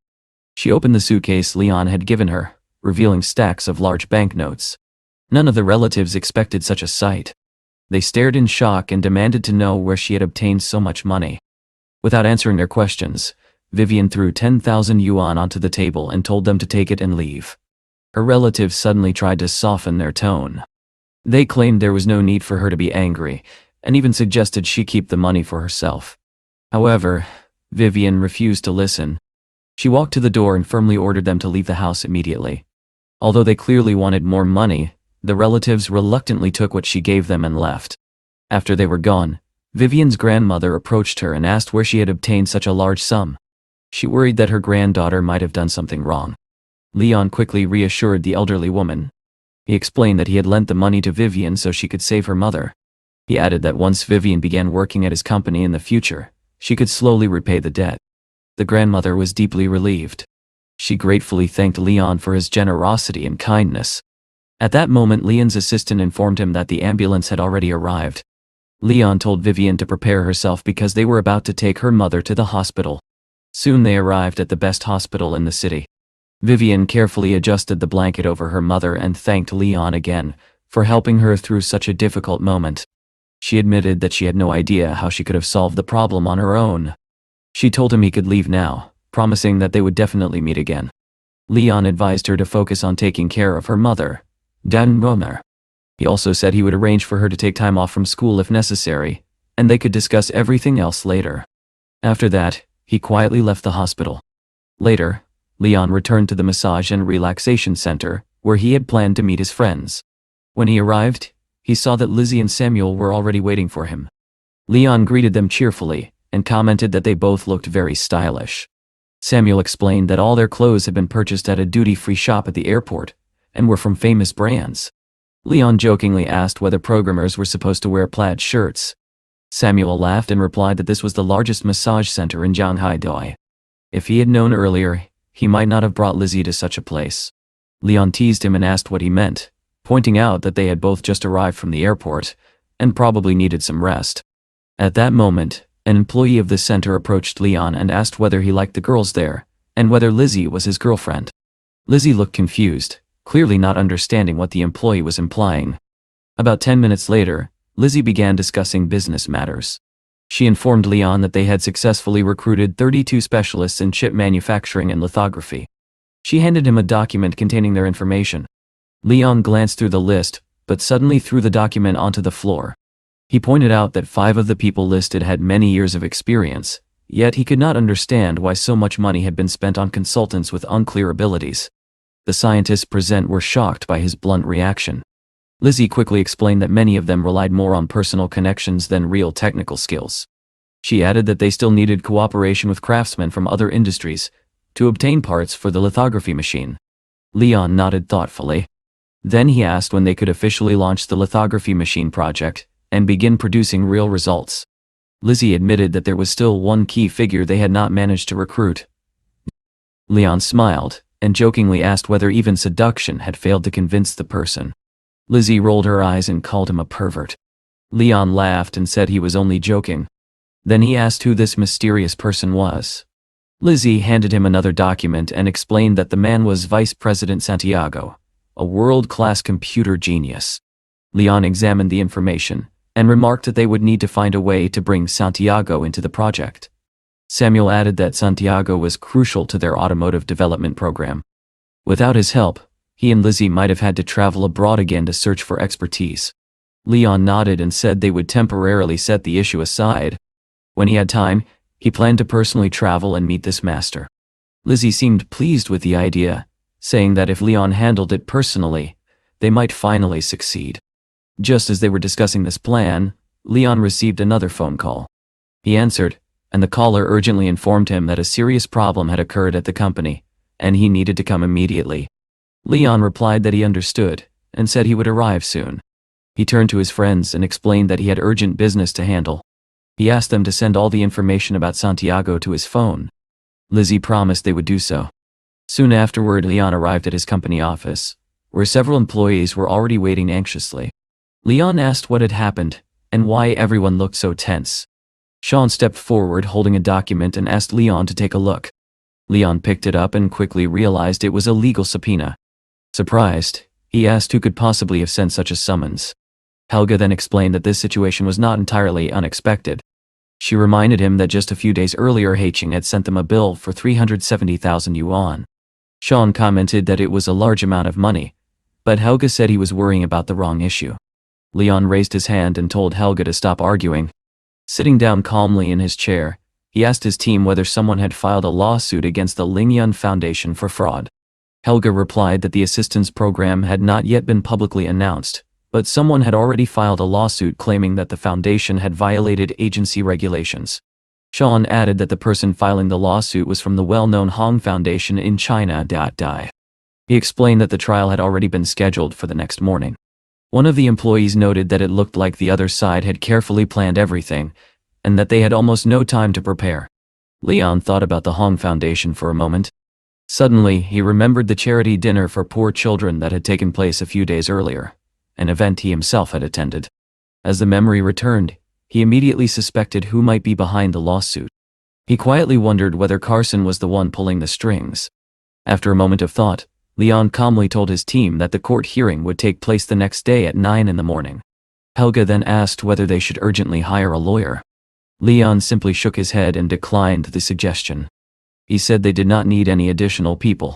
Speaker 1: She opened the suitcase Leon had given her, revealing stacks of large banknotes. None of the relatives expected such a sight. They stared in shock and demanded to know where she had obtained so much money. Without answering their questions, Vivian threw 10,000 yuan onto the table and told them to take it and leave. Her relatives suddenly tried to soften their tone. They claimed there was no need for her to be angry, and even suggested she keep the money for herself. However, Vivian refused to listen. She walked to the door and firmly ordered them to leave the house immediately. Although they clearly wanted more money, the relatives reluctantly took what she gave them and left. After they were gone, Vivian's grandmother approached her and asked where she had obtained such a large sum. She worried that her granddaughter might have done something wrong. Leon quickly reassured the elderly woman. He explained that he had lent the money to Vivian so she could save her mother. He added that once Vivian began working at his company in the future, she could slowly repay the debt. The grandmother was deeply relieved. She gratefully thanked Leon for his generosity and kindness. At that moment, Leon's assistant informed him that the ambulance had already arrived. Leon told Vivian to prepare herself because they were about to take her mother to the hospital. Soon they arrived at the best hospital in the city. Vivian carefully adjusted the blanket over her mother and thanked Leon again for helping her through such a difficult moment. She admitted that she had no idea how she could have solved the problem on her own. She told him he could leave now, promising that they would definitely meet again. Leon advised her to focus on taking care of her mother, Dan Romer. He also said he would arrange for her to take time off from school if necessary, and they could discuss everything else later. After that, he quietly left the hospital. Later, Leon returned to the massage and relaxation center, where he had planned to meet his friends. When he arrived, he saw that Lizzie and Samuel were already waiting for him. Leon greeted them cheerfully, and commented that they both looked very stylish. Samuel explained that all their clothes had been purchased at a duty-free shop at the airport, and were from famous brands. Leon jokingly asked whether programmers were supposed to wear plaid shirts. Samuel laughed and replied that this was the largest massage center in Shanghai. If he had known earlier, he might not have brought Lizzie to such a place. Leon teased him and asked what he meant, pointing out that they had both just arrived from the airport, and probably needed some rest. At that moment, an employee of the center approached Leon and asked whether he liked the girls there, and whether Lizzie was his girlfriend. Lizzie looked confused, clearly not understanding what the employee was implying. About 10 minutes later, Lizzie began discussing business matters. She informed Leon that they had successfully recruited 32 specialists in chip manufacturing and lithography. She handed him a document containing their information. Leon glanced through the list, but suddenly threw the document onto the floor. He pointed out that 5 of the people listed had many years of experience, yet he could not understand why so much money had been spent on consultants with unclear abilities. The scientists present were shocked by his blunt reaction. Lizzie quickly explained that many of them relied more on personal connections than real technical skills. She added that they still needed cooperation with craftsmen from other industries to obtain parts for the lithography machine. Leon nodded thoughtfully. Then he asked when they could officially launch the lithography machine project and begin producing real results. Lizzie admitted that there was still one key figure they had not managed to recruit. Leon smiled and jokingly asked whether even seduction had failed to convince the person. Lizzie rolled her eyes and called him a pervert. Leon laughed and said he was only joking. Then he asked who this mysterious person was. Lizzie handed him another document and explained that the man was Vice President Santiago, a world-class computer genius. Leon examined the information and remarked that they would need to find a way to bring Santiago into the project. Samuel added that Santiago was crucial to their automotive development program. Without his help, he and Lizzie might have had to travel abroad again to search for expertise. Leon nodded and said they would temporarily set the issue aside. When he had time, he planned to personally travel and meet this master. Lizzie seemed pleased with the idea, saying that if Leon handled it personally, they might finally succeed. Just as they were discussing this plan, Leon received another phone call. He answered, and the caller urgently informed him that a serious problem had occurred at the company, and he needed to come immediately. Leon replied that he understood, and said he would arrive soon. He turned to his friends and explained that he had urgent business to handle. He asked them to send all the information about Santiago to his phone. Lizzie promised they would do so. Soon afterward, Leon arrived at his company office, where several employees were already waiting anxiously. Leon asked what had happened, and why everyone looked so tense. Sean stepped forward holding a document and asked Leon to take a look. Leon picked it up and quickly realized it was a legal subpoena. Surprised, he asked who could possibly have sent such a summons. Helga then explained that this situation was not entirely unexpected. She reminded him that just a few days earlier Haiching had sent them a bill for 370,000 yuan. Sean commented that it was a large amount of money, but Helga said he was worrying about the wrong issue. Leon raised his hand and told Helga to stop arguing. Sitting down calmly in his chair, he asked his team whether someone had filed a lawsuit against the Lingyun Foundation for fraud. Helga replied that the assistance program had not yet been publicly announced, but someone had already filed a lawsuit claiming that the foundation had violated agency regulations. Sean added that the person filing the lawsuit was from the well-known Hong Foundation in China. He explained that the trial had already been scheduled for the next morning. One of the employees noted that it looked like the other side had carefully planned everything, and that they had almost no time to prepare. Leon thought about the Hong Foundation for a moment. Suddenly, he remembered the charity dinner for poor children that had taken place a few days earlier, an event he himself had attended. As the memory returned, he immediately suspected who might be behind the lawsuit. He quietly wondered whether Carson was the one pulling the strings. After a moment of thought, Leon calmly told his team that the court hearing would take place the next day at 9 in the morning. Helga then asked whether they should urgently hire a lawyer. Leon simply shook his head and declined the suggestion. He said they did not need any additional people.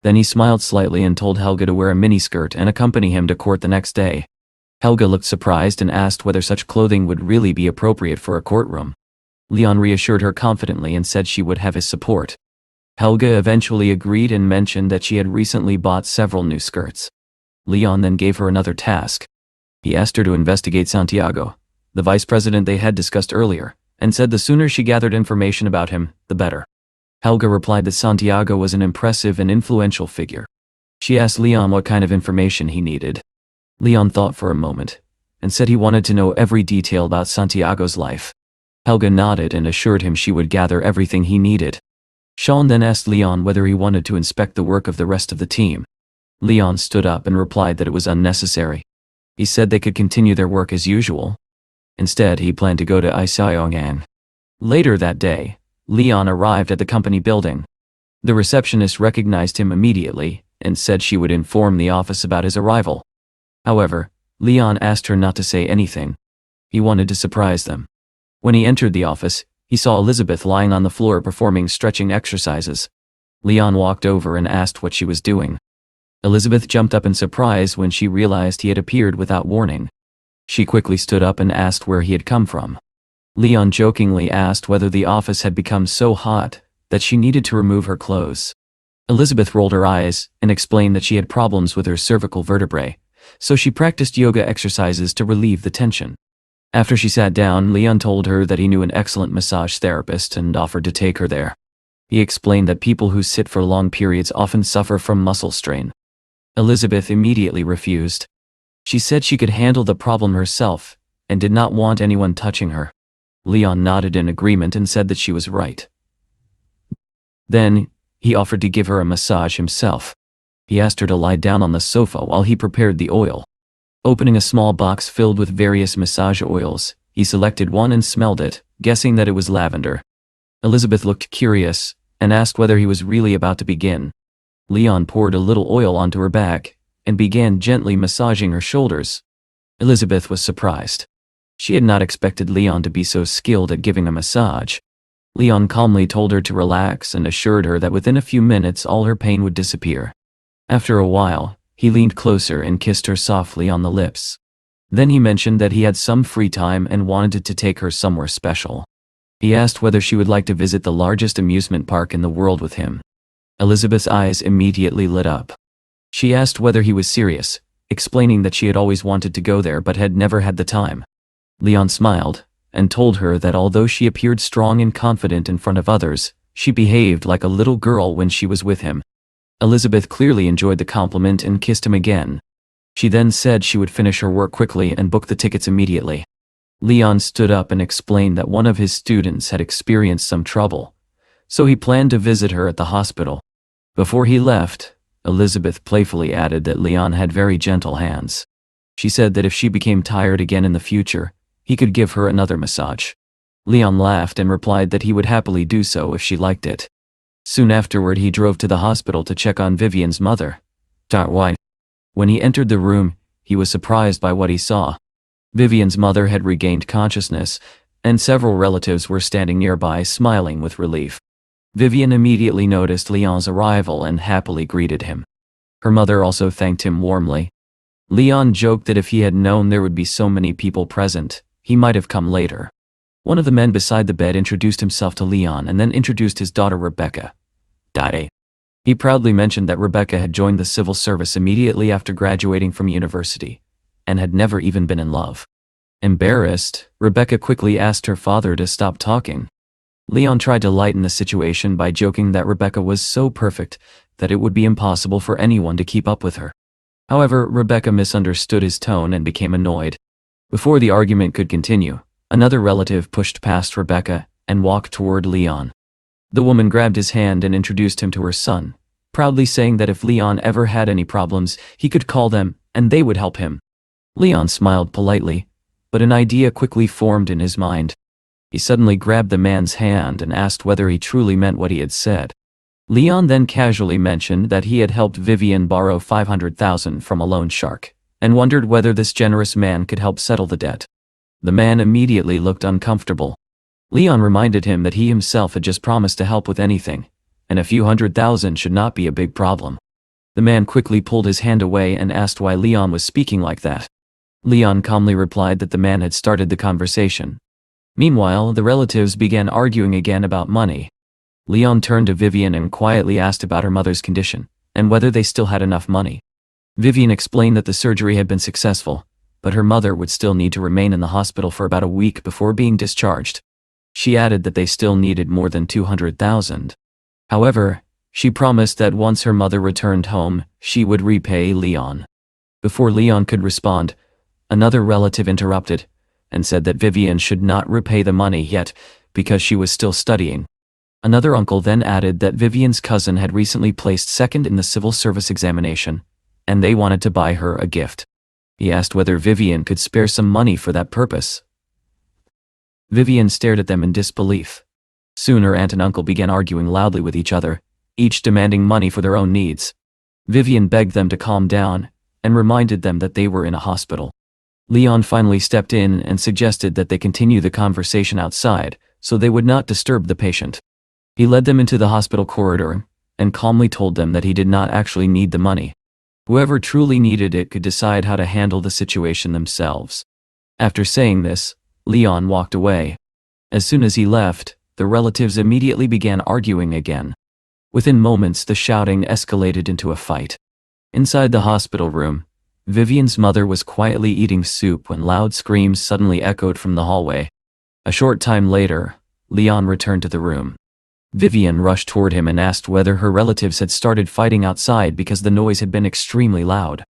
Speaker 1: Then he smiled slightly and told Helga to wear a miniskirt and accompany him to court the next day. Helga looked surprised and asked whether such clothing would really be appropriate for a courtroom. Leon reassured her confidently and said she would have his support. Helga eventually agreed and mentioned that she had recently bought several new skirts. Leon then gave her another task. He asked her to investigate Santiago, the vice president they had discussed earlier, and said the sooner she gathered information about him, the better. Helga replied that Santiago was an impressive and influential figure. She asked Leon what kind of information he needed. Leon thought for a moment, and said he wanted to know every detail about Santiago's life. Helga nodded and assured him she would gather everything he needed. Sean then asked Leon whether he wanted to inspect the work of the rest of the team. Leon stood up and replied that it was unnecessary. He said they could continue their work as usual. Instead, he planned to go to Isaiyongan. Later that day, Leon arrived at the company building. The receptionist recognized him immediately and said she would inform the office about his arrival. However, Leon asked her not to say anything. He wanted to surprise them. When he entered the office, he saw Elizabeth lying on the floor performing stretching exercises. Leon walked over and asked what she was doing. Elizabeth jumped up in surprise when she realized he had appeared without warning. She quickly stood up and asked where he had come from. Leon jokingly asked whether the office had become so hot that she needed to remove her clothes. Elizabeth rolled her eyes and explained that she had problems with her cervical vertebrae, so she practiced yoga exercises to relieve the tension. After she sat down, Leon told her that he knew an excellent massage therapist and offered to take her there. He explained that people who sit for long periods often suffer from muscle strain. Elizabeth immediately refused. She said she could handle the problem herself and did not want anyone touching her. Leon nodded in agreement and said that she was right. Then, he offered to give her a massage himself. He asked her to lie down on the sofa while he prepared the oil. Opening a small box filled with various massage oils, he selected one and smelled it, guessing that it was lavender. Elizabeth looked curious and asked whether he was really about to begin. Leon poured a little oil onto her back and began gently massaging her shoulders. Elizabeth was surprised. She had not expected Leon to be so skilled at giving a massage. Leon calmly told her to relax and assured her that within a few minutes all her pain would disappear. After a while, he leaned closer and kissed her softly on the lips. Then he mentioned that he had some free time and wanted to take her somewhere special. He asked whether she would like to visit the largest amusement park in the world with him. Elizabeth's eyes immediately lit up. She asked whether he was serious, explaining that she had always wanted to go there but had never had the time. Leon smiled and told her that although she appeared strong and confident in front of others, she behaved like a little girl when she was with him. Elizabeth clearly enjoyed the compliment and kissed him again. She then said she would finish her work quickly and book the tickets immediately. Leon stood up and explained that one of his students had experienced some trouble, so he planned to visit her at the hospital. Before he left, Elizabeth playfully added that Leon had very gentle hands. She said that if she became tired again in the future, he could give her another massage. Leon laughed and replied that he would happily do so if she liked it. Soon afterward, he drove to the hospital to check on Vivian's mother. When he entered the room, he was surprised by what he saw. Vivian's mother had regained consciousness, and several relatives were standing nearby smiling with relief. Vivian immediately noticed Leon's arrival and happily greeted him. Her mother also thanked him warmly. Leon joked that if he had known there would be so many people present, he might have come later. One of the men beside the bed introduced himself to Leon and then introduced his daughter Rebecca. He proudly mentioned that Rebecca had joined the civil service immediately after graduating from university, and had never even been in love. Embarrassed, Rebecca quickly asked her father to stop talking. Leon tried to lighten the situation by joking that Rebecca was so perfect that it would be impossible for anyone to keep up with her. However, Rebecca misunderstood his tone and became annoyed. Before the argument could continue, another relative pushed past Rebecca and walked toward Leon. The woman grabbed his hand and introduced him to her son, proudly saying that if Leon ever had any problems, he could call them and they would help him. Leon smiled politely, but an idea quickly formed in his mind. He suddenly grabbed the man's hand and asked whether he truly meant what he had said. Leon then casually mentioned that he had helped Vivian borrow 500,000 from a loan shark, and wondered whether this generous man could help settle the debt. The man immediately looked uncomfortable. Leon reminded him that he himself had just promised to help with anything, and a few 100,000 should not be a big problem. The man quickly pulled his hand away and asked why Leon was speaking like that. Leon calmly replied that the man had started the conversation. Meanwhile, the relatives began arguing again about money. Leon turned to Vivian and quietly asked about her mother's condition, and whether they still had enough money. Vivian explained that the surgery had been successful, but her mother would still need to remain in the hospital for about a week before being discharged. She added that they still needed more than 200,000. However, she promised that once her mother returned home, she would repay Leon. Before Leon could respond, another relative interrupted and said that Vivian should not repay the money yet because she was still studying. Another uncle then added that Vivian's cousin had recently placed second in the civil service examination, and they wanted to buy her a gift. He asked whether Vivian could spare some money for that purpose. Vivian stared at them in disbelief. Soon her aunt and uncle began arguing loudly with each other, each demanding money for their own needs. Vivian begged them to calm down and reminded them that they were in a hospital. Leon finally stepped in and suggested that they continue the conversation outside so they would not disturb the patient. He led them into the hospital corridor and calmly told them that he did not actually need the money. Whoever truly needed it could decide how to handle the situation themselves. After saying this, Leon walked away. As soon as he left, the relatives immediately began arguing again. Within moments, the shouting escalated into a fight. Inside the hospital room, Vivian's mother was quietly eating soup when loud screams suddenly echoed from the hallway. A short time later, Leon returned to the room. Vivian rushed toward him and asked whether her relatives had started fighting outside because the noise had been extremely loud.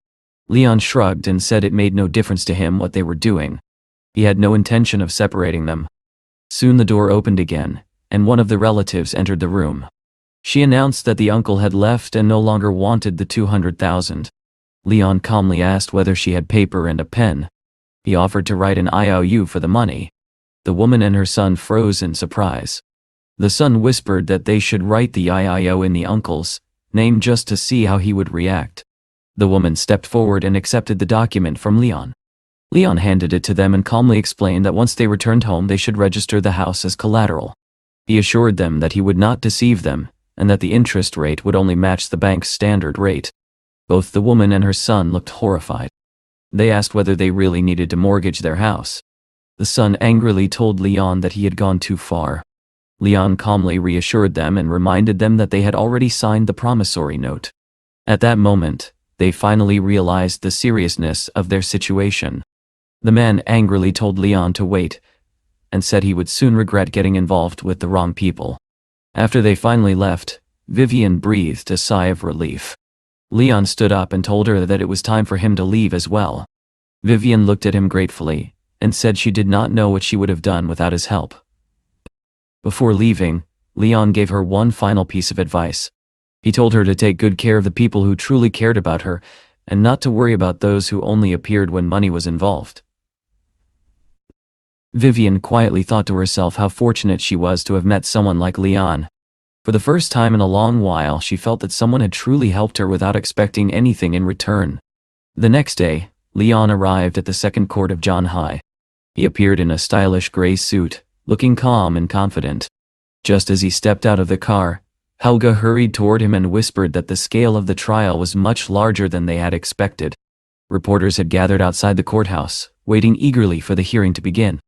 Speaker 1: Leon shrugged and said it made no difference to him what they were doing. He had no intention of separating them. Soon the door opened again, and one of the relatives entered the room. She announced that the uncle had left and no longer wanted the 200,000. Leon calmly asked whether she had paper and a pen. He offered to write an IOU for the money. The woman and her son froze in surprise. The son whispered that they should write the IOU in the uncle's name just to see how he would react. The woman stepped forward and accepted the document from Leon. Leon handed it to them and calmly explained that once they returned home they should register the house as collateral. He assured them that he would not deceive them, and that the interest rate would only match the bank's standard rate. Both the woman and her son looked horrified. They asked whether they really needed to mortgage their house. The son angrily told Leon that he had gone too far. Leon calmly reassured them and reminded them that they had already signed the promissory note. At that moment, they finally realized the seriousness of their situation. The man angrily told Leon to wait, and said he would soon regret getting involved with the wrong people. After they finally left, Vivian breathed a sigh of relief. Leon stood up and told her that it was time for him to leave as well. Vivian looked at him gratefully, and said she did not know what she would have done without his help. Before leaving, Leon gave her one final piece of advice. He told her to take good care of the people who truly cared about her, and not to worry about those who only appeared when money was involved. Vivian quietly thought to herself how fortunate she was to have met someone like Leon. For the first time in a long while, she felt that someone had truly helped her without expecting anything in return. The next day, Leon arrived at the second court of John High. He appeared in a stylish gray suit, looking calm and confident. Just as he stepped out of the car, Helga hurried toward him and whispered that the scale of the trial was much larger than they had expected. Reporters had gathered outside the courthouse, waiting eagerly for the hearing to begin.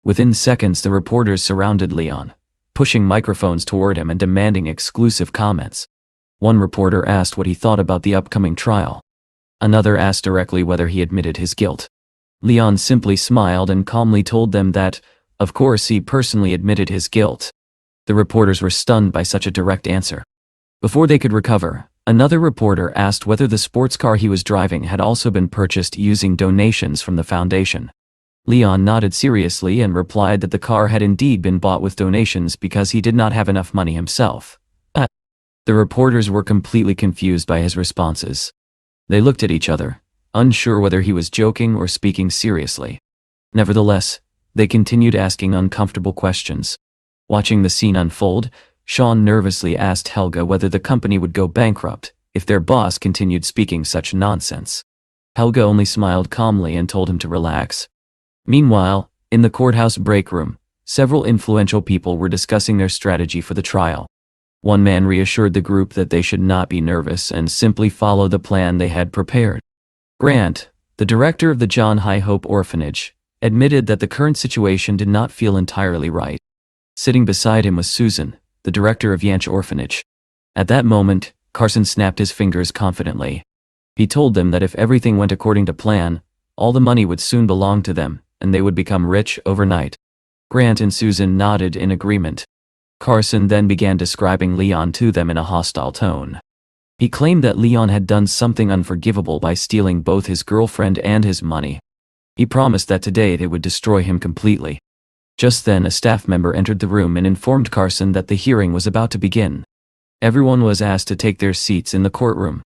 Speaker 1: Within seconds, the reporters surrounded Leon, pushing microphones toward him and demanding exclusive comments. One reporter asked what he thought about the upcoming trial. Another asked directly whether he admitted his guilt. Leon simply smiled and calmly told them that, of course, he personally admitted his guilt. The reporters were stunned by such a direct answer. Before they could recover, another reporter asked whether the sports car he was driving had also been purchased using donations from the foundation. Leon nodded seriously and replied that the car had indeed been bought with donations because he did not have enough money himself. The reporters were completely confused by his responses. They looked at each other, unsure whether he was joking or speaking seriously. Nevertheless, they continued asking uncomfortable questions. Watching the scene unfold, Sean nervously asked Helga whether the company would go bankrupt if their boss continued speaking such nonsense. Helga only smiled calmly and told him to relax. Meanwhile, in the courthouse break room, several influential people were discussing their strategy for the trial. One man reassured the group that they should not be nervous and simply follow the plan they had prepared. Grant, the director of the John High Hope Orphanage, admitted that the current situation did not feel entirely right. Sitting beside him was Susan, the director of Yanch Orphanage. At that moment, Carson snapped his fingers confidently. He told them that if everything went according to plan, all the money would soon belong to them, and they would become rich overnight. Grant and Susan nodded in agreement. Carson then began describing Leon to them in a hostile tone. He claimed that Leon had done something unforgivable by stealing both his girlfriend and his money. He promised that today they would destroy him completely. Just then a staff member entered the room and informed Carson that the hearing was about to begin. Everyone was asked to take their seats in the courtroom.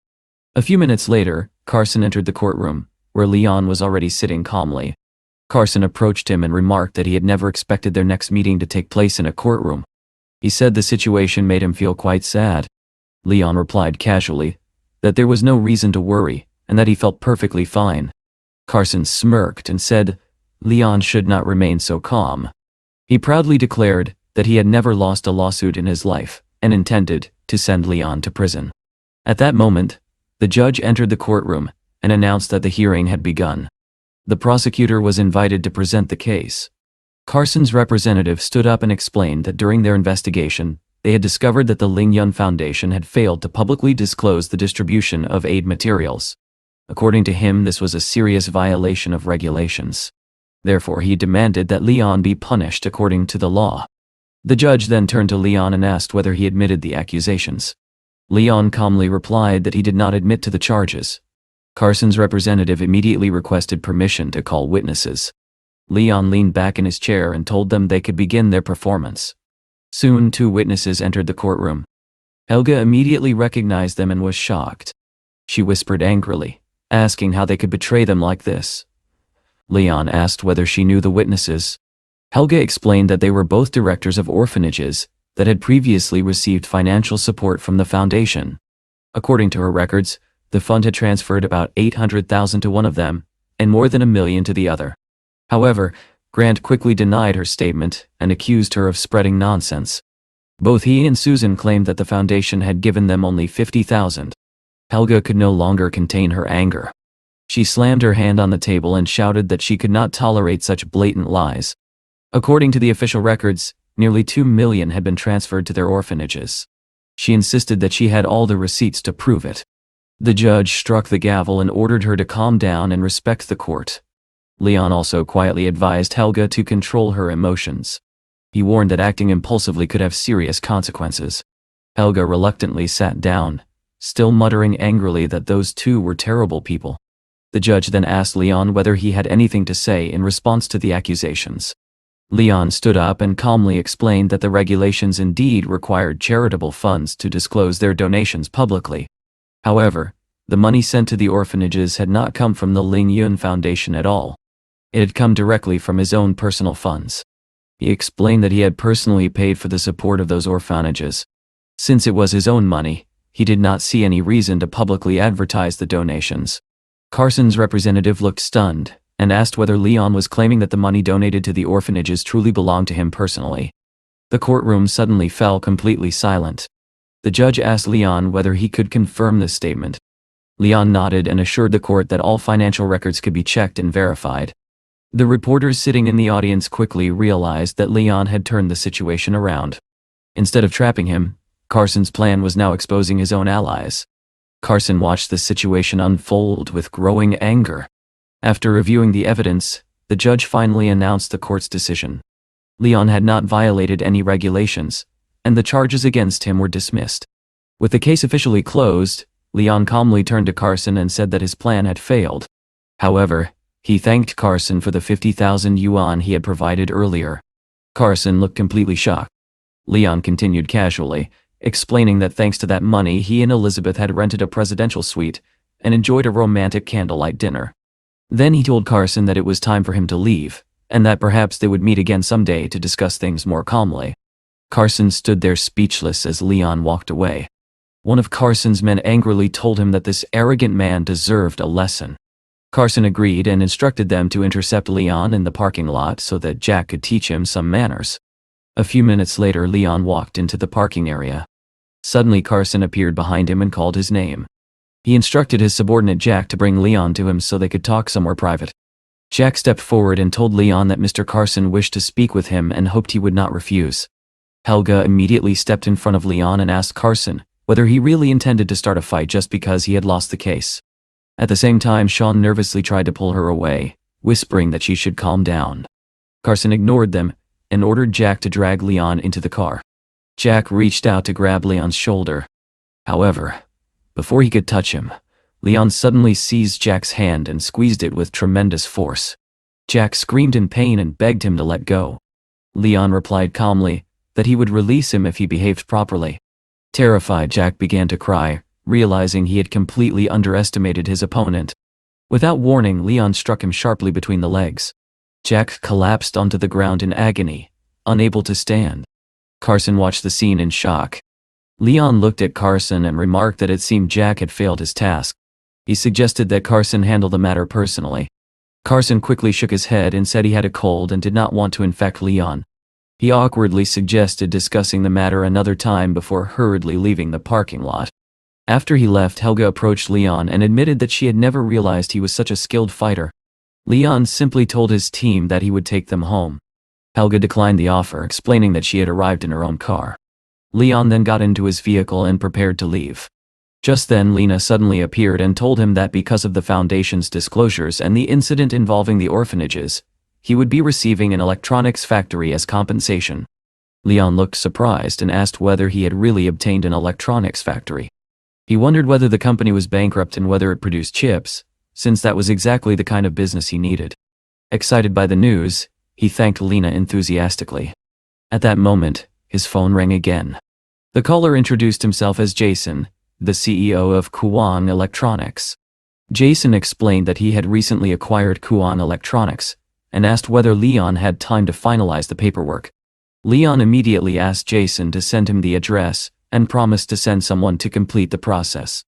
Speaker 1: A few minutes later, Carson entered the courtroom, where Leon was already sitting calmly. Carson approached him and remarked that he had never expected their next meeting to take place in a courtroom. He said the situation made him feel quite sad. Leon replied casually that there was no reason to worry and that he felt perfectly fine. Carson smirked and said Leon should not remain so calm. He proudly declared that he had never lost a lawsuit in his life and intended to send Leon to prison. At that moment, the judge entered the courtroom and announced that the hearing had begun. The prosecutor was invited to present the case. Carson's representative stood up and explained that during their investigation, they had discovered that the Ling Yun Foundation had failed to publicly disclose the distribution of aid materials. According to him, this was a serious violation of regulations. Therefore, he demanded that Leon be punished according to the law. The judge then turned to Leon and asked whether he admitted the accusations. Leon calmly replied that he did not admit to the charges. Carson's representative immediately requested permission to call witnesses. Leon leaned back in his chair and told them they could begin their performance. Soon 2 witnesses entered the courtroom. Helga immediately recognized them and was shocked. She whispered angrily, asking how they could betray them like this. Leon asked whether she knew the witnesses. Helga explained that they were both directors of orphanages that had previously received financial support from the foundation. According to her records, the fund had transferred about $800,000 to one of them and more than $1 million to the other. However, Grant quickly denied her statement and accused her of spreading nonsense. Both he and Susan claimed that the foundation had given them only $50,000. Helga could no longer contain her anger. She slammed her hand on the table and shouted that she could not tolerate such blatant lies. According to the official records, nearly $2 million had been transferred to their orphanages. She insisted that she had all the receipts to prove it. The judge struck the gavel and ordered her to calm down and respect the court. Leon also quietly advised Helga to control her emotions. He warned that acting impulsively could have serious consequences. Helga reluctantly sat down, still muttering angrily that those 2 were terrible people. The judge then asked Leon whether he had anything to say in response to the accusations. Leon stood up and calmly explained that the regulations indeed required charitable funds to disclose their donations publicly. However, the money sent to the orphanages had not come from the Ling Yun Foundation at all. It had come directly from his own personal funds. He explained that he had personally paid for the support of those orphanages. Since it was his own money, he did not see any reason to publicly advertise the donations. Carson's representative looked stunned and asked whether Leon was claiming that the money donated to the orphanages truly belonged to him personally. The courtroom suddenly fell completely silent. The judge asked Leon whether he could confirm this statement. Leon nodded and assured the court that all financial records could be checked and verified. The reporters sitting in the audience quickly realized that Leon had turned the situation around. Instead of trapping him, Carson's plan was now exposing his own allies. Carson watched the situation unfold with growing anger. After reviewing the evidence, the judge finally announced the court's decision. Leon had not violated any regulations, and the charges against him were dismissed. With the case officially closed, Leon calmly turned to Carson and said that his plan had failed. However, he thanked Carson for the 50,000 yuan he had provided earlier. Carson looked completely shocked. Leon continued casually, explaining that thanks to that money he and Elizabeth had rented a presidential suite and enjoyed a romantic candlelight dinner. Then he told Carson that it was time for him to leave, and that perhaps they would meet again someday to discuss things more calmly. Carson stood there speechless as Leon walked away. One of Carson's men angrily told him that this arrogant man deserved a lesson. Carson agreed and instructed them to intercept Leon in the parking lot so that Jack could teach him some manners. A few minutes later, Leon walked into the parking area. Suddenly, Carson appeared behind him and called his name. He instructed his subordinate Jack to bring Leon to him so they could talk somewhere private. Jack stepped forward and told Leon that Mr. Carson wished to speak with him and hoped he would not refuse. Helga immediately stepped in front of Leon and asked Carson whether he really intended to start a fight just because he had lost the case. At the same time, Sean nervously tried to pull her away, whispering that she should calm down. Carson ignored them and ordered Jack to drag Leon into the car. Jack reached out to grab Leon's shoulder. However, before he could touch him, Leon suddenly seized Jack's hand and squeezed it with tremendous force. Jack screamed in pain and begged him to let go. Leon replied calmly that he would release him if he behaved properly. Terrified, Jack began to cry, realizing he had completely underestimated his opponent. Without warning, Leon struck him sharply between the legs. Jack collapsed onto the ground in agony, unable to stand. Carson watched the scene in shock. Leon looked at Carson and remarked that it seemed Jack had failed his task. He suggested that Carson handle the matter personally. Carson quickly shook his head and said he had a cold and did not want to infect Leon. He awkwardly suggested discussing the matter another time before hurriedly leaving the parking lot. After he left, Helga approached Leon and admitted that she had never realized he was such a skilled fighter. Leon simply told his team that he would take them home. Helga declined the offer, explaining that she had arrived in her own car. Leon then got into his vehicle and prepared to leave. Just then, Lena suddenly appeared and told him that because of the Foundation's disclosures and the incident involving the orphanages, he would be receiving an electronics factory as compensation. Leon looked surprised and asked whether he had really obtained an electronics factory. He wondered whether the company was bankrupt and whether it produced chips, since that was exactly the kind of business he needed. Excited by the news, he thanked Lena enthusiastically. At that moment, his phone rang again. The caller introduced himself as Jason, the CEO of Kuan Electronics. Jason explained that he had recently acquired Kuan Electronics, and asked whether Leon had time to finalize the paperwork. Leon immediately asked Jason to send him the address, and promised to send someone to complete the process.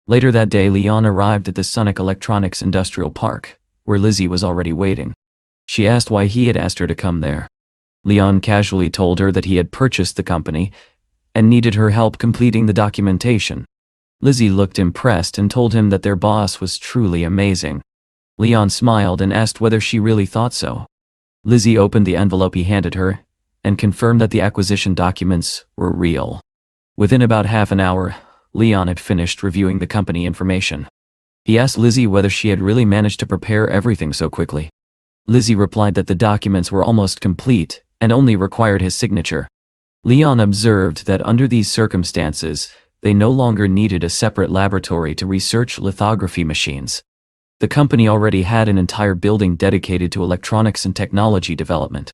Speaker 1: Later that day, Leon arrived at the Sonic Electronics Industrial Park, where Lizzie was already waiting. She asked why he had asked her to come there. Leon casually told her that he had purchased the company, and needed her help completing the documentation. Lizzie looked impressed and told him that their boss was truly amazing. Leon smiled and asked whether she really thought so. Lizzie opened the envelope he handed her, and confirmed that the acquisition documents were real. Within about half an hour, Leon had finished reviewing the company information. He asked Lizzie whether she had really managed to prepare everything so quickly. Lizzie replied that the documents were almost complete, and only required his signature. Leon observed that under these circumstances, they no longer needed a separate laboratory to research lithography machines. The company already had an entire building dedicated to electronics and technology development.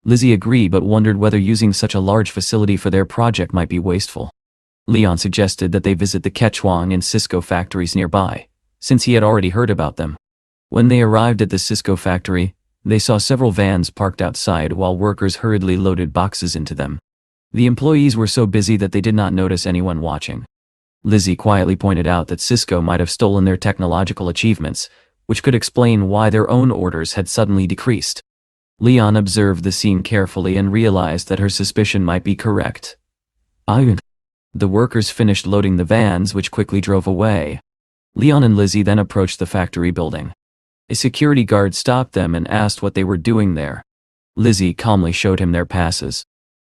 Speaker 1: Lizzie agreed but wondered whether using such a large facility for their project might be wasteful. Leon suggested that they visit the Quechuang and Cisco factories nearby, since he had already heard about them. When they arrived at the Cisco factory, they saw several vans parked outside while workers hurriedly loaded boxes into them. The employees were so busy that they did not notice anyone watching. Lizzie quietly pointed out that Cisco might have stolen their technological achievements, which could explain why their own orders had suddenly decreased. Leon observed the scene carefully and realized that her suspicion might be correct. The workers finished loading the vans, which quickly drove away. Leon and Lizzie then approached the factory building. A security guard stopped them and asked what they were doing there. Lizzie calmly showed him their passes.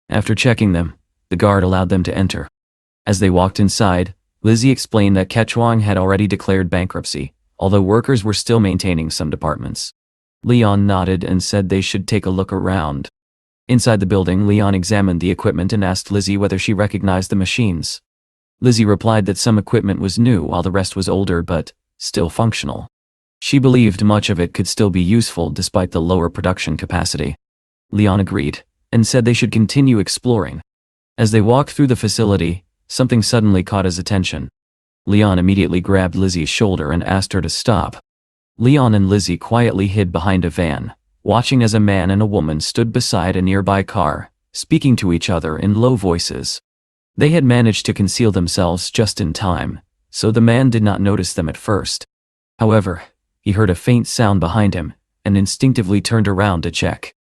Speaker 1: After checking them, the guard allowed them to enter. As they walked inside, Lizzie explained that Quechuang had already declared bankruptcy, although workers were still maintaining some departments. Leon nodded and said they should take a look around. Inside the building, Leon examined the equipment and asked Lizzie whether she recognized the machines. Lizzie replied that some equipment was new while the rest was older but still functional. She believed much of it could still be useful despite the lower production capacity. Leon agreed, and said they should continue exploring. As they walked through the facility, something suddenly caught his attention. Leon immediately grabbed Lizzie's shoulder and asked her to stop. Leon and Lizzie quietly hid behind a van, watching as a man and a woman stood beside a nearby car, speaking to each other in low voices. They had managed to conceal themselves just in time, so the man did not notice them at first. However, he heard a faint sound behind him, and instinctively turned around to check.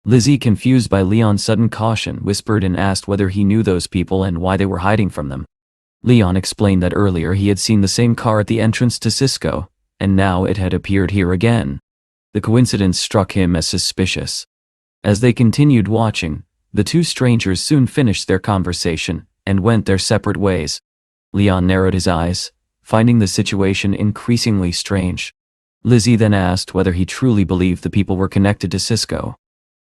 Speaker 1: Lizzie, confused by Leon's sudden caution, whispered and asked whether he knew those people and why they were hiding from them. Leon explained that earlier he had seen the same car at the entrance to Cisco, and now it had appeared here again. The coincidence struck him as suspicious. As they continued watching, the two strangers soon finished their conversation and went their separate ways. Leon narrowed his eyes, finding the situation increasingly strange. Lizzie then asked whether he truly believed the people were connected to Cisco.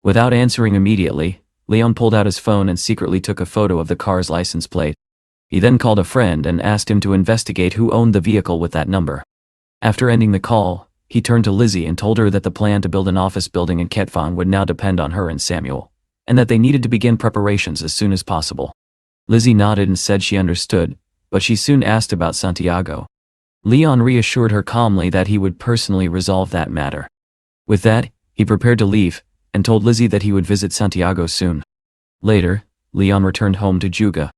Speaker 1: Without answering immediately, Leon pulled out his phone and secretly took a photo of the car's license plate. He then called a friend and asked him to investigate who owned the vehicle with that number. After ending the call, he turned to Lizzie and told her that the plan to build an office building in Ketvan would now depend on her and Samuel, and that they needed to begin preparations as soon as possible. Lizzie nodded and said she understood, but she soon asked about Santiago. Leon reassured her calmly that he would personally resolve that matter. With that, he prepared to leave, and told Lizzie that he would visit Santiago soon. Later, Leon returned home to Juga.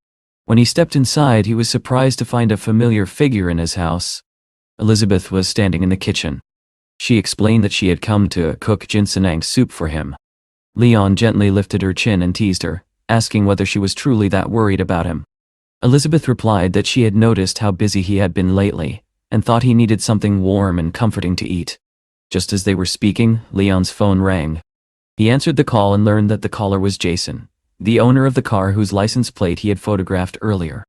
Speaker 1: When he stepped inside, he was surprised to find a familiar figure in his house. Elizabeth was standing in the kitchen. She explained that she had come to cook ginseng soup for him. Leon gently lifted her chin and teased her, asking whether she was truly that worried about him. Elizabeth replied that she had noticed how busy he had been lately, and thought he needed something warm and comforting to eat. Just as they were speaking, Leon's phone rang. He answered the call and learned that the caller was Jason, the owner of the car whose license plate he had photographed earlier.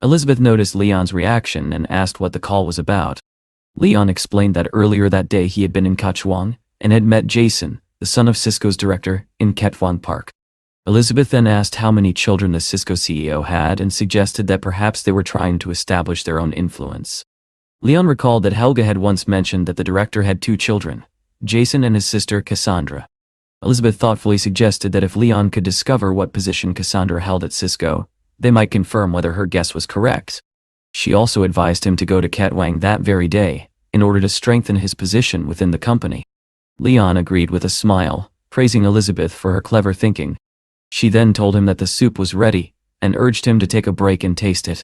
Speaker 1: Elizabeth noticed Leon's reaction and asked what the call was about. Leon explained that earlier that day he had been in Kachwang and had met Jason, the son of Cisco's director, in Ketvan Park. Elizabeth then asked how many children the Cisco CEO had and suggested that perhaps they were trying to establish their own influence. Leon recalled that Helga had once mentioned that the director had 2 children, Jason and his sister Cassandra. Elizabeth thoughtfully suggested that if Leon could discover what position Cassandra held at Cisco, they might confirm whether her guess was correct. She also advised him to go to Ketwang that very day, in order to strengthen his position within the company. Leon agreed with a smile, praising Elizabeth for her clever thinking. She then told him that the soup was ready, and urged him to take a break and taste it.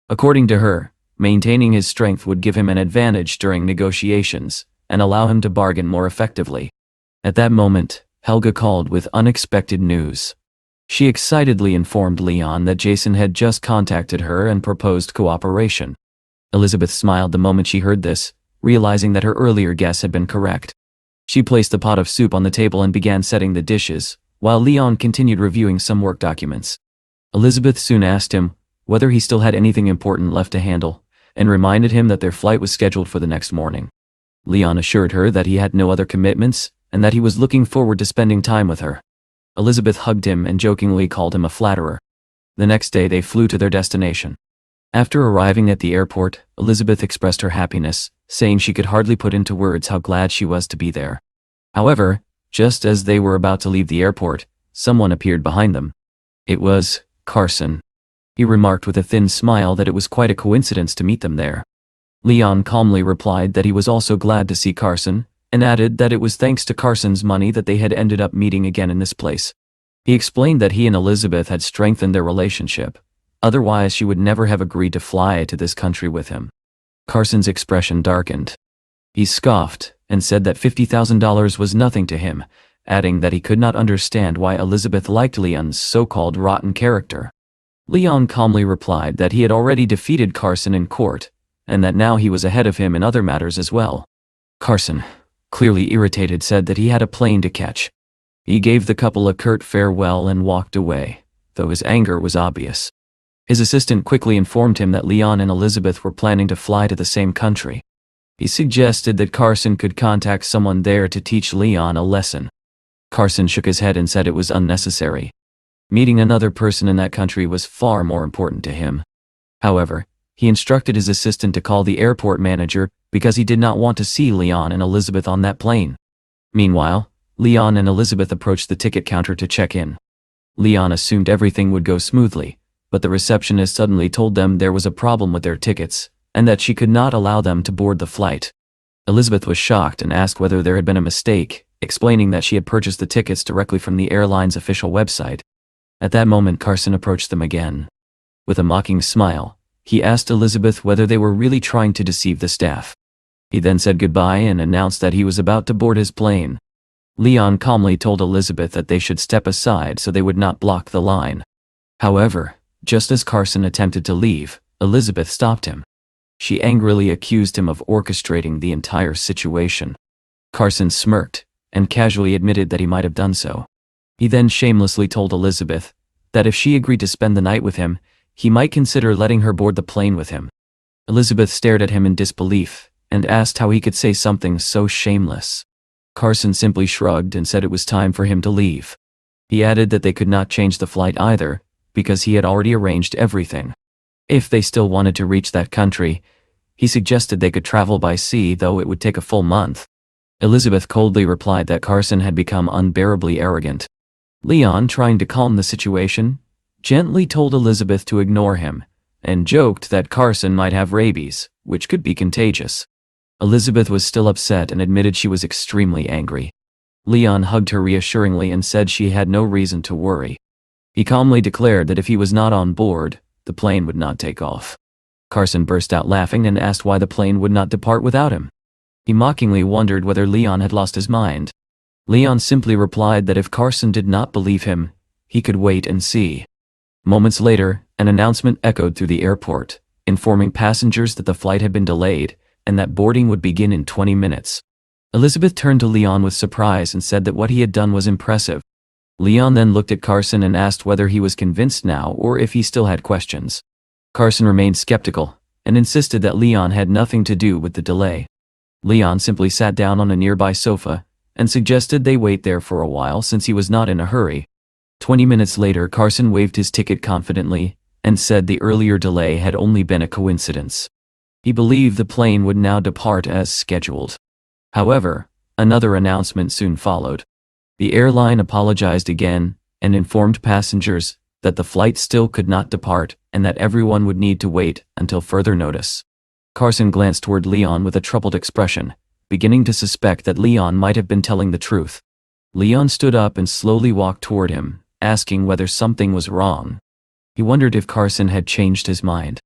Speaker 1: According to her, maintaining his strength would give him an advantage during negotiations, and allow him to bargain more effectively. At that moment, Helga called with unexpected news. She excitedly informed Leon that Jason had just contacted her and proposed cooperation. Elizabeth smiled the moment she heard this, realizing that her earlier guess had been correct. She placed the pot of soup on the table and began setting the dishes, while Leon continued reviewing some work documents. Elizabeth soon asked him whether he still had anything important left to handle, and reminded him that their flight was scheduled for the next morning. Leon assured her that he had no other commitments, and that he was looking forward to spending time with her. Elizabeth hugged him and jokingly called him a flatterer. The next day they flew to their destination. After arriving at the airport, Elizabeth expressed her happiness, saying she could hardly put into words how glad she was to be there. However, just as they were about to leave the airport, someone appeared behind them. It was Carson. He remarked with a thin smile that it was quite a coincidence to meet them there. Leon calmly replied that he was also glad to see Carson, and added that it was thanks to Carson's money that they had ended up meeting again in this place. He explained that he and Elizabeth had strengthened their relationship, otherwise she would never have agreed to fly to this country with him. Carson's expression darkened. He scoffed, and said that $50,000 was nothing to him, adding that he could not understand why Elizabeth liked Leon's so-called rotten character. Leon calmly replied that he had already defeated Carson in court, and that now he was ahead of him in other matters as well. Carson, clearly irritated, said that he had a plane to catch. He gave the couple a curt farewell and walked away, though his anger was obvious. His assistant quickly informed him that Leon and Elizabeth were planning to fly to the same country. He suggested that Carson could contact someone there to teach Leon a lesson. Carson shook his head and said it was unnecessary. Meeting another person in that country was far more important to him. However, he instructed his assistant to call the airport manager because he did not want to see Leon and Elizabeth on that plane. Meanwhile, Leon and Elizabeth approached the ticket counter to check in. Leon assumed everything would go smoothly, but the receptionist suddenly told them there was a problem with their tickets, and that she could not allow them to board the flight. Elizabeth was shocked and asked whether there had been a mistake, explaining that she had purchased the tickets directly from the airline's official website. At that moment Carson approached them again. With a mocking smile, he asked Elizabeth whether they were really trying to deceive the staff. He then said goodbye and announced that he was about to board his plane. Leon calmly told Elizabeth that they should step aside so they would not block the line. However, just as Carson attempted to leave, Elizabeth stopped him. She angrily accused him of orchestrating the entire situation. Carson smirked and casually admitted that he might have done so. He then shamelessly told Elizabeth that if she agreed to spend the night with him, he might consider letting her board the plane with him. Elizabeth stared at him in disbelief and asked how he could say something so shameless. Carson simply shrugged and said it was time for him to leave. He added that they could not change the flight either, because he had already arranged everything. If they still wanted to reach that country, he suggested they could travel by sea, though it would take a full month. Elizabeth coldly replied that Carson had become unbearably arrogant. Leon, trying to calm the situation, gently told Elizabeth to ignore him, and joked that Carson might have rabies, which could be contagious. Elizabeth was still upset and admitted she was extremely angry. Leon hugged her reassuringly and said she had no reason to worry. He calmly declared that if he was not on board, the plane would not take off. Carson burst out laughing and asked why the plane would not depart without him. He mockingly wondered whether Leon had lost his mind. Leon simply replied that if Carson did not believe him, he could wait and see. Moments later, an announcement echoed through the airport, informing passengers that the flight had been delayed and that boarding would begin in 20 minutes. Elizabeth turned to Leon with surprise and said that what he had done was impressive. Leon then looked at Carson and asked whether he was convinced now or if he still had questions. Carson remained skeptical and insisted that Leon had nothing to do with the delay. Leon simply sat down on a nearby sofa and suggested they wait there for a while since he was not in a hurry. 20 minutes later, Carson waved his ticket confidently and said the earlier delay had only been a coincidence. He believed the plane would now depart as scheduled. However, another announcement soon followed. The airline apologized again and informed passengers that the flight still could not depart and that everyone would need to wait until further notice. Carson glanced toward Leon with a troubled expression, beginning to suspect that Leon might have been telling the truth. Leon stood up and slowly walked toward him, asking whether something was wrong. He wondered if Carson had changed his mind.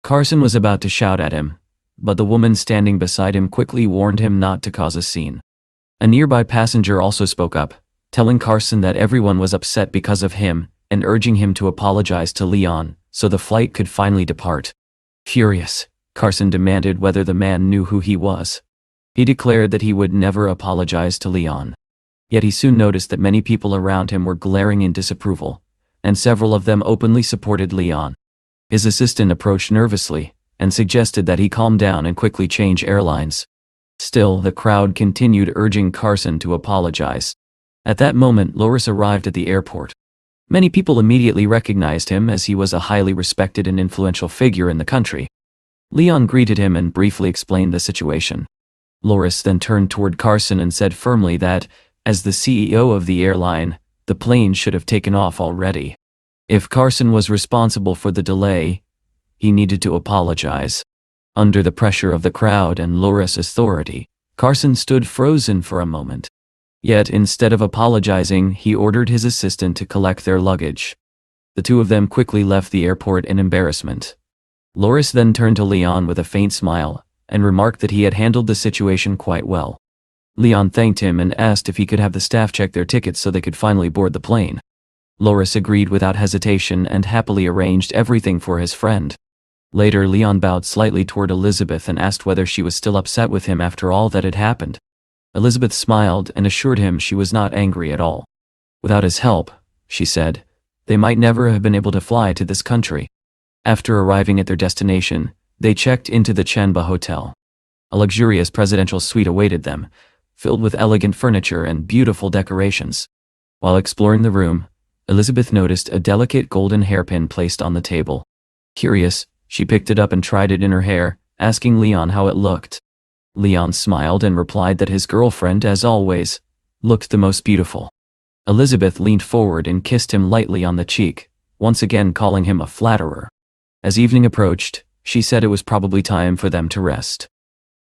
Speaker 1: Carson was about to shout at him, but the woman standing beside him quickly warned him not to cause a scene. A nearby passenger also spoke up, telling Carson that everyone was upset because of him and urging him to apologize to Leon so the flight could finally depart. Furious, Carson demanded whether the man knew who he was. He declared that he would never apologize to Leon. Yet he soon noticed that many people around him were glaring in disapproval, and several of them openly supported Leon. His assistant approached nervously and suggested that he calm down and quickly change airlines. Still, the crowd continued urging Carson to apologize. At that moment, Loris arrived at the airport. Many people immediately recognized him as he was a highly respected and influential figure in the country. Leon greeted him and briefly explained the situation. Loris then turned toward Carson and said firmly that, as the CEO of the airline, the plane should have taken off already. If Carson was responsible for the delay, he needed to apologize. Under the pressure of the crowd and Loris' authority, Carson stood frozen for a moment. Yet instead of apologizing, he ordered his assistant to collect their luggage. The two of them quickly left the airport in embarrassment. Loris then turned to Leon with a faint smile and remarked that he had handled the situation quite well. Leon thanked him and asked if he could have the staff check their tickets so they could finally board the plane. Loris agreed without hesitation and happily arranged everything for his friend. Later, Leon bowed slightly toward Elizabeth and asked whether she was still upset with him after all that had happened. Elizabeth smiled and assured him she was not angry at all. Without his help, she said, they might never have been able to fly to this country. After arriving at their destination, they checked into the Chanba Hotel. A luxurious presidential suite awaited them, filled with elegant furniture and beautiful decorations. While exploring the room, Elizabeth noticed a delicate golden hairpin placed on the table. Curious, she picked it up and tried it in her hair, asking Leon how it looked. Leon smiled and replied that his girlfriend, as always, looked the most beautiful. Elizabeth leaned forward and kissed him lightly on the cheek, once again calling him a flatterer. As evening approached, she said it was probably time for them to rest.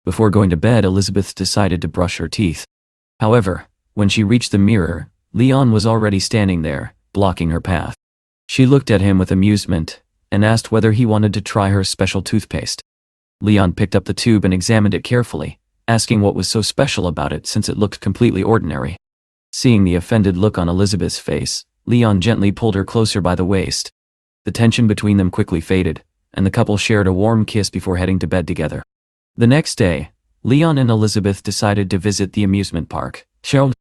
Speaker 1: Before going to bed, Elizabeth decided to brush her teeth. However, when she reached the mirror, Leon was already standing there, blocking her path. She looked at him with amusement and asked whether he wanted to try her special toothpaste. Leon picked up the tube and examined it carefully, asking what was so special about it since it looked completely ordinary. Seeing the offended look on Elizabeth's face, Leon gently pulled her closer by the waist. The tension between them quickly faded, and the couple shared a warm kiss before heading to bed together. The next day, Leon and Elizabeth decided to visit the amusement park, Shounen.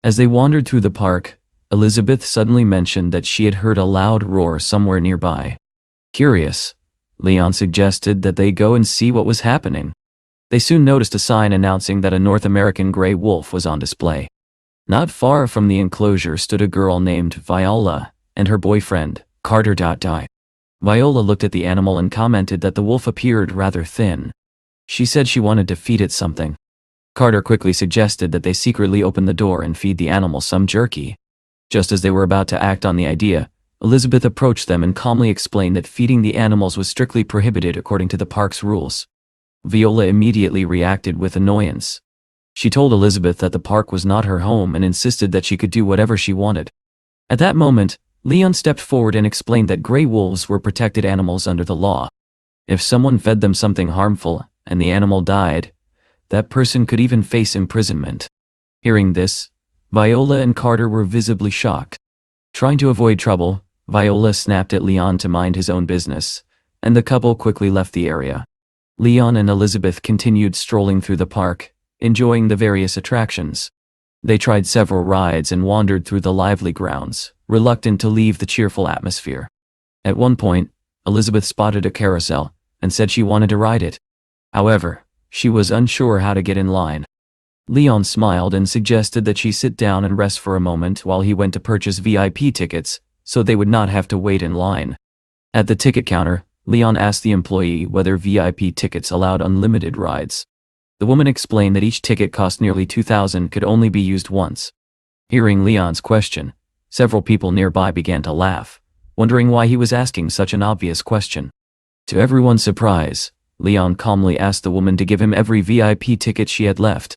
Speaker 1: As they wandered through the park, Elizabeth suddenly mentioned that she had heard a loud roar somewhere nearby. Curious, Leon suggested that they go and see what was happening. They soon noticed a sign announcing that a North American gray wolf was on display. Not far from the enclosure stood a girl named Viola and her boyfriend, Carter. Viola looked at the animal and commented that the wolf appeared rather thin. She said she wanted to feed it something. Carter quickly suggested that they secretly open the door and feed the animal some jerky. Just as they were about to act on the idea, Elizabeth approached them and calmly explained that feeding the animals was strictly prohibited according to the park's rules. Viola immediately reacted with annoyance. She told Elizabeth that the park was not her home and insisted that she could do whatever she wanted. At that moment, Leon stepped forward and explained that gray wolves were protected animals under the law. If someone fed them something harmful and the animal died, that person could even face imprisonment. Hearing this, Viola and Carter were visibly shocked. Trying to avoid trouble, Viola snapped at Leon to mind his own business, and the couple quickly left the area. Leon and Elizabeth continued strolling through the park, enjoying the various attractions. They tried several rides and wandered through the lively grounds, reluctant to leave the cheerful atmosphere. At one point, Elizabeth spotted a carousel and said she wanted to ride it. However, she was unsure how to get in line. Leon smiled and suggested that she sit down and rest for a moment while he went to purchase VIP tickets so they would not have to wait in line. At the ticket counter, Leon asked the employee whether VIP tickets allowed unlimited rides. The woman explained that each ticket cost nearly $2,000 could only be used once. Hearing Leon's question, several people nearby began to laugh, wondering why he was asking such an obvious question. To everyone's surprise, Leon calmly asked the woman to give him every VIP ticket she had left.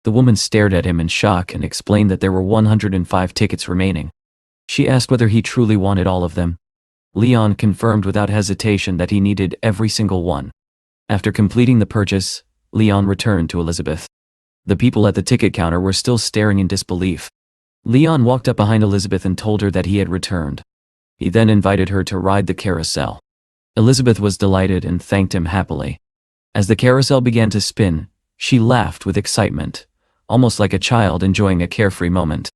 Speaker 1: The woman stared at him in shock and explained that there were 105 tickets remaining. She asked whether he truly wanted all of them. Leon confirmed without hesitation that he needed every single one. After completing the purchase, Leon returned to Elizabeth. The people at the ticket counter were still staring in disbelief. Leon walked up behind Elizabeth and told her that he had returned. He then invited her to ride the carousel. Elizabeth was delighted and thanked him happily. As the carousel began to spin, she laughed with excitement, almost like a child enjoying a carefree moment.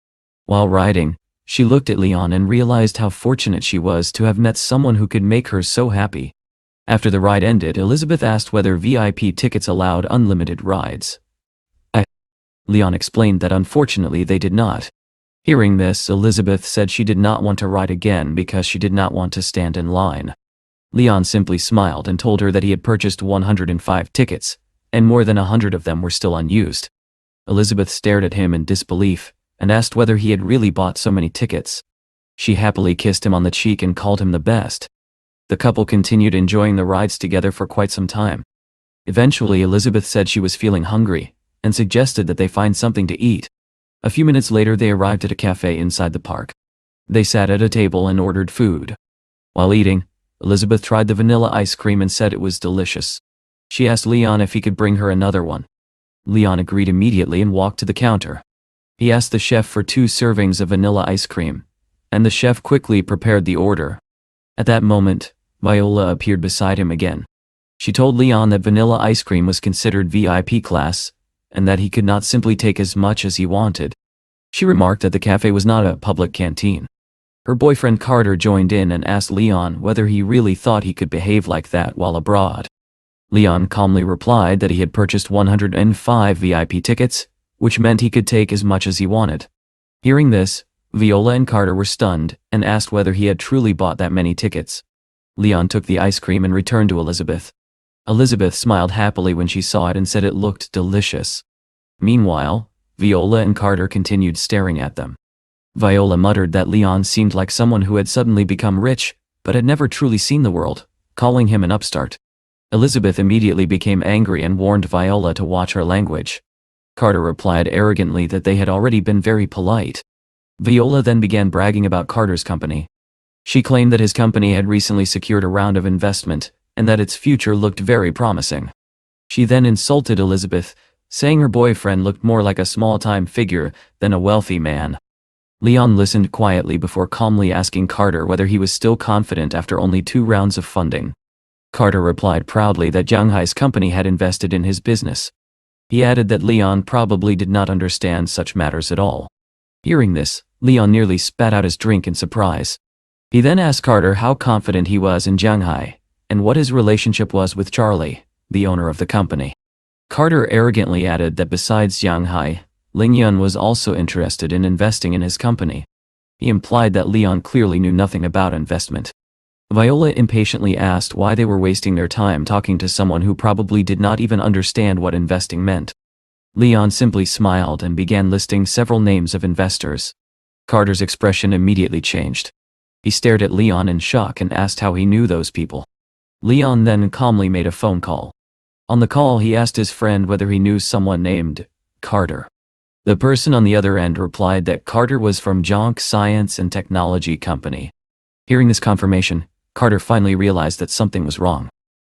Speaker 1: While riding, she looked at Leon and realized how fortunate she was to have met someone who could make her so happy. After the ride ended, Elizabeth asked whether VIP tickets allowed unlimited rides. Leon explained that unfortunately they did not. Hearing this, Elizabeth said she did not want to ride again because she did not want to stand in line. Leon simply smiled and told her that he had purchased 105 tickets, and more than 100 of them were still unused. Elizabeth stared at him in disbelief and asked whether he had really bought so many tickets. She happily kissed him on the cheek and called him the best. The couple continued enjoying the rides together for quite some time. Eventually, Elizabeth said she was feeling hungry and suggested that they find something to eat. A few minutes later, they arrived at a cafe inside the park. They sat at a table and ordered food. While eating, Elizabeth tried the vanilla ice cream and said it was delicious. She asked Leon if he could bring her another one. Leon agreed immediately and walked to the counter. He asked the chef for 2 servings of vanilla ice cream, and the chef quickly prepared the order. At that moment, Viola appeared beside him again. She told Leon that vanilla ice cream was considered VIP class, and that he could not simply take as much as he wanted. She remarked that the cafe was not a public canteen. Her boyfriend Carter joined in and asked Leon whether he really thought he could behave like that while abroad. Leon calmly replied that he had purchased 105 VIP tickets, which meant he could take as much as he wanted. Hearing this, Viola and Carter were stunned and asked whether he had truly bought that many tickets. Leon took the ice cream and returned to Elizabeth. Elizabeth smiled happily when she saw it and said it looked delicious. Meanwhile, Viola and Carter continued staring at them. Viola muttered that Leon seemed like someone who had suddenly become rich, but had never truly seen the world, calling him an upstart. Elizabeth immediately became angry and warned Viola to watch her language. Carter replied arrogantly that they had already been very polite. Viola then began bragging about Carter's company. She claimed that his company had recently secured a round of investment, and that its future looked very promising. She then insulted Elizabeth, saying her boyfriend looked more like a small-time figure than a wealthy man. Leon listened quietly before calmly asking Carter whether he was still confident after only 2 rounds of funding. Carter replied proudly that Jianghai's company had invested in his business. He added that Leon probably did not understand such matters at all. Hearing this, Leon nearly spat out his drink in surprise. He then asked Carter how confident he was in Jianghai, and what his relationship was with Charlie, the owner of the company. Carter arrogantly added that besides Jianghai, Ling Yun was also interested in investing in his company. He implied that Leon clearly knew nothing about investment. Viola impatiently asked why they were wasting their time talking to someone who probably did not even understand what investing meant. Leon simply smiled and began listing several names of investors. Carter's expression immediately changed. He stared at Leon in shock and asked how he knew those people. Leon then calmly made a phone call. On the call, he asked his friend whether he knew someone named Carter. The person on the other end replied that Carter was from Jonk Science and Technology Company. Hearing this confirmation, Carter finally realized that something was wrong.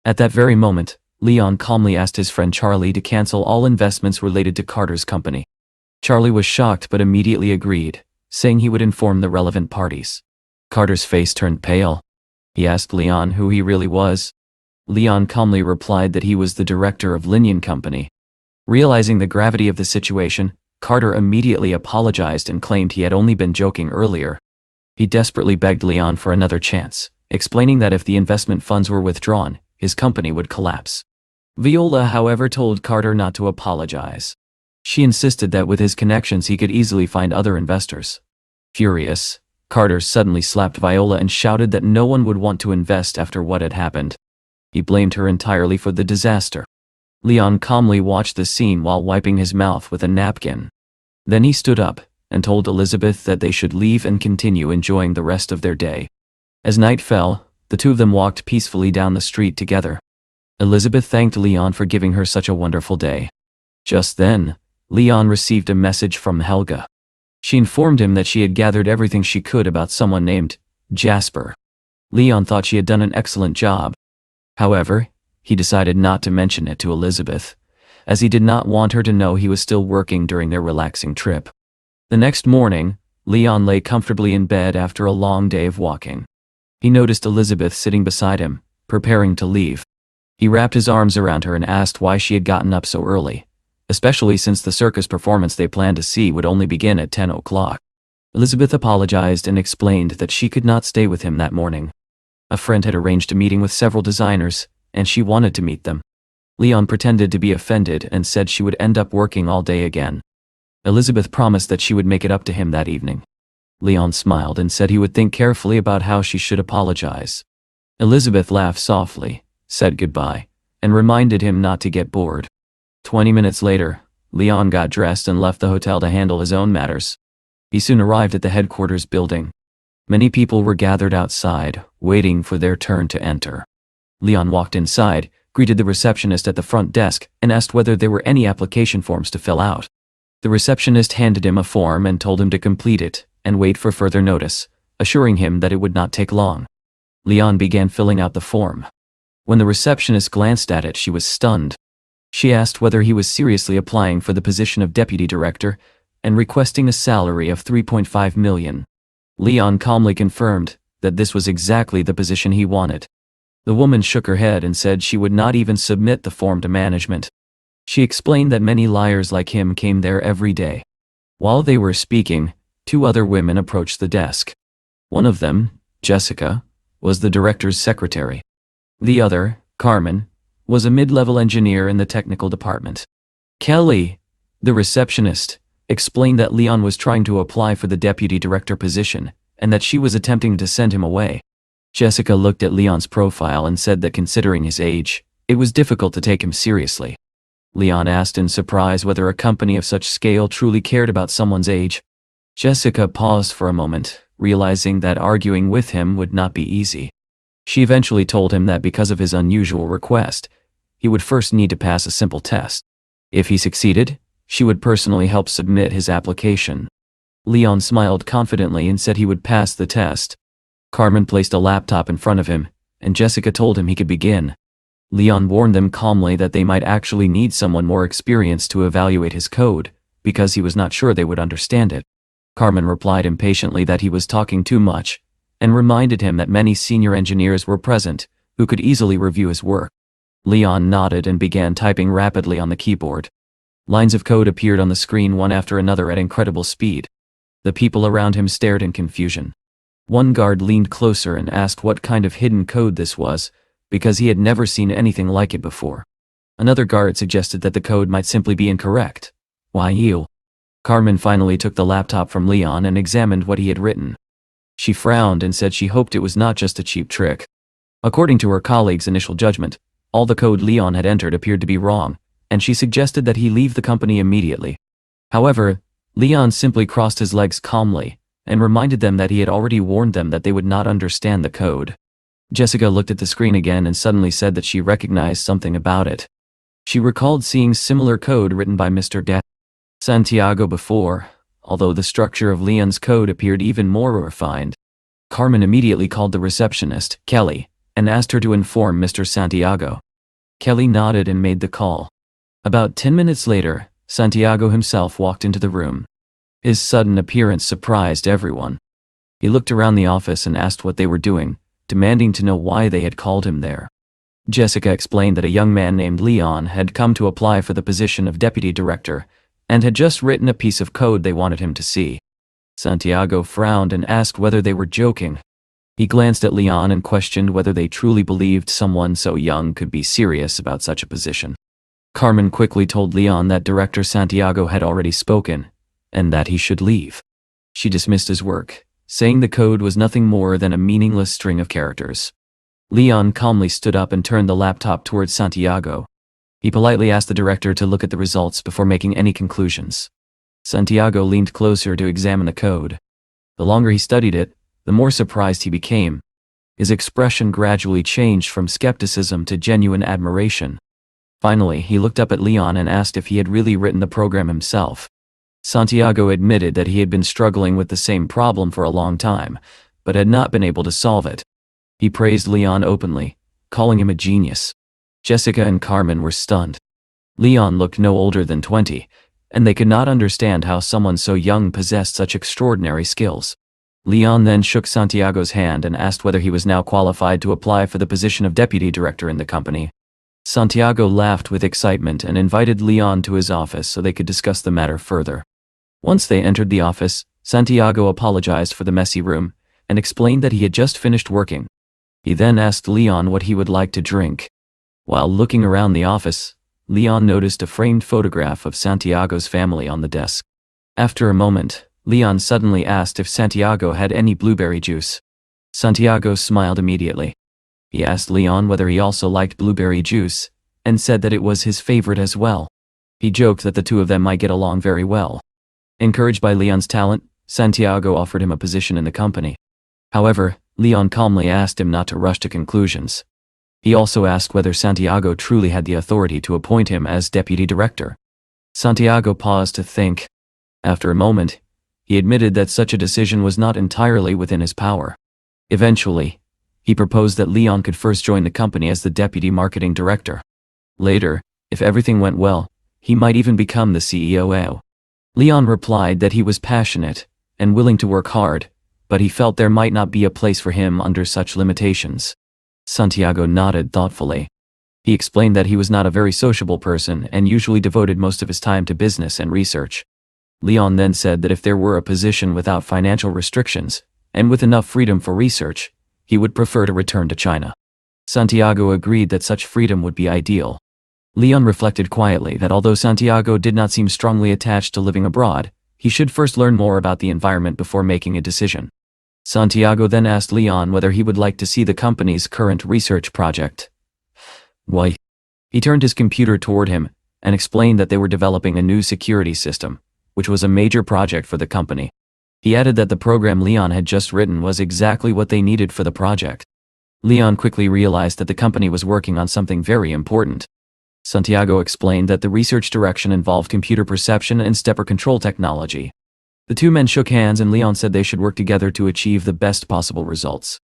Speaker 1: At that very moment, Leon calmly asked his friend Charlie to cancel all investments related to Carter's company. Charlie was shocked but immediately agreed, saying he would inform the relevant parties. Carter's face turned pale. He asked Leon who he really was. Leon calmly replied that he was the director of Linyan Company. Realizing the gravity of the situation, Carter immediately apologized and claimed he had only been joking earlier. He desperately begged Leon for another chance, explaining that if the investment funds were withdrawn, his company would collapse. Viola, however, told Carter not to apologize. She insisted that with his connections he could easily find other investors. Furious, Carter suddenly slapped Viola and shouted that no one would want to invest after what had happened. He blamed her entirely for the disaster. Leon calmly watched the scene while wiping his mouth with a napkin. Then he stood up and told Elizabeth that they should leave and continue enjoying the rest of their day. As night fell, the two of them walked peacefully down the street together. Elizabeth thanked Leon for giving her such a wonderful day. Just then, Leon received a message from Helga. She informed him that she had gathered everything she could about someone named Jasper. Leon thought she had done an excellent job. However, he decided not to mention it to Elizabeth, as he did not want her to know he was still working during their relaxing trip. The next morning, Leon lay comfortably in bed after a long day of walking. He noticed Elizabeth sitting beside him, preparing to leave. He wrapped his arms around her and asked why she had gotten up so early, especially since the circus performance they planned to see would only begin at 10 o'clock. Elizabeth apologized and explained that she could not stay with him that morning. A friend had arranged a meeting with several designers, and she wanted to meet them. Leon pretended to be offended and said she would end up working all day again. Elizabeth promised that she would make it up to him that evening. Leon smiled and said he would think carefully about how she should apologize. Elizabeth laughed softly, said goodbye, and reminded him not to get bored. 20 minutes later, Leon got dressed and left the hotel to handle his own matters. He soon arrived at the headquarters building. Many people were gathered outside, waiting for their turn to enter. Leon walked inside, greeted the receptionist at the front desk, and asked whether there were any application forms to fill out. The receptionist handed him a form and told him to complete it and wait for further notice, assuring him that it would not take long. Leon began filling out the form. When the receptionist glanced at it, she was stunned. She asked whether he was seriously applying for the position of deputy director and requesting a salary of 3.5 million. Leon calmly confirmed that this was exactly the position he wanted. The woman shook her head and said she would not even submit the form to management. She explained that many liars like him came there every day. While they were speaking, 2 other women approached the desk. One of them, Jessica, was the director's secretary. The other, Carmen, was a mid-level engineer in the technical department. Kelly, the receptionist, explained that Leon was trying to apply for the deputy director position and that she was attempting to send him away. Jessica looked at Leon's profile and said that considering his age, it was difficult to take him seriously. Leon asked in surprise whether a company of such scale truly cared about someone's age. Jessica paused for a moment, realizing that arguing with him would not be easy. She eventually told him that because of his unusual request, he would first need to pass a simple test. If he succeeded, she would personally help submit his application. Leon smiled confidently and said he would pass the test. Carmen placed a laptop in front of him, and Jessica told him he could begin. Leon warned them calmly that they might actually need someone more experienced to evaluate his code, because he was not sure they would understand it. Carmen replied impatiently that he was talking too much, and reminded him that many senior engineers were present, who could easily review his work. Leon nodded and began typing rapidly on the keyboard. Lines of code appeared on the screen one after another at incredible speed. The people around him stared in confusion. One guard leaned closer and asked what kind of hidden code this was, because he had never seen anything like it before. Another guard suggested that the code might simply be incorrect. Why you? Carmen finally took the laptop from Leon and examined what he had written. She frowned and said she hoped it was not just a cheap trick. According to her colleague's initial judgment, all the code Leon had entered appeared to be wrong, and she suggested that he leave the company immediately. However, Leon simply crossed his legs calmly, and reminded them that he had already warned them that they would not understand the code. Jessica looked at the screen again and suddenly said that she recognized something about it. She recalled seeing similar code written by Mr. Santiago before, although the structure of Leon's code appeared even more refined. Carmen immediately called the receptionist, Kelly, and asked her to inform Mr. Santiago. Kelly nodded and made the call. About 10 minutes later, Santiago himself walked into the room. His sudden appearance surprised everyone. He looked around the office and asked what they were doing, demanding to know why they had called him there. Jessica explained that a young man named Leon had come to apply for the position of deputy director, and had just written a piece of code they wanted him to see. Santiago frowned and asked whether they were joking. He glanced at Leon and questioned whether they truly believed someone so young could be serious about such a position. Carmen quickly told Leon that Director Santiago had already spoken, and that he should leave. She dismissed his work, saying the code was nothing more than a meaningless string of characters. Leon calmly stood up and turned the laptop towards Santiago. He politely asked the director to look at the results before making any conclusions. Santiago leaned closer to examine the code. The longer he studied it, the more surprised he became. His expression gradually changed from skepticism to genuine admiration. Finally, he looked up at Leon and asked if he had really written the program himself. Santiago admitted that he had been struggling with the same problem for a long time, but had not been able to solve it. He praised Leon openly, calling him a genius. Jessica and Carmen were stunned. Leon looked no older than 20, and they could not understand how someone so young possessed such extraordinary skills. Leon then shook Santiago's hand and asked whether he was now qualified to apply for the position of deputy director in the company. Santiago laughed with excitement and invited Leon to his office so they could discuss the matter further. Once they entered the office, Santiago apologized for the messy room and explained that he had just finished working. He then asked Leon what he would like to drink. While looking around the office, Leon noticed a framed photograph of Santiago's family on the desk. After a moment, Leon suddenly asked if Santiago had any blueberry juice. Santiago smiled immediately. He asked Leon whether he also liked blueberry juice, and said that it was his favorite as well. He joked that the two of them might get along very well. Encouraged by Leon's talent, Santiago offered him a position in the company. However, Leon calmly asked him not to rush to conclusions. He also asked whether Santiago truly had the authority to appoint him as deputy director. Santiago paused to think. After a moment, he admitted that such a decision was not entirely within his power. Eventually, he proposed that Leon could first join the company as the deputy marketing director. Later, if everything went well, he might even become the CEO. Leon replied that he was passionate and willing to work hard, but he felt there might not be a place for him under such limitations. Santiago nodded thoughtfully. He explained that he was not a very sociable person and usually devoted most of his time to business and research. Leon then said that if there were a position without financial restrictions, and with enough freedom for research, he would prefer to return to China. Santiago agreed that such freedom would be ideal. Leon reflected quietly that although Santiago did not seem strongly attached to living abroad, he should first learn more about the environment before making a decision. Santiago then asked Leon whether he would like to see the company's current research project. Why? He turned his computer toward him and explained that they were developing a new security system, which was a major project for the company. He added that the program Leon had just written was exactly what they needed for the project. Leon quickly realized that the company was working on something very important. Santiago explained that the research direction involved computer perception and stepper control technology. The two men shook hands and Leon said they should work together to achieve the best possible results.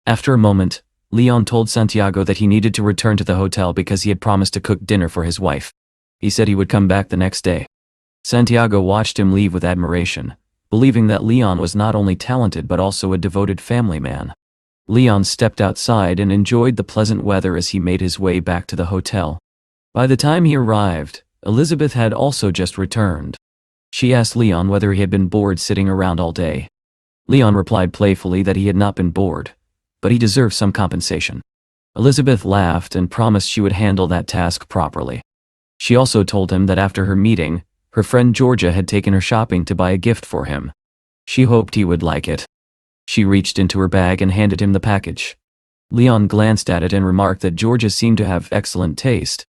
Speaker 1: After a moment, Leon told Santiago that he needed to return to the hotel because he had promised to cook dinner for his wife. He said he would come back the next day. Santiago watched him leave with admiration, believing that Leon was not only talented but also a devoted family man. Leon stepped outside and enjoyed the pleasant weather as he made his way back to the hotel. By the time he arrived, Elizabeth had also just returned. She asked Leon whether he had been bored sitting around all day. Leon replied playfully that he had not been bored, but he deserved some compensation. Elizabeth laughed and promised she would handle that task properly. She also told him that after her meeting, her friend Georgia had taken her shopping to buy a gift for him. She hoped he would like it. She reached into her bag and handed him the package. Leon glanced at it and remarked that Georgia seemed to have excellent taste.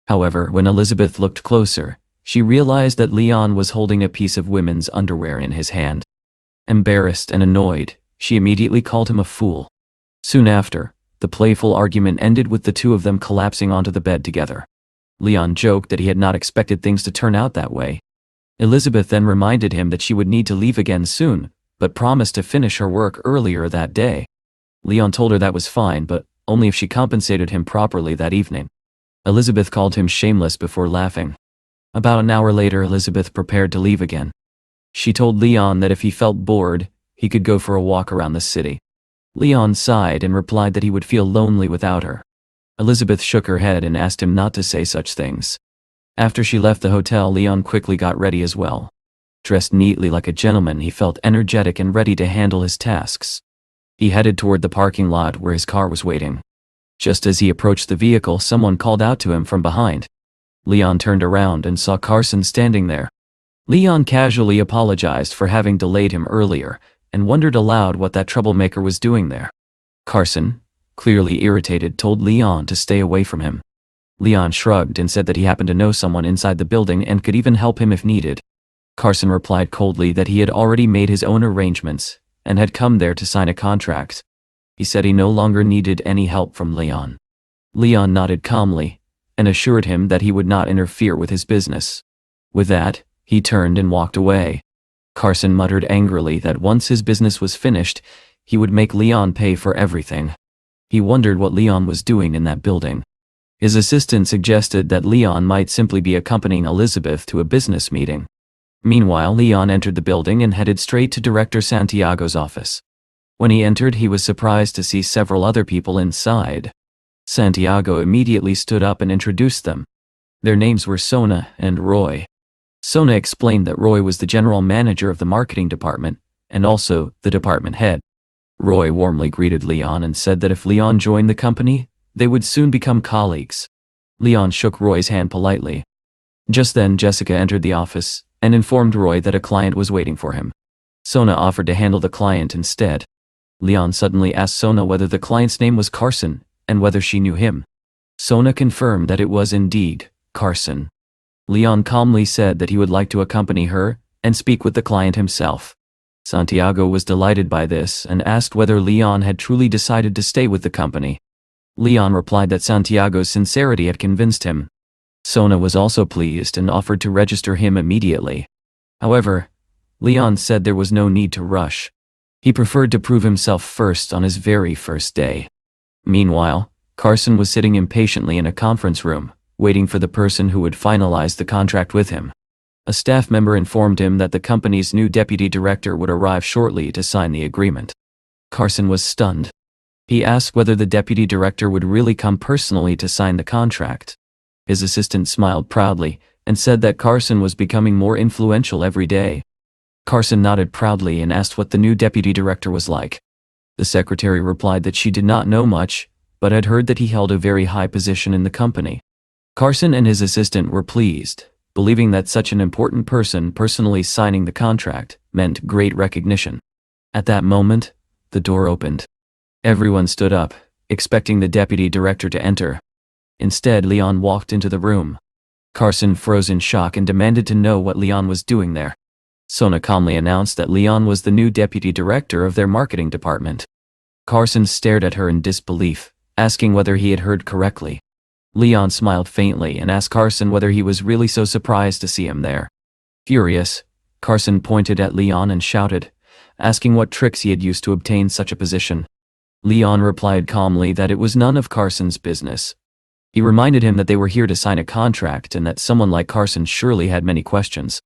Speaker 1: However, when Elizabeth looked closer, she realized that Leon was holding a piece of women's underwear in his hand. Embarrassed and annoyed, she immediately called him a fool. Soon after, the playful argument ended with the two of them collapsing onto the bed together. Leon joked that he had not expected things to turn out that way. Elizabeth then reminded him that she would need to leave again soon, but promised to finish her work earlier that day. Leon told her that was fine, but only if she compensated him properly that evening. Elizabeth called him shameless before laughing. About an hour later, Elizabeth prepared to leave again. She told Leon that if he felt bored, he could go for a walk around the city. Leon sighed and replied that he would feel lonely without her. Elizabeth shook her head and asked him not to say such things. After she left the hotel, Leon quickly got ready as well. Dressed neatly like a gentleman, he felt energetic and ready to handle his tasks. He headed toward the parking lot where his car was waiting. Just as he approached the vehicle, someone called out to him from behind. Leon turned around and saw Carson standing there. Leon casually apologized for having delayed him earlier and wondered aloud what that troublemaker was doing there. Carson, clearly irritated, told Leon to stay away from him. Leon shrugged and said that he happened to know someone inside the building and could even help him if needed. Carson replied coldly that he had already made his own arrangements and had come there to sign a contract. He said he no longer needed any help from Leon. Leon nodded calmly and assured him that he would not interfere with his business. With that, he turned and walked away. Carson muttered angrily that once his business was finished, he would make Leon pay for everything. He wondered what Leon was doing in that building. His assistant suggested that Leon might simply be accompanying Elizabeth to a business meeting. Meanwhile, Leon entered the building and headed straight to Director Santiago's office. When he entered, he was surprised to see several other people inside. Santiago immediately stood up and introduced them. Their names were Sona and Roy. Sona explained that Roy was the general manager of the marketing department and also the department head. Roy warmly greeted Leon and said that if Leon joined the company, they would soon become colleagues. Leon shook Roy's hand politely. Just then, Jessica entered the office and informed Roy that a client was waiting for him. Sona offered to handle the client instead. Leon suddenly asked Sona whether the client's name was Carson and whether she knew him. Sona confirmed that it was indeed Carson. Leon calmly said that he would like to accompany her and speak with the client himself. Santiago was delighted by this and asked whether Leon had truly decided to stay with the company. Leon replied that Santiago's sincerity had convinced him. Sona was also pleased and offered to register him immediately. However, Leon said there was no need to rush. He preferred to prove himself first on his very first day. Meanwhile, Carson was sitting impatiently in a conference room, waiting for the person who would finalize the contract with him. A staff member informed him that the company's new deputy director would arrive shortly to sign the agreement. Carson was stunned. He asked whether the deputy director would really come personally to sign the contract. His assistant smiled proudly and said that Carson was becoming more influential every day. Carson nodded proudly and asked what the new deputy director was like. The secretary replied that she did not know much, but had heard that he held a very high position in the company. Carson and his assistant were pleased, believing that such an important person personally signing the contract meant great recognition. At that moment, the door opened. Everyone stood up, expecting the deputy director to enter. Instead, Leon walked into the room. Carson froze in shock and demanded to know what Leon was doing there. Sona calmly announced that Leon was the new deputy director of their marketing department. Carson stared at her in disbelief, asking whether he had heard correctly. Leon smiled faintly and asked Carson whether he was really so surprised to see him there. Furious, Carson pointed at Leon and shouted, asking what tricks he had used to obtain such a position. Leon replied calmly that it was none of Carson's business. He reminded him that they were here to sign a contract and that someone like Carson surely had many questions.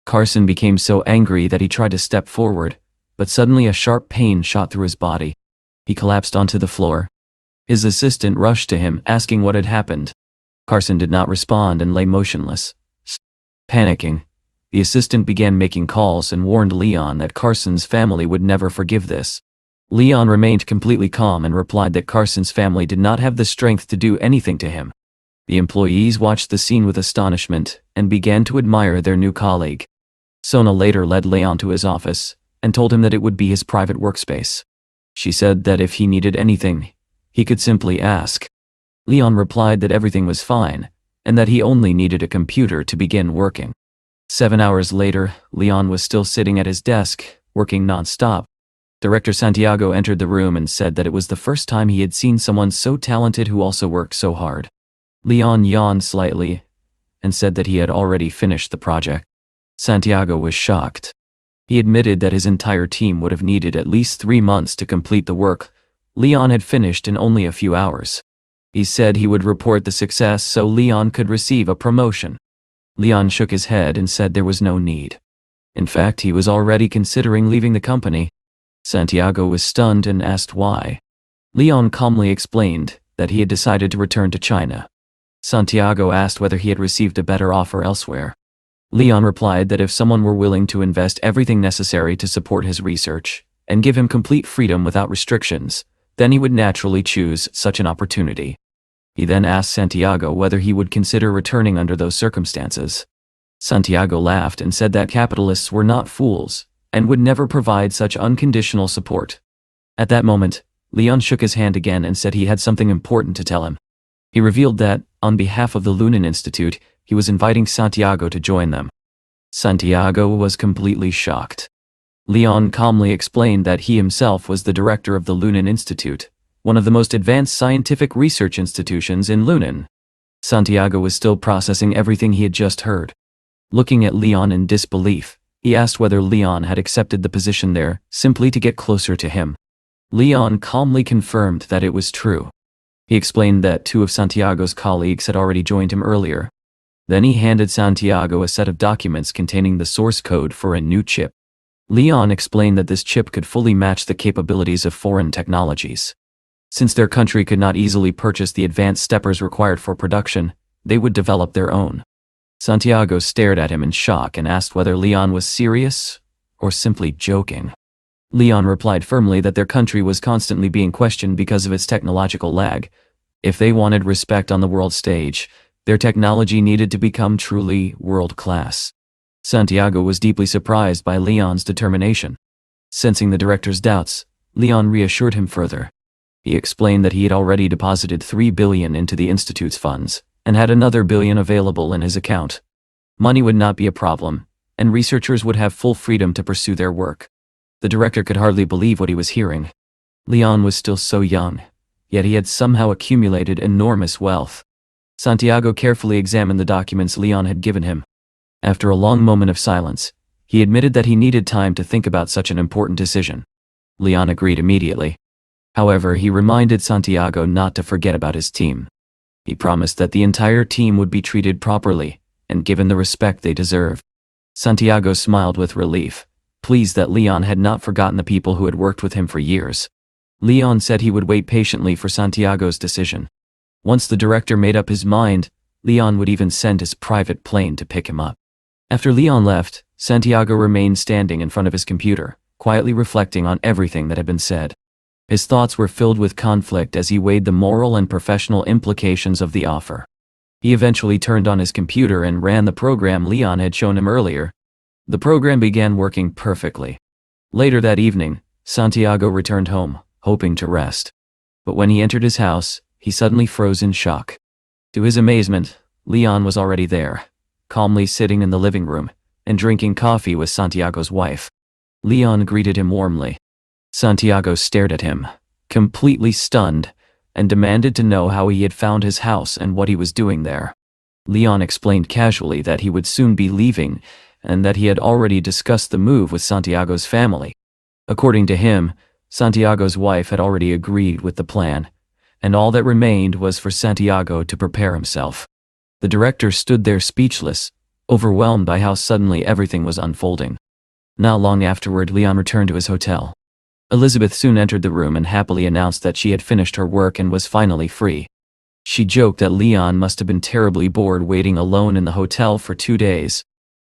Speaker 1: Carson became so angry that he tried to step forward, but suddenly a sharp pain shot through his body. He collapsed onto the floor. His assistant rushed to him, asking what had happened. Carson did not respond and lay motionless. Panicking, the assistant began making calls and warned Leon that Carson's family would never forgive this. Leon remained completely calm and replied that Carson's family did not have the strength to do anything to him. The employees watched the scene with astonishment and began to admire their new colleague. Sona later led Leon to his office and told him that it would be his private workspace. She said that if he needed anything, he could simply ask. Leon replied that everything was fine and that he only needed a computer to begin working. 7 hours later, Leon was still sitting at his desk, working non-stop. Director Santiago entered the room and said that it was the first time he had seen someone so talented who also worked so hard. Leon yawned slightly and said that he had already finished the project. Santiago was shocked. He admitted that his entire team would have needed at least 3 months to complete the work Leon had finished in only a few hours. He said he would report the success so Leon could receive a promotion. Leon shook his head and said there was no need. In fact, he was already considering leaving the company. Santiago was stunned and asked why. Leon calmly explained that he had decided to return to China. Santiago asked whether he had received a better offer elsewhere. Leon replied that if someone were willing to invest everything necessary to support his research and give him complete freedom without restrictions, then he would naturally choose such an opportunity. He then asked Santiago whether he would consider returning under those circumstances. Santiago laughed and said that capitalists were not fools and would never provide such unconditional support. At that moment, Leon shook his hand again and said he had something important to tell him. He revealed that, on behalf of the Lunan Institute, he was inviting Santiago to join them. Santiago was completely shocked. Leon calmly explained that he himself was the director of the Lunan Institute, one of the most advanced scientific research institutions in Lunan. Santiago was still processing everything he had just heard. Looking at Leon in disbelief, he asked whether Leon had accepted the position there simply to get closer to him. Leon calmly confirmed that it was true. He explained that 2 of Santiago's colleagues had already joined him earlier. Then he handed Santiago a set of documents containing the source code for a new chip. Leon explained that this chip could fully match the capabilities of foreign technologies. Since their country could not easily purchase the advanced steppers required for production, they would develop their own. Santiago stared at him in shock and asked whether Leon was serious or simply joking. Leon replied firmly that their country was constantly being questioned because of its technological lag. If they wanted respect on the world stage, their technology needed to become truly world-class. Santiago was deeply surprised by Leon's determination. Sensing the director's doubts, Leon reassured him further. He explained that he had already deposited 3 billion into the Institute's funds and had another billion available in his account. Money would not be a problem, and researchers would have full freedom to pursue their work. The director could hardly believe what he was hearing. Leon was still so young, yet he had somehow accumulated enormous wealth. Santiago carefully examined the documents Leon had given him. After a long moment of silence, he admitted that he needed time to think about such an important decision. Leon agreed immediately. However, he reminded Santiago not to forget about his team. He promised that the entire team would be treated properly and given the respect they deserve. Santiago smiled with relief, pleased that Leon had not forgotten the people who had worked with him for years. Leon said he would wait patiently for Santiago's decision. Once the director made up his mind, Leon would even send his private plane to pick him up. After Leon left, Santiago remained standing in front of his computer, quietly reflecting on everything that had been said. His thoughts were filled with conflict as he weighed the moral and professional implications of the offer. He eventually turned on his computer and ran the program Leon had shown him earlier. The program began working perfectly. Later that evening, Santiago returned home, hoping to rest. But when he entered his house, he suddenly froze in shock. To his amazement, Leon was already there, calmly sitting in the living room and drinking coffee with Santiago's wife. Leon greeted him warmly. Santiago stared at him, completely stunned, and demanded to know how he had found his house and what he was doing there. Leon explained casually that he would soon be leaving and that he had already discussed the move with Santiago's family. According to him, Santiago's wife had already agreed with the plan, and all that remained was for Santiago to prepare himself. The director stood there speechless, overwhelmed by how suddenly everything was unfolding. Not long afterward, Leon returned to his hotel. Elizabeth soon entered the room and happily announced that she had finished her work and was finally free. She joked that Leon must have been terribly bored waiting alone in the hotel for 2 days.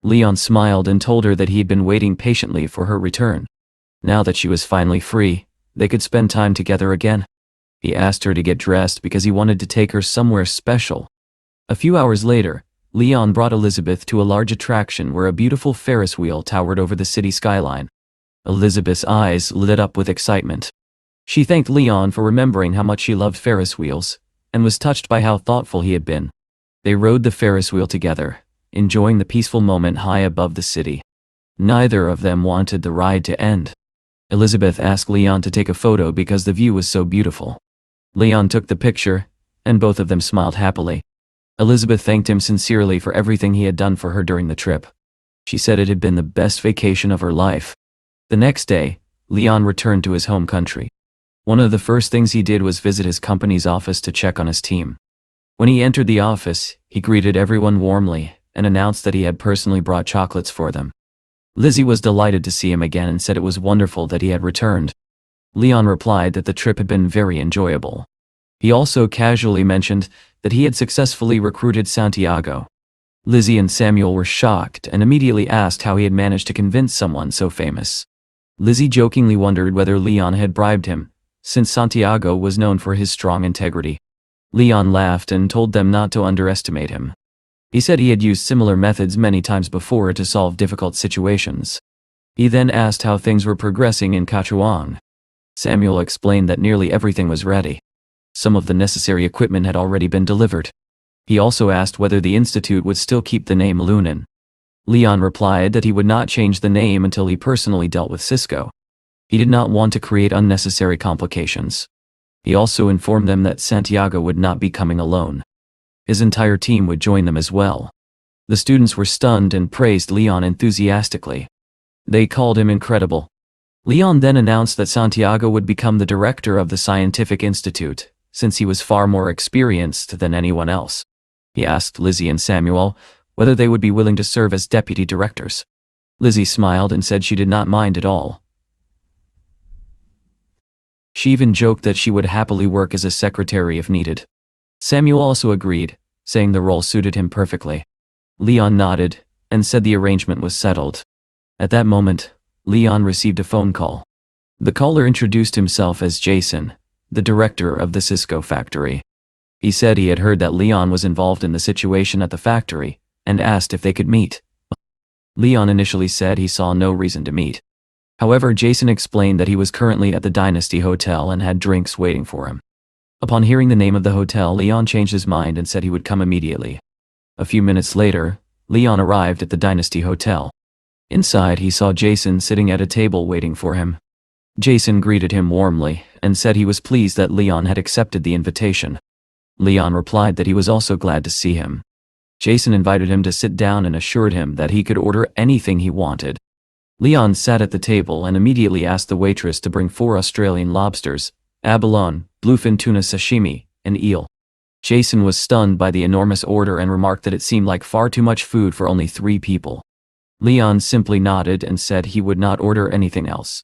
Speaker 1: Leon smiled and told her that he had been waiting patiently for her return. Now that she was finally free, they could spend time together again. He asked her to get dressed because he wanted to take her somewhere special. A few hours later, Leon brought Elizabeth to a large attraction where a beautiful Ferris wheel towered over the city skyline. Elizabeth's eyes lit up with excitement. She thanked Leon for remembering how much she loved Ferris wheels, and was touched by how thoughtful he had been. They rode the Ferris wheel together, enjoying the peaceful moment high above the city. Neither of them wanted the ride to end. Elizabeth asked Leon to take a photo because the view was so beautiful. Leon took the picture, and both of them smiled happily. Elizabeth thanked him sincerely for everything he had done for her during the trip. She said it had been the best vacation of her life. The next day, Leon returned to his home country. One of the first things he did was visit his company's office to check on his team. When he entered the office, he greeted everyone warmly and announced that he had personally brought chocolates for them. Lizzie was delighted to see him again and said it was wonderful that he had returned. Leon replied that the trip had been very enjoyable. He also casually mentioned that he had successfully recruited Santiago. Lizzie and Samuel were shocked and immediately asked how he had managed to convince someone so famous. Lizzie jokingly wondered whether Leon had bribed him, since Santiago was known for his strong integrity. Leon laughed and told them not to underestimate him. He said he had used similar methods many times before to solve difficult situations. He then asked how things were progressing in Kachuang. Samuel explained that nearly everything was ready. Some of the necessary equipment had already been delivered. He also asked whether the institute would still keep the name Lunan. Leon replied that he would not change the name until he personally dealt with Cisco. He did not want to create unnecessary complications. He also informed them that Santiago would not be coming alone. His entire team would join them as well. The students were stunned and praised Leon enthusiastically. They called him incredible. Leon then announced that Santiago would become the director of the scientific institute, since he was far more experienced than anyone else. He asked Lizzie and Samuel whether they would be willing to serve as deputy directors. Lizzie smiled and said she did not mind at all. She even joked that she would happily work as a secretary if needed. Samuel also agreed, saying the role suited him perfectly. Leon nodded and said the arrangement was settled. At that moment, Leon received a phone call. The caller introduced himself as Jason, the director of the Cisco factory. He said he had heard that Leon was involved in the situation at the factory and asked if they could meet. Leon initially said he saw no reason to meet. However, Jason explained that he was currently at the Dynasty Hotel and had drinks waiting for him. Upon hearing the name of the hotel, Leon changed his mind and said he would come immediately. A few minutes later, Leon arrived at the Dynasty Hotel. Inside, he saw Jason sitting at a table waiting for him. Jason greeted him warmly and said he was pleased that Leon had accepted the invitation. Leon replied that he was also glad to see him. Jason invited him to sit down and assured him that he could order anything he wanted. Leon sat at the table and immediately asked the waitress to bring 4 Australian lobsters, abalone, bluefin tuna sashimi, and eel. Jason was stunned by the enormous order and remarked that it seemed like far too much food for only 3 people. Leon simply nodded and said he would not order anything else.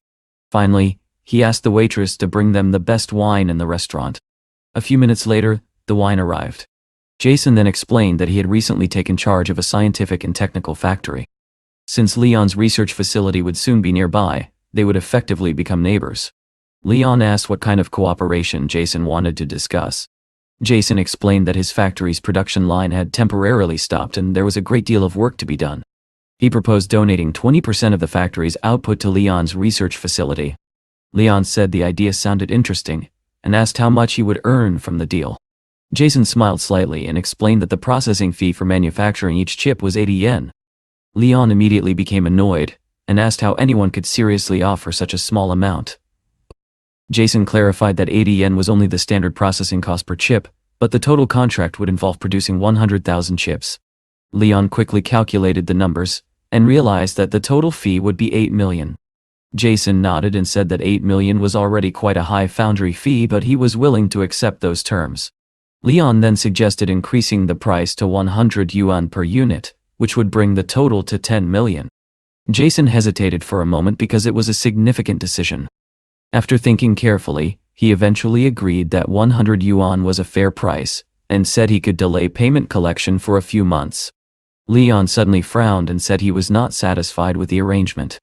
Speaker 1: Finally, he asked the waitress to bring them the best wine in the restaurant. A few minutes later, the wine arrived. Jason then explained that he had recently taken charge of a scientific and technical factory. Since Leon's research facility would soon be nearby, they would effectively become neighbors. Leon asked what kind of cooperation Jason wanted to discuss. Jason explained that his factory's production line had temporarily stopped and there was a great deal of work to be done. He proposed donating 20% of the factory's output to Leon's research facility. Leon said the idea sounded interesting and asked how much he would earn from the deal. Jason smiled slightly and explained that the processing fee for manufacturing each chip was 80 yen. Leon immediately became annoyed and asked how anyone could seriously offer such a small amount. Jason clarified that 80 yen was only the standard processing cost per chip, but the total contract would involve producing 100,000 chips. Leon quickly calculated the numbers and realized that the total fee would be 8 million. Jason nodded and said that 8 million was already quite a high foundry fee, but he was willing to accept those terms. Leon then suggested increasing the price to 100 yuan per unit, which would bring the total to 10 million. Jason hesitated for a moment because it was a significant decision. After thinking carefully, he eventually agreed that 100 yuan was a fair price, and said he could delay payment collection for a few months. Leon suddenly frowned and said he was not satisfied with the arrangement.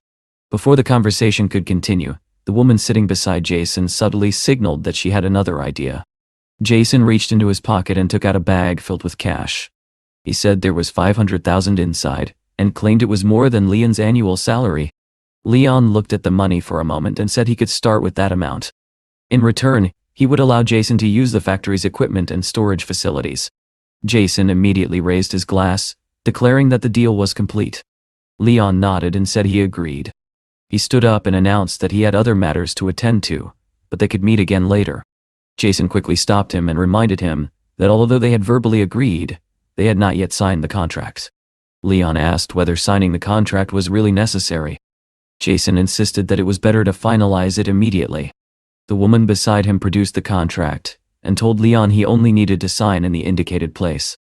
Speaker 1: Before the conversation could continue, the woman sitting beside Jason subtly signaled that she had another idea. Jason reached into his pocket and took out a bag filled with cash. He said there was 500,000 inside, and claimed it was more than Leon's annual salary. Leon looked at the money for a moment and said he could start with that amount. In return, he would allow Jason to use the factory's equipment and storage facilities. Jason immediately raised his glass, declaring that the deal was complete. Leon nodded and said he agreed. He stood up and announced that he had other matters to attend to, but they could meet again later. Jason quickly stopped him and reminded him that although they had verbally agreed, they had not yet signed the contracts. Leon asked whether signing the contract was really necessary. Jason insisted that it was better to finalize it immediately. The woman beside him produced the contract, and told Leon he only needed to sign in the indicated place.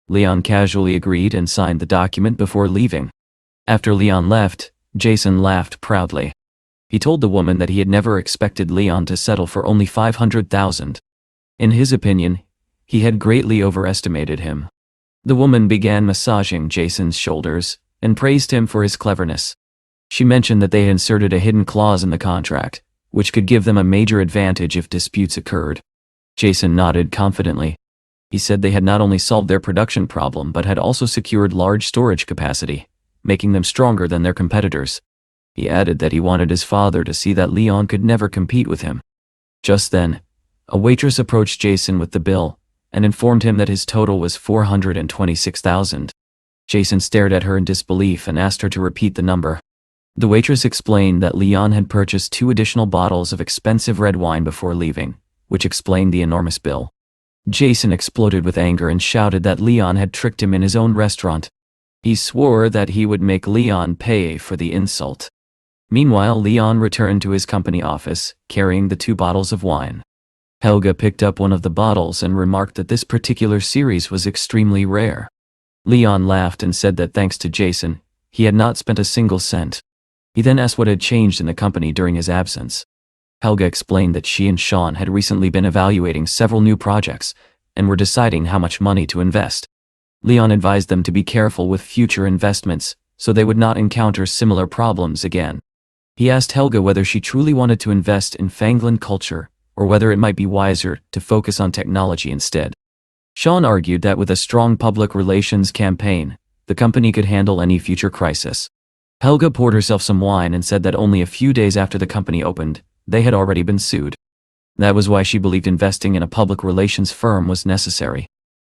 Speaker 1: Leon casually agreed and signed the document before leaving. After Leon left, Jason laughed proudly. He told the woman that he had never expected Leon to settle for only 500,000. In his opinion, he had greatly overestimated him. The woman began massaging Jason's shoulders and praised him for his cleverness. She mentioned that they had inserted a hidden clause in the contract, which could give them a major advantage if disputes occurred. Jason nodded confidently. He said they had not only solved their production problem but had also secured large storage capacity, making them stronger than their competitors. He added that he wanted his father to see that Leon could never compete with him. Just then, a waitress approached Jason with the bill and informed him that his total was 426,000. Jason stared at her in disbelief and asked her to repeat the number. The waitress explained that Leon had purchased 2 additional bottles of expensive red wine before leaving, which explained the enormous bill. Jason exploded with anger and shouted that Leon had tricked him in his own restaurant. He swore that he would make Leon pay for the insult. Meanwhile, Leon returned to his company office, carrying the 2 bottles of wine. Helga picked up one of the bottles and remarked that this particular series was extremely rare. Leon laughed and said that thanks to Jason, he had not spent a single cent. He then asked what had changed in the company during his absence. Helga explained that she and Sean had recently been evaluating several new projects and were deciding how much money to invest. Leon advised them to be careful with future investments so they would not encounter similar problems again. He asked Helga whether she truly wanted to invest in Fangland culture or whether it might be wiser to focus on technology instead. Sean argued that with a strong public relations campaign, the company could handle any future crisis. Helga poured herself some wine and said that only a few days after the company opened, they had already been sued. That was why she believed investing in a public relations firm was necessary.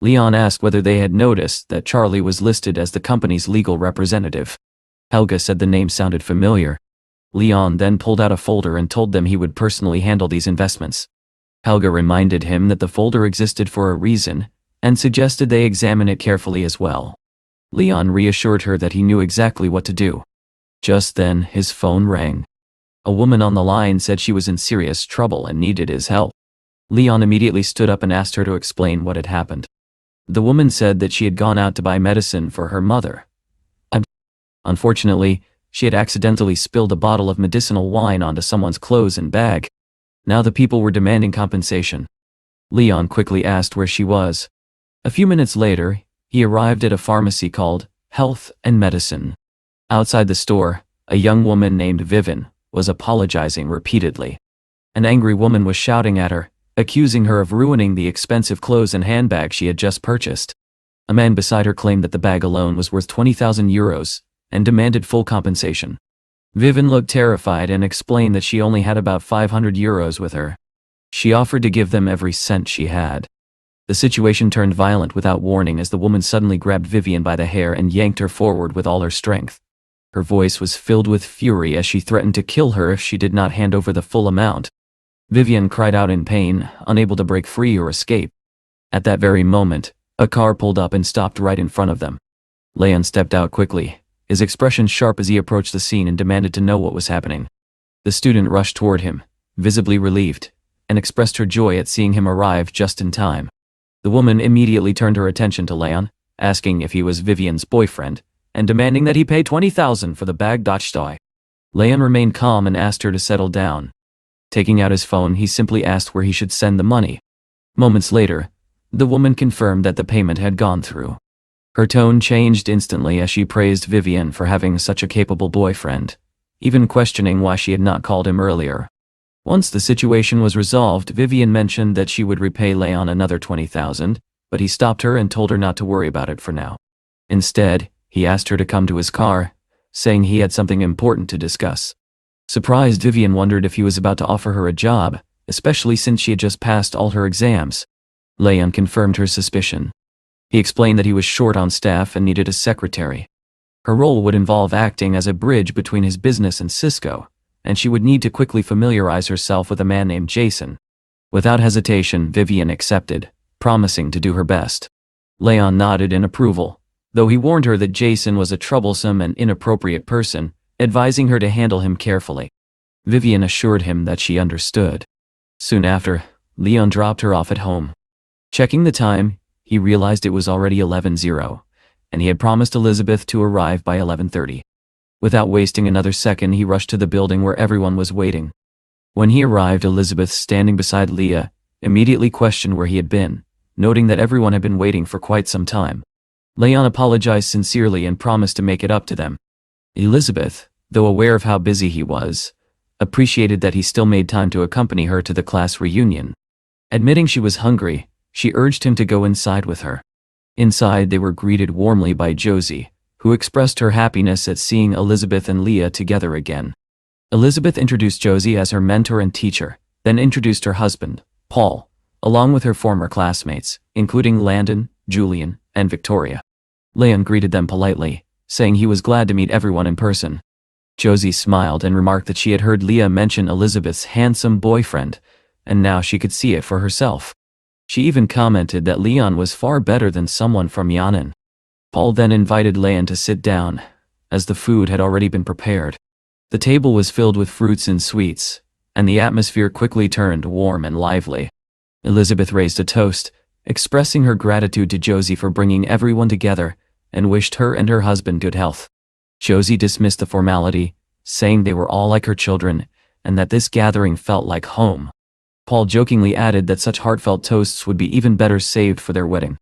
Speaker 1: Leon asked whether they had noticed that Charlie was listed as the company's legal representative. Helga said the name sounded familiar. Leon then pulled out a folder and told them he would personally handle these investments. Helga reminded him that the folder existed for a reason and suggested they examine it carefully as well. Leon reassured her that he knew exactly what to do. Just then, his phone rang. A woman on the line said she was in serious trouble and needed his help. Leon immediately stood up and asked her to explain what had happened. The woman said that she had gone out to buy medicine for her mother. Unfortunately, she had accidentally spilled a bottle of medicinal wine onto someone's clothes and bag. Now the people were demanding compensation. Leon quickly asked where she was. A few minutes later, he arrived at a pharmacy called Health and Medicine. Outside the store, a young woman named Vivian was apologizing repeatedly. An angry woman was shouting at her, accusing her of ruining the expensive clothes and handbag she had just purchased. A man beside her claimed that the bag alone was worth 20,000 euros and demanded full compensation. Vivian looked terrified and explained that she only had about 500 euros with her. She offered to give them every cent she had. The situation turned violent without warning as the woman suddenly grabbed Vivian by the hair and yanked her forward with all her strength. Her voice was filled with fury as she threatened to kill her if she did not hand over the full amount. Vivian cried out in pain, unable to break free or escape. At that very moment, a car pulled up and stopped right in front of them. Leon stepped out quickly, his expression sharp as he approached the scene and demanded to know what was happening. The student rushed toward him, visibly relieved, and expressed her joy at seeing him arrive just in time. The woman immediately turned her attention to Leon, asking if he was Vivian's boyfriend, and demanding that he pay 20,000 for the bag. Leon remained calm and asked her to settle down. Taking out his phone, he simply asked where he should send the money. Moments later, the woman confirmed that the payment had gone through. Her tone changed instantly as she praised Vivian for having such a capable boyfriend, even questioning why she had not called him earlier. Once the situation was resolved, Vivian mentioned that she would repay Leon another 20,000, but he stopped her and told her not to worry about it for now. Instead, he asked her to come to his car, saying he had something important to discuss. Surprised, Vivian wondered if he was about to offer her a job, especially since she had just passed all her exams. Leon confirmed her suspicion. He explained that he was short on staff and needed a secretary. Her role would involve acting as a bridge between his business and Cisco, and she would need to quickly familiarize herself with a man named Jason. Without hesitation, Vivian accepted, promising to do her best. Leon nodded in approval, though he warned her that Jason was a troublesome and inappropriate person, advising her to handle him carefully. Vivian assured him that she understood. Soon after, Leon dropped her off at home. Checking the time, he realized it was already 11:00, and he had promised Elizabeth to arrive by 11:30. Without wasting another second, he rushed to the building where everyone was waiting. When he arrived, Elizabeth, standing beside Leah, immediately questioned where he had been, noting that everyone had been waiting for quite some time. Leon apologized sincerely and promised to make it up to them. Elizabeth, though aware of how busy he was, appreciated that he still made time to accompany her to the class reunion. Admitting she was hungry, she urged him to go inside with her. Inside, they were greeted warmly by Josie, who expressed her happiness at seeing Elizabeth and Leah together again. Elizabeth introduced Josie as her mentor and teacher, then introduced her husband, Paul, along with her former classmates, including Landon, Julian, and Victoria. Leon greeted them politely, saying he was glad to meet everyone in person. Josie smiled and remarked that she had heard Leah mention Elizabeth's handsome boyfriend, and now she could see it for herself. She even commented that Leon was far better than someone from Shounen. Paul then invited Leon to sit down, as the food had already been prepared. The table was filled with fruits and sweets, and the atmosphere quickly turned warm and lively. Elizabeth raised a toast, expressing her gratitude to Josie for bringing everyone together, and wished her and her husband good health. Josie dismissed the formality, saying they were all like her children, and that this gathering felt like home. Paul jokingly added that such heartfelt toasts would be even better saved for their wedding.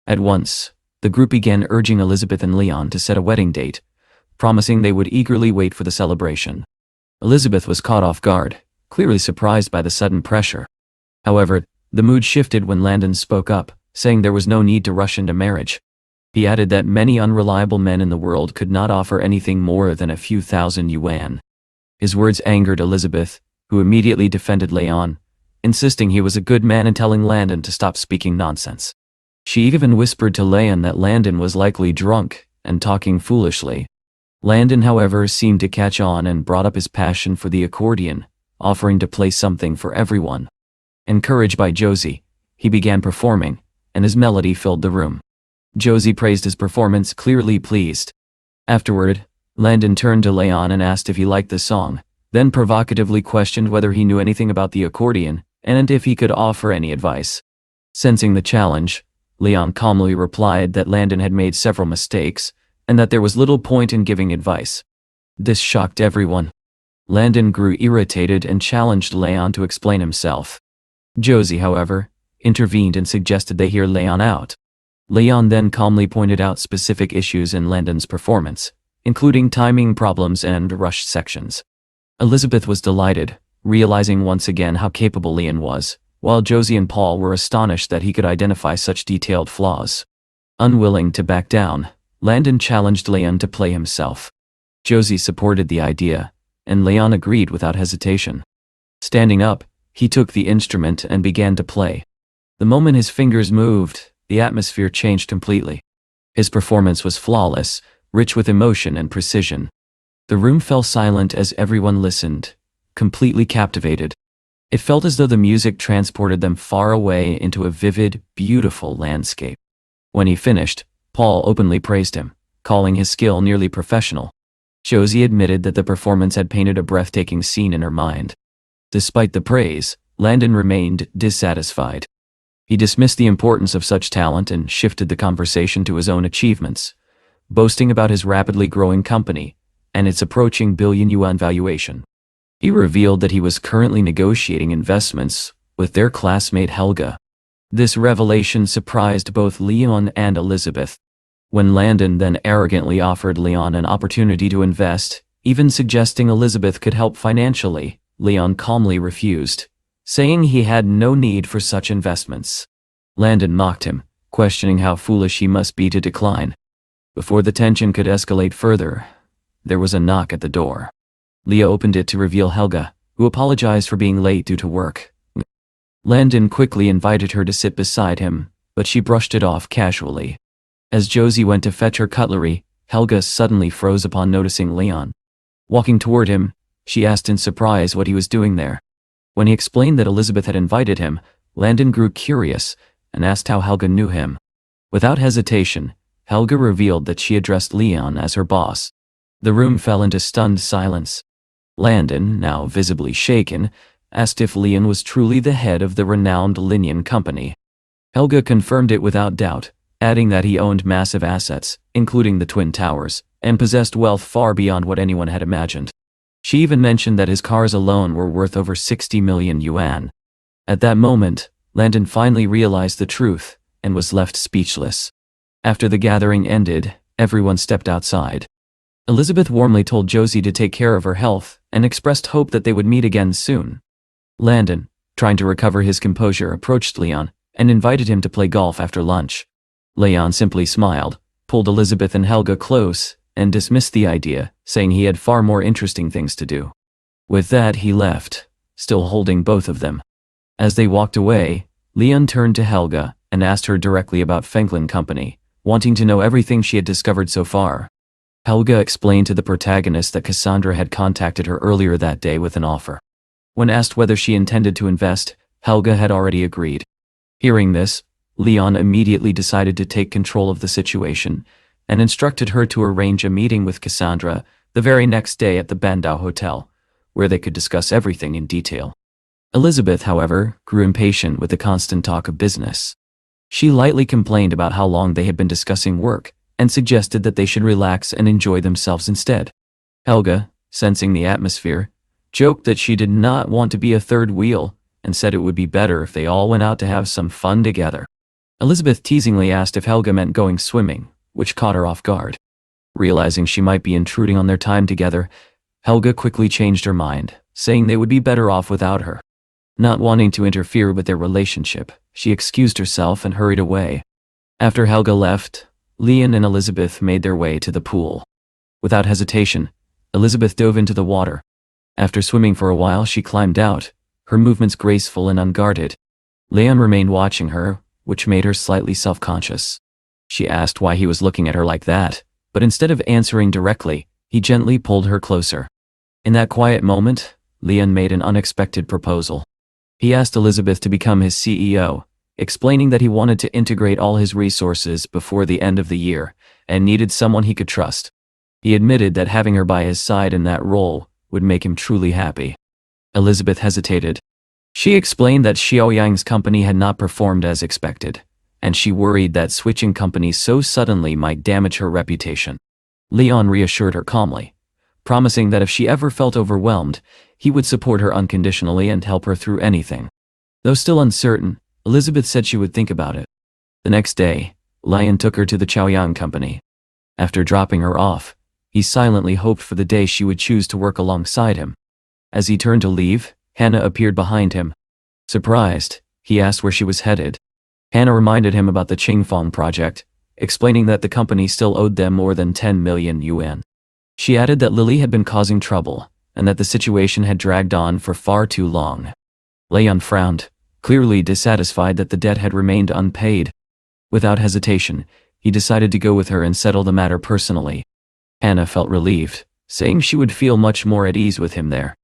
Speaker 1: At once, the group began urging Elizabeth and Leon to set a wedding date, promising they would eagerly wait for the celebration. Elizabeth was caught off guard, clearly surprised by the sudden pressure. However, the mood shifted when Landon spoke up, saying there was no need to rush into marriage. He added that many unreliable men in the world could not offer anything more than a few thousand yuan. His words angered Elizabeth, who immediately defended Leon, insisting he was a good man and telling Landon to stop speaking nonsense. She even whispered to Leon that Landon was likely drunk and talking foolishly. Landon, however, seemed to catch on and brought up his passion for the accordion, offering to play something for everyone. Encouraged by Josie, he began performing, and his melody filled the room. Josie praised his performance, clearly pleased. Afterward, Landon turned to Leon and asked if he liked the song, then provocatively questioned whether he knew anything about the accordion and if he could offer any advice. Sensing the challenge, Leon calmly replied that Landon had made several mistakes and that there was little point in giving advice. This shocked everyone. Landon grew irritated and challenged Leon to explain himself. Josie, however, intervened and suggested they hear Leon out. Leon then calmly pointed out specific issues in Landon's performance, including timing problems and rushed sections. Elizabeth was delighted, realizing once again how capable Leon was, while Josie and Paul were astonished that he could identify such detailed flaws. Unwilling to back down, Landon challenged Leon to play himself. Josie supported the idea, and Leon agreed without hesitation. Standing up, he took the instrument and began to play. The moment his fingers moved, the atmosphere changed completely. His performance was flawless, rich with emotion and precision. The room fell silent as everyone listened, completely captivated. It felt as though the music transported them far away into a vivid, beautiful landscape. When he finished, Paul openly praised him, calling his skill nearly professional. Josie admitted that the performance had painted a breathtaking scene in her mind. Despite the praise, Landon remained dissatisfied. He dismissed the importance of such talent and shifted the conversation to his own achievements, boasting about his rapidly growing company and its approaching billion-yuan valuation. He revealed that he was currently negotiating investments with their classmate Helga. This revelation surprised both Leon and Elizabeth. When Landon then arrogantly offered Leon an opportunity to invest, even suggesting Elizabeth could help financially, Leon calmly refused, saying he had no need for such investments. Landon mocked him, questioning how foolish he must be to decline. Before the tension could escalate further, there was a knock at the door. Leah opened it to reveal Helga, who apologized for being late due to work. Landon quickly invited her to sit beside him, but she brushed it off casually. As Josie went to fetch her cutlery, Helga suddenly froze upon noticing Leon. Walking toward him, she asked in surprise what he was doing there. When he explained that Elizabeth had invited him, Landon grew curious and asked how Helga knew him. Without hesitation, Helga revealed that she addressed Leon as her boss. The room fell into stunned silence. Landon, now visibly shaken, asked if Leon was truly the head of the renowned Linian company. Helga confirmed it without doubt, adding that he owned massive assets, including the Twin Towers, and possessed wealth far beyond what anyone had imagined. She even mentioned that his cars alone were worth over 60 million yuan. At that moment, Landon finally realized the truth and was left speechless. After the gathering ended, everyone stepped outside. Elizabeth warmly told Josie to take care of her health and expressed hope that they would meet again soon. Landon, trying to recover his composure, approached Leon and invited him to play golf after lunch. Leon simply smiled, pulled Elizabeth and Helga close, and dismissed the idea, saying he had far more interesting things to do. With that, he left, still holding both of them. As they walked away, Leon turned to Helga and asked her directly about Fenglin Company, wanting to know everything she had discovered so far. Helga explained to the protagonist that Cassandra had contacted her earlier that day with an offer. When asked whether she intended to invest, Helga had already agreed. Hearing this, Leon immediately decided to take control of the situation and instructed her to arrange a meeting with Cassandra the very next day at the Bandau Hotel, where they could discuss everything in detail. Elizabeth, however, grew impatient with the constant talk of business. She lightly complained about how long they had been discussing work and suggested that they should relax and enjoy themselves instead. Helga, sensing the atmosphere, joked that she did not want to be a third wheel and said it would be better if they all went out to have some fun together. Elizabeth teasingly asked if Helga meant going swimming, which caught her off guard. Realizing she might be intruding on their time together, Helga quickly changed her mind, saying they would be better off without her. Not wanting to interfere with their relationship, she excused herself and hurried away. After Helga left, Leon and Elizabeth made their way to the pool. Without hesitation, Elizabeth dove into the water. After swimming for a while, she climbed out, her movements graceful and unguarded. Leon remained watching her, which made her slightly self-conscious. She asked why he was looking at her like that, but instead of answering directly, he gently pulled her closer. In that quiet moment, Leon made an unexpected proposal. He asked Elizabeth to become his CEO, explaining that he wanted to integrate all his resources before the end of the year and needed someone he could trust. He admitted that having her by his side in that role would make him truly happy. Elizabeth hesitated. She explained that Xiaoyang's company had not performed as expected, and she worried that switching companies so suddenly might damage her reputation. Leon reassured her calmly, promising that if she ever felt overwhelmed, he would support her unconditionally and help her through anything. Though still uncertain, Elizabeth said she would think about it. The next day, Leon took her to the Chaoyang company. After dropping her off, he silently hoped for the day she would choose to work alongside him. As he turned to leave, Hannah appeared behind him. Surprised, he asked where she was headed. Hannah reminded him about the Qingfang project, explaining that the company still owed them more than 10 million yuan. She added that Lily had been causing trouble, and that the situation had dragged on for far too long. Leon frowned, clearly dissatisfied that the debt had remained unpaid. Without hesitation, he decided to go with her and settle the matter personally. Hannah felt relieved, saying she would feel much more at ease with him there.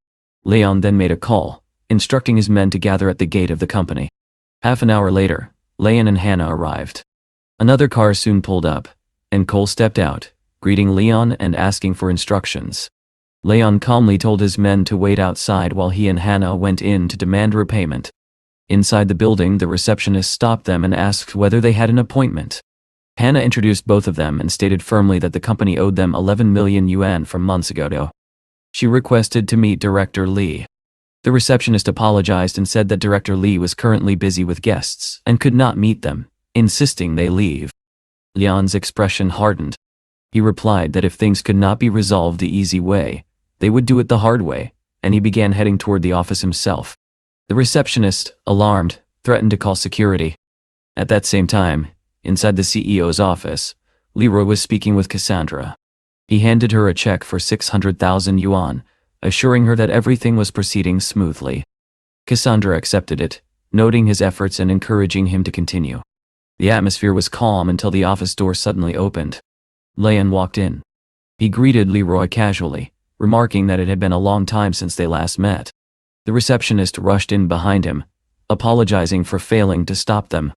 Speaker 1: Leon then made a call, instructing his men to gather at the gate of the company. Half an hour later, Leon and Hannah arrived. Another car soon pulled up, and Cole stepped out, greeting Leon and asking for instructions. Leon calmly told his men to wait outside while he and Hannah went in to demand repayment. Inside the building, the receptionist stopped them and asked whether they had an appointment. Hannah introduced both of them and stated firmly that the company owed them 11 million yuan from months ago. She requested to meet Director Lee. The receptionist apologized and said that Director Lee was currently busy with guests and could not meet them, insisting they leave. Leon's expression hardened. He replied that if things could not be resolved the easy way, they would do it the hard way, and he began heading toward the office himself. The receptionist, alarmed, threatened to call security. At that same time, inside the CEO's office, Leroy was speaking with Cassandra. He handed her a check for 600,000 yuan, assuring her that everything was proceeding smoothly. Cassandra accepted it, noting his efforts and encouraging him to continue. The atmosphere was calm until the office door suddenly opened. Leon walked in. He greeted Leroy casually, remarking that it had been a long time since they last met. The receptionist rushed in behind him, apologizing for failing to stop them.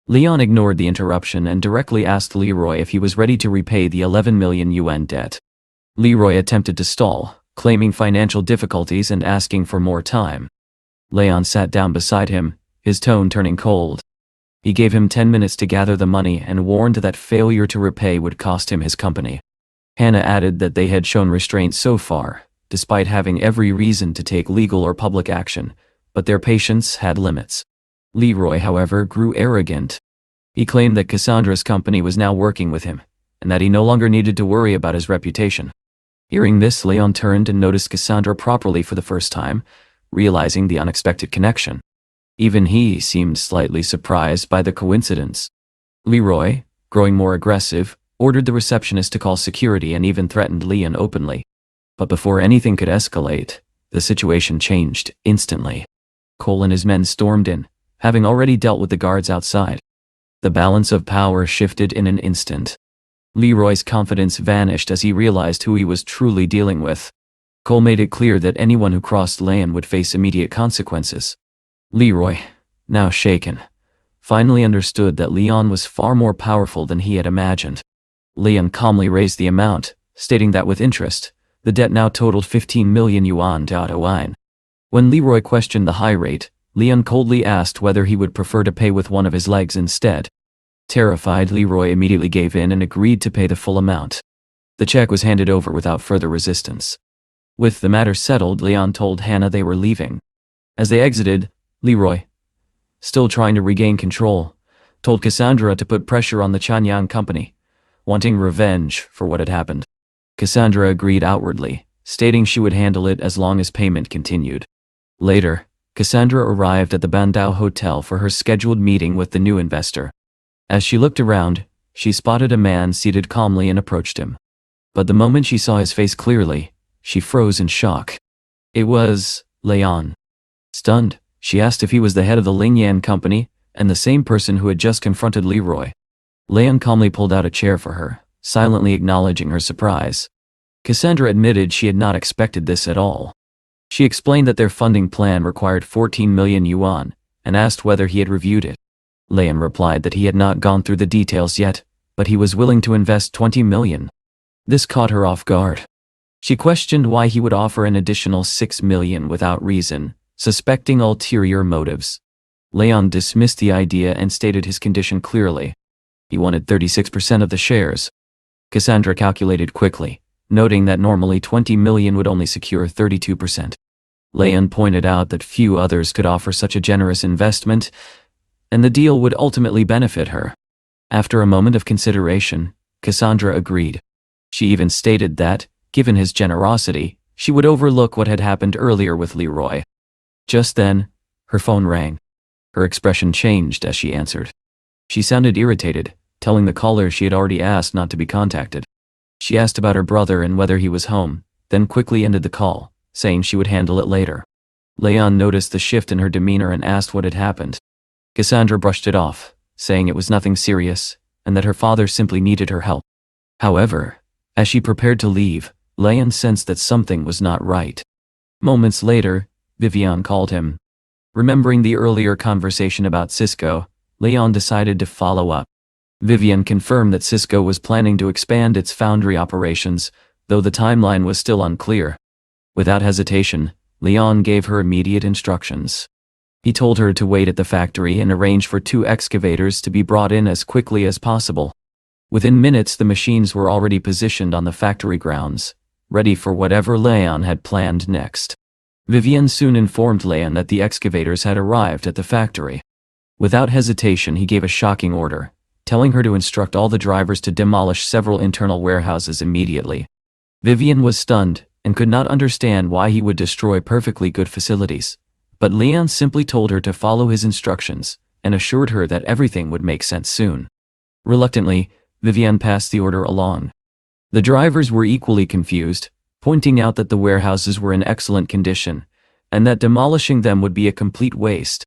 Speaker 1: Leon ignored the interruption and directly asked Leroy if he was ready to repay the 11 million yuan debt. Leroy attempted to stall, claiming financial difficulties and asking for more time. Leon sat down beside him, his tone turning cold. He gave him 10 minutes to gather the money and warned that failure to repay would cost him his company. Hannah added that they had shown restraint so far, despite having every reason to take legal or public action, but their patience had limits. Leroy, however, grew arrogant. He claimed that Cassandra's company was now working with him, and that he no longer needed to worry about his reputation. Hearing this, Leon turned and noticed Cassandra properly for the first time, realizing the unexpected connection. Even he seemed slightly surprised by the coincidence. Leroy, growing more aggressive, ordered the receptionist to call security and even threatened Leon openly. But before anything could escalate, the situation changed instantly. Cole and his men stormed in, having already dealt with the guards outside. The balance of power shifted in an instant. Leroy's confidence vanished as he realized who he was truly dealing with. Cole made it clear that anyone who crossed Leon would face immediate consequences. Leroy, now shaken, finally understood that Leon was far more powerful than he had imagined. Leon calmly raised the amount, stating that with interest, the debt now totaled 15 million yuan. When Leroy questioned the high rate, Leon coldly asked whether he would prefer to pay with one of his legs instead. Terrified, Leroy immediately gave in and agreed to pay the full amount. The check was handed over without further resistance. With the matter settled, Leon told Hannah they were leaving. As they exited, Leroy, still trying to regain control, told Cassandra to put pressure on the Chanyang company, wanting revenge for what had happened. Cassandra agreed outwardly, stating she would handle it as long as payment continued. Later, Cassandra arrived at the Bandao Hotel for her scheduled meeting with the new investor. As she looked around, she spotted a man seated calmly and approached him. But the moment she saw his face clearly, she froze in shock. It was Leon. Stunned, she asked if he was the head of the Lingyan company and the same person who had just confronted Leroy. Leon calmly pulled out a chair for her, silently acknowledging her surprise. Cassandra admitted she had not expected this at all. She explained that their funding plan required 14 million yuan and asked whether he had reviewed it. Leon replied that he had not gone through the details yet, but he was willing to invest 20 million. This caught her off guard. She questioned why he would offer an additional 6 million without reason, suspecting ulterior motives. Leon dismissed the idea and stated his condition clearly. He wanted 36% of the shares. Cassandra calculated quickly, noting that normally 20 million would only secure 32%. Leon pointed out that few others could offer such a generous investment, and the deal would ultimately benefit her. After a moment of consideration, Cassandra agreed. She even stated that, given his generosity, she would overlook what had happened earlier with Leroy. Just then, her phone rang. Her expression changed as she answered. She sounded irritated, telling the caller she had already asked not to be contacted. She asked about her brother and whether he was home, then quickly ended the call, saying she would handle it later. Leon noticed the shift in her demeanor and asked what had happened. Cassandra brushed it off, saying it was nothing serious, and that her father simply needed her help. However, as she prepared to leave, Leon sensed that something was not right. Moments later, Vivian called him. Remembering the earlier conversation about Cisco, Leon decided to follow up. Vivian confirmed that Cisco was planning to expand its foundry operations, though the timeline was still unclear. Without hesitation, Leon gave her immediate instructions. He told her to wait at the factory and arrange for 2 excavators to be brought in as quickly as possible. Within minutes, the machines were already positioned on the factory grounds, ready for whatever Leon had planned next. Vivian soon informed Leon that the excavators had arrived at the factory. Without hesitation, he gave a shocking order, telling her to instruct all the drivers to demolish several internal warehouses immediately. Vivian was stunned and could not understand why he would destroy perfectly good facilities, but Leon simply told her to follow his instructions and assured her that everything would make sense soon. Reluctantly, Vivian passed the order along. The drivers were equally confused, pointing out that the warehouses were in excellent condition and that demolishing them would be a complete waste.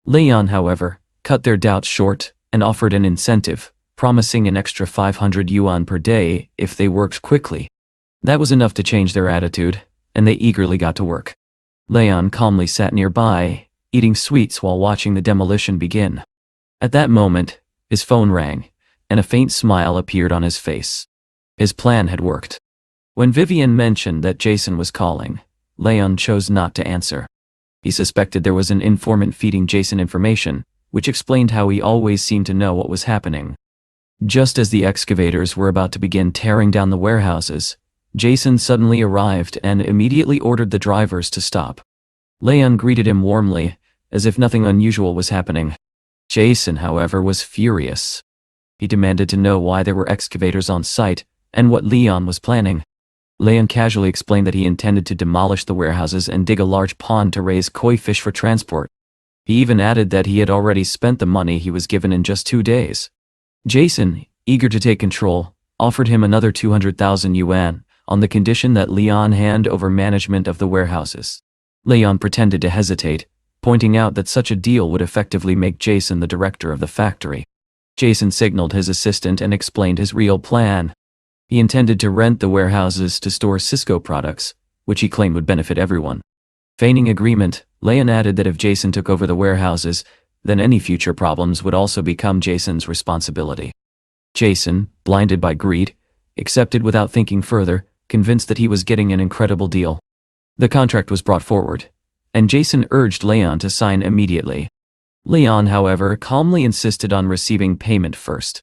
Speaker 1: Leon, however, cut their doubts short and offered an incentive, promising an extra 500 yuan per day if they worked quickly. That was enough to change their attitude, and they eagerly got to work. Leon calmly sat nearby, eating sweets while watching the demolition begin. At that moment, his phone rang, and a faint smile appeared on his face. His plan had worked. When Vivian mentioned that Jason was calling, Leon chose not to answer. He suspected there was an informant feeding Jason information, which explained how he always seemed to know what was happening. Just as the excavators were about to begin tearing down the warehouses, Jason suddenly arrived and immediately ordered the drivers to stop. Leon greeted him warmly, as if nothing unusual was happening. Jason, however, was furious. He demanded to know why there were excavators on site and what Leon was planning. Leon casually explained that he intended to demolish the warehouses and dig a large pond to raise koi fish for transport. He even added that he had already spent the money he was given in just 2 days. Jason, eager to take control, offered him another 200,000 yuan, on the condition that Leon hand over management of the warehouses. Leon pretended to hesitate, pointing out that such a deal would effectively make Jason the director of the factory. Jason signaled his assistant and explained his real plan. He intended to rent the warehouses to store Cisco products, which he claimed would benefit everyone. Feigning agreement, Leon added that if Jason took over the warehouses, then any future problems would also become Jason's responsibility. Jason, blinded by greed, accepted without thinking further, convinced that he was getting an incredible deal. The contract was brought forward, and Jason urged Leon to sign immediately. Leon, however, calmly insisted on receiving payment first.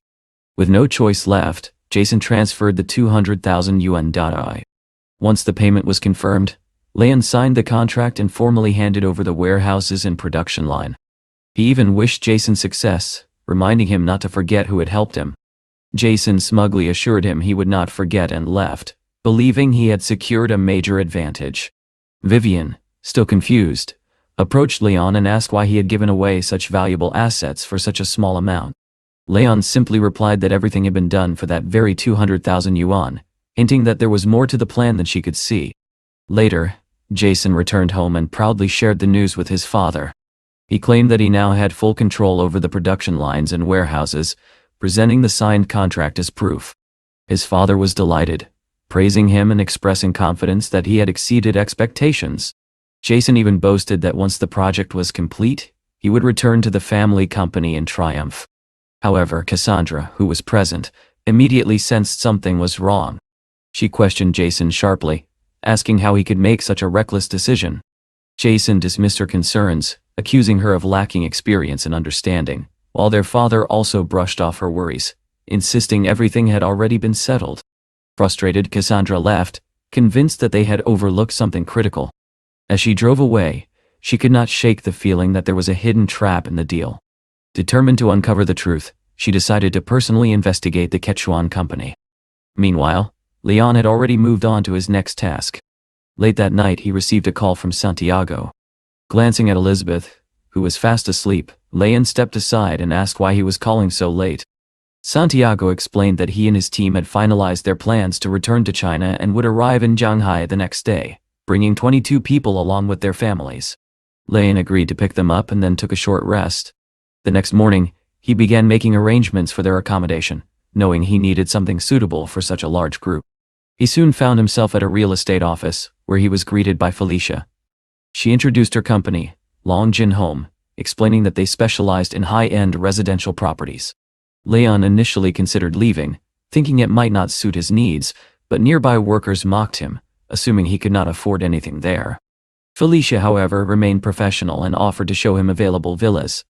Speaker 1: With no choice left, Jason transferred the 200,000 yuan. Once the payment was confirmed, Leon signed the contract and formally handed over the warehouses and production line. He even wished Jason success, reminding him not to forget who had helped him. Jason smugly assured him he would not forget and left, believing he had secured a major advantage. Vivian, still confused, approached Leon and asked why he had given away such valuable assets for such a small amount. Leon simply replied that everything had been done for that very 200,000 yuan, hinting that there was more to the plan than she could see. Later, Jason returned home and proudly shared the news with his father. He claimed that he now had full control over the production lines and warehouses, presenting the signed contract as proof. His father was delighted, praising him and expressing confidence that he had exceeded expectations. Jason even boasted that once the project was complete, he would return to the family company in triumph. However, Cassandra, who was present, immediately sensed something was wrong. She questioned Jason sharply, asking how he could make such a reckless decision. Jason dismissed her concerns, accusing her of lacking experience and understanding, while their father also brushed off her worries, insisting everything had already been settled. Frustrated, Cassandra left, convinced that they had overlooked something critical. As she drove away, she could not shake the feeling that there was a hidden trap in the deal. Determined to uncover the truth, she decided to personally investigate the Quechuan company. Meanwhile, Leon had already moved on to his next task. Late that night, he received a call from Santiago. Glancing at Elizabeth, who was fast asleep, Leon stepped aside and asked why he was calling so late. Santiago explained that he and his team had finalized their plans to return to China and would arrive in Shanghai the next day, bringing 22 people along with their families. Leon agreed to pick them up and then took a short rest. The next morning, he began making arrangements for their accommodation, knowing he needed something suitable for such a large group. He soon found himself at a real estate office, where he was greeted by Felicia. She introduced her company, Longjin Home, explaining that they specialized in high-end residential properties. Leon initially considered leaving, thinking it might not suit his needs, but nearby workers mocked him, assuming he could not afford anything there. Felicia, however, remained professional and offered to show him available villas.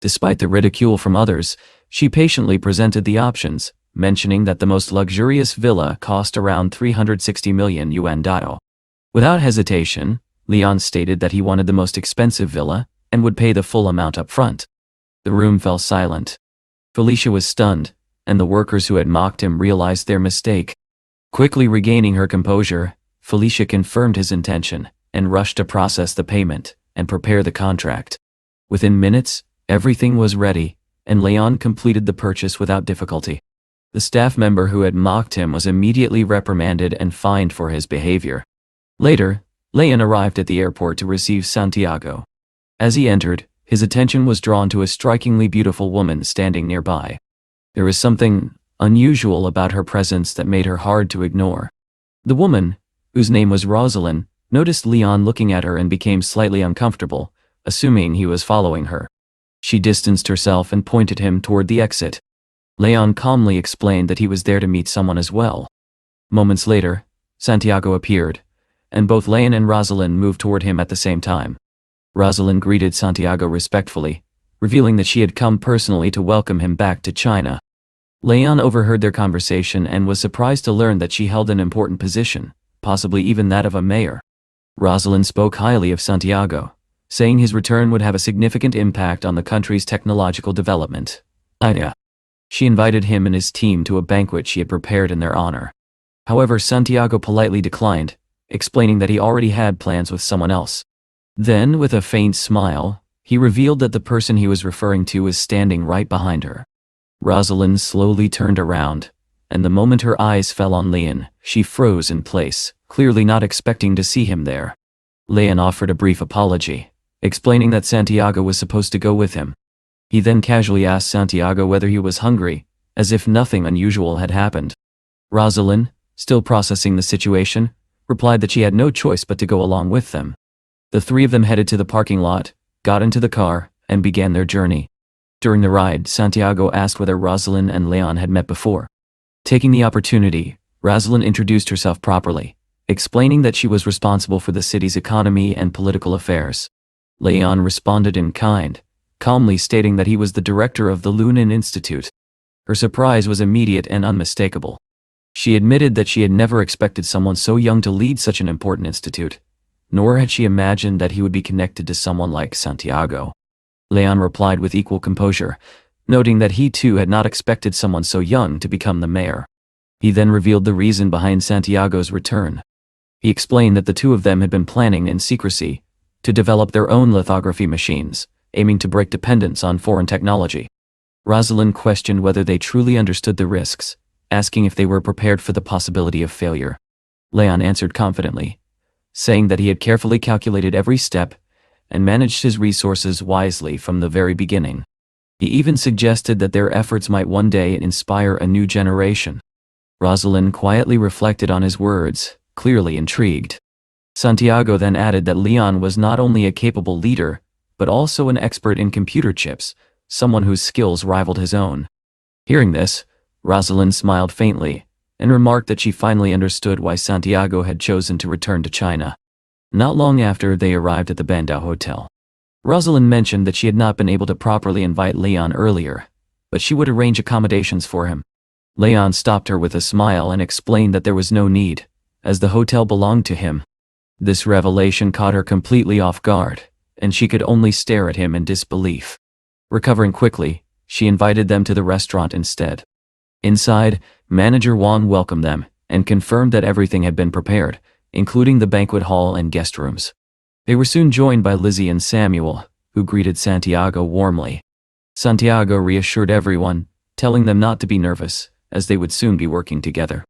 Speaker 1: Despite the ridicule from others, she patiently presented the options, mentioning that the most luxurious villa cost around 360 million yuan. Without hesitation, Leon stated that he wanted the most expensive villa and would pay the full amount up front. The room fell silent. Felicia was stunned, and the workers who had mocked him realized their mistake. Quickly regaining her composure, Felicia confirmed his intention and rushed to process the payment and prepare the contract. Within minutes, everything was ready, and Leon completed the purchase without difficulty. The staff member who had mocked him was immediately reprimanded and fined for his behavior. Later, Leon arrived at the airport to receive Santiago. As he entered, his attention was drawn to a strikingly beautiful woman standing nearby. There was something unusual about her presence that made her hard to ignore. The woman, whose name was Rosalind, noticed Leon looking at her and became slightly uncomfortable, assuming he was following her. She distanced herself and pointed him toward the exit. Leon calmly explained that he was there to meet someone as well. Moments later, Santiago appeared, and both Leon and Rosalind moved toward him at the same time. Rosalind greeted Santiago respectfully, revealing that she had come personally to welcome him back to China. Leon overheard their conversation and was surprised to learn that she held an important position, possibly even that of a mayor. Rosalind spoke highly of Santiago, saying his return would have a significant impact on the country's technological development. She invited him and his team to a banquet she had prepared in their honor. However, Santiago politely declined, explaining that he already had plans with someone else. Then, with a faint smile, he revealed that the person he was referring to was standing right behind her. Rosalind slowly turned around, and the moment her eyes fell on Leon, she froze in place, clearly not expecting to see him there. Leon offered a brief apology, explaining that Santiago was supposed to go with him. He then casually asked Santiago whether he was hungry, as if nothing unusual had happened. Rosalind, still processing the situation, replied that she had no choice but to go along with them. The three of them headed to the parking lot, got into the car, and began their journey. During the ride, Santiago asked whether Rosalind and Leon had met before. Taking the opportunity, Rosalind introduced herself properly, explaining that she was responsible for the city's economy and political affairs. Leon responded in kind, calmly stating that he was the director of the Lunan Institute. Her surprise was immediate and unmistakable. She admitted that she had never expected someone so young to lead such an important institute, nor had she imagined that he would be connected to someone like Santiago. Leon replied with equal composure, noting that he too had not expected someone so young to become the mayor. He then revealed the reason behind Santiago's return. He explained that the two of them had been planning in secrecy to develop their own lithography machines, aiming to break dependence on foreign technology. Rosalind questioned whether they truly understood the risks, asking if they were prepared for the possibility of failure. Leon answered confidently, saying that he had carefully calculated every step and managed his resources wisely from the very beginning. He even suggested that their efforts might one day inspire a new generation. Rosalind quietly reflected on his words, clearly intrigued. Santiago then added that Leon was not only a capable leader, but also an expert in computer chips, someone whose skills rivaled his own. Hearing this, Rosalind smiled faintly and remarked that she finally understood why Santiago had chosen to return to China. Not long after they arrived at the Bandao Hotel, Rosalind mentioned that she had not been able to properly invite Leon earlier, but she would arrange accommodations for him. Leon stopped her with a smile and explained that there was no need, as the hotel belonged to him. This revelation caught her completely off guard, and she could only stare at him in disbelief. Recovering quickly, she invited them to the restaurant instead. Inside, Manager Wang welcomed them and confirmed that everything had been prepared, including the banquet hall and guest rooms. They were soon joined by Lizzie and Samuel, who greeted Santiago warmly. Santiago reassured everyone, telling them not to be nervous, as they would soon be working together.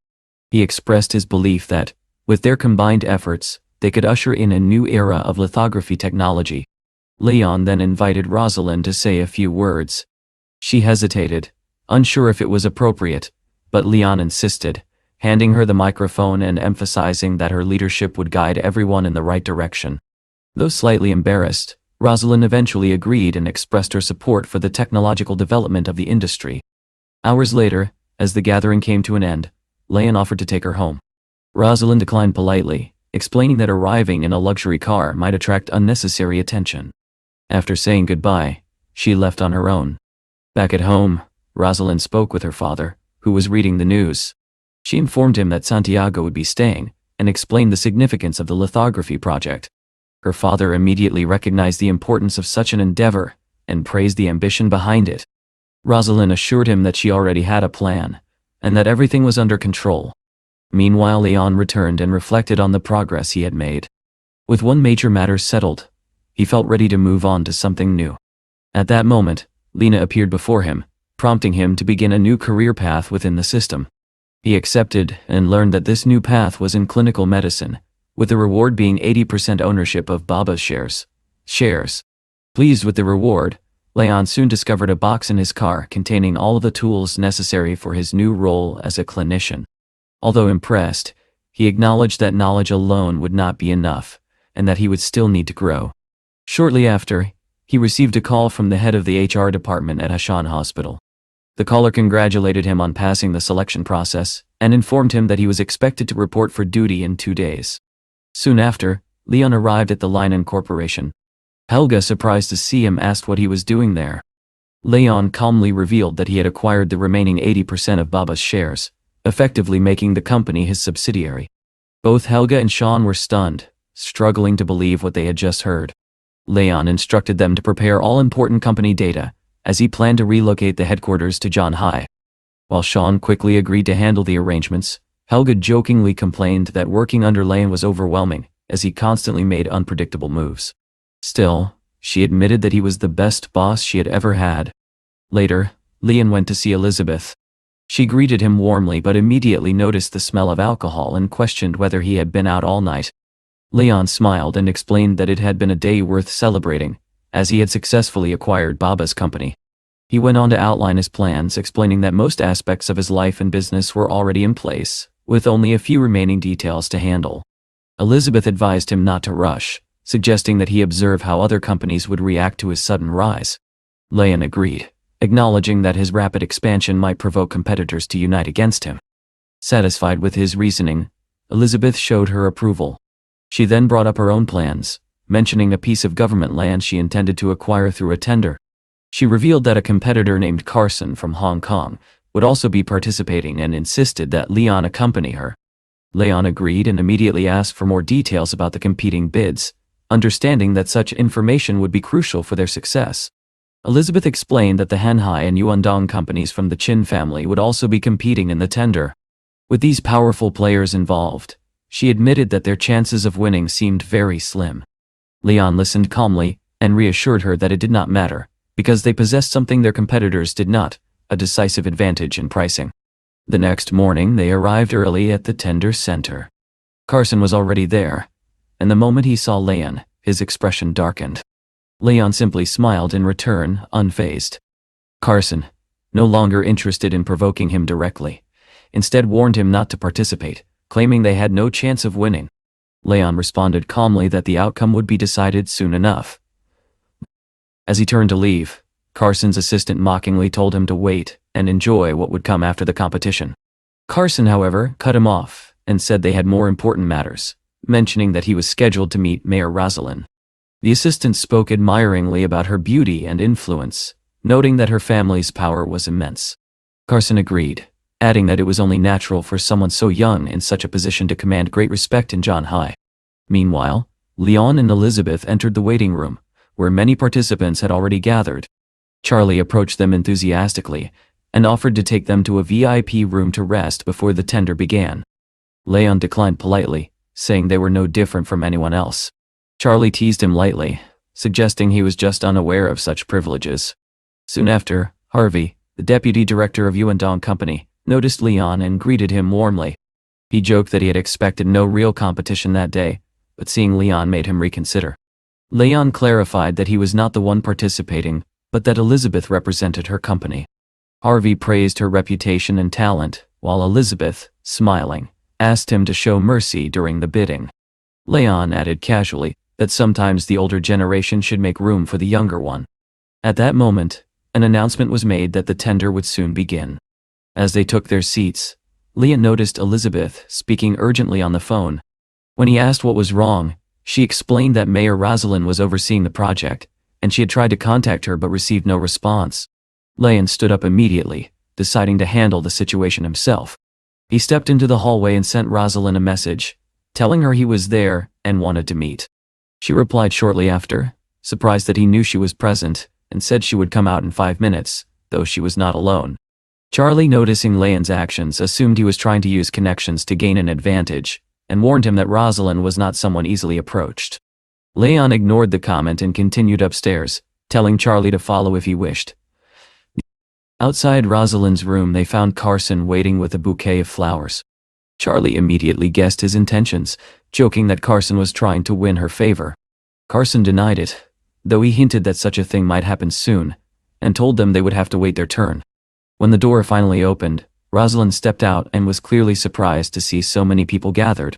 Speaker 1: He expressed his belief that, with their combined efforts, they could usher in a new era of lithography technology. Leon then invited Rosalind to say a few words. She hesitated, unsure if it was appropriate, but Leon insisted, handing her the microphone and emphasizing that her leadership would guide everyone in the right direction. Though slightly embarrassed, Rosalind eventually agreed and expressed her support for the technological development of the industry. Hours later, as the gathering came to an end, Leon offered to take her home. Rosalind declined politely, explaining that arriving in a luxury car might attract unnecessary attention. After saying goodbye, she left on her own. Back at home, Rosalind spoke with her father, who was reading the news. She informed him that Santiago would be staying, and explained the significance of the lithography project. Her father immediately recognized the importance of such an endeavor, and praised the ambition behind it. Rosalind assured him that she already had a plan, and that everything was under control. Meanwhile, Leon returned and reflected on the progress he had made. With one major matter settled, he felt ready to move on to something new. At that moment, Lena appeared before him, prompting him to begin a new career path within the system. He accepted and learned that this new path was in clinical medicine, with the reward being 80% ownership of Baba's shares. Pleased with the reward, Leon soon discovered a box in his car containing all of the tools necessary for his new role as a clinician. Although impressed, he acknowledged that knowledge alone would not be enough, and that he would still need to grow. Shortly after, he received a call from the head of the HR department at Hashan Hospital. The caller congratulated him on passing the selection process, and informed him that he was expected to report for duty in 2 days. Soon after, Leon arrived at the Linen Corporation. Helga, surprised to see him, asked what he was doing there. Leon calmly revealed that he had acquired the remaining 80% of Baba's shares, effectively making the company his subsidiary. Both Helga and Sean were stunned, struggling to believe what they had just heard. Leon instructed them to prepare all important company data, as he planned to relocate the headquarters to Shanghai. While Sean quickly agreed to handle the arrangements, Helga jokingly complained that working under Leon was overwhelming, as he constantly made unpredictable moves. Still, she admitted that he was the best boss she had ever had. Later, Leon went to see Elizabeth. She greeted him warmly but immediately noticed the smell of alcohol and questioned whether he had been out all night. Leon smiled and explained that it had been a day worth celebrating, as he had successfully acquired Baba's company. He went on to outline his plans, explaining that most aspects of his life and business were already in place, with only a few remaining details to handle. Elizabeth advised him not to rush, suggesting that he observe how other companies would react to his sudden rise. Leon agreed, acknowledging that his rapid expansion might provoke competitors to unite against him. Satisfied with his reasoning, Elizabeth showed her approval. She then brought up her own plans, mentioning a piece of government land she intended to acquire through a tender. She revealed that a competitor named Carson from Hong Kong would also be participating and insisted that Leon accompany her. Leon agreed and immediately asked for more details about the competing bids, understanding that such information would be crucial for their success. Elizabeth explained that the Hanhai and Yuandong companies from the Qin family would also be competing in the tender. With these powerful players involved, she admitted that their chances of winning seemed very slim. Leon listened calmly and reassured her that it did not matter, because they possessed something their competitors did not, a decisive advantage in pricing. The next morning they arrived early at the tender center. Carson was already there, and the moment he saw Leon, his expression darkened. Leon simply smiled in return, unfazed. Carson, no longer interested in provoking him directly, instead warned him not to participate, claiming they had no chance of winning. Leon responded calmly that the outcome would be decided soon enough. As he turned to leave, Carson's assistant mockingly told him to wait and enjoy what would come after the competition. Carson, however, cut him off and said they had more important matters, mentioning that he was scheduled to meet Mayor Rosalind. The assistant spoke admiringly about her beauty and influence, noting that her family's power was immense. Carson agreed, adding that it was only natural for someone so young in such a position to command great respect in Shanghai. Meanwhile, Leon and Elizabeth entered the waiting room, where many participants had already gathered. Charlie approached them enthusiastically and offered to take them to a VIP room to rest before the tender began. Leon declined politely, saying they were no different from anyone else. Charlie teased him lightly, suggesting he was just unaware of such privileges. Soon after, Harvey, the deputy director of Yuandong Company, noticed Leon and greeted him warmly. He joked that he had expected no real competition that day, but seeing Leon made him reconsider. Leon clarified that he was not the one participating, but that Elizabeth represented her company. Harvey praised her reputation and talent, while Elizabeth, smiling, asked him to show mercy during the bidding. Leon added casually that sometimes the older generation should make room for the younger one. At that moment, an announcement was made that the tender would soon begin. As they took their seats, Leon noticed Elizabeth speaking urgently on the phone. When he asked what was wrong, she explained that Mayor Rosalind was overseeing the project, and she had tried to contact her but received no response. Leon stood up immediately, deciding to handle the situation himself. He stepped into the hallway and sent Rosalind a message, telling her he was there and wanted to meet. She replied shortly after, surprised that he knew she was present, and said she would come out in 5 minutes, though she was not alone. Charlie, noticing Leon's actions, assumed he was trying to use connections to gain an advantage, and warned him that Rosalind was not someone easily approached. Leon ignored the comment and continued upstairs, telling Charlie to follow if he wished. Outside Rosalind's room, they found Carson waiting with a bouquet of flowers. Charlie immediately guessed his intentions, joking that Carson was trying to win her favor. Carson denied it, though he hinted that such a thing might happen soon, and told them they would have to wait their turn. When the door finally opened, Rosalind stepped out and was clearly surprised to see so many people gathered.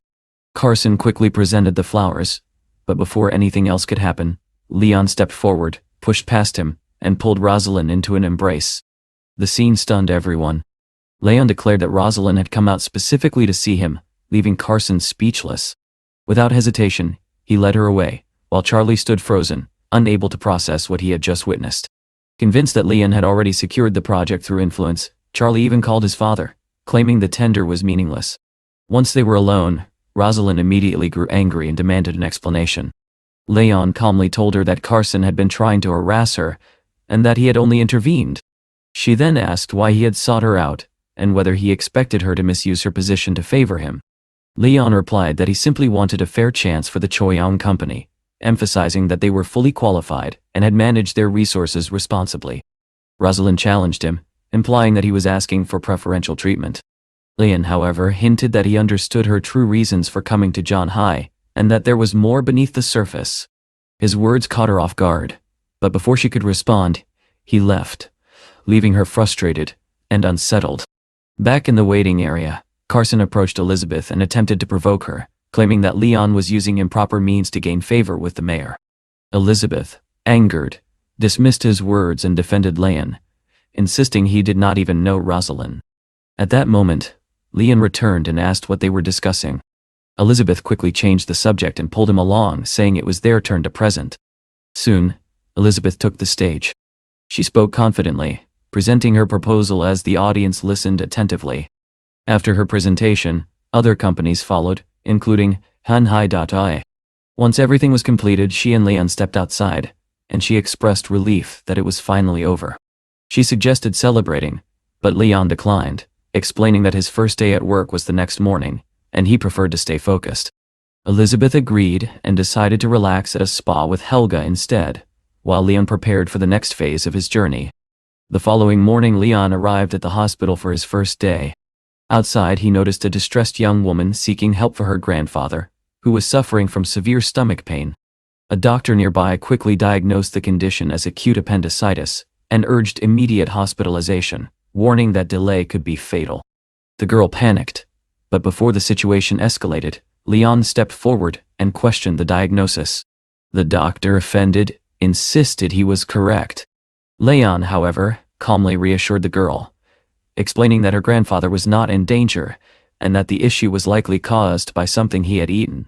Speaker 1: Carson quickly presented the flowers, but before anything else could happen, Leon stepped forward, pushed past him, and pulled Rosalind into an embrace. The scene stunned everyone. Leon declared that Rosalind had come out specifically to see him, leaving Carson speechless. Without hesitation, he led her away, while Charlie stood frozen, unable to process what he had just witnessed. Convinced that Leon had already secured the project through influence, Charlie even called his father, claiming the tender was meaningless. Once they were alone, Rosalind immediately grew angry and demanded an explanation. Leon calmly told her that Carson had been trying to harass her, and that he had only intervened. She then asked why he had sought her out, and whether he expected her to misuse her position to favor him. Leon replied that he simply wanted a fair chance for the Choyong company, emphasizing that they were fully qualified and had managed their resources responsibly. Rosalind challenged him, implying that he was asking for preferential treatment. Leon, however, hinted that he understood her true reasons for coming to John High, and that there was more beneath the surface. His words caught her off guard, but before she could respond, he left, leaving her frustrated and unsettled. Back in the waiting area, Carson approached Elizabeth and attempted to provoke her, claiming that Leon was using improper means to gain favor with the mayor. Elizabeth, angered, dismissed his words and defended Leon, insisting he did not even know Rosalind. At that moment, Leon returned and asked what they were discussing. Elizabeth quickly changed the subject and pulled him along, saying it was their turn to present. Soon, Elizabeth took the stage. She spoke confidently, presenting her proposal as the audience listened attentively. After her presentation, other companies followed, including Manhwa. Once everything was completed, she and Leon stepped outside, and she expressed relief that it was finally over. She suggested celebrating, but Leon declined, explaining that his first day at work was the next morning, and he preferred to stay focused. Elizabeth agreed and decided to relax at a spa with Helga instead, while Leon prepared for the next phase of his journey. The following morning, Leon arrived at the hospital for his first day. Outside, he noticed a distressed young woman seeking help for her grandfather, who was suffering from severe stomach pain. A doctor nearby quickly diagnosed the condition as acute appendicitis and urged immediate hospitalization, warning that delay could be fatal. The girl panicked, but before the situation escalated, Leon stepped forward and questioned the diagnosis. The doctor, offended, insisted he was correct. Leon, however, calmly reassured the girl, explaining that her grandfather was not in danger and that the issue was likely caused by something he had eaten.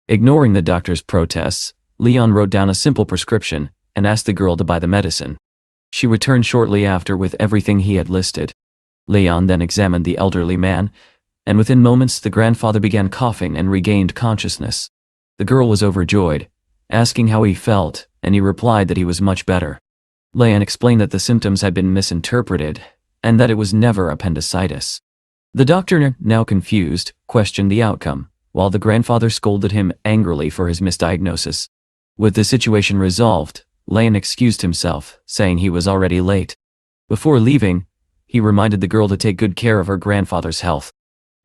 Speaker 1: Ignoring the doctor's protests, Leon wrote down a simple prescription and asked the girl to buy the medicine. She returned shortly after with everything he had listed. Leon then examined the elderly man, and within moments the grandfather began coughing and regained consciousness. The girl was overjoyed, asking how he felt, and he replied that he was much better. Leon explained that the symptoms had been misinterpreted, and that it was never appendicitis. The doctor, now confused, questioned the outcome, while the grandfather scolded him angrily for his misdiagnosis. With the situation resolved, Leon excused himself, saying he was already late. Before leaving, he reminded the girl to take good care of her grandfather's health.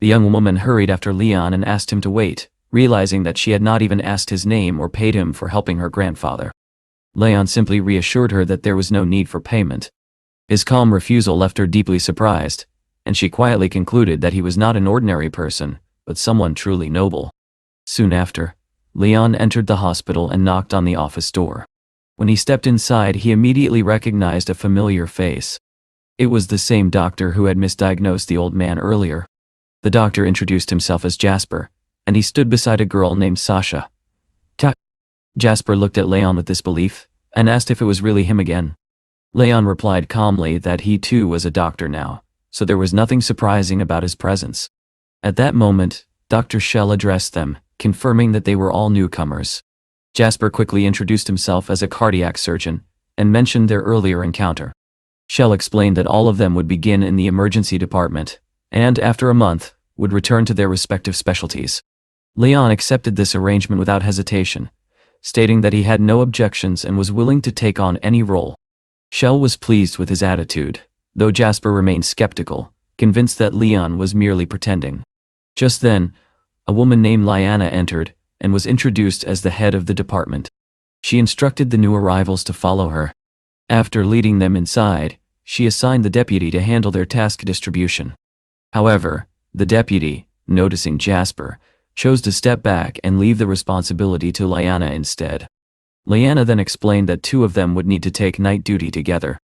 Speaker 1: The young woman hurried after Leon and asked him to wait, realizing that she had not even asked his name or paid him for helping her grandfather. Leon simply reassured her that there was no need for payment. His calm refusal left her deeply surprised, and she quietly concluded that he was not an ordinary person, but someone truly noble. Soon after, Leon entered the hospital and knocked on the office door. When he stepped inside, he immediately recognized a familiar face. It was the same doctor who had misdiagnosed the old man earlier. The doctor introduced himself as Jasper, and he stood beside a girl named Sasha. Jasper looked at Leon with disbelief, and asked if it was really him again. Leon replied calmly that he too was a doctor now, so there was nothing surprising about his presence. At that moment, Dr. Shell addressed them, confirming that they were all newcomers. Jasper quickly introduced himself as a cardiac surgeon, and mentioned their earlier encounter. Shell explained that all of them would begin in the emergency department, and after a month, would return to their respective specialties. Leon accepted this arrangement without hesitation, stating that he had no objections and was willing to take on any role. Shell was pleased with his attitude, though Jasper remained skeptical, convinced that Leon was merely pretending. Just then, a woman named Liana entered, and was introduced as the head of the department. She instructed the new arrivals to follow her. After leading them inside, she assigned the deputy to handle their task distribution. However, the deputy, noticing Jasper, chose to step back and leave the responsibility to Liana instead. Liana then explained that two of them would need to take night duty together.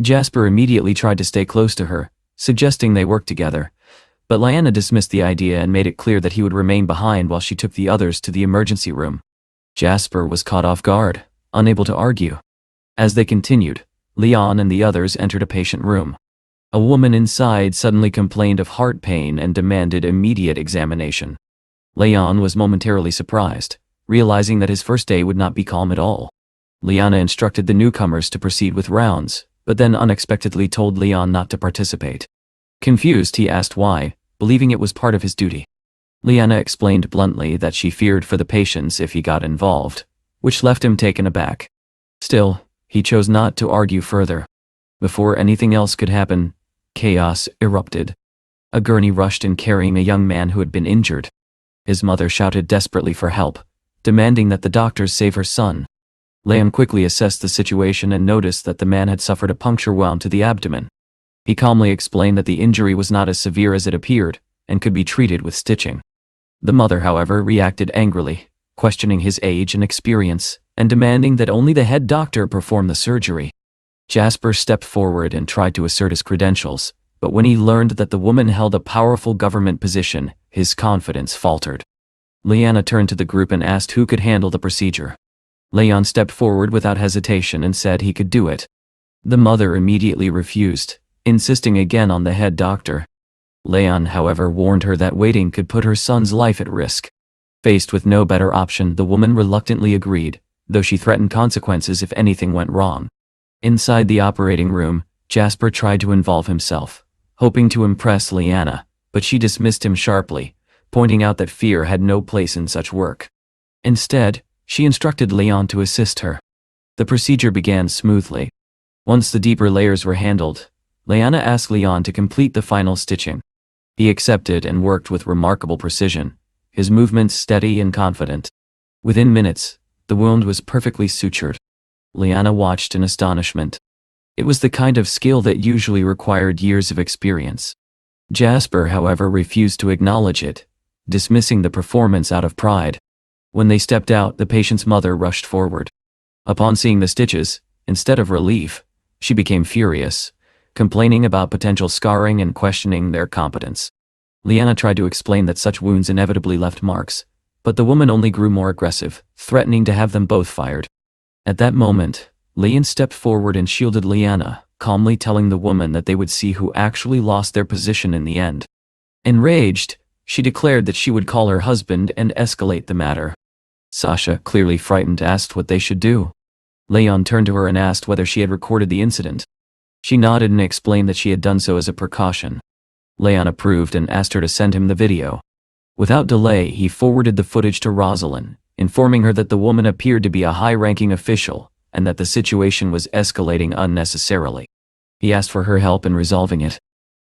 Speaker 1: Jasper immediately tried to stay close to her, suggesting they work together, but Liana dismissed the idea and made it clear that he would remain behind while she took the others to the emergency room. Jasper was caught off guard, unable to argue. As they continued, Leon and the others entered a patient room. A woman inside suddenly complained of heart pain and demanded immediate examination. Leon was momentarily surprised, realizing that his first day would not be calm at all. Liana instructed the newcomers to proceed with rounds, but then unexpectedly told Leon not to participate. Confused, he asked why, believing it was part of his duty. Liana explained bluntly that she feared for the patients if he got involved, which left him taken aback. Still, he chose not to argue further. Before anything else could happen, chaos erupted. A gurney rushed in carrying a young man who had been injured. His mother shouted desperately for help, demanding that the doctors save her son. Leon quickly assessed the situation and noticed that the man had suffered a puncture wound to the abdomen. He calmly explained that the injury was not as severe as it appeared, and could be treated with stitching. The mother, however, reacted angrily, questioning his age and experience, and demanding that only the head doctor perform the surgery. Jasper stepped forward and tried to assert his credentials, but when he learned that the woman held a powerful government position, his confidence faltered. Liana turned to the group and asked who could handle the procedure. Leon stepped forward without hesitation and said he could do it. The mother immediately refused, insisting again on the head doctor. Leon, however, warned her that waiting could put her son's life at risk. Faced with no better option, the woman reluctantly agreed, though she threatened consequences if anything went wrong. Inside the operating room, Jasper tried to involve himself, hoping to impress Liana, but she dismissed him sharply, pointing out that fear had no place in such work. Instead, she instructed Leon to assist her. The procedure began smoothly. Once the deeper layers were handled, Liana asked Leon to complete the final stitching. He accepted and worked with remarkable precision, his movements steady and confident. Within minutes, the wound was perfectly sutured. Liana watched in astonishment. It was the kind of skill that usually required years of experience. Jasper, however, refused to acknowledge it, dismissing the performance out of pride. When they stepped out, the patient's mother rushed forward. Upon seeing the stitches, instead of relief, she became furious, complaining about potential scarring and questioning their competence. Liana tried to explain that such wounds inevitably left marks, but the woman only grew more aggressive, threatening to have them both fired. At that moment, Leon stepped forward and shielded Liana, calmly telling the woman that they would see who actually lost their position in the end. Enraged, she declared that she would call her husband and escalate the matter. Sasha, clearly frightened, asked what they should do. Leon turned to her and asked whether she had recorded the incident. She nodded and explained that she had done so as a precaution. Leon approved and asked her to send him the video. Without delay, he forwarded the footage to Rosalind, informing her that the woman appeared to be a high-ranking official and that the situation was escalating unnecessarily. He asked for her help in resolving it.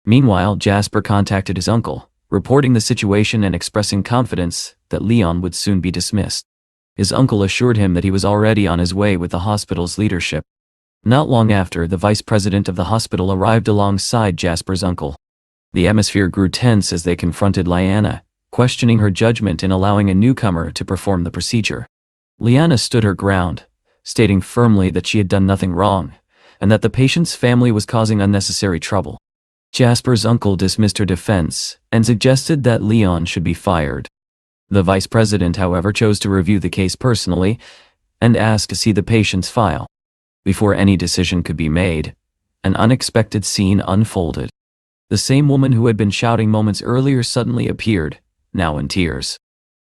Speaker 1: Meanwhile, Jasper contacted his uncle, reporting the situation and expressing confidence that Leon would soon be dismissed. His uncle assured him that he was already on his way with the hospital's leadership. Not long after, the vice president of the hospital arrived alongside Jasper's uncle. The atmosphere grew tense as they confronted Liana, questioning her judgment in allowing a newcomer to perform the procedure. Liana stood her ground, stating firmly that she had done nothing wrong, and that the patient's family was causing unnecessary trouble. Jasper's uncle dismissed her defense and suggested that Leon should be fired. The vice president, however, chose to review the case personally and asked to see the patient's file. Before any decision could be made, an unexpected scene unfolded. The same woman who had been shouting moments earlier suddenly appeared, now in tears.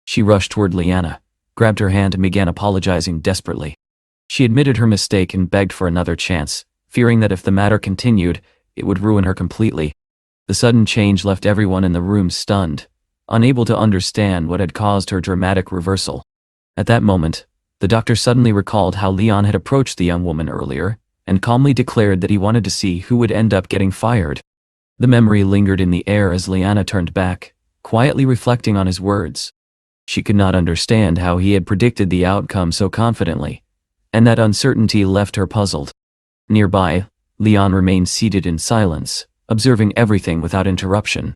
Speaker 1: She rushed toward Liana, grabbed her hand and began apologizing desperately. She admitted her mistake and begged for another chance, fearing that if the matter continued, it would ruin her completely. The sudden change left everyone in the room stunned, unable to understand what had caused her dramatic reversal. At that moment, the doctor suddenly recalled how Leon had approached the young woman earlier and calmly declared that he wanted to see who would end up getting fired. The memory lingered in the air as Liana turned back, quietly reflecting on his words. She could not understand how he had predicted the outcome so confidently, and that uncertainty left her puzzled. Nearby, Leon remained seated in silence, observing everything without interruption.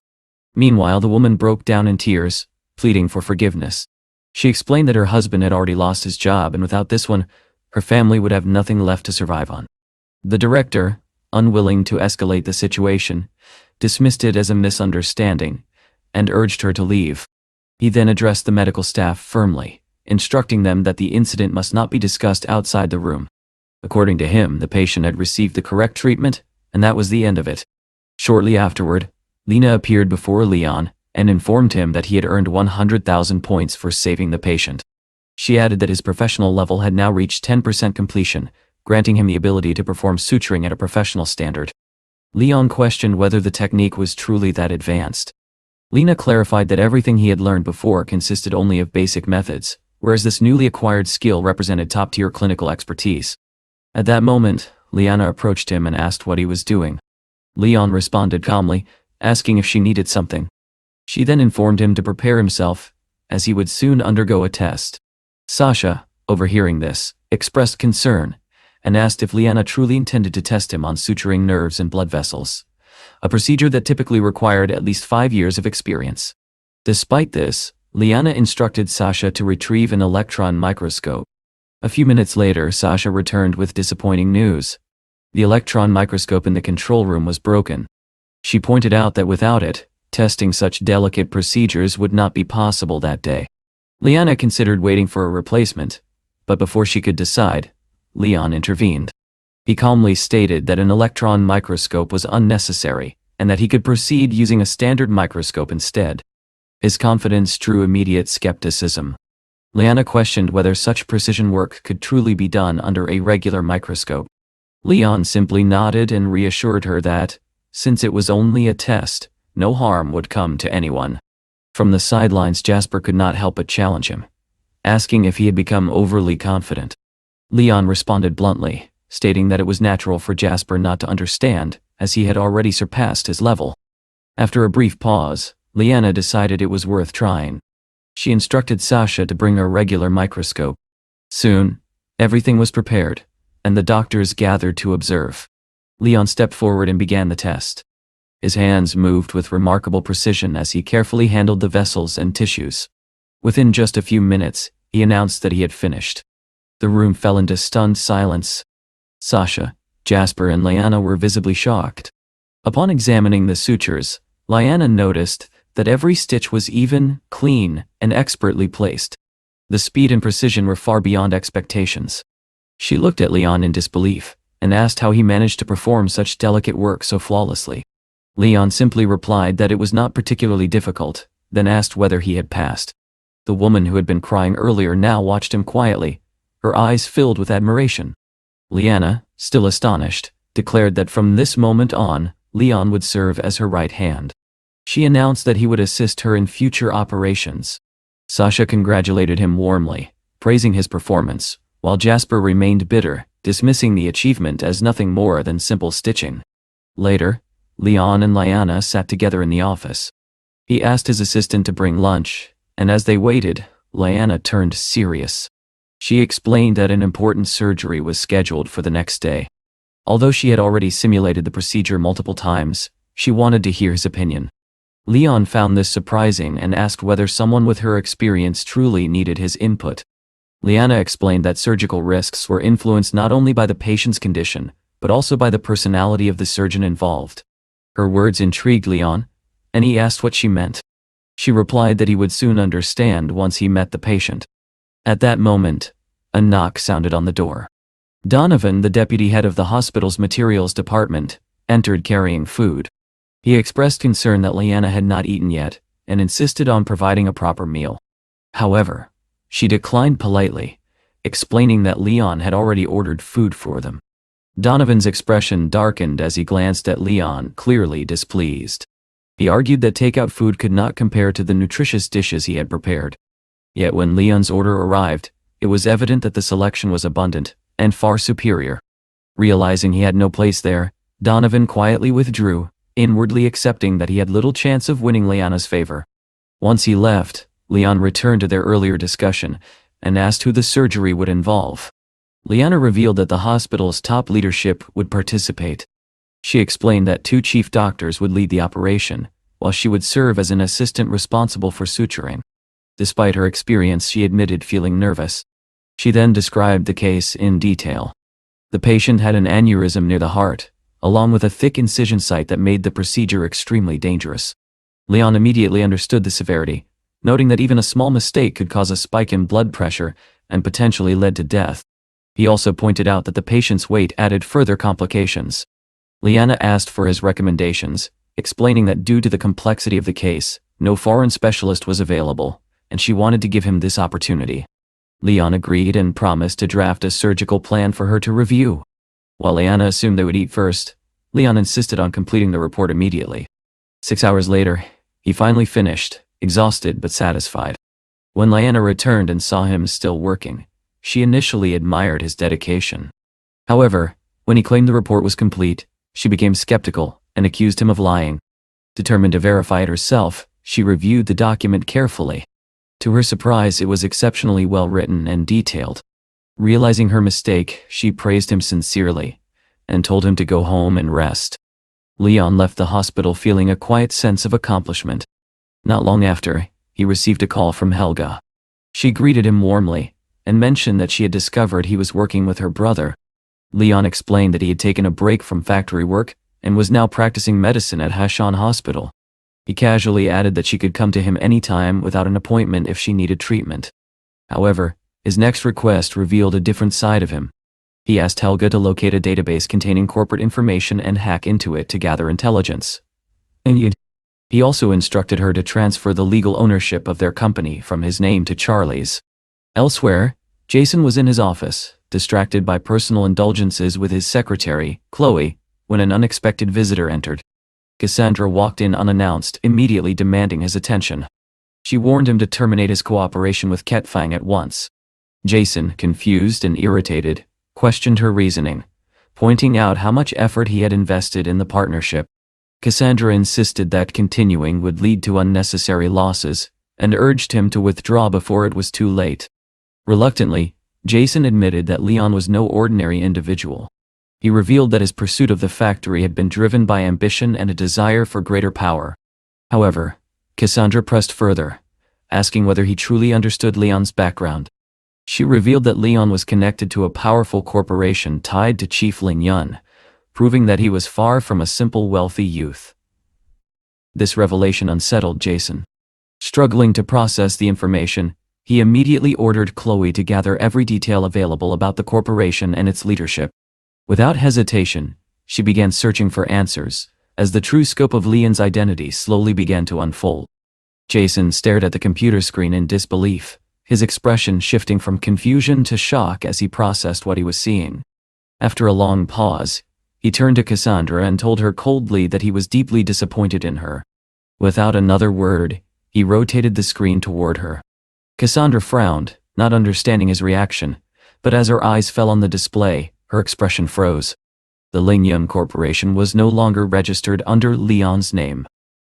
Speaker 1: Meanwhile, the woman broke down in tears, pleading for forgiveness. She explained that her husband had already lost his job, and without this one, her family would have nothing left to survive on. The director, unwilling to escalate the situation, dismissed it as a misunderstanding and urged her to leave. He then addressed the medical staff firmly, instructing them that the incident must not be discussed outside the room. According to him, the patient had received the correct treatment, and that was the end of it. Shortly afterward, Lena appeared before Leon and informed him that he had earned 100,000 points for saving the patient. She added that his professional level had now reached 10% completion, granting him the ability to perform suturing at a professional standard. Leon questioned whether the technique was truly that advanced. Lena clarified that everything he had learned before consisted only of basic methods, whereas this newly acquired skill represented top-tier clinical expertise. At that moment, Liana approached him and asked what he was doing. Leon responded calmly, asking if she needed something. She then informed him to prepare himself, as he would soon undergo a test. Sasha, overhearing this, expressed concern and asked if Liana truly intended to test him on suturing nerves and blood vessels, a procedure that typically required at least 5 years of experience. Despite this, Liana instructed Sasha to retrieve an electron microscope. A few minutes later, Sasha returned with disappointing news. The electron microscope in the control room was broken. She pointed out that without it, testing such delicate procedures would not be possible that day. Liana considered waiting for a replacement, but before she could decide, Leon intervened. He calmly stated that an electron microscope was unnecessary and that he could proceed using a standard microscope instead. His confidence drew immediate skepticism. Liana questioned whether such precision work could truly be done under a regular microscope. Leon simply nodded and reassured her that, since it was only a test, no harm would come to anyone. From the sidelines, Jasper could not help but challenge him, asking if he had become overly confident. Leon responded bluntly, stating that it was natural for Jasper not to understand, as he had already surpassed his level. After a brief pause, Liana decided it was worth trying. She instructed Sasha to bring a regular microscope. Soon, everything was prepared, and the doctors gathered to observe. Leon stepped forward and began the test. His hands moved with remarkable precision as he carefully handled the vessels and tissues. Within just a few minutes, he announced that he had finished. The room fell into stunned silence. Sasha, Jasper, and Liana were visibly shocked. Upon examining the sutures, Liana noticed that every stitch was even, clean, and expertly placed. The speed and precision were far beyond expectations. She looked at Leon in disbelief and asked how he managed to perform such delicate work so flawlessly. Leon simply replied that it was not particularly difficult, then asked whether he had passed. The woman who had been crying earlier now watched him quietly, her eyes filled with admiration. Liana, still astonished, declared that from this moment on, Leon would serve as her right hand. She announced that he would assist her in future operations. Sasha congratulated him warmly, praising his performance, while Jasper remained bitter, dismissing the achievement as nothing more than simple stitching. Later, Leon and Liana sat together in the office. He asked his assistant to bring lunch, and as they waited, Liana turned serious. She explained that an important surgery was scheduled for the next day. Although she had already simulated the procedure multiple times, she wanted to hear his opinion. Leon found this surprising and asked whether someone with her experience truly needed his input. Liana explained that surgical risks were influenced not only by the patient's condition, but also by the personality of the surgeon involved. Her words intrigued Leon, and he asked what she meant. She replied that he would soon understand once he met the patient. At that moment, a knock sounded on the door. Donovan, the deputy head of the hospital's materials department, entered carrying food. He expressed concern that Liana had not eaten yet, and insisted on providing a proper meal. However, she declined politely, explaining that Leon had already ordered food for them. Donovan's expression darkened as he glanced at Leon, clearly displeased. He argued that takeout food could not compare to the nutritious dishes he had prepared. Yet when Leon's order arrived, it was evident that the selection was abundant and far superior. Realizing he had no place there, Donovan quietly withdrew, inwardly accepting that he had little chance of winning Leanna's favor. Once he left, Leon returned to their earlier discussion and asked who the surgery would involve. Liana revealed that the hospital's top leadership would participate. She explained that 2 chief doctors would lead the operation, while she would serve as an assistant responsible for suturing. Despite her experience, she admitted feeling nervous. She then described the case in detail. The patient had an aneurysm near the heart, along with a thick incision site that made the procedure extremely dangerous. Leon immediately understood the severity, noting that even a small mistake could cause a spike in blood pressure and potentially lead to death. He also pointed out that the patient's weight added further complications. Liana asked for his recommendations, explaining that due to the complexity of the case, no foreign specialist was available, and she wanted to give him this opportunity. Leon agreed and promised to draft a surgical plan for her to review. While Liana assumed they would eat first, Leon insisted on completing the report immediately. 6 hours later, he finally finished, exhausted but satisfied. When Liana returned and saw him still working, she initially admired his dedication. However, when he claimed the report was complete, she became skeptical and accused him of lying. Determined to verify it herself, she reviewed the document carefully. To her surprise, it was exceptionally well written and detailed. Realizing her mistake, she praised him sincerely and told him to go home and rest. Leon left the hospital feeling a quiet sense of accomplishment. Not long after, he received a call from Helga. She greeted him warmly and mentioned that she had discovered he was working with her brother. Leon explained that he had taken a break from factory work and was now practicing medicine at Hashan Hospital. He casually added that she could come to him anytime without an appointment if she needed treatment. However, his next request revealed a different side of him. He asked Helga to locate a database containing corporate information and hack into it to gather intelligence. He also instructed her to transfer the legal ownership of their company from his name to Charlie's. Elsewhere, Jason was in his office, distracted by personal indulgences with his secretary, Chloe, when an unexpected visitor entered. Cassandra walked in unannounced, immediately demanding his attention. She warned him to terminate his cooperation with Ketfang at once. Jason, confused and irritated, questioned her reasoning, pointing out how much effort he had invested in the partnership. Cassandra insisted that continuing would lead to unnecessary losses, and urged him to withdraw before it was too late. Reluctantly, Jason admitted that Leon was no ordinary individual. He revealed that his pursuit of the factory had been driven by ambition and a desire for greater power. However, Cassandra pressed further, asking whether he truly understood Leon's background. She revealed that Leon was connected to a powerful corporation tied to Chief Ling Yun, proving that he was far from a simple wealthy youth. This revelation unsettled Jason. Struggling to process the information, he immediately ordered Chloe to gather every detail available about the corporation and its leadership. Without hesitation, she began searching for answers, as the true scope of Leon's identity slowly began to unfold. Jason stared at the computer screen in disbelief, his expression shifting from confusion to shock as he processed what he was seeing. After a long pause, he turned to Cassandra and told her coldly that he was deeply disappointed in her. Without another word, he rotated the screen toward her. Cassandra frowned, not understanding his reaction, but as her eyes fell on the display, her expression froze. The Ling Yun Corporation was no longer registered under Leon's name.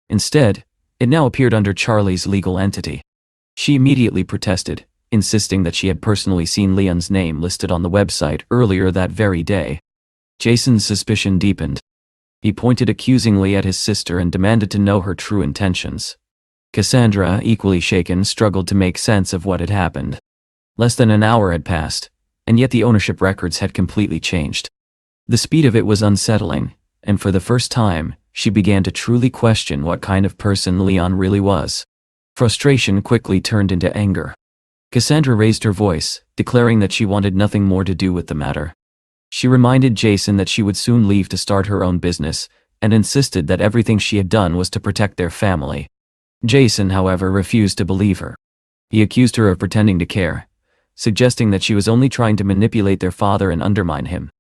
Speaker 1: Instead, it now appeared under Charlie's legal entity. She immediately protested, insisting that she had personally seen Leon's name listed on the website earlier that very day. Jason's suspicion deepened. He pointed accusingly at his sister and demanded to know her true intentions. Cassandra, equally shaken, struggled to make sense of what had happened. Less than an hour had passed, and yet the ownership records had completely changed. The speed of it was unsettling, and for the first time, she began to truly question what kind of person Leon really was. Frustration quickly turned into anger. Cassandra raised her voice, declaring that she wanted nothing more to do with the matter. She reminded Jason that she would soon leave to start her own business, and insisted that everything she had done was to protect their family. Jason, however, refused to believe her. He accused her of pretending to care, suggesting that she was only trying to manipulate their father and undermine him.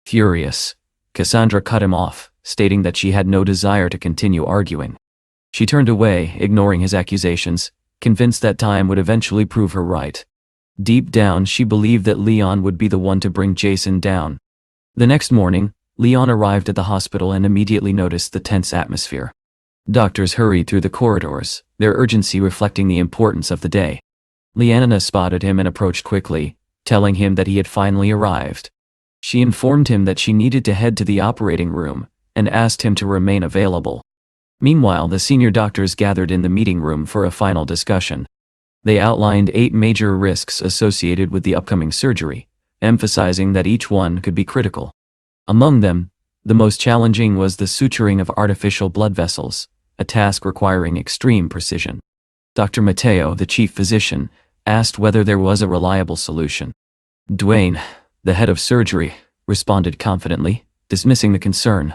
Speaker 1: Furious, Cassandra cut him off, stating that she had no desire to continue arguing. She turned away, ignoring his accusations, convinced that time would eventually prove her right. Deep down, she believed that Leon would be the one to bring Jason down. The next morning, Leon arrived at the hospital and immediately noticed the tense atmosphere. Doctors hurried through the corridors, their urgency reflecting the importance of the day. Leanna spotted him and approached quickly, telling him that he had finally arrived. She informed him that she needed to head to the operating room, and asked him to remain available. Meanwhile, the senior doctors gathered in the meeting room for a final discussion. They outlined 8 major risks associated with the upcoming surgery, emphasizing that each one could be critical. Among them, the most challenging was the suturing of artificial blood vessels, a task requiring extreme precision. Dr. Mateo, the chief physician, asked whether there was a reliable solution. Dwayne, the head of surgery, responded confidently, dismissing the concern.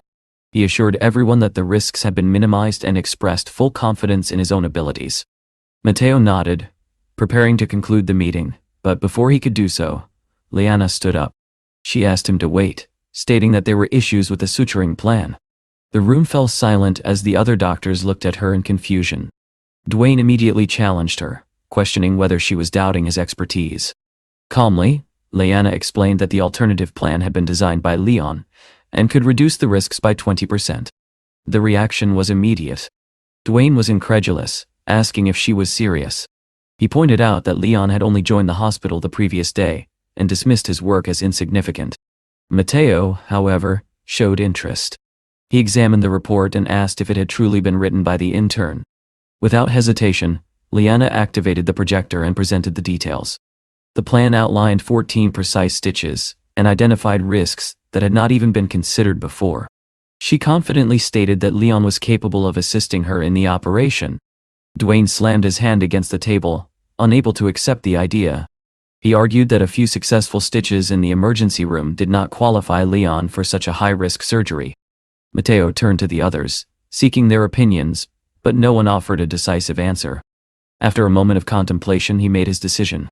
Speaker 1: He assured everyone that the risks had been minimized and expressed full confidence in his own abilities. Mateo nodded, preparing to conclude the meeting, but before he could do so, Leanna stood up. She asked him to wait, stating that there were issues with the suturing plan. The room fell silent as the other doctors looked at her in confusion. Dwayne immediately challenged her, questioning whether she was doubting his expertise. Calmly, Leanna explained that the alternative plan had been designed by Leon, and could reduce the risks by 20%. The reaction was immediate. Dwayne was incredulous, asking if she was serious. He pointed out that Leon had only joined the hospital the previous day, and dismissed his work as insignificant. Mateo, however, showed interest. He examined the report and asked if it had truly been written by the intern. Without hesitation, Leanna activated the projector and presented the details. The plan outlined 14 precise stitches, and identified risks that had not even been considered before. She confidently stated that Leon was capable of assisting her in the operation. Dwayne slammed his hand against the table, unable to accept the idea. He argued that a few successful stitches in the emergency room did not qualify Leon for such a high-risk surgery. Mateo turned to the others, seeking their opinions, but no one offered a decisive answer. After a moment of contemplation, he made his decision.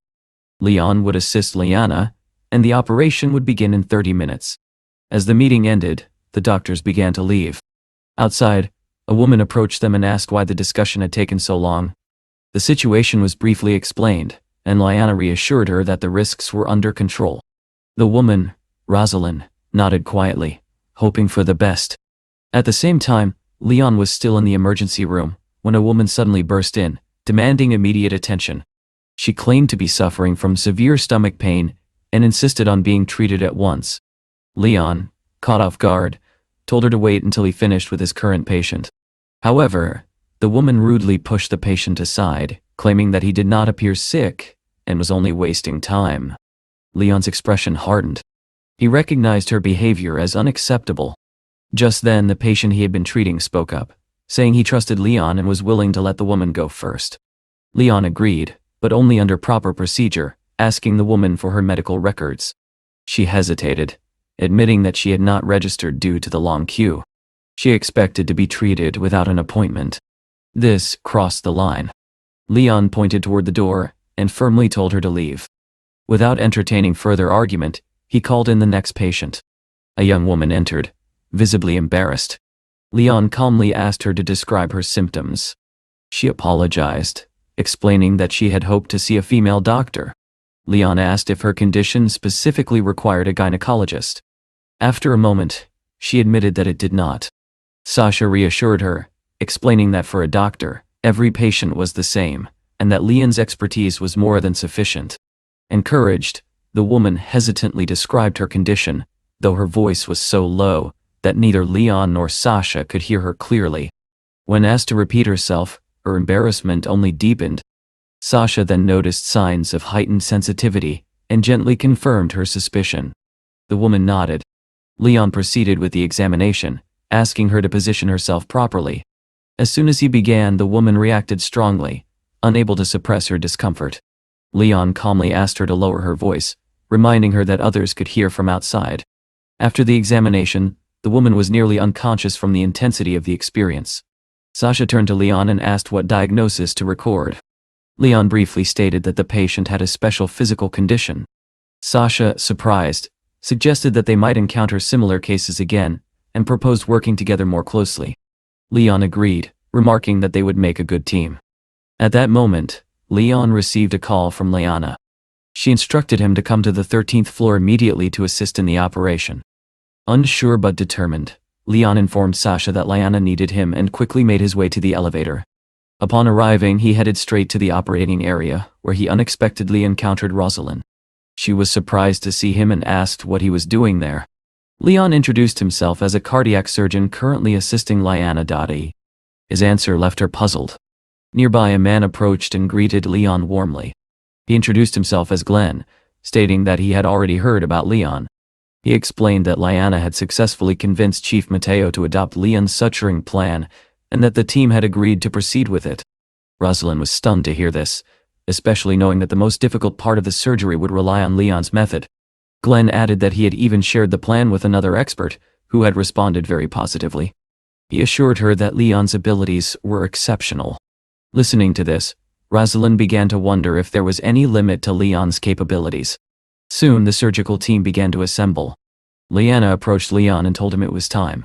Speaker 1: Leon would assist Leanna, and the operation would begin in 30 minutes. As the meeting ended, the doctors began to leave. Outside, a woman approached them and asked why the discussion had taken so long. The situation was briefly explained, and Leanna reassured her that the risks were under control. The woman, Rosalind, nodded quietly, hoping for the best. At the same time, Leon was still in the emergency room when a woman suddenly burst in, demanding immediate attention. She claimed to be suffering from severe stomach pain and insisted on being treated at once. Leon, caught off guard, told her to wait until he finished with his current patient. However, the woman rudely pushed the patient aside, claiming that he did not appear sick and was only wasting time. Leon's expression hardened. He recognized her behavior as unacceptable. Just then, the patient he had been treating spoke up, saying he trusted Leon and was willing to let the woman go first. Leon agreed, but only under proper procedure, asking the woman for her medical records. She hesitated, admitting that she had not registered due to the long queue. She expected to be treated without an appointment. This crossed the line. Leon pointed toward the door and firmly told her to leave. Without entertaining further argument, he called in the next patient. A young woman entered, visibly embarrassed. Leon calmly asked her to describe her symptoms. She apologized, explaining that she had hoped to see a female doctor. Leon asked if her condition specifically required a gynecologist. After a moment, she admitted that it did not. Sasha reassured her, explaining that for a doctor, every patient was the same, and that Leon's expertise was more than sufficient. Encouraged, the woman hesitantly described her condition, though her voice was so low that neither Leon nor Sasha could hear her clearly. When asked to repeat herself, her embarrassment only deepened. Sasha then noticed signs of heightened sensitivity and gently confirmed her suspicion. The woman nodded. Leon proceeded with the examination, asking her to position herself properly. As soon as he began, the woman reacted strongly, unable to suppress her discomfort. Leon calmly asked her to lower her voice, reminding her that others could hear from outside. After the examination, the woman was nearly unconscious from the intensity of the experience. Sasha turned to Leon and asked what diagnosis to record. Leon briefly stated that the patient had a special physical condition. Sasha, surprised, suggested that they might encounter similar cases again, and proposed working together more closely. Leon agreed, remarking that they would make a good team. At that moment, Leon received a call from Liana. She instructed him to come to the 13th floor immediately to assist in the operation. Unsure but determined, Leon informed Sasha that Liana needed him and quickly made his way to the elevator. Upon arriving, he headed straight to the operating area, where he unexpectedly encountered Rosalind. She was surprised to see him and asked what he was doing there. Leon introduced himself as a cardiac surgeon currently assisting Liana. His answer left her puzzled. Nearby, a man approached and greeted Leon warmly. He introduced himself as Glenn, stating that he had already heard about Leon. He explained that Liana had successfully convinced Chief Mateo to adopt Leon's suturing plan, and that the team had agreed to proceed with it. Rosalind was stunned to hear this, especially knowing that the most difficult part of the surgery would rely on Leon's method. Glenn added that he had even shared the plan with another expert, who had responded very positively. He assured her that Leon's abilities were exceptional. Listening to this, Rosalind began to wonder if there was any limit to Leon's capabilities. Soon the surgical team began to assemble. Liana approached Leon and told him it was time.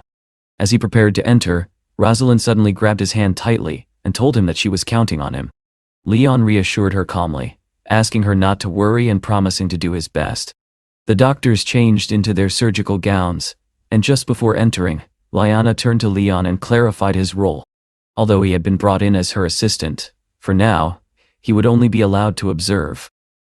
Speaker 1: As he prepared to enter, Rosalind suddenly grabbed his hand tightly and told him that she was counting on him. Leon reassured her calmly, asking her not to worry and promising to do his best. The doctors changed into their surgical gowns, and just before entering, Liana turned to Leon and clarified his role. Although he had been brought in as her assistant, for now, he would only be allowed to observe.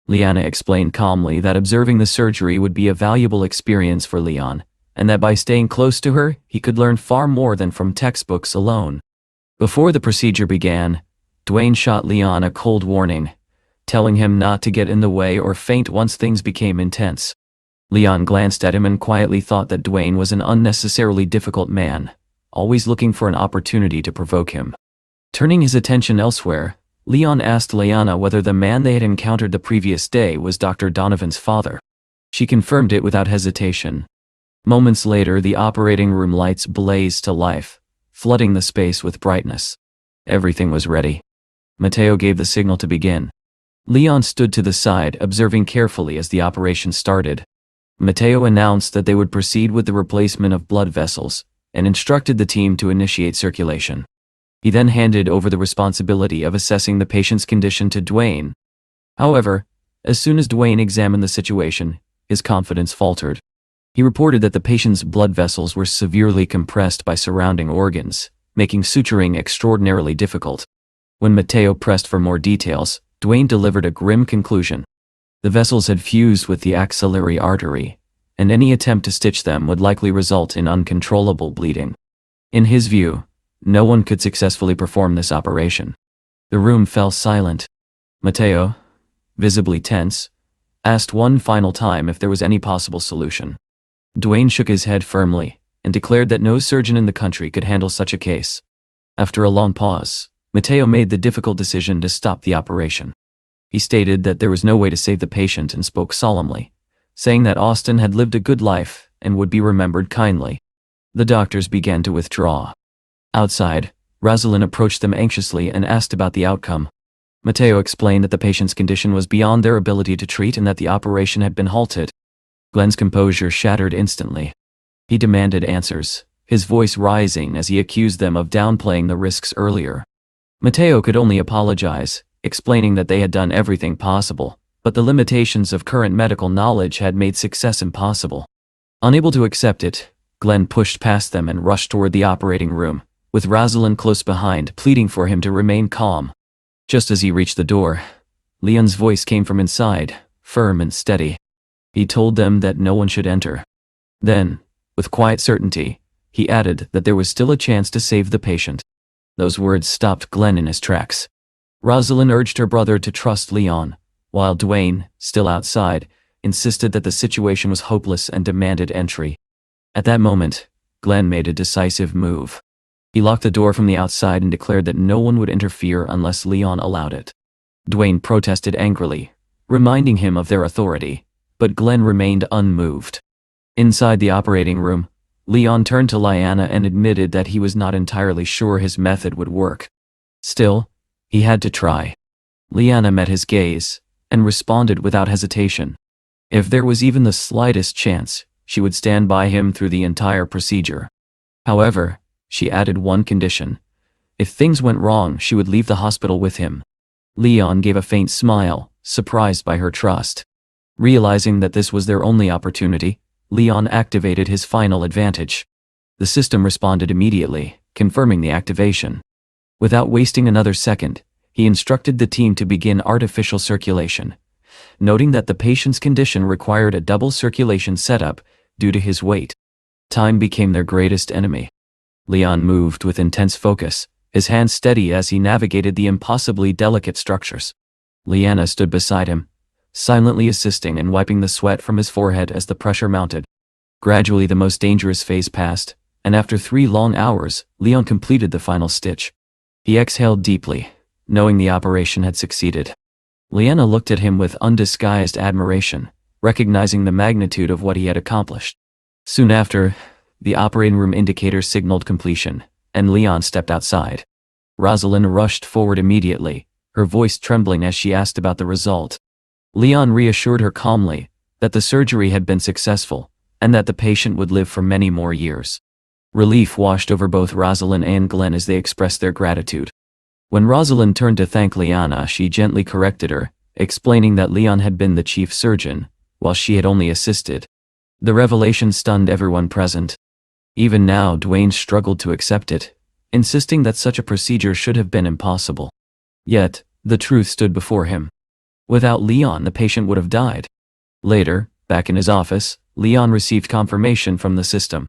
Speaker 1: Liana explained calmly that observing the surgery would be a valuable experience for Leon, and that by staying close to her, he could learn far more than from textbooks alone. Before the procedure began, Dwayne shot Leon a cold warning, telling him not to get in the way or faint once things became intense. Leon glanced at him and quietly thought that Dwayne was an unnecessarily difficult man, always looking for an opportunity to provoke him. Turning his attention elsewhere, Leon asked Liana whether the man they had encountered the previous day was Dr. Donovan's father. She confirmed it without hesitation. Moments later, the operating room lights blazed to life, flooding the space with brightness. Everything was ready. Mateo gave the signal to begin. Leon stood to the side, observing carefully as the operation started. Mateo announced that they would proceed with the replacement of blood vessels, and instructed the team to initiate circulation. He then handed over the responsibility of assessing the patient's condition to Dwayne. However, as soon as Dwayne examined the situation, his confidence faltered. He reported that the patient's blood vessels were severely compressed by surrounding organs, making suturing extraordinarily difficult. When Mateo pressed for more details, Dwayne delivered a grim conclusion. The vessels had fused with the axillary artery, and any attempt to stitch them would likely result in uncontrollable bleeding. In his view, no one could successfully perform this operation. The room fell silent. Mateo, visibly tense, asked one final time if there was any possible solution. Dwayne shook his head firmly and declared that no surgeon in the country could handle such a case. After a long pause, Mateo made the difficult decision to stop the operation. He stated that there was no way to save the patient and spoke solemnly, saying that Austin had lived a good life and would be remembered kindly. The doctors began to withdraw. Outside, Rosalind approached them anxiously and asked about the outcome. Mateo explained that the patient's condition was beyond their ability to treat and that the operation had been halted. Glenn's composure shattered instantly. He demanded answers, his voice rising as he accused them of downplaying the risks earlier. Mateo could only apologize, explaining that they had done everything possible, but the limitations of current medical knowledge had made success impossible. Unable to accept it, Glenn pushed past them and rushed toward the operating room, with Rosalind close behind, pleading for him to remain calm. Just as he reached the door, Leon's voice came from inside, firm and steady. He told them that no one should enter. Then, with quiet certainty, he added that there was still a chance to save the patient. Those words stopped Glenn in his tracks. Rosalind urged her brother to trust Leon, while Dwayne, still outside, insisted that the situation was hopeless and demanded entry. At that moment, Glenn made a decisive move. He locked the door from the outside and declared that no one would interfere unless Leon allowed it. Dwayne protested angrily, reminding him of their authority, but Glenn remained unmoved. Inside the operating room, Leon turned to Lyanna and admitted that he was not entirely sure his method would work. Still, he had to try. Lyanna met his gaze and responded without hesitation. If there was even the slightest chance, she would stand by him through the entire procedure. However, she added one condition. If things went wrong, she would leave the hospital with him. Leon gave a faint smile, surprised by her trust. Realizing that this was their only opportunity, Leon activated his final advantage. The system responded immediately, confirming the activation. Without wasting another second, he instructed the team to begin artificial circulation, noting that the patient's condition required a double circulation setup due to his weight. Time became their greatest enemy. Leon moved with intense focus, his hands steady as he navigated the impossibly delicate structures. Lyanna stood beside him, silently assisting and wiping the sweat from his forehead as the pressure mounted. Gradually the most dangerous phase passed, and after 3 long hours, Leon completed the final stitch. He exhaled deeply, knowing the operation had succeeded. Lyanna looked at him with undisguised admiration, recognizing the magnitude of what he had accomplished. Soon after, the operating room indicator signaled completion, and Leon stepped outside. Rosalind rushed forward immediately, her voice trembling as she asked about the result. Leon reassured her calmly that the surgery had been successful, and that the patient would live for many more years. Relief washed over both Rosalind and Glenn as they expressed their gratitude. When Rosalind turned to thank Lyanna, she gently corrected her, explaining that Leon had been the chief surgeon, while she had only assisted. The revelation stunned everyone present. Even now, Dwayne struggled to accept it, insisting that such a procedure should have been impossible. Yet, the truth stood before him. Without Leon, the patient would have died. Later, back in his office, Leon received confirmation from the system.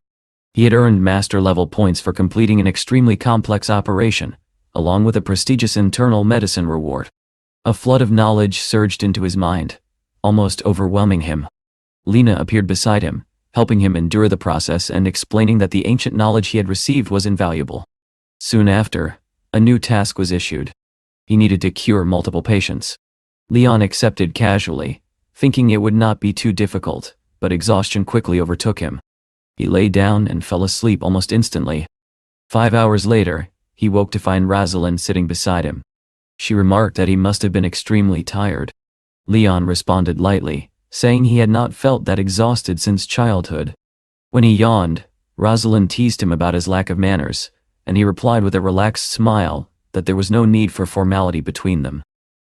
Speaker 1: He had earned master-level points for completing an extremely complex operation, along with a prestigious internal medicine reward. A flood of knowledge surged into his mind, almost overwhelming him. Lena appeared beside him, helping him endure the process and explaining that the ancient knowledge he had received was invaluable. Soon after, a new task was issued. He needed to cure multiple patients. Leon accepted casually, thinking it would not be too difficult, but exhaustion quickly overtook him. He lay down and fell asleep almost instantly. 5 hours later, he woke to find Rosalind sitting beside him. She remarked that he must have been extremely tired. Leon responded lightly, saying he had not felt that exhausted since childhood. When he yawned, Rosalind teased him about his lack of manners, and he replied with a relaxed smile that there was no need for formality between them.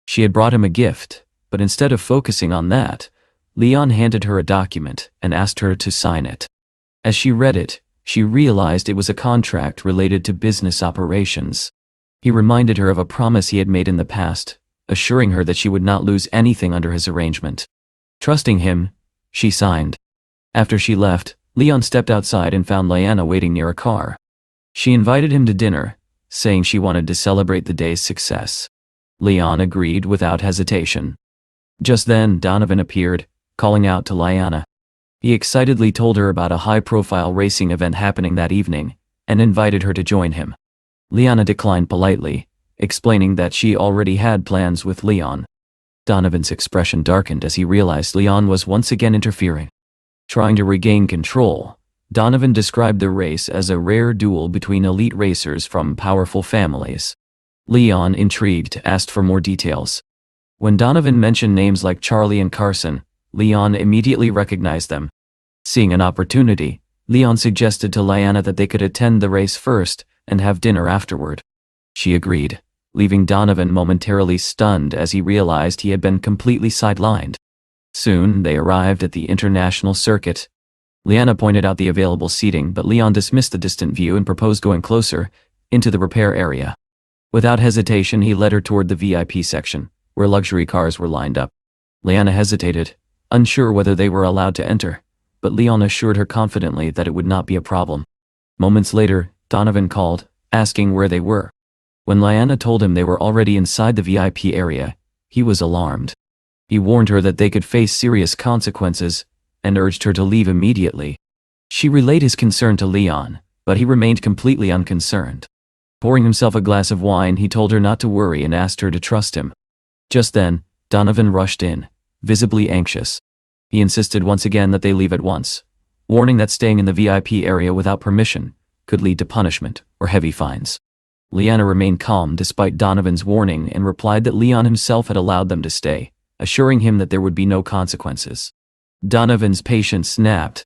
Speaker 1: She had brought him a gift, but instead of focusing on that, Leon handed her a document and asked her to sign it. As she read it, she realized it was a contract related to business operations. He reminded her of a promise he had made in the past, assuring her that she would not lose anything under his arrangement. Trusting him, she signed. After she left, Leon stepped outside and found Lyanna waiting near a car. She invited him to dinner, saying she wanted to celebrate the day's success. Leon agreed without hesitation. Just then, Donovan appeared, calling out to Lyanna. He excitedly told her about a high-profile racing event happening that evening, and invited her to join him. Lyanna declined politely, explaining that she already had plans with Leon. Donovan's expression darkened as he realized Leon was once again interfering. Trying to regain control, Donovan described the race as a rare duel between elite racers from powerful families. Leon, intrigued, asked for more details. When Donovan mentioned names like Charlie and Carson, Leon immediately recognized them. Seeing an opportunity, Leon suggested to Lyanna that they could attend the race first and have dinner afterward. She agreed, leaving Donovan momentarily stunned as he realized he had been completely sidelined. Soon, they arrived at the international circuit. Lyanna pointed out the available seating, but Leon dismissed the distant view and proposed going closer, into the repair area. Without hesitation, he led her toward the VIP section, where luxury cars were lined up. Lyanna hesitated, unsure whether they were allowed to enter, but Leon assured her confidently that it would not be a problem. Moments later, Donovan called, asking where they were. When Lyanna told him they were already inside the VIP area, he was alarmed. He warned her that they could face serious consequences, and urged her to leave immediately. She relayed his concern to Leon, but he remained completely unconcerned. Pouring himself a glass of wine, he told her not to worry and asked her to trust him. Just then, Donovan rushed in, visibly anxious. He insisted once again that they leave at once, warning that staying in the VIP area without permission could lead to punishment or heavy fines. Leanna remained calm despite Donovan's warning and replied that Leon himself had allowed them to stay, assuring him that there would be no consequences. Donovan's patience snapped.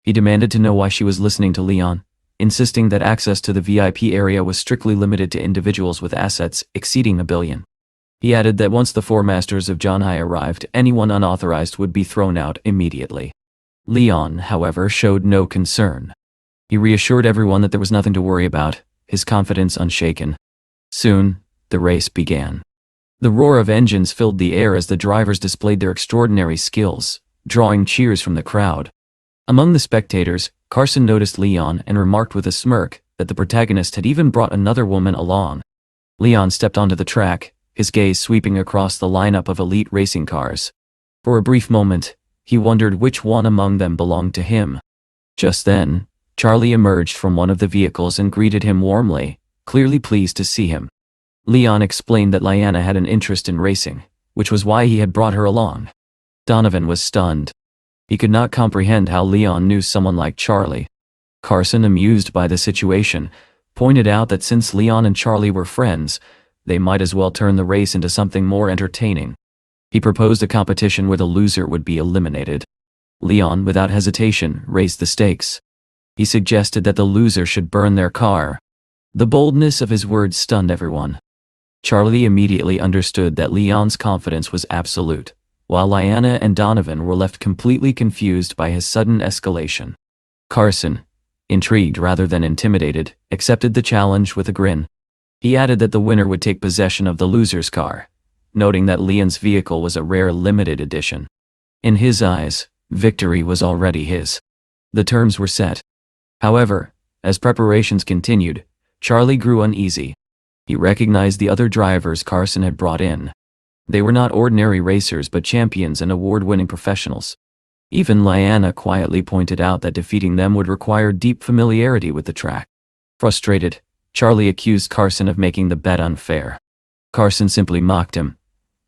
Speaker 1: He demanded to know why she was listening to Leon, insisting that access to the VIP area was strictly limited to individuals with assets exceeding $1 billion. He added that once the four masters of Janhai arrived, anyone unauthorized would be thrown out immediately. Leon, however, showed no concern. He reassured everyone that there was nothing to worry about, his confidence unshaken. Soon, the race began. The roar of engines filled the air as the drivers displayed their extraordinary skills, drawing cheers from the crowd. Among the spectators, Carson noticed Leon and remarked with a smirk that the protagonist had even brought another woman along. Leon stepped onto the track, his gaze sweeping across the lineup of elite racing cars. For a brief moment, he wondered which one among them belonged to him. Just then, Charlie emerged from one of the vehicles and greeted him warmly, clearly pleased to see him. Leon explained that Lyanna had an interest in racing, which was why he had brought her along. Donovan was stunned. He could not comprehend how Leon knew someone like Charlie. Carson, amused by the situation, pointed out that since Leon and Charlie were friends, they might as well turn the race into something more entertaining. He proposed a competition where the loser would be eliminated. Leon, without hesitation, raised the stakes. He suggested that the loser should burn their car. The boldness of his words stunned everyone. Charlie immediately understood that Leon's confidence was absolute, while Lyanna and Donovan were left completely confused by his sudden escalation. Carson, intrigued rather than intimidated, accepted the challenge with a grin. He added that the winner would take possession of the loser's car, noting that Leon's vehicle was a rare limited edition. In his eyes, victory was already his. The terms were set. However, as preparations continued, Charlie grew uneasy. He recognized the other drivers Carson had brought in. They were not ordinary racers but champions and award-winning professionals. Even Lyanna quietly pointed out that defeating them would require deep familiarity with the track. Frustrated, Charlie accused Carson of making the bet unfair. Carson simply mocked him,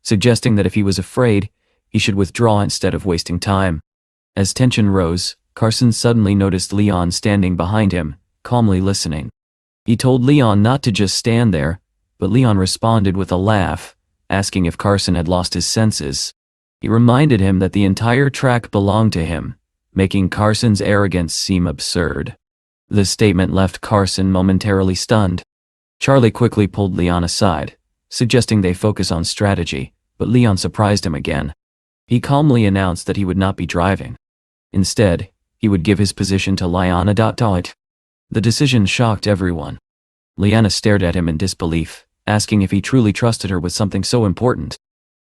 Speaker 1: suggesting that if he was afraid, he should withdraw instead of wasting time. As tension rose, Carson suddenly noticed Leon standing behind him, calmly listening. He told Leon not to just stand there, but Leon responded with a laugh, asking if Carson had lost his senses. He reminded him that the entire track belonged to him, making Carson's arrogance seem absurd. The statement left Carson momentarily stunned. Charlie quickly pulled Leon aside, suggesting they focus on strategy, but Leon surprised him again. He calmly announced that he would not be driving. Instead, he would give his position to Lyanna. The decision shocked everyone. Lyanna stared at him in disbelief, asking if he truly trusted her with something so important.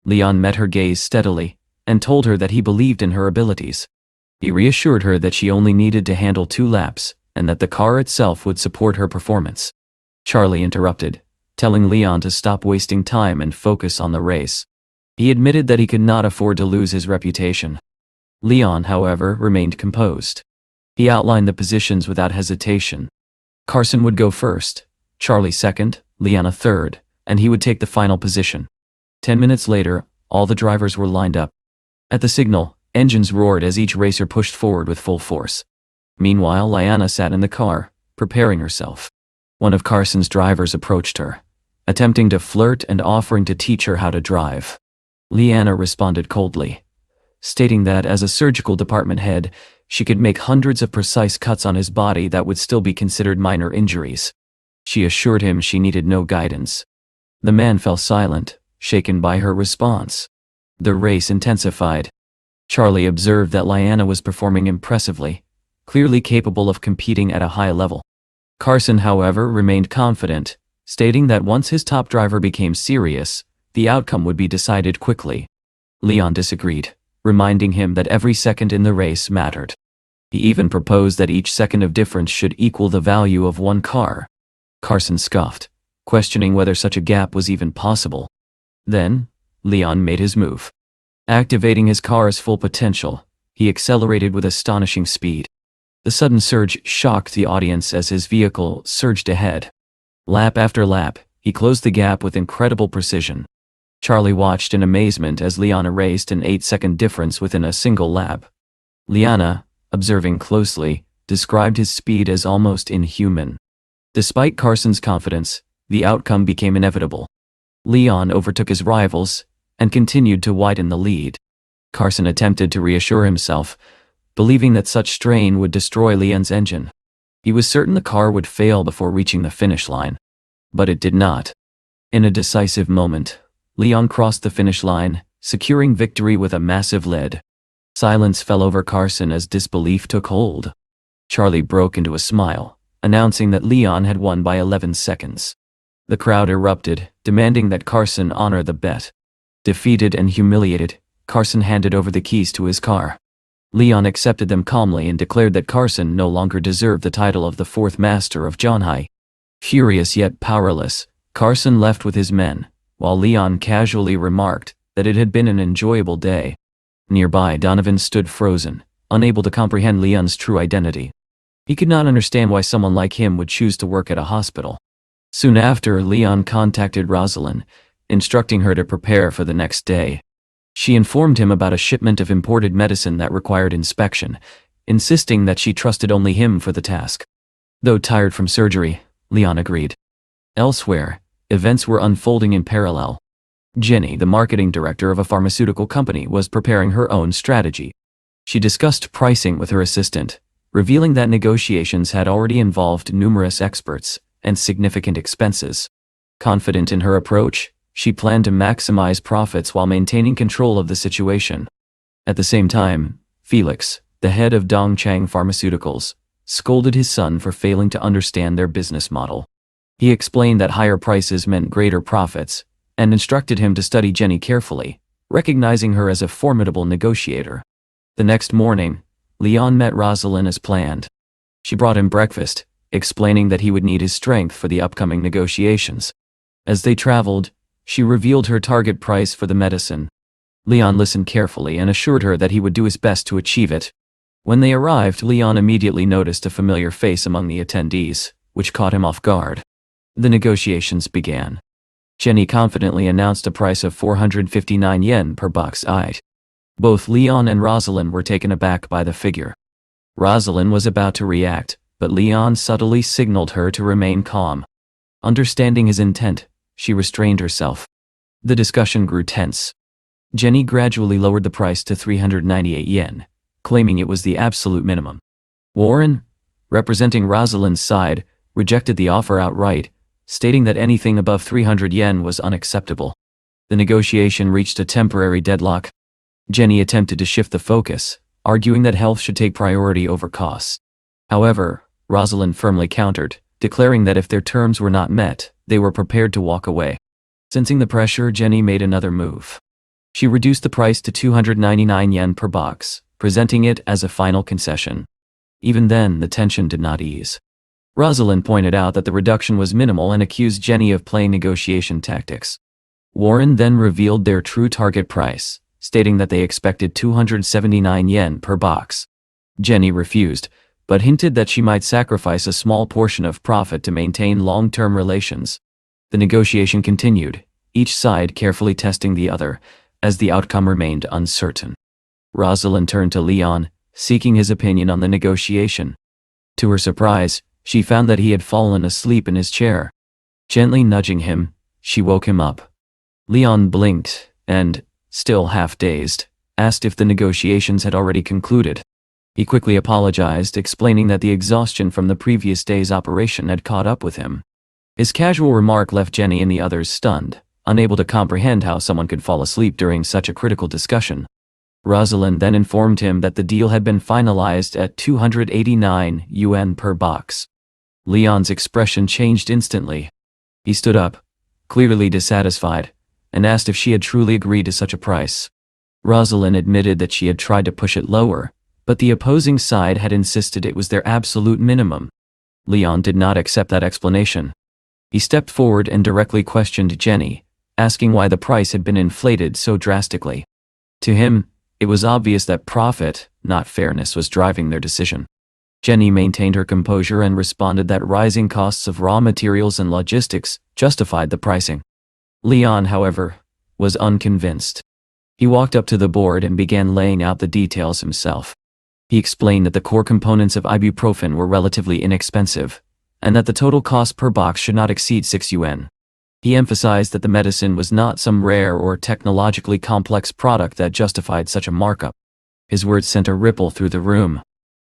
Speaker 1: Leon met her gaze steadily, and told her that he believed in her abilities. He reassured her that she only needed to handle 2 laps, and that the car itself would support her performance. Charlie interrupted, telling Leon to stop wasting time and focus on the race. He admitted that he could not afford to lose his reputation. Leon, however, remained composed. He outlined the positions without hesitation. Carson would go first, Charlie second, Lyanna third, and he would take the final position. 10 minutes later, all the drivers were lined up. At the signal, engines roared as each racer pushed forward with full force. Meanwhile, Lyanna sat in the car, preparing herself. One of Carson's drivers approached her, attempting to flirt and offering to teach her how to drive. Lyanna responded coldly, stating that as a surgical department head, she could make hundreds of precise cuts on his body that would still be considered minor injuries. She assured him she needed no guidance. The man fell silent, shaken by her response. The race intensified. Charlie observed that Lyanna was performing impressively, clearly capable of competing at a high level. Carson, however, remained confident, stating that once his top driver became serious, the outcome would be decided quickly. Leon disagreed, reminding him that every second in the race mattered. He even proposed that each second of difference should equal the value of 1 car. Carson scoffed, questioning whether such a gap was even possible. Then, Leon made his move. Activating his car's full potential, he accelerated with astonishing speed. The sudden surge shocked the audience as his vehicle surged ahead. Lap after lap, he closed the gap with incredible precision. Charlie watched in amazement as Leon erased an 8-second difference within a single lap. Liana, observing closely, described his speed as almost inhuman. Despite Carson's confidence, the outcome became inevitable. Leon overtook his rivals and continued to widen the lead. Carson attempted to reassure himself, believing that such strain would destroy Leon's engine. He was certain the car would fail before reaching the finish line. But it did not. In a decisive moment, Leon crossed the finish line, securing victory with a massive lead. Silence fell over Carson as disbelief took hold. Charlie broke into a smile, announcing that Leon had won by 11 seconds. The crowd erupted, demanding that Carson honor the bet. Defeated and humiliated, Carson handed over the keys to his car. Leon accepted them calmly and declared that Carson no longer deserved the title of the fourth master of Jonhai. Furious yet powerless, Carson left with his men, while Leon casually remarked that it had been an enjoyable day. Nearby, Donovan stood frozen, unable to comprehend Leon's true identity. He could not understand why someone like him would choose to work at a hospital. Soon after, Leon contacted Rosalind, instructing her to prepare for the next day. She informed him about a shipment of imported medicine that required inspection, insisting that she trusted only him for the task. Though tired from surgery, Leon agreed. Elsewhere, events were unfolding in parallel. Jenny, the marketing director of a pharmaceutical company, was preparing her own strategy. She discussed pricing with her assistant, revealing that negotiations had already involved numerous experts and significant expenses. Confident in her approach, she planned to maximize profits while maintaining control of the situation. At the same time, Felix, the head of Dongchang Pharmaceuticals, scolded his son for failing to understand their business model. He explained that higher prices meant greater profits, and instructed him to study Jenny carefully, recognizing her as a formidable negotiator. The next morning, Leon met Rosalind as planned. She brought him breakfast, explaining that he would need his strength for the upcoming negotiations. As they traveled, she revealed her target price for the medicine. Leon listened carefully and assured her that he would do his best to achieve it. When they arrived, Leon immediately noticed a familiar face among the attendees, which caught him off guard. The negotiations began. Jenny confidently announced a price of 459 yen per box each. Both Leon and Rosalind were taken aback by the figure. Rosalind was about to react, but Leon subtly signaled her to remain calm. Understanding his intent, she restrained herself. The discussion grew tense. Jenny gradually lowered the price to 398 yen, claiming it was the absolute minimum. Warren, representing Rosalind's side, rejected the offer outright, stating that anything above 300 yen was unacceptable. The negotiation reached a temporary deadlock. Jenny attempted to shift the focus, arguing that health should take priority over costs. However, Rosalind firmly countered, declaring that if their terms were not met, they were prepared to walk away. Sensing the pressure, Jenny made another move. She reduced the price to 299 yen per box, presenting it as a final concession. Even then, the tension did not ease. Rosalind pointed out that the reduction was minimal and accused Jenny of playing negotiation tactics. Warren then revealed their true target price, stating that they expected 279 yen per box. Jenny refused, but hinted that she might sacrifice a small portion of profit to maintain long-term relations. The negotiation continued, each side carefully testing the other, as the outcome remained uncertain. Rosalind turned to Leon, seeking his opinion on the negotiation. To her surprise, she found that he had fallen asleep in his chair. Gently nudging him, she woke him up. Leon blinked and, still half-dazed, asked if the negotiations had already concluded. He quickly apologized, explaining that the exhaustion from the previous day's operation had caught up with him. His casual remark left Jenny and the others stunned, unable to comprehend how someone could fall asleep during such a critical discussion. Rosalind then informed him that the deal had been finalized at 289 yuan per box. Leon's expression changed instantly. He stood up, clearly dissatisfied, and asked if she had truly agreed to such a price. Rosalind admitted that she had tried to push it lower, but the opposing side had insisted it was their absolute minimum. Leon did not accept that explanation. He stepped forward and directly questioned Jenny, asking why the price had been inflated so drastically. To him, it was obvious that profit, not fairness, was driving their decision. Jenny maintained her composure and responded that rising costs of raw materials and logistics justified the pricing. Leon, however, was unconvinced. He walked up to the board and began laying out the details himself. He explained that the core components of ibuprofen were relatively inexpensive, and that the total cost per box should not exceed 6 yuan. He emphasized that the medicine was not some rare or technologically complex product that justified such a markup. His words sent a ripple through the room.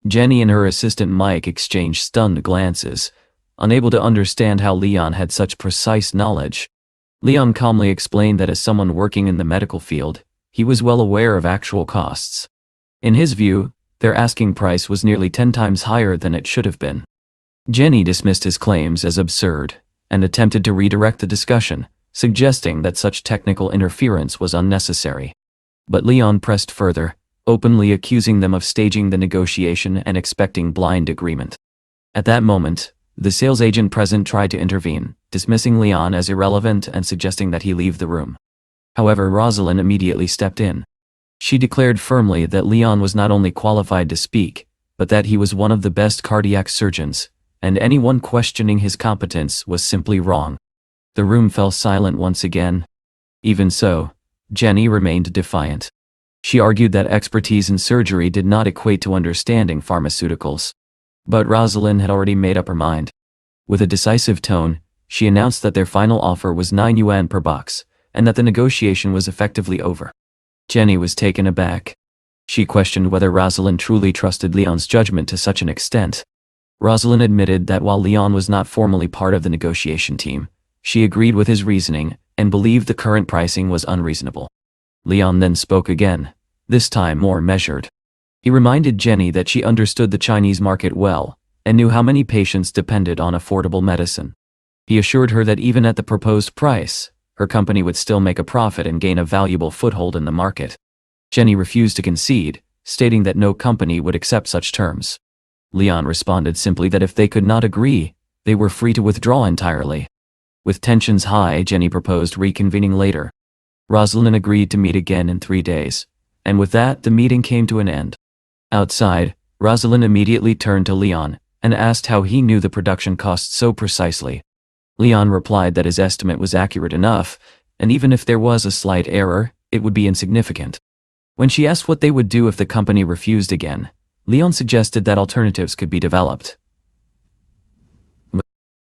Speaker 1: Jenny and her assistant Mike exchanged stunned glances, unable to understand how Leon had such precise knowledge. Leon calmly explained that as someone working in the medical field, he was well aware of actual costs. In his view, their asking price was nearly 10 times higher than it should have been. Jenny dismissed his claims as absurd, and attempted to redirect the discussion, suggesting that such technical interference was unnecessary. But Leon pressed further, openly accusing them of staging the negotiation and expecting blind agreement. At that moment, the sales agent present tried to intervene, dismissing Leon as irrelevant and suggesting that he leave the room. However, Rosalind immediately stepped in. She declared firmly that Leon was not only qualified to speak, but that he was one of the best cardiac surgeons, and anyone questioning his competence was simply wrong. The room fell silent once again. Even so, Jenny remained defiant. She argued that expertise in surgery did not equate to understanding pharmaceuticals. But Rosalind had already made up her mind. With a decisive tone, she announced that their final offer was 9 yuan per box, and that the negotiation was effectively over. Jenny was taken aback. She questioned whether Rosalind truly trusted Leon's judgment to such an extent. Rosalind admitted that while Leon was not formally part of the negotiation team, she agreed with his reasoning and believed the current pricing was unreasonable. Leon then spoke again, this time more measured. He reminded Jenny that she understood the Chinese market well and knew how many patients depended on affordable medicine. He assured her that even at the proposed price, her company would still make a profit and gain a valuable foothold in the market. Jenny refused to concede, stating that no company would accept such terms. Leon responded simply that if they could not agree, they were free to withdraw entirely. With tensions high, Jenny proposed reconvening later. Rosalind agreed to meet again in 3 days, and with that the meeting came to an end. Outside, Rosalind immediately turned to Leon and asked how he knew the production cost so precisely. Leon replied that his estimate was accurate enough, and even if there was a slight error, it would be insignificant. When she asked what they would do if the company refused again, Leon suggested that alternatives could be developed.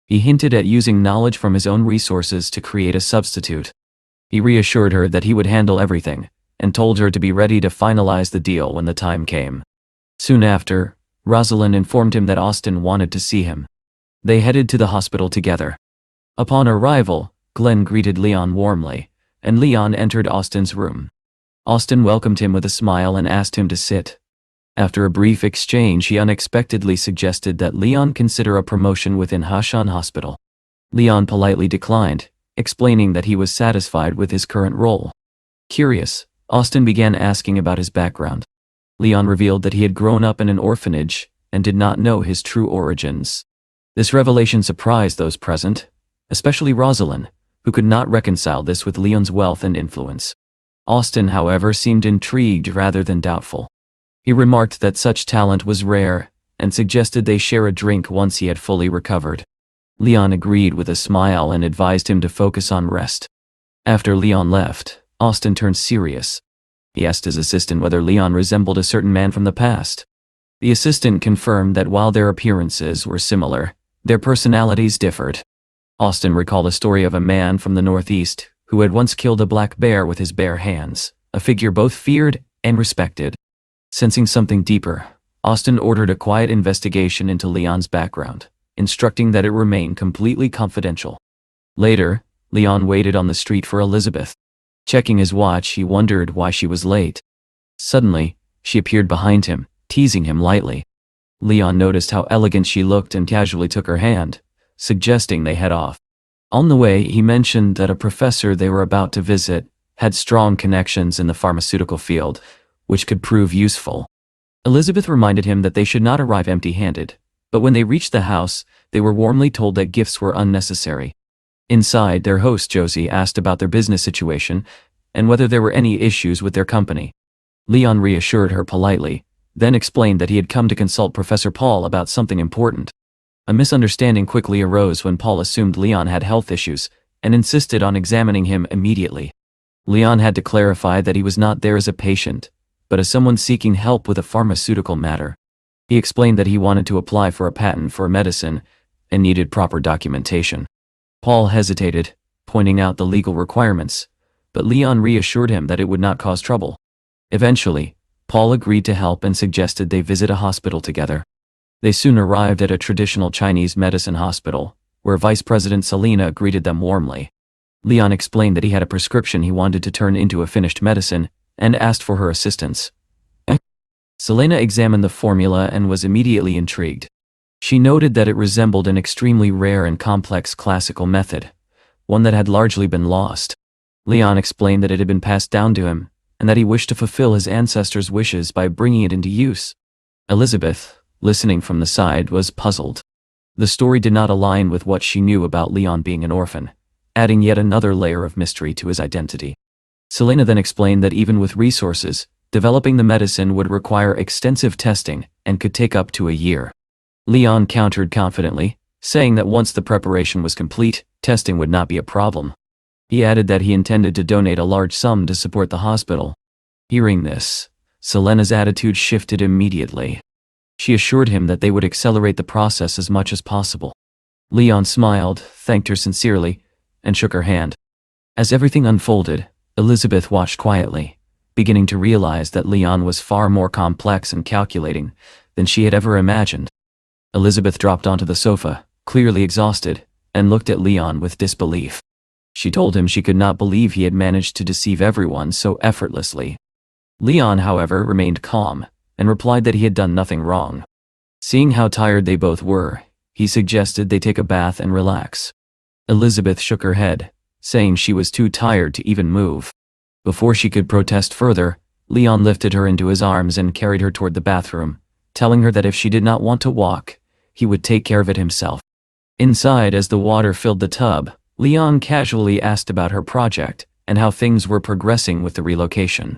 Speaker 1: He hinted at using knowledge from his own resources to create a substitute. He reassured her that he would handle everything, and told her to be ready to finalize the deal when the time came. Soon after, Rosalind informed him that Austin wanted to see him. They headed to the hospital together. Upon arrival, Glenn greeted Leon warmly, and Leon entered Austin's room. Austin welcomed him with a smile and asked him to sit. After a brief exchange, he unexpectedly suggested that Leon consider a promotion within Hashan Hospital. Leon politely declined, explaining that he was satisfied with his current role. Curious, Austin began asking about his background. Leon revealed that he had grown up in an orphanage and did not know his true origins. This revelation surprised those present, especially Rosalind, who could not reconcile this with Leon's wealth and influence. Austin, however, seemed intrigued rather than doubtful. He remarked that such talent was rare and suggested they share a drink once he had fully recovered. Leon agreed with a smile and advised him to focus on rest. After Leon left, Austin turned serious. He asked his assistant whether Leon resembled a certain man from the past. The assistant confirmed that while their appearances were similar, their personalities differed. Austin recalled a story of a man from the Northeast who had once killed a black bear with his bare hands, a figure both feared and respected. Sensing something deeper, Austin ordered a quiet investigation into Leon's background, instructing that it remain completely confidential. Later, Leon waited on the street for Elizabeth. Checking his watch, he wondered why she was late. Suddenly, she appeared behind him, teasing him lightly. Leon noticed how elegant she looked and casually took her hand, suggesting they head off. On the way, he mentioned that a professor they were about to visit had strong connections in the pharmaceutical field, which could prove useful. Elizabeth reminded him that they should not arrive empty-handed, but when they reached the house, they were warmly told that gifts were unnecessary. Inside, their host Josie asked about their business situation and whether there were any issues with their company. Leon reassured her politely, then explained that he had come to consult Professor Paul about something important. A misunderstanding quickly arose when Paul assumed Leon had health issues and insisted on examining him immediately. Leon had to clarify that he was not there as a patient, but as someone seeking help with a pharmaceutical matter. He explained that he wanted to apply for a patent for a medicine and needed proper documentation. Paul hesitated, pointing out the legal requirements, but Leon reassured him that it would not cause trouble. Eventually, Paul agreed to help and suggested they visit a hospital together. They soon arrived at a traditional Chinese medicine hospital, where Vice President Selena greeted them warmly. Leon explained that he had a prescription he wanted to turn into a finished medicine and asked for her assistance. Selena examined the formula and was immediately intrigued. She noted that it resembled an extremely rare and complex classical method, one that had largely been lost. Leon explained that it had been passed down to him, and that he wished to fulfill his ancestors' wishes by bringing it into use. Elizabeth, listening from the side, was puzzled. The story did not align with what she knew about Leon being an orphan, adding yet another layer of mystery to his identity. Selena then explained that even with resources, developing the medicine would require extensive testing and could take up to a year. Leon countered confidently, saying that once the preparation was complete, testing would not be a problem. He added that he intended to donate a large sum to support the hospital. Hearing this, Selena's attitude shifted immediately. She assured him that they would accelerate the process as much as possible. Leon smiled, thanked her sincerely, and shook her hand. As everything unfolded, Elizabeth watched quietly, beginning to realize that Leon was far more complex and calculating than she had ever imagined. Elizabeth dropped onto the sofa, clearly exhausted, and looked at Leon with disbelief. She told him she could not believe he had managed to deceive everyone so effortlessly. Leon, however, remained calm, and replied that he had done nothing wrong. Seeing how tired they both were, he suggested they take a bath and relax. Elizabeth shook her head, saying she was too tired to even move. Before she could protest further, Leon lifted her into his arms and carried her toward the bathroom, telling her that if she did not want to walk, he would take care of it himself. Inside, as the water filled the tub, Leon casually asked about her project and how things were progressing with the relocation.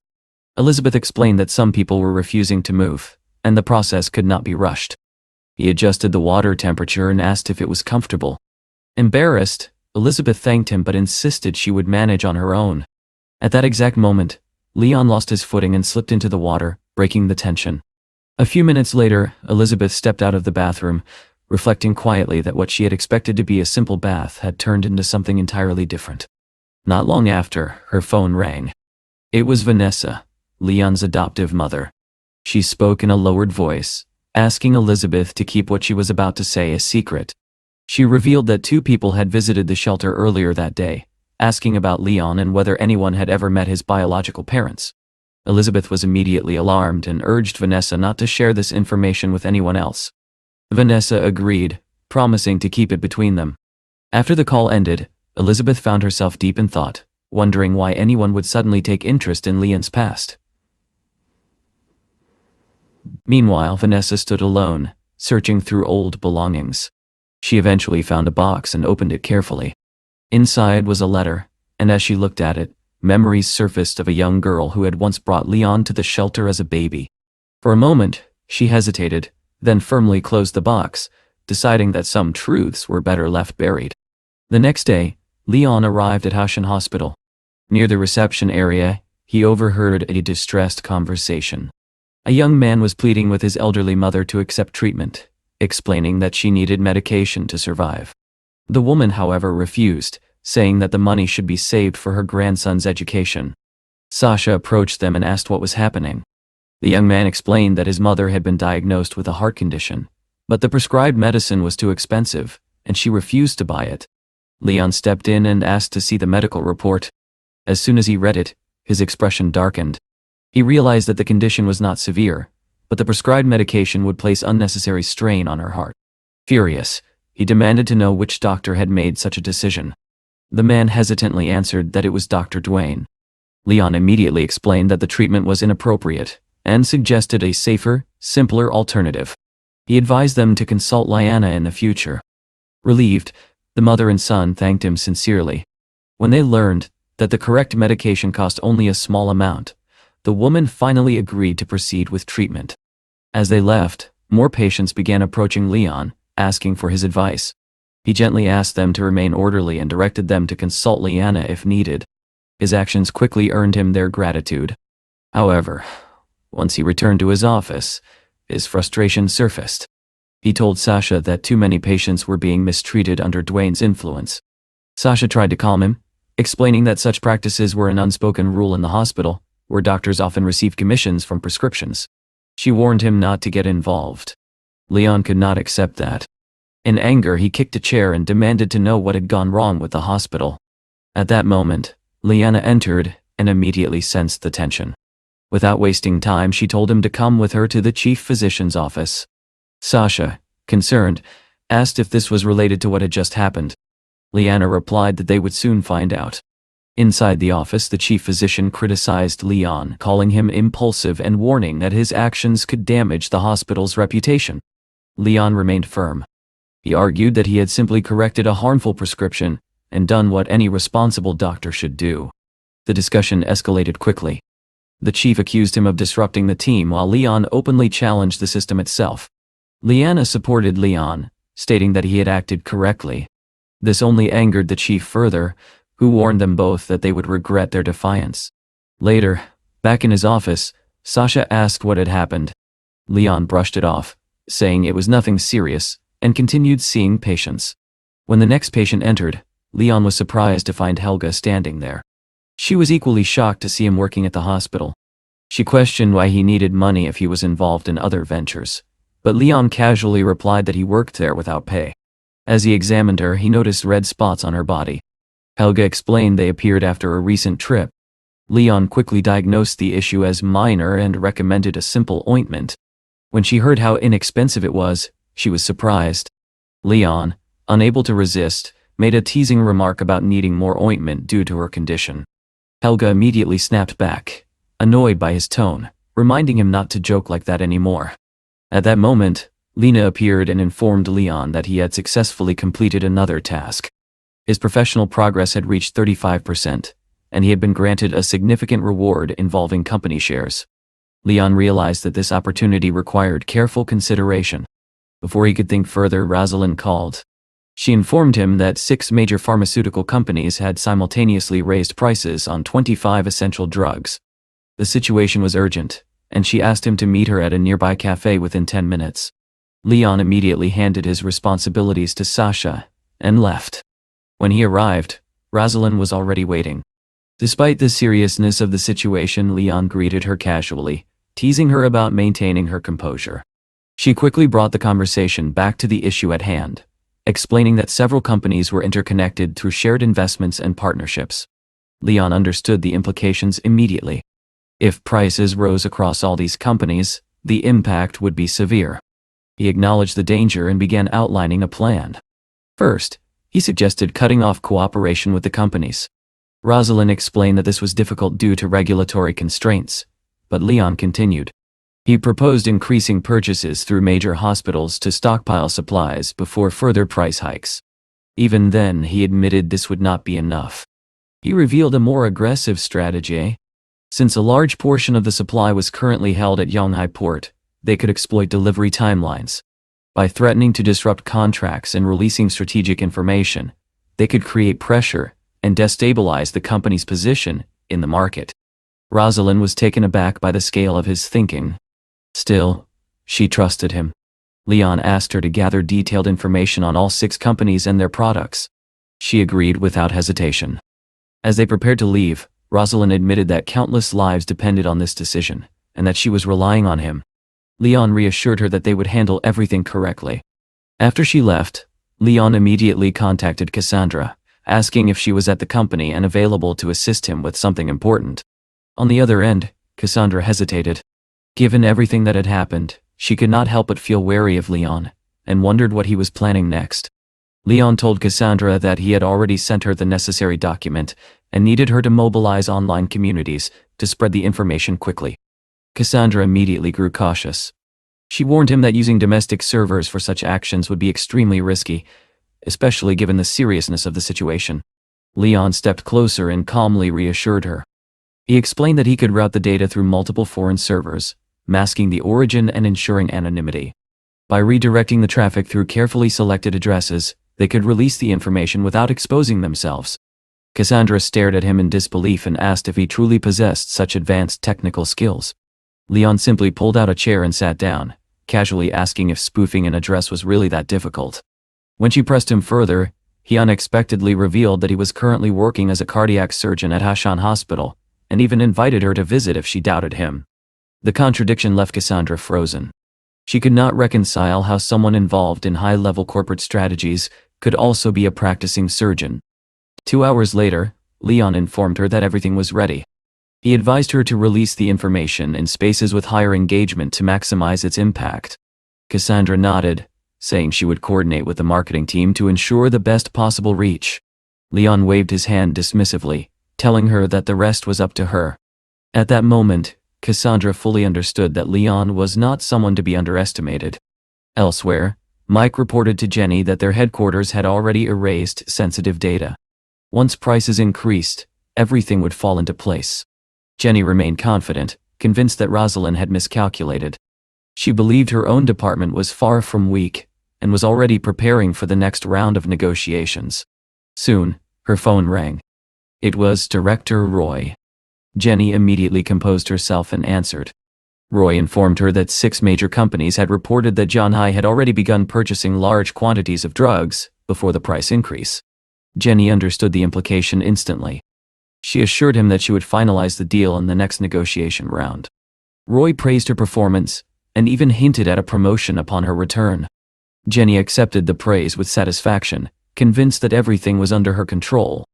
Speaker 1: Elizabeth explained that some people were refusing to move, and the process could not be rushed. He adjusted the water temperature and asked if it was comfortable. Embarrassed, Elizabeth thanked him but insisted she would manage on her own. At that exact moment, Leon lost his footing and slipped into the water, breaking the tension. A few minutes later, Elizabeth stepped out of the bathroom, reflecting quietly that what she had expected to be a simple bath had turned into something entirely different. Not long after, her phone rang. It was Vanessa, Leon's adoptive mother. She spoke in a lowered voice, asking Elizabeth to keep what she was about to say a secret. She revealed that two people had visited the shelter earlier that day, asking about Leon and whether anyone had ever met his biological parents. Elizabeth was immediately alarmed and urged Vanessa not to share this information with anyone else. Vanessa agreed, promising to keep it between them. After the call ended, Elizabeth found herself deep in thought, wondering why anyone would suddenly take interest in Leon's past. Meanwhile, Vanessa stood alone, searching through old belongings. She eventually found a box and opened it carefully. Inside was a letter, and as she looked at it, memories surfaced of a young girl who had once brought Leon to the shelter as a baby. For a moment, she hesitated, then firmly closed the box, deciding that some truths were better left buried. The next day, Leon arrived at Haoshan Hospital. Near the reception area, he overheard a distressed conversation. A young man was pleading with his elderly mother to accept treatment, explaining that she needed medication to survive. The woman, however, refused, saying that the money should be saved for her grandson's education. Sasha approached them and asked what was happening. The young man explained that his mother had been diagnosed with a heart condition, but the prescribed medicine was too expensive, and she refused to buy it. Leon stepped in and asked to see the medical report. As soon as he read it, his expression darkened. He realized that the condition was not severe, but the prescribed medication would place unnecessary strain on her heart. Furious, he demanded to know which doctor had made such a decision. The man hesitantly answered that it was Dr. Duane. Leon immediately explained that the treatment was inappropriate, and suggested a safer, simpler alternative. He advised them to consult Liana in the future. Relieved, the mother and son thanked him sincerely. When they learned that the correct medication cost only a small amount, the woman finally agreed to proceed with treatment. As they left, more patients began approaching Leon, asking for his advice. He gently asked them to remain orderly and directed them to consult Liana if needed. His actions quickly earned him their gratitude. However, once he returned to his office, his frustration surfaced. He told Sasha that too many patients were being mistreated under Dwayne's influence. Sasha tried to calm him, explaining that such practices were an unspoken rule in the hospital, where doctors often receive commissions from prescriptions. She warned him not to get involved. Leon could not accept that. In anger, he kicked a chair and demanded to know what had gone wrong with the hospital. At that moment, Liana entered and immediately sensed the tension. Without wasting time, she told him to come with her to the chief physician's office. Sasha, concerned, asked if this was related to what had just happened. Liana replied that they would soon find out. Inside the office, the chief physician criticized Leon, calling him impulsive and warning that his actions could damage the hospital's reputation. Leon remained firm. He argued that he had simply corrected a harmful prescription and done what any responsible doctor should do. The discussion escalated quickly. The chief accused him of disrupting the team while Leon openly challenged the system itself. Liana supported Leon, stating that he had acted correctly. This only angered the chief further, who warned them both that they would regret their defiance. Later, back in his office, Sasha asked what had happened. Leon brushed it off, saying it was nothing serious, and continued seeing patients. When the next patient entered, Leon was surprised to find Helga standing there. She was equally shocked to see him working at the hospital. She questioned why he needed money if he was involved in other ventures, but Leon casually replied that he worked there without pay. As he examined her, he noticed red spots on her body. Helga explained they appeared after a recent trip. Leon quickly diagnosed the issue as minor and recommended a simple ointment. When she heard how inexpensive it was, she was surprised. Leon, unable to resist, made a teasing remark about needing more ointment due to her condition. Helga immediately snapped back, annoyed by his tone, reminding him not to joke like that anymore. At that moment, Lena appeared and informed Leon that he had successfully completed another task. His professional progress had reached 35%, and he had been granted a significant reward involving company shares. Leon realized that this opportunity required careful consideration. Before he could think further, Rosalind called. She informed him that 6 major pharmaceutical companies had simultaneously raised prices on 25 essential drugs. The situation was urgent, and she asked him to meet her at a nearby cafe within 10 minutes. Leon immediately handed his responsibilities to Sasha and left. When he arrived, Rosalind was already waiting. Despite the seriousness of the situation, Leon greeted her casually, teasing her about maintaining her composure. She quickly brought the conversation back to the issue at hand, explaining that several companies were interconnected through shared investments and partnerships. Leon understood the implications immediately. If prices rose across all these companies, the impact would be severe. He acknowledged the danger and began outlining a plan. First, he suggested cutting off cooperation with the companies. Rosalind explained that this was difficult due to regulatory constraints, but Leon continued. He proposed increasing purchases through major hospitals to stockpile supplies before further price hikes. Even then, he admitted this would not be enough. He revealed a more aggressive strategy. Since a large portion of the supply was currently held at Yonghai Port, they could exploit delivery timelines. By threatening to disrupt contracts and releasing strategic information, they could create pressure and destabilize the company's position in the market. Rosalind was taken aback by the scale of his thinking. Still, she trusted him. Leon asked her to gather detailed information on all 6 companies and their products. She agreed without hesitation. As they prepared to leave, Rosalind admitted that countless lives depended on this decision, and that she was relying on him. Leon reassured her that they would handle everything correctly. After she left, Leon immediately contacted Cassandra, asking if she was at the company and available to assist him with something important. On the other end, Cassandra hesitated. Given everything that had happened, she could not help but feel wary of Leon, and wondered what he was planning next. Leon told Cassandra that he had already sent her the necessary document, and needed her to mobilize online communities to spread the information quickly. Cassandra immediately grew cautious. She warned him that using domestic servers for such actions would be extremely risky, especially given the seriousness of the situation. Leon stepped closer and calmly reassured her. He explained that he could route the data through multiple foreign servers, masking the origin and ensuring anonymity. By redirecting the traffic through carefully selected addresses, they could release the information without exposing themselves. Cassandra stared at him in disbelief and asked if he truly possessed such advanced technical skills. Leon simply pulled out a chair and sat down, casually asking if spoofing an address was really that difficult. When she pressed him further, he unexpectedly revealed that he was currently working as a cardiac surgeon at Hashan Hospital, and even invited her to visit if she doubted him. The contradiction left Cassandra frozen. She could not reconcile how someone involved in high-level corporate strategies could also be a practicing surgeon. 2 hours later, Leon informed her that everything was ready. He advised her to release the information in spaces with higher engagement to maximize its impact. Cassandra nodded, saying she would coordinate with the marketing team to ensure the best possible reach. Leon waved his hand dismissively, telling her that the rest was up to her. At that moment, Cassandra fully understood that Leon was not someone to be underestimated. Elsewhere, Mike reported to Jenny that their headquarters had already erased sensitive data. Once prices increased, everything would fall into place. Jenny remained confident, convinced that Rosalind had miscalculated. She believed her own department was far from weak, and was already preparing for the next round of negotiations. Soon, her phone rang. It was Director Roy. Jenny immediately composed herself and answered. Roy informed her that 6 major companies had reported that John Hai had already begun purchasing large quantities of drugs before the price increase. Jenny understood the implication instantly. She assured him that she would finalize the deal in the next negotiation round. Roy praised her performance, and even hinted at a promotion upon her return. Jenny accepted the praise with satisfaction, convinced that everything was under her control.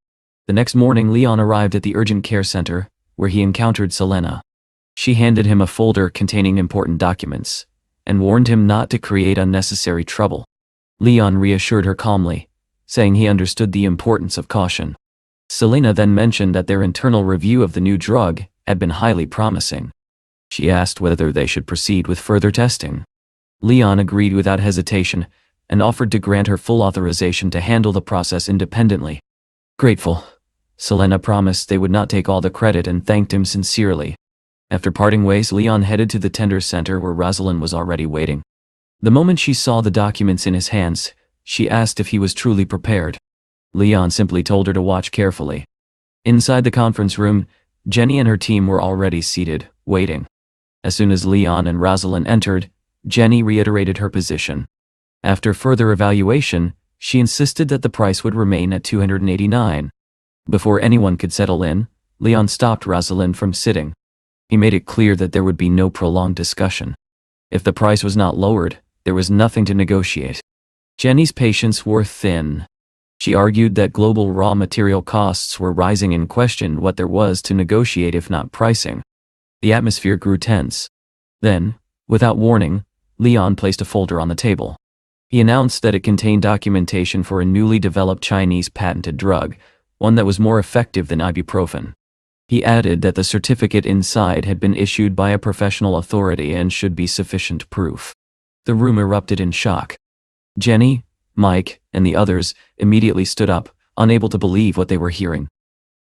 Speaker 1: The next morning, Leon arrived at the urgent care center, where he encountered Selena. She handed him a folder containing important documents, and warned him not to create unnecessary trouble. Leon reassured her calmly, saying he understood the importance of caution. Selena then mentioned that their internal review of the new drug had been highly promising. She asked whether they should proceed with further testing. Leon agreed without hesitation, and offered to grant her full authorization to handle the process independently. Grateful, Selena promised they would not take all the credit and thanked him sincerely. After parting ways, Leon headed to the tender center where Rosalind was already waiting. The moment she saw the documents in his hands, she asked if he was truly prepared. Leon simply told her to watch carefully. Inside the conference room, Jenny and her team were already seated, waiting. As soon as Leon and Rosalind entered, Jenny reiterated her position. After further evaluation, she insisted that the price would remain at $289. Before anyone could settle in, Leon stopped Rosalind from sitting. He made it clear that there would be no prolonged discussion. If the price was not lowered, there was nothing to negotiate. Jenny's patience wore thin. She argued that global raw material costs were rising and questioned what there was to negotiate if not pricing. The atmosphere grew tense. Then, without warning, Leon placed a folder on the table. He announced that it contained documentation for a newly developed Chinese patented drug, one that was more effective than ibuprofen. He added that the certificate inside had been issued by a professional authority and should be sufficient proof. The room erupted in shock. Jenny, Mike, and the others immediately stood up, unable to believe what they were hearing.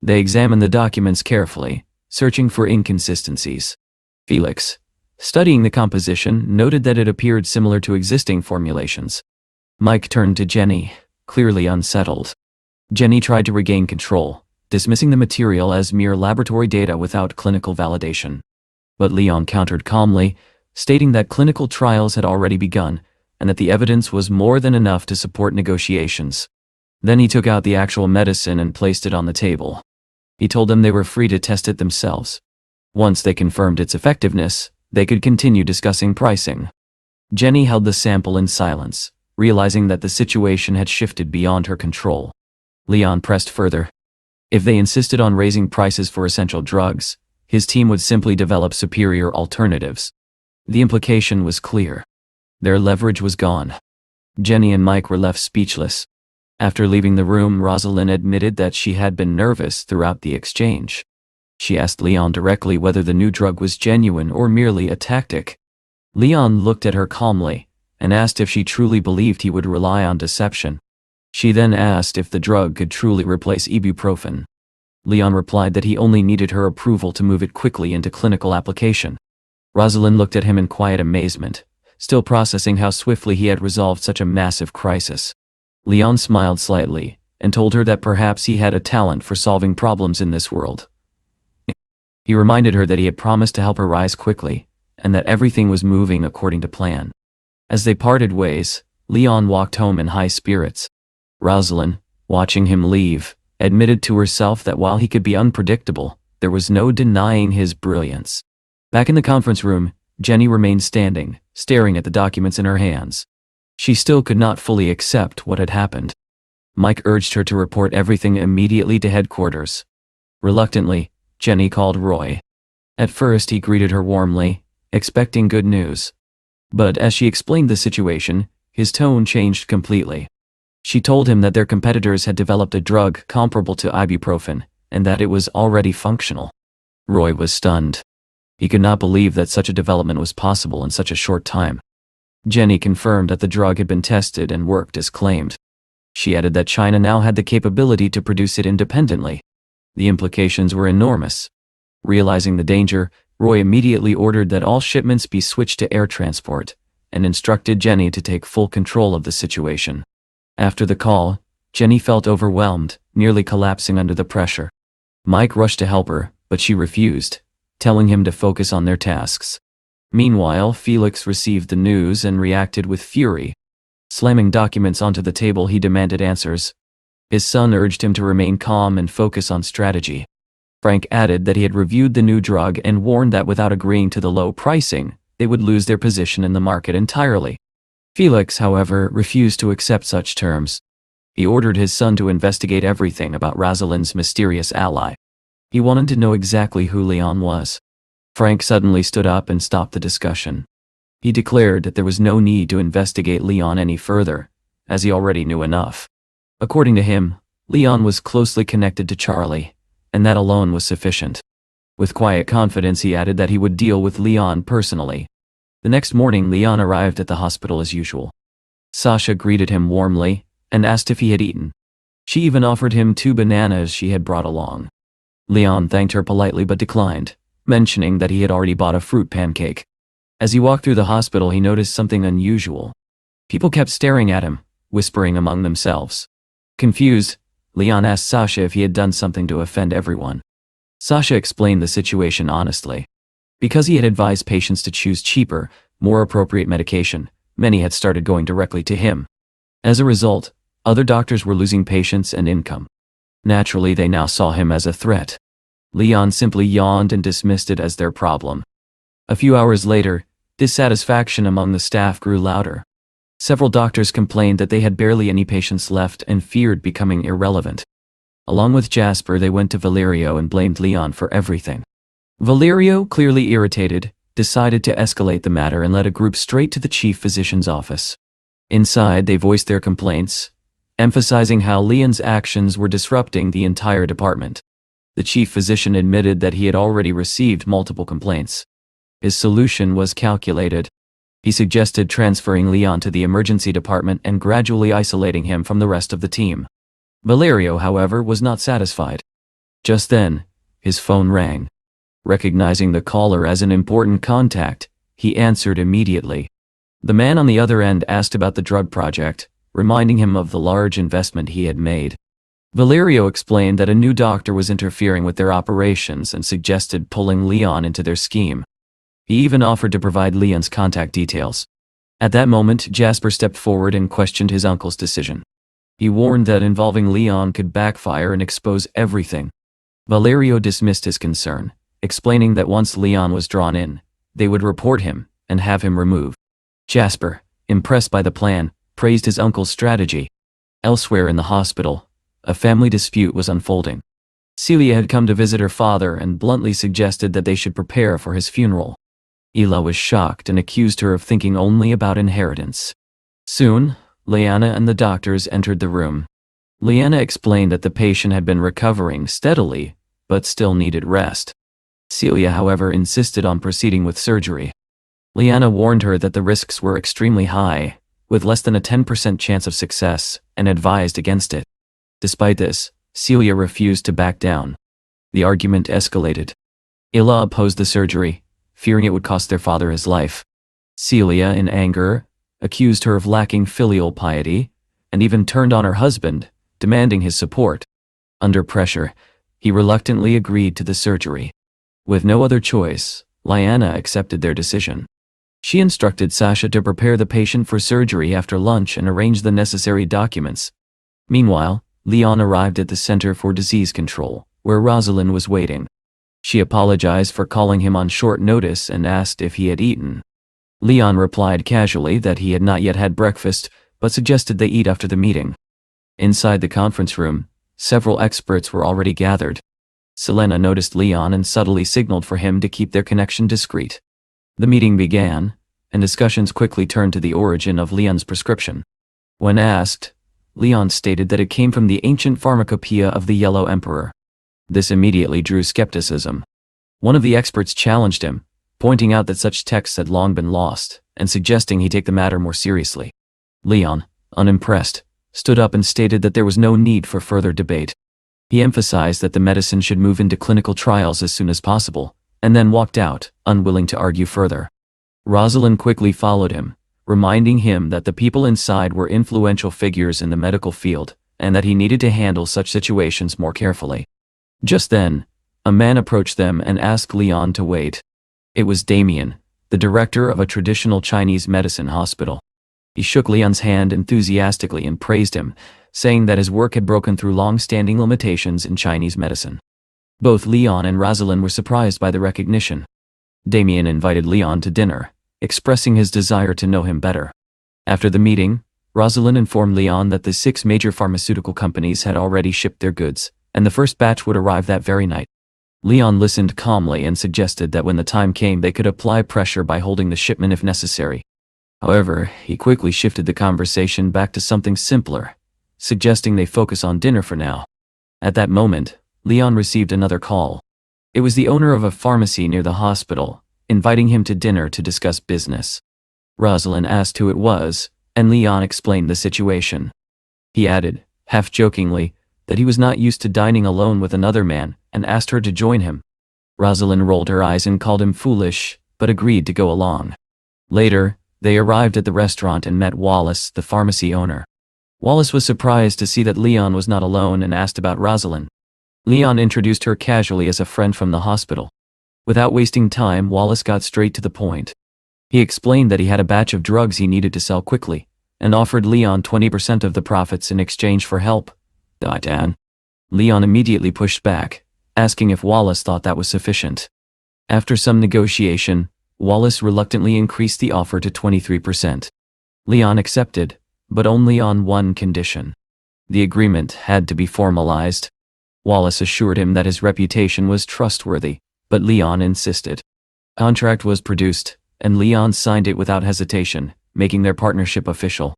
Speaker 1: They examined the documents carefully, searching for inconsistencies. Felix, studying the composition, noted that it appeared similar to existing formulations. Mike turned to Jenny, clearly unsettled. Jenny tried to regain control, dismissing the material as mere laboratory data without clinical validation. But Leon countered calmly, stating that clinical trials had already begun, and that the evidence was more than enough to support negotiations. Then he took out the actual medicine and placed it on the table. He told them they were free to test it themselves. Once they confirmed its effectiveness, they could continue discussing pricing. Jenny held the sample in silence, realizing that the situation had shifted beyond her control. Leon pressed further. If they insisted on raising prices for essential drugs, his team would simply develop superior alternatives. The implication was clear. Their leverage was gone. Jenny and Mike were left speechless. After leaving the room, Rosalind admitted that she had been nervous throughout the exchange. She asked Leon directly whether the new drug was genuine or merely a tactic. Leon looked at her calmly and asked if she truly believed he would rely on deception. She then asked if the drug could truly replace ibuprofen. Leon replied that he only needed her approval to move it quickly into clinical application. Rosalind looked at him in quiet amazement, still processing how swiftly he had resolved such a massive crisis. Leon smiled slightly, and told her that perhaps he had a talent for solving problems in this world. He reminded her that he had promised to help her rise quickly, and that everything was moving according to plan. As they parted ways, Leon walked home in high spirits. Rosalind, watching him leave, admitted to herself that while he could be unpredictable, there was no denying his brilliance. Back in the conference room, Jenny remained standing, staring at the documents in her hands. She still could not fully accept what had happened. Mike urged her to report everything immediately to headquarters. Reluctantly, Jenny called Roy. At first he greeted her warmly, expecting good news. But as she explained the situation, his tone changed completely. She told him that their competitors had developed a drug comparable to ibuprofen, and that it was already functional. Roy was stunned. He could not believe that such a development was possible in such a short time. Jenny confirmed that the drug had been tested and worked as claimed. She added that China now had the capability to produce it independently. The implications were enormous. Realizing the danger, Roy immediately ordered that all shipments be switched to air transport, and instructed Jenny to take full control of the situation. After the call, Jenny felt overwhelmed, nearly collapsing under the pressure. Mike rushed to help her, but she refused, telling him to focus on their tasks. Meanwhile, Felix received the news and reacted with fury. Slamming documents onto the table, he demanded answers. His son urged him to remain calm and focus on strategy. Frank added that he had reviewed the new drug and warned that without agreeing to the low pricing, they would lose their position in the market entirely. Felix, however, refused to accept such terms. He ordered his son to investigate everything about Rosalind's mysterious ally. He wanted to know exactly who Leon was. Frank suddenly stood up and stopped the discussion. He declared that there was no need to investigate Leon any further, as he already knew enough. According to him, Leon was closely connected to Charlie, and that alone was sufficient. With quiet confidence, he added that he would deal with Leon personally. The next morning, Leon arrived at the hospital as usual. Sasha greeted him warmly and asked if he had eaten. She even offered him 2 bananas she had brought along. Leon thanked her politely but declined, mentioning that he had already bought a fruit pancake. As he walked through the hospital, he noticed something unusual. People kept staring at him, whispering among themselves. Confused, Leon asked Sasha if he had done something to offend everyone. Sasha explained the situation honestly. Because he had advised patients to choose cheaper, more appropriate medication, many had started going directly to him. As a result, other doctors were losing patients and income. Naturally, they now saw him as a threat. Leon simply yawned and dismissed it as their problem. A few hours later, dissatisfaction among the staff grew louder. Several doctors complained that they had barely any patients left and feared becoming irrelevant. Along with Jasper, they went to Valerio and blamed Leon for everything. Valerio, clearly irritated, decided to escalate the matter and led a group straight to the chief physician's office. Inside, they voiced their complaints, emphasizing how Leon's actions were disrupting the entire department. The chief physician admitted that he had already received multiple complaints. His solution was calculated. He suggested transferring Leon to the emergency department and gradually isolating him from the rest of the team. Valerio, however, was not satisfied. Just then, his phone rang. Recognizing the caller as an important contact, he answered immediately. The man on the other end asked about the drug project, reminding him of the large investment he had made. Valerio explained that a new doctor was interfering with their operations and suggested pulling Leon into their scheme. He even offered to provide Leon's contact details. At that moment, Jasper stepped forward and questioned his uncle's decision. He warned that involving Leon could backfire and expose everything. Valerio dismissed his concern, explaining that once Leon was drawn in, they would report him and have him removed. Jasper, impressed by the plan, praised his uncle's strategy. Elsewhere in the hospital, a family dispute was unfolding. Celia had come to visit her father and bluntly suggested that they should prepare for his funeral. Ela was shocked and accused her of thinking only about inheritance. Soon, Leanna and the doctors entered the room. Leanna explained that the patient had been recovering steadily, but still needed rest. Celia, however, insisted on proceeding with surgery. Leanna warned her that the risks were extremely high, with less than a 10% chance of success, and advised against it. Despite this, Celia refused to back down. The argument escalated. Ela opposed the surgery, fearing it would cost their father his life. Celia, in anger, accused her of lacking filial piety, and even turned on her husband, demanding his support. Under pressure, he reluctantly agreed to the surgery. With no other choice, Liana accepted their decision. She instructed Sasha to prepare the patient for surgery after lunch and arrange the necessary documents. Meanwhile, Leon arrived at the Center for Disease Control, where Rosalind was waiting. She apologized for calling him on short notice and asked if he had eaten. Leon replied casually that he had not yet had breakfast, but suggested they eat after the meeting. Inside the conference room, several experts were already gathered. Selena noticed Leon and subtly signaled for him to keep their connection discreet. The meeting began, and discussions quickly turned to the origin of Leon's prescription. When asked, Leon stated that it came from the ancient pharmacopoeia of the Yellow Emperor. This immediately drew skepticism. One of the experts challenged him, pointing out that such texts had long been lost, and suggesting he take the matter more seriously. Leon, unimpressed, stood up and stated that there was no need for further debate. He emphasized that the medicine should move into clinical trials as soon as possible, and then walked out, unwilling to argue further. Rosalind quickly followed him, reminding him that the people inside were influential figures in the medical field, and that he needed to handle such situations more carefully. Just then, a man approached them and asked Leon to wait. It was Damien, the director of a traditional Chinese medicine hospital. He shook Leon's hand enthusiastically and praised him, saying that his work had broken through long-standing limitations in Chinese medicine. Both Leon and Rosalind were surprised by the recognition. Damien invited Leon to dinner, expressing his desire to know him better. After the meeting, Rosalind informed Leon that the 6 major pharmaceutical companies had already shipped their goods, and the first batch would arrive that very night. Leon listened calmly and suggested that when the time came they could apply pressure by holding the shipment if necessary. However, he quickly shifted the conversation back to something simpler, suggesting they focus on dinner for now. At that moment, Leon received another call. It was the owner of a pharmacy near the hospital, inviting him to dinner to discuss business. Rosalind asked who it was, and Leon explained the situation. He added, half-jokingly, that he was not used to dining alone with another man, and asked her to join him. Rosalind rolled her eyes and called him foolish, but agreed to go along. Later, they arrived at the restaurant and met Wallace, the pharmacy owner. Wallace was surprised to see that Leon was not alone and asked about Rosalind. Leon introduced her casually as a friend from the hospital. Without wasting time, Wallace got straight to the point. He explained that he had a batch of drugs he needed to sell quickly, and offered Leon 20% of the profits in exchange for help. Dan. Leon immediately pushed back, asking if Wallace thought that was sufficient. After some negotiation, Wallace reluctantly increased the offer to 23%. Leon accepted, but only on one condition. The agreement had to be formalized. Wallace assured him that his reputation was trustworthy, but Leon insisted. A contract was produced, and Leon signed it without hesitation, making their partnership official.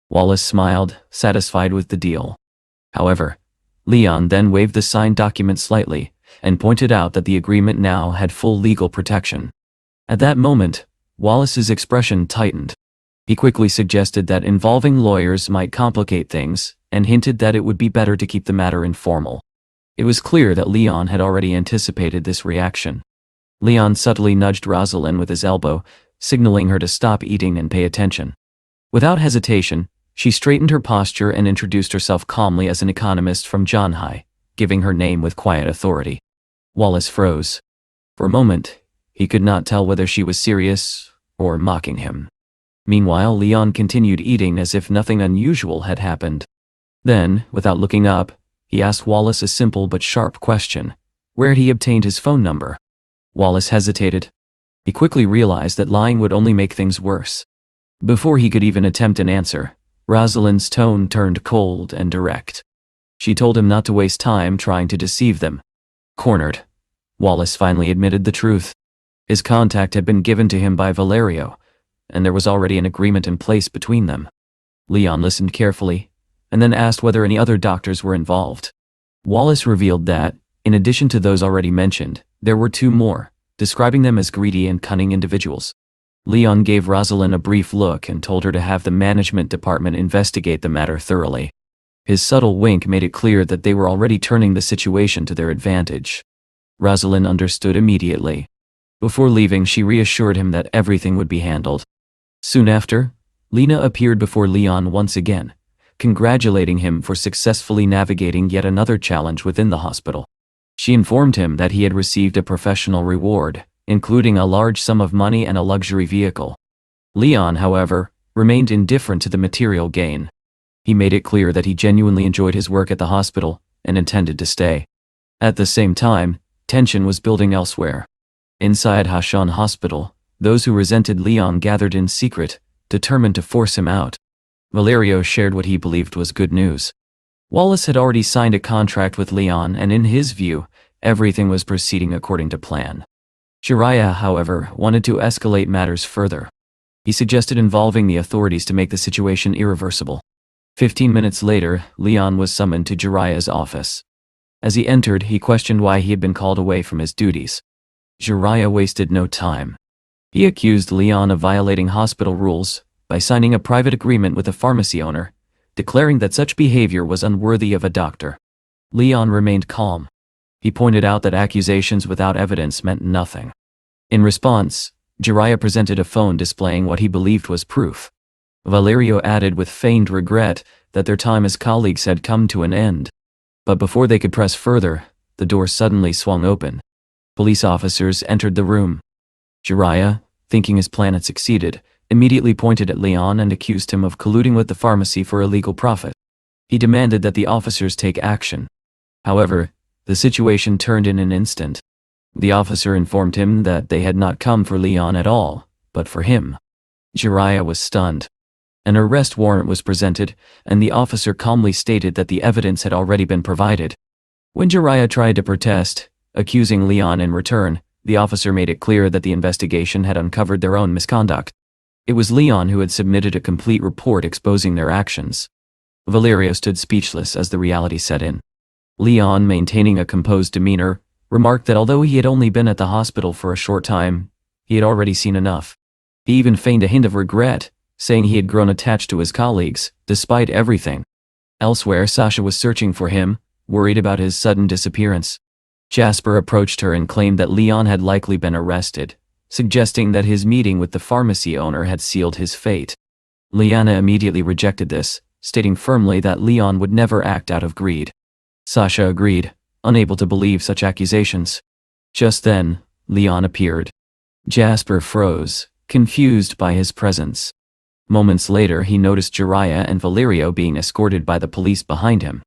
Speaker 1: Wallace smiled, satisfied with the deal. However, Leon then waved the signed document slightly, and pointed out that the agreement now had full legal protection. At that moment, Wallace's expression tightened. He quickly suggested that involving lawyers might complicate things, and hinted that it would be better to keep the matter informal. It was clear that Leon had already anticipated this reaction. Leon subtly nudged Rosalind with his elbow, signaling her to stop eating and pay attention. Without hesitation, she straightened her posture and introduced herself calmly as an economist from Zhanghai, giving her name with quiet authority. Wallace froze. For a moment, he could not tell whether she was serious or mocking him. Meanwhile, Leon continued eating as if nothing unusual had happened. Then, without looking up, he asked Wallace a simple but sharp question: where had he obtained his phone number? Wallace hesitated. He quickly realized that lying would only make things worse. Before he could even attempt an answer, Rosalind's tone turned cold and direct. She told him not to waste time trying to deceive them. Cornered, Wallace finally admitted the truth. His contact had been given to him by Valerio, and there was already an agreement in place between them. Leon listened carefully, and then asked whether any other doctors were involved. Wallace revealed that, in addition to those already mentioned, there were 2 more, describing them as greedy and cunning individuals. Leon gave Rosalind a brief look and told her to have the management department investigate the matter thoroughly. His subtle wink made it clear that they were already turning the situation to their advantage. Rosalind understood immediately. Before leaving, she reassured him that everything would be handled. Soon after, Lena appeared before Leon once again, congratulating him for successfully navigating yet another challenge within the hospital. She informed him that he had received a professional reward, including a large sum of money and a luxury vehicle. Leon, however, remained indifferent to the material gain. He made it clear that he genuinely enjoyed his work at the hospital and intended to stay. At the same time, tension was building elsewhere. Inside Hashan Hospital, those who resented Leon gathered in secret, determined to force him out. Valerio shared what he believed was good news. Wallace had already signed a contract with Leon, and in his view, everything was proceeding according to plan. Jiraiya, however, wanted to escalate matters further. He suggested involving the authorities to make the situation irreversible. 15 minutes later, Leon was summoned to Jiraiya's office. As he entered, he questioned why he had been called away from his duties. Jiraiya wasted no time. He accused Leon of violating hospital rules by signing a private agreement with the pharmacy owner, declaring that such behavior was unworthy of a doctor. Leon remained calm. He pointed out that accusations without evidence meant nothing. In response, Jiraiya presented a phone displaying what he believed was proof. Valerio added with feigned regret that their time as colleagues had come to an end. But before they could press further, the door suddenly swung open. Police officers entered the room. Jiraiya, thinking his plan had succeeded, immediately pointed at Leon and accused him of colluding with the pharmacy for illegal profit. He demanded that the officers take action. However, the situation turned in an instant. The officer informed him that they had not come for Leon at all, but for him. Jiraiya was stunned. An arrest warrant was presented, and the officer calmly stated that the evidence had already been provided. When Jiraiya tried to protest, accusing Leon in return, the officer made it clear that the investigation had uncovered their own misconduct. It was Leon who had submitted a complete report exposing their actions. Valerio stood speechless as the reality set in. Leon, maintaining a composed demeanor, remarked that although he had only been at the hospital for a short time, he had already seen enough. He even feigned a hint of regret, saying he had grown attached to his colleagues, despite everything. Elsewhere, Sasha was searching for him, worried about his sudden disappearance. Jasper approached her and claimed that Leon had likely been arrested, suggesting that his meeting with the pharmacy owner had sealed his fate. Liana immediately rejected this, stating firmly that Leon would never act out of greed. Sasha agreed, unable to believe such accusations. Just then, Leon appeared. Jasper froze, confused by his presence. Moments later, he noticed Jiraiya and Valerio being escorted by the police behind him.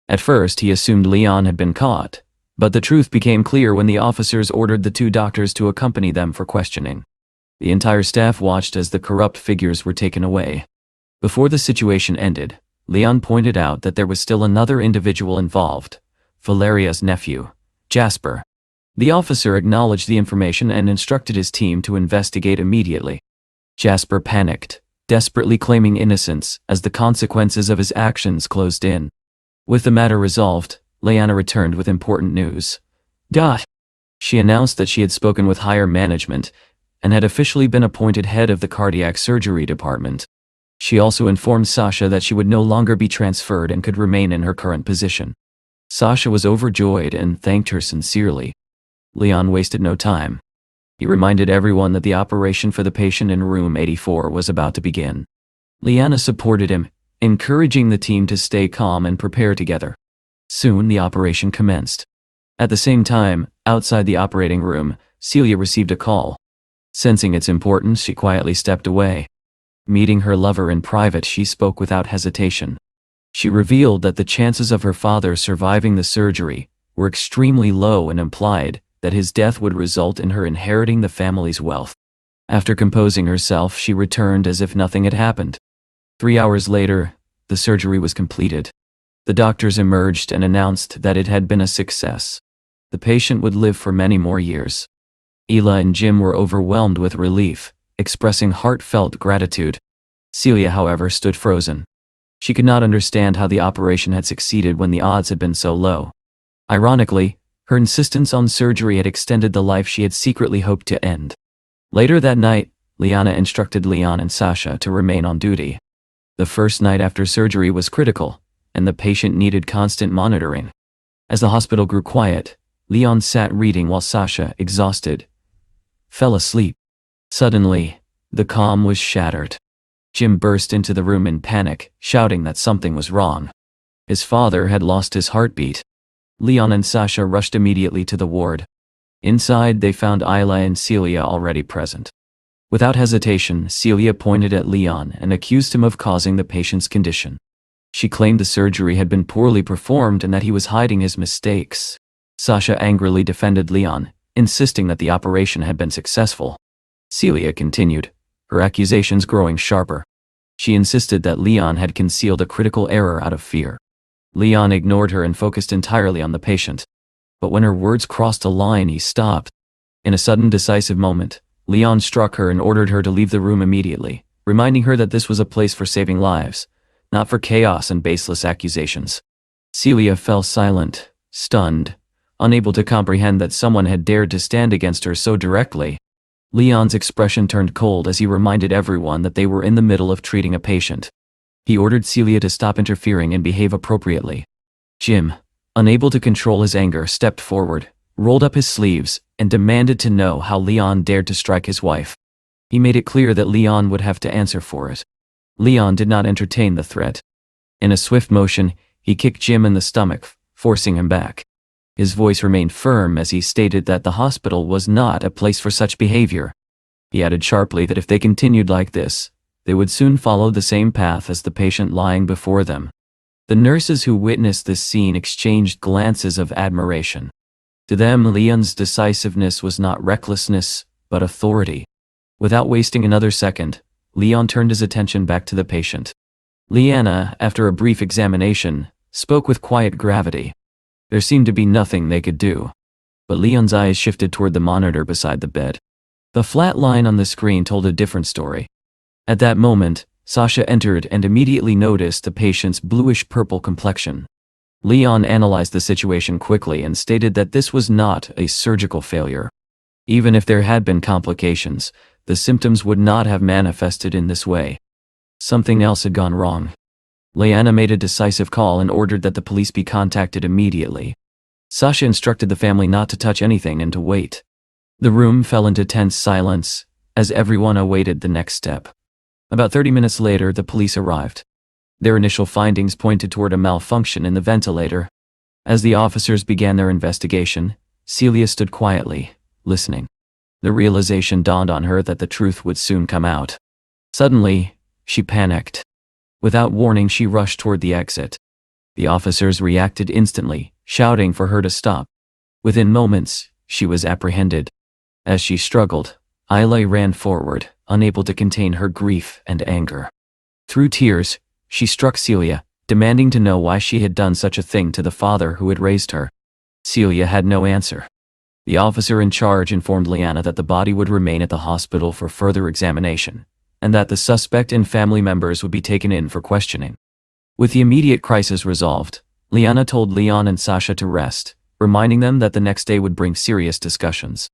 Speaker 1: At first, he assumed Leon had been caught, but the truth became clear when the officers ordered the two doctors to accompany them for questioning. The entire staff watched as the corrupt figures were taken away. Before the situation ended, Leon pointed out that there was still another individual involved, Valeria's nephew, Jasper. The officer acknowledged the information and instructed his team to investigate immediately. Jasper panicked, desperately claiming innocence as the consequences of his actions closed in. With the matter resolved, Leanna returned with important news. She announced that she had spoken with higher management and had officially been appointed head of the cardiac surgery department. She also informed Sasha that she would no longer be transferred and could remain in her current position. Sasha was overjoyed and thanked her sincerely. Leon wasted no time. He reminded everyone that the operation for the patient in room 84 was about to begin. Leanna supported him, encouraging the team to stay calm and prepare together. Soon the operation commenced. At the same time, outside the operating room, Celia received a call. Sensing its importance, she quietly stepped away. Meeting her lover in private, she spoke without hesitation. She revealed that the chances of her father surviving the surgery were extremely low and implied that his death would result in her inheriting the family's wealth. After composing herself, she returned as if nothing had happened. 3 hours later, the surgery was completed. The doctors emerged and announced that it had been a success. The patient would live for many more years. Ela and Jim were overwhelmed with relief, expressing heartfelt gratitude. Celia, however, stood frozen. She could not understand how the operation had succeeded when the odds had been so low. Ironically, her insistence on surgery had extended the life she had secretly hoped to end. Later that night, Liana instructed Leon and Sasha to remain on duty. The first night after surgery was critical, and the patient needed constant monitoring. As the hospital grew quiet, Leon sat reading while Sasha, exhausted, fell asleep. Suddenly, the calm was shattered. Jim burst into the room in panic, shouting that something was wrong. His father had lost his heartbeat. Leon and Sasha rushed immediately to the ward. Inside, they found Isla and Celia already present. Without hesitation, Celia pointed at Leon and accused him of causing the patient's condition. She claimed the surgery had been poorly performed and that he was hiding his mistakes. Sasha angrily defended Leon, insisting that the operation had been successful. Celia continued, her accusations growing sharper. She insisted that Leon had concealed a critical error out of fear. Leon ignored her and focused entirely on the patient. But when her words crossed a line, he stopped. In a sudden, decisive moment, Leon struck her and ordered her to leave the room immediately, reminding her that this was a place for saving lives, not for chaos and baseless accusations. Celia fell silent, stunned, unable to comprehend that someone had dared to stand against her so directly. Leon's expression turned cold as he reminded everyone that they were in the middle of treating a patient. He ordered Celia to stop interfering and behave appropriately. Jim, unable to control his anger, stepped forward, rolled up his sleeves, and demanded to know how Leon dared to strike his wife. He made it clear that Leon would have to answer for it. Leon did not entertain the threat. In a swift motion, he kicked Jim in the stomach, forcing him back. His voice remained firm as he stated that the hospital was not a place for such behavior. He added sharply that if they continued like this, they would soon follow the same path as the patient lying before them. The nurses who witnessed this scene exchanged glances of admiration. To them, Leon's decisiveness was not recklessness, but authority. Without wasting another second, Leon turned his attention back to the patient. Leanna, after a brief examination, spoke with quiet gravity. There seemed to be nothing they could do. But Leon's eyes shifted toward the monitor beside the bed. The flat line on the screen told a different story. At that moment, Sasha entered and immediately noticed the patient's bluish-purple complexion. Leon analyzed the situation quickly and stated that this was not a surgical failure. Even if there had been complications, the symptoms would not have manifested in this way. Something else had gone wrong. Leanna made a decisive call and ordered that the police be contacted immediately. Sasha instructed the family not to touch anything and to wait. The room fell into tense silence as everyone awaited the next step. About 30 minutes later, the police arrived. Their initial findings pointed toward a malfunction in the ventilator. As the officers began their investigation, Celia stood quietly, listening. The realization dawned on her that the truth would soon come out. Suddenly, she panicked. Without warning, she rushed toward the exit. The officers reacted instantly, shouting for her to stop. Within moments, she was apprehended. As she struggled, Isla ran forward, unable to contain her grief and anger. Through tears, she struck Celia, demanding to know why she had done such a thing to the father who had raised her. Celia had no answer. The officer in charge informed Leanna that the body would remain at the hospital for further examination, and that the suspect and family members would be taken in for questioning. With the immediate crisis resolved, Leanna told Leon and Sasha to rest, reminding them that the next day would bring serious discussions.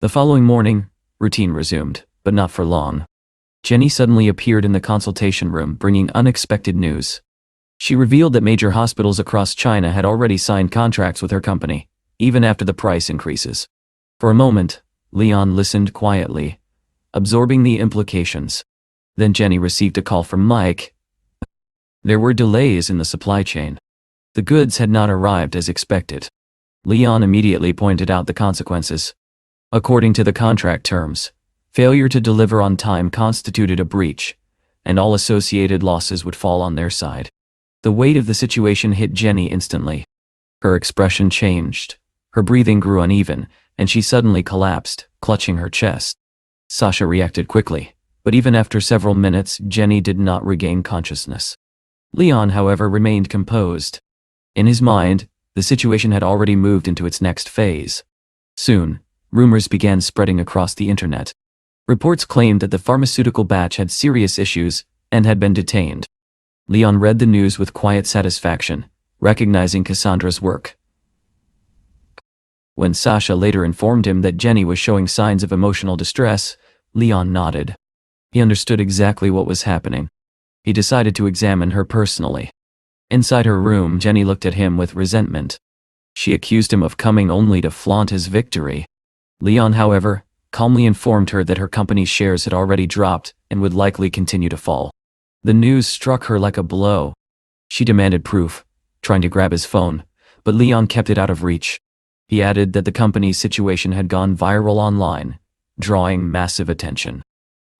Speaker 1: The following morning, routine resumed, but not for long. Jenny suddenly appeared in the consultation room, bringing unexpected news. She revealed that major hospitals across China had already signed contracts with her company, even after the price increases. For a moment, Leon listened quietly, absorbing the implications. Then Jenny received a call from Mike. There were delays in the supply chain. The goods had not arrived as expected. Leon immediately pointed out the consequences. According to the contract terms, failure to deliver on time constituted a breach, and all associated losses would fall on their side. The weight of the situation hit Jenny instantly. Her expression changed. Her breathing grew uneven, and she suddenly collapsed, clutching her chest. Sasha reacted quickly, but even after several minutes, Jenny did not regain consciousness. Leon, however, remained composed. In his mind, the situation had already moved into its next phase. Soon, rumors began spreading across the internet. Reports claimed that the pharmaceutical batch had serious issues and had been detained. Leon read the news with quiet satisfaction, recognizing Cassandra's work. When Sasha later informed him that Jenny was showing signs of emotional distress, Leon nodded. He understood exactly what was happening. He decided to examine her personally. Inside her room, Jenny looked at him with resentment. She accused him of coming only to flaunt his victory. Leon, however, calmly informed her that her company's shares had already dropped and would likely continue to fall. The news struck her like a blow. She demanded proof, trying to grab his phone, but Leon kept it out of reach. He added that the company's situation had gone viral online, drawing massive attention.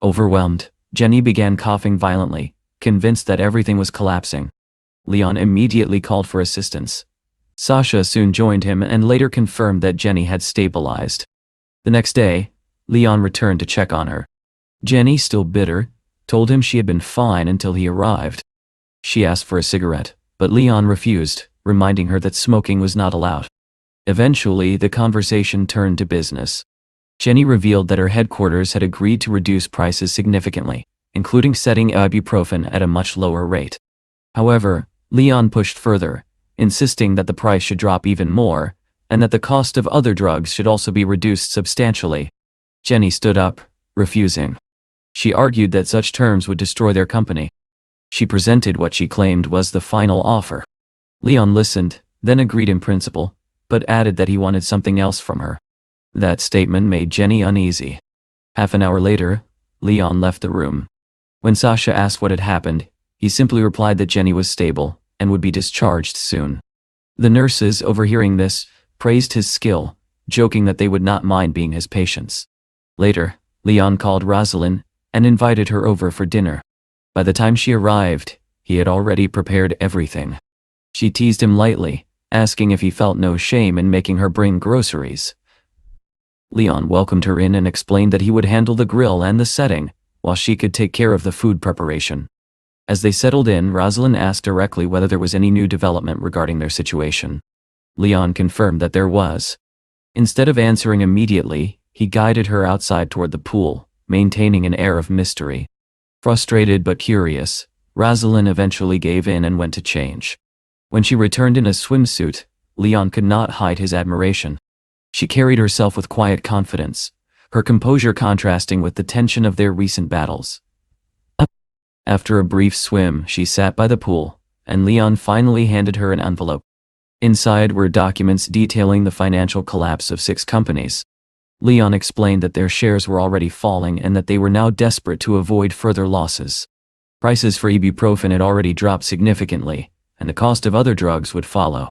Speaker 1: Overwhelmed, Jenny began coughing violently, convinced that everything was collapsing. Leon immediately called for assistance. Sasha soon joined him and later confirmed that Jenny had stabilized. The next day, Leon returned to check on her. Jenny, still bitter, told him she had been fine until he arrived. She asked for a cigarette, but Leon refused, reminding her that smoking was not allowed. Eventually, the conversation turned to business. Jenny revealed that her headquarters had agreed to reduce prices significantly, including setting ibuprofen at a much lower rate. However, Leon pushed further, insisting that the price should drop even more, and that the cost of other drugs should also be reduced substantially. Jenny stood up, refusing. She argued that such terms would destroy their company. She presented what she claimed was the final offer. Leon listened, then agreed in principle, but added that he wanted something else from her. That statement made Jenny uneasy. Half an hour later, Leon left the room. When Sasha asked what had happened, he simply replied that Jenny was stable and would be discharged soon. The nurses, overhearing this, praised his skill, joking that they would not mind being his patients. Later, Leon called Rosalind and invited her over for dinner. By the time she arrived, he had already prepared everything. She teased him lightly, asking if he felt no shame in making her bring groceries. Leon welcomed her in and explained that he would handle the grill and the setting, while she could take care of the food preparation. As they settled in, Rosalind asked directly whether there was any new development regarding their situation. Leon confirmed that there was. Instead of answering immediately, he guided her outside toward the pool, maintaining an air of mystery. Frustrated but curious, Rosalind eventually gave in and went to change. When she returned in a swimsuit, Leon could not hide his admiration. She carried herself with quiet confidence, her composure contrasting with the tension of their recent battles. After a brief swim, she sat by the pool, and Leon finally handed her an envelope. Inside were documents detailing the financial collapse of 6 companies. Leon explained that their shares were already falling and that they were now desperate to avoid further losses. Prices for ibuprofen had already dropped significantly, and the cost of other drugs would follow.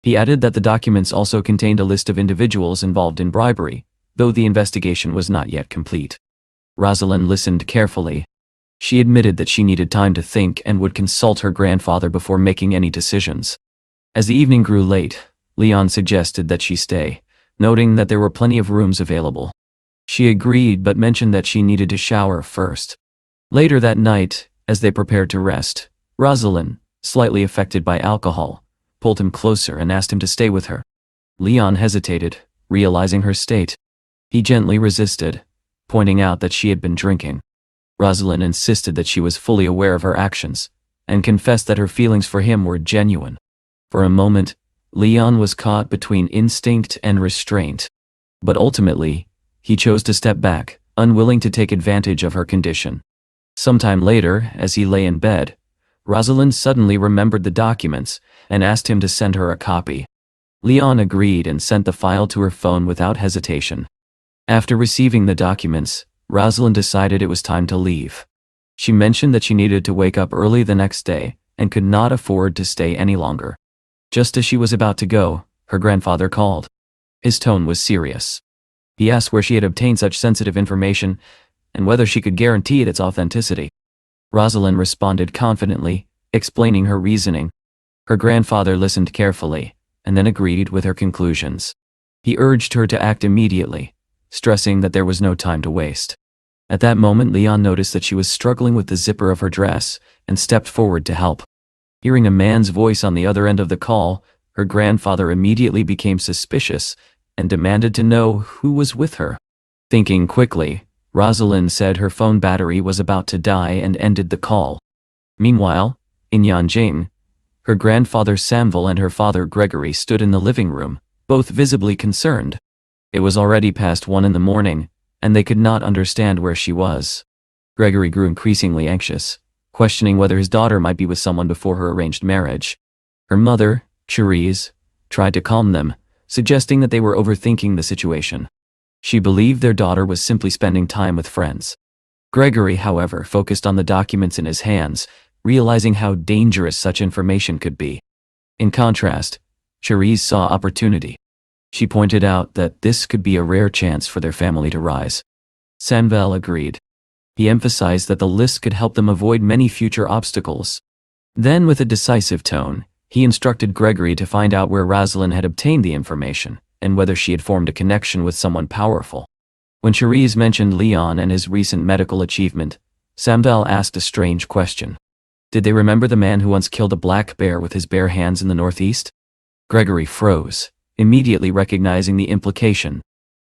Speaker 1: He added that the documents also contained a list of individuals involved in bribery, though the investigation was not yet complete. Rosalind listened carefully. She admitted that she needed time to think and would consult her grandfather before making any decisions. As the evening grew late, Leon suggested that she stay, noting that there were plenty of rooms available. She agreed but mentioned that she needed to shower first. Later that night, as they prepared to rest, Rosalind, slightly affected by alcohol, pulled him closer and asked him to stay with her. Leon hesitated, realizing her state. He gently resisted, pointing out that she had been drinking. Rosalind insisted that she was fully aware of her actions, and confessed that her feelings for him were genuine. For a moment, Leon was caught between instinct and restraint. But ultimately, he chose to step back, unwilling to take advantage of her condition. Sometime later, as he lay in bed, Rosalind suddenly remembered the documents and asked him to send her a copy. Leon agreed and sent the file to her phone without hesitation. After receiving the documents, Rosalind decided it was time to leave. She mentioned that she needed to wake up early the next day and could not afford to stay any longer. Just as she was about to go, her grandfather called. His tone was serious. He asked where she had obtained such sensitive information and whether she could guarantee its authenticity. Rosalind responded confidently, explaining her reasoning. Her grandfather listened carefully and then agreed with her conclusions. He urged her to act immediately, stressing that there was no time to waste. At that moment, Leon noticed that she was struggling with the zipper of her dress and stepped forward to help. Hearing a man's voice on the other end of the call, her grandfather immediately became suspicious and demanded to know who was with her. Thinking quickly, Rosalind said her phone battery was about to die and ended the call. Meanwhile, in Yanjing, her grandfather Samvel and her father Gregory stood in the living room, both visibly concerned. It was already past 1 in the morning, and they could not understand where she was. Gregory grew increasingly anxious, questioning whether his daughter might be with someone before her arranged marriage. Her mother, Therese, tried to calm them, suggesting that they were overthinking the situation. She believed their daughter was simply spending time with friends. Gregory, however, focused on the documents in his hands, realizing how dangerous such information could be. In contrast, Cherise saw opportunity. She pointed out that this could be a rare chance for their family to rise. Sanvel agreed. He emphasized that the list could help them avoid many future obstacles. Then, with a decisive tone, he instructed Gregory to find out where Rosalind had obtained the information, and whether she had formed a connection with someone powerful. When Cherise mentioned Leon and his recent medical achievement, Sanvel asked a strange question. Did they remember the man who once killed a black bear with his bare hands in the northeast? Gregory froze, immediately recognizing the implication.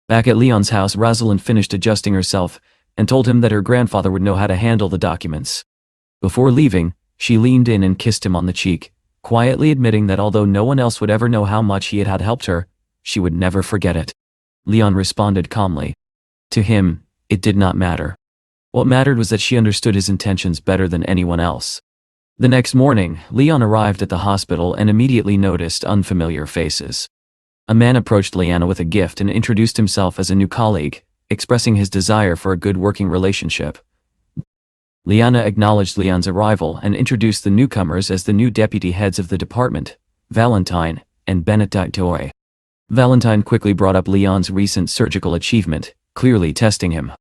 Speaker 1: Back at Leon's house, Rosalind finished adjusting herself and told him that her grandfather would know how to handle the documents. Before leaving, she leaned in and kissed him on the cheek, quietly admitting that although no one else would ever know how much he had helped her, she would never forget it. Leon responded calmly. To him, it did not matter. What mattered was that she understood his intentions better than anyone else. The next morning, Leon arrived at the hospital and immediately noticed unfamiliar faces. A man approached Liana with a gift and introduced himself as a new colleague, expressing his desire for a good working relationship. Liana acknowledged Leon's arrival and introduced the newcomers as the new deputy heads of the department, Valentine and Benedictoy. Valentine quickly brought up Leon's recent surgical achievement, clearly testing him.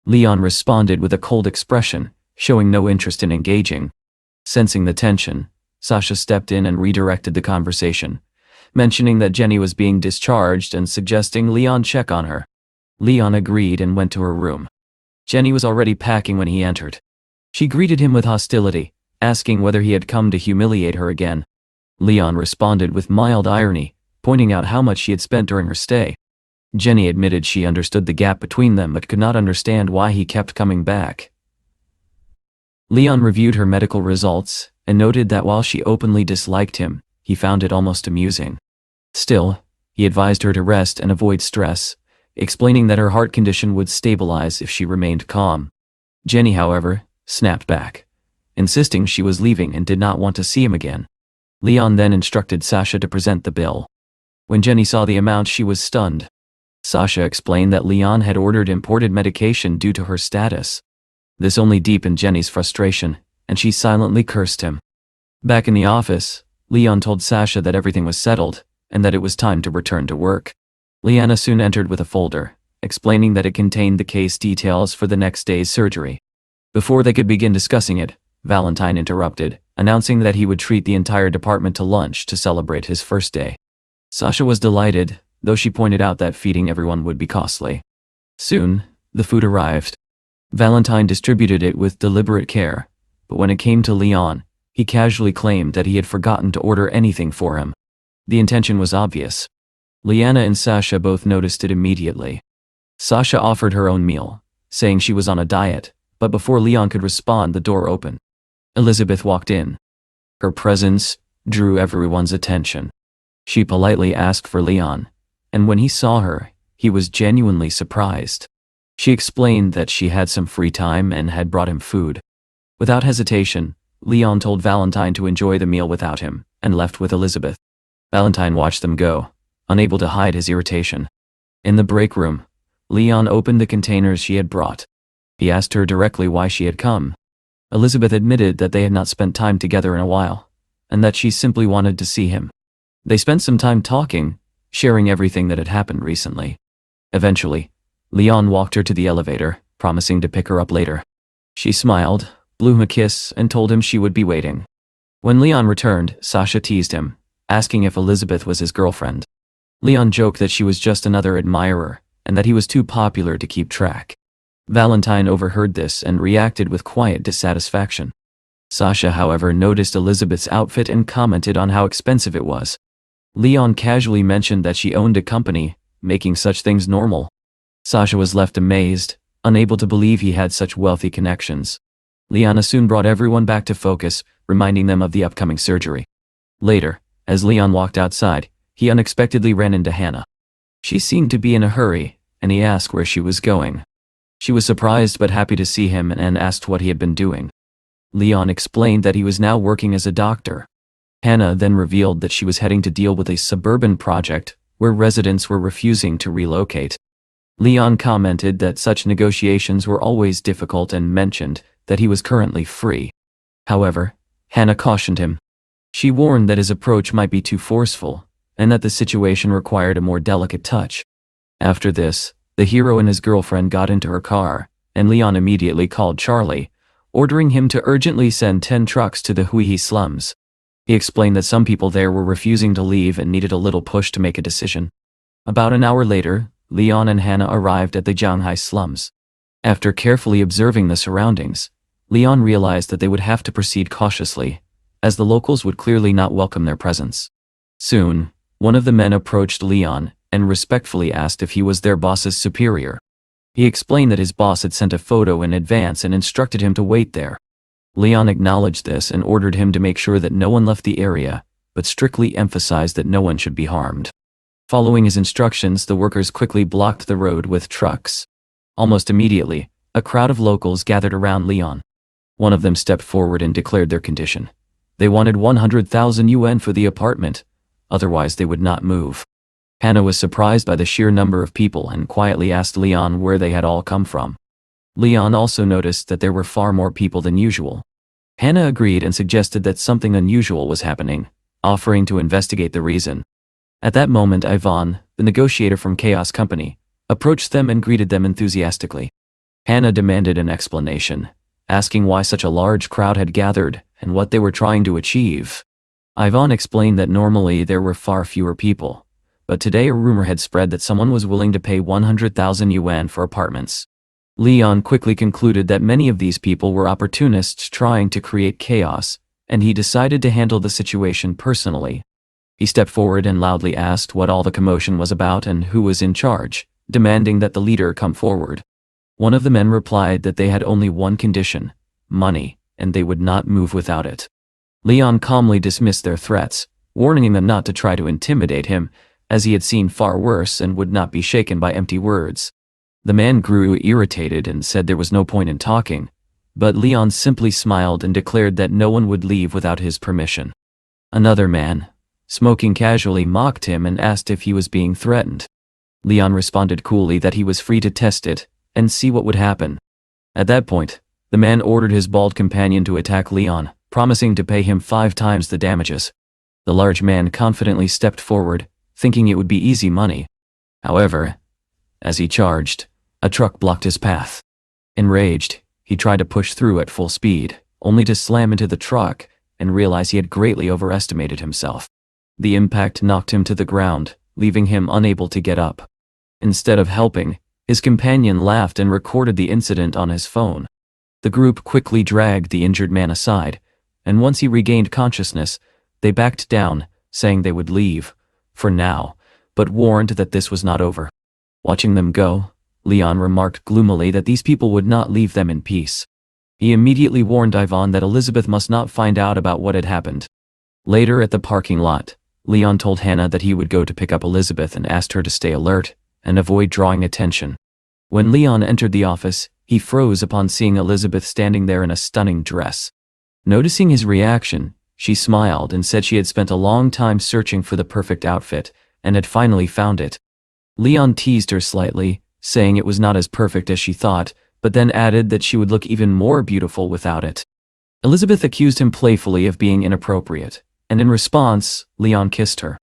Speaker 1: Leon responded with a cold expression, showing no interest in engaging. Sensing the tension, Sasha stepped in and redirected the conversation, mentioning that Jenny was being discharged and suggesting Leon check on her. Leon agreed and went to her room. Jenny was already packing when he entered. She greeted him with hostility, asking whether he had come to humiliate her again. Leon responded with mild irony, pointing out how much she had spent during her stay. Jenny admitted she understood the gap between them but could not understand why he kept coming back. Leon reviewed her medical results and noted that while she openly disliked him, he found it almost amusing. Still, he advised her to rest and avoid stress, explaining that her heart condition would stabilize if she remained calm. Jenny, however, snapped back, insisting she was leaving and did not want to see him again. Leon then instructed Sasha to present the bill. When Jenny saw the amount, she was stunned. Sasha explained that Leon had ordered imported medication due to her status. This only deepened Jenny's frustration, and she silently cursed him. Back in the office, Leon told Sasha that everything was settled, and that it was time to return to work. Liana soon entered with a folder, explaining that it contained the case details for the next day's surgery. Before they could begin discussing it, Valentine interrupted, announcing that he would treat the entire department to lunch to celebrate his first day. Sasha was delighted, though she pointed out that feeding everyone would be costly. Soon, the food arrived. Valentine distributed it with deliberate care, but when it came to Leon, he casually claimed that he had forgotten to order anything for him. The intention was obvious. Liana and Sasha both noticed it immediately. Sasha offered her own meal, saying she was on a diet, but before Leon could respond, the door opened. Elizabeth walked in. Her presence drew everyone's attention. She politely asked for Leon, and when he saw her, he was genuinely surprised. She explained that she had some free time and had brought him food. Without hesitation, Leon told Valentine to enjoy the meal without him, and left with Elizabeth. Valentine watched them go, unable to hide his irritation. In the break room, Leon opened the containers she had brought. He asked her directly why she had come. Elizabeth admitted that they had not spent time together in a while, and that she simply wanted to see him. They spent some time talking, sharing everything that had happened recently. Eventually, Leon walked her to the elevator, promising to pick her up later. She smiled, blew him a kiss, and told him she would be waiting. When Leon returned, Sasha teased him, asking if Elizabeth was his girlfriend. Leon joked that she was just another admirer, and that he was too popular to keep track. Valentine overheard this and reacted with quiet dissatisfaction. Sasha, however, noticed Elizabeth's outfit and commented on how expensive it was. Leon casually mentioned that she owned a company, making such things normal. Sasha was left amazed, unable to believe he had such wealthy connections. Liana soon brought everyone back to focus, reminding them of the upcoming surgery. Later, as Leon walked outside, he unexpectedly ran into Hannah. She seemed to be in a hurry, and he asked where she was going. She was surprised but happy to see him and asked what he had been doing. Leon explained that he was now working as a doctor. Hannah then revealed that she was heading to deal with a suburban project where residents were refusing to relocate. Leon commented that such negotiations were always difficult and mentioned that he was currently free. However, Hannah cautioned him. She warned that his approach might be too forceful, and that the situation required a more delicate touch. After this, the hero and his girlfriend got into her car, and Leon immediately called Charlie, ordering him to urgently send 10 trucks to the Huihi slums. He explained that some people there were refusing to leave and needed a little push to make a decision. About an hour later, Leon and Hannah arrived at the Jianghai slums. After carefully observing the surroundings, Leon realized that they would have to proceed cautiously, as the locals would clearly not welcome their presence. Soon, one of the men approached Leon and respectfully asked if he was their boss's superior. He explained that his boss had sent a photo in advance and instructed him to wait there. Leon acknowledged this and ordered him to make sure that no one left the area, but strictly emphasized that no one should be harmed. Following his instructions, the workers quickly blocked the road with trucks. Almost immediately, a crowd of locals gathered around Leon. One of them stepped forward and declared their condition. They wanted 100,000 yuan for the apartment, otherwise they would not move. Hannah was surprised by the sheer number of people and quietly asked Leon where they had all come from. Leon also noticed that there were far more people than usual. Hannah agreed and suggested that something unusual was happening, offering to investigate the reason. At that moment, Ivan, the negotiator from Chaos Company, approached them and greeted them enthusiastically. Hannah demanded an explanation, asking why such a large crowd had gathered and what they were trying to achieve. Ivan explained that normally there were far fewer people, but today a rumor had spread that someone was willing to pay 100,000 yuan for apartments. Leon quickly concluded that many of these people were opportunists trying to create chaos, and he decided to handle the situation personally. He stepped forward and loudly asked what all the commotion was about and who was in charge, demanding that the leader come forward. One of the men replied that they had only one condition: money, and they would not move without it. Leon calmly dismissed their threats, warning them not to try to intimidate him, as he had seen far worse and would not be shaken by empty words. The man grew irritated and said there was no point in talking, but Leon simply smiled and declared that no one would leave without his permission. Another man, smoking casually, mocked him and asked if he was being threatened. Leon responded coolly that he was free to test it and see what would happen. At that point, the man ordered his bald companion to attack Leon, promising to pay him 5 times the damages. The large man confidently stepped forward, thinking it would be easy money. However, as he charged, a truck blocked his path. Enraged, he tried to push through at full speed, only to slam into the truck and realize he had greatly overestimated himself. The impact knocked him to the ground, leaving him unable to get up. Instead of helping, his companion laughed and recorded the incident on his phone. The group quickly dragged the injured man aside, and once he regained consciousness, they backed down, saying they would leave, for now, but warned that this was not over. Watching them go, Leon remarked gloomily that these people would not leave them in peace. He immediately warned Ivan that Elizabeth must not find out about what had happened. Later at the parking lot, Leon told Hannah that he would go to pick up Elizabeth and asked her to stay alert and avoid drawing attention. When Leon entered the office, he froze upon seeing Elizabeth standing there in a stunning dress. Noticing his reaction, she smiled and said she had spent a long time searching for the perfect outfit and had finally found it. Leon teased her slightly, saying it was not as perfect as she thought, but then added that she would look even more beautiful without it. Elizabeth accused him playfully of being inappropriate, and in response, Leon kissed her.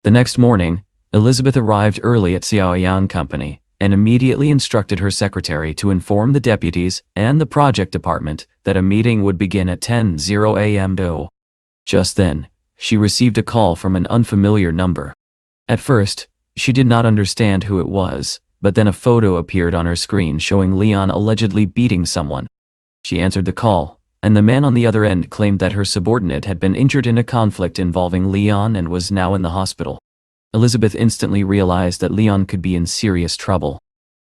Speaker 1: The next morning, Elizabeth arrived early at Xiaoyan Company and immediately instructed her secretary to inform the deputies and the project department that a meeting would begin at 10:00 a.m. Just then, she received a call from an unfamiliar number. At first, she did not understand who it was, but then a photo appeared on her screen showing Leon allegedly beating someone. She answered the call, and the man on the other end claimed that her subordinate had been injured in a conflict involving Leon and was now in the hospital. Elizabeth instantly realized that Leon could be in serious trouble.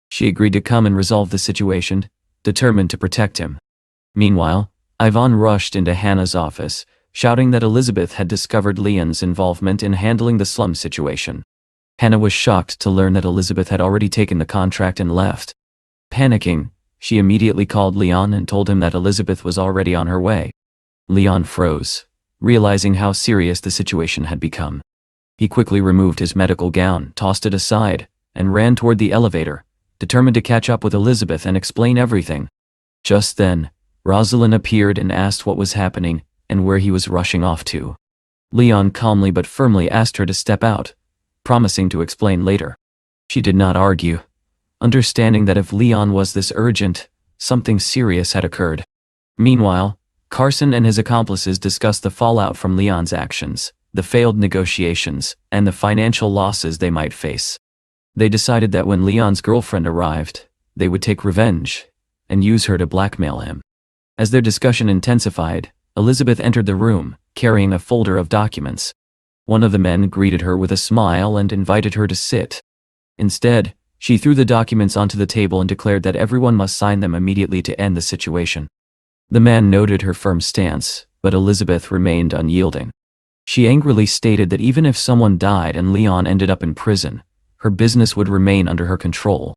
Speaker 1: She agreed to come and resolve the situation, determined to protect him. Meanwhile, Ivan rushed into Hannah's office, shouting that Elizabeth had discovered Leon's involvement in handling the slum situation. Hannah was shocked to learn that Elizabeth had already taken the contract and left. Panicking, she immediately called Leon and told him that Elizabeth was already on her way. Leon froze, realizing how serious the situation had become. He quickly removed his medical gown, tossed it aside, and ran toward the elevator, determined to catch up with Elizabeth and explain everything. Just then, Rosalind appeared and asked what was happening and where he was rushing off to. Leon calmly but firmly asked her to step out, promising to explain later. She did not argue, understanding that if Leon was this urgent, something serious had occurred. Meanwhile, Carson and his accomplices discussed the fallout from Leon's actions, the failed negotiations, and the financial losses they might face. They decided that when Leon's girlfriend arrived, they would take revenge and use her to blackmail him. As their discussion intensified, Elizabeth entered the room, carrying a folder of documents. One of the men greeted her with a smile and invited her to sit. Instead, she threw the documents onto the table and declared that everyone must sign them immediately to end the situation. The man noted her firm stance, but Elizabeth remained unyielding. She angrily stated that even if someone died and Leon ended up in prison, her business would remain under her control.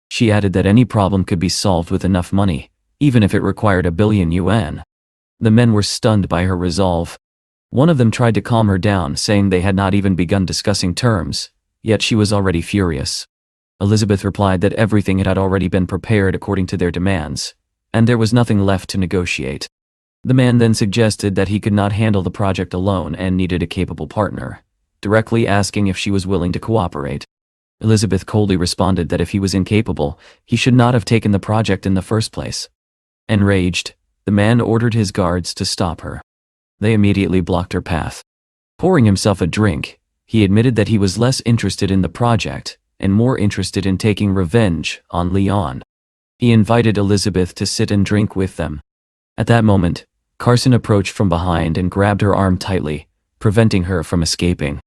Speaker 1: She added that any problem could be solved with enough money, even if it required $1 billion. The men were stunned by her resolve. One of them tried to calm her down, saying they had not even begun discussing terms, yet she was already furious. Elizabeth replied that everything had already been prepared according to their demands, and there was nothing left to negotiate. The man then suggested that he could not handle the project alone and needed a capable partner, directly asking if she was willing to cooperate. Elizabeth coldly responded that if he was incapable, he should not have taken the project in the first place. Enraged, the man ordered his guards to stop her. They immediately blocked her path. Pouring himself a drink, he admitted that he was less interested in the project and more interested in taking revenge on Leon. He invited Elizabeth to sit and drink with them. At that moment, Carson approached from behind and grabbed her arm tightly, preventing her from escaping.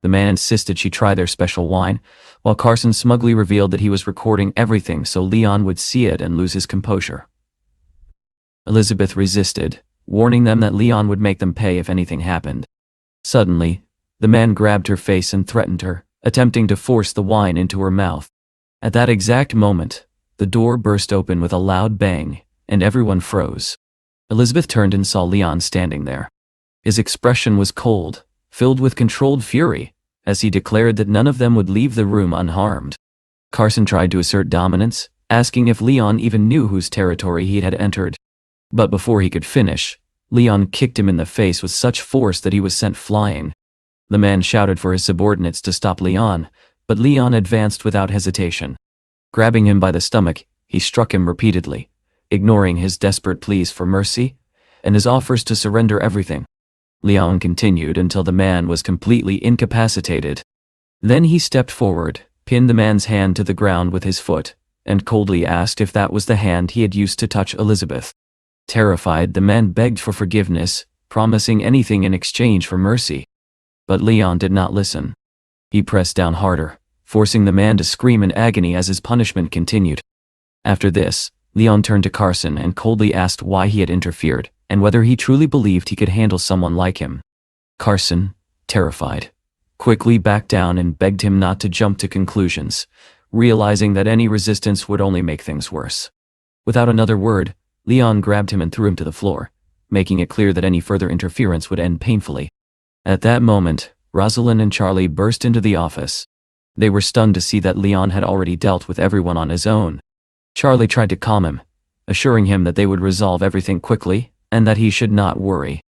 Speaker 1: The man insisted she try their special wine, while Carson smugly revealed that he was recording everything so Leon would see it and lose his composure. Elizabeth resisted, warning them that Leon would make them pay if anything happened. Suddenly, the man grabbed her face and threatened her, attempting to force the wine into her mouth. At that exact moment, the door burst open with a loud bang, and everyone froze. Elizabeth turned and saw Leon standing there. His expression was cold, filled with controlled fury, as he declared that none of them would leave the room unharmed. Carson tried to assert dominance, asking if Leon even knew whose territory he had entered. But before he could finish, Leon kicked him in the face with such force that he was sent flying. The man shouted for his subordinates to stop Leon, but Leon advanced without hesitation. Grabbing him by the stomach, he struck him repeatedly, ignoring his desperate pleas for mercy and his offers to surrender everything. Leon continued until the man was completely incapacitated. Then he stepped forward, pinned the man's hand to the ground with his foot, and coldly asked if that was the hand he had used to touch Elizabeth. Terrified, the man begged for forgiveness, promising anything in exchange for mercy. But Leon did not listen. He pressed down harder, forcing the man to scream in agony as his punishment continued. After this, Leon turned to Carson and coldly asked why he had interfered, and whether he truly believed he could handle someone like him. Carson, terrified, quickly backed down and begged him not to jump to conclusions, realizing that any resistance would only make things worse. Without another word, Leon grabbed him and threw him to the floor, making it clear that any further interference would end painfully. At that moment, Rosalind and Charlie burst into the office. They were stunned to see that Leon had already dealt with everyone on his own. Charlie tried to calm him, assuring him that they would resolve everything quickly and that he should not worry.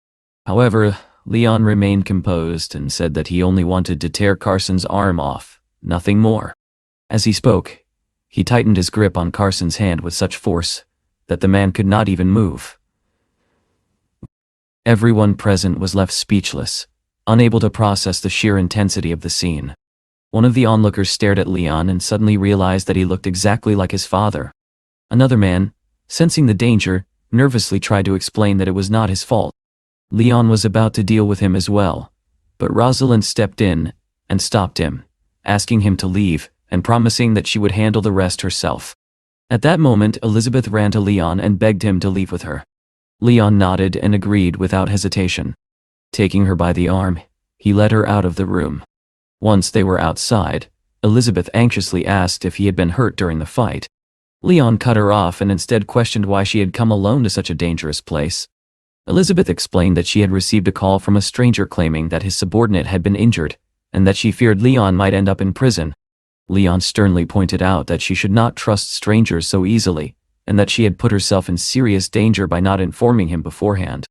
Speaker 1: However, Leon remained composed and said that he only wanted to tear Carson's arm off, nothing more. As he spoke, he tightened his grip on Carson's hand with such force that the man could not even move. Everyone present was left speechless, unable to process the sheer intensity of the scene. One of the onlookers stared at Leon and suddenly realized that he looked exactly like his father. Another man, sensing the danger, nervously tried to explain that it was not his fault. Leon was about to deal with him as well, but Rosalind stepped in and stopped him, asking him to leave and promising that she would handle the rest herself. At that moment, Elizabeth ran to Leon and begged him to leave with her. Leon nodded and agreed without hesitation. Taking her by the arm, he led her out of the room. Once they were outside, Elizabeth anxiously asked if he had been hurt during the fight. Leon cut her off and instead questioned why she had come alone to such a dangerous place. Elizabeth explained that she had received a call from a stranger claiming that his subordinate had been injured, and that she feared Leon might end up in prison. Leon sternly pointed out that she should not trust strangers so easily, and that she had put herself in serious danger by not informing him beforehand.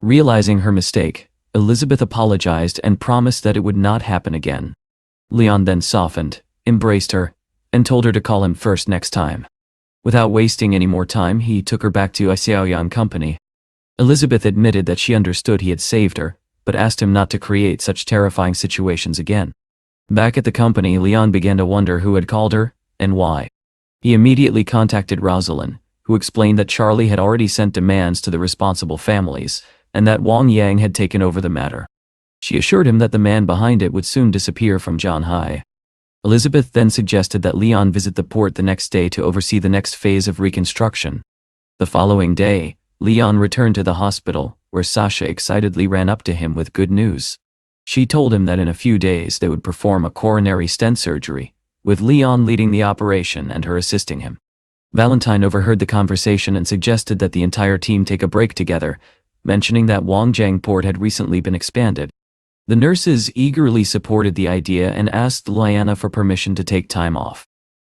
Speaker 1: Realizing her mistake, Elizabeth apologized and promised that it would not happen again. Leon then softened, embraced her, and told her to call him first next time. Without wasting any more time, he took her back to Xiaoyan Company. Elizabeth admitted that she understood he had saved her, but asked him not to create such terrifying situations again. Back at the company, Leon began to wonder who had called her, and why. He immediately contacted Rosalind, who explained that Charlie had already sent demands to the responsible families, and that Wang Yang had taken over the matter. She assured him that the man behind it would soon disappear from Zhanghai. Elizabeth then suggested that Leon visit the port the next day to oversee the next phase of reconstruction. The following day, Leon returned to the hospital, where Sasha excitedly ran up to him with good news. She told him that in a few days they would perform a coronary stent surgery, with Leon leading the operation and her assisting him. Valentine overheard the conversation and suggested that the entire team take a break together, mentioning that Wangjiang Port had recently been expanded. The nurses eagerly supported the idea and asked Liana for permission to take time off.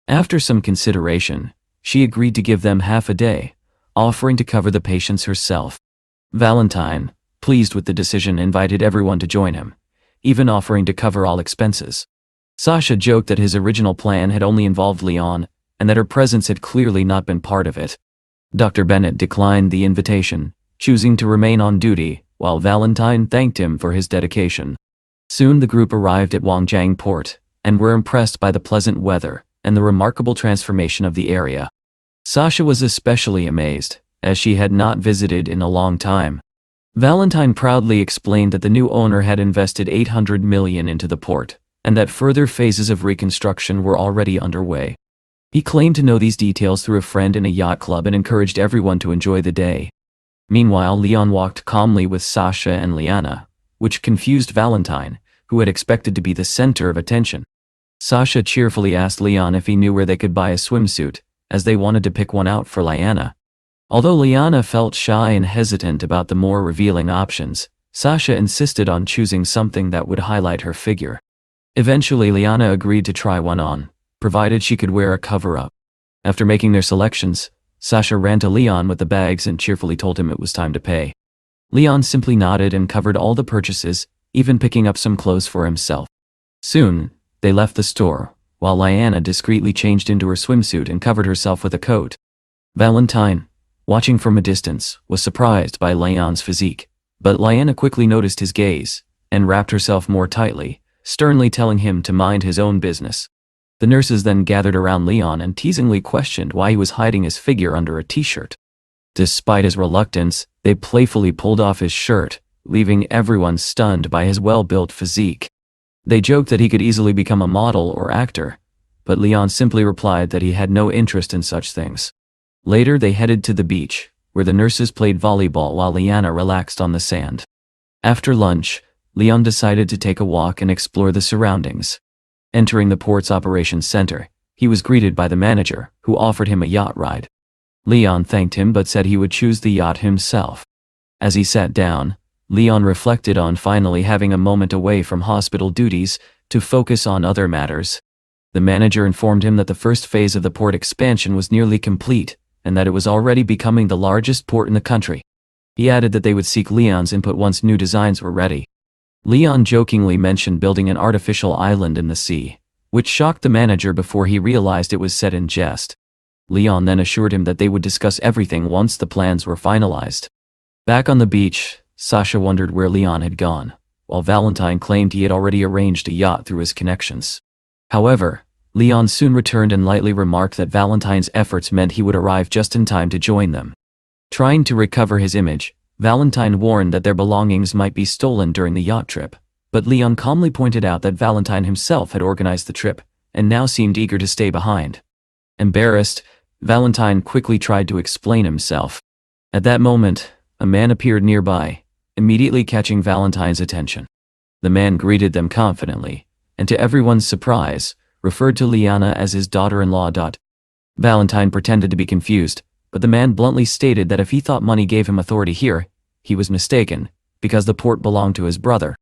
Speaker 1: After some consideration, she agreed to give them half a day, offering to cover the patients herself. Valentine, pleased with the decision, invited everyone to join him, even offering to cover all expenses. Sasha joked that his original plan had only involved Leon, and that her presence had clearly not been part of it. Dr. Bennett declined the invitation, choosing to remain on duty, while Valentine thanked him for his dedication. Soon the group arrived at Wangjiang Port, and were impressed by the pleasant weather and the remarkable transformation of the area. Sasha was especially amazed, as she had not visited in a long time. Valentine proudly explained that the new owner had invested 800 million into the port, and that further phases of reconstruction were already underway. He claimed to know these details through a friend in a yacht club and encouraged everyone to enjoy the day. Meanwhile, Leon walked calmly with Sasha and Liana, which confused Valentine, who had expected to be the center of attention. Sasha cheerfully asked Leon if he knew where they could buy a swimsuit, as they wanted to pick one out for Liana. Although Liana felt shy and hesitant about the more revealing options, Sasha insisted on choosing something that would highlight her figure. Eventually, Liana agreed to try one on, provided she could wear a cover-up. After making their selections, Sasha ran to Leon with the bags and cheerfully told him it was time to pay. Leon simply nodded and covered all the purchases, even picking up some clothes for himself. Soon, they left the store, while Liana discreetly changed into her swimsuit and covered herself with a coat. Valentine, watching from a distance, was surprised by Leon's physique, but Liana quickly noticed his gaze, and wrapped herself more tightly, sternly telling him to mind his own business. The nurses then gathered around Leon and teasingly questioned why he was hiding his figure under a t-shirt. Despite his reluctance, they playfully pulled off his shirt, leaving everyone stunned by his well-built physique. They joked that he could easily become a model or actor, but Leon simply replied that he had no interest in such things. Later they headed to the beach, where the nurses played volleyball while Liana relaxed on the sand. After lunch, Leon decided to take a walk and explore the surroundings. Entering the port's operations center, he was greeted by the manager, who offered him a yacht ride. Leon thanked him but said he would choose the yacht himself. As he sat down, Leon reflected on finally having a moment away from hospital duties to focus on other matters. The manager informed him that the first phase of the port expansion was nearly complete, and that it was already becoming the largest port in the country. He added that they would seek Leon's input once new designs were ready. Leon jokingly mentioned building an artificial island in the sea, which shocked the manager before he realized it was said in jest. Leon then assured him that they would discuss everything once the plans were finalized. Back on the beach, Sasha wondered where Leon had gone, while Valentine claimed he had already arranged a yacht through his connections. However, Leon soon returned and lightly remarked that Valentine's efforts meant he would arrive just in time to join them. Trying to recover his image, Valentine warned that their belongings might be stolen during the yacht trip, but Leon calmly pointed out that Valentine himself had organized the trip, and now seemed eager to stay behind. Embarrassed, Valentine quickly tried to explain himself. At that moment, a man appeared nearby, immediately catching Valentine's attention. The man greeted them confidently, and to everyone's surprise, referred to Liana as his daughter-in-law. Valentine pretended to be confused, but the man bluntly stated that if he thought money gave him authority here, he was mistaken, because the port belonged to his brother.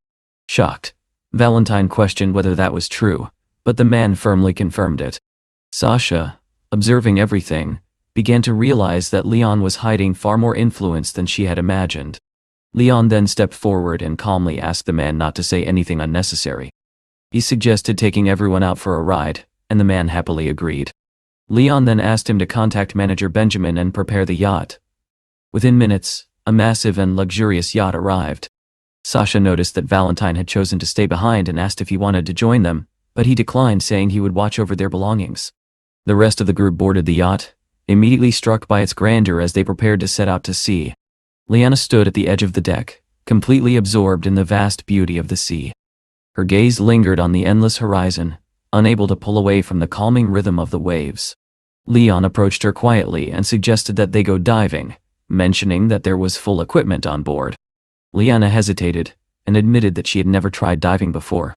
Speaker 1: Shocked, Valentine questioned whether that was true, but the man firmly confirmed it. Sasha, observing everything, began to realize that Leon was hiding far more influence than she had imagined. Leon then stepped forward and calmly asked the man not to say anything unnecessary. He suggested taking everyone out for a ride, and the man happily agreed. Leon then asked him to contact manager Benjamin and prepare the yacht. Within minutes, a massive and luxurious yacht arrived. Sasha noticed that Valentine had chosen to stay behind and asked if he wanted to join them, but he declined, saying he would watch over their belongings. The rest of the group boarded the yacht, immediately struck by its grandeur as they prepared to set out to sea. Liana stood at the edge of the deck, completely absorbed in the vast beauty of the sea. Her gaze lingered on the endless horizon, unable to pull away from the calming rhythm of the waves. Leon approached her quietly and suggested that they go diving, mentioning that there was full equipment on board. Liana hesitated and admitted that she had never tried diving before.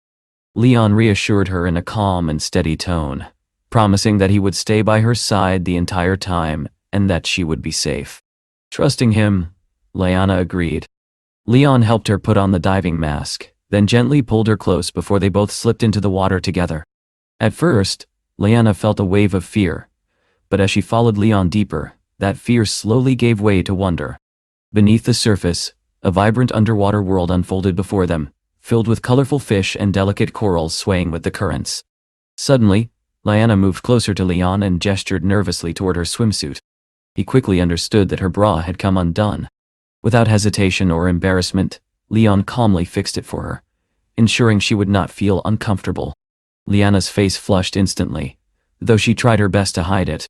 Speaker 1: Leon reassured her in a calm and steady tone, promising that he would stay by her side the entire time and that she would be safe. Trusting him, Liana agreed. Leon helped her put on the diving mask, then gently pulled her close before they both slipped into the water together. At first, Liana felt a wave of fear, but as she followed Leon deeper, that fear slowly gave way to wonder. Beneath the surface, a vibrant underwater world unfolded before them, filled with colorful fish and delicate corals swaying with the currents. Suddenly, Liana moved closer to Leon and gestured nervously toward her swimsuit. He quickly understood that her bra had come undone. Without hesitation or embarrassment, Leon calmly fixed it for her, ensuring she would not feel uncomfortable. Liana's face flushed instantly, though she tried her best to hide it.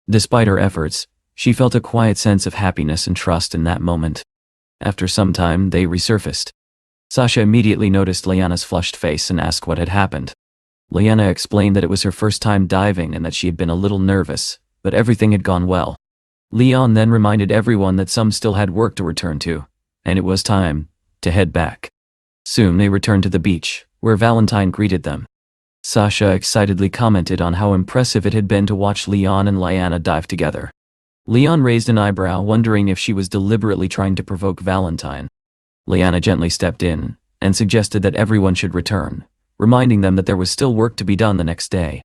Speaker 1: Despite her efforts, she felt a quiet sense of happiness and trust in that moment. After some time, they resurfaced. Sasha immediately noticed Liana's flushed face and asked what had happened. Liana explained that it was her first time diving and that she had been a little nervous, but everything had gone well. Leon then reminded everyone that some still had work to return to, and it was time to head back. Soon they returned to the beach, where Valentine greeted them. Sasha excitedly commented on how impressive it had been to watch Leon and Liana dive together. Leon raised an eyebrow, wondering if she was deliberately trying to provoke Valentine. Liana gently stepped in and suggested that everyone should return, reminding them that there was still work to be done the next day.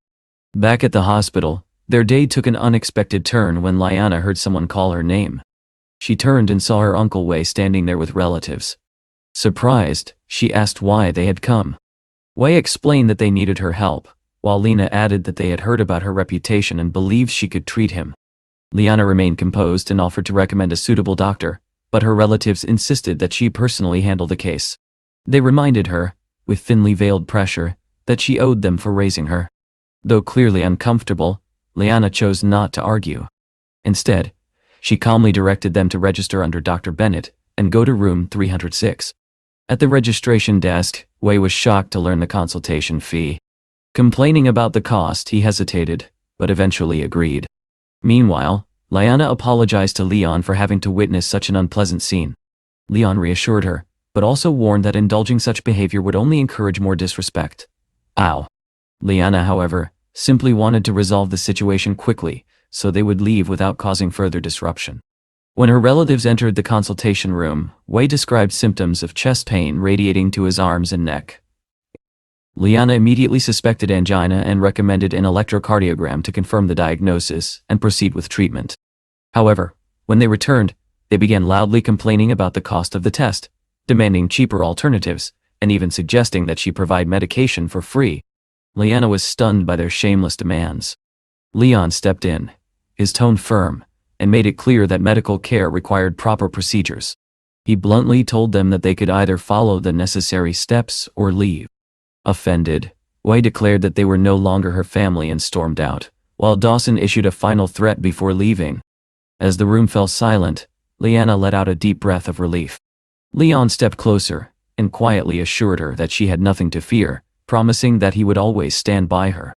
Speaker 1: Back at the hospital, their day took an unexpected turn when Liana heard someone call her name. She turned and saw her Uncle Wei standing there with relatives. Surprised, she asked why they had come. Wei explained that they needed her help, while Lena added that they had heard about her reputation and believed she could treat him. Liana remained composed and offered to recommend a suitable doctor, but her relatives insisted that she personally handle the case. They reminded her, with thinly veiled pressure, that she owed them for raising her. Though clearly uncomfortable, Liana chose not to argue. Instead, she calmly directed them to register under Dr. Bennett and go to room 306. At the registration desk, Wei was shocked to learn the consultation fee. Complaining about the cost, he hesitated, but eventually agreed. Meanwhile, Liana apologized to Leon for having to witness such an unpleasant scene. Leon reassured her, but also warned that indulging such behavior would only encourage more disrespect. Ow. Liana, however, simply wanted to resolve the situation quickly, so they would leave without causing further disruption. When her relatives entered the consultation room, Wei described symptoms of chest pain radiating to his arms and neck. Liana immediately suspected angina and recommended an electrocardiogram to confirm the diagnosis and proceed with treatment. However, when they returned, they began loudly complaining about the cost of the test, demanding cheaper alternatives, and even suggesting that she provide medication for free. Liana was stunned by their shameless demands. Leon stepped in, his tone firm, and made it clear that medical care required proper procedures. He bluntly told them that they could either follow the necessary steps or leave. Offended, Wei declared that they were no longer her family and stormed out, while Dawson issued a final threat before leaving. As the room fell silent, Liana let out a deep breath of relief. Leon stepped closer and quietly assured her that she had nothing to fear, promising that he would always stand by her.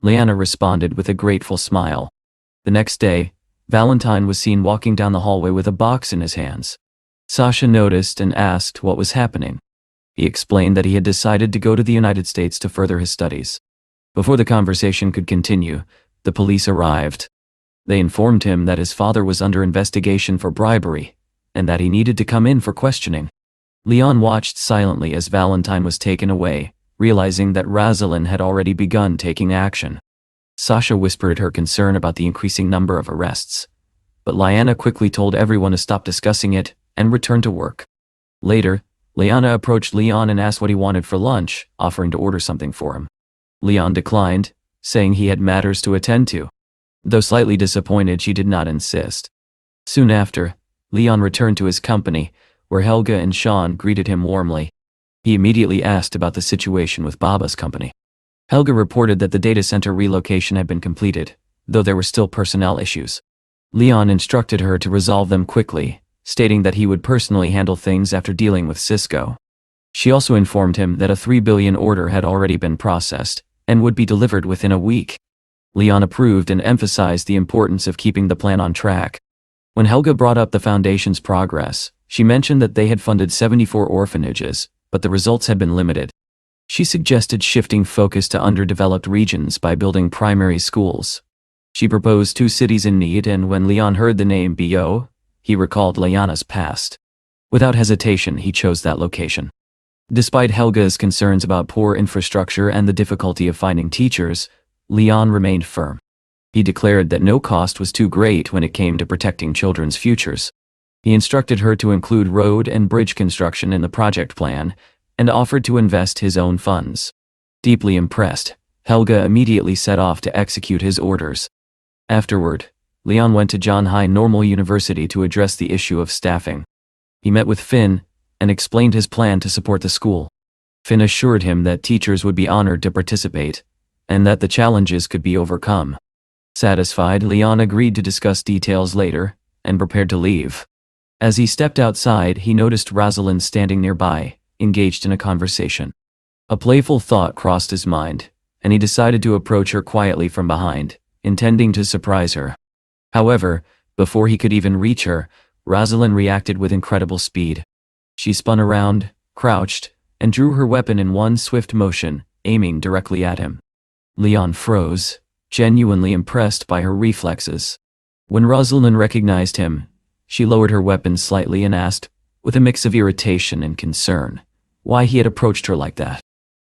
Speaker 1: Liana responded with a grateful smile. The next day, Valentine was seen walking down the hallway with a box in his hands. Sasha noticed and asked what was happening. He explained that he had decided to go to the United States to further his studies. Before the conversation could continue, the police arrived. They informed him that his father was under investigation for bribery, and that he needed to come in for questioning. Leon watched silently as Valentine was taken away, realizing that Rosalind had already begun taking action. Sasha whispered her concern about the increasing number of arrests, but Liana quickly told everyone to stop discussing it and return to work. Later, Liana approached Leon and asked what he wanted for lunch, offering to order something for him. Leon declined, saying he had matters to attend to. Though slightly disappointed, she did not insist. Soon after, Leon returned to his company, where Helga and Sean greeted him warmly. He immediately asked about the situation with Baba's company. Helga reported that the data center relocation had been completed, though there were still personnel issues. Leon instructed her to resolve them quickly, stating that he would personally handle things after dealing with Cisco. She also informed him that a 3 billion order had already been processed and would be delivered within a week. Leon approved and emphasized the importance of keeping the plan on track. When Helga brought up the Foundation's progress, she mentioned that they had funded 74 orphanages, but the results had been limited. She suggested shifting focus to underdeveloped regions by building primary schools. She proposed 2 cities in need, and when Leon heard the name Bo, he recalled Liana's past. Without hesitation, he chose that location. Despite Helga's concerns about poor infrastructure and the difficulty of finding teachers, Leon remained firm. He declared that no cost was too great when it came to protecting children's futures. He instructed her to include road and bridge construction in the project plan, and offered to invest his own funds. Deeply impressed, Helga immediately set off to execute his orders. Afterward, Leon went to John High Normal University to address the issue of staffing. He met with Finn and explained his plan to support the school. Finn assured him that teachers would be honored to participate, and that the challenges could be overcome. Satisfied, Leon agreed to discuss details later, and prepared to leave. As he stepped outside, he noticed Rosalind standing nearby, engaged in a conversation. A playful thought crossed his mind, and he decided to approach her quietly from behind, intending to surprise her. However, before he could even reach her, Rosalind reacted with incredible speed. She spun around, crouched, and drew her weapon in one swift motion, aiming directly at him. Leon froze, genuinely impressed by her reflexes. When Rosalind recognized him, she lowered her weapon slightly and asked, with a mix of irritation and concern, why he had approached her like that.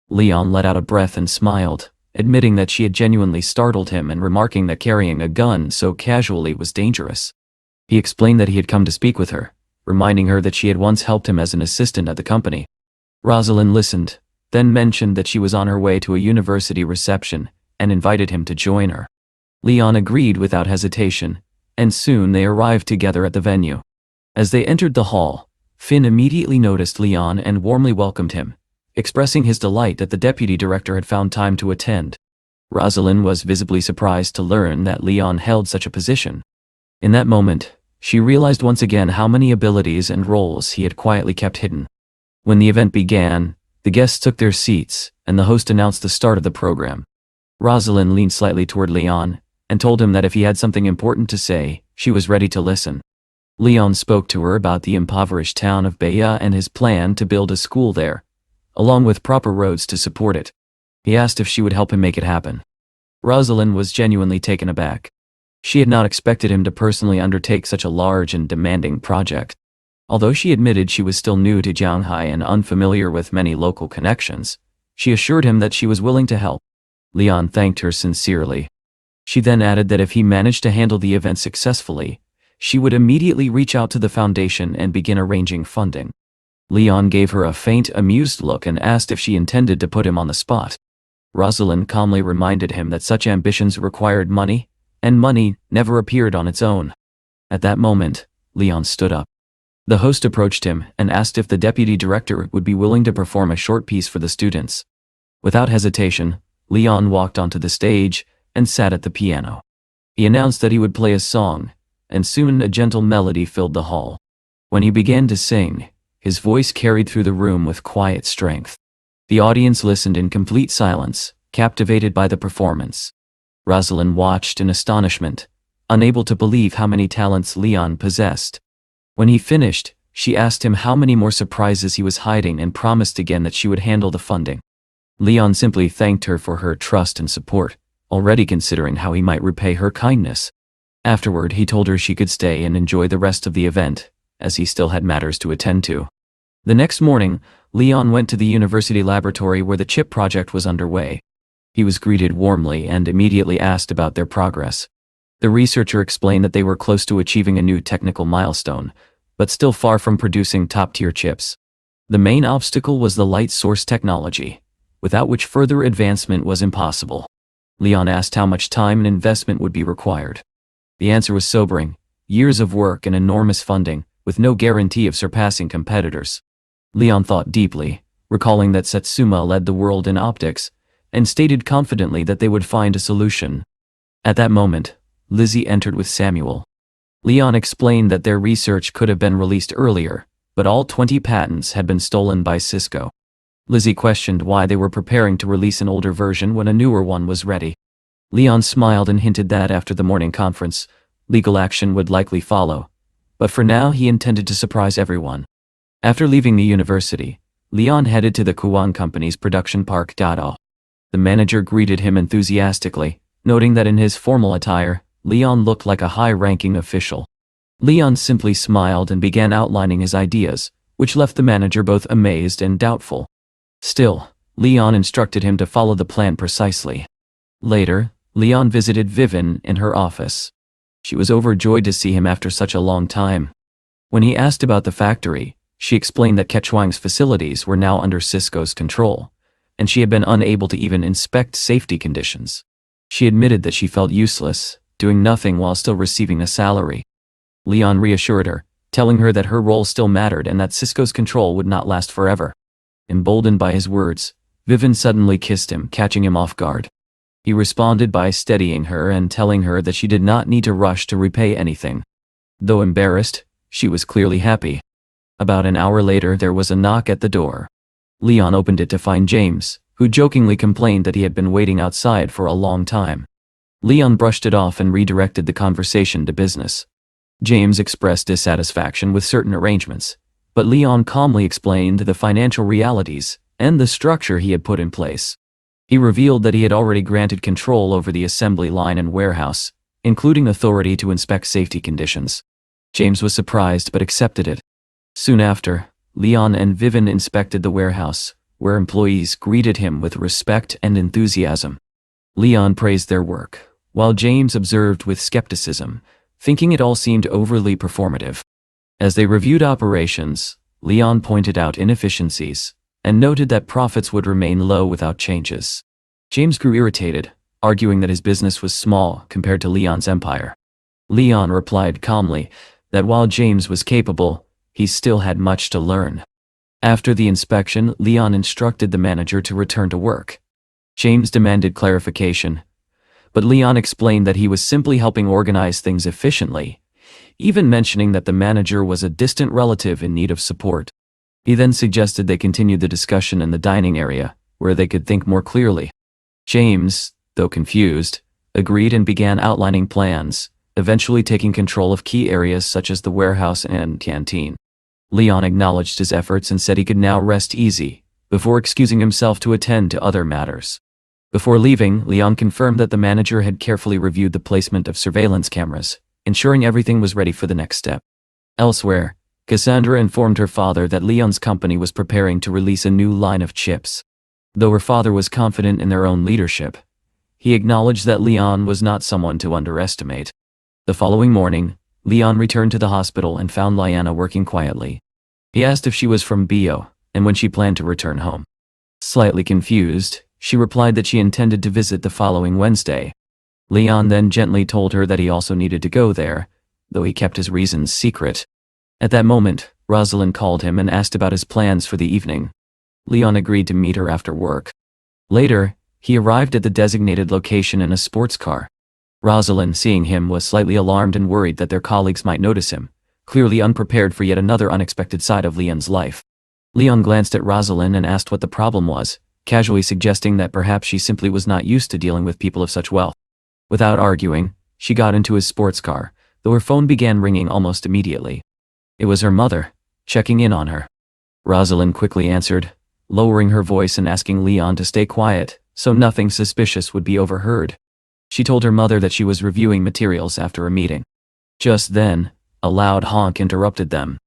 Speaker 1: Leon let out a breath and smiled, admitting that she had genuinely startled him and remarking that carrying a gun so casually was dangerous. He explained that he had come to speak with her, reminding her that she had once helped him as an assistant at the company. Rosalind listened, then mentioned that she was on her way to a university reception and invited him to join her. Leon agreed without hesitation, and soon they arrived together at the venue. As they entered the hall, Finn immediately noticed Leon and warmly welcomed him, expressing his delight that the deputy director had found time to attend. Rosalind was visibly surprised to learn that Leon held such a position. In that moment, she realized once again how many abilities and roles he had quietly kept hidden. When the event began, the guests took their seats, and the host announced the start of the program. Rosalind leaned slightly toward Leon, and told him that if he had something important to say, she was ready to listen. Leon spoke to her about the impoverished town of Baya and his plan to build a school there, along with proper roads to support it. He asked if she would help him make it happen. Rosalind was genuinely taken aback. She had not expected him to personally undertake such a large and demanding project. Although she admitted she was still new to Jianghai and unfamiliar with many local connections, she assured him that she was willing to help. Leon thanked her sincerely. She then added that if he managed to handle the event successfully, she would immediately reach out to the foundation and begin arranging funding. Leon gave her a faint, amused look and asked if she intended to put him on the spot. Rosalind calmly reminded him that such ambitions required money, and money never appeared on its own. At that moment, Leon stood up. The host approached him and asked if the deputy director would be willing to perform a short piece for the students. Without hesitation, Leon walked onto the stage and sat at the piano. He announced that he would play a song, and soon a gentle melody filled the hall. When he began to sing, his voice carried through the room with quiet strength. The audience listened in complete silence, captivated by the performance. Rosalind watched in astonishment, unable to believe how many talents Leon possessed. When he finished, she asked him how many more surprises he was hiding and promised again that she would handle the funding. Leon simply thanked her for her trust and support, already considering how he might repay her kindness. Afterward, he told her she could stay and enjoy the rest of the event, as he still had matters to attend to. The next morning, Leon went to the university laboratory where the chip project was underway. He was greeted warmly and immediately asked about their progress. The researcher explained that they were close to achieving a new technical milestone, but still far from producing top-tier chips. The main obstacle was the light source technology, without which further advancement was impossible. Leon asked how much time and investment would be required. The answer was sobering: years of work and enormous funding, with no guarantee of surpassing competitors. Leon thought deeply, recalling that Satsuma led the world in optics, and stated confidently that they would find a solution. At that moment, Lizzie entered with Samuel. Leon explained that their research could have been released earlier, but all 20 patents had been stolen by Cisco. Lizzie questioned why they were preparing to release an older version when a newer one was ready. Leon smiled and hinted that after the morning conference, legal action would likely follow, but for now he intended to surprise everyone. After leaving the university, Leon headed to the Kuan Company's production park. The manager greeted him enthusiastically, noting that in his formal attire, Leon looked like a high-ranking official. Leon simply smiled and began outlining his ideas, which left the manager both amazed and doubtful. Still, Leon instructed him to follow the plan precisely. Later, Leon visited Vivian in her office. She was overjoyed to see him after such a long time. When he asked about the factory, she explained that Kechuang's facilities were now under Cisco's control, and she had been unable to even inspect safety conditions. She admitted that she felt useless, doing nothing while still receiving a salary. Leon reassured her, telling her that her role still mattered and that Cisco's control would not last forever. Emboldened by his words, Vivian suddenly kissed him, catching him off guard. He responded by steadying her and telling her that she did not need to rush to repay anything. Though embarrassed, she was clearly happy. About an hour later, there was a knock at the door. Leon opened it to find James, who jokingly complained that he had been waiting outside for a long time. Leon brushed it off and redirected the conversation to business. James expressed dissatisfaction with certain arrangements, but Leon calmly explained the financial realities and the structure he had put in place. He revealed that he had already granted control over the assembly line and warehouse, including authority to inspect safety conditions. James was surprised but accepted it. Soon after, Leon and Vivian inspected the warehouse, where employees greeted him with respect and enthusiasm. Leon praised their work, while James observed with skepticism, thinking it all seemed overly performative. As they reviewed operations, Leon pointed out inefficiencies and noted that profits would remain low without changes. James grew irritated, arguing that his business was small compared to Leon's empire. Leon replied calmly that while James was capable, he still had much to learn. After the inspection, Leon instructed the manager to return to work. James demanded clarification, but Leon explained that he was simply helping organize things efficiently, even mentioning that the manager was a distant relative in need of support. He then suggested they continue the discussion in the dining area, where they could think more clearly. James, though confused, agreed and began outlining plans, eventually taking control of key areas such as the warehouse and canteen. Leon acknowledged his efforts and said he could now rest easy, before excusing himself to attend to other matters. Before leaving, Leon confirmed that the manager had carefully reviewed the placement of surveillance cameras, ensuring everything was ready for the next step. Elsewhere, Cassandra informed her father that Leon's company was preparing to release a new line of chips. Though her father was confident in their own leadership, he acknowledged that Leon was not someone to underestimate. The following morning, Leon returned to the hospital and found Liana working quietly. He asked if she was from Bio, and when she planned to return home. Slightly confused, she replied that she intended to visit the following Wednesday. Leon then gently told her that he also needed to go there, though he kept his reasons secret. At that moment, Rosalind called him and asked about his plans for the evening. Leon agreed to meet her after work. Later, he arrived at the designated location in a sports car. Rosalind, seeing him, was slightly alarmed and worried that their colleagues might notice him, clearly unprepared for yet another unexpected side of Leon's life. Leon glanced at Rosalind and asked what the problem was, casually suggesting that perhaps she simply was not used to dealing with people of such wealth. Without arguing, she got into his sports car, though her phone began ringing almost immediately. It was her mother, checking in on her. Rosalind quickly answered, lowering her voice and asking Leon to stay quiet, so nothing suspicious would be overheard. She told her mother that she was reviewing materials after a meeting. Just then, a loud honk interrupted them.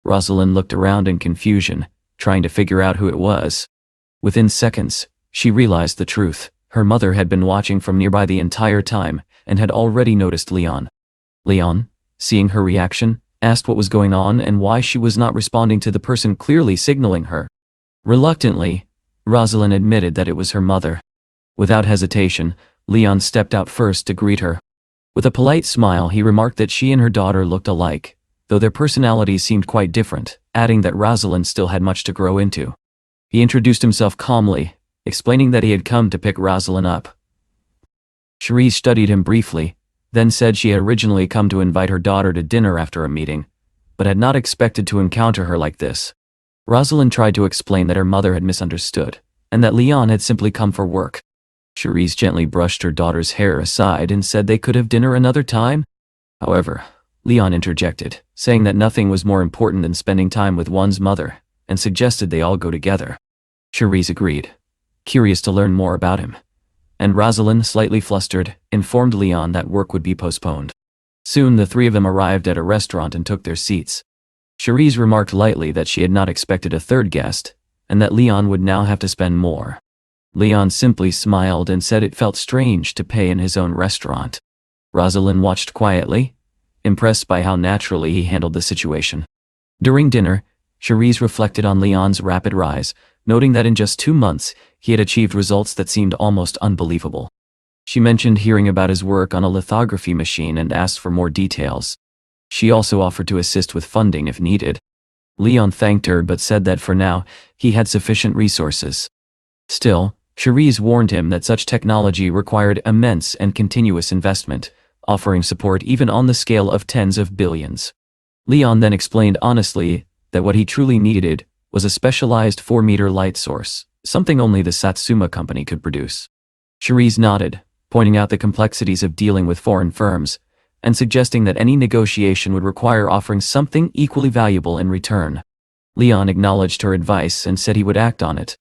Speaker 1: Rosalind looked around in confusion, trying to figure out who it was. Within seconds, she realized the truth. Her mother had been watching from nearby the entire time and had already noticed Leon. Leon, seeing her reaction, asked what was going on and why she was not responding to the person clearly signaling her. Reluctantly, Rosalind admitted that it was her mother. Without hesitation, Leon stepped out first to greet her. With a polite smile, he remarked that she and her daughter looked alike, though their personalities seemed quite different, adding that Rosalind still had much to grow into. He introduced himself calmly, explaining that he had come to pick Rosalind up. Cherise studied him briefly, then said she had originally come to invite her daughter to dinner after a meeting, but had not expected to encounter her like this. Rosalind tried to explain that her mother had misunderstood, and that Leon had simply come for work. Cherise gently brushed her daughter's hair aside and said they could have dinner another time. However, Leon interjected, saying that nothing was more important than spending time with one's mother, and suggested they all go together. Cherise agreed, curious to learn more about him, and Rosalind, slightly flustered, informed Leon that work would be postponed. Soon the three of them arrived at a restaurant and took their seats. Cherise remarked lightly that she had not expected a third guest, and that Leon would now have to spend more. Leon simply smiled and said it felt strange to pay in his own restaurant. Rosalind watched quietly, impressed by how naturally he handled the situation. During dinner, Cherise reflected on Leon's rapid rise, noting that in just 2 months, he had achieved results that seemed almost unbelievable. She mentioned hearing about his work on a lithography machine and asked for more details. She also offered to assist with funding if needed. Leon thanked her but said that for now, he had sufficient resources. Still, Cherise warned him that such technology required immense and continuous investment, offering support even on the scale of tens of billions. Leon then explained honestly that what he truly needed was a specialized 4-meter light source, something only the Satsuma company could produce. Cherise nodded, pointing out the complexities of dealing with foreign firms, and suggesting that any negotiation would require offering something equally valuable in return. Leon acknowledged her advice and said he would act on it.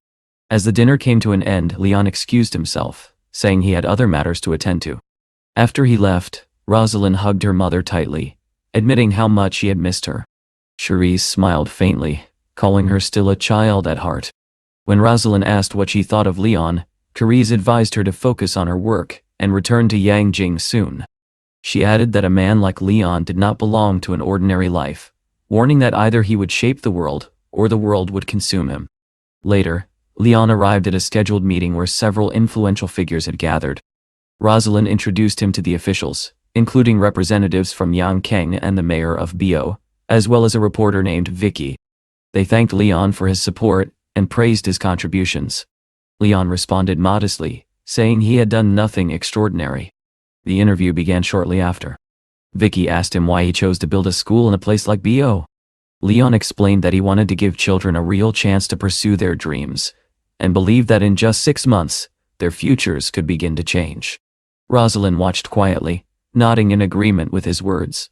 Speaker 1: As the dinner came to an end, Leon excused himself, saying he had other matters to attend to. After he left, Rosalind hugged her mother tightly, admitting how much she had missed her. Cherise smiled faintly, calling her still a child at heart. When Rosalind asked what she thought of Leon, Cherise advised her to focus on her work and return to Yangjing soon. She added that a man like Leon did not belong to an ordinary life, warning that either he would shape the world or the world would consume him. Later, Leon arrived at a scheduled meeting where several influential figures had gathered. Rosalind introduced him to the officials, including representatives from Yangkeng and the mayor of Bio, as well as a reporter named Vicky. They thanked Leon for his support and praised his contributions. Leon responded modestly, saying he had done nothing extraordinary. The interview began shortly after. Vicky asked him why he chose to build a school in a place like Bio. Leon explained that he wanted to give children a real chance to pursue their dreams, and believed that in just 6 months, their futures could begin to change. Rosalind watched quietly, nodding in agreement with his words.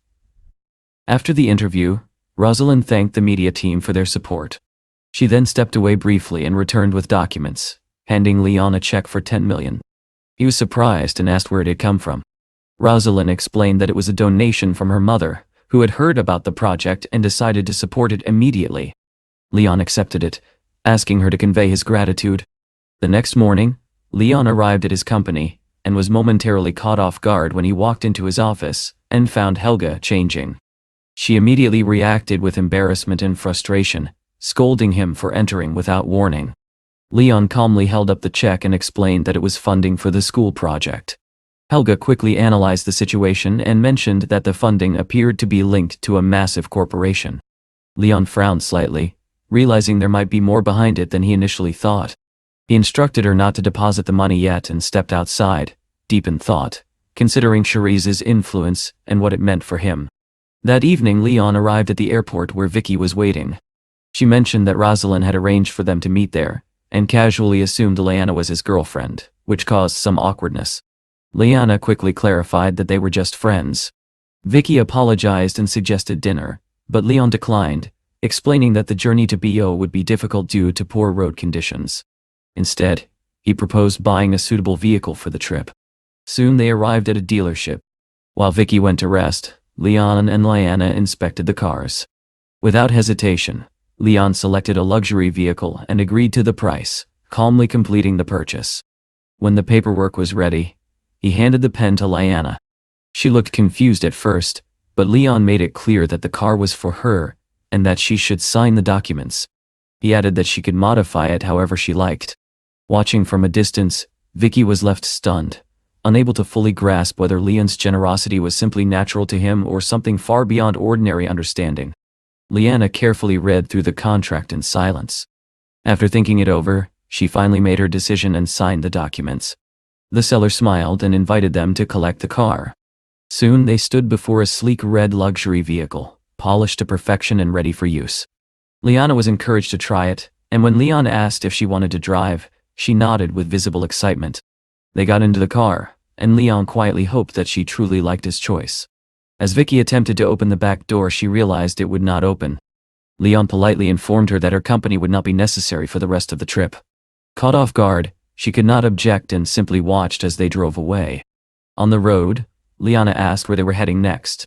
Speaker 1: After the interview, Rosalind thanked the media team for their support. She then stepped away briefly and returned with documents, handing Leon a check for 10 million. He was surprised and asked where it had come from. Rosalind explained that it was a donation from her mother, who had heard about the project and decided to support it immediately. Leon accepted it, asking her to convey his gratitude. The next morning, Leon arrived at his company and was momentarily caught off guard when he walked into his office and found Helga changing. She immediately reacted with embarrassment and frustration, scolding him for entering without warning. Leon calmly held up the check and explained that it was funding for the school project. Helga quickly analyzed the situation and mentioned that the funding appeared to be linked to a massive corporation. Leon frowned slightly, realizing there might be more behind it than he initially thought. He instructed her not to deposit the money yet and stepped outside, deep in thought, considering Cherise's influence and what it meant for him. That evening, Leon arrived at the airport where Vicky was waiting. She mentioned that Rosalind had arranged for them to meet there, and casually assumed Leanna was his girlfriend, which caused some awkwardness. Leanna quickly clarified that they were just friends. Vicky apologized and suggested dinner, but Leon declined, explaining that the journey to Bio would be difficult due to poor road conditions. Instead, he proposed buying a suitable vehicle for the trip. Soon they arrived at a dealership. While Vicky went to rest, Leon and Leanna inspected the cars. Without hesitation, Leon selected a luxury vehicle and agreed to the price, calmly completing the purchase. When the paperwork was ready, he handed the pen to Liana. She looked confused at first, but Leon made it clear that the car was for her and that she should sign the documents. He added that she could modify it however she liked. Watching from a distance, Vicky was left stunned, unable to fully grasp whether Leon's generosity was simply natural to him or something far beyond ordinary understanding. Liana carefully read through the contract in silence. After thinking it over, she finally made her decision and signed the documents. The seller smiled and invited them to collect the car. Soon they stood before a sleek red luxury vehicle, polished to perfection and ready for use. Liana was encouraged to try it, and when Leon asked if she wanted to drive, she nodded with visible excitement. They got into the car, and Leon quietly hoped that she truly liked his choice. As Vicky attempted to open the back door, she realized it would not open. Leon politely informed her that her company would not be necessary for the rest of the trip. Caught off guard, she could not object and simply watched as they drove away. On the road, Liana asked where they were heading next.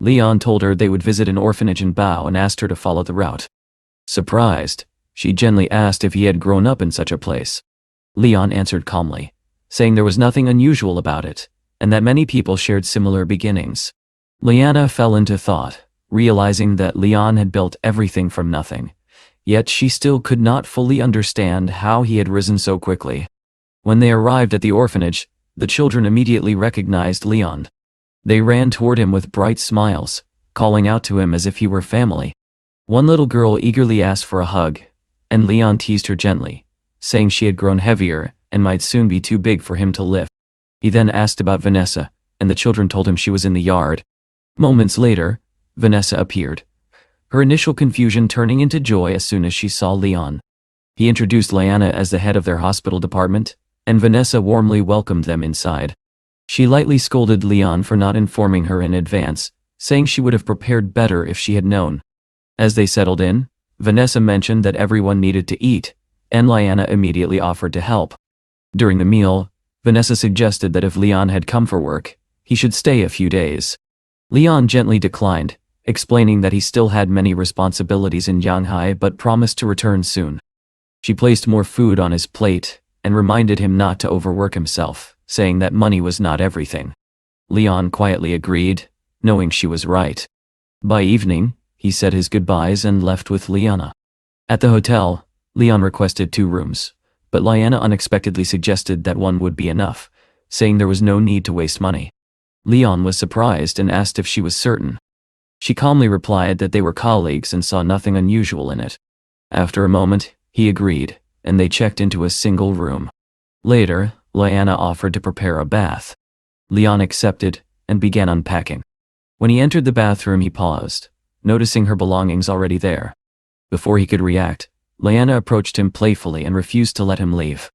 Speaker 1: Leon told her they would visit an orphanage in Bao and asked her to follow the route. Surprised, she gently asked if he had grown up in such a place. Leon answered calmly, saying there was nothing unusual about it, and that many people shared similar beginnings. Liana fell into thought, realizing that Leon had built everything from nothing, yet she still could not fully understand how he had risen so quickly. When they arrived at the orphanage, the children immediately recognized Leon. They ran toward him with bright smiles, calling out to him as if he were family. One little girl eagerly asked for a hug, and Leon teased her gently, saying she had grown heavier and might soon be too big for him to lift. He then asked about Vanessa, and the children told him she was in the yard. Moments later, Vanessa appeared, her initial confusion turning into joy as soon as she saw Leon. He introduced Liana as the head of their hospital department, and Vanessa warmly welcomed them inside. She lightly scolded Leon for not informing her in advance, saying she would have prepared better if she had known. As they settled in, Vanessa mentioned that everyone needed to eat, and Liana immediately offered to help. During the meal, Vanessa suggested that if Leon had come for work, he should stay a few days. Leon gently declined, explaining that he still had many responsibilities in Shanghai but promised to return soon. She placed more food on his plate and reminded him not to overwork himself, saying that money was not everything. Leon quietly agreed, knowing she was right. By evening, he said his goodbyes and left with Liana. At the hotel, Leon requested 2 rooms, but Liana unexpectedly suggested that one would be enough, saying there was no need to waste money. Leon was surprised and asked if she was certain. She calmly replied that they were colleagues and saw nothing unusual in it. After a moment, he agreed, and they checked into a single room. Later, Liana offered to prepare a bath. Leon accepted and began unpacking. When he entered the bathroom, he paused, noticing her belongings already there. Before he could react, Liana approached him playfully and refused to let him leave.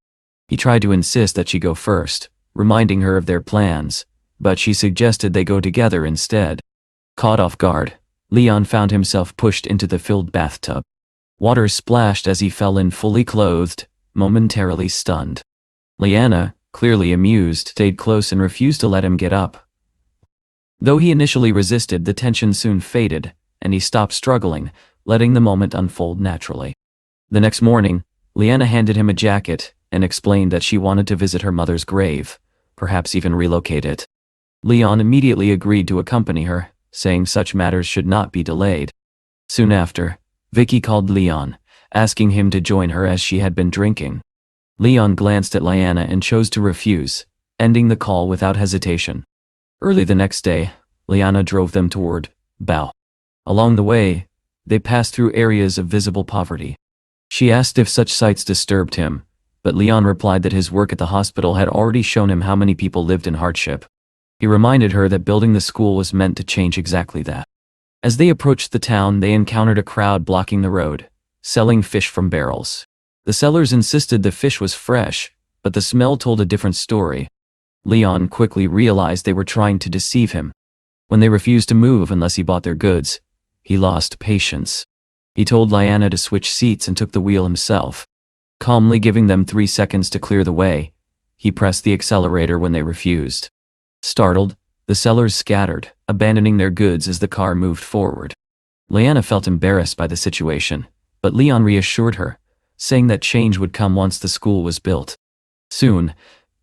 Speaker 1: He tried to insist that she go first, reminding her of their plans, but she suggested they go together instead. Caught off guard, Leon found himself pushed into the filled bathtub. Water splashed as he fell in fully clothed, momentarily stunned. Liana, clearly amused, stayed close and refused to let him get up. Though he initially resisted, the tension soon faded, and he stopped struggling, letting the moment unfold naturally. The next morning, Liana handed him a jacket and explained that she wanted to visit her mother's grave, perhaps even relocate it. Leon immediately agreed to accompany her, saying such matters should not be delayed. Soon after, Vicky called Leon, asking him to join her as she had been drinking. Leon glanced at Liana and chose to refuse, ending the call without hesitation. Early the next day, Liana drove them toward Bao. Along the way, they passed through areas of visible poverty. She asked if such sights disturbed him, but Leon replied that his work at the hospital had already shown him how many people lived in hardship. He reminded her that building the school was meant to change exactly that. As they approached the town, they encountered a crowd blocking the road, selling fish from barrels. The sellers insisted the fish was fresh, but the smell told a different story. Leon quickly realized they were trying to deceive him. When they refused to move unless he bought their goods, he lost patience. He told Liana to switch seats and took the wheel himself. Calmly giving them 3 seconds to clear the way, he pressed the accelerator when they refused. Startled, the sellers scattered, abandoning their goods as the car moved forward. Liana felt embarrassed by the situation, But Leon reassured her, saying that change would come once the school was built. Soon,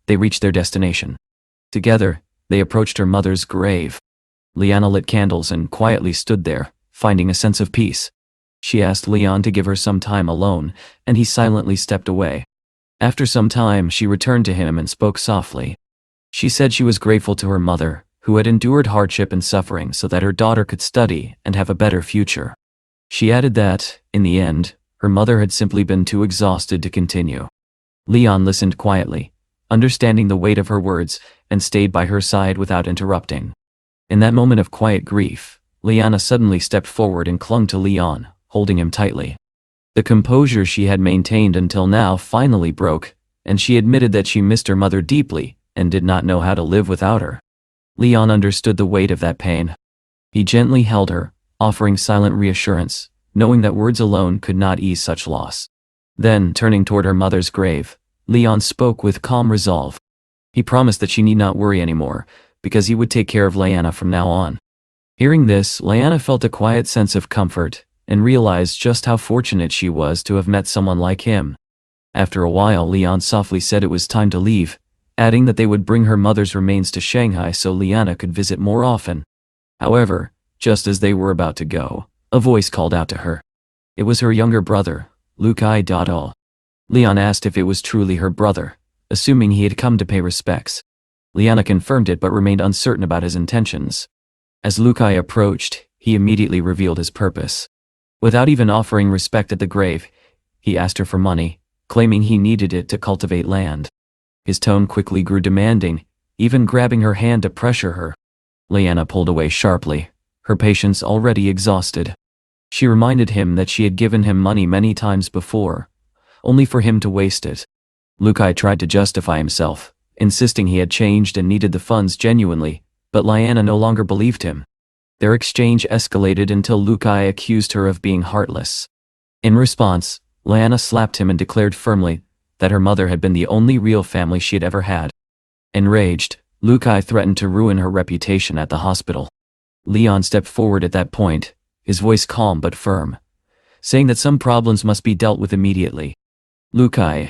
Speaker 1: they reached their destination. Together, they approached her mother's grave. Liana lit candles and quietly stood there, finding a sense of peace. She asked Leon to give her some time alone, and he silently stepped away. After some time, she returned to him and spoke softly. She said she was grateful to her mother, who had endured hardship and suffering so that her daughter could study and have a better future. She added that, in the end, her mother had simply been too exhausted to continue. Leon listened quietly, understanding the weight of her words, and stayed by her side without interrupting. In that moment of quiet grief, Liana suddenly stepped forward and clung to Leon, holding him tightly. The composure she had maintained until now finally broke, and she admitted that she missed her mother deeply and did not know how to live without her. Leon understood the weight of that pain. He gently held her, offering silent reassurance, knowing that words alone could not ease such loss. Then, turning toward her mother's grave, Leon spoke with calm resolve. He promised that she need not worry anymore, because he would take care of Liana from now on. Hearing this, Liana felt a quiet sense of comfort, and realized just how fortunate she was to have met someone like him. After a while, Leon softly said it was time to leave, adding that they would bring her mother's remains to Shanghai so Liana could visit more often. However, just as they were about to go, a voice called out to her. It was her younger brother, Lukai. Leon asked if it was truly her brother, assuming he had come to pay respects. Liana confirmed it but remained uncertain about his intentions. As Lukai approached, he immediately revealed his purpose. Without even offering respect at the grave, he asked her for money, claiming he needed it to cultivate land. His tone quickly grew demanding, even grabbing her hand to pressure her. Liana pulled away sharply, her patience already exhausted. She reminded him that she had given him money many times before, only for him to waste it. Lukai tried to justify himself, insisting he had changed and needed the funds genuinely, but Liana no longer believed him. Their exchange escalated until Lukai accused her of being heartless. In response, Liana slapped him and declared firmly that her mother had been the only real family she had ever had. Enraged, Lukai threatened to ruin her reputation at the hospital. Leon stepped forward at that point, his voice calm but firm, saying that some problems must be dealt with immediately. Lukai,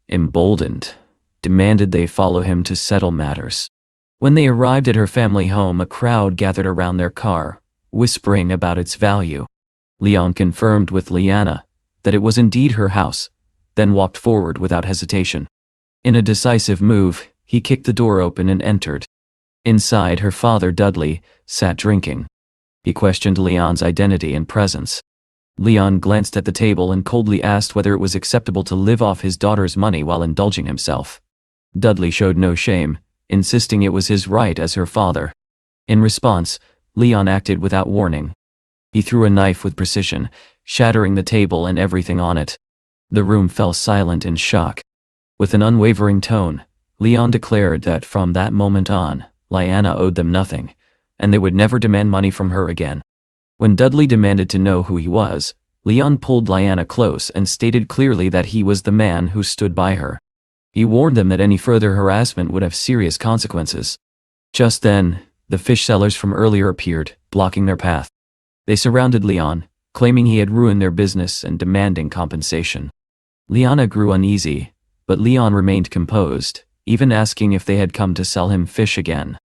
Speaker 1: emboldened, demanded they follow him to settle matters. When they arrived at her family home, a crowd gathered around their car, whispering about its value. Leon confirmed with Liana that it was indeed her house, then walked forward without hesitation. In a decisive move, he kicked the door open and entered. Inside, her father, Dudley, sat drinking. He questioned Leon's identity and presence. Leon glanced at the table and coldly asked whether it was acceptable to live off his daughter's money while indulging himself. Dudley showed no shame, insisting it was his right as her father. In response, Leon acted without warning. He threw a knife with precision, shattering the table and everything on it. The room fell silent in shock. With an unwavering tone, Leon declared that from that moment on, Liana owed them nothing, and they would never demand money from her again. When Dudley demanded to know who he was, Leon pulled Liana close and stated clearly that he was the man who stood by her. He warned them that any further harassment would have serious consequences. Just then, the fish sellers from earlier appeared, blocking their path. They surrounded Leon, claiming he had ruined their business and demanding compensation. Liana grew uneasy, but Leon remained composed, even asking if they had come to sell him fish again.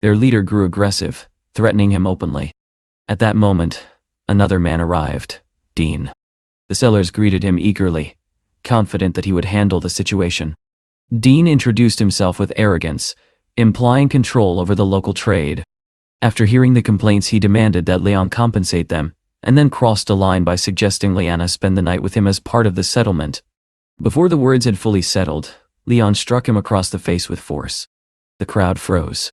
Speaker 1: Their leader grew aggressive, threatening him openly. At that moment, another man arrived, Dean. The sellers greeted him eagerly, confident that he would handle the situation. Dean introduced himself with arrogance, implying control over the local trade. After hearing the complaints, he demanded that Leon compensate them, and then crossed a line by suggesting Liana spend the night with him as part of the settlement. Before the words had fully settled, Leon struck him across the face with force. The crowd froze.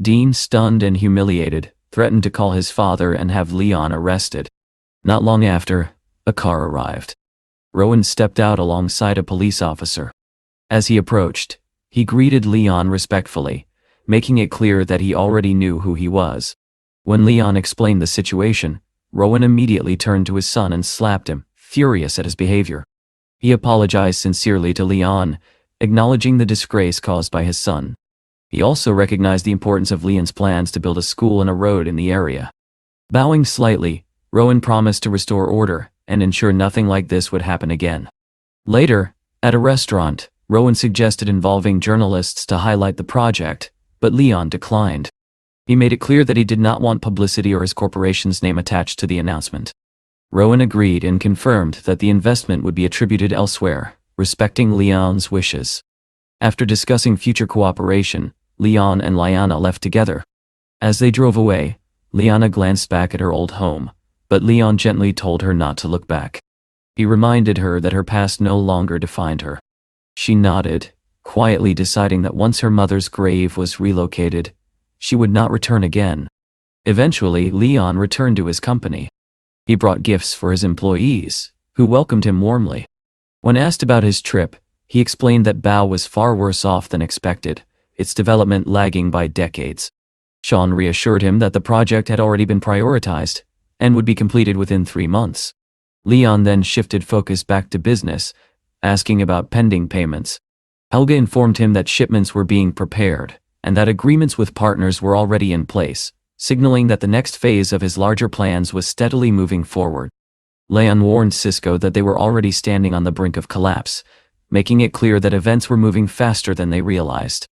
Speaker 1: Dean, stunned and humiliated, threatened to call his father and have Leon arrested. Not long after, a car arrived. Rowan stepped out alongside a police officer. As he approached, he greeted Leon respectfully, making it clear that he already knew who he was. When Leon explained the situation, Rowan immediately turned to his son and slapped him, furious at his behavior. He apologized sincerely to Leon, acknowledging the disgrace caused by his son. He also recognized the importance of Leon's plans to build a school and a road in the area. Bowing slightly, Rowan promised to restore order and ensure nothing like this would happen again. Later, at a restaurant, Rowan suggested involving journalists to highlight the project, but Leon declined. He made it clear that he did not want publicity or his corporation's name attached to the announcement. Rowan agreed and confirmed that the investment would be attributed elsewhere, respecting Leon's wishes. After discussing future cooperation, Leon and Liana left together. As they drove away, Liana glanced back at her old home, but Leon gently told her not to look back. He reminded her that her past no longer defined her. She nodded, quietly deciding that once her mother's grave was relocated, she would not return again. Eventually, Leon returned to his company. He brought gifts for his employees, who welcomed him warmly. When asked about his trip, he explained that Bao was far worse off than expected, its development lagging by decades. Sean reassured him that the project had already been prioritized and would be completed within 3 months. Leon then shifted focus back to business, asking about pending payments. Helga informed him that shipments were being prepared and that agreements with partners were already in place, signaling that the next phase of his larger plans was steadily moving forward. Leon warned Cisco that they were already standing on the brink of collapse, making it clear that events were moving faster than they realized.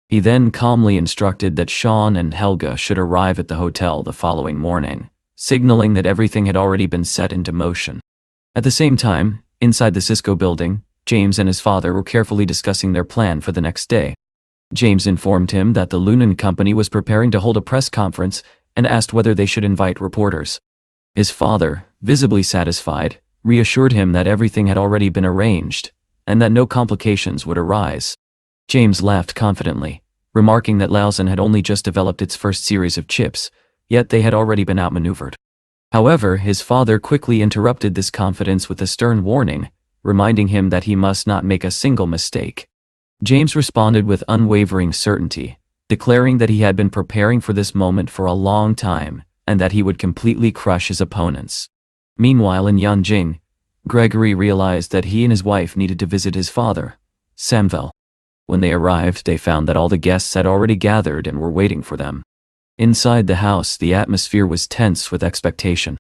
Speaker 1: He then calmly instructed that Sean and Helga should arrive at the hotel the following morning, signaling that everything had already been set into motion. At the same time, inside the Cisco building, James and his father were carefully discussing their plan for the next day. James informed him that the Lunan company was preparing to hold a press conference and asked whether they should invite reporters. His father, visibly satisfied, reassured him that everything had already been arranged and that no complications would arise. James laughed confidently, remarking that Laosan had only just developed its first series of chips, yet they had already been outmaneuvered. However, his father quickly interrupted this confidence with a stern warning, reminding him that he must not make a single mistake. James responded with unwavering certainty, declaring that he had been preparing for this moment for a long time and that he would completely crush his opponents. Meanwhile, in Yanjing, Gregory realized that he and his wife needed to visit his father, Samvel. When they arrived, they found that all the guests had already gathered and were waiting for them. Inside the house, the atmosphere was tense with expectation.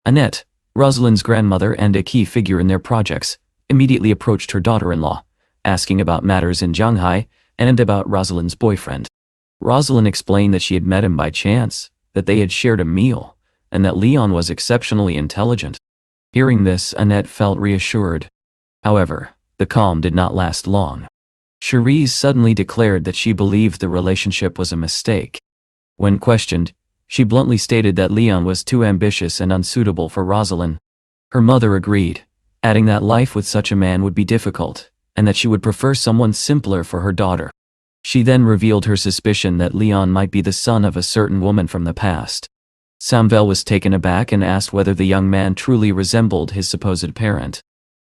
Speaker 1: Annette, Rosalind's grandmother and a key figure in their projects, immediately approached her daughter-in-law, asking about matters in Shanghai and about Rosalind's boyfriend. Rosalind explained that she had met him by chance, that they had shared a meal, and that Leon was exceptionally intelligent. Hearing this, Annette felt reassured. However, the calm did not last long. Cherise suddenly declared that she believed the relationship was a mistake. When questioned, she bluntly stated that Leon was too ambitious and unsuitable for Rosalind. Her mother agreed, adding that life with such a man would be difficult, and that she would prefer someone simpler for her daughter. She then revealed her suspicion that Leon might be the son of a certain woman from the past. Samvel was taken aback and asked whether the young man truly resembled his supposed parent.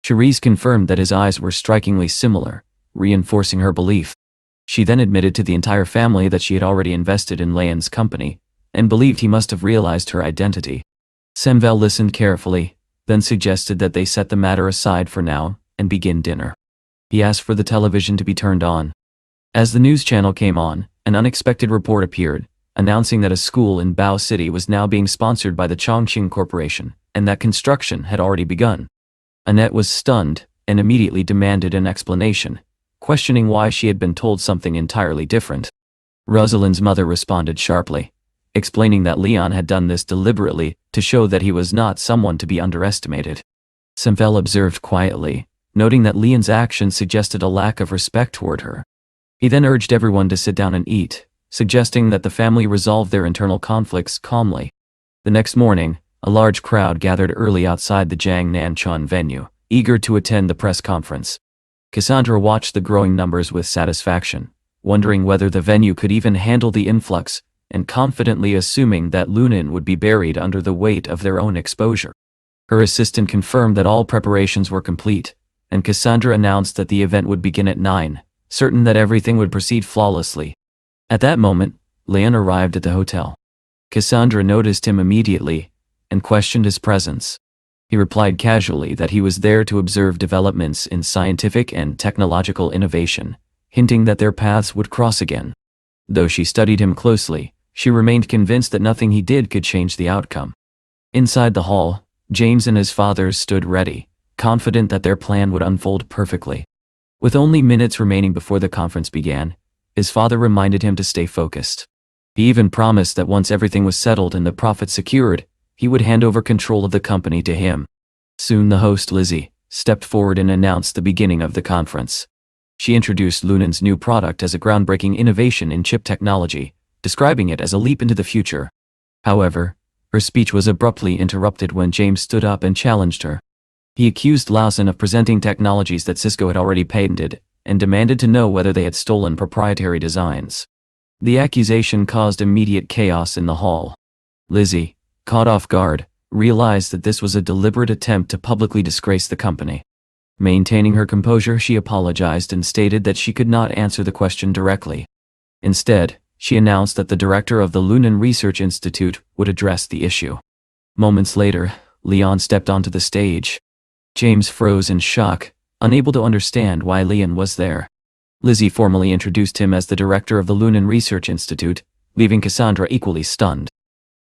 Speaker 1: Cherise confirmed that his eyes were strikingly similar, reinforcing her belief. She then admitted to the entire family that she had already invested in Leon's company, and believed he must have realized her identity. Samvel listened carefully, then suggested that they set the matter aside for now and begin dinner. He asked for the television to be turned on. As the news channel came on, an unexpected report appeared, announcing that a school in Bao City was now being sponsored by the Chongqing Corporation, and that construction had already begun. Annette was stunned and immediately demanded an explanation, questioning why she had been told something entirely different. Rosalind's mother responded sharply, explaining that Leon had done this deliberately to show that he was not someone to be underestimated. Samvel observed quietly, noting that Leon's actions suggested a lack of respect toward her. He then urged everyone to sit down and eat, suggesting that the family resolve their internal conflicts calmly. The next morning, a large crowd gathered early outside the Jiang Nanchun venue, eager to attend the press conference. Cassandra watched the growing numbers with satisfaction, wondering whether the venue could even handle the influx, and confidently assuming that Lunan would be buried under the weight of their own exposure. Her assistant confirmed that all preparations were complete, and Cassandra announced that the event would begin at 9, certain that everything would proceed flawlessly. At that moment, Leon arrived at the hotel. Cassandra noticed him immediately and questioned his presence. He replied casually that he was there to observe developments in scientific and technological innovation, hinting that their paths would cross again. Though she studied him closely, she remained convinced that nothing he did could change the outcome. Inside the hall, James and his father stood ready, confident that their plan would unfold perfectly. With only minutes remaining before the conference began, his father reminded him to stay focused. He even promised that once everything was settled and the profits secured, he would hand over control of the company to him. Soon the host, Lizzie, stepped forward and announced the beginning of the conference. She introduced Lunen's new product as a groundbreaking innovation in chip technology, describing it as a leap into the future. However, her speech was abruptly interrupted when James stood up and challenged her. He accused Lawson of presenting technologies that Cisco had already patented, and demanded to know whether they had stolen proprietary designs. The accusation caused immediate chaos in the hall. Lizzie, caught off guard, realized that this was a deliberate attempt to publicly disgrace the company. Maintaining her composure, she apologized and stated that she could not answer the question directly. Instead, she announced that the director of the Lunan Research Institute would address the issue. Moments later, Leon stepped onto the stage. James froze in shock, unable to understand why Leon was there. Lizzie formally introduced him as the director of the Lunan Research Institute, leaving Cassandra equally stunned.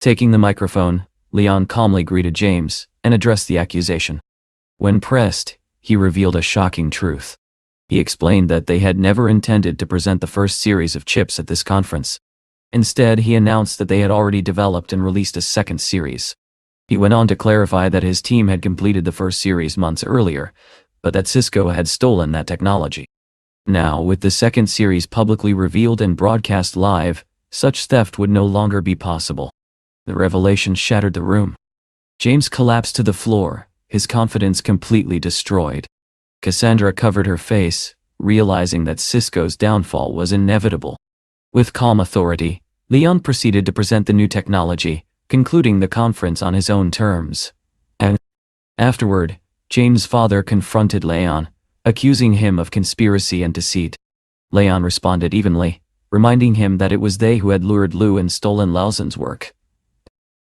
Speaker 1: Taking the microphone, Leon calmly greeted James and addressed the accusation. When pressed, he revealed a shocking truth. He explained that they had never intended to present the first series of chips at this conference. Instead, he announced that they had already developed and released a second series. He went on to clarify that his team had completed the first series months earlier, but that Cisco had stolen that technology. Now, with the second series publicly revealed and broadcast live, such theft would no longer be possible. The revelation shattered the room. James collapsed to the floor, his confidence completely destroyed. Cassandra covered her face, realizing that Cisco's downfall was inevitable. With calm authority, Leon proceeded to present the new technology, concluding the conference on his own terms. And afterward, James' father confronted Leon, accusing him of conspiracy and deceit. Leon responded evenly, reminding him that it was they who had lured Lu and stolen Laozin's work.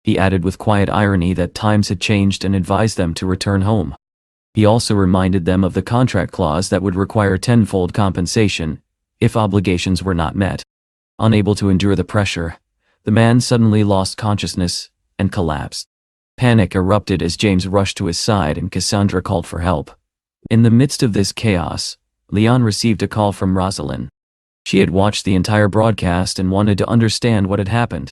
Speaker 1: He added with quiet irony that times had changed and advised them to return home. He also reminded them of the contract clause that would require tenfold compensation if obligations were not met. Unable to endure the pressure, the man suddenly lost consciousness and collapsed. Panic erupted as James rushed to his side and Cassandra called for help. In the midst of this chaos, Leon received a call from Rosalind. She had watched the entire broadcast and wanted to understand what had happened.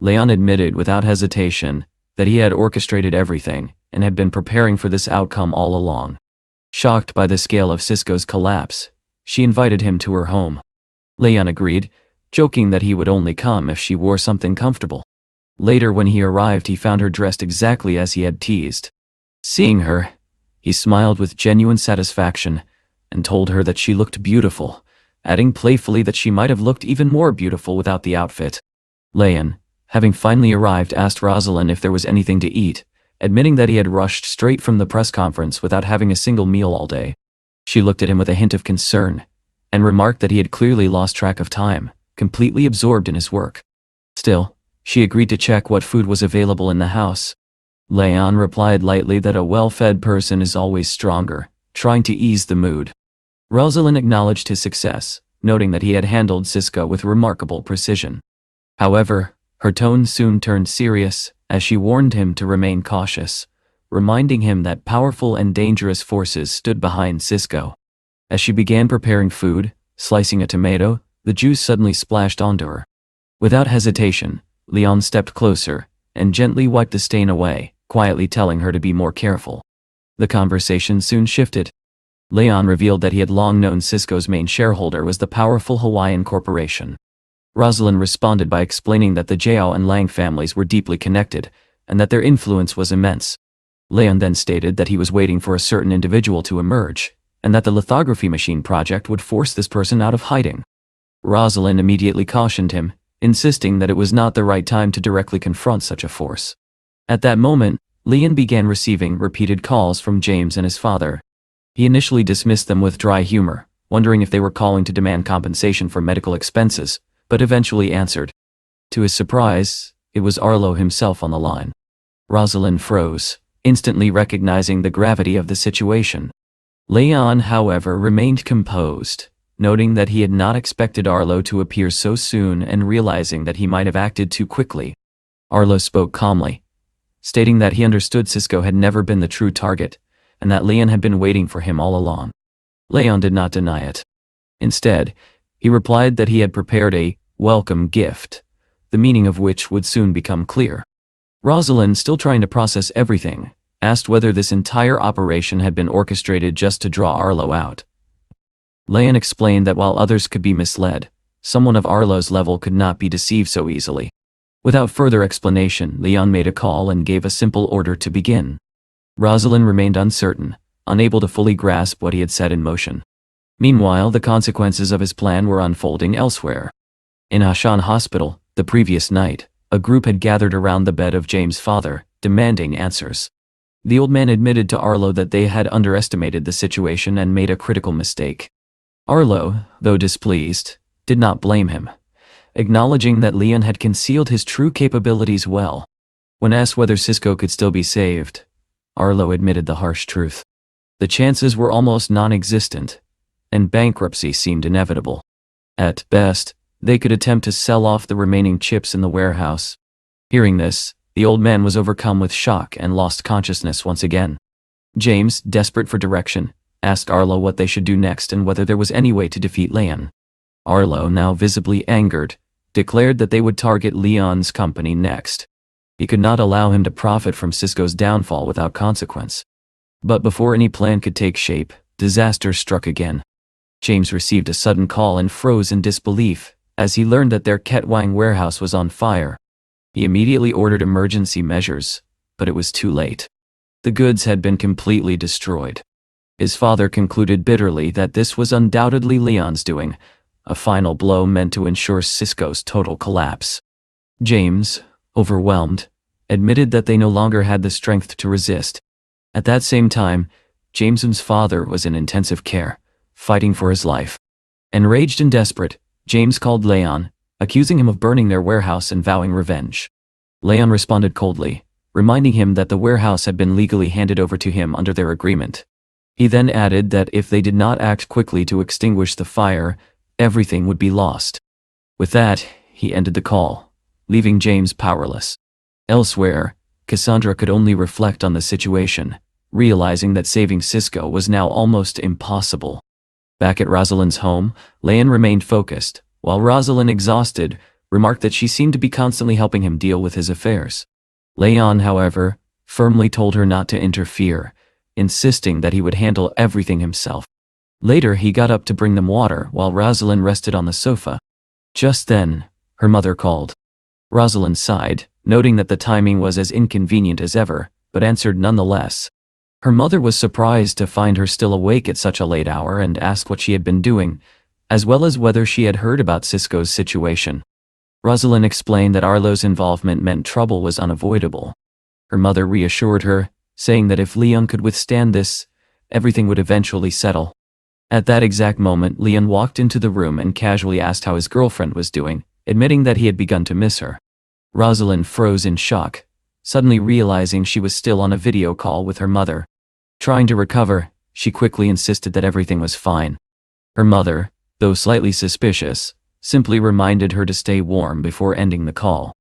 Speaker 1: Leon admitted without hesitation that he had orchestrated everything and had been preparing for this outcome all along. Shocked by the scale of Cisco's collapse, she invited him to her home. Leon agreed, joking that he would only come if she wore something comfortable. Later when he arrived, he found her dressed exactly as he had teased. Seeing her, he smiled with genuine satisfaction and told her that she looked beautiful, adding playfully that she might have looked even more beautiful without the outfit. Leon, having finally arrived, asked Rosalind if there was anything to eat, admitting that he had rushed straight from the press conference without having a single meal all day. She looked at him with a hint of concern and remarked that he had clearly lost track of time, completely absorbed in his work. Still, she agreed to check what food was available in the house. Leon replied lightly that a well-fed person is always stronger, trying to ease the mood. Rosalind acknowledged his success, noting that he had handled Cisco with remarkable precision. However, her tone soon turned serious as she warned him to remain cautious, reminding him that powerful and dangerous forces stood behind Cisco. As she began preparing food, slicing a tomato, the juice suddenly splashed onto her. Without hesitation, Leon stepped closer and gently wiped the stain away, quietly telling her to be more careful. The conversation soon shifted. Leon revealed that he had long known Cisco's main shareholder was the powerful Hawaiian corporation. Rosalind responded by explaining that the Jiao and Lang families were deeply connected, and that their influence was immense. Leon then stated that he was waiting for a certain individual to emerge, and that the lithography machine project would force this person out of hiding. Rosalind immediately cautioned him, insisting that it was not the right time to directly confront such a force. At that moment, Leon began receiving repeated calls from James and his father. He initially dismissed them with dry humor, wondering if they were calling to demand compensation for medical expenses, but eventually answered. To his surprise, it was Arlo himself on the line. Rosalind froze, instantly recognizing the gravity of the situation. Leon, however, remained composed, noting that he had not expected Arlo to appear so soon and realizing that he might have acted too quickly. Arlo spoke calmly. stating that he understood Cisco had never been the true target, and that Leon had been waiting for him all along. Leon did not deny it. Instead, he replied that he had prepared a welcome gift, the meaning of which would soon become clear. Rosalind, still trying to process everything, asked whether this entire operation had been orchestrated just to draw Arlo out. Leon explained that while others could be misled, someone of Arlo's level could not be deceived so easily. Without further explanation, Leon made a call and gave a simple order to begin. Rosalind remained uncertain, unable to fully grasp what he had set in motion. Meanwhile, the consequences of his plan were unfolding elsewhere. In Hashan Hospital, the previous night, a group had gathered around the bed of James' father, demanding answers. The old man admitted to Arlo that they had underestimated the situation and made a critical mistake. Arlo, though displeased, did not blame him, acknowledging that Leon had concealed his true capabilities well. When asked whether Cisco could still be saved, Arlo admitted the harsh truth. The chances were almost non-existent, and bankruptcy seemed inevitable. At best, they could attempt to sell off the remaining chips in the warehouse. Hearing this, the old man was overcome with shock and lost consciousness once again. James, desperate for direction, asked Arlo what they should do next and whether there was any way to defeat Leon. Arlo, now visibly angered, declared that they would target Leon's company next. He could not allow him to profit from Cisco's downfall without consequence. But before any plan could take shape, disaster struck again. James received a sudden call and froze in disbelief as he learned that their Ketwang warehouse was on fire. He immediately ordered emergency measures, but it was too late. The goods had been completely destroyed. His father concluded bitterly that this was undoubtedly Leon's doing, a final blow meant to ensure Cisco's total collapse. James, overwhelmed, admitted that they no longer had the strength to resist. At that same time, James's father was in intensive care, fighting for his life. Enraged and desperate, James called Leon, accusing him of burning their warehouse and vowing revenge. Leon responded coldly, reminding him that the warehouse had been legally handed over to him under their agreement. He then added that if they did not act quickly to extinguish the fire, everything would be lost. With that, he ended the call, leaving James powerless. Elsewhere, Cassandra could only reflect on the situation, realizing that saving Cisco was now almost impossible. Back at Rosalind's home, Leon remained focused, while Rosalind, exhausted, remarked that she seemed to be constantly helping him deal with his affairs. Leon, however, firmly told her not to interfere, insisting that he would handle everything himself. Later, he got up to bring them water while Rosalind rested on the sofa. Just then, her mother called. Rosalind sighed, noting that the timing was as inconvenient as ever, but answered nonetheless. Her mother was surprised to find her still awake at such a late hour and asked what she had been doing, as well as whether she had heard about Cisco's situation. Rosalind explained that Arlo's involvement meant trouble was unavoidable. Her mother reassured her, saying that if Leon could withstand this, everything would eventually settle. At that exact moment, Leon walked into the room and casually asked how his girlfriend was doing, admitting that he had begun to miss her. Rosalind froze in shock, suddenly realizing she was still on a video call with her mother. Trying to recover, she quickly insisted that everything was fine. Her mother, though slightly suspicious, simply reminded her to stay warm before ending the call.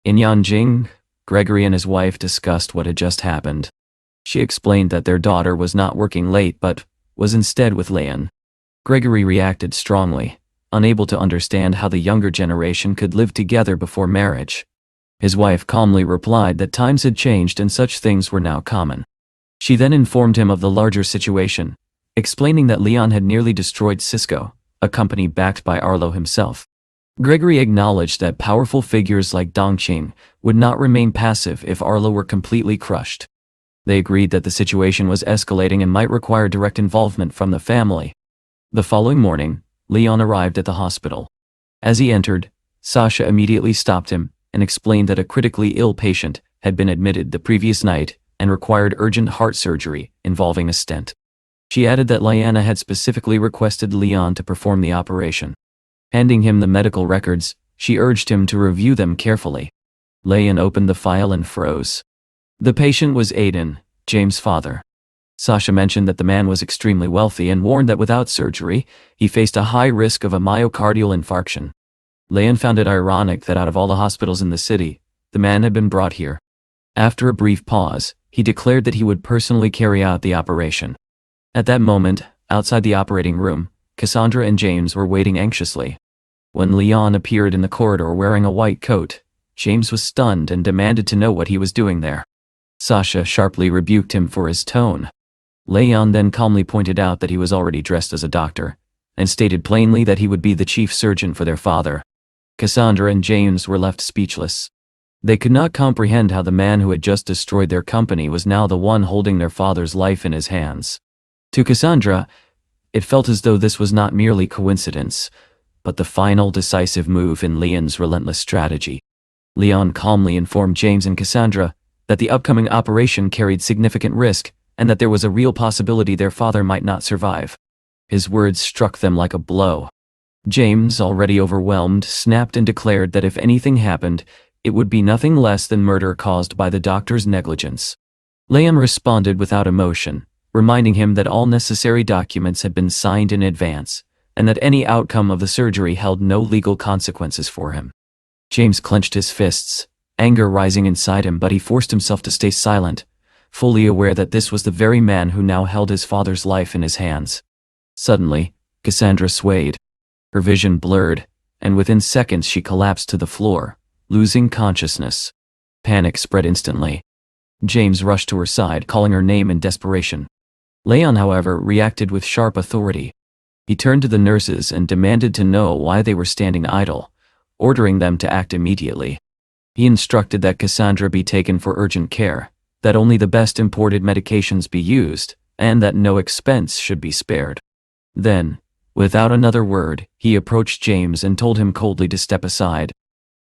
Speaker 1: In Yanjing, Gregory and his wife discussed what had just happened. She explained that their daughter was not working late but was instead with Leon. Gregory reacted strongly, unable to understand how the younger generation could live together before marriage. His wife calmly replied that times had changed and such things were now common. She then informed him of the larger situation, explaining that Leon had nearly destroyed Cisco, a company backed by Arlo himself. Gregory acknowledged that powerful figures like Dongqing would not remain passive if Arlo were completely crushed. They agreed that the situation was escalating and might require direct involvement from the family. The following morning, Leon arrived at the hospital. As he entered, Sasha immediately stopped him and explained that a critically ill patient had been admitted the previous night and required urgent heart surgery involving a stent. She added that Liana had specifically requested Leon to perform the operation. Handing him the medical records, she urged him to review them carefully. Leon opened the file and froze. The patient was Aiden, James' father. Sasha mentioned that the man was extremely wealthy and warned that without surgery, he faced a high risk of a myocardial infarction. Leon found it ironic that out of all the hospitals in the city, the man had been brought here. After a brief pause, he declared that he would personally carry out the operation. At that moment, outside the operating room, Cassandra and James were waiting anxiously. When Leon appeared in the corridor wearing a white coat, James was stunned and demanded to know what he was doing there. Sasha sharply rebuked him for his tone. Leon then calmly pointed out that he was already dressed as a doctor, and stated plainly that he would be the chief surgeon for their father. Cassandra and James were left speechless. They could not comprehend how the man who had just destroyed their company was now the one holding their father's life in his hands. To Cassandra, it felt as though this was not merely coincidence, but the final decisive move in Leon's relentless strategy. Leon calmly informed James and Cassandra that the upcoming operation carried significant risk and that there was a real possibility their father might not survive. His words struck them like a blow. James, already overwhelmed, snapped and declared that if anything happened, it would be nothing less than murder caused by the doctor's negligence. Leon responded without emotion, reminding him that all necessary documents had been signed in advance, and that any outcome of the surgery held no legal consequences for him. James clenched his fists, anger rising inside him, but he forced himself to stay silent, fully aware that this was the very man who now held his father's life in his hands. Suddenly, Cassandra swayed. Her vision blurred, and within seconds she collapsed to the floor, losing consciousness. Panic spread instantly. James rushed to her side, calling her name in desperation. Leon, however, reacted with sharp authority. He turned to the nurses and demanded to know why they were standing idle, ordering them to act immediately. He instructed that Cassandra be taken for urgent care, that only the best imported medications be used, and that no expense should be spared. Then, without another word, he approached James and told him coldly to step aside.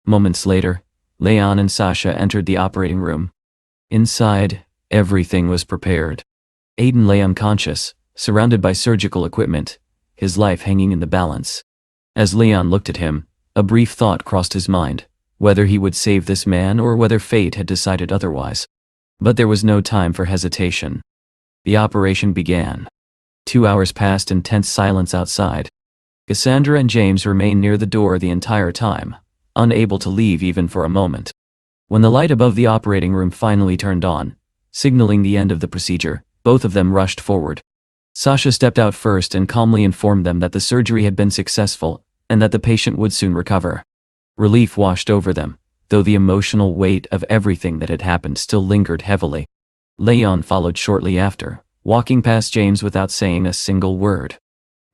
Speaker 1: Moments later, Leon and Sasha entered the operating room. Inside, everything was prepared. Aiden lay unconscious, surrounded by surgical equipment, his life hanging in the balance. As Leon looked at him, a brief thought crossed his mind, whether he would save this man or whether fate had decided otherwise. But there was no time for hesitation. The operation began. 2 hours passed in tense silence outside. Cassandra and James remained near the door the entire time, unable to leave even for a moment. When the light above the operating room finally turned on, signaling the end of the procedure, both of them rushed forward. Sasha stepped out first and calmly informed them that the surgery had been successful and that the patient would soon recover. Relief washed over them, though the emotional weight of everything that had happened still lingered heavily. Leon followed shortly after, walking past James without saying a single word.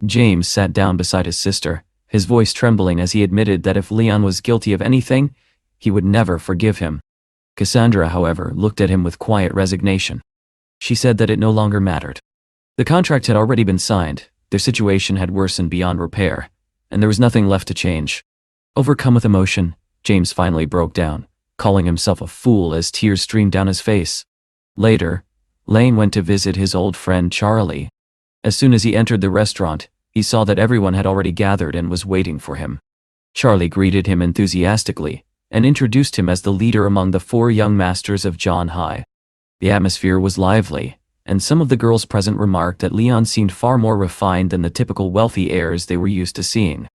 Speaker 1: James sat down beside his sister, his voice trembling as he admitted that if Leon was guilty of anything, he would never forgive him. Cassandra, however, looked at him with quiet resignation. She said that it no longer mattered. The contract had already been signed, their situation had worsened beyond repair, and there was nothing left to change. Overcome with emotion, James finally broke down, calling himself a fool as tears streamed down his face. Later, Lane went to visit his old friend Charlie. As soon as he entered the restaurant, he saw that everyone had already gathered and was waiting for him. Charlie greeted him enthusiastically and introduced him as the leader among the 4 young masters of John High. The atmosphere was lively, and some of the girls present remarked that Leon seemed far more refined than the typical wealthy heirs they were used to seeing.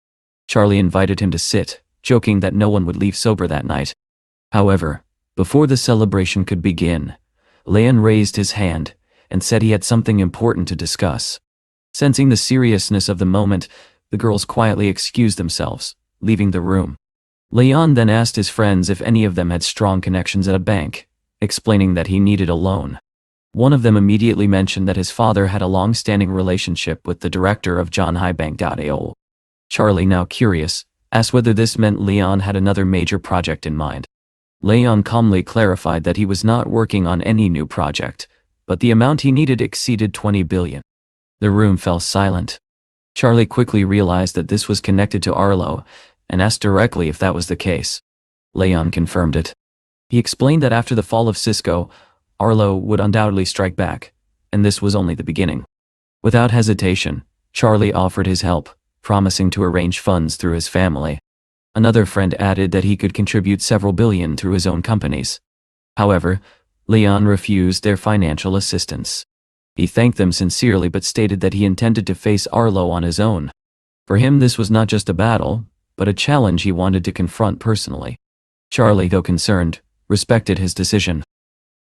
Speaker 1: Charlie invited him to sit, joking that no one would leave sober that night. However, before the celebration could begin, Leon raised his hand and said he had something important to discuss. Sensing the seriousness of the moment, the girls quietly excused themselves, leaving the room. Leon then asked his friends if any of them had strong connections at a bank, explaining that he needed a loan. One of them immediately mentioned that his father had a long-standing relationship with the director of John High Bank.ao. Charlie, now curious, asked whether this meant Leon had another major project in mind. Leon calmly clarified that he was not working on any new project, but the amount he needed exceeded 20 billion. The room fell silent. Charlie quickly realized that this was connected to Arlo, and asked directly if that was the case. Leon confirmed it. He explained that after the fall of Cisco, Arlo would undoubtedly strike back, and this was only the beginning. Without hesitation, Charlie offered his help, promising to arrange funds through his family. Another friend added that he could contribute several billion through his own companies. However, Leon refused their financial assistance. He thanked them sincerely but stated that he intended to face Arlo on his own. For him, this was not just a battle, but a challenge he wanted to confront personally. Charlie, though concerned, respected his decision.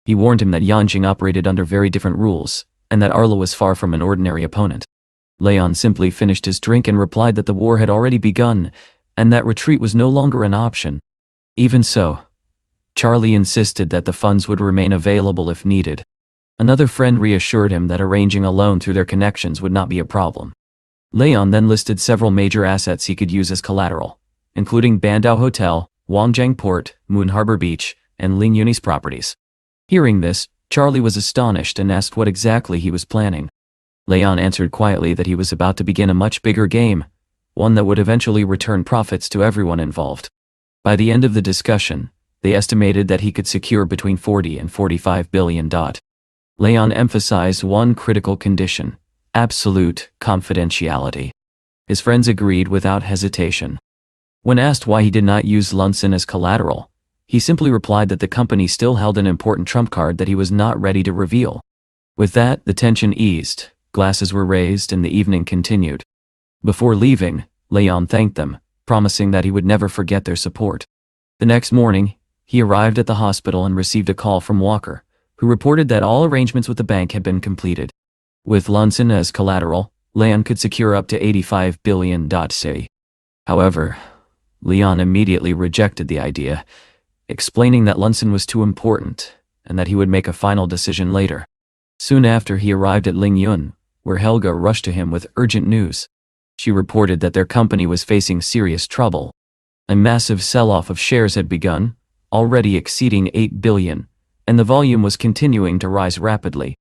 Speaker 1: He warned him that Yanjing operated under very different rules, and that Arlo was far from an ordinary opponent. Leon simply finished his drink and replied that the war had already begun, and that retreat was no longer an option. Even so, Charlie insisted that the funds would remain available if needed. Another friend reassured him that arranging a loan through their connections would not be a problem. Leon then listed several major assets he could use as collateral, including Bandao Hotel, Wangjiang Port, Moon Harbor Beach, and Ling Yun's properties. Hearing this, Charlie was astonished and asked what exactly he was planning. Leon answered quietly that he was about to begin a much bigger game, one that would eventually return profits to everyone involved. By the end of the discussion, they estimated that he could secure between 40 and 45 billion. Leon emphasized one critical condition: absolute confidentiality. His friends agreed without hesitation. When asked why he did not use Lunsen as collateral, he simply replied that the company still held an important trump card that he was not ready to reveal. With that, the tension eased, glasses were raised, and the evening continued. Before leaving, Leon thanked them, promising that he would never forget their support. The next morning, he arrived at the hospital and received a call from Walker, who reported that all arrangements with the bank had been completed. With Lunsen as collateral, Leon could secure up to 85 billion. However, Leon immediately rejected the idea, explaining that Lunsen was too important and that he would make a final decision later. Soon after, he arrived at Ling Yun, where Helga rushed to him with urgent news. She reported that their company was facing serious trouble. A massive sell-off of shares had begun, already exceeding 8 billion, and the volume was continuing to rise rapidly.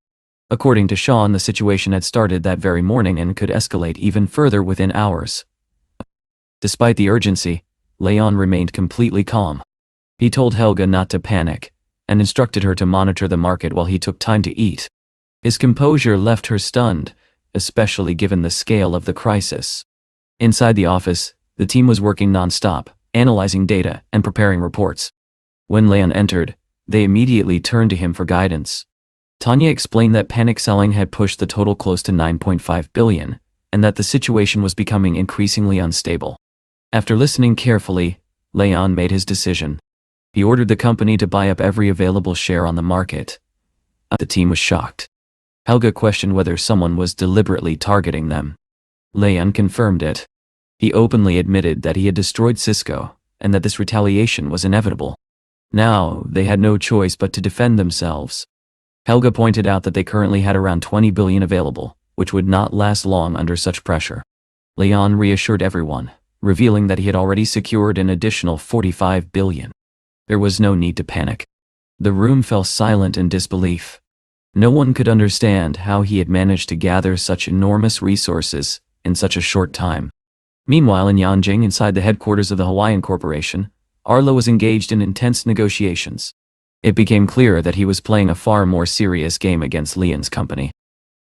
Speaker 1: According to Sean, the situation had started that very morning and could escalate even further within hours. Despite the urgency, Leon remained completely calm. He told Helga not to panic, and instructed her to monitor the market while he took time to eat. His composure left her stunned, especially given the scale of the crisis. Inside the office, the team was working non-stop, analyzing data and preparing reports. When Leon entered, they immediately turned to him for guidance. Tanya explained that panic selling had pushed the total close to 9.5 billion, and that the situation was becoming increasingly unstable. After listening carefully, Leon made his decision. He ordered the company to buy up every available share on the market. The team was shocked. Helga questioned whether someone was deliberately targeting them. Leon confirmed it. He openly admitted that he had destroyed Cisco, and that this retaliation was inevitable. Now, they had no choice but to defend themselves. Helga pointed out that they currently had around 20 billion available, which would not last long under such pressure. Leon reassured everyone, revealing that he had already secured an additional 45 billion. There was no need to panic. The room fell silent in disbelief. No one could understand how he had managed to gather such enormous resources in such a short time. Meanwhile, in Yanjing, inside the headquarters of the Hawaiian Corporation, Arlo was engaged in intense negotiations. It became clear that he was playing a far more serious game against Leon's company.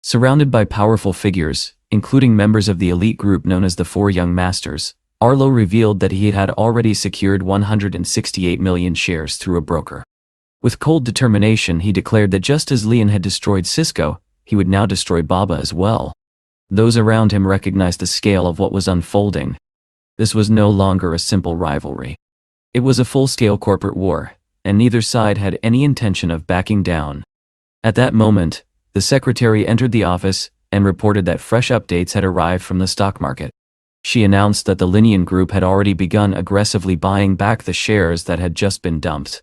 Speaker 1: Surrounded by powerful figures, including members of the elite group known as the Four Young Masters, Arlo revealed that he had already secured 168 million shares through a broker. With cold determination, he declared that just as Leon had destroyed Cisco, he would now destroy Baba as well. Those around him recognized the scale of what was unfolding. This was no longer a simple rivalry. It was a full-scale corporate war, and neither side had any intention of backing down. At that moment, the secretary entered the office and reported that fresh updates had arrived from the stock market. She announced that the Linian Group had already begun aggressively buying back the shares that had just been dumped.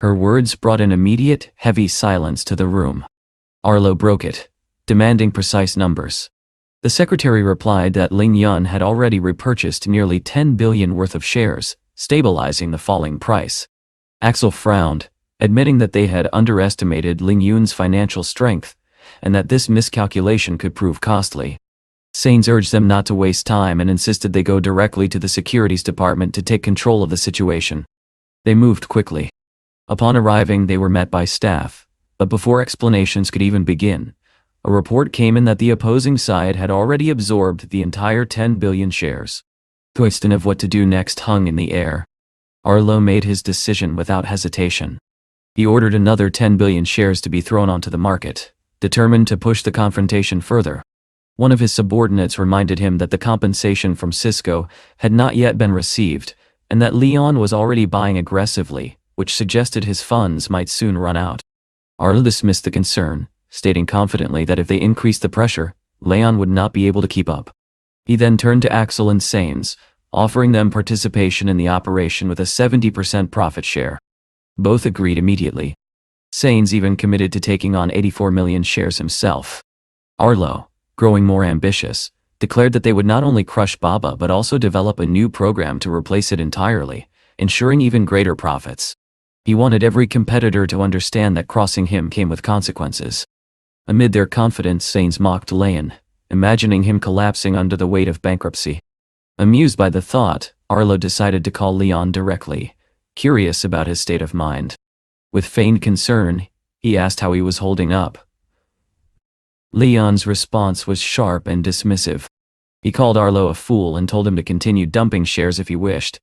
Speaker 1: Her words brought an immediate, heavy silence to the room. Arlo broke it, demanding precise numbers. The secretary replied that Ling Yun had already repurchased nearly 10 billion worth of shares, stabilizing the falling price. Axel frowned, admitting that they had underestimated Ling Yun's financial strength, and that this miscalculation could prove costly. Sains urged them not to waste time and insisted they go directly to the securities department to take control of the situation. They moved quickly. Upon arriving, they were met by staff, but before explanations could even begin, a report came in that the opposing side had already absorbed the entire 10 billion shares. The question of what to do next hung in the air. Arlo made his decision without hesitation. He ordered another 10 billion shares to be thrown onto the market, determined to push the confrontation further. One of his subordinates reminded him that the compensation from Cisco had not yet been received, and that Leon was already buying aggressively, which suggested his funds might soon run out. Arlo dismissed the concern, stating confidently that if they increased the pressure, Leon would not be able to keep up. He then turned to Axel and Sains, offering them participation in the operation with a 70% profit share. Both agreed immediately. Sains even committed to taking on 84 million shares himself. Arlo, growing more ambitious, declared that they would not only crush Baba but also develop a new program to replace it entirely, ensuring even greater profits. He wanted every competitor to understand that crossing him came with consequences. Amid their confidence, Sains mocked Leon, imagining him collapsing under the weight of bankruptcy. Amused by the thought, Arlo decided to call Leon directly, curious about his state of mind. With feigned concern, he asked how he was holding up. Leon's response was sharp and dismissive. He called Arlo a fool and told him to continue dumping shares if he wished.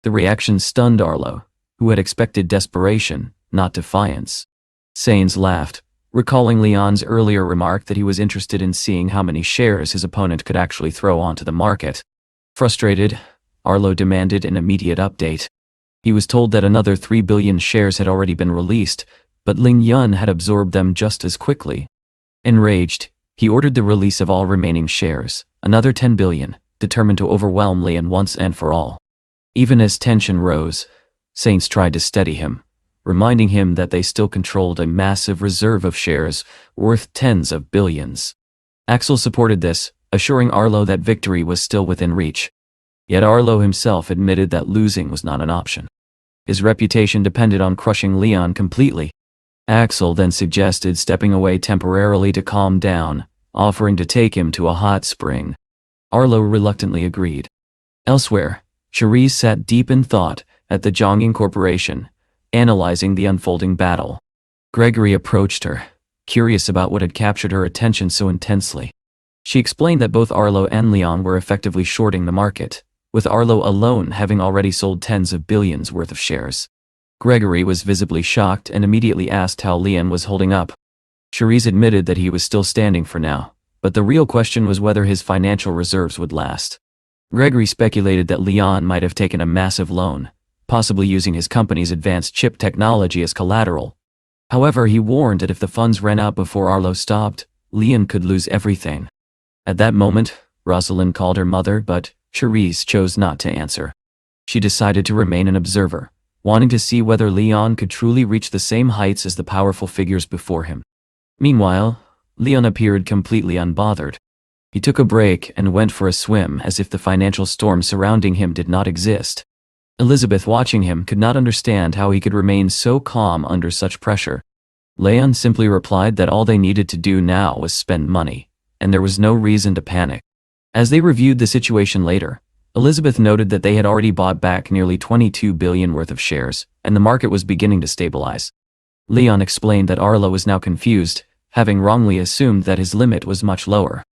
Speaker 1: The reaction stunned Arlo, who had expected desperation, not defiance. Sains laughed, recalling Leon's earlier remark that he was interested in seeing how many shares his opponent could actually throw onto the market. Frustrated, Arlo demanded an immediate update. He was told that another 3 billion shares had already been released, but Ling Yun had absorbed them just as quickly. Enraged, he ordered the release of all remaining shares, another 10 billion, determined to overwhelm Leon once and for all. Even as tension rose, Sains tried to steady him, reminding him that they still controlled a massive reserve of shares worth tens of billions. Axel supported this, assuring Arlo that victory was still within reach. Yet Arlo himself admitted that losing was not an option. His reputation depended on crushing Leon completely. Axel then suggested stepping away temporarily to calm down, offering to take him to a hot spring. Arlo reluctantly agreed. Elsewhere, Cherise sat deep in thought at the Zhongyin Corporation, analyzing the unfolding battle. Gregory approached her, curious about what had captured her attention so intensely. She explained that both Arlo and Leon were effectively shorting the market, with Arlo alone having already sold tens of billions worth of shares. Gregory was visibly shocked and immediately asked how Leon was holding up. Cherise admitted that he was still standing for now, but the real question was whether his financial reserves would last. Gregory speculated that Leon might have taken a massive loan, possibly using his company's advanced chip technology as collateral. However, he warned that if the funds ran out before Arlo stopped, Leon could lose everything. At that moment, Rosalind called her mother, but Cherise chose not to answer. She decided to remain an observer, wanting to see whether Leon could truly reach the same heights as the powerful figures before him. Meanwhile, Leon appeared completely unbothered. He took a break and went for a swim as if the financial storm surrounding him did not exist. Elizabeth, watching him, could not understand how he could remain so calm under such pressure. Leon simply replied that all they needed to do now was spend money, and there was no reason to panic. As they reviewed the situation later, Elizabeth noted that they had already bought back nearly 22 billion worth of shares, and the market was beginning to stabilize. Leon explained that Arlo was now confused, having wrongly assumed that his limit was much lower.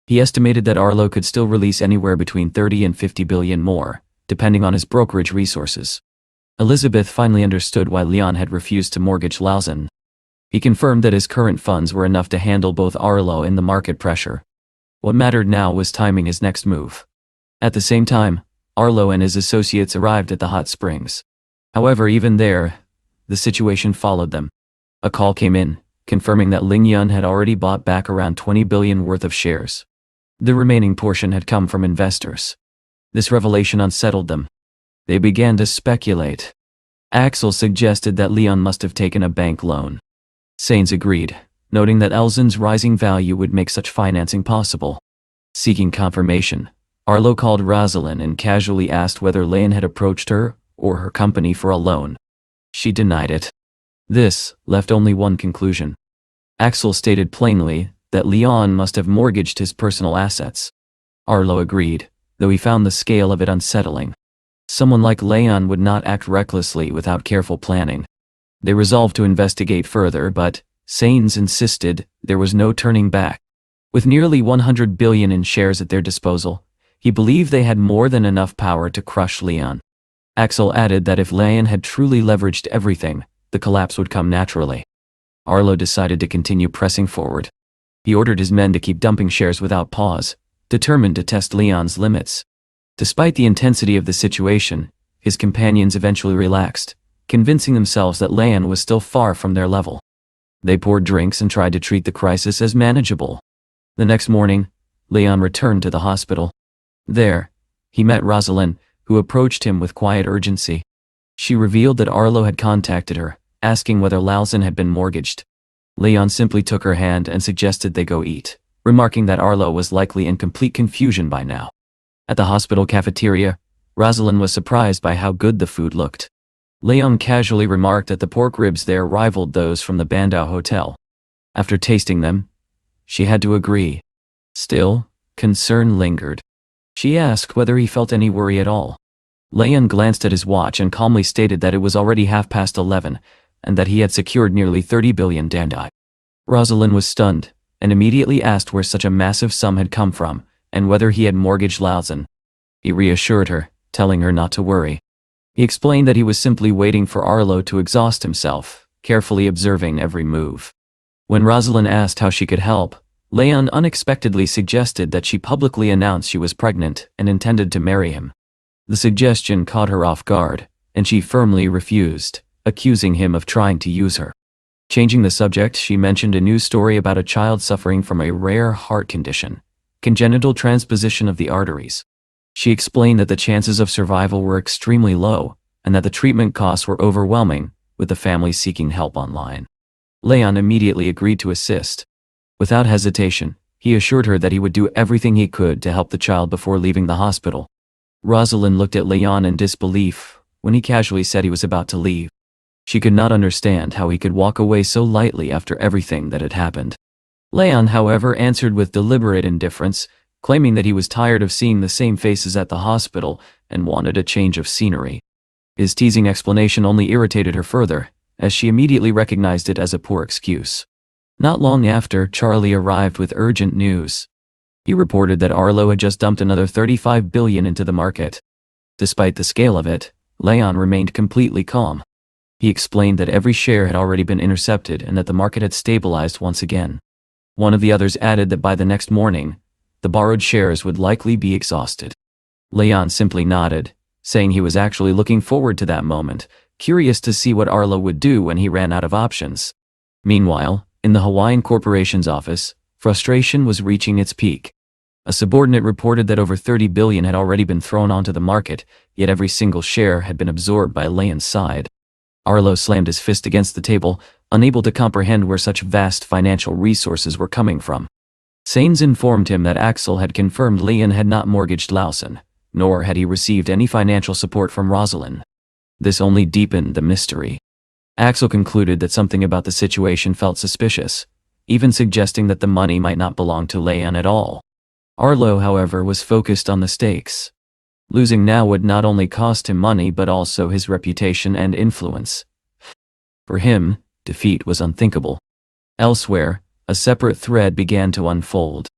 Speaker 1: He estimated that Arlo could still release anywhere between 30 and 50 billion more, depending on his brokerage resources. Elizabeth finally understood why Leon had refused to mortgage Lausanne. He confirmed that his current funds were enough to handle both Arlo and the market pressure. What mattered now was timing his next move. At the same time, Arlo and his associates arrived at the hot springs. However, even there, the situation followed them. A call came in, confirming that Ling Yun had already bought back around 20 billion worth of shares. The remaining portion had come from investors. This revelation unsettled them. They began to speculate. Axel suggested that Leon must have taken a bank loan. Sains agreed, noting that Elzin's rising value would make such financing possible. Seeking confirmation, Arlo called Rosalind and casually asked whether Leon had approached her or her company for a loan. She denied it. This left only one conclusion. Axel stated plainly that Leon must have mortgaged his personal assets. Arlo agreed, though he found the scale of it unsettling. Someone like Leon would not act recklessly without careful planning. They resolved to investigate further, but Sains insisted there was no turning back. With nearly 100 billion in shares at their disposal, he believed they had more than enough power to crush Leon. Axel added that if Leon had truly leveraged everything, the collapse would come naturally. Arlo decided to continue pressing forward. He ordered his men to keep dumping shares without pause, determined to test Leon's limits. Despite the intensity of the situation, his companions eventually relaxed, convincing themselves that Leon was still far from their level. They poured drinks and tried to treat the crisis as manageable. The next morning, Leon returned to the hospital. There, he met Rosalind, who approached him with quiet urgency. She revealed that Arlo had contacted her, asking whether Lalzin had been mortgaged. Leon simply took her hand and suggested they go eat, remarking that Arlo was likely in complete confusion by now. At the hospital cafeteria, Rosalind was surprised by how good the food looked. Leon casually remarked that the pork ribs there rivaled those from the Bandau Hotel. After tasting them, she had to agree. Still, concern lingered. She asked whether he felt any worry at all. Leon glanced at his watch and calmly stated that it was already 11:30, and that he had secured nearly 30 billion dandai. Rosalind was stunned, and immediately asked where such a massive sum had come from, and whether he had mortgaged Lalzin. He reassured her, telling her not to worry. He explained that he was simply waiting for Arlo to exhaust himself, carefully observing every move. When Rosalind asked how she could help, Leon unexpectedly suggested that she publicly announce she was pregnant and intended to marry him. The suggestion caught her off guard, and she firmly refused, accusing him of trying to use her. Changing the subject, she mentioned a news story about a child suffering from a rare heart condition, congenital transposition of the arteries. She explained that the chances of survival were extremely low, and that the treatment costs were overwhelming, with the family seeking help online. Leon immediately agreed to assist. Without hesitation, he assured her that he would do everything he could to help the child before leaving the hospital. Rosalind looked at Leon in disbelief when he casually said he was about to leave. She could not understand how he could walk away so lightly after everything that had happened. Leon, however, answered with deliberate indifference, claiming that he was tired of seeing the same faces at the hospital and wanted a change of scenery. His teasing explanation only irritated her further, as she immediately recognized it as a poor excuse. Not long after, Charlie arrived with urgent news. He reported that Arlo had just dumped another 35 billion into the market. Despite the scale of it, Leon remained completely calm. He explained that every share had already been intercepted and that the market had stabilized once again. One of the others added that by the next morning, the borrowed shares would likely be exhausted. Leon simply nodded, saying he was actually looking forward to that moment, curious to see what Arlo would do when he ran out of options. Meanwhile, in the Hawaiian Corporation's office, frustration was reaching its peak. A subordinate reported that over 30 billion had already been thrown onto the market, yet every single share had been absorbed by Leon's side. Arlo slammed his fist against the table, unable to comprehend where such vast financial resources were coming from. Sains informed him that Axel had confirmed Leon had not mortgaged Lalzin, nor had he received any financial support from Rosalind. This only deepened the mystery. Axel concluded that something about the situation felt suspicious, even suggesting that the money might not belong to Leon at all. Arlo, however, was focused on the stakes. Losing now would not only cost him money but also his reputation and influence. For him, defeat was unthinkable. Elsewhere, a separate thread began to unfold.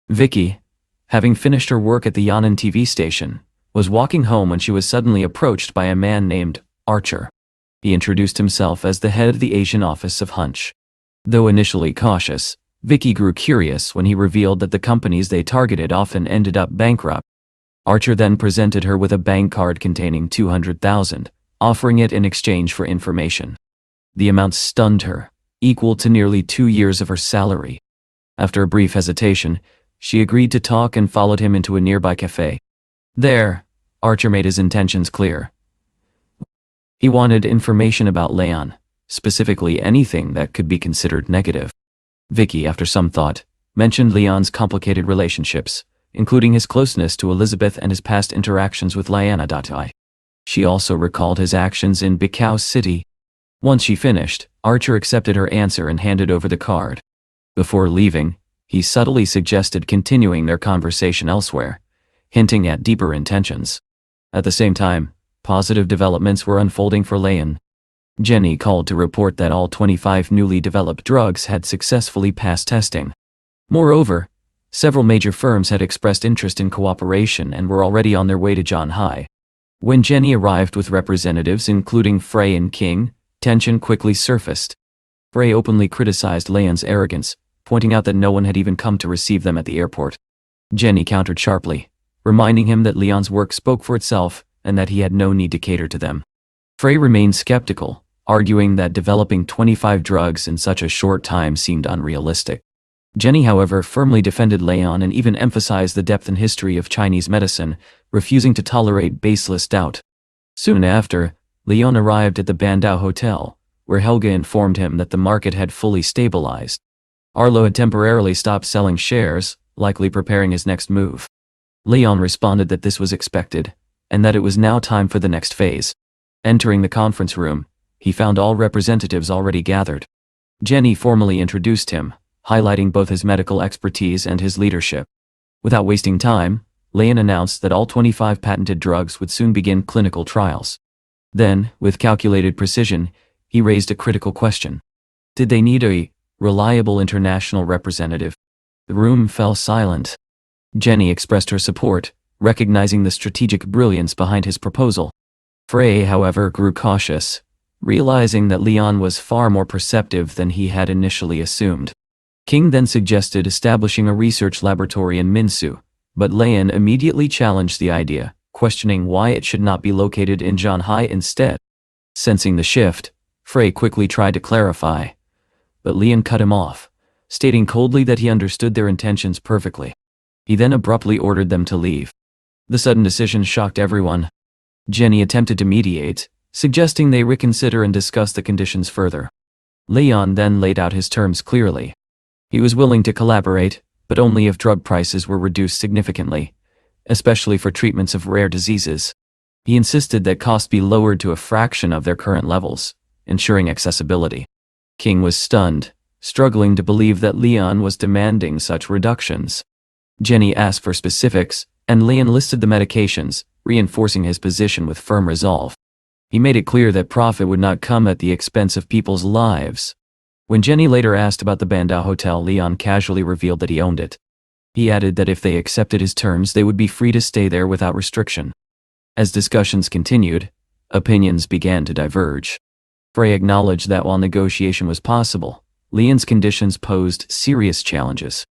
Speaker 1: Vicky, having finished her work at the Shounen TV station, was walking home when she was suddenly approached by a man named Archer. He introduced himself as the head of the Asian office of Hunch. Though initially cautious, Vicky grew curious when he revealed that the companies they targeted often ended up bankrupt. Archer then presented her with a bank card containing 200,000, offering it in exchange for information. The amount stunned her, equal to nearly 2 years of her salary. After a brief hesitation, she agreed to talk and followed him into a nearby cafe. There, Archer made his intentions clear. He wanted information about Leon, specifically anything that could be considered negative. Vicky, after some thought, mentioned Leon's complicated relationships, including his closeness to Elizabeth and his past interactions with Liana Datai. She also recalled his actions in Bicao City. Once she finished, Archer accepted her answer and handed over the card. Before leaving, he subtly suggested continuing their conversation elsewhere, hinting at deeper intentions. At the same time, positive developments were unfolding for Leon. Jenny called to report that all 25 newly developed drugs had successfully passed testing. Moreover, several major firms had expressed interest in cooperation and were already on their way to Shanghai. When Jenny arrived with representatives including Frey and King, tension quickly surfaced. Frey openly criticized Leon's arrogance, pointing out that no one had even come to receive them at the airport. Jenny countered sharply, reminding him that Leon's work spoke for itself and that he had no need to cater to them. Frey remained skeptical, arguing that developing 25 drugs in such a short time seemed unrealistic. Jenny, however, firmly defended Leon and even emphasized the depth and history of Chinese medicine, refusing to tolerate baseless doubt. Soon after, Leon arrived at the Bandau Hotel, where Helge informed him that the market had fully stabilized. Arlo had temporarily stopped selling shares, likely preparing his next move. Leon responded that this was expected, and that it was now time for the next phase. Entering the conference room, he found all representatives already gathered. Jenny formally introduced him, highlighting both his medical expertise and his leadership. Without wasting time, Leon announced that all 25 patented drugs would soon begin clinical trials. Then, with calculated precision, he raised a critical question. Did they need a reliable international representative? The room fell silent. Jenny expressed her support, recognizing the strategic brilliance behind his proposal. Frey, however, grew cautious, realizing that Leon was far more perceptive than he had initially assumed. King then suggested establishing a research laboratory in Minsu, but Leon immediately challenged the idea, questioning why it should not be located in Zhanghai instead. Sensing the shift, Frey quickly tried to clarify, but Leon cut him off, stating coldly that he understood their intentions perfectly. He then abruptly ordered them to leave. The sudden decision shocked everyone. Jenny attempted to mediate, suggesting they reconsider and discuss the conditions further. Leon then laid out his terms clearly. He was willing to collaborate, but only if drug prices were reduced significantly, especially for treatments of rare diseases. He insisted that costs be lowered to a fraction of their current levels, ensuring accessibility. King was stunned, struggling to believe that Leon was demanding such reductions. Jenny asked for specifics, and Leon listed the medications, reinforcing his position with firm resolve. He made it clear that profit would not come at the expense of people's lives. When Jenny later asked about the Bandau Hotel, Leon casually revealed that he owned it. He added that if they accepted his terms, they would be free to stay there without restriction. As discussions continued, opinions began to diverge. Frey acknowledged that while negotiation was possible, Leon's conditions posed serious challenges.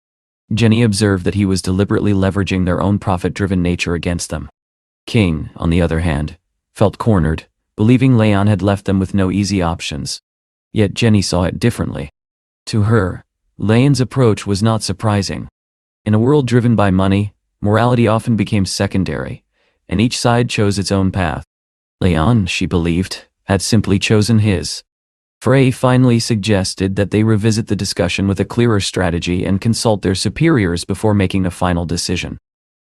Speaker 1: Jenny observed that he was deliberately leveraging their own profit-driven nature against them. King, on the other hand, felt cornered, believing Leon had left them with no easy options. Yet Jenny saw it differently. To her, Leon's approach was not surprising. In a world driven by money, morality often became secondary, and each side chose its own path. Leon, she believed, had simply chosen his. Frey finally suggested that they revisit the discussion with a clearer strategy and consult their superiors before making a final decision.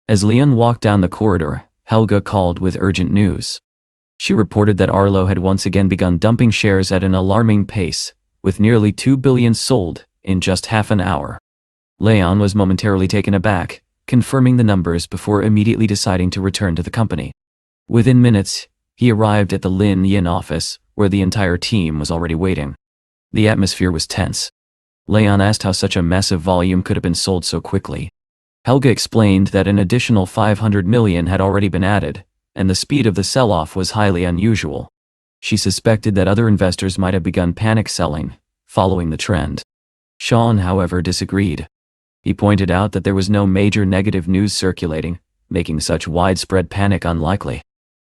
Speaker 1: As Leon walked down the corridor, Helga called with urgent news. She reported that Arlo had once again begun dumping shares at an alarming pace, with nearly 2 billion sold in just half an hour. Leon was momentarily taken aback, confirming the numbers before immediately deciding to return to the company. Within minutes, he arrived at the Lin Yin office, where the entire team was already waiting. The atmosphere was tense. Leon asked how such a massive volume could have been sold so quickly. Helga explained that an additional 500 million had already been added, and the speed of the sell-off was highly unusual. She suspected that other investors might have begun panic selling, following the trend. Sean, however, disagreed. He pointed out that there was no major negative news circulating, making such widespread panic unlikely.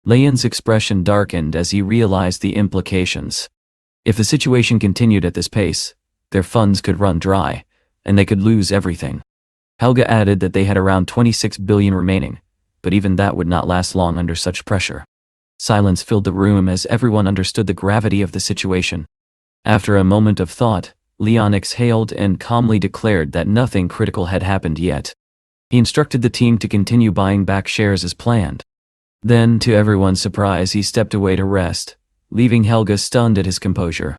Speaker 1: Leon's expression darkened as he realized the implications. If the situation continued at this pace, their funds could run dry, and they could lose everything. Helga added that they had around 26 billion remaining, but even that would not last long under such pressure. Silence filled the room as everyone understood the gravity of the situation. After a moment of thought, Leon exhaled and calmly declared that nothing critical had happened yet. He instructed the team to continue buying back shares as planned. Then, to everyone's surprise, he stepped away to rest, leaving Helga stunned at his composure.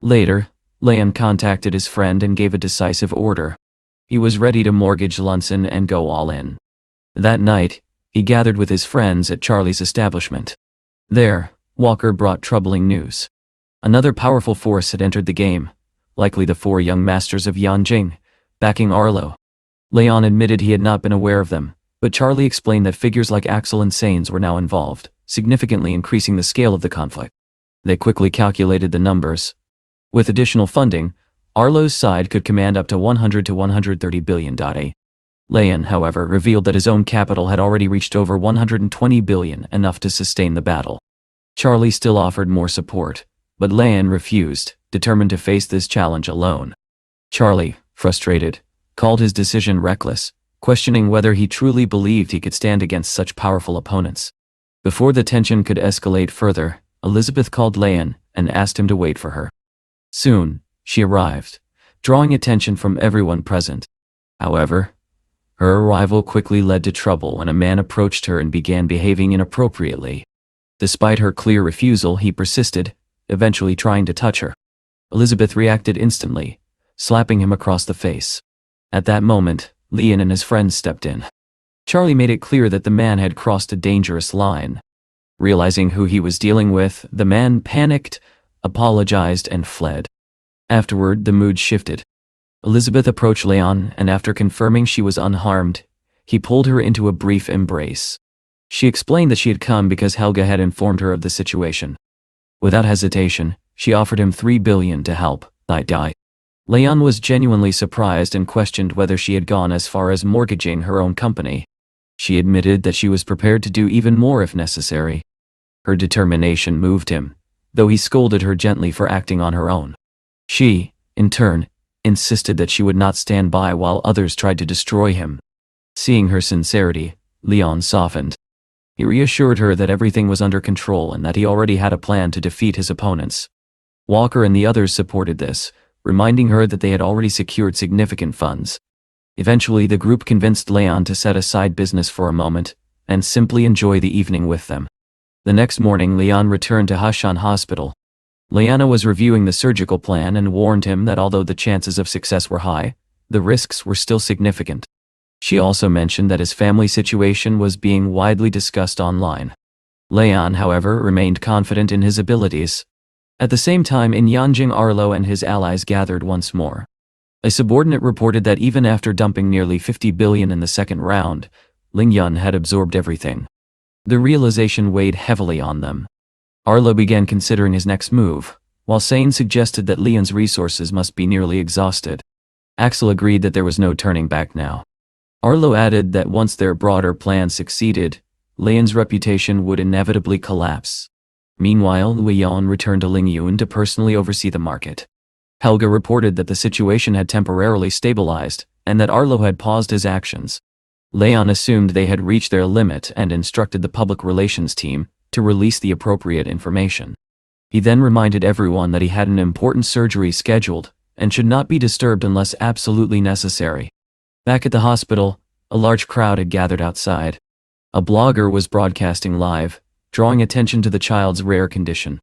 Speaker 1: Later, Leon contacted his friend and gave a decisive order. He was ready to mortgage Lunson and go all in. That night, he gathered with his friends at Charlie's establishment. There, Walker brought troubling news. Another powerful force had entered the game, likely the 4 young masters of Yanjing, backing Arlo. Leon admitted he had not been aware of them, but Charlie explained that figures like Axel and Sains were now involved, significantly increasing the scale of the conflict. They quickly calculated the numbers. With additional funding, Arlo's side could command up to 100 to 130 billion. Leon, however, revealed that his own capital had already reached over 120 billion, enough to sustain the battle. Charlie still offered more support, But Leon refused, determined to face this challenge alone. Charlie, frustrated, called his decision reckless, questioning whether he truly believed he could stand against such powerful opponents. Before the tension could escalate further, Elizabeth called Leon and asked him to wait for her. Soon, she arrived, drawing attention from everyone present. However, her arrival quickly led to trouble when a man approached her and began behaving inappropriately. Despite her clear refusal, he persisted, eventually trying to touch her. Elizabeth reacted instantly, slapping him across the face. At that moment, Leon and his friends stepped in. Charlie made it clear that the man had crossed a dangerous line. Realizing who he was dealing with, the man panicked, apologized, and fled. Afterward, the mood shifted. Elizabeth approached Leon, and after confirming she was unharmed, he pulled her into a brief embrace. She explained that she had come because Helga had informed her of the situation. Without hesitation, she offered him 3 billion to help. Leon was genuinely surprised and questioned whether she had gone as far as mortgaging her own company. She admitted that she was prepared to do even more if necessary. Her determination moved him, though he scolded her gently for acting on her own. She, in turn, insisted that she would not stand by while others tried to destroy him. Seeing her sincerity, Leon softened. He reassured her that everything was under control and that he already had a plan to defeat his opponents. Walker and the others supported this, reminding her that they had already secured significant funds. Eventually, the group convinced Leon to set aside business for a moment and simply enjoy the evening with them. The next morning, Leon returned to Hashan Hospital. Leanna was reviewing the surgical plan and warned him that although the chances of success were high, the risks were still significant. She also mentioned that his family situation was being widely discussed online. Leon, however, remained confident in his abilities. At the same time, in Yanjing, Arlo and his allies gathered once more. A subordinate reported that even after dumping nearly 50 billion in the second round, Ling Yun had absorbed everything. The realization weighed heavily on them. Arlo began considering his next move, while Sane suggested that Leon's resources must be nearly exhausted. Axel agreed that there was no turning back now. Arlo added that once their broader plan succeeded, Leon's reputation would inevitably collapse. Meanwhile, Leon returned to Ling Yun to personally oversee the market. Helga reported that the situation had temporarily stabilized, and that Arlo had paused his actions. Leon assumed they had reached their limit and instructed the public relations team to release the appropriate information. He then reminded everyone that he had an important surgery scheduled and should not be disturbed unless absolutely necessary. Back at the hospital, a large crowd had gathered outside. A blogger was broadcasting live, drawing attention to the child's rare condition.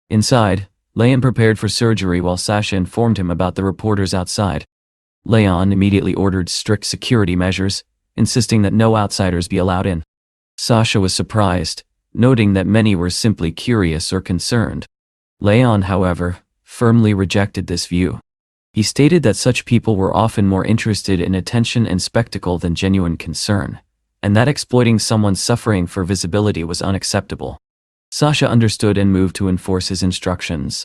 Speaker 1: Inside, Leon prepared for surgery while Sasha informed him about the reporters outside. Leon immediately ordered strict security measures, insisting that no outsiders be allowed in. Sasha was surprised, noting that many were simply curious or concerned. Leon, however, firmly rejected this view. He stated that such people were often more interested in attention and spectacle than genuine concern, and that exploiting someone's suffering for visibility was unacceptable. Sasha understood and moved to enforce his instructions.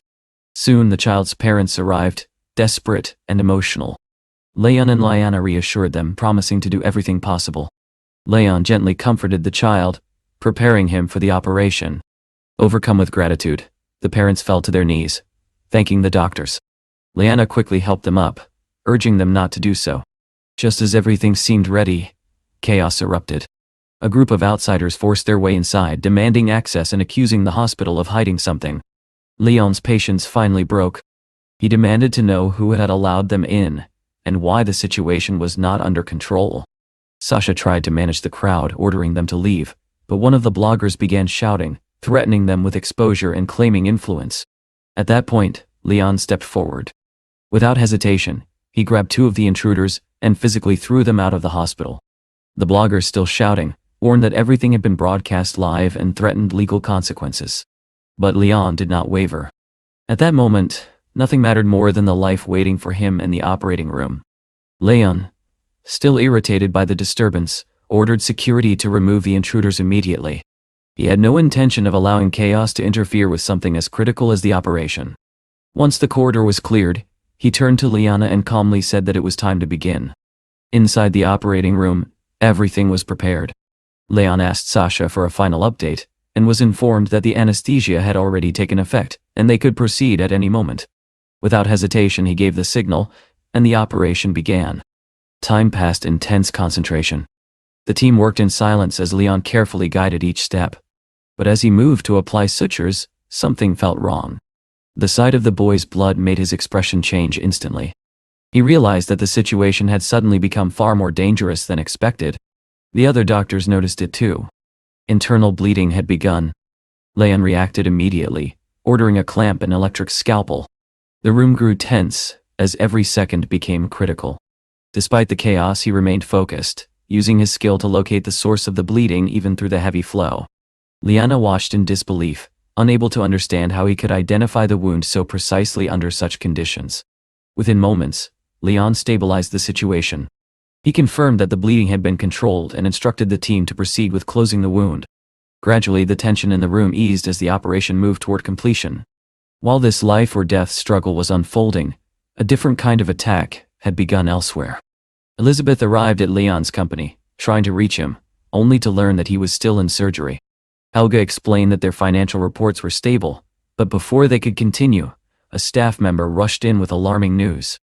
Speaker 1: Soon the child's parents arrived, desperate and emotional. Leon and Liana reassured them, promising to do everything possible. Leon gently comforted the child, preparing him for the operation. Overcome with gratitude, the parents fell to their knees, thanking the doctors. Leanna quickly helped them up, urging them not to do so. Just as everything seemed ready, chaos erupted. A group of outsiders forced their way inside, demanding access and accusing the hospital of hiding something. Leon's patience finally broke. He demanded to know who had allowed them in, and why the situation was not under control. Sasha tried to manage the crowd, ordering them to leave, but one of the bloggers began shouting, threatening them with exposure and claiming influence. At that point, Leon stepped forward. Without hesitation, he grabbed 2 of the intruders and physically threw them out of the hospital. The bloggers, still shouting, warned that everything had been broadcast live and threatened legal consequences. But Leon did not waver. At that moment, nothing mattered more than the life waiting for him in the operating room. Leon, still irritated by the disturbance, ordered security to remove the intruders immediately. He had no intention of allowing chaos to interfere with something as critical as the operation. Once the corridor was cleared, he turned to Liana and calmly said that it was time to begin. Inside the operating room, everything was prepared. Leon asked Sasha for a final update, and was informed that the anesthesia had already taken effect, and they could proceed at any moment. Without hesitation, he gave the signal, and the operation began. Time passed in tense concentration. The team worked in silence as Leon carefully guided each step. But as he moved to apply sutures, something felt wrong. The sight of the boy's blood made his expression change instantly. He realized that the situation had suddenly become far more dangerous than expected. The other doctors noticed it too. Internal bleeding had begun. Leon reacted immediately, ordering a clamp and electric scalpel. The room grew tense, as every second became critical. Despite the chaos, he remained focused, using his skill to locate the source of the bleeding even through the heavy flow. Liana watched in disbelief, unable to understand how he could identify the wound so precisely under such conditions. Within moments, Leon stabilized the situation. He confirmed that the bleeding had been controlled and instructed the team to proceed with closing the wound. Gradually, the tension in the room eased as the operation moved toward completion. While this life or death struggle was unfolding, a different kind of attack had begun elsewhere. Elizabeth arrived at Leon's company, trying to reach him, only to learn that he was still in surgery. Helga explained that their financial reports were stable, but before they could continue, a staff member rushed in with alarming news.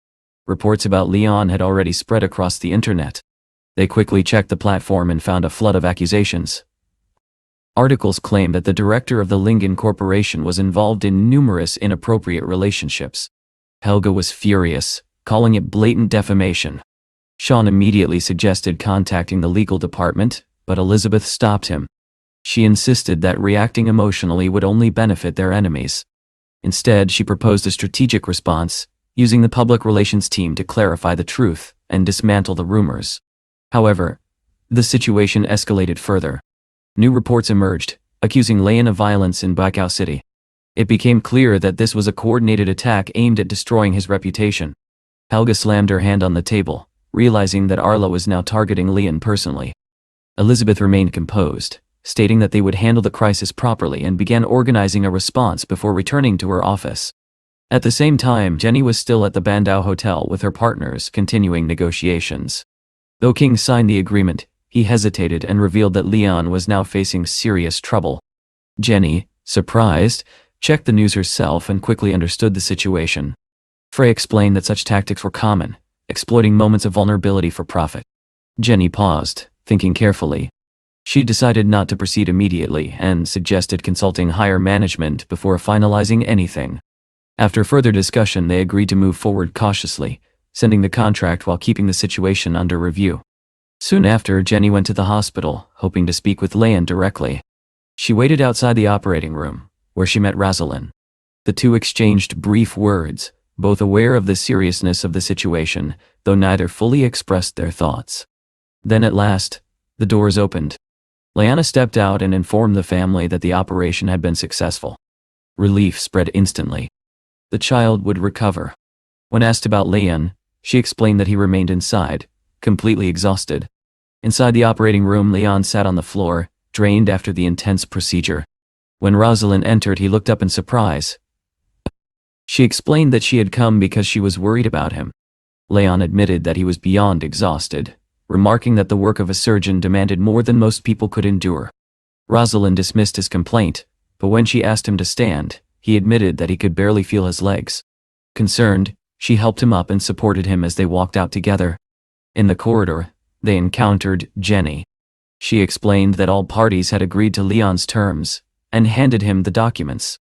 Speaker 1: Reports about Leon had already spread across the internet. They quickly checked the platform and found a flood of accusations. Articles claimed that the director of the Lingen Corporation was involved in numerous inappropriate relationships. Helga was furious, calling it blatant defamation. Sean immediately suggested contacting the legal department, but Elizabeth stopped him. She insisted that reacting emotionally would only benefit their enemies. Instead, she proposed a strategic response, using the public relations team to clarify the truth and dismantle the rumors. However, the situation escalated further. New reports emerged, accusing Leon of violence in Baikal City. It became clear that this was a coordinated attack aimed at destroying his reputation. Helga slammed her hand on the table, realizing that Arla was now targeting Leon personally. Elizabeth remained composed, stating that they would handle the crisis properly and began organizing a response before returning to her office. At the same time, Jenny was still at the Bandau Hotel with her partners, continuing negotiations. Though King signed the agreement, he hesitated and revealed that Leon was now facing serious trouble. Jenny, surprised, checked the news herself and quickly understood the situation. Frey explained that such tactics were common, exploiting moments of vulnerability for profit. Jenny paused, thinking carefully. She decided not to proceed immediately and suggested consulting higher management before finalizing anything. After further discussion, they agreed to move forward cautiously, sending the contract while keeping the situation under review. Soon after, Jenny went to the hospital, hoping to speak with Leon directly. She waited outside the operating room, where she met Rosalind. The two exchanged brief words, both aware of the seriousness of the situation, though neither fully expressed their thoughts. Then at last, the doors opened. Leanna stepped out and informed the family that the operation had been successful. Relief spread instantly. The child would recover. When asked about Leon, she explained that he remained inside, completely exhausted. Inside the operating room, Leon sat on the floor, drained after the intense procedure. When Rosalind entered, he looked up in surprise. She explained that she had come because she was worried about him. Leon admitted that he was beyond exhausted, remarking that the work of a surgeon demanded more than most people could endure. Rosalind dismissed his complaint, but when she asked him to stand, he admitted that he could barely feel his legs. Concerned, she helped him up and supported him as they walked out together. In the corridor, they encountered Jenny. She explained that all parties had agreed to Leon's terms, and handed him the documents.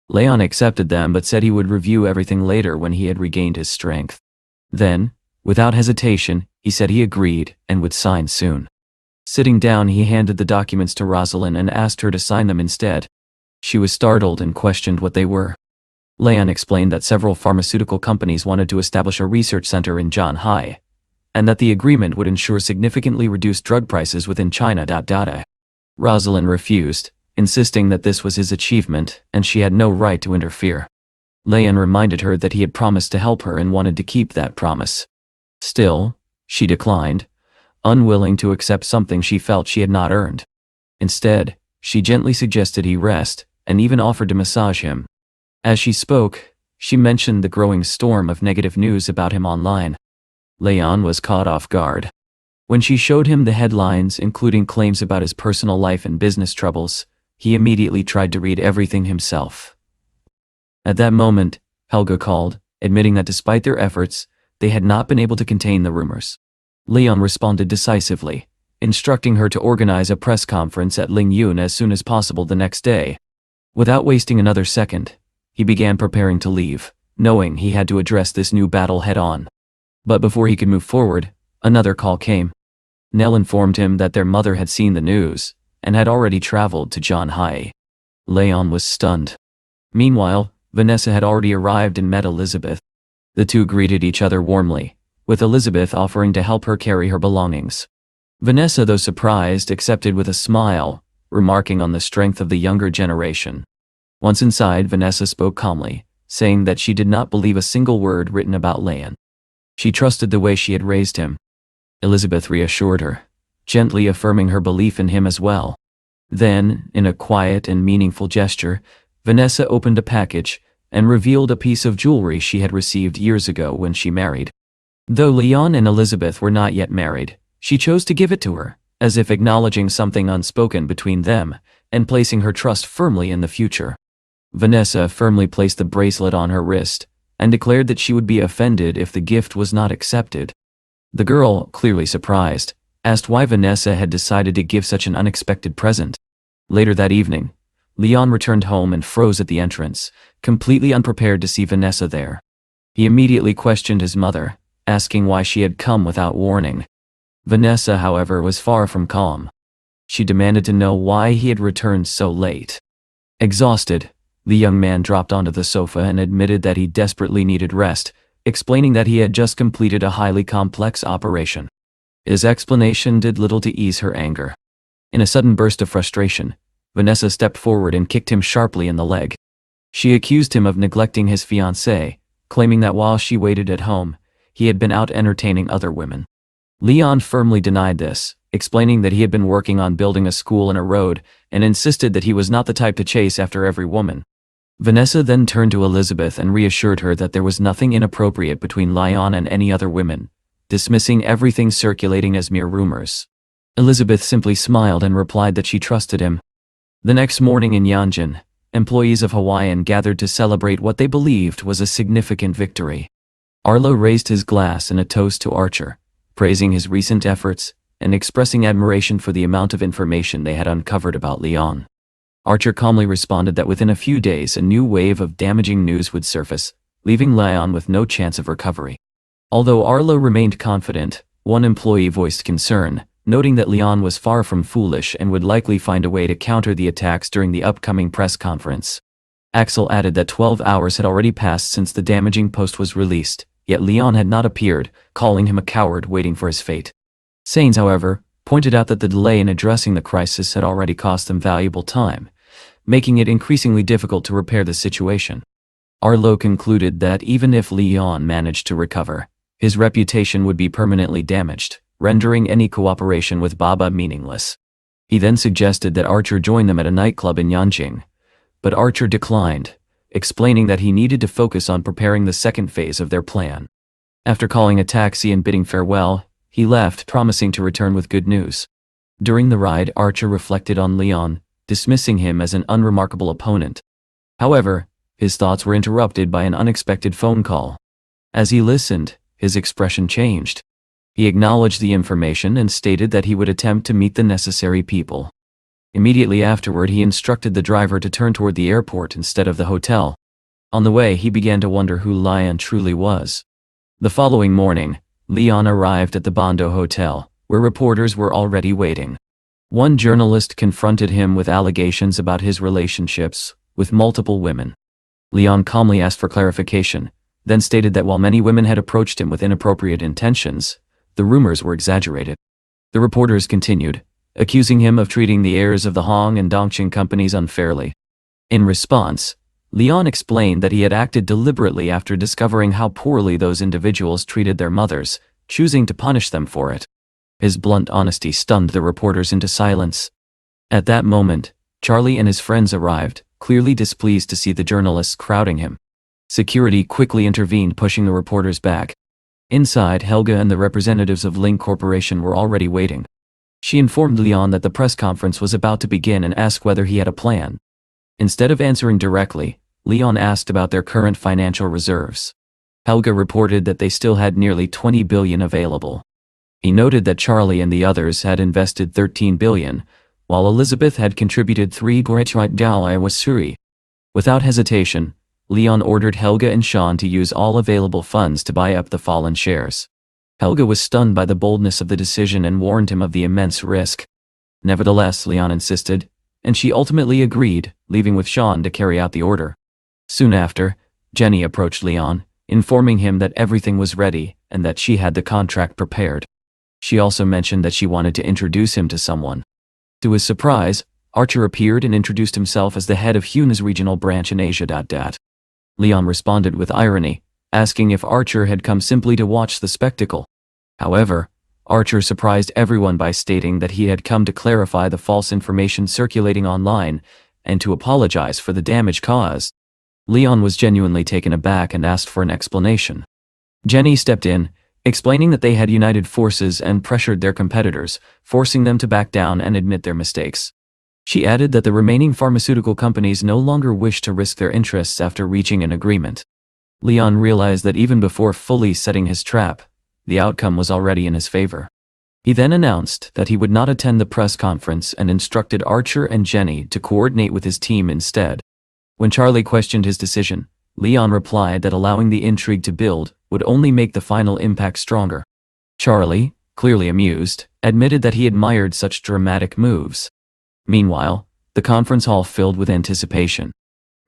Speaker 1: Leon accepted them but said he would review everything later when he had regained his strength. Then, without hesitation, he said he agreed and would sign soon. Sitting down, he handed the documents to Rosalind and asked her to sign them instead. She was startled and questioned what they were. Leon explained that several pharmaceutical companies wanted to establish a research center in Zhanghai, and that the agreement would ensure significantly reduced drug prices within China. Rosalind refused, insisting that this was his achievement and she had no right to interfere. Leon reminded her that he had promised to help her and wanted to keep that promise. Still, she declined, unwilling to accept something she felt she had not earned. Instead, she gently suggested he rest and even offered to massage him. As she spoke, she mentioned the growing storm of negative news about him online. Leon was caught off guard. When she showed him the headlines, including claims about his personal life and business troubles, he immediately tried to read everything himself. At that moment, Helga called, admitting that despite their efforts, they had not been able to contain the rumors. Leon responded decisively, instructing her to organize a press conference at Lingyun as soon as possible the next day. Without wasting another second, he began preparing to leave, knowing he had to address this new battle head-on. But before he could move forward, another call came. Nell informed him that their mother had seen the news, and had already traveled to Zhanhai. Leon was stunned. Meanwhile, Vanessa had already arrived and met Elizabeth. The two greeted each other warmly, with Elizabeth offering to help her carry her belongings. Vanessa, though surprised, accepted with a smile, remarking on the strength of the younger generation. Once inside, Vanessa spoke calmly, saying that she did not believe a single word written about Leon. She trusted the way she had raised him. Elizabeth reassured her, gently affirming her belief in him as well. Then, in a quiet and meaningful gesture, Vanessa opened a package and revealed a piece of jewelry she had received years ago when she married. Though Leon and Elizabeth were not yet married, she chose to give it to her, as if acknowledging something unspoken between them and placing her trust firmly in the future. Vanessa firmly placed the bracelet on her wrist and declared that she would be offended if the gift was not accepted. The girl, clearly surprised, asked why Vanessa had decided to give such an unexpected present. Later that evening, Leon returned home and froze at the entrance, completely unprepared to see Vanessa there. He immediately questioned his mother, asking why she had come without warning. Vanessa, however, was far from calm. She demanded to know why he had returned so late. Exhausted, the young man dropped onto the sofa and admitted that he desperately needed rest, explaining that he had just completed a highly complex operation. His explanation did little to ease her anger. In a sudden burst of frustration, Vanessa stepped forward and kicked him sharply in the leg. She accused him of neglecting his fiancée, claiming that while she waited at home, he had been out entertaining other women. Leon firmly denied this, explaining that he had been working on building a school and a road, and insisted that he was not the type to chase after every woman. Vanessa then turned to Elizabeth and reassured her that there was nothing inappropriate between Leon and any other women, dismissing everything circulating as mere rumors. Elizabeth simply smiled and replied that she trusted him. The next morning in Yanjin, employees of Hawaiian gathered to celebrate what they believed was a significant victory. Arlo raised his glass in a toast to Archer, praising his recent efforts and expressing admiration for the amount of information they had uncovered about Leon. Archer calmly responded that within a few days a new wave of damaging news would surface, leaving Leon with no chance of recovery. Although Arlo remained confident, one employee voiced concern, noting that Leon was far from foolish and would likely find a way to counter the attacks during the upcoming press conference. Axel added that 12 hours had already passed since the damaging post was released, yet Leon had not appeared, calling him a coward waiting for his fate. Sainz, however, pointed out that the delay in addressing the crisis had already cost them valuable time, making it increasingly difficult to repair the situation. Arlo concluded that even if Leon managed to recover, his reputation would be permanently damaged, rendering any cooperation with Baba meaningless. He then suggested that Archer join them at a nightclub in Yanjing, but Archer declined, explaining that he needed to focus on preparing the second phase of their plan. After calling a taxi and bidding farewell, he left, promising to return with good news. During the ride, Archer reflected on Leon, dismissing him as an unremarkable opponent. However, his thoughts were interrupted by an unexpected phone call. As he listened, his expression changed. He acknowledged the information and stated that he would attempt to meet the necessary people. Immediately afterward, he instructed the driver to turn toward the airport instead of the hotel. On the way, he began to wonder who Leon truly was. The following morning, Leon arrived at the Bondo Hotel, where reporters were already waiting. One journalist confronted him with allegations about his relationships with multiple women. Leon calmly asked for clarification, then stated that while many women had approached him with inappropriate intentions, the rumors were exaggerated. The reporters continued, accusing him of treating the heirs of the Hong and Dongqing companies unfairly. In response, Leon explained that he had acted deliberately after discovering how poorly those individuals treated their mothers, choosing to punish them for it. His blunt honesty stunned the reporters into silence. At that moment, Charlie and his friends arrived, clearly displeased to see the journalists crowding him. Security quickly intervened, pushing the reporters back. Inside, Helga and the representatives of Ling Corporation were already waiting. She informed Leon that the press conference was about to begin and asked whether he had a plan. Instead of answering directly, Leon asked about their current financial reserves. Helga reported that they still had nearly 20 billion available. He noted that Charlie and the others had invested 13 billion, while Elizabeth had contributed 3 wasuri. Without hesitation, Leon ordered Helga and Sean to use all available funds to buy up the fallen shares. Helga was stunned by the boldness of the decision and warned him of the immense risk. Nevertheless, Leon insisted, and she ultimately agreed, leaving with Sean to carry out the order. Soon after, Jenny approached Leon, informing him that everything was ready and that she had the contract prepared. She also mentioned that she wanted to introduce him to someone. To his surprise, Archer appeared and introduced himself as the head of Huna's regional branch in Asia. Leon responded with irony, asking if Archer had come simply to watch the spectacle. However, Archer surprised everyone by stating that he had come to clarify the false information circulating online and to apologize for the damage caused. Leon was genuinely taken aback and asked for an explanation. Jenny stepped in, explaining that they had united forces and pressured their competitors, forcing them to back down and admit their mistakes. She added that the remaining pharmaceutical companies no longer wished to risk their interests after reaching an agreement. Leon realized that even before fully setting his trap, the outcome was already in his favor. He then announced that he would not attend the press conference and instructed Archer and Jenny to coordinate with his team instead. When Charlie questioned his decision, Leon replied that allowing the intrigue to build would only make the final impact stronger. Charlie, clearly amused, admitted that he admired such dramatic moves. Meanwhile, the conference hall filled with anticipation.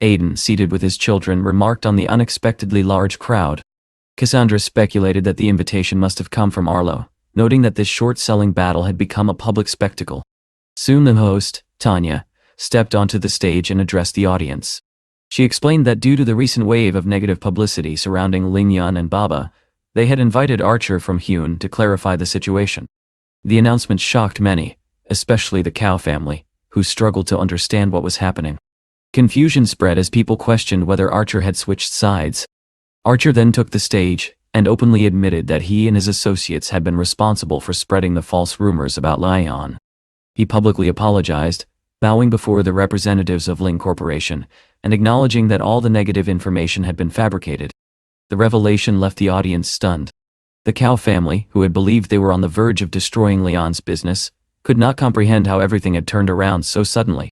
Speaker 1: Aiden, seated with his children, remarked on the unexpectedly large crowd. Cassandra speculated that the invitation must have come from Arlo, noting that this short-selling battle had become a public spectacle. Soon the host, Tanya, stepped onto the stage and addressed the audience. She explained that due to the recent wave of negative publicity surrounding Lingyan and Baba, they had invited Archer from Hyun to clarify the situation. The announcement shocked many, especially the Cow family, who struggled to understand what was happening. Confusion spread as people questioned whether Archer had switched sides. Archer then took the stage and openly admitted that he and his associates had been responsible for spreading the false rumors about Lyon. He publicly apologized, bowing before the representatives of Ling Corporation and acknowledging that all the negative information had been fabricated. The revelation left the audience stunned. The Cow family, who had believed they were on the verge of destroying Leon's business, could not comprehend how everything had turned around so suddenly.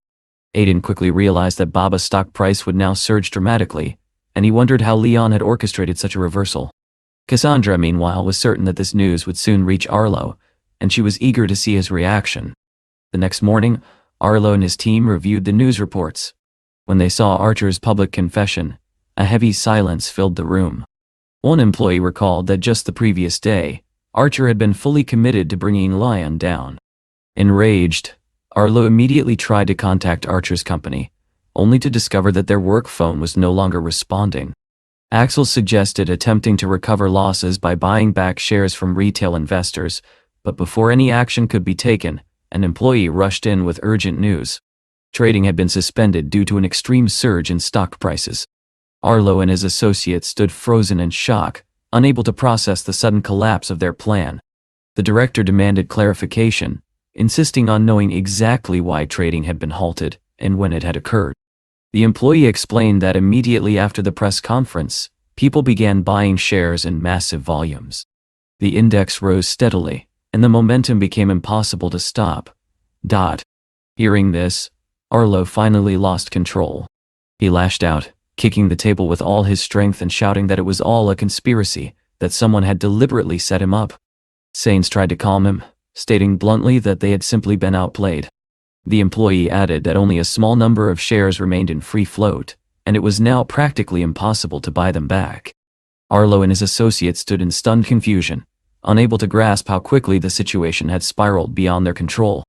Speaker 1: Aiden quickly realized that Baba's stock price would now surge dramatically, and he wondered how Leon had orchestrated such a reversal. Cassandra, meanwhile, was certain that this news would soon reach Arlo, and she was eager to see his reaction. The next morning, Arlo and his team reviewed the news reports. When they saw Archer's public confession, a heavy silence filled the room. One employee recalled that just the previous day, Archer had been fully committed to bringing Lyon down. Enraged, Arlo immediately tried to contact Archer's company, only to discover that their work phone was no longer responding. Axel suggested attempting to recover losses by buying back shares from retail investors, but before any action could be taken, an employee rushed in with urgent news. Trading had been suspended due to an extreme surge in stock prices. Arlo and his associates stood frozen in shock, unable to process the sudden collapse of their plan. The director demanded clarification, insisting on knowing exactly why trading had been halted and when it had occurred. The employee explained that immediately after the press conference, people began buying shares in massive volumes. The index rose steadily, and the momentum became impossible to stop. Hearing this, Arlo finally lost control. He lashed out, kicking the table with all his strength and shouting that it was all a conspiracy, that someone had deliberately set him up. Sainz tried to calm him, stating bluntly that they had simply been outplayed. The employee added that only a small number of shares remained in free float, and it was now practically impossible to buy them back. Arlo and his associates stood in stunned confusion, unable to grasp how quickly the situation had spiraled beyond their control.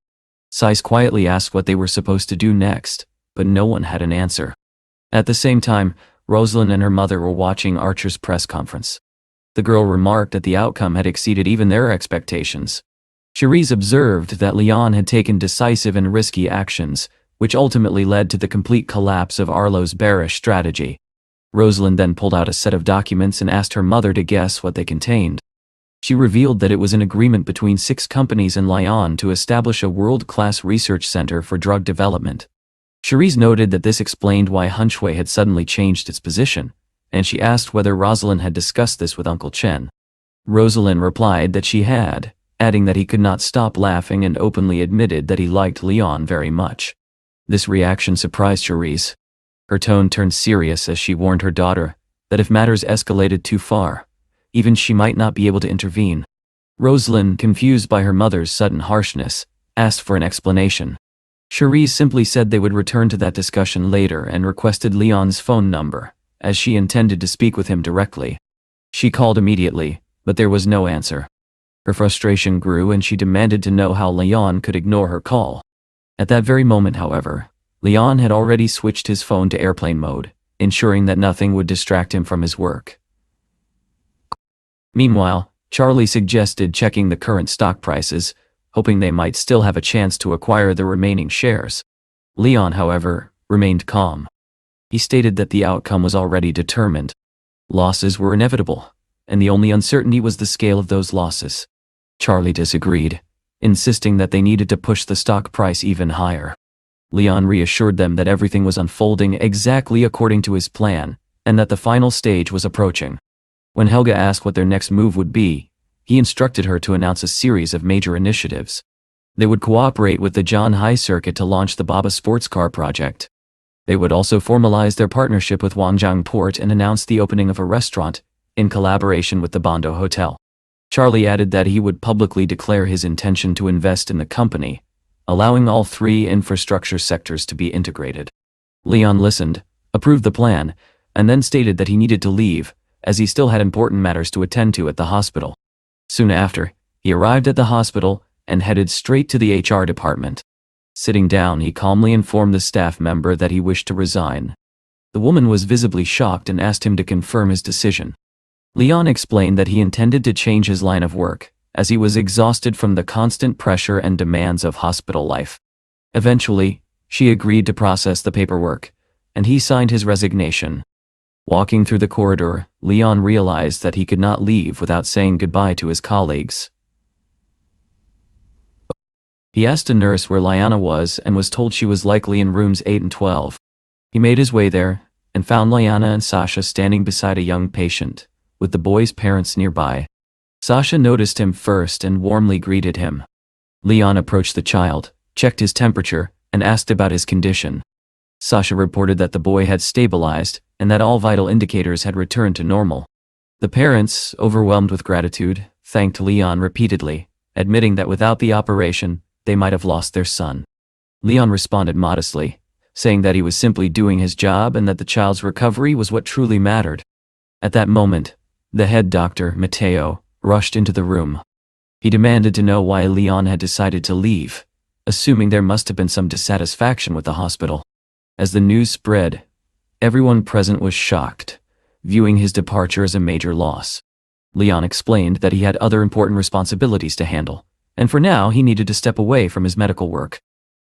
Speaker 1: Sainz quietly asked what they were supposed to do next, but no one had an answer. At the same time, Rosalind and her mother were watching Archer's press conference. The girl remarked that the outcome had exceeded even their expectations. Cherise observed that Leon had taken decisive and risky actions, which ultimately led to the complete collapse of Arlo's bearish strategy. Rosalind then pulled out a set of documents and asked her mother to guess what they contained. She revealed that it was an agreement between 6 companies in Lyon to establish a world-class research center for drug development. Cherise noted that this explained why Hunshui had suddenly changed its position, and she asked whether Rosalind had discussed this with Uncle Chen. Rosalind replied that she had, adding that he could not stop laughing and openly admitted that he liked Leon very much. This reaction surprised Cherise. Her tone turned serious as she warned her daughter that if matters escalated too far, even she might not be able to intervene. Rosalind, confused by her mother's sudden harshness, asked for an explanation. Cherise simply said they would return to that discussion later and requested Leon's phone number, as she intended to speak with him directly. She called immediately, but there was no answer. Her frustration grew and she demanded to know how Leon could ignore her call. At that very moment, however, Leon had already switched his phone to airplane mode, ensuring that nothing would distract him from his work. Meanwhile, Charlie suggested checking the current stock prices, hoping they might still have a chance to acquire the remaining shares. Leon, however, remained calm. He stated that the outcome was already determined. Losses were inevitable, and the only uncertainty was the scale of those losses. Charlie disagreed, insisting that they needed to push the stock price even higher. Leon reassured them that everything was unfolding exactly according to his plan, and that the final stage was approaching. When Helga asked what their next move would be, he instructed her to announce a series of major initiatives. They would cooperate with the Zhanhai Circuit to launch the Baba sports car project. They would also formalize their partnership with Wanjiang Port and announce the opening of a restaurant, in collaboration with the Bondo Hotel. Charlie added that he would publicly declare his intention to invest in the company, allowing all three infrastructure sectors to be integrated. Leon listened, approved the plan, and then stated that he needed to leave, as he still had important matters to attend to at the hospital. Soon after, he arrived at the hospital and headed straight to the HR department. Sitting down, he calmly informed the staff member that he wished to resign. The woman was visibly shocked and asked him to confirm his decision. Leon explained that he intended to change his line of work, as he was exhausted from the constant pressure and demands of hospital life. Eventually, she agreed to process the paperwork, and he signed his resignation. Walking through the corridor, Leon realized that he could not leave without saying goodbye to his colleagues. He asked a nurse where Liana was and was told she was likely in rooms 8 and 12. He made his way there and found Liana and Sasha standing beside a young patient, with the boy's parents nearby. Sasha noticed him first and warmly greeted him. Leon approached the child, checked his temperature, and asked about his condition. Sasha reported that the boy had stabilized and that all vital indicators had returned to normal. The parents, overwhelmed with gratitude, thanked Leon repeatedly, admitting that without the operation, they might have lost their son. Leon responded modestly, saying that he was simply doing his job and that the child's recovery was what truly mattered. At that moment, the head doctor, Mateo, rushed into the room. He demanded to know why Leon had decided to leave, assuming there must have been some dissatisfaction with the hospital. As the news spread, everyone present was shocked, viewing his departure as a major loss. Leon explained that he had other important responsibilities to handle, and for now he needed to step away from his medical work.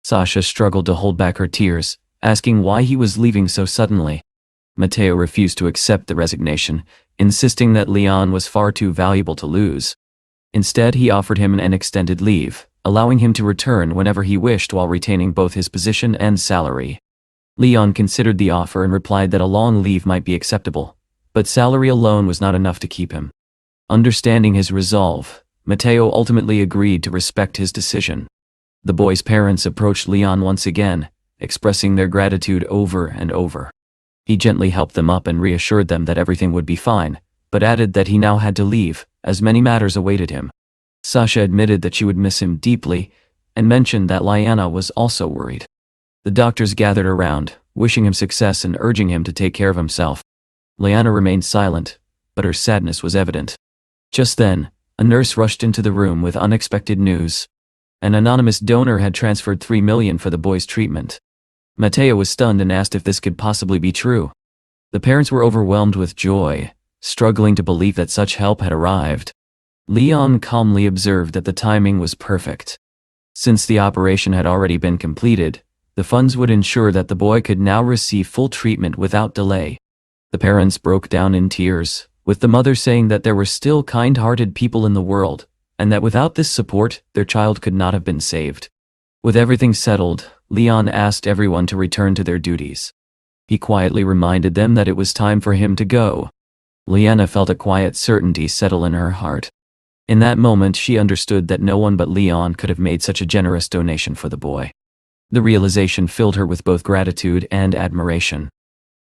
Speaker 1: Sasha struggled to hold back her tears, asking why he was leaving so suddenly. Mateo refused to accept the resignation, insisting that Leon was far too valuable to lose. Instead, he offered him an extended leave, allowing him to return whenever he wished while retaining both his position and salary. Leon considered the offer and replied that a long leave might be acceptable, but salary alone was not enough to keep him. Understanding his resolve, Mateo ultimately agreed to respect his decision. The boy's parents approached Leon once again, expressing their gratitude over and over. He gently helped them up and reassured them that everything would be fine, but added that he now had to leave, as many matters awaited him. Sasha admitted that she would miss him deeply, and mentioned that Liana was also worried. The doctors gathered around, wishing him success and urging him to take care of himself. Liana remained silent, but her sadness was evident. Just then, a nurse rushed into the room with unexpected news. An anonymous donor had transferred $3 million for the boy's treatment. Mateo was stunned and asked if this could possibly be true. The parents were overwhelmed with joy, struggling to believe that such help had arrived. Leon calmly observed that the timing was perfect. Since the operation had already been completed, the funds would ensure that the boy could now receive full treatment without delay. The parents broke down in tears, with the mother saying that there were still kind-hearted people in the world, and that without this support, their child could not have been saved. With everything settled, Leon asked everyone to return to their duties. He quietly reminded them that it was time for him to go. Liana felt a quiet certainty settle in her heart. In that moment she understood that no one but Leon could have made such a generous donation for the boy. The realization filled her with both gratitude and admiration.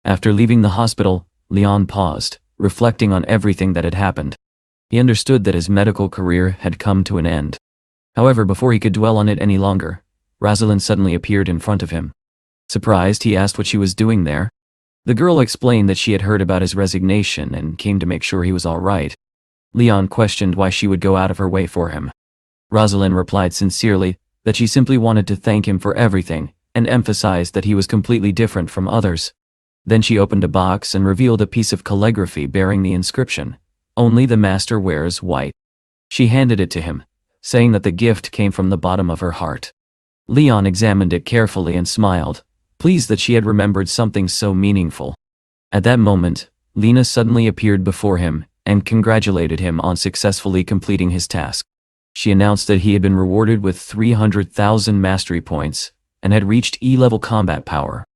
Speaker 1: After leaving the hospital, Leon paused, reflecting on everything that had happened. He understood that his medical career had come to an end. However, before he could dwell on it any longer, Rosalind suddenly appeared in front of him. Surprised, he asked what she was doing there. The girl explained that she had heard about his resignation and came to make sure he was all right. Leon questioned why she would go out of her way for him. Rosalind replied sincerely that she simply wanted to thank him for everything, and emphasized that he was completely different from others. Then she opened a box and revealed a piece of calligraphy bearing the inscription, "Only the master wears white." She handed it to him, saying that the gift came from the bottom of her heart. Leon examined it carefully and smiled, pleased that she had remembered something so meaningful. At that moment, Lena suddenly appeared before him and congratulated him on successfully completing his task. She announced that he had been rewarded with 300,000 mastery points and had reached E-level combat power.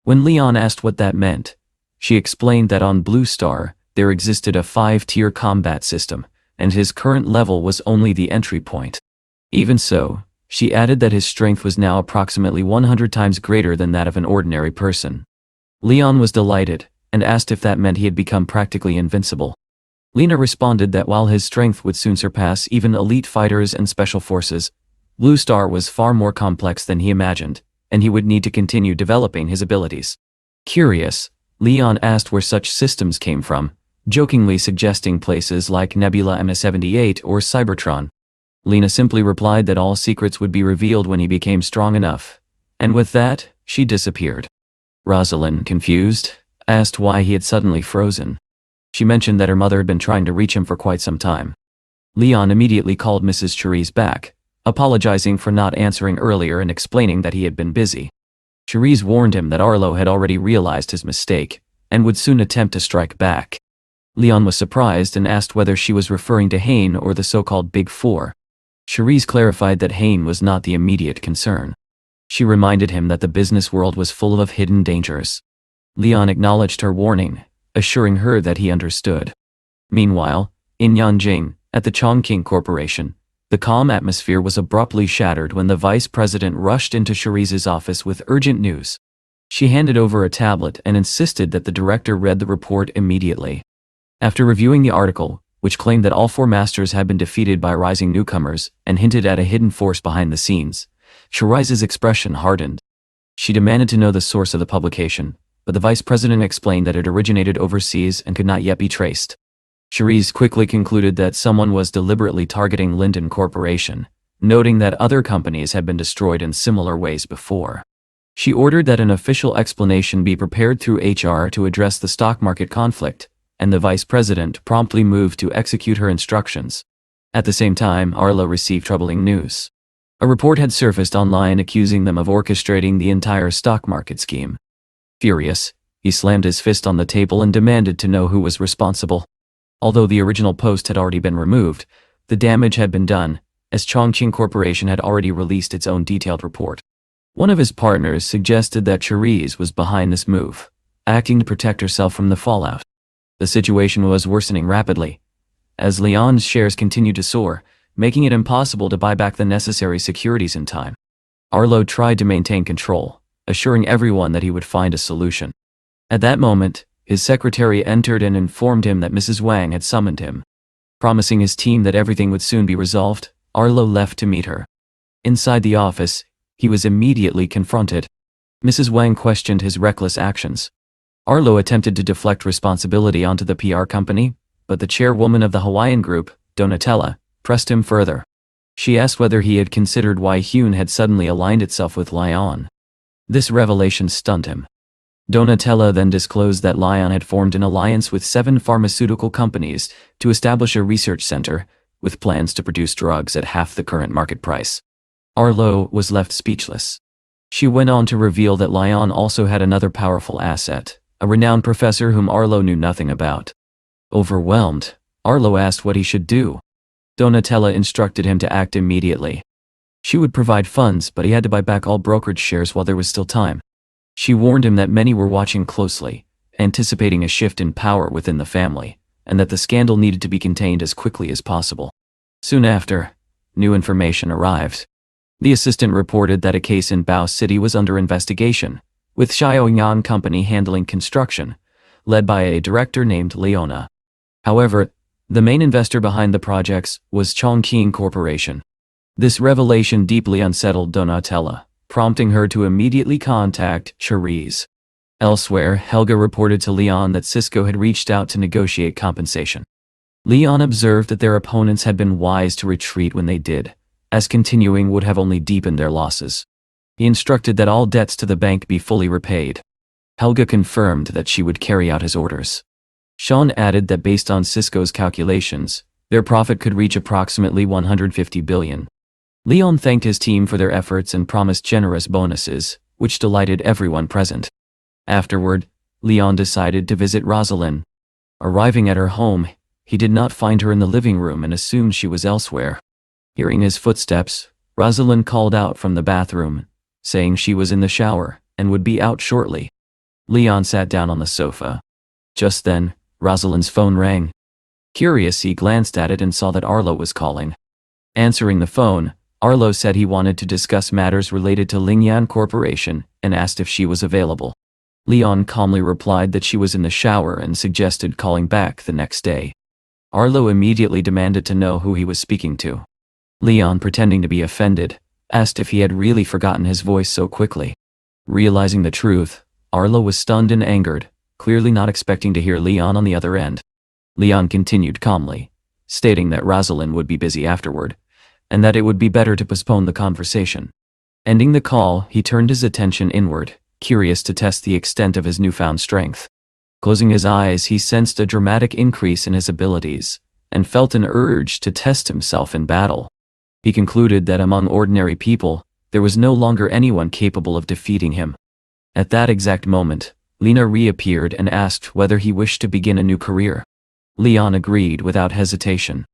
Speaker 1: When Leon asked what that meant, she explained that on Blue Star there existed a 5-tier combat system, and his current level was only the entry point. Even so, she added that his strength was now approximately 100 times greater than that of an ordinary person. Leon was delighted, and asked if that meant he had become practically invincible. Lena responded that while his strength would soon surpass even elite fighters and special forces, Blue Star was far more complex than he imagined, and he would need to continue developing his abilities. Curious, Leon asked where such systems came from, jokingly suggesting places like Nebula MS-78 or Cybertron. Lena simply replied that all secrets would be revealed when he became strong enough, and with that, she disappeared. Rosalind, confused, asked why he had suddenly frozen. She mentioned that her mother had been trying to reach him for quite some time. Leon immediately called Mrs. Cherise back, apologizing for not answering earlier and explaining that he had been busy. Cherise warned him that Arlo had already realized his mistake, and would soon attempt to strike back. Leon was surprised and asked whether she was referring to Hain or the so-called Big Four. Cherise clarified that Hain was not the immediate concern. She reminded him that the business world was full of hidden dangers. Leon acknowledged her warning, assuring her that he understood. Meanwhile, in Yanjing, at the Chongqing Corporation, the calm atmosphere was abruptly shattered when the vice president rushed into Cherise's office with urgent news. She handed over a tablet and insisted that the director read the report immediately. After reviewing the article, which claimed that all 4 masters had been defeated by rising newcomers and hinted at a hidden force behind the scenes, Cherise's expression hardened. She demanded to know the source of the publication, but the vice president explained that it originated overseas and could not yet be traced. Cherise quickly concluded that someone was deliberately targeting Linden Corporation, noting that other companies had been destroyed in similar ways before. She ordered that an official explanation be prepared through HR to address the stock market conflict, and the vice president promptly moved to execute her instructions. At the same time, Arlo received troubling news. A report had surfaced online accusing them of orchestrating the entire stock market scheme. Furious, he slammed his fist on the table and demanded to know who was responsible. Although the original post had already been removed, the damage had been done, as Chongqing Corporation had already released its own detailed report. One of his partners suggested that Cherise was behind this move, acting to protect herself from the fallout. The situation was worsening rapidly, as Leon's shares continued to soar, making it impossible to buy back the necessary securities in time. Arlo tried to maintain control, assuring everyone that he would find a solution. At that moment, his secretary entered and informed him that Mrs. Wang had summoned him. Promising his team that everything would soon be resolved, Arlo left to meet her. Inside the office, he was immediately confronted. Mrs. Wang questioned his reckless actions. Arlo attempted to deflect responsibility onto the PR company, but the chairwoman of the Hawaiian group, Donatella, pressed him further. She asked whether he had considered why Hyun had suddenly aligned itself with Lion. This revelation stunned him. Donatella then disclosed that Lion had formed an alliance with 7 pharmaceutical companies to establish a research center, with plans to produce drugs at half the current market price. Arlo was left speechless. She went on to reveal that Lion also had another powerful asset, a renowned professor whom Arlo knew nothing about. Overwhelmed, Arlo asked what he should do. Donatella instructed him to act immediately. She would provide funds, but he had to buy back all brokerage shares while there was still time. She warned him that many were watching closely, anticipating a shift in power within the family, and that the scandal needed to be contained as quickly as possible. Soon after, new information arrived. The assistant reported that a case in Bao City was under investigation, with Xiaoyan Company handling construction, led by a director named Leona. However, the main investor behind the projects was Chongqing Corporation. This revelation deeply unsettled Donatella, prompting her to immediately contact Cherise. Elsewhere, Helga reported to Leon that Cisco had reached out to negotiate compensation. Leon observed that their opponents had been wise to retreat when they did, as continuing would have only deepened their losses. He instructed that all debts to the bank be fully repaid. Helga confirmed that she would carry out his orders. Sean added that based on Cisco's calculations, their profit could reach approximately 150 billion. Leon thanked his team for their efforts and promised generous bonuses, which delighted everyone present. Afterward, Leon decided to visit Rosalind. Arriving at her home, he did not find her in the living room and assumed she was elsewhere. Hearing his footsteps, Rosalind called out from the bathroom, saying she was in the shower and would be out shortly. Leon sat down on the sofa. Just then, Rosalind's phone rang. Curious, he glanced at it and saw that Arlo was calling. Answering the phone, Arlo said he wanted to discuss matters related to Lingyan Corporation and asked if she was available. Leon calmly replied that she was in the shower and suggested calling back the next day. Arlo immediately demanded to know who he was speaking to. Leon, pretending to be offended, asked if he had really forgotten his voice so quickly. Realizing the truth, Arlo was stunned and angered, clearly not expecting to hear Leon on the other end. Leon continued calmly, stating that Rosalind would be busy afterward, and that it would be better to postpone the conversation. Ending the call, he turned his attention inward, curious to test the extent of his newfound strength. Closing his eyes, he sensed a dramatic increase in his abilities, and felt an urge to test himself in battle. He concluded that among ordinary people, there was no longer anyone capable of defeating him. At that exact moment, Lena reappeared and asked whether he wished to begin a new career. Leon agreed without hesitation.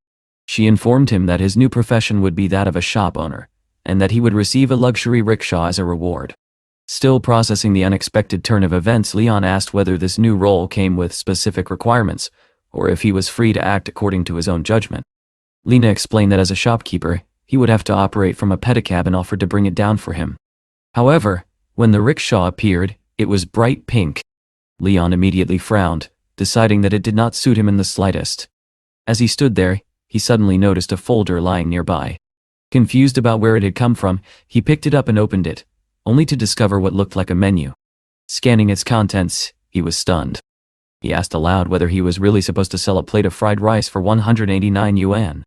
Speaker 1: She informed him that his new profession would be that of a shop owner, and that he would receive a luxury rickshaw as a reward. Still processing the unexpected turn of events, Leon asked whether this new role came with specific requirements, or if he was free to act according to his own judgment. Lena explained that as a shopkeeper, he would have to operate from a pedicab and offered to bring it down for him. However, when the rickshaw appeared, it was bright pink. Leon immediately frowned, deciding that it did not suit him in the slightest. As he stood there, he suddenly noticed a folder lying nearby. Confused about where it had come from, he picked it up and opened it, only to discover what looked like a menu. Scanning its contents, he was stunned. He asked aloud whether he was really supposed to sell a plate of fried rice for 189 yuan.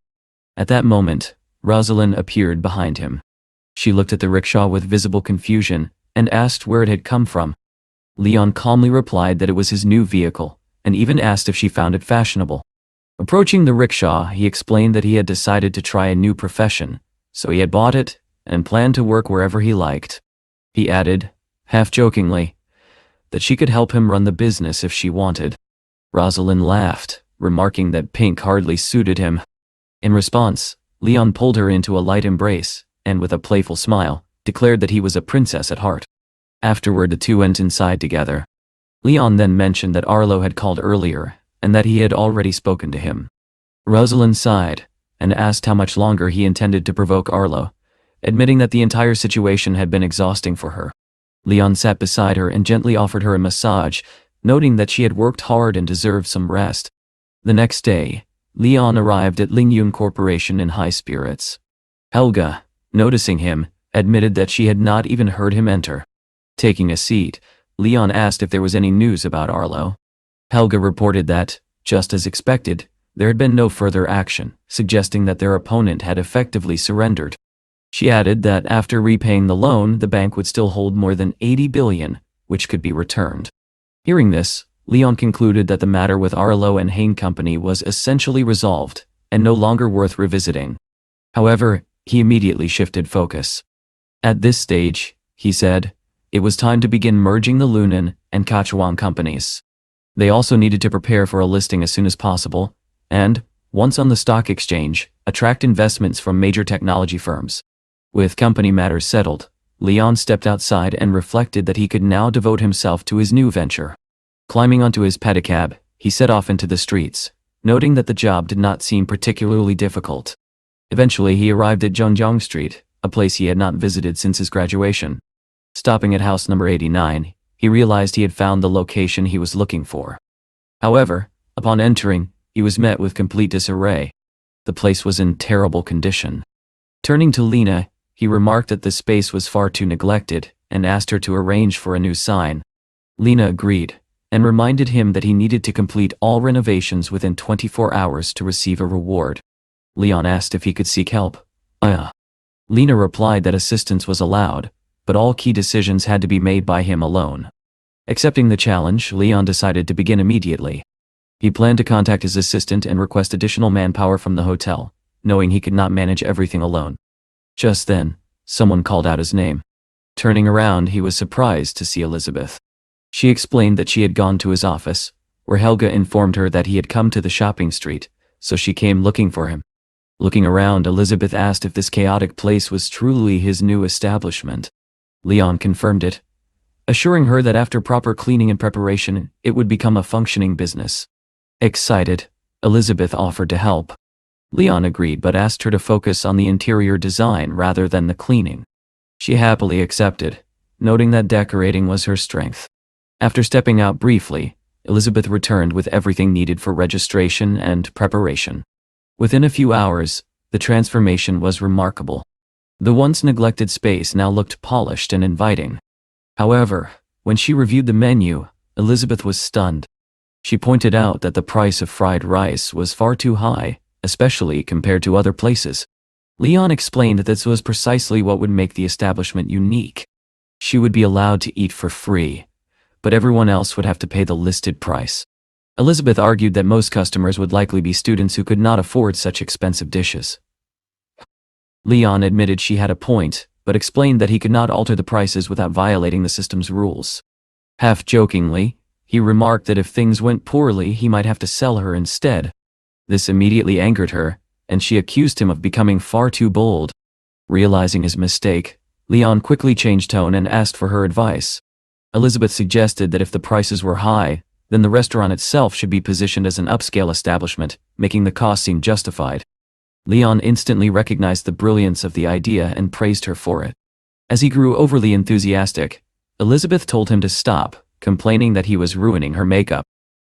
Speaker 1: At that moment, Rosalind appeared behind him. She looked at the rickshaw with visible confusion and asked where it had come from. Leon calmly replied that it was his new vehicle, and even asked if she found it fashionable. Approaching the rickshaw, he explained that he had decided to try a new profession, so he had bought it and planned to work wherever he liked. He added, half-jokingly, that she could help him run the business if she wanted. Rosalind laughed, remarking that pink hardly suited him. In response, Leon pulled her into a light embrace, and with a playful smile, declared that he was a princess at heart. Afterward, the two went inside together. Leon then mentioned that Arlo had called earlier, and that he had already spoken to him. Rosalind sighed, and asked how much longer he intended to provoke Arlo, admitting that the entire situation had been exhausting for her. Leon sat beside her and gently offered her a massage, noting that she had worked hard and deserved some rest. The next day, Leon arrived at Lingyun Corporation in high spirits. Helga, noticing him, admitted that she had not even heard him enter. Taking a seat, Leon asked if there was any news about Arlo. Helga reported that, just as expected, there had been no further action, suggesting that their opponent had effectively surrendered. She added that after repaying the loan, the bank would still hold more than 80 billion, which could be returned. Hearing this, Leon concluded that the matter with Arlo and Hain Company was essentially resolved, and no longer worth revisiting. However, he immediately shifted focus. At this stage, he said, it was time to begin merging the Lunan and Kachuan companies. They also needed to prepare for a listing as soon as possible, and, once on the stock exchange, attract investments from major technology firms. With company matters settled, Leon stepped outside and reflected that he could now devote himself to his new venture. Climbing onto his pedicab, he set off into the streets, noting that the job did not seem particularly difficult. Eventually he arrived at Zhongjiang Street, a place he had not visited since his graduation. Stopping at house number 89, he realized he had found the location he was looking for. However, upon entering, he was met with complete disarray. The place was in terrible condition. Turning to Lena, he remarked that the space was far too neglected and asked her to arrange for a new sign. Lena agreed, and reminded him that he needed to complete all renovations within 24 hours to receive a reward. Leon asked if he could seek help. Lena replied that assistance was allowed, but all key decisions had to be made by him alone. Accepting the challenge, Leon decided to begin immediately. He planned to contact his assistant and request additional manpower from the hotel, knowing he could not manage everything alone. Just then, someone called out his name. Turning around, he was surprised to see Elizabeth. She explained that she had gone to his office, where Helga informed her that he had come to the shopping street, so she came looking for him. Looking around, Elizabeth asked if this chaotic place was truly his new establishment. Leon confirmed it, assuring her that after proper cleaning and preparation, it would become a functioning business. Excited, Elizabeth offered to help. Leon agreed but asked her to focus on the interior design rather than the cleaning. She happily accepted, noting that decorating was her strength. After stepping out briefly, Elizabeth returned with everything needed for registration and preparation. Within a few hours, the transformation was remarkable. The once neglected space now looked polished and inviting. However, when she reviewed the menu, Elizabeth was stunned. She pointed out that the price of fried rice was far too high, especially compared to other places. Leon explained that this was precisely what would make the establishment unique. She would be allowed to eat for free, but everyone else would have to pay the listed price. Elizabeth argued that most customers would likely be students who could not afford such expensive dishes. Leon admitted she had a point, but explained that he could not alter the prices without violating the system's rules. Half-jokingly, he remarked that if things went poorly, he might have to sell her instead. This immediately angered her, and she accused him of becoming far too bold. Realizing his mistake, Leon quickly changed tone and asked for her advice. Elizabeth suggested that if the prices were high, then the restaurant itself should be positioned as an upscale establishment, making the cost seem justified. Leon instantly recognized the brilliance of the idea and praised her for it. As he grew overly enthusiastic, Elizabeth told him to stop, complaining that he was ruining her makeup.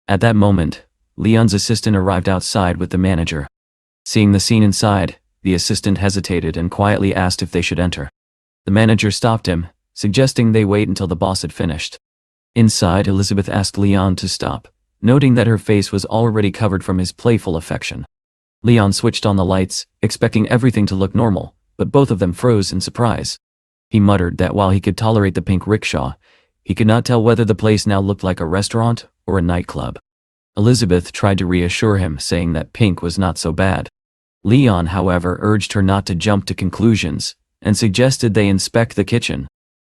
Speaker 1: At that moment, Leon's assistant arrived outside with the manager. Seeing the scene inside, the assistant hesitated and quietly asked if they should enter. The manager stopped him, suggesting they wait until the boss had finished. Inside, Elizabeth asked Leon to stop, noting that her face was already covered from his playful affection. Leon switched on the lights, expecting everything to look normal, but both of them froze in surprise. He muttered that while he could tolerate the pink rickshaw, he could not tell whether the place now looked like a restaurant or a nightclub. Elizabeth tried to reassure him, saying that pink was not so bad. Leon, however, urged her not to jump to conclusions, and suggested they inspect the kitchen.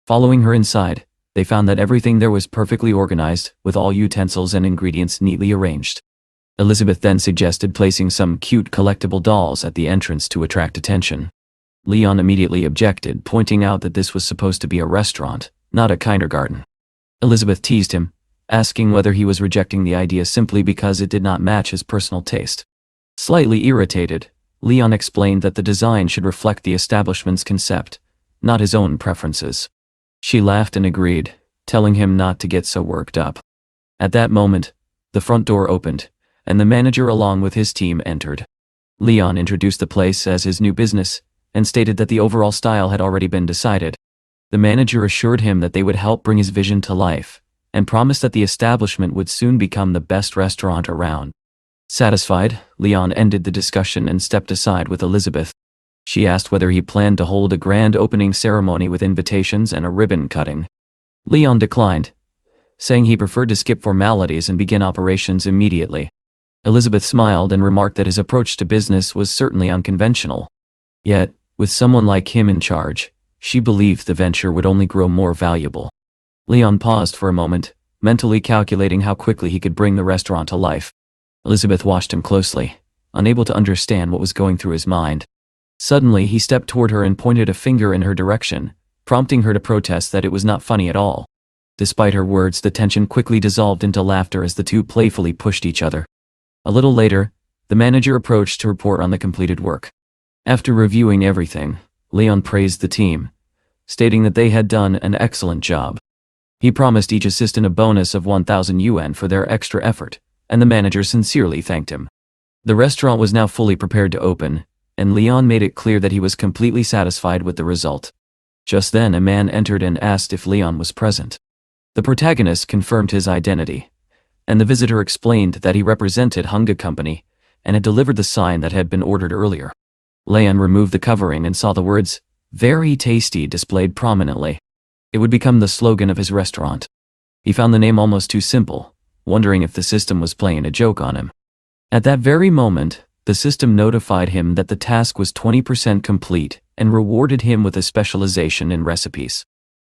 Speaker 1: Following her inside, they found that everything there was perfectly organized, with all utensils and ingredients neatly arranged. Elizabeth then suggested placing some cute collectible dolls at the entrance to attract attention. Leon immediately objected, pointing out that this was supposed to be a restaurant, not a kindergarten. Elizabeth teased him, asking whether he was rejecting the idea simply because it did not match his personal taste. Slightly irritated, Leon explained that the design should reflect the establishment's concept, not his own preferences. She laughed and agreed, telling him not to get so worked up. At that moment, the front door opened, and the manager along with his team entered. Leon introduced the place as his new business, and stated that the overall style had already been decided. The manager assured him that they would help bring his vision to life, and promised that the establishment would soon become the best restaurant around. Satisfied, Leon ended the discussion and stepped aside with Elizabeth. She asked whether he planned to hold a grand opening ceremony with invitations and a ribbon cutting. Leon declined, saying he preferred to skip formalities and begin operations immediately. Elizabeth smiled and remarked that his approach to business was certainly unconventional. Yet, with someone like him in charge, she believed the venture would only grow more valuable. Leon paused for a moment, mentally calculating how quickly he could bring the restaurant to life. Elizabeth watched him closely, unable to understand what was going through his mind. Suddenly he stepped toward her and pointed a finger in her direction, prompting her to protest that it was not funny at all. Despite her words, the tension quickly dissolved into laughter as the two playfully pushed each other. A little later, the manager approached to report on the completed work. After reviewing everything, Leon praised the team, stating that they had done an excellent job. He promised each assistant a bonus of 1,000 yuan for their extra effort, and the manager sincerely thanked him. The restaurant was now fully prepared to open, and Leon made it clear that he was completely satisfied with the result. Just then a man entered and asked if Leon was present. The protagonist confirmed his identity, and the visitor explained that he represented Hunga Company and had delivered the sign that had been ordered earlier. Leon removed the covering and saw the words, "Very tasty," displayed prominently. It would become the slogan of his restaurant. He found the name almost too simple, wondering if the system was playing a joke on him. At that very moment, the system notified him that the task was 20% complete and rewarded him with a specialization in recipes.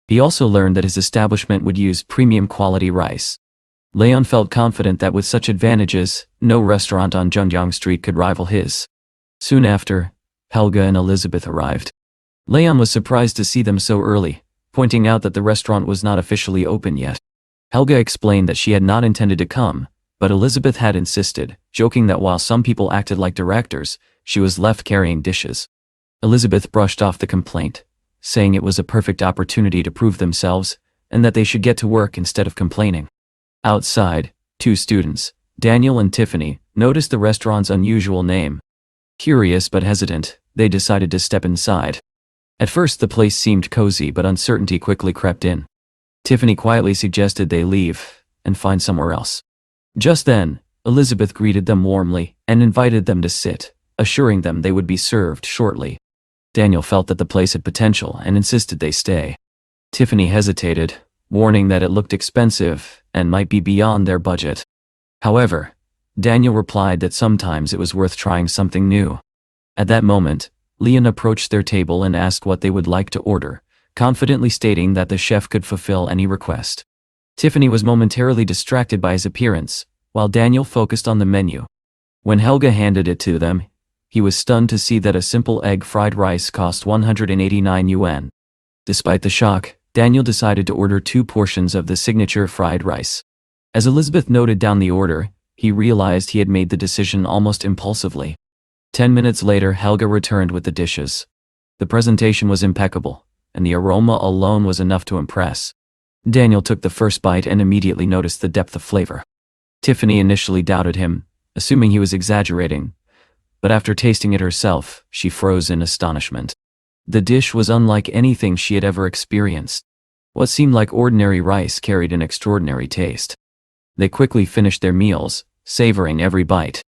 Speaker 1: He also learned that his establishment would use premium quality rice. Leon felt confident that with such advantages, no restaurant on Zhenjiang Street could rival his. Soon after, Helga and Elizabeth arrived. Leon was surprised to see them so early, pointing out that the restaurant was not officially open yet. Helga explained that she had not intended to come, but Elizabeth had insisted, joking that while some people acted like directors, she was left carrying dishes. Elizabeth brushed off the complaint, saying it was a perfect opportunity to prove themselves, and that they should get to work instead of complaining. Outside, two students, Daniel and Tiffany, noticed the restaurant's unusual name. Curious but hesitant, they decided to step inside. At first the place seemed cozy, but uncertainty quickly crept in. Tiffany quietly suggested they leave and find somewhere else. Just then, Elizabeth greeted them warmly and invited them to sit, assuring them they would be served shortly. Daniel felt that the place had potential and insisted they stay. Tiffany hesitated, warning that it looked expensive and might be beyond their budget. However, Daniel replied that sometimes it was worth trying something new. At that moment, Leon approached their table and asked what they would like to order, confidently stating that the chef could fulfill any request. Tiffany was momentarily distracted by his appearance, while Daniel focused on the menu. When Helga handed it to them, he was stunned to see that a simple egg fried rice cost 189 yuan. Despite the shock, Daniel decided to order 2 portions of the signature fried rice. As Elizabeth noted down the order, he realized he had made the decision almost impulsively. 10 minutes later, Helga returned with the dishes. The presentation was impeccable, and the aroma alone was enough to impress. Daniel took the first bite and immediately noticed the depth of flavor. Tiffany initially doubted him, assuming he was exaggerating, but after tasting it herself, she froze in astonishment. The dish was unlike anything she had ever experienced. What seemed like ordinary rice carried an extraordinary taste. They quickly finished their meals, savoring every bite.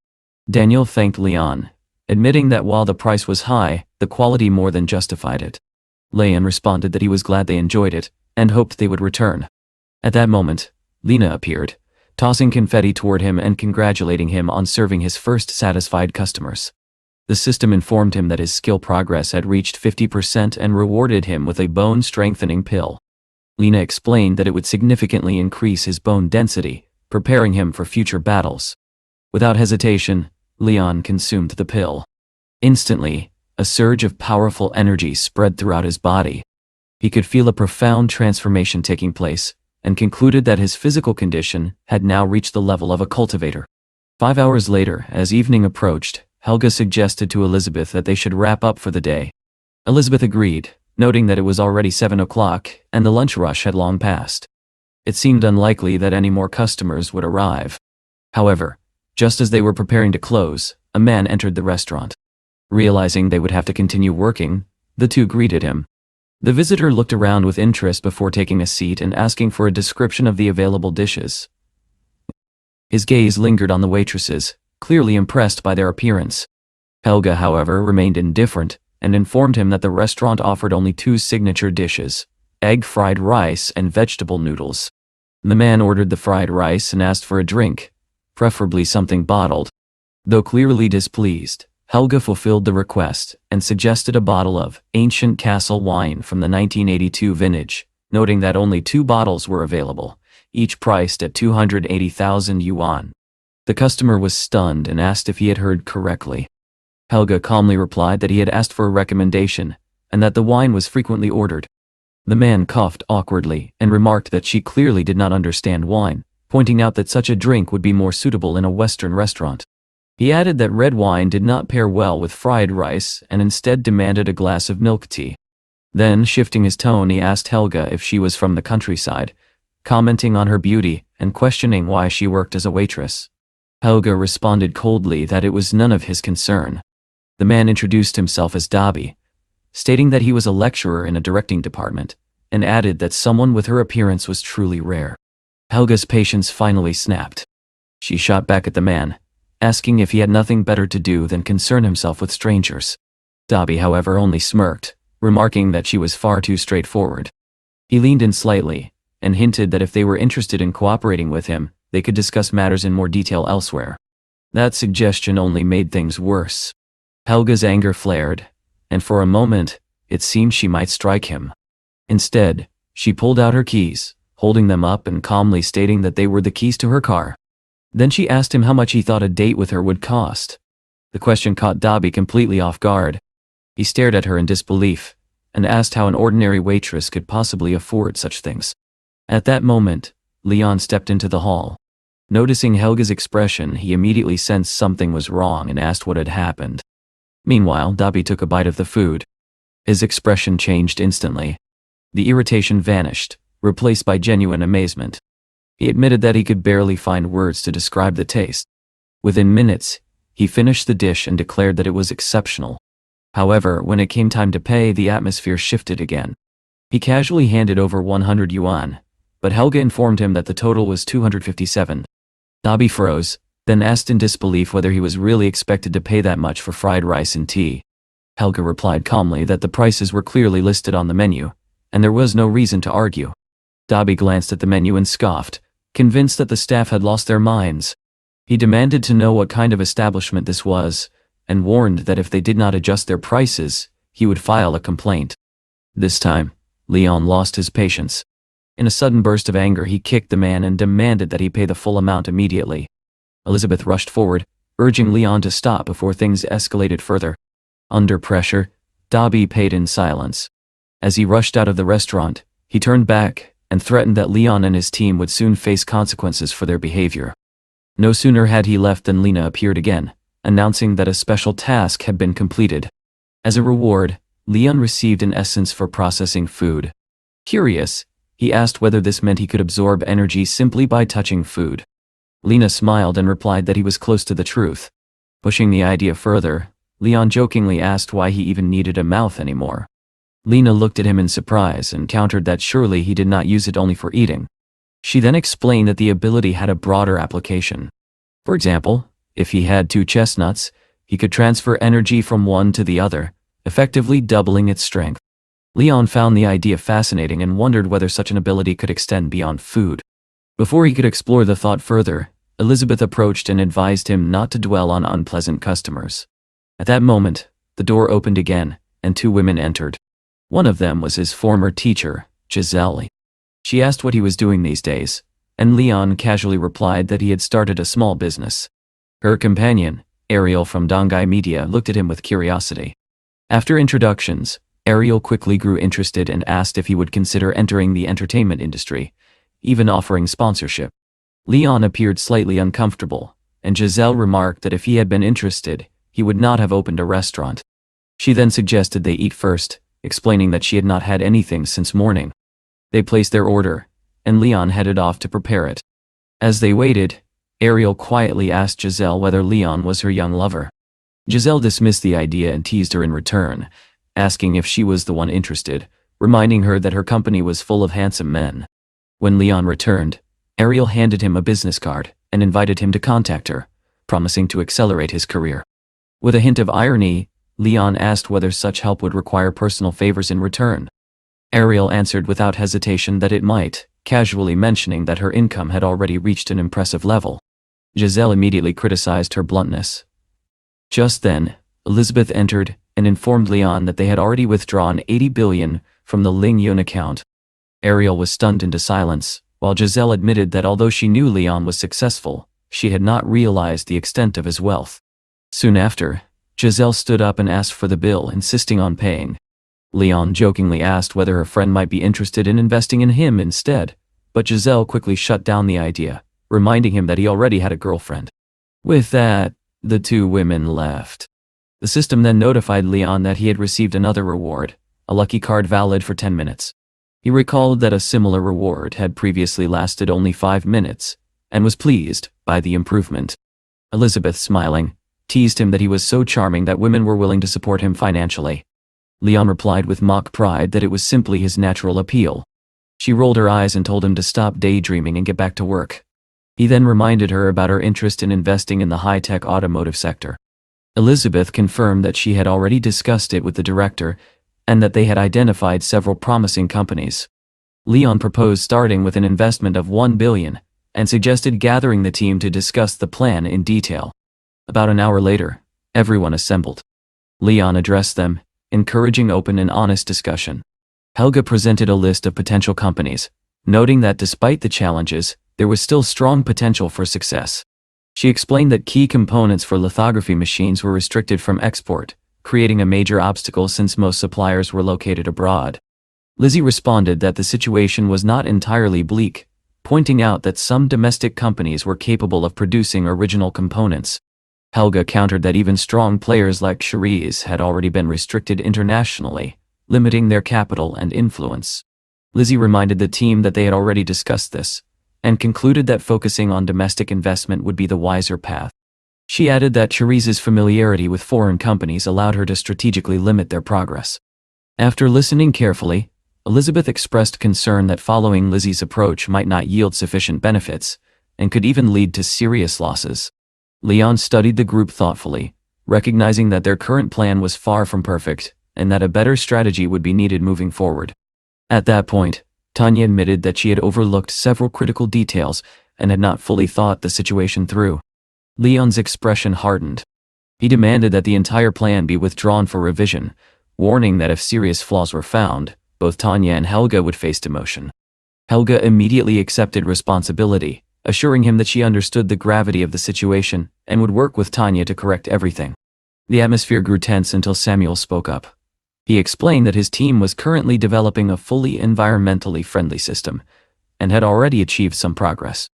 Speaker 1: Daniel thanked Leon, admitting that while the price was high, the quality more than justified it. Leon responded that he was glad they enjoyed it, and hoped they would return. At that moment, Lena appeared, tossing confetti toward him and congratulating him on serving his first satisfied customers. The system informed him that his skill progress had reached 50% and rewarded him with a bone-strengthening pill. Lena explained that it would significantly increase his bone density, preparing him for future battles. Without hesitation, Leon consumed the pill. Instantly, a surge of powerful energy spread throughout his body. He could feel a profound transformation taking place, and concluded that his physical condition had now reached the level of a cultivator. 5 hours later, as evening approached, Helga suggested to Elizabeth that they should wrap up for the day. Elizabeth agreed, noting that it was already 7 o'clock, and the lunch rush had long passed. It seemed unlikely that any more customers would arrive. However, just as they were preparing to close, a man entered the restaurant. Realizing they would have to continue working, the two greeted him. The visitor looked around with interest before taking a seat and asking for a description of the available dishes. His gaze lingered on the waitresses, clearly impressed by their appearance. Helga, however, remained indifferent, and informed him that the restaurant offered only 2 signature dishes, egg fried rice and vegetable noodles. The man ordered the fried rice and asked for a drink, preferably something bottled. Though clearly displeased, Helga fulfilled the request and suggested a bottle of ancient castle wine from the 1982 vintage, noting that only 2 bottles were available, each priced at 280,000 yuan. The customer was stunned and asked if he had heard correctly. Helga calmly replied that he had asked for a recommendation, and that the wine was frequently ordered. The man coughed awkwardly and remarked that she clearly did not understand wine, pointing out that such a drink would be more suitable in a Western restaurant. He added that red wine did not pair well with fried rice and instead demanded a glass of milk tea. Then, shifting his tone, he asked Helga if she was from the countryside, commenting on her beauty and questioning why she worked as a waitress. Helga responded coldly that it was none of his concern. The man introduced himself as Dabi, stating that he was a lecturer in a directing department, and added that someone with her appearance was truly rare. Helga's patience finally snapped. She shot back at the man, asking if he had nothing better to do than concern himself with strangers. Dabi, however, only smirked, remarking that she was far too straightforward. He leaned in slightly, and hinted that if they were interested in cooperating with him, they could discuss matters in more detail elsewhere. That suggestion only made things worse. Helga's anger flared, and for a moment, it seemed she might strike him. Instead, she pulled out her keys, holding them up and calmly stating that they were the keys to her car. Then she asked him how much he thought a date with her would cost. The question caught Dabi completely off guard. He stared at her in disbelief, and asked how an ordinary waitress could possibly afford such things. At that moment, Leon stepped into the hall. Noticing Helga's expression, he immediately sensed something was wrong and asked what had happened. Meanwhile, Dabi took a bite of the food. His expression changed instantly. The irritation vanished, replaced by genuine amazement. He admitted that he could barely find words to describe the taste. Within minutes, he finished the dish and declared that it was exceptional. However, when it came time to pay, the atmosphere shifted again. He casually handed over 100 yuan, but Helga informed him that the total was 257. Dabi froze, then asked in disbelief whether he was really expected to pay that much for fried rice and tea. Helga replied calmly that the prices were clearly listed on the menu, and there was no reason to argue. Dabi glanced at the menu and scoffed, convinced that the staff had lost their minds. He demanded to know what kind of establishment this was, and warned that if they did not adjust their prices, he would file a complaint. This time, Leon lost his patience. In a sudden burst of anger, he kicked the man and demanded that he pay the full amount immediately. Elizabeth rushed forward, urging Leon to stop before things escalated further. Under pressure, Dabi paid in silence. As he rushed out of the restaurant, he turned back and threatened that Leon and his team would soon face consequences for their behavior. No sooner had he left than Lena appeared again, announcing that a special task had been completed. As a reward, Leon received an essence for processing food. Curious, he asked whether this meant he could absorb energy simply by touching food. Lena smiled and replied that he was close to the truth. Pushing the idea further, Leon jokingly asked why he even needed a mouth anymore. Lena looked at him in surprise and countered that surely he did not use it only for eating. She then explained that the ability had a broader application. For example, if he had 2 chestnuts, he could transfer energy from one to the other, effectively doubling its strength. Leon found the idea fascinating and wondered whether such an ability could extend beyond food. Before he could explore the thought further, Elizabeth approached and advised him not to dwell on unpleasant customers. At that moment, the door opened again, and 2 women entered. One of them was his former teacher, Giselle. She asked what he was doing these days, and Leon casually replied that he had started a small business. Her companion, Ariel from Dongai Media, looked at him with curiosity. After introductions, Ariel quickly grew interested and asked if he would consider entering the entertainment industry, even offering sponsorship. Leon appeared slightly uncomfortable, and Giselle remarked that if he had been interested, he would not have opened a restaurant. She then suggested they eat first, explaining that she had not had anything since morning. They placed their order, and Leon headed off to prepare it. As they waited, Ariel quietly asked Giselle whether Leon was her young lover. Giselle dismissed the idea and teased her in return, asking if she was the one interested, reminding her that her company was full of handsome men. When Leon returned, Ariel handed him a business card and invited him to contact her, promising to accelerate his career. With a hint of irony, Leon asked whether such help would require personal favors in return. Ariel answered without hesitation that it might, casually mentioning that her income had already reached an impressive level. Giselle immediately criticized her bluntness. Just then, Elizabeth entered and informed Leon that they had already withdrawn 80 billion from the Ling Yun account. Ariel was stunned into silence, while Giselle admitted that although she knew Leon was successful, she had not realized the extent of his wealth. Soon after, Giselle stood up and asked for the bill, insisting on paying. Leon jokingly asked whether her friend might be interested in investing in him instead, but Giselle quickly shut down the idea, reminding him that he already had a girlfriend. With that, the two women left. The system then notified Leon that he had received another reward, a lucky card valid for 10 minutes. He recalled that a similar reward had previously lasted only 5 minutes, and was pleased by the improvement. Elizabeth, smiling, teased him that he was so charming that women were willing to support him financially. Leon replied with mock pride that it was simply his natural appeal. She rolled her eyes and told him to stop daydreaming and get back to work. He then reminded her about her interest in investing in the high-tech automotive sector. Elizabeth confirmed that she had already discussed it with the director, and that they had identified several promising companies. Leon proposed starting with an investment of $1 billion, and suggested gathering the team to discuss the plan in detail. About an hour later, everyone assembled. Leon addressed them, encouraging open and honest discussion. Helga presented a list of potential companies, noting that despite the challenges, there was still strong potential for success. She explained that key components for lithography machines were restricted from export, creating a major obstacle since most suppliers were located abroad. Lizzie responded that the situation was not entirely bleak, pointing out that some domestic companies were capable of producing original components. Helga countered that even strong players like Cherise had already been restricted internationally, limiting their capital and influence. Lizzie reminded the team that they had already discussed this, and concluded that focusing on domestic investment would be the wiser path. She added that Cherise's familiarity with foreign companies allowed her to strategically limit their progress. After listening carefully, Elizabeth expressed concern that following Lizzie's approach might not yield sufficient benefits, and could even lead to serious losses. Leon studied the group thoughtfully, recognizing that their current plan was far from perfect, and that a better strategy would be needed moving forward. At that point, Tanya admitted that she had overlooked several critical details and had not fully thought the situation through. Leon's expression hardened. He demanded that the entire plan be withdrawn for revision, warning that if serious flaws were found, both Tanya and Helga would face demotion. Helga immediately accepted responsibility, assuring him that she understood the gravity of the situation and would work with Tanya to correct everything. The atmosphere grew tense until Samuel spoke up. He explained that his team was currently developing a fully environmentally friendly system, and had already achieved some progress.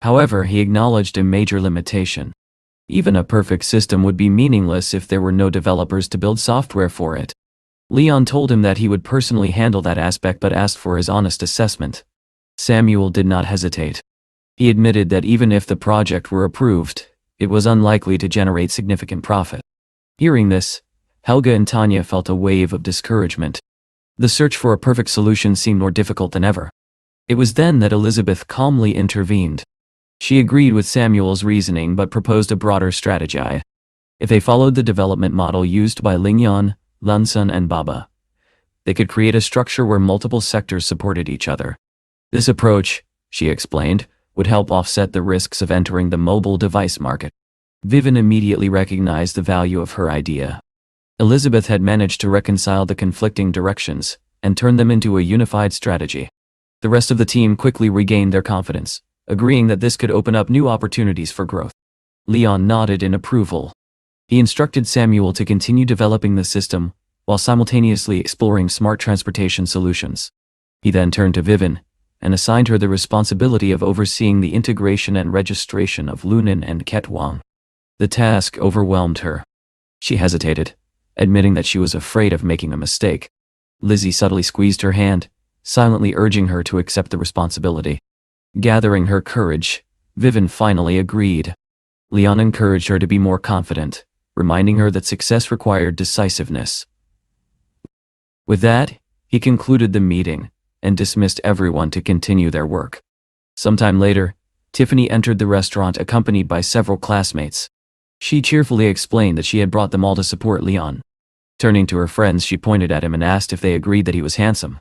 Speaker 1: However, he acknowledged a major limitation. Even a perfect system would be meaningless if there were no developers to build software for it. Leon told him that he would personally handle that aspect but asked for his honest assessment. Samuel did not hesitate. He admitted that even if the project were approved, it was unlikely to generate significant profit. Hearing this, Helga and Tanya felt a wave of discouragement. The search for a perfect solution seemed more difficult than ever. It was then that Elizabeth calmly intervened. She agreed with Samuel's reasoning but proposed a broader strategy. If they followed the development model used by Lingyan, Lunsun and Baba, they could create a structure where multiple sectors supported each other. This approach, she explained, would help offset the risks of entering the mobile device market. Vivian immediately recognized the value of her idea. Elizabeth had managed to reconcile the conflicting directions and turn them into a unified strategy. The rest of the team quickly regained their confidence, agreeing that this could open up new opportunities for growth. Leon nodded in approval. He instructed Samuel to continue developing the system while simultaneously exploring smart transportation solutions. He then turned to Vivian and assigned her the responsibility of overseeing the integration and registration of Lunan and Ketwang. The task overwhelmed her. She hesitated, admitting that she was afraid of making a mistake. Lizzie subtly squeezed her hand, silently urging her to accept the responsibility. Gathering her courage, Vivian finally agreed. Leon encouraged her to be more confident, reminding her that success required decisiveness. With that, he concluded the meeting and dismissed everyone to continue their work. Sometime later, Tiffany entered the restaurant accompanied by several classmates. She cheerfully explained that she had brought them all to support Leon. Turning to her friends, she pointed at him and asked if they agreed that he was handsome.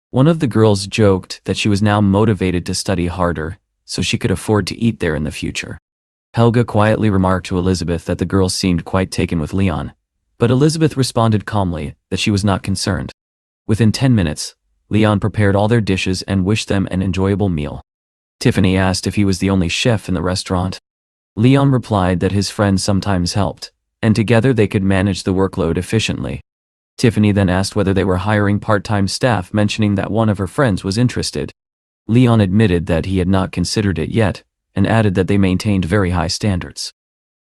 Speaker 1: One of the girls joked that she was now motivated to study harder so she could afford to eat there in the future. Helga quietly remarked to Elizabeth that the girls seemed quite taken with Leon, but Elizabeth responded calmly that she was not concerned. Within 10 minutes, Leon prepared all their dishes and wished them an enjoyable meal. Tiffany asked if he was the only chef in the restaurant. Leon replied that his friends sometimes helped, and together they could manage the workload efficiently. Tiffany then asked whether they were hiring part-time staff, mentioning that one of her friends was interested. Leon admitted that he had not considered it yet, and added that they maintained very high standards.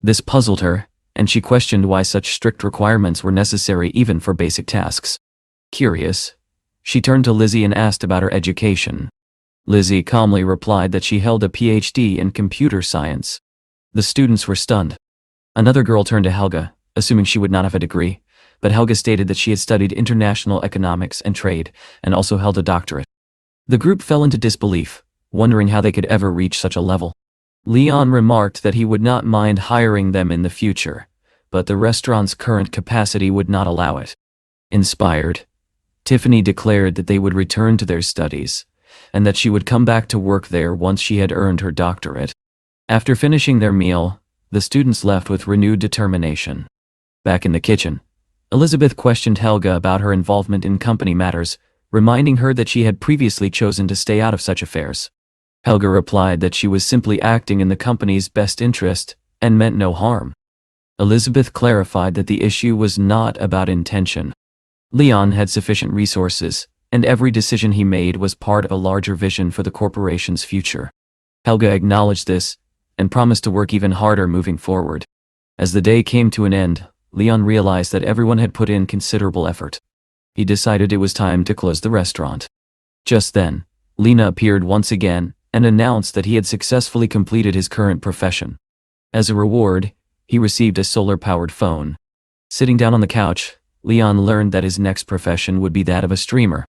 Speaker 1: This puzzled her, and she questioned why such strict requirements were necessary even for basic tasks. Curious, she turned to Lizzie and asked about her education. Lizzie calmly replied that she held a PhD in computer science. The students were stunned. Another girl turned to Helga, assuming she would not have a degree, but Helga stated that she had studied international economics and trade, and also held a doctorate. The group fell into disbelief, wondering how they could ever reach such a level. Leon remarked that he would not mind hiring them in the future, but the restaurant's current capacity would not allow it. Inspired, Tiffany declared that they would return to their studies, and that she would come back to work there once she had earned her doctorate. After finishing their meal, the students left with renewed determination. Back in the kitchen, Elizabeth questioned Helga about her involvement in company matters, reminding her that she had previously chosen to stay out of such affairs. Helga replied that she was simply acting in the company's best interest and meant no harm. Elizabeth clarified that the issue was not about intention. Leon had sufficient resources, and every decision he made was part of a larger vision for the corporation's future. Helga acknowledged this, and promised to work even harder moving forward. As the day came to an end, Leon realized that everyone had put in considerable effort. He decided it was time to close the restaurant. Just then, Lena appeared once again and announced that he had successfully completed his current profession. As a reward, he received a solar-powered phone. Sitting down on the couch, Leon learned that his next profession would be that of a streamer.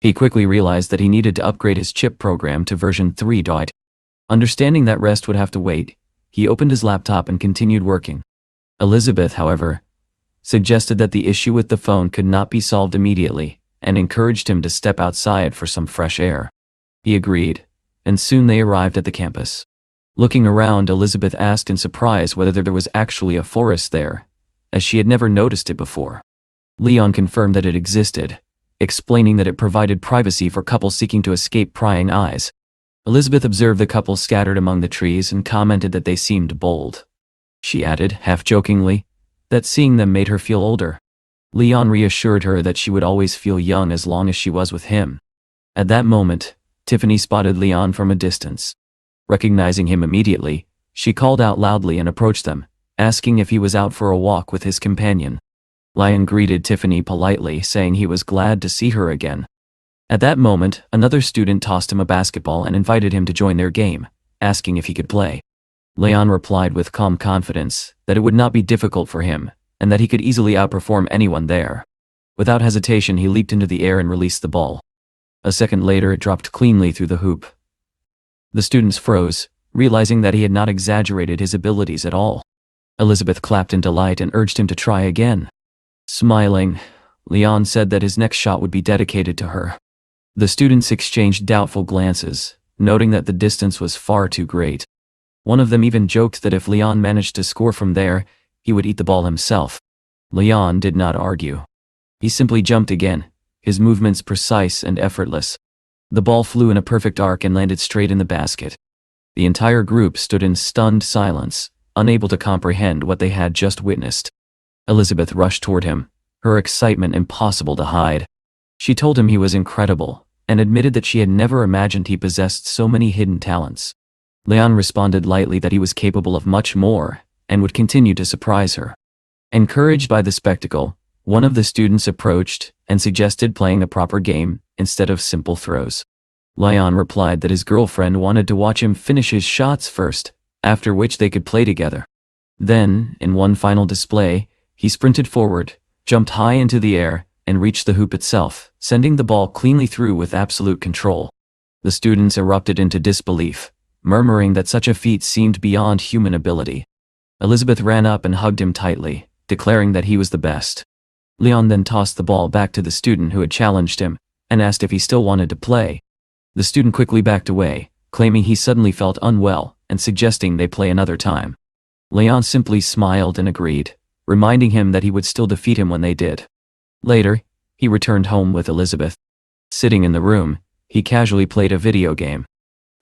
Speaker 1: He quickly realized that he needed to upgrade his chip program to version 3. Understanding that rest would have to wait, he opened his laptop and continued working. Elizabeth, however, suggested that the issue with the phone could not be solved immediately, and encouraged him to step outside for some fresh air. He agreed, and soon they arrived at the campus. Looking around, Elizabeth asked in surprise whether there was actually a forest there, as she had never noticed it before. Leon confirmed that it existed, explaining that it provided privacy for couples seeking to escape prying eyes. Elizabeth observed the couple scattered among the trees and commented that they seemed bold. She added, half-jokingly, that seeing them made her feel older. Leon reassured her that she would always feel young as long as she was with him. At that moment, Tiffany spotted Leon from a distance. Recognizing him immediately, she called out loudly and approached them, asking if he was out for a walk with his companion. Leon greeted Tiffany politely, saying he was glad to see her again. At that moment, another student tossed him a basketball and invited him to join their game, asking if he could play. Leon replied with calm confidence that it would not be difficult for him, and that he could easily outperform anyone there. Without hesitation, he leaped into the air and released the ball. A second later, it dropped cleanly through the hoop. The students froze, realizing that he had not exaggerated his abilities at all. Elizabeth clapped in delight and urged him to try again. Smiling, Leon said that his next shot would be dedicated to her. The students exchanged doubtful glances, noting that the distance was far too great. One of them even joked that if Leon managed to score from there, he would eat the ball himself. Leon did not argue. He simply jumped again, his movements precise and effortless. The ball flew in a perfect arc and landed straight in the basket. The entire group stood in stunned silence, unable to comprehend what they had just witnessed. Elizabeth rushed toward him, her excitement impossible to hide. She told him he was incredible, and admitted that she had never imagined he possessed so many hidden talents. Leon responded lightly that he was capable of much more, and would continue to surprise her. Encouraged by the spectacle, one of the students approached and suggested playing a proper game instead of simple throws. Leon replied that his girlfriend wanted to watch him finish his shots first, after which they could play together. Then, in one final display, he sprinted forward, jumped high into the air, and reached the hoop itself, sending the ball cleanly through with absolute control. The students erupted into disbelief, murmuring that such a feat seemed beyond human ability. Elizabeth ran up and hugged him tightly, declaring that he was the best. Leon then tossed the ball back to the student who had challenged him, and asked if he still wanted to play. The student quickly backed away, claiming he suddenly felt unwell, and suggesting they play another time. Leon simply smiled and agreed, reminding him that he would still defeat him when they did. Later, he returned home with Elizabeth. Sitting in the room, he casually played a video game.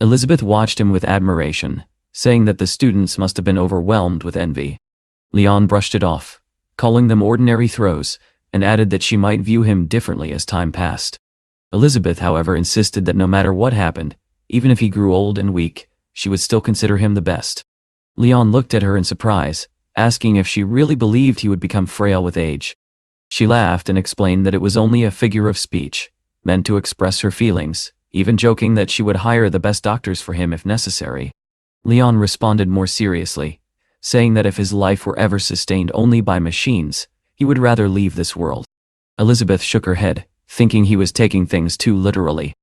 Speaker 1: Elizabeth watched him with admiration, saying that the students must have been overwhelmed with envy. Leon brushed it off, calling them ordinary throws, and added that she might view him differently as time passed. Elizabeth, however, insisted that no matter what happened, even if he grew old and weak, she would still consider him the best. Leon looked at her in surprise, asking if she really believed he would become frail with age. She laughed and explained that it was only a figure of speech, meant to express her feelings, even joking that she would hire the best doctors for him if necessary. Leon responded more seriously, saying that if his life were ever sustained only by machines, he would rather leave this world. Elizabeth shook her head, thinking he was taking things too literally.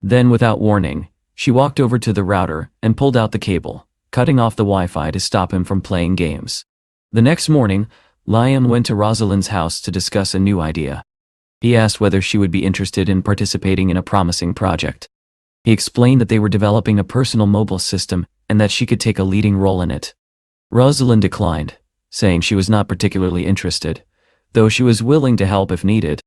Speaker 1: Then, without warning, she walked over to the router and pulled out the cable, cutting off the Wi-Fi to stop him from playing games. The next morning, Leon went to Rosalind's house to discuss a new idea. He asked whether she would be interested in participating in a promising project. He explained that they were developing a personal mobile system and that she could take a leading role in it. Rosalind declined, saying she was not particularly interested, though she was willing to help if needed.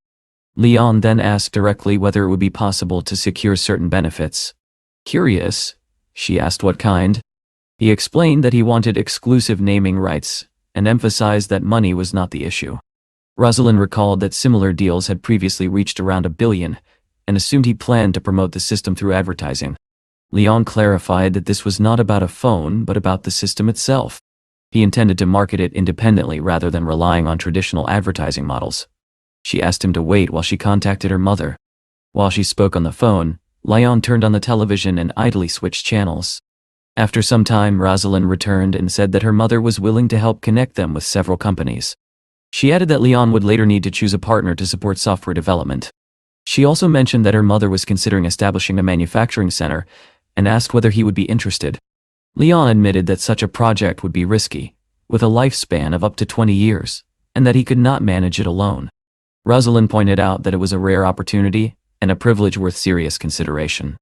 Speaker 1: Leon then asked directly whether it would be possible to secure certain benefits. Curious, she asked what kind. He explained that he wanted exclusive naming rights, and emphasized that money was not the issue. Rosalind recalled that similar deals had previously reached around $1 billion, and assumed he planned to promote the system through advertising. Leon clarified that this was not about a phone but about the system itself. He intended to market it independently rather than relying on traditional advertising models. She asked him to wait while she contacted her mother. While she spoke on the phone, Leon turned on the television and idly switched channels. After some time, Rosalind returned and said that her mother was willing to help connect them with several companies. She added that Leon would later need to choose a partner to support software development. She also mentioned that her mother was considering establishing a manufacturing center and asked whether he would be interested. Leon admitted that such a project would be risky, with a lifespan of up to 20 years, and that he could not manage it alone. Rosalind pointed out that it was a rare opportunity and a privilege worth serious consideration.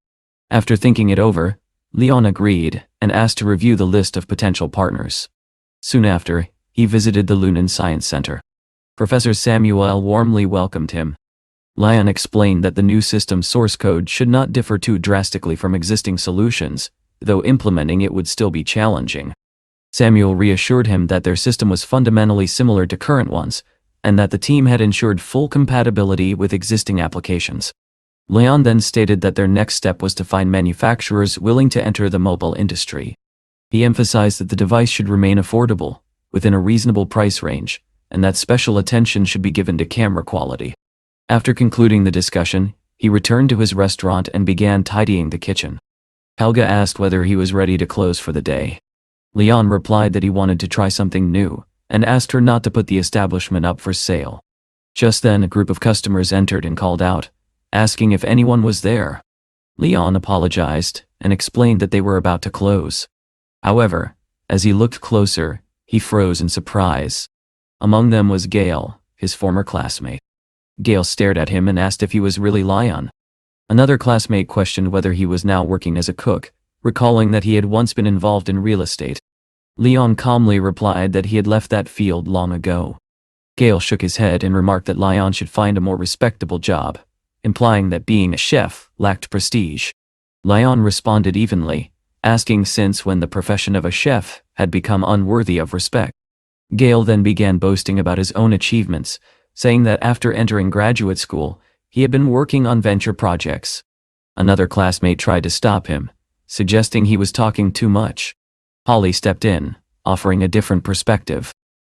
Speaker 1: After thinking it over, Leon agreed and asked to review the list of potential partners. Soon after, he visited the Lunan Science Center. Professor Samuel warmly welcomed him. Leon explained that the new system's source code should not differ too drastically from existing solutions, though implementing it would still be challenging. Samuel reassured him that their system was fundamentally similar to current ones, and that the team had ensured full compatibility with existing applications. Leon then stated that their next step was to find manufacturers willing to enter the mobile industry. He emphasized that the device should remain affordable, within a reasonable price range, and that special attention should be given to camera quality. After concluding the discussion, he returned to his restaurant and began tidying the kitchen. Helga asked whether he was ready to close for the day. Leon replied that he wanted to try something new, and asked her not to put the establishment up for sale. Just then, a group of customers entered and called out, asking if anyone was there. Leon apologized and explained that they were about to close. However, as he looked closer, he froze in surprise. Among them was Gail, his former classmate. Gail stared at him and asked if he was really Leon. Another classmate questioned whether he was now working as a cook, recalling that he had once been involved in real estate. Leon calmly replied that he had left that field long ago. Gail shook his head and remarked that Leon should find a more respectable job, implying that being a chef lacked prestige. Leon responded evenly, asking since when the profession of a chef had become unworthy of respect. Gail then began boasting about his own achievements, saying that after entering graduate school, he had been working on venture projects. Another classmate tried to stop him, suggesting he was talking too much. Holly stepped in, offering a different perspective.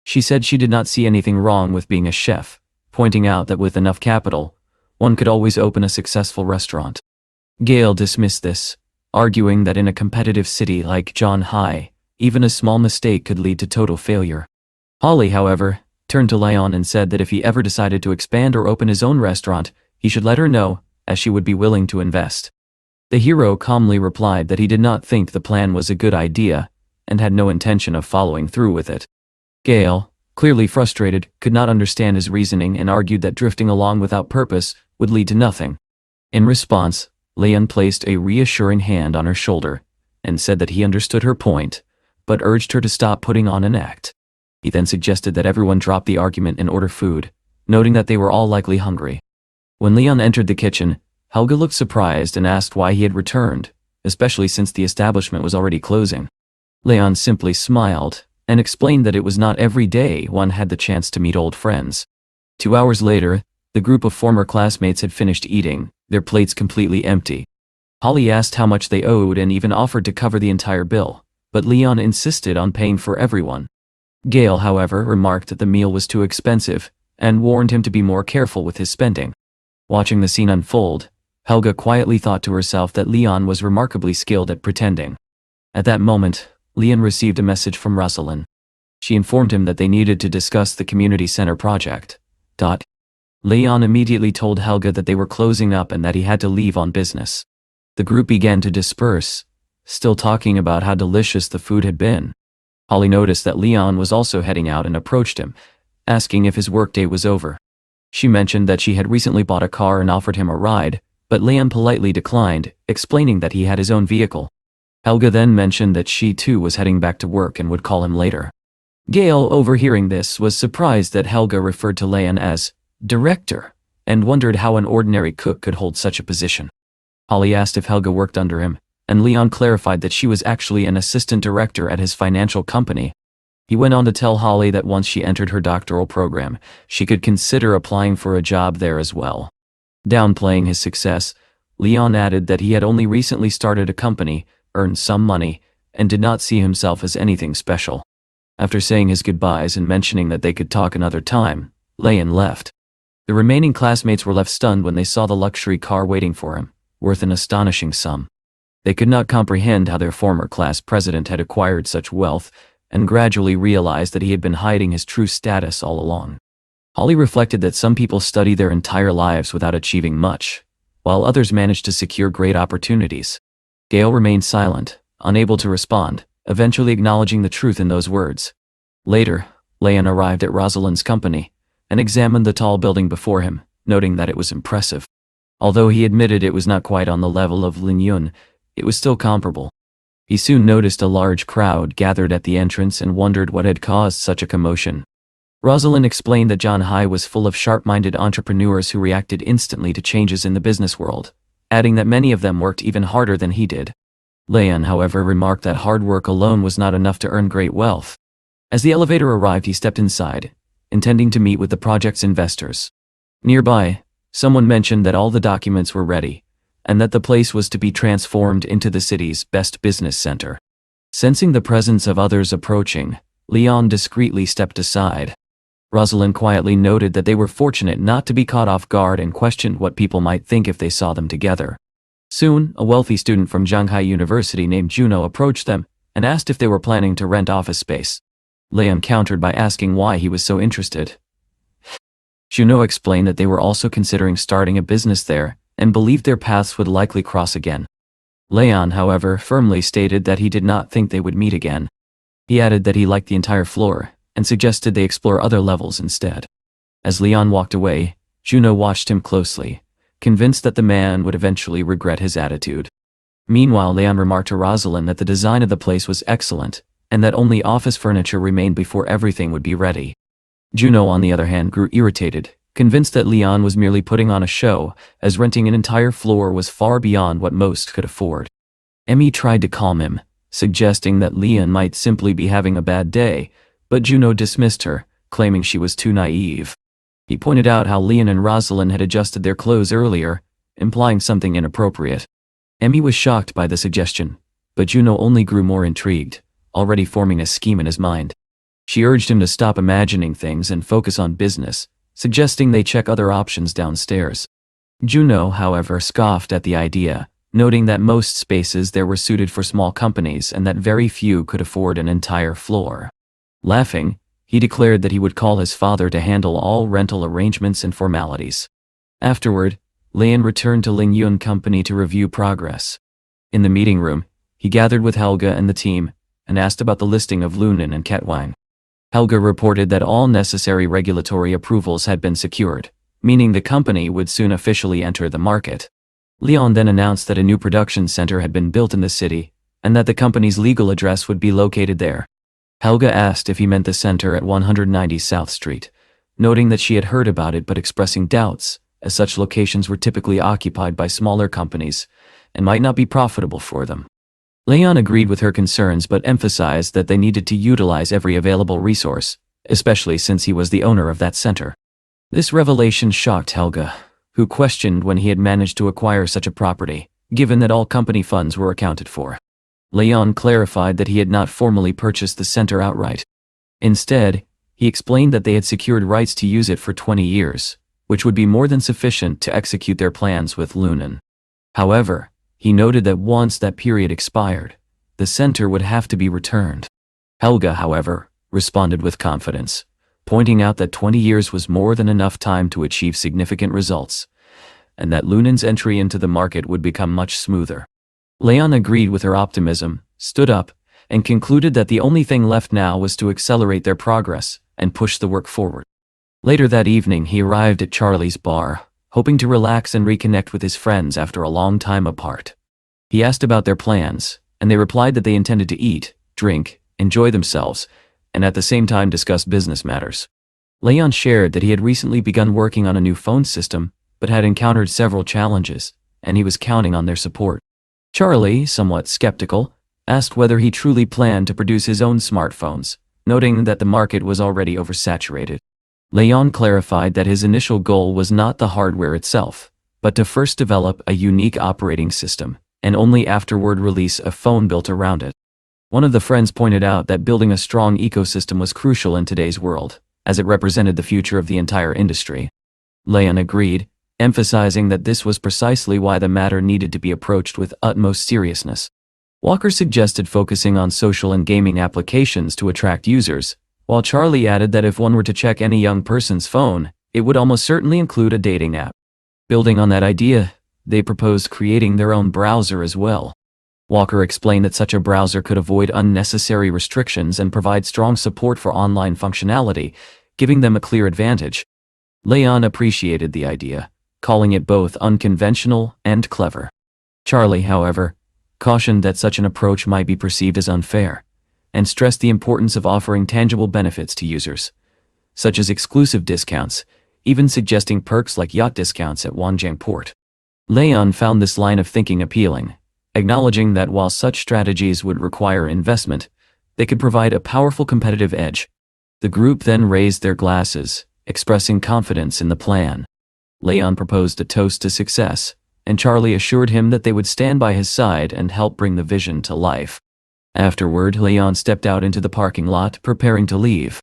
Speaker 1: She said she did not see anything wrong with being a chef, pointing out that with enough capital, one could always open a successful restaurant. Gail dismissed this, arguing that in a competitive city like Shanghai, even a small mistake could lead to total failure. Holly, however, turned to Leon and said that if he ever decided to expand or open his own restaurant, he should let her know, as she would be willing to invest. The hero calmly replied that he did not think the plan was a good idea, and had no intention of following through with it. Gail, clearly frustrated, could not understand his reasoning and argued that drifting along without purpose would lead to nothing. In response, Leon placed a reassuring hand on her shoulder, and said that he understood her point, but urged her to stop putting on an act. He then suggested that everyone drop the argument and order food, noting that they were all likely hungry. When Leon entered the kitchen, Helga looked surprised and asked why he had returned, especially since the establishment was already closing. Leon simply smiled, and explained that it was not every day one had the chance to meet old friends. 2 hours later, the group of former classmates had finished eating, their plates completely empty. Holly asked how much they owed and even offered to cover the entire bill, but Leon insisted on paying for everyone. Gail, however, remarked that the meal was too expensive, and warned him to be more careful with his spending. Watching the scene unfold, Helga quietly thought to herself that Leon was remarkably skilled at pretending. At that moment, Leon received a message from Rosalind. She informed him that they needed to discuss the community center project. Leon immediately told Helga that they were closing up and that he had to leave on business. The group began to disperse, still talking about how delicious the food had been. Holly noticed that Leon was also heading out and approached him, asking if his workday was over. She mentioned that she had recently bought a car and offered him a ride, but Leon politely declined, explaining that he had his own vehicle. Helga then mentioned that she too was heading back to work and would call him later. Gail, overhearing this, was surprised that Helga referred to Leon as director, and wondered how an ordinary cook could hold such a position. Holly asked if Helga worked under him, and Leon clarified that she was actually an assistant director at his financial company. He went on to tell Holly that once she entered her doctoral program, she could consider applying for a job there as well. Downplaying his success, Leon added that he had only recently started a company, earned some money, and did not see himself as anything special. After saying his goodbyes and mentioning that they could talk another time, Leon left. The remaining classmates were left stunned when they saw the luxury car waiting for him, worth an astonishing sum. They could not comprehend how their former class president had acquired such wealth, and gradually realized that he had been hiding his true status all along. Holly reflected that some people study their entire lives without achieving much, while others manage to secure great opportunities. Gail remained silent, unable to respond, eventually acknowledging the truth in those words. Later, Leon arrived at Rosalind's company, and examined the tall building before him, noting that it was impressive. Although he admitted it was not quite on the level of Lin Yun, it was still comparable. He soon noticed a large crowd gathered at the entrance and wondered what had caused such a commotion. Rosalind explained that John Hai was full of sharp-minded entrepreneurs who reacted instantly to changes in the business world, adding that many of them worked even harder than he did. Leon, however, remarked that hard work alone was not enough to earn great wealth. As the elevator arrived, he stepped inside, intending to meet with the project's investors. Nearby, someone mentioned that all the documents were ready, and that the place was to be transformed into the city's best business center. Sensing the presence of others approaching, Leon discreetly stepped aside. Rosalind quietly noted that they were fortunate not to be caught off guard and questioned what people might think if they saw them together. Soon, a wealthy student from Shanghai University named Juno approached them and asked if they were planning to rent office space. Leon countered by asking why he was so interested. Juno explained that they were also considering starting a business there and believed their paths would likely cross again. Leon, however, firmly stated that he did not think they would meet again. He added that he liked the entire floor and suggested they explore other levels instead. As Leon walked away, Juno watched him closely, convinced that the man would eventually regret his attitude. Meanwhile, Leon remarked to Rosalind that the design of the place was excellent, and that only office furniture remained before everything would be ready. Juno, on the other hand, grew irritated, convinced that Leon was merely putting on a show, as renting an entire floor was far beyond what most could afford. Emmy tried to calm him, suggesting that Leon might simply be having a bad day, but Juno dismissed her, claiming she was too naive. He pointed out how Leon and Rosalind had adjusted their clothes earlier, implying something inappropriate. Emmy was shocked by the suggestion, but Juno only grew more intrigued, already forming a scheme in his mind. She urged him to stop imagining things and focus on business, suggesting they check other options downstairs. Juno, however, scoffed at the idea, noting that most spaces there were suited for small companies and that very few could afford an entire floor. Laughing, he declared that he would call his father to handle all rental arrangements and formalities. Afterward, Leon returned to Ling Yun Company to review progress. In the meeting room, he gathered with Helga and the team, and asked about the listing of Lunan and Ketwine. Helga reported that all necessary regulatory approvals had been secured, meaning the company would soon officially enter the market. Leon then announced that a new production center had been built in the city, and that the company's legal address would be located there. Helga asked if he meant the center at 190 South Street, noting that she had heard about it but expressing doubts, as such locations were typically occupied by smaller companies and might not be profitable for them. Leon agreed with her concerns but emphasized that they needed to utilize every available resource, especially since he was the owner of that center. This revelation shocked Helga, who questioned when he had managed to acquire such a property, given that all company funds were accounted for. Leon clarified that he had not formally purchased the center outright. Instead, he explained that they had secured rights to use it for 20 years, which would be more than sufficient to execute their plans with Lunan. However, he noted that once that period expired, the center would have to be returned. Helga, however, responded with confidence, pointing out that 20 years was more than enough time to achieve significant results, and that Lunan's entry into the market would become much smoother. Leon agreed with her optimism, stood up, and concluded that the only thing left now was to accelerate their progress and push the work forward. Later that evening, he arrived at Charlie's bar, hoping to relax and reconnect with his friends after a long time apart. He asked about their plans, and they replied that they intended to eat, drink, enjoy themselves, and at the same time discuss business matters. Leon shared that he had recently begun working on a new phone system, but had encountered several challenges, and he was counting on their support. Charlie, somewhat skeptical, asked whether he truly planned to produce his own smartphones, noting that the market was already oversaturated. Leon clarified that his initial goal was not the hardware itself, but to first develop a unique operating system, and only afterward release a phone built around it. One of the friends pointed out that building a strong ecosystem was crucial in today's world, as it represented the future of the entire industry. Leon agreed, emphasizing that this was precisely why the matter needed to be approached with utmost seriousness. Walker suggested focusing on social and gaming applications to attract users, while Charlie added that if one were to check any young person's phone, it would almost certainly include a dating app. Building on that idea, they proposed creating their own browser as well. Walker explained that such a browser could avoid unnecessary restrictions and provide strong support for online functionality, giving them a clear advantage. Leon appreciated the idea, calling it both unconventional and clever. Charlie, however, cautioned that such an approach might be perceived as unfair, and stressed the importance of offering tangible benefits to users, such as exclusive discounts, even suggesting perks like yacht discounts at Wanjiang Port. Leon found this line of thinking appealing, acknowledging that while such strategies would require investment, they could provide a powerful competitive edge. The group then raised their glasses, expressing confidence in the plan. Leon proposed a toast to success, and Charlie assured him that they would stand by his side and help bring the vision to life. Afterward, Leon stepped out into the parking lot, preparing to leave.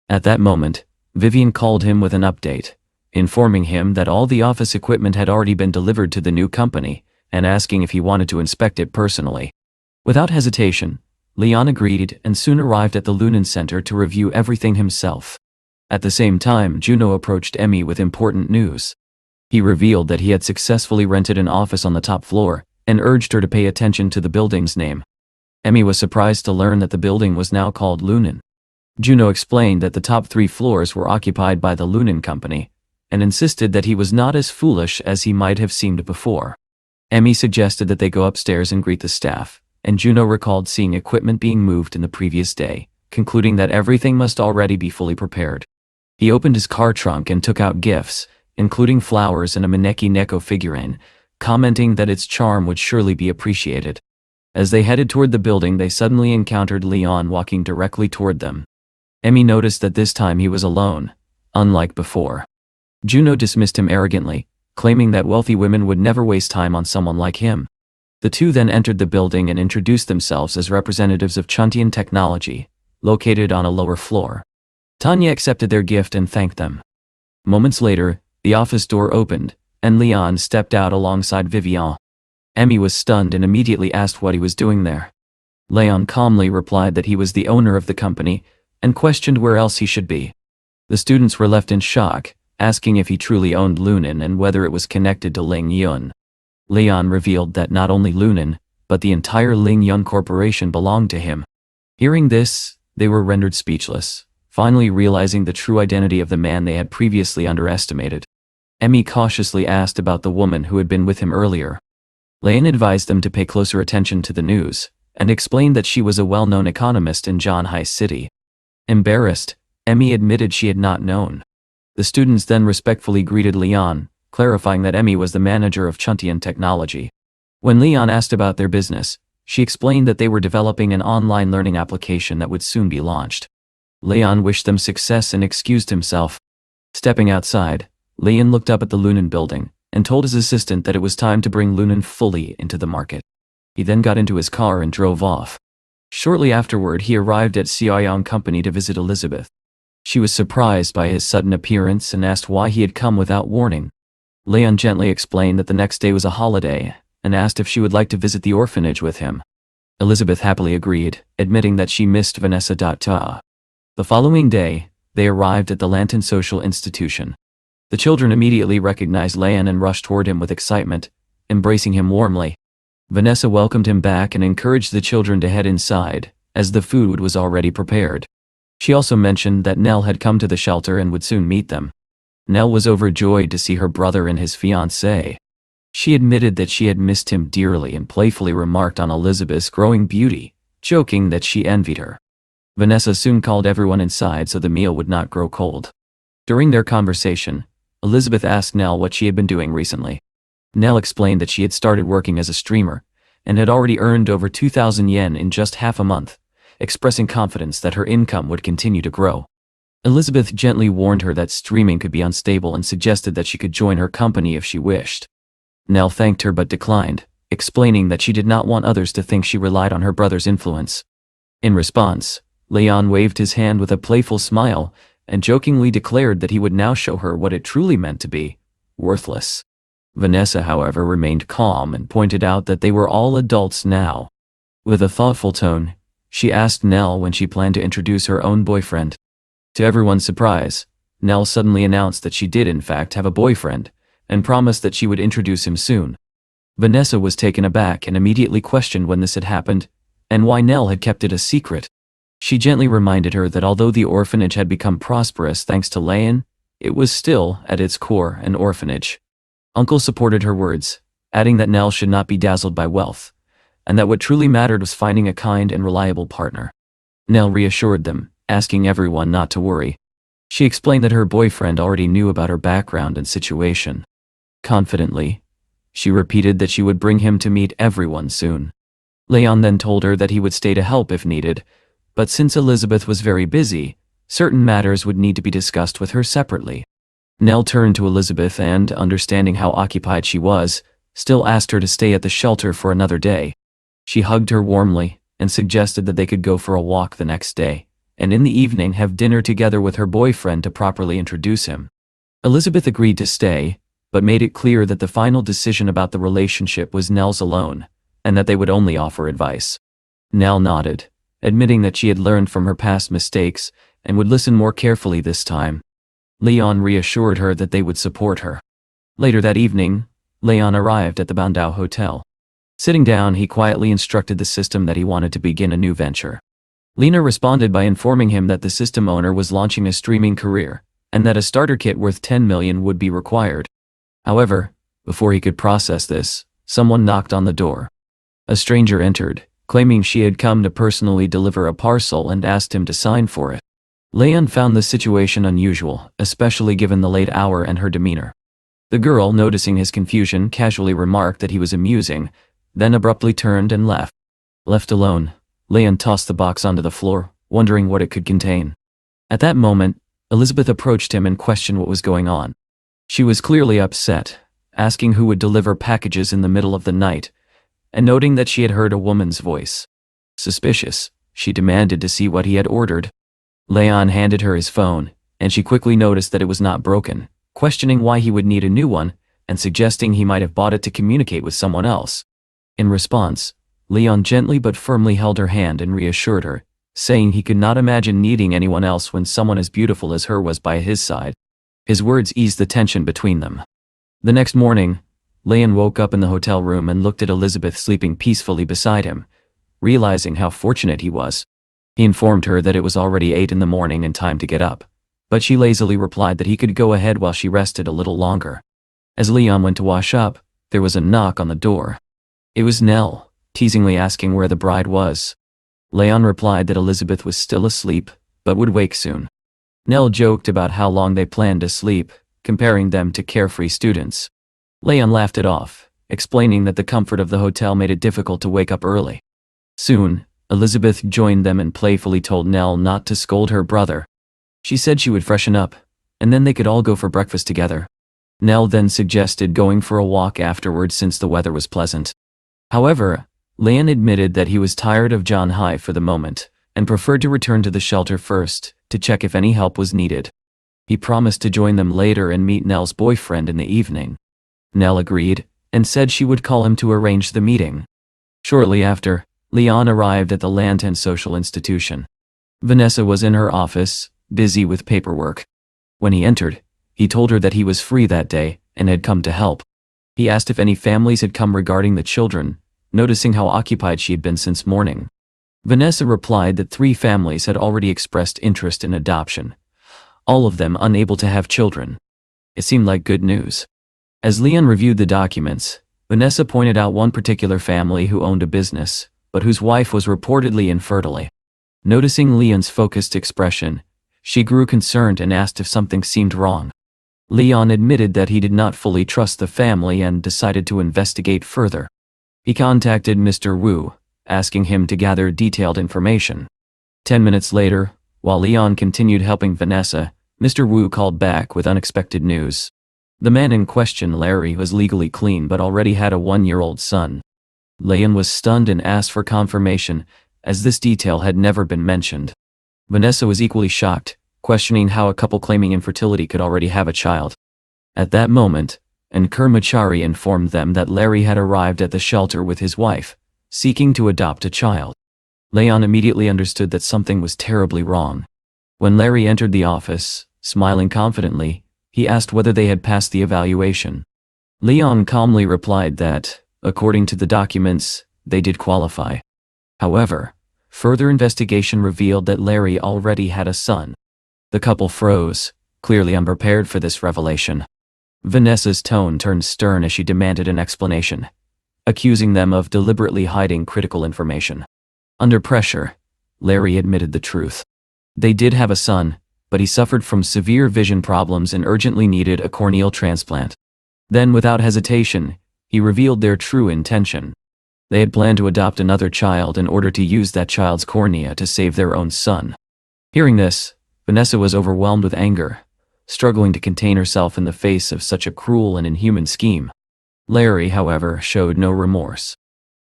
Speaker 1: At that moment, Vivian called him with an update, informing him that all the office equipment had already been delivered to the new company, and asking if he wanted to inspect it personally. Without hesitation, Leon agreed and soon arrived at the Lunan Center to review everything himself. At the same time, Juno approached Emmy with important news. He revealed that he had successfully rented an office on the top floor, and urged her to pay attention to the building's name. Emmy was surprised to learn that the building was now called Lunan. Juno explained that the top 3 floors were occupied by the Lunan Company, and insisted that he was not as foolish as he might have seemed before. Emmy suggested that they go upstairs and greet the staff, and Juno recalled seeing equipment being moved in the previous day, concluding that everything must already be fully prepared. He opened his car trunk and took out gifts, including flowers and a Maneki Neko figurine, commenting that its charm would surely be appreciated. As they headed toward the building, they suddenly encountered Leon walking directly toward them. Emmy noticed that this time he was alone, unlike before. Juno dismissed him arrogantly, claiming that wealthy women would never waste time on someone like him. The two then entered the building and introduced themselves as representatives of Chuntian Technology, located on a lower floor. Tanya accepted their gift and thanked them. Moments later, the office door opened, and Leon stepped out alongside Vivian. Emmy was stunned and immediately asked what he was doing there. Leon calmly replied that he was the owner of the company, and questioned where else he should be. The students were left in shock, asking if he truly owned Lunan and whether it was connected to Ling Yun. Leon revealed that not only Lunan, but the entire Ling Yun Corporation belonged to him. Hearing this, they were rendered speechless, finally realizing the true identity of the man they had previously underestimated. Emmy cautiously asked about the woman who had been with him earlier. Leon advised them to pay closer attention to the news, and explained that she was a well-known economist in Zhanhai City. Embarrassed, Emmy admitted she had not known. The students then respectfully greeted Leon, clarifying that Emmy was the manager of Chuntian Technology. When Leon asked about their business, She explained that they were developing an online learning application that would soon be launched. Leon wished them success and excused himself. Stepping outside, Leon looked up at the Lunan building and told his assistant that it was time to bring Lunan fully into the market. He then got into his car and drove off. Shortly afterward, he arrived at Xiaoyang Company to visit Elizabeth. She was surprised by his sudden appearance and asked why he had come without warning. Leon gently explained that the next day was a holiday and asked if she would like to visit the orphanage with him. Elizabeth happily agreed, admitting that she missed Vanessa. The following day, they arrived at the Lantan Social Institution. The children immediately recognized Leon and rushed toward him with excitement, embracing him warmly. Vanessa welcomed him back and encouraged the children to head inside, as the food was already prepared. She also mentioned that Nell had come to the shelter and would soon meet them. Nell was overjoyed to see her brother and his fiancée. She admitted that she had missed him dearly and playfully remarked on Elizabeth's growing beauty, joking that she envied her. Vanessa soon called everyone inside so the meal would not grow cold. During their conversation, Elizabeth asked Nell what she had been doing recently. Nell explained that she had started working as a streamer and had already earned over 2,000 yen in just half a month, expressing confidence that her income would continue to grow. Elizabeth gently warned her that streaming could be unstable and suggested that she could join her company if she wished. Nell thanked her but declined, explaining that she did not want others to think she relied on her brother's influence. In response, Leon waved his hand with a playful smile and jokingly declared that he would now show her what it truly meant to be worthless. Vanessa, however, remained calm and pointed out that they were all adults now. With a thoughtful tone, she asked Nell when she planned to introduce her own boyfriend. To everyone's surprise, Nell suddenly announced that she did in fact have a boyfriend, and promised that she would introduce him soon. Vanessa was taken aback and immediately questioned when this had happened, and why Nell had kept it a secret. She gently reminded her that although the orphanage had become prosperous thanks to Leon, it was still, at its core, an orphanage. Uncle supported her words, adding that Nell should not be dazzled by wealth, and that what truly mattered was finding a kind and reliable partner. Nell reassured them, asking everyone not to worry. She explained that her boyfriend already knew about her background and situation. Confidently, she repeated that she would bring him to meet everyone soon. Leon then told her that he would stay to help if needed, but since Elizabeth was very busy, certain matters would need to be discussed with her separately. Nell turned to Elizabeth and, understanding how occupied she was, still asked her to stay at the shelter for another day. She hugged her warmly and suggested that they could go for a walk the next day, and in the evening have dinner together with her boyfriend to properly introduce him. Elizabeth agreed to stay, but made it clear that the final decision about the relationship was Nell's alone, and that they would only offer advice. Nell nodded, admitting that she had learned from her past mistakes and would listen more carefully this time. Leon reassured her that they would support her. Later that evening, Leon arrived at the Bandao Hotel. Sitting down, he quietly instructed the system that he wanted to begin a new venture. Lena responded by informing him that the system owner was launching a streaming career, and that a starter kit worth 10 million would be required. However, before he could process this, someone knocked on the door. A stranger entered, claiming she had come to personally deliver a parcel and asked him to sign for it. Leon found the situation unusual, especially given the late hour and her demeanor. The girl, noticing his confusion, casually remarked that he was amusing, then abruptly turned and left. Left alone, Leon tossed the box onto the floor, wondering what it could contain. At that moment, Elizabeth approached him and questioned what was going on. She was clearly upset, asking who would deliver packages in the middle of the night, and noting that she had heard a woman's voice. Suspicious, she demanded to see what he had ordered. Leon handed her his phone, and she quickly noticed that it was not broken, questioning why he would need a new one, and suggesting he might have bought it to communicate with someone else. In response, Leon gently but firmly held her hand and reassured her, saying he could not imagine needing anyone else when someone as beautiful as her was by his side. His words eased the tension between them. The next morning, Leon woke up in the hotel room and looked at Elizabeth sleeping peacefully beside him, realizing how fortunate he was. He informed her that it was already 8 in the morning and time to get up, but she lazily replied that he could go ahead while she rested a little longer. As Leon went to wash up, there was a knock on the door. It was Nell, teasingly asking where the bride was. Leon replied that Elizabeth was still asleep, but would wake soon. Nell joked about how long they planned to sleep, comparing them to carefree students. Leon laughed it off, explaining that the comfort of the hotel made it difficult to wake up early. Soon, Elizabeth joined them and playfully told Nell not to scold her brother. She said she would freshen up, and then they could all go for breakfast together. Nell then suggested going for a walk afterwards since the weather was pleasant. However, Leon admitted that he was tired of John High for the moment, and preferred to return to the shelter first, to check if any help was needed. He promised to join them later and meet Nell's boyfriend in the evening. Nell agreed, and said she would call him to arrange the meeting. Shortly after, Leon arrived at the Lantan Social Institution. Vanessa was in her office, busy with paperwork. When he entered, he told her that he was free that day, and had come to help. He asked if any families had come regarding the children, noticing how occupied she had been since morning. Vanessa replied that 3 families had already expressed interest in adoption, all of them unable to have children. It seemed like good news. As Leon reviewed the documents, Vanessa pointed out one particular family who owned a business, but whose wife was reportedly infertile. Noticing Leon's focused expression, she grew concerned and asked if something seemed wrong. Leon admitted that he did not fully trust the family and decided to investigate further. He contacted Mr. Wu, asking him to gather detailed information. 10 minutes later, while Leon continued helping Vanessa, Mr. Wu called back with unexpected news. The man in question, Larry, was legally clean but already had a 1-year-old son. Leon was stunned and asked for confirmation, as this detail had never been mentioned. Vanessa was equally shocked, questioning how a couple claiming infertility could already have a child. At that moment, an Kurmachari informed them that Larry had arrived at the shelter with his wife, seeking to adopt a child. Leon immediately understood that something was terribly wrong. When Larry entered the office, smiling confidently, he asked whether they had passed the evaluation. Leon calmly replied that, according to the documents, they did qualify. However, further investigation revealed that Larry already had a son. The couple froze, clearly unprepared for this revelation. Vanessa's tone turned stern as she demanded an explanation, accusing them of deliberately hiding critical information. Under pressure, Larry admitted the truth. They did have a son, but he suffered from severe vision problems and urgently needed a corneal transplant. Then, without hesitation, he revealed their true intention. They had planned to adopt another child in order to use that child's cornea to save their own son. Hearing this, Vanessa was overwhelmed with anger, struggling to contain herself in the face of such a cruel and inhuman scheme. Larry, however, showed no remorse.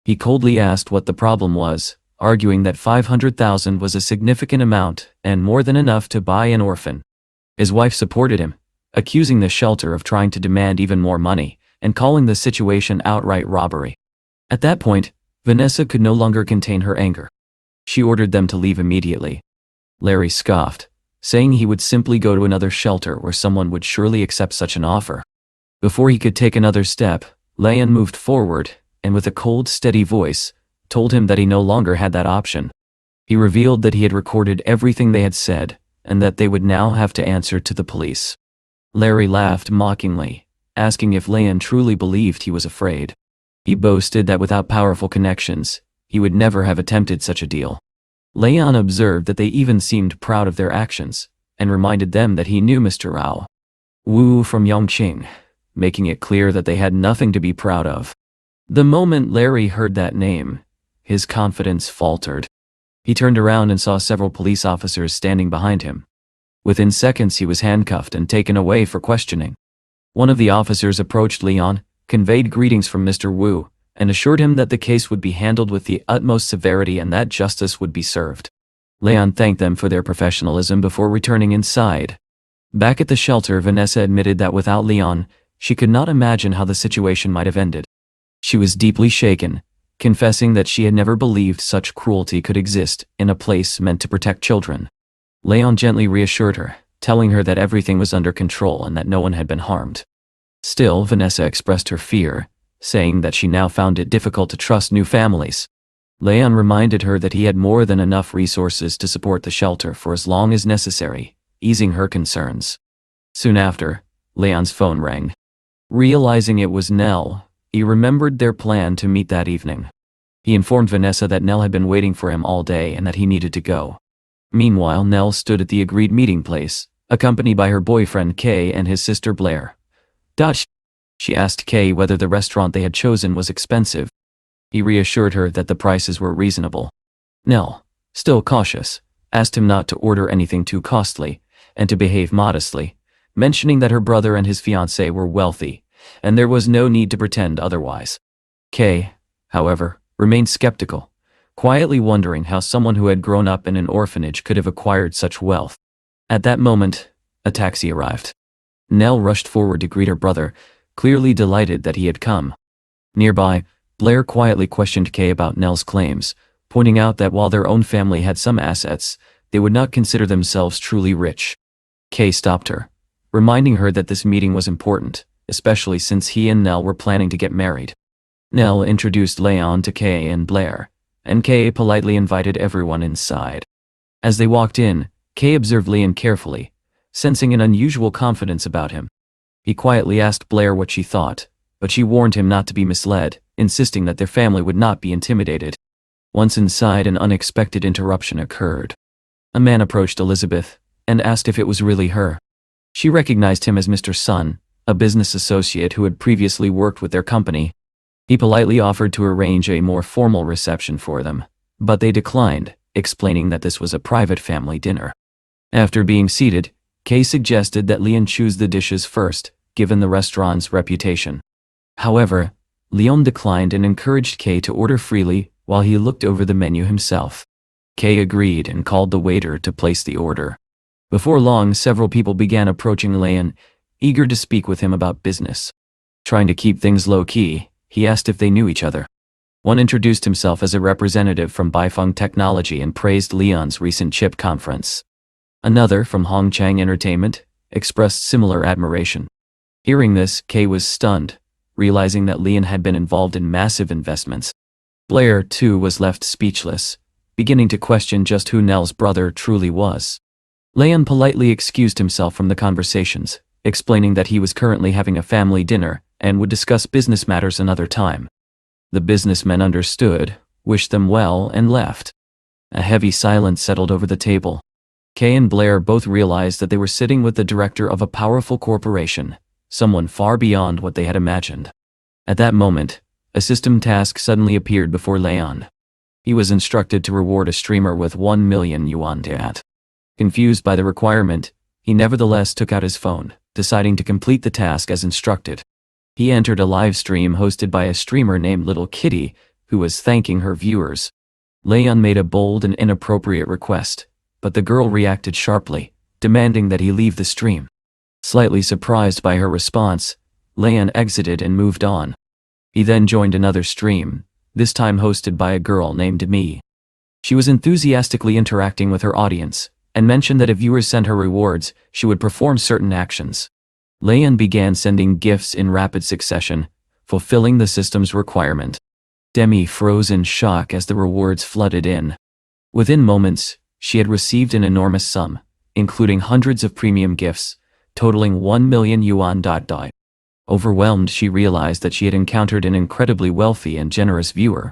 Speaker 1: He coldly asked what the problem was, arguing that 500,000 was a significant amount and more than enough to buy an orphan. His wife supported him, accusing the shelter of trying to demand even more money and calling the situation outright robbery. At that point, Vanessa could no longer contain her anger. She ordered them to leave immediately. Larry scoffed, saying he would simply go to another shelter where someone would surely accept such an offer. Before he could take another step, Leon moved forward, and with a cold, steady voice, told him that he no longer had that option. He revealed that he had recorded everything they had said, and that they would now have to answer to the police. Larry laughed mockingly, asking if Leon truly believed he was afraid. He boasted that without powerful connections, he would never have attempted such a deal. Leon observed that they even seemed proud of their actions, and reminded them that he knew Mr. Rao Wu from Yongqing, making it clear that they had nothing to be proud of. The moment Larry heard that name, his confidence faltered. He turned around and saw several police officers standing behind him. Within seconds he was handcuffed and taken away for questioning. One of the officers approached Leon, conveyed greetings from Mr. Wu, and assured him that the case would be handled with the utmost severity and that justice would be served. Leon thanked them for their professionalism before returning inside. Back at the shelter, Vanessa admitted that without Leon, she could not imagine how the situation might have ended. She was deeply shaken, confessing that she had never believed such cruelty could exist in a place meant to protect children. Leon gently reassured her, telling her that everything was under control and that no one had been harmed. Still, Vanessa expressed her fear, saying that she now found it difficult to trust new families. Leon reminded her that he had more than enough resources to support the shelter for as long as necessary, easing her concerns. Soon after, Leon's phone rang. Realizing it was Nell, he remembered their plan to meet that evening. He informed Vanessa that Nell had been waiting for him all day and that he needed to go. Meanwhile, Nell stood at the agreed meeting place, accompanied by her boyfriend Kay and his sister Blair. She asked Kay whether the restaurant they had chosen was expensive. He reassured her that the prices were reasonable. Nell, still cautious, asked him not to order anything too costly, and to behave modestly, mentioning that her brother and his fiancée were wealthy, and there was no need to pretend otherwise. Kay, however, remained skeptical, quietly wondering how someone who had grown up in an orphanage could have acquired such wealth. At that moment, a taxi arrived. Nell rushed forward to greet her brother, clearly delighted that he had come. Nearby, Blair quietly questioned Kay about Nell's claims, pointing out that while their own family had some assets, they would not consider themselves truly rich. Kay stopped her, reminding her that this meeting was important, especially since he and Nell were planning to get married. Nell introduced Leon to Kay and Blair, and Kay politely invited everyone inside. As they walked in, Kay observed Leon carefully, sensing an unusual confidence about him. He quietly asked Blair what she thought, but she warned him not to be misled, insisting that their family would not be intimidated. Once inside, an unexpected interruption occurred. A man approached Elizabeth and asked if it was really her. She recognized him as Mr. Sun, a business associate who had previously worked with their company. He politely offered to arrange a more formal reception for them, but they declined, explaining that this was a private family dinner. After being seated, Kay suggested that Leon choose the dishes first, given the restaurant's reputation. However, Leon declined and encouraged Kay to order freely while he looked over the menu himself. Kay agreed and called the waiter to place the order. Before long, several people began approaching Leon, eager to speak with him about business. Trying to keep things low-key, he asked if they knew each other. One introduced himself as a representative from Baifeng Technology and praised Leon's recent chip conference. Another, from Hongchang Entertainment, expressed similar admiration. Hearing this, Kay was stunned, realizing that Leon had been involved in massive investments. Blair, too, was left speechless, beginning to question just who Nell's brother truly was. Leon politely excused himself from the conversations, explaining that he was currently having a family dinner and would discuss business matters another time. The businessmen understood, wished them well, and left. A heavy silence settled over the table. Kay and Blair both realized that they were sitting with the director of a powerful corporation, someone far beyond what they had imagined. At that moment, a system task suddenly appeared before Leon. He was instructed to reward a streamer with 1 million yuan tat. Confused by the requirement, he nevertheless took out his phone, deciding to complete the task as instructed. He entered a live stream hosted by a streamer named Little Kitty, who was thanking her viewers. Leon made a bold and inappropriate request, but the girl reacted sharply, demanding that he leave the stream. Slightly surprised by her response, Leon exited and moved on. He then joined another stream, this time hosted by a girl named Mi. She was enthusiastically interacting with her audience, and mentioned that if viewers sent her rewards, she would perform certain actions. Leon began sending gifts in rapid succession, fulfilling the system's requirement. Demi froze in shock as the rewards flooded in. Within moments, she had received an enormous sum, including hundreds of premium gifts, totaling 1 million yuan. Overwhelmed, she realized that she had encountered an incredibly wealthy and generous viewer.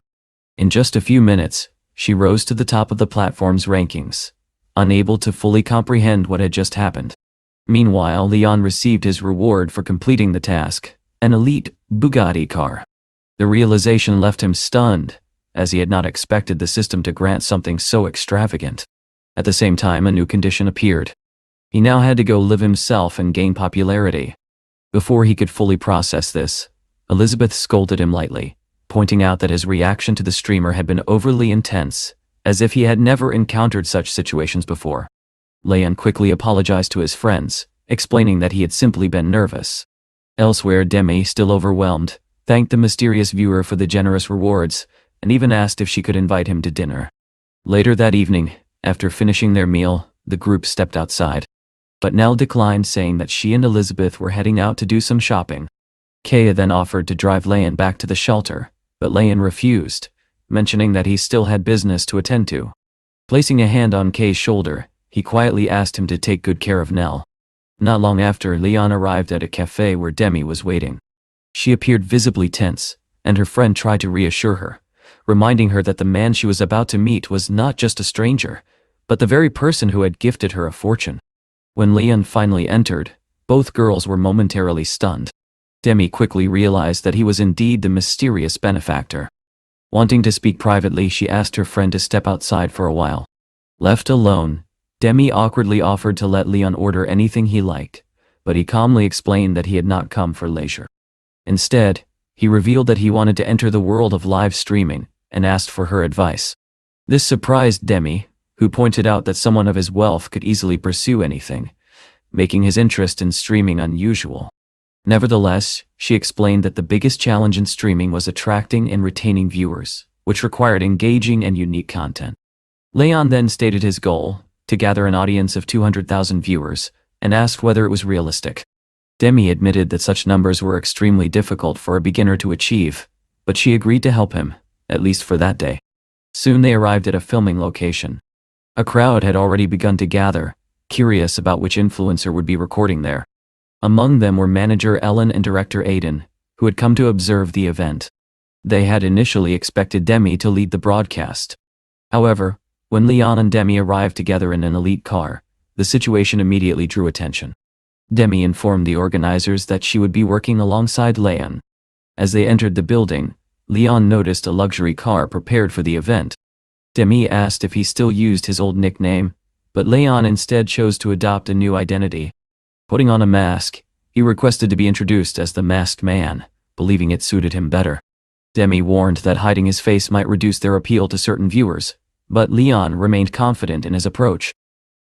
Speaker 1: In just a few minutes, she rose to the top of the platform's rankings, unable to fully comprehend what had just happened. Meanwhile, Leon received his reward for completing the task, an elite Bugatti car. The realization left him stunned, as he had not expected the system to grant something so extravagant. At the same time, a new condition appeared. He now had to go live himself and gain popularity. Before he could fully process this, Elizabeth scolded him lightly, pointing out that his reaction to the streamer had been overly intense, as if he had never encountered such situations before. Leon quickly apologized to his friends, explaining that he had simply been nervous. Elsewhere, Demi, still overwhelmed, thanked the mysterious viewer for the generous rewards, and even asked if she could invite him to dinner. Later that evening, after finishing their meal, the group stepped outside. But Nell declined, saying that she and Elizabeth were heading out to do some shopping. Kaya then offered to drive Leon back to the shelter, but Leon refused, mentioning that he still had business to attend to. Placing a hand on Kay's shoulder, he quietly asked him to take good care of Nell. Not long after, Leon arrived at a cafe where Demi was waiting. She appeared visibly tense, and her friend tried to reassure her, reminding her that the man she was about to meet was not just a stranger, but the very person who had gifted her a fortune. When Leon finally entered, both girls were momentarily stunned. Demi quickly realized that he was indeed the mysterious benefactor. Wanting to speak privately, she asked her friend to step outside for a while. Left alone, Demi awkwardly offered to let Leon order anything he liked, but he calmly explained that he had not come for leisure. Instead, he revealed that he wanted to enter the world of live streaming and asked for her advice. This surprised Demi, who pointed out that someone of his wealth could easily pursue anything, making his interest in streaming unusual. Nevertheless, she explained that the biggest challenge in streaming was attracting and retaining viewers, which required engaging and unique content. Leon then stated his goal, to gather an audience of 200,000 viewers, and asked whether it was realistic. Demi admitted that such numbers were extremely difficult for a beginner to achieve, but she agreed to help him, at least for that day. Soon they arrived at a filming location. A crowd had already begun to gather, curious about which influencer would be recording there. Among them were manager Ellen and director Aiden, who had come to observe the event. They had initially expected Demi to lead the broadcast. However, when Leon and Demi arrived together in an elite car, the situation immediately drew attention. Demi informed the organizers that she would be working alongside Leon. As they entered the building, Leon noticed a luxury car prepared for the event. Demi asked if he still used his old nickname, but Leon instead chose to adopt a new identity. Putting on a mask, he requested to be introduced as the Masked Man, believing it suited him better. Demi warned that hiding his face might reduce their appeal to certain viewers, but Leon remained confident in his approach.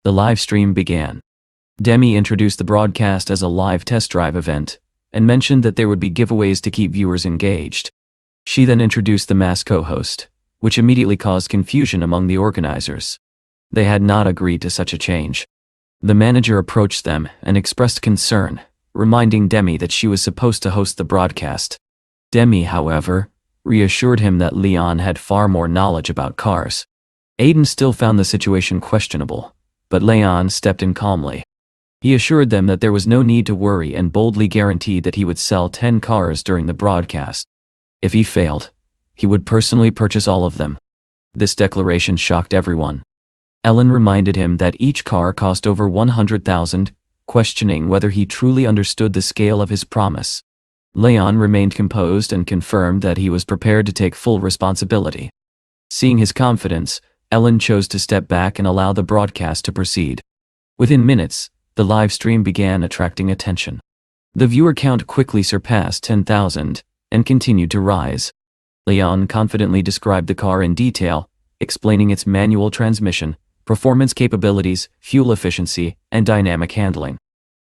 Speaker 1: The live stream began. Demi introduced the broadcast as a live test drive event, and mentioned that there would be giveaways to keep viewers engaged. She then introduced the masked co-host, which immediately caused confusion among the organizers. They had not agreed to such a change. The manager approached them and expressed concern, reminding Demi that she was supposed to host the broadcast. Demi, however, reassured him that Leon had far more knowledge about cars. Aiden still found the situation questionable, but Leon stepped in calmly. He assured them that there was no need to worry and boldly guaranteed that he would sell 10 cars during the broadcast. If he failed, he would personally purchase all of them. This declaration shocked everyone. Ellen reminded him that each car cost over 100,000, questioning whether he truly understood the scale of his promise. Leon remained composed and confirmed that he was prepared to take full responsibility. Seeing his confidence, Ellen chose to step back and allow the broadcast to proceed. Within minutes, the live stream began attracting attention. The viewer count quickly surpassed 10,000 and continued to rise. Leon confidently described the car in detail, explaining its manual transmission, performance capabilities, fuel efficiency, and dynamic handling.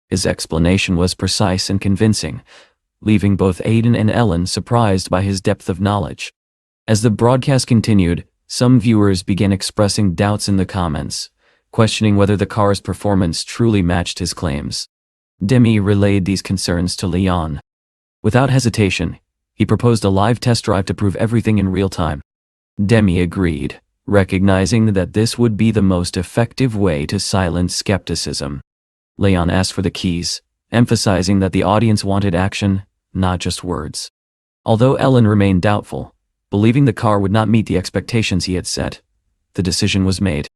Speaker 1: His explanation was precise and convincing, leaving both Aiden and Ellen surprised by his depth of knowledge. As the broadcast continued, some viewers began expressing doubts in the comments, questioning whether the car's performance truly matched his claims. Demi relayed these concerns to Leon. Without hesitation, he proposed a live test drive to prove everything in real time. Demi agreed, recognizing that this would be the most effective way to silence skepticism. Leon asked for the keys, emphasizing that the audience wanted action, not just words. Although Ellen remained doubtful, believing the car would not meet the expectations he had set, the decision was made.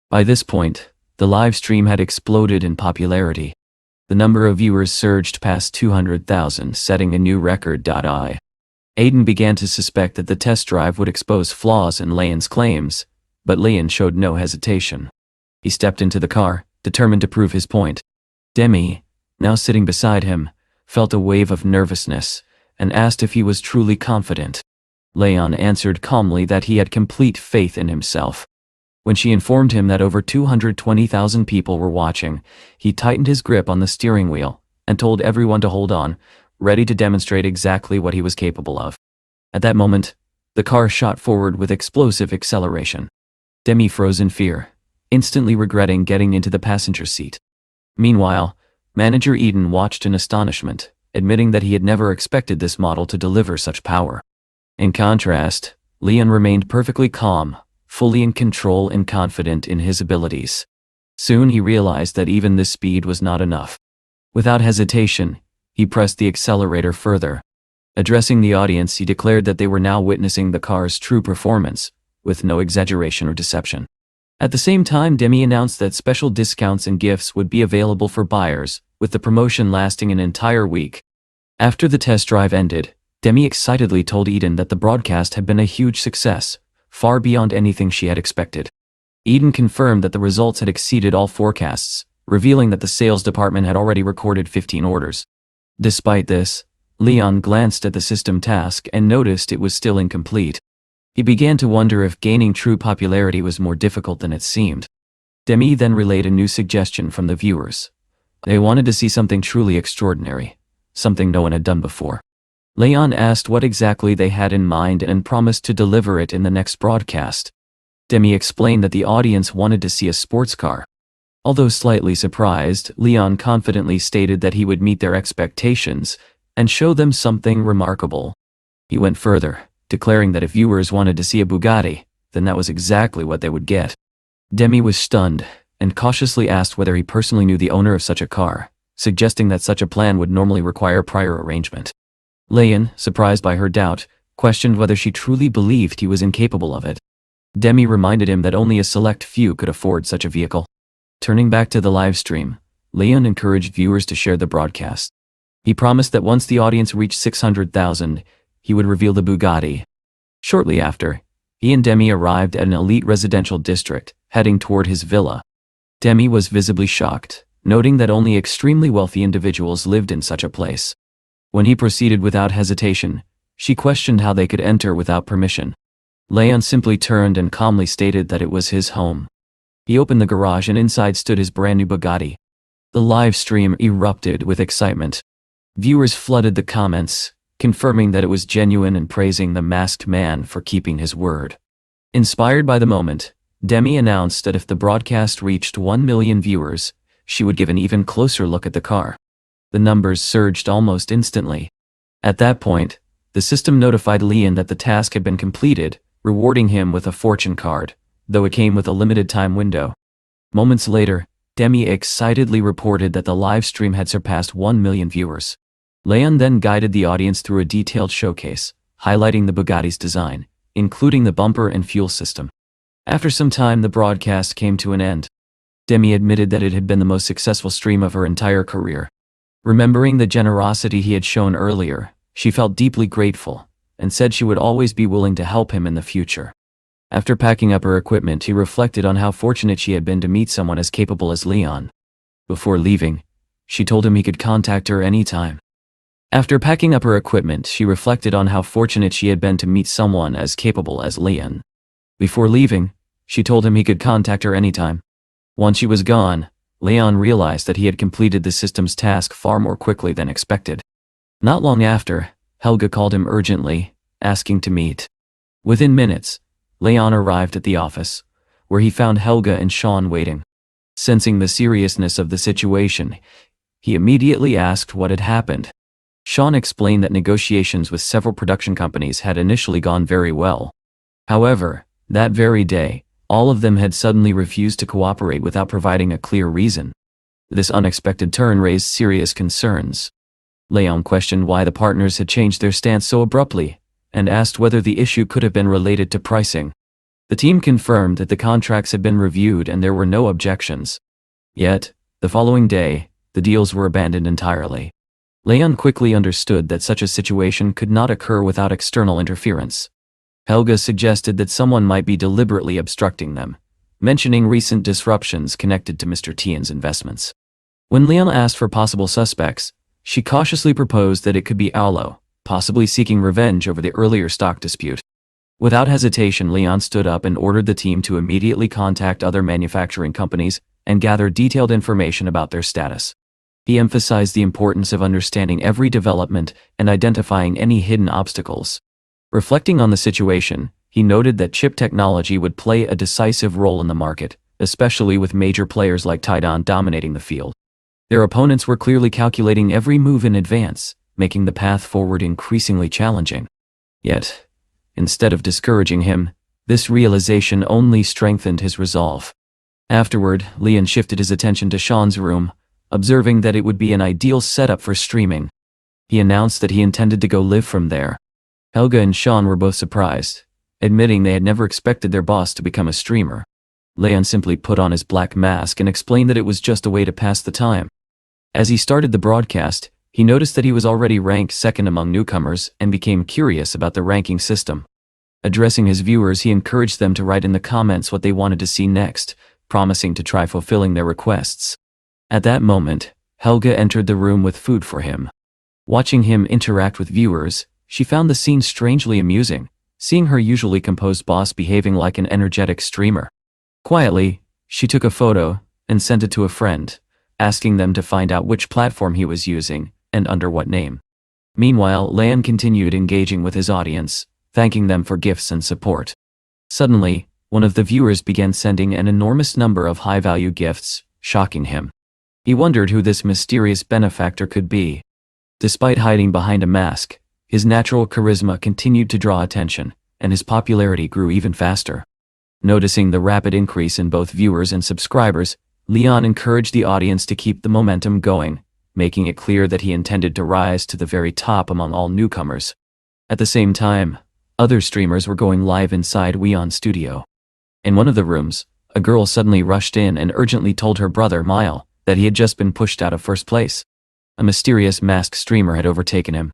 Speaker 1: By this point, the live stream had exploded in popularity. The number of viewers surged past 200,000, setting a new record. Aiden began to suspect that the test drive would expose flaws in Leon's claims, but Leon showed no hesitation. He stepped into the car, determined to prove his point. Demi, now sitting beside him, felt a wave of nervousness and asked if he was truly confident. Leon answered calmly that he had complete faith in himself. When she informed him that over 220,000 people were watching, he tightened his grip on the steering wheel and told everyone to hold on, ready to demonstrate exactly what he was capable of. At that moment, the car shot forward with explosive acceleration. Demi froze in fear, instantly regretting getting into the passenger seat. Meanwhile, manager Eden watched in astonishment, admitting that he had never expected this model to deliver such power. In contrast, Leon remained perfectly calm, fully in control and confident in his abilities. Soon he realized that even this speed was not enough. Without hesitation, he pressed the accelerator further. Addressing the audience, he declared that they were now witnessing the car's true performance, with no exaggeration or deception. At the same time, Demi announced that special discounts and gifts would be available for buyers, with the promotion lasting an entire week. After the test drive ended, Demi excitedly told Eden that the broadcast had been a huge success, far beyond anything she had expected. Eden confirmed that the results had exceeded all forecasts, revealing that the sales department had already recorded 15 orders. Despite this, Leon glanced at the system task and noticed it was still incomplete. He began to wonder if gaining true popularity was more difficult than it seemed. Demi then relayed a new suggestion from the viewers. They wanted to see something truly extraordinary, something no one had done before. Leon asked what exactly they had in mind and promised to deliver it in the next broadcast. Demi explained that the audience wanted to see a sports car. Although slightly surprised, Leon confidently stated that he would meet their expectations and show them something remarkable. He went further, declaring that if viewers wanted to see a Bugatti, then that was exactly what they would get. Demi was stunned and cautiously asked whether he personally knew the owner of such a car, suggesting that such a plan would normally require prior arrangement. Leon, surprised by her doubt, questioned whether she truly believed he was incapable of it. Demi reminded him that only a select few could afford such a vehicle. Turning back to the live stream, Leon encouraged viewers to share the broadcast. He promised that once the audience reached 600,000, he would reveal the Bugatti. Shortly after, he and Demi arrived at an elite residential district, heading toward his villa. Demi was visibly shocked, noting that only extremely wealthy individuals lived in such a place. When he proceeded without hesitation, she questioned how they could enter without permission. Leon simply turned and calmly stated that it was his home. He opened the garage and inside stood his brand new Bugatti. The live stream erupted with excitement. Viewers flooded the comments, confirming that it was genuine and praising the masked man for keeping his word. Inspired by the moment, Demi announced that if the broadcast reached 1 million viewers, she would give an even closer look at the car. The numbers surged almost instantly. At that point, the system notified Leon that the task had been completed, rewarding him with a fortune card, though it came with a limited time window. Moments later, Demi excitedly reported that the live stream had surpassed 1 million viewers. Leon then guided the audience through a detailed showcase, highlighting the Bugatti's design, including the bumper and fuel system. After some time, the broadcast came to an end. Demi admitted that it had been the most successful stream of her entire career. Remembering the generosity he had shown earlier, she felt deeply grateful, and said she would always be willing to help him in the future. After packing up her equipment, he reflected on how fortunate she had been to meet someone as capable as Leon. Before leaving, she told him he could contact her anytime. After packing up her equipment, she reflected on how fortunate she had been to meet someone as capable as Leon. Before leaving, she told him he could contact her anytime. Once she was gone, Leon realized that he had completed the system's task far more quickly than expected. Not long after, Helga called him urgently, asking to meet. Within minutes, Leon arrived at the office, where he found Helga and Sean waiting. Sensing the seriousness of the situation, he immediately asked what had happened. Sean explained that negotiations with several production companies had initially gone very well. However, that very day, all of them had suddenly refused to cooperate without providing a clear reason. This unexpected turn raised serious concerns. Leon questioned why the partners had changed their stance so abruptly, and asked whether the issue could have been related to pricing. The team confirmed that the contracts had been reviewed and there were no objections. Yet, the following day, the deals were abandoned entirely. Leon quickly understood that such a situation could not occur without external interference. Helga suggested that someone might be deliberately obstructing them, mentioning recent disruptions connected to Mr. Tian's investments. When Leon asked for possible suspects, she cautiously proposed that it could be Aulo, possibly seeking revenge over the earlier stock dispute. Without hesitation, Leon stood up and ordered the team to immediately contact other manufacturing companies and gather detailed information about their status. He emphasized the importance of understanding every development and identifying any hidden obstacles. Reflecting on the situation, he noted that chip technology would play a decisive role in the market, especially with major players like Tidon dominating the field. Their opponents were clearly calculating every move in advance, making the path forward increasingly challenging. Yet, instead of discouraging him, this realization only strengthened his resolve. Afterward, Leon shifted his attention to Sean's room, observing that it would be an ideal setup for streaming. He announced that he intended to go live from there. Helga and Sean were both surprised, admitting they had never expected their boss to become a streamer. Leon simply put on his black mask and explained that it was just a way to pass the time. As he started the broadcast, He noticed that he was already ranked second among newcomers and became curious about the ranking system. Addressing his viewers, he encouraged them to write in the comments what they wanted to see next, promising to try fulfilling their requests. At that moment, Helga entered the room with food for him. Watching him interact with viewers, she found the scene strangely amusing, seeing her usually composed boss behaving like an energetic streamer. Quietly, she took a photo and sent it to a friend, asking them to find out which platform he was using and under what name. Meanwhile, Leon continued engaging with his audience, thanking them for gifts and support. Suddenly, one of the viewers began sending an enormous number of high-value gifts, shocking him. He wondered who this mysterious benefactor could be. Despite hiding behind a mask, his natural charisma continued to draw attention, and his popularity grew even faster. Noticing the rapid increase in both viewers and subscribers, Leon encouraged the audience to keep the momentum going, making it clear that he intended to rise to the very top among all newcomers. At the same time, other streamers were going live inside Weon's studio. In one of the rooms, a girl suddenly rushed in and urgently told her brother Mile that he had just been pushed out of first place. A mysterious masked streamer had overtaken him.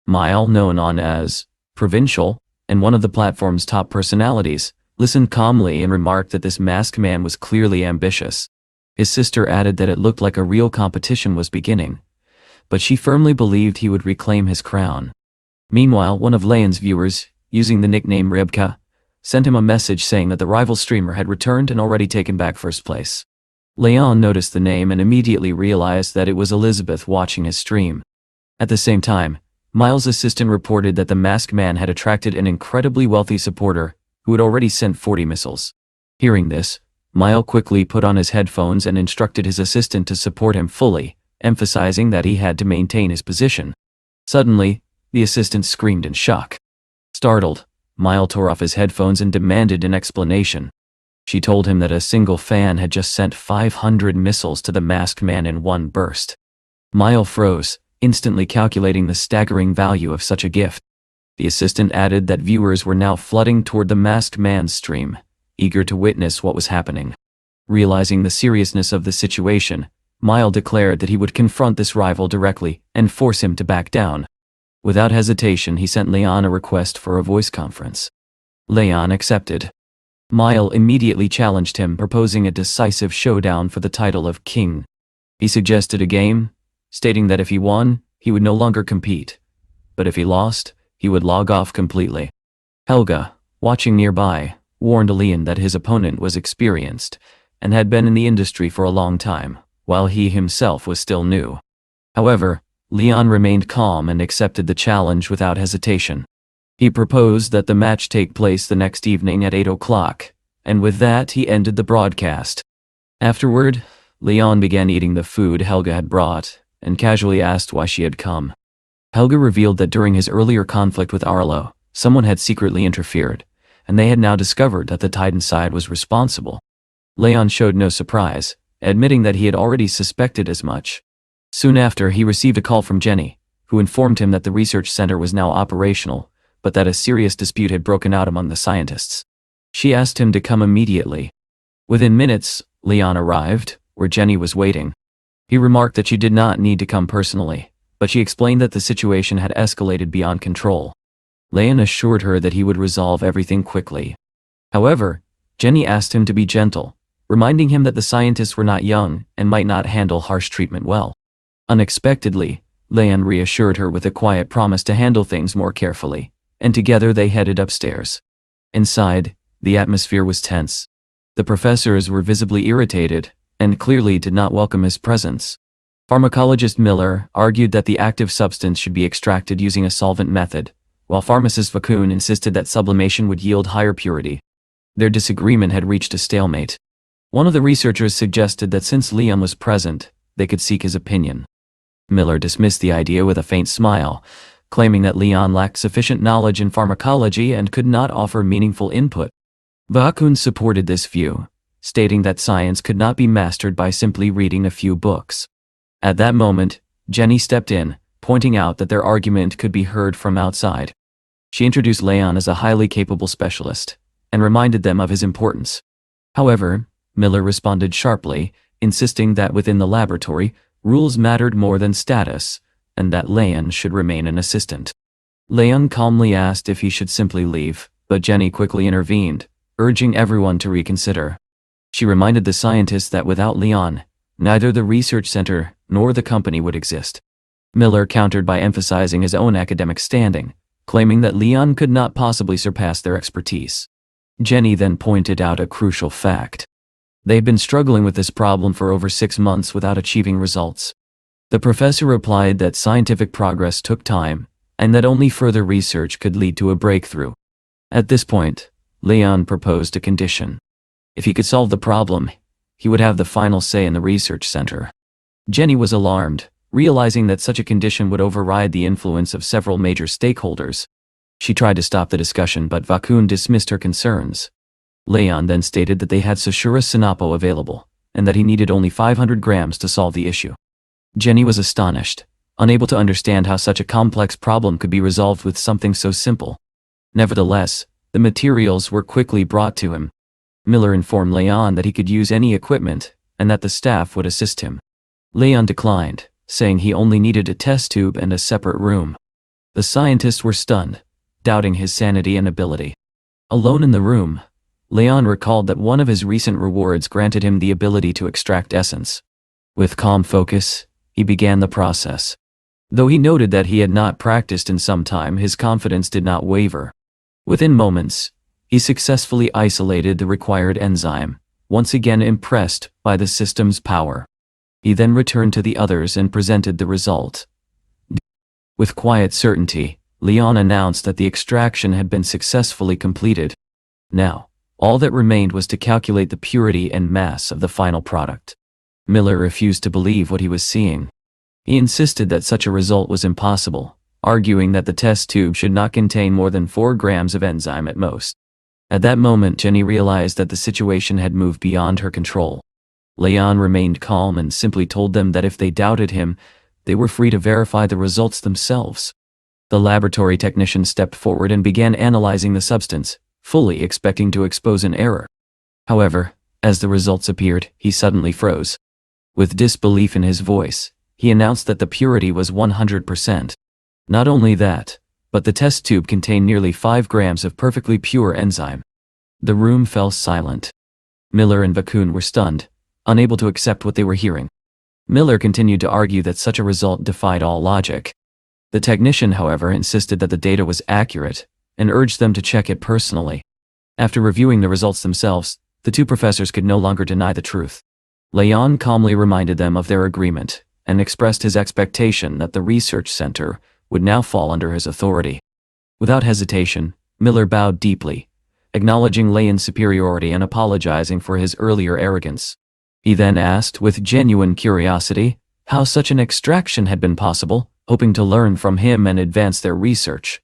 Speaker 1: Mile, known on as Provincial and one of the platform's top personalities, listened calmly and remarked that this masked man was clearly ambitious. His sister added that it looked like a real competition was beginning, but she firmly believed he would reclaim his crown. Meanwhile, one of Leon's viewers, using the nickname Ribka, sent him a message saying that the rival streamer had returned and already taken back first place. Leon noticed the name and immediately realized that it was Elizabeth watching his stream. At the same time, Miles' assistant reported that the masked man had attracted an incredibly wealthy supporter who had already sent 40 missiles. Hearing this, Mile quickly put on his headphones and instructed his assistant to support him fully, emphasizing that he had to maintain his position. Suddenly, the assistant screamed in shock. Startled, Mile tore off his headphones and demanded an explanation. She told him that a single fan had just sent 500 missiles to the masked man in one burst. Mile froze, instantly calculating the staggering value of such a gift. The assistant added that viewers were now flooding toward the masked man's stream, eager to witness what was happening. Realizing the seriousness of the situation, Mile declared that he would confront this rival directly and force him to back down. Without hesitation, he sent Leon a request for a voice conference. Leon accepted. Mile immediately challenged him, proposing a decisive showdown for the title of king. He suggested a game, stating that if he won, he would no longer compete, but if he lost, he would log off completely. Helga, watching nearby, warned Leon that his opponent was experienced and had been in the industry for a long time, while he himself was still new. However, Leon remained calm and accepted the challenge without hesitation. He proposed that the match take place the next evening at 8 o'clock, and with that he ended the broadcast. Afterward, Leon began eating the food Helga had brought, and casually asked why she had come. Helga revealed that during his earlier conflict with Arlo, someone had secretly interfered, and they had now discovered that the Titan side was responsible. Leon showed no surprise, admitting that he had already suspected as much. Soon after, he received a call from Jenny, who informed him that the research center was now operational, but that a serious dispute had broken out among the scientists. She asked him to come immediately. Within minutes, Leon arrived, where Jenny was waiting. He remarked that she did not need to come personally, but she explained that the situation had escalated beyond control. Leon assured her that he would resolve everything quickly. However, Jenny asked him to be gentle, reminding him that the scientists were not young and might not handle harsh treatment well. Unexpectedly, Leon reassured her with a quiet promise to handle things more carefully, and together they headed upstairs. Inside, the atmosphere was tense. The professors were visibly irritated, and clearly did not welcome his presence. Pharmacologist Miller argued that the active substance should be extracted using a solvent method, while pharmacist Vakun insisted that sublimation would yield higher purity. Their disagreement had reached a stalemate. One of the researchers suggested that since Leon was present, they could seek his opinion. Miller dismissed the idea with a faint smile, claiming that Leon lacked sufficient knowledge in pharmacology and could not offer meaningful input. Vakun supported this view, stating that science could not be mastered by simply reading a few books. At that moment, Jenny stepped in, pointing out that their argument could be heard from outside. She introduced Leon as a highly capable specialist, and reminded them of his importance. However, Miller responded sharply, insisting that within the laboratory, rules mattered more than status, and that Leon should remain an assistant. Leon calmly asked if he should simply leave, but Jenny quickly intervened, urging everyone to reconsider. She reminded the scientists that without Leon, neither the research center nor the company would exist. Miller countered by emphasizing his own academic standing, claiming that Leon could not possibly surpass their expertise. Jenny then pointed out a crucial fact. They had been struggling with this problem for over 6 months without achieving results. The professor replied that scientific progress took time, and that only further research could lead to a breakthrough. At this point, Leon proposed a condition. If he could solve the problem, he would have the final say in the research center. Jenny was alarmed, realizing that such a condition would override the influence of several major stakeholders. She tried to stop the discussion, but Vakun dismissed her concerns. Leon then stated that they had Sashura Sinapo available, and that he needed only 500 grams to solve the issue. Jenny was astonished, unable to understand how such a complex problem could be resolved with something so simple. Nevertheless, the materials were quickly brought to him. Miller informed Leon that he could use any equipment, and that the staff would assist him. Leon declined, saying he only needed a test tube and a separate room. The scientists were stunned, doubting his sanity and ability. Alone in the room, Leon recalled that one of his recent rewards granted him the ability to extract essence. With calm focus, he began the process. Though he noted that he had not practiced in some time, his confidence did not waver. Within moments, he successfully isolated the required enzyme, once again impressed by the system's power. He then returned to the others and presented the result. With quiet certainty, Leon announced that the extraction had been successfully completed. Now, all that remained was to calculate the purity and mass of the final product. Miller refused to believe what he was seeing. He insisted that such a result was impossible, arguing that the test tube should not contain more than 4 grams of enzyme at most. At that moment, Jenny realized that the situation had moved beyond her control. Leon remained calm and simply told them that if they doubted him, they were free to verify the results themselves. The laboratory technician stepped forward and began analyzing the substance, fully expecting to expose an error. However, as the results appeared, he suddenly froze. With disbelief in his voice, he announced that the purity was 100%. Not only that, but the test tube contained nearly 5 grams of perfectly pure enzyme. The room fell silent. Miller and Vakun were stunned, unable to accept what they were hearing. Miller continued to argue that such a result defied all logic. The technician, however, insisted that the data was accurate, and urged them to check it personally. After reviewing the results themselves, the two professors could no longer deny the truth. Leon calmly reminded them of their agreement, and expressed his expectation that the research center would now fall under his authority. Without hesitation, Miller bowed deeply, acknowledging Leon's superiority and apologizing for his earlier arrogance. He then asked with genuine curiosity how such an extraction had been possible, hoping to learn from him and advance their research.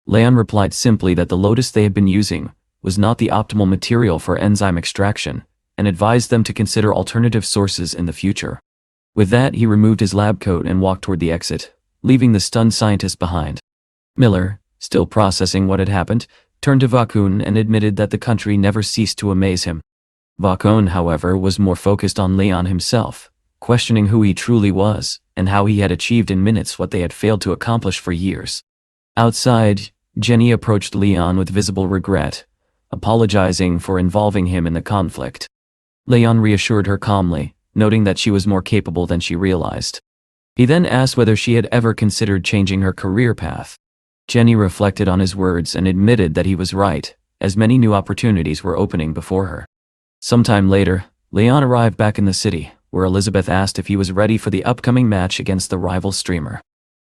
Speaker 1: Leon replied simply that the lotus they had been using was not the optimal material for enzyme extraction, and advised them to consider alternative sources in the future. With that, he removed his lab coat and walked toward the exit, leaving the stunned scientist behind. Miller, still processing what had happened, turned to Vakun and admitted that the country never ceased to amaze him. Vakun, however, was more focused on Leon himself, questioning who he truly was, and how he had achieved in minutes what they had failed to accomplish for years. Outside, Jenny approached Leon with visible regret, apologizing for involving him in the conflict. Leon reassured her calmly, noting that she was more capable than she realized. He then asked whether she had ever considered changing her career path. Jenny reflected on his words and admitted that he was right, as many new opportunities were opening before her. Sometime later, Leon arrived back in the city, where Elizabeth asked if he was ready for the upcoming match against the rival streamer.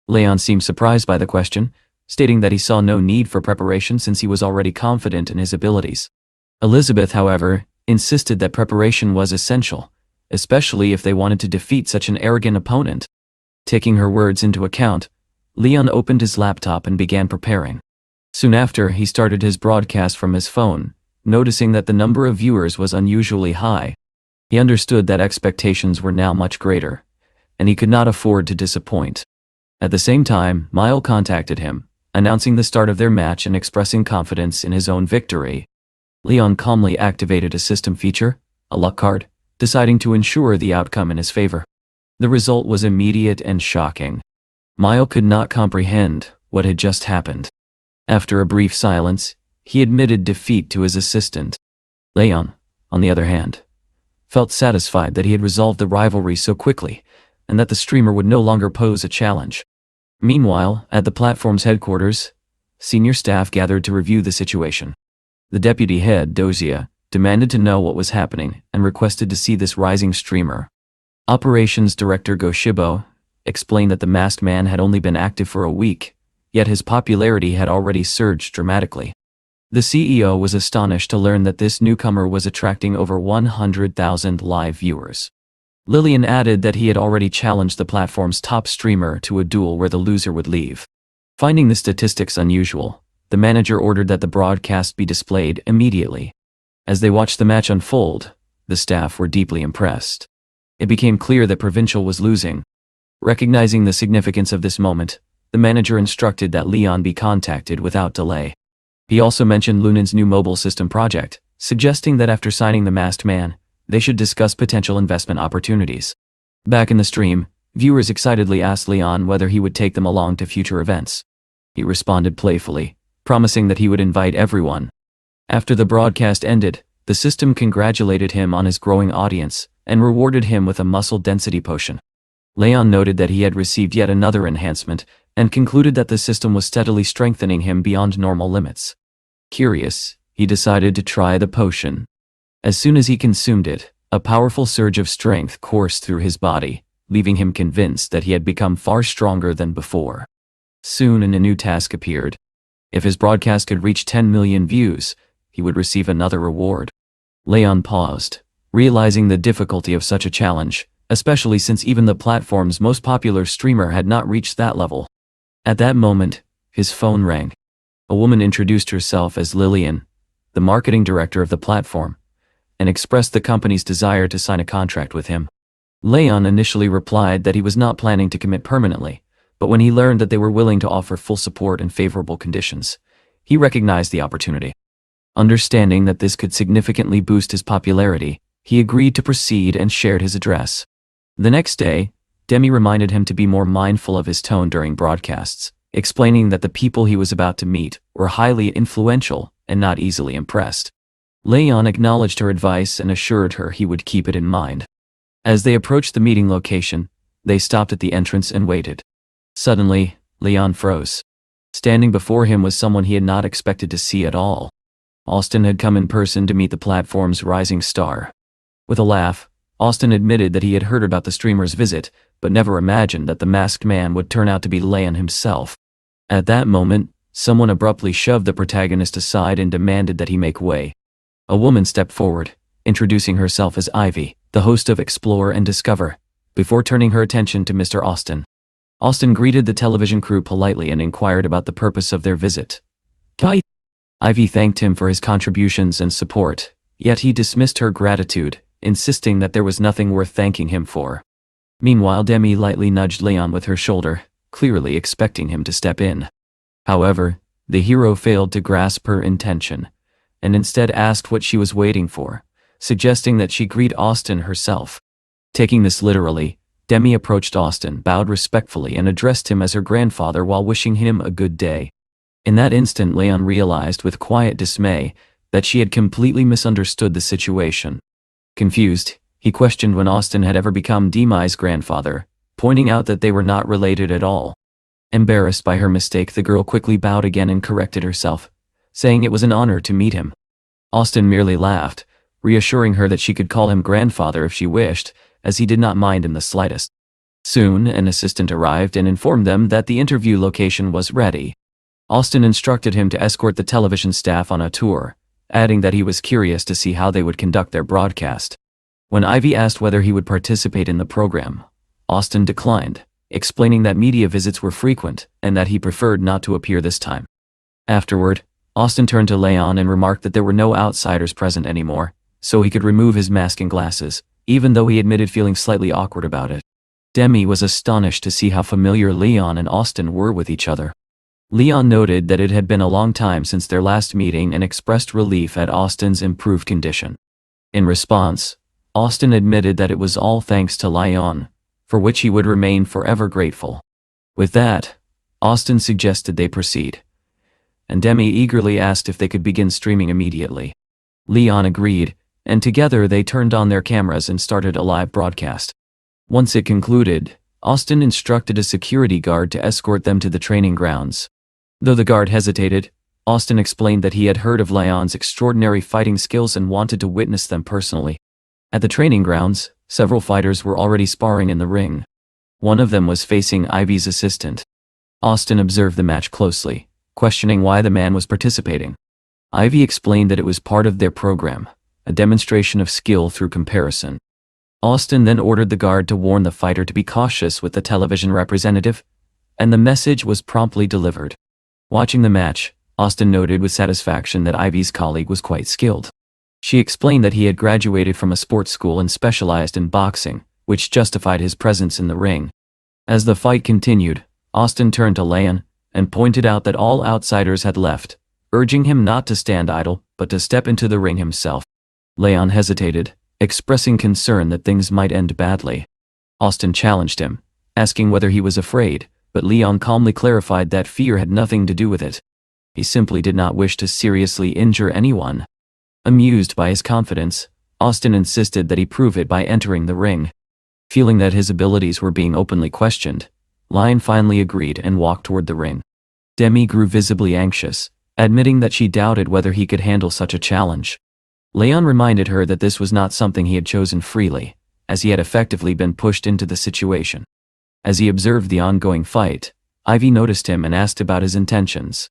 Speaker 1: Leon seemed surprised by the question, stating that he saw no need for preparation since he was already confident in his abilities. Elizabeth, however, insisted that preparation was essential, especially if they wanted to defeat such an arrogant opponent. Taking her words into account, Leon opened his laptop and began preparing. Soon after, he started his broadcast from his phone, noticing that the number of viewers was unusually high. He understood that expectations were now much greater, and he could not afford to disappoint. At the same time, Mile contacted him, announcing the start of their match and expressing confidence in his own victory. Leon calmly activated a system feature, a luck card, deciding to ensure the outcome in his favor. The result was immediate and shocking. Mile could not comprehend what had just happened. After a brief silence, he admitted defeat to his assistant. Leon, on the other hand, felt satisfied that he had resolved the rivalry so quickly, and that the streamer would no longer pose a challenge. Meanwhile, at the platform's headquarters, senior staff gathered to review the situation. The deputy head, Dozia, demanded to know what was happening and requested to see this rising streamer. Operations Director Goshibo explained that the masked man had only been active for a week, yet his popularity had already surged dramatically. The CEO was astonished to learn that this newcomer was attracting over 100,000 live viewers. Lillian added that he had already challenged the platform's top streamer to a duel where the loser would leave. Finding the statistics unusual, the manager ordered that the broadcast be displayed immediately. As they watched the match unfold, the staff were deeply impressed. It became clear that Provincial was losing. Recognizing the significance of this moment, the manager instructed that Leon be contacted without delay. He also mentioned Lunan's new mobile system project, suggesting that after signing the masked man, they should discuss potential investment opportunities. Back in the stream, viewers excitedly asked Leon whether he would take them along to future events. He responded playfully, promising that he would invite everyone. After the broadcast ended, the system congratulated him on his growing audience and rewarded him with a muscle density potion. Leon noted that he had received yet another enhancement and concluded that the system was steadily strengthening him beyond normal limits. Curious, he decided to try the potion. As soon as he consumed it, a powerful surge of strength coursed through his body, leaving him convinced that he had become far stronger than before. Soon a new task appeared. If his broadcast could reach 10 million views, he would receive another reward. Leon paused, realizing the difficulty of such a challenge, especially since even the platform's most popular streamer had not reached that level. At that moment, his phone rang. A woman introduced herself as Lillian, the marketing director of the platform, and expressed the company's desire to sign a contract with him. Leon initially replied that he was not planning to commit permanently, but when he learned that they were willing to offer full support and favorable conditions, he recognized the opportunity. Understanding that this could significantly boost his popularity, he agreed to proceed and shared his address. The next day, Demi reminded him to be more mindful of his tone during broadcasts, explaining that the people he was about to meet were highly influential and not easily impressed. Leon acknowledged her advice and assured her he would keep it in mind. As they approached the meeting location, they stopped at the entrance and waited. Suddenly, Leon froze. Standing before him was someone he had not expected to see at all. Austin had come in person to meet the platform's rising star. With a laugh, Austin admitted that he had heard about the streamer's visit, but never imagined that the masked man would turn out to be Leon himself. At that moment, someone abruptly shoved the protagonist aside and demanded that he make way. A woman stepped forward, introducing herself as Ivy, the host of Explore and Discover, before turning her attention to Mr. Austin. Austin greeted the television crew politely and inquired about the purpose of their visit. Ivy thanked him for his contributions and support, yet he dismissed her gratitude, insisting that there was nothing worth thanking him for. Meanwhile, Demi lightly nudged Leon with her shoulder, clearly expecting him to step in. However, the hero failed to grasp her intention, and instead asked what she was waiting for, suggesting that she greet Austin herself. Taking this literally, Demi approached Austin, bowed respectfully, and addressed him as her grandfather while wishing him a good day. In that instant, Leon realized with quiet dismay that she had completely misunderstood the situation. Confused, he questioned when Austin had ever become Demi's grandfather, pointing out that they were not related at all. Embarrassed by her mistake, the girl quickly bowed again and corrected herself, saying it was an honor to meet him. Austin merely laughed, reassuring her that she could call him grandfather if she wished, as he did not mind in the slightest. Soon, an assistant arrived and informed them that the interview location was ready. Austin instructed him to escort the television staff on a tour, adding that he was curious to see how they would conduct their broadcast. When Ivy asked whether he would participate in the program, Austin declined, explaining that media visits were frequent and that he preferred not to appear this time. Afterward, Austin turned to Leon and remarked that there were no outsiders present anymore, so he could remove his mask and glasses, even though he admitted feeling slightly awkward about it. Demi was astonished to see how familiar Leon and Austin were with each other. Leon noted that it had been a long time since their last meeting and expressed relief at Austin's improved condition. In response, Austin admitted that it was all thanks to Leon, for which he would remain forever grateful. With that, Austin suggested they proceed, and Demi eagerly asked if they could begin streaming immediately. Leon agreed, and together they turned on their cameras and started a live broadcast. Once it concluded, Austin instructed a security guard to escort them to the training grounds. Though the guard hesitated, Austin explained that he had heard of Leon's extraordinary fighting skills and wanted to witness them personally. At the training grounds, several fighters were already sparring in the ring. One of them was facing Ivy's assistant. Austin observed the match closely, questioning why the man was participating. Ivy explained that it was part of their program, a demonstration of skill through comparison. Austin then ordered the guard to warn the fighter to be cautious with the television representative, and the message was promptly delivered. Watching the match, Austin noted with satisfaction that Ivy's colleague was quite skilled. She explained that he had graduated from a sports school and specialized in boxing, which justified his presence in the ring. As the fight continued, Austin turned to Leon and pointed out that all outsiders had left, urging him not to stand idle, but to step into the ring himself. Leon hesitated, expressing concern that things might end badly. Austin challenged him, asking whether he was afraid, but Leon calmly clarified that fear had nothing to do with it. He simply did not wish to seriously injure anyone. Amused by his confidence, Austin insisted that he prove it by entering the ring. Feeling that his abilities were being openly questioned, Leon finally agreed and walked toward the ring. Demi grew visibly anxious, admitting that she doubted whether he could handle such a challenge. Leon reminded her that this was not something he had chosen freely, as he had effectively been pushed into the situation. As he observed the ongoing fight, Ivy noticed him and asked about his intentions.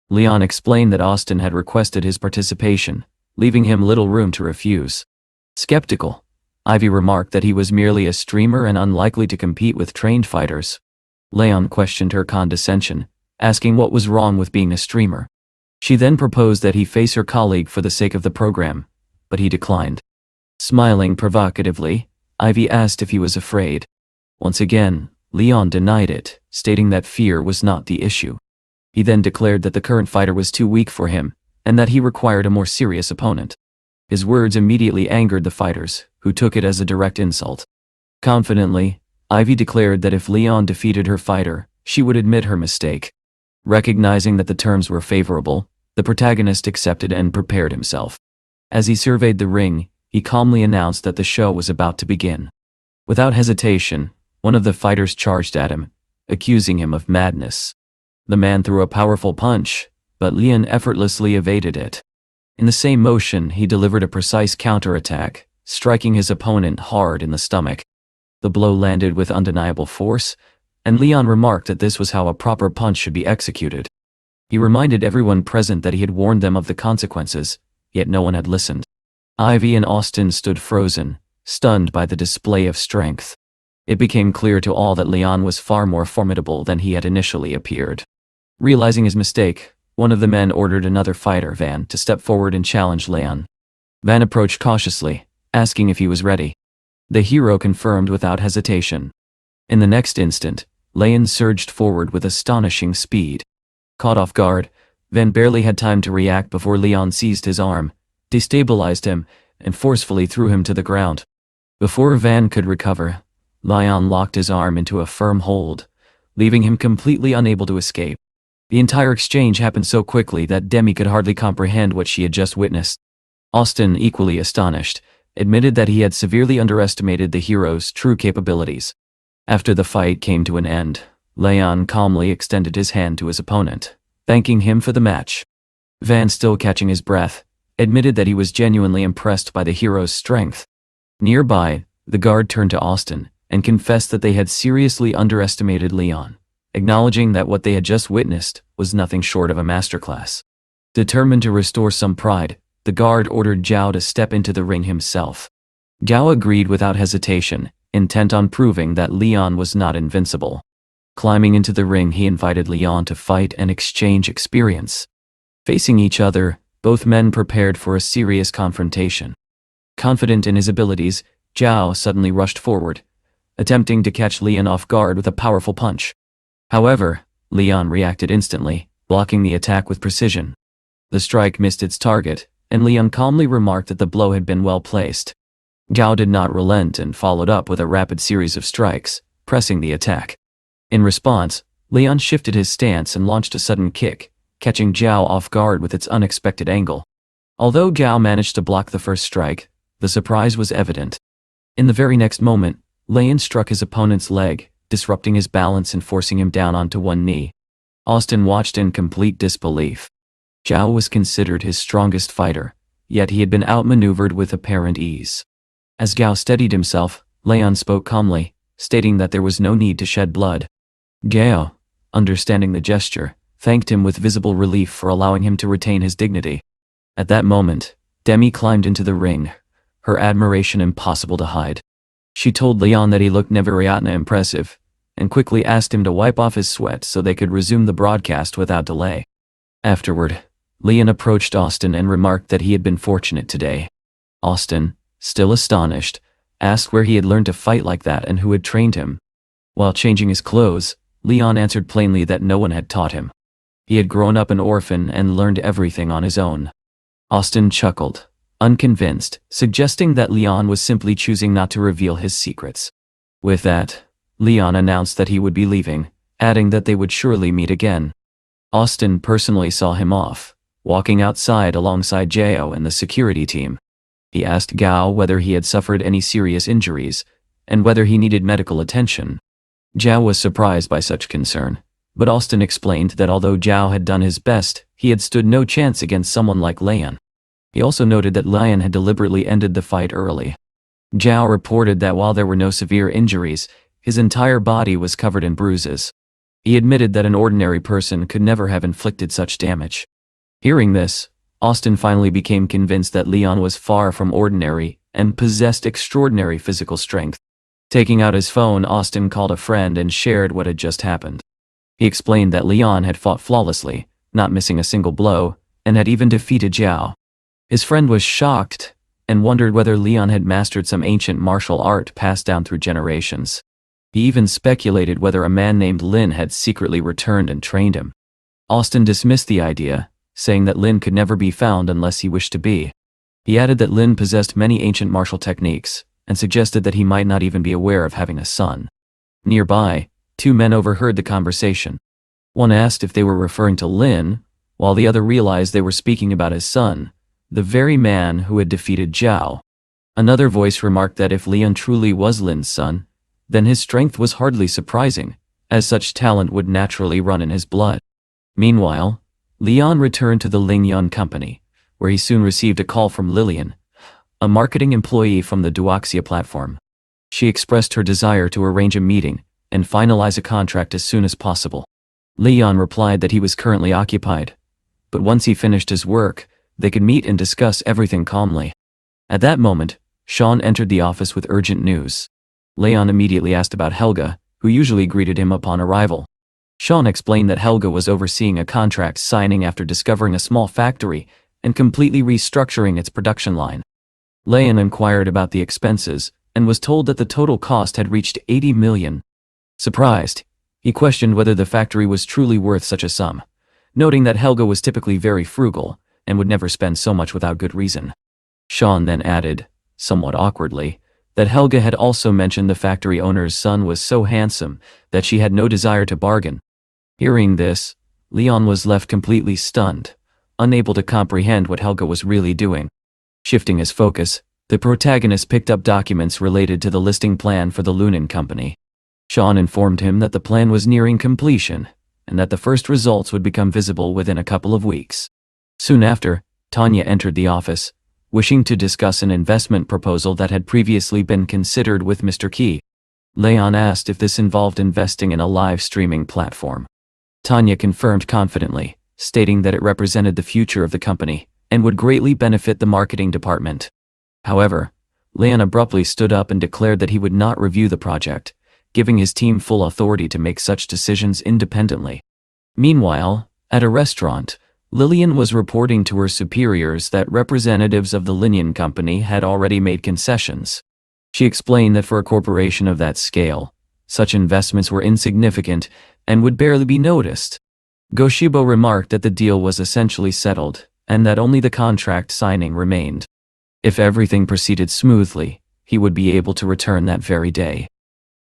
Speaker 1: Leon explained that Austin had requested his participation, leaving him little room to refuse. Skeptical, Ivy remarked that he was merely a streamer and unlikely to compete with trained fighters. Leon questioned her condescension, asking what was wrong with being a streamer. She then proposed that he face her colleague for the sake of the program, but he declined. Smiling provocatively, Ivy asked if he was afraid. Once again, Leon denied it, stating that fear was not the issue. He then declared that the current fighter was too weak for him, and that he required a more serious opponent. His words immediately angered the fighters, who took it as a direct insult. Confidently, Ivy declared that if Leon defeated her fighter, she would admit her mistake. Recognizing that the terms were favorable, the protagonist accepted and prepared himself. As he surveyed the ring, he calmly announced that the show was about to begin. Without hesitation, one of the fighters charged at him, accusing him of madness. The man threw a powerful punch, but Leon effortlessly evaded it. In the same motion, he delivered a precise counterattack, striking his opponent hard in the stomach. The blow landed with undeniable force, and Leon remarked that this was how a proper punch should be executed. He reminded everyone present that he had warned them of the consequences, yet no one had listened. Ivy and Austin stood frozen, stunned by the display of strength. It became clear to all that Leon was far more formidable than he had initially appeared. Realizing his mistake, one of the men ordered another fighter, Van, to step forward and challenge Leon. Van approached cautiously, asking if he was ready. The hero confirmed without hesitation. In the next instant, Leon surged forward with astonishing speed. Caught off guard, Van barely had time to react before Leon seized his arm, destabilized him, and forcefully threw him to the ground. Before Van could recover, Leon locked his arm into a firm hold, leaving him completely unable to escape. The entire exchange happened so quickly that Demi could hardly comprehend what she had just witnessed. Austin, equally astonished, admitted that he had severely underestimated the hero's true capabilities. After the fight came to an end, Leon calmly extended his hand to his opponent, thanking him for the match. Van, still catching his breath, admitted that he was genuinely impressed by the hero's strength. Nearby, the guard turned to Austin and confessed that they had seriously underestimated Leon, acknowledging that what they had just witnessed was nothing short of a masterclass. Determined to restore some pride, the guard ordered Zhao to step into the ring himself. Zhao agreed without hesitation, intent on proving that Leon was not invincible. Climbing into the ring, he invited Leon to fight and exchange experience. Facing each other, both men prepared for a serious confrontation. Confident in his abilities, Zhao suddenly rushed forward, attempting to catch Leon off guard with a powerful punch. However, Leon reacted instantly, blocking the attack with precision. The strike missed its target, and Leon calmly remarked that the blow had been well placed. Zhao did not relent and followed up with a rapid series of strikes, pressing the attack. In response, Leon shifted his stance and launched a sudden kick, catching Zhao off guard with its unexpected angle. Although Zhao managed to block the first strike, the surprise was evident. In the very next moment, Leon struck his opponent's leg, disrupting his balance and forcing him down onto one knee. Austin watched in complete disbelief. Zhao was considered his strongest fighter, yet he had been outmaneuvered with apparent ease. As Zhao steadied himself, Leon spoke calmly, stating that there was no need to shed blood. Zhao, understanding the gesture, thanked him with visible relief for allowing him to retain his dignity. At that moment, Demi climbed into the ring, her admiration impossible to hide. She told Leon that he looked nevertheless impressive, and quickly asked him to wipe off his sweat so they could resume the broadcast without delay. Afterward, Leon approached Austin and remarked that he had been fortunate today. Austin, still astonished, asked where he had learned to fight like that and who had trained him. While changing his clothes, Leon answered plainly that no one had taught him. He had grown up an orphan and learned everything on his own. Austin chuckled, unconvinced, suggesting that Leon was simply choosing not to reveal his secrets. With that, Leon announced that he would be leaving, adding that they would surely meet again. Austin personally saw him off, walking outside alongside Zhao and the security team. He asked Gao whether he had suffered any serious injuries, and whether he needed medical attention. Zhao was surprised by such concern, but Austin explained that although Zhao had done his best, he had stood no chance against someone like Leon. He also noted that Leon had deliberately ended the fight early. Zhao reported that while there were no severe injuries, his entire body was covered in bruises. He admitted that an ordinary person could never have inflicted such damage. Hearing this, Austin finally became convinced that Leon was far from ordinary and possessed extraordinary physical strength. Taking out his phone, Austin called a friend and shared what had just happened. He explained that Leon had fought flawlessly, not missing a single blow, and had even defeated Zhao. His friend was shocked and wondered whether Leon had mastered some ancient martial art passed down through generations. He even speculated whether a man named Lin had secretly returned and trained him. Austin dismissed the idea, saying that Lin could never be found unless he wished to be. He added that Lin possessed many ancient martial techniques, and suggested that he might not even be aware of having a son. Nearby, two men overheard the conversation. One asked if they were referring to Lin, while the other realized they were speaking about his son, the very man who had defeated Zhao. Another voice remarked that if Leon truly was Lin's son, then his strength was hardly surprising, as such talent would naturally run in his blood. Meanwhile, Leon returned to the Lingyun company, where he soon received a call from Lillian, a marketing employee from the Duoxia platform. She expressed her desire to arrange a meeting and finalize a contract as soon as possible. Leon replied that he was currently occupied, but once he finished his work, they could meet and discuss everything calmly. At that moment, Sean entered the office with urgent news. Leon immediately asked about Helga, who usually greeted him upon arrival. Sean explained that Helga was overseeing a contract signing after discovering a small factory and completely restructuring its production line. Leon inquired about the expenses and was told that the total cost had reached 80 million. Surprised, he questioned whether the factory was truly worth such a sum, noting that Helga was typically very frugal and would never spend so much without good reason. Sean then added, somewhat awkwardly, that Helga had also mentioned the factory owner's son was so handsome that she had no desire to bargain. Hearing this, Leon was left completely stunned, unable to comprehend what Helga was really doing. Shifting his focus, the protagonist picked up documents related to the listing plan for the Lunin company. Sean informed him that the plan was nearing completion, and that the first results would become visible within a couple of weeks. Soon after, Tanya entered the office, wishing to discuss an investment proposal that had previously been considered with Mr. Key. Leon asked if this involved investing in a live streaming platform. Tanya confirmed confidently, stating that it represented the future of the company and would greatly benefit the marketing department. However, Leon abruptly stood up and declared that he would not review the project, giving his team full authority to make such decisions independently. Meanwhile, at a restaurant, Lillian was reporting to her superiors that representatives of the Linyan company had already made concessions. She explained that for a corporation of that scale, such investments were insignificant and would barely be noticed. Goshibo remarked that the deal was essentially settled, and that only the contract signing remained. If everything proceeded smoothly, he would be able to return that very day.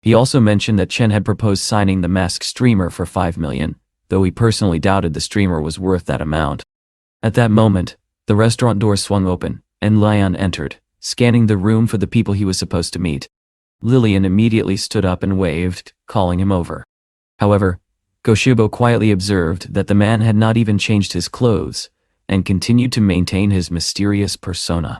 Speaker 1: He also mentioned that Chen had proposed signing the masked streamer for 5 million, though he personally doubted the streamer was worth that amount. At that moment, the restaurant door swung open, and Leon entered, scanning the room for the people he was supposed to meet. Lillian immediately stood up and waved, calling him over. However, Goshibo quietly observed that the man had not even changed his clothes, and continued to maintain his mysterious persona.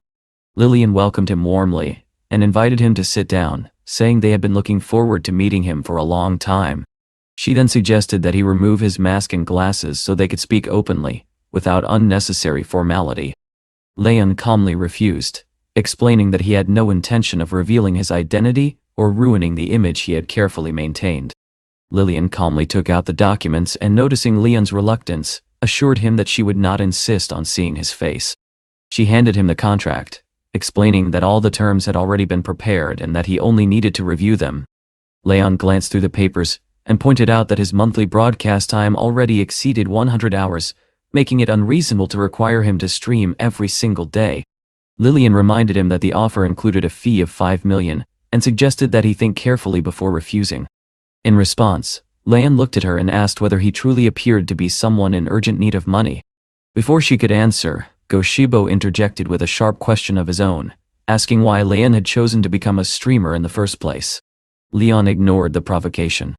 Speaker 1: Lillian welcomed him warmly, and invited him to sit down, saying they had been looking forward to meeting him for a long time. She then suggested that he remove his mask and glasses so they could speak openly, without unnecessary formality. Leon calmly refused, explaining that he had no intention of revealing his identity or ruining the image he had carefully maintained. Lillian calmly took out the documents and, noticing Leon's reluctance, assured him that she would not insist on seeing his face. She handed him the contract, explaining that all the terms had already been prepared and that he only needed to review them. Leon glanced through the papers and pointed out that his monthly broadcast time already exceeded 100 hours, making it unreasonable to require him to stream every single day. Lillian reminded him that the offer included a fee of 5 million and suggested that he think carefully before refusing. In response, Leon looked at her and asked whether he truly appeared to be someone in urgent need of money. Before she could answer, Goshibo interjected with a sharp question of his own, asking why Leon had chosen to become a streamer in the first place. Leon ignored the provocation.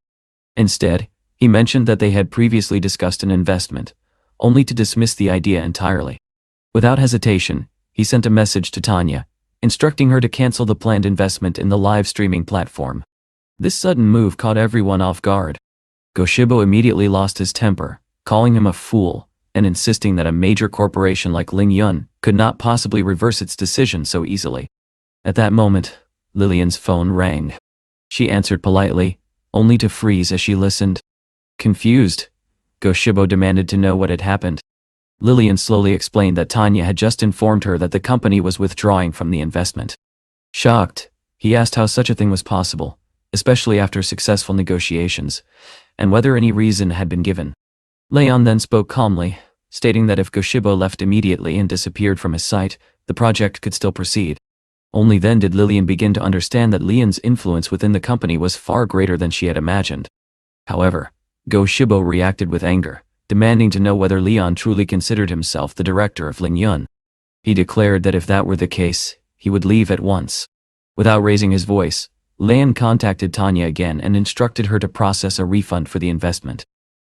Speaker 1: Instead, he mentioned that they had previously discussed an investment, only to dismiss the idea entirely. Without hesitation, he sent a message to Tanya, instructing her to cancel the planned investment in the live streaming platform. This sudden move caught everyone off guard. Goshibo immediately lost his temper, calling him a fool, and insisting that a major corporation like Ling Yun could not possibly reverse its decision so easily. At that moment, Lillian's phone rang. She answered politely, only to freeze as she listened. Confused, Goshibo demanded to know what had happened. Lillian slowly explained that Tanya had just informed her that the company was withdrawing from the investment. Shocked, he asked how such a thing was possible, especially after successful negotiations, and whether any reason had been given. Leon then spoke calmly, stating that if Goshibo left immediately and disappeared from his sight, the project could still proceed. Only then did Lillian begin to understand that Leon's influence within the company was far greater than she had imagined. However, Goshibo reacted with anger, demanding to know whether Leon truly considered himself the director of Ling Yun. He declared that if that were the case, he would leave at once. Without raising his voice, Leon contacted Tanya again and instructed her to process a refund for the investment.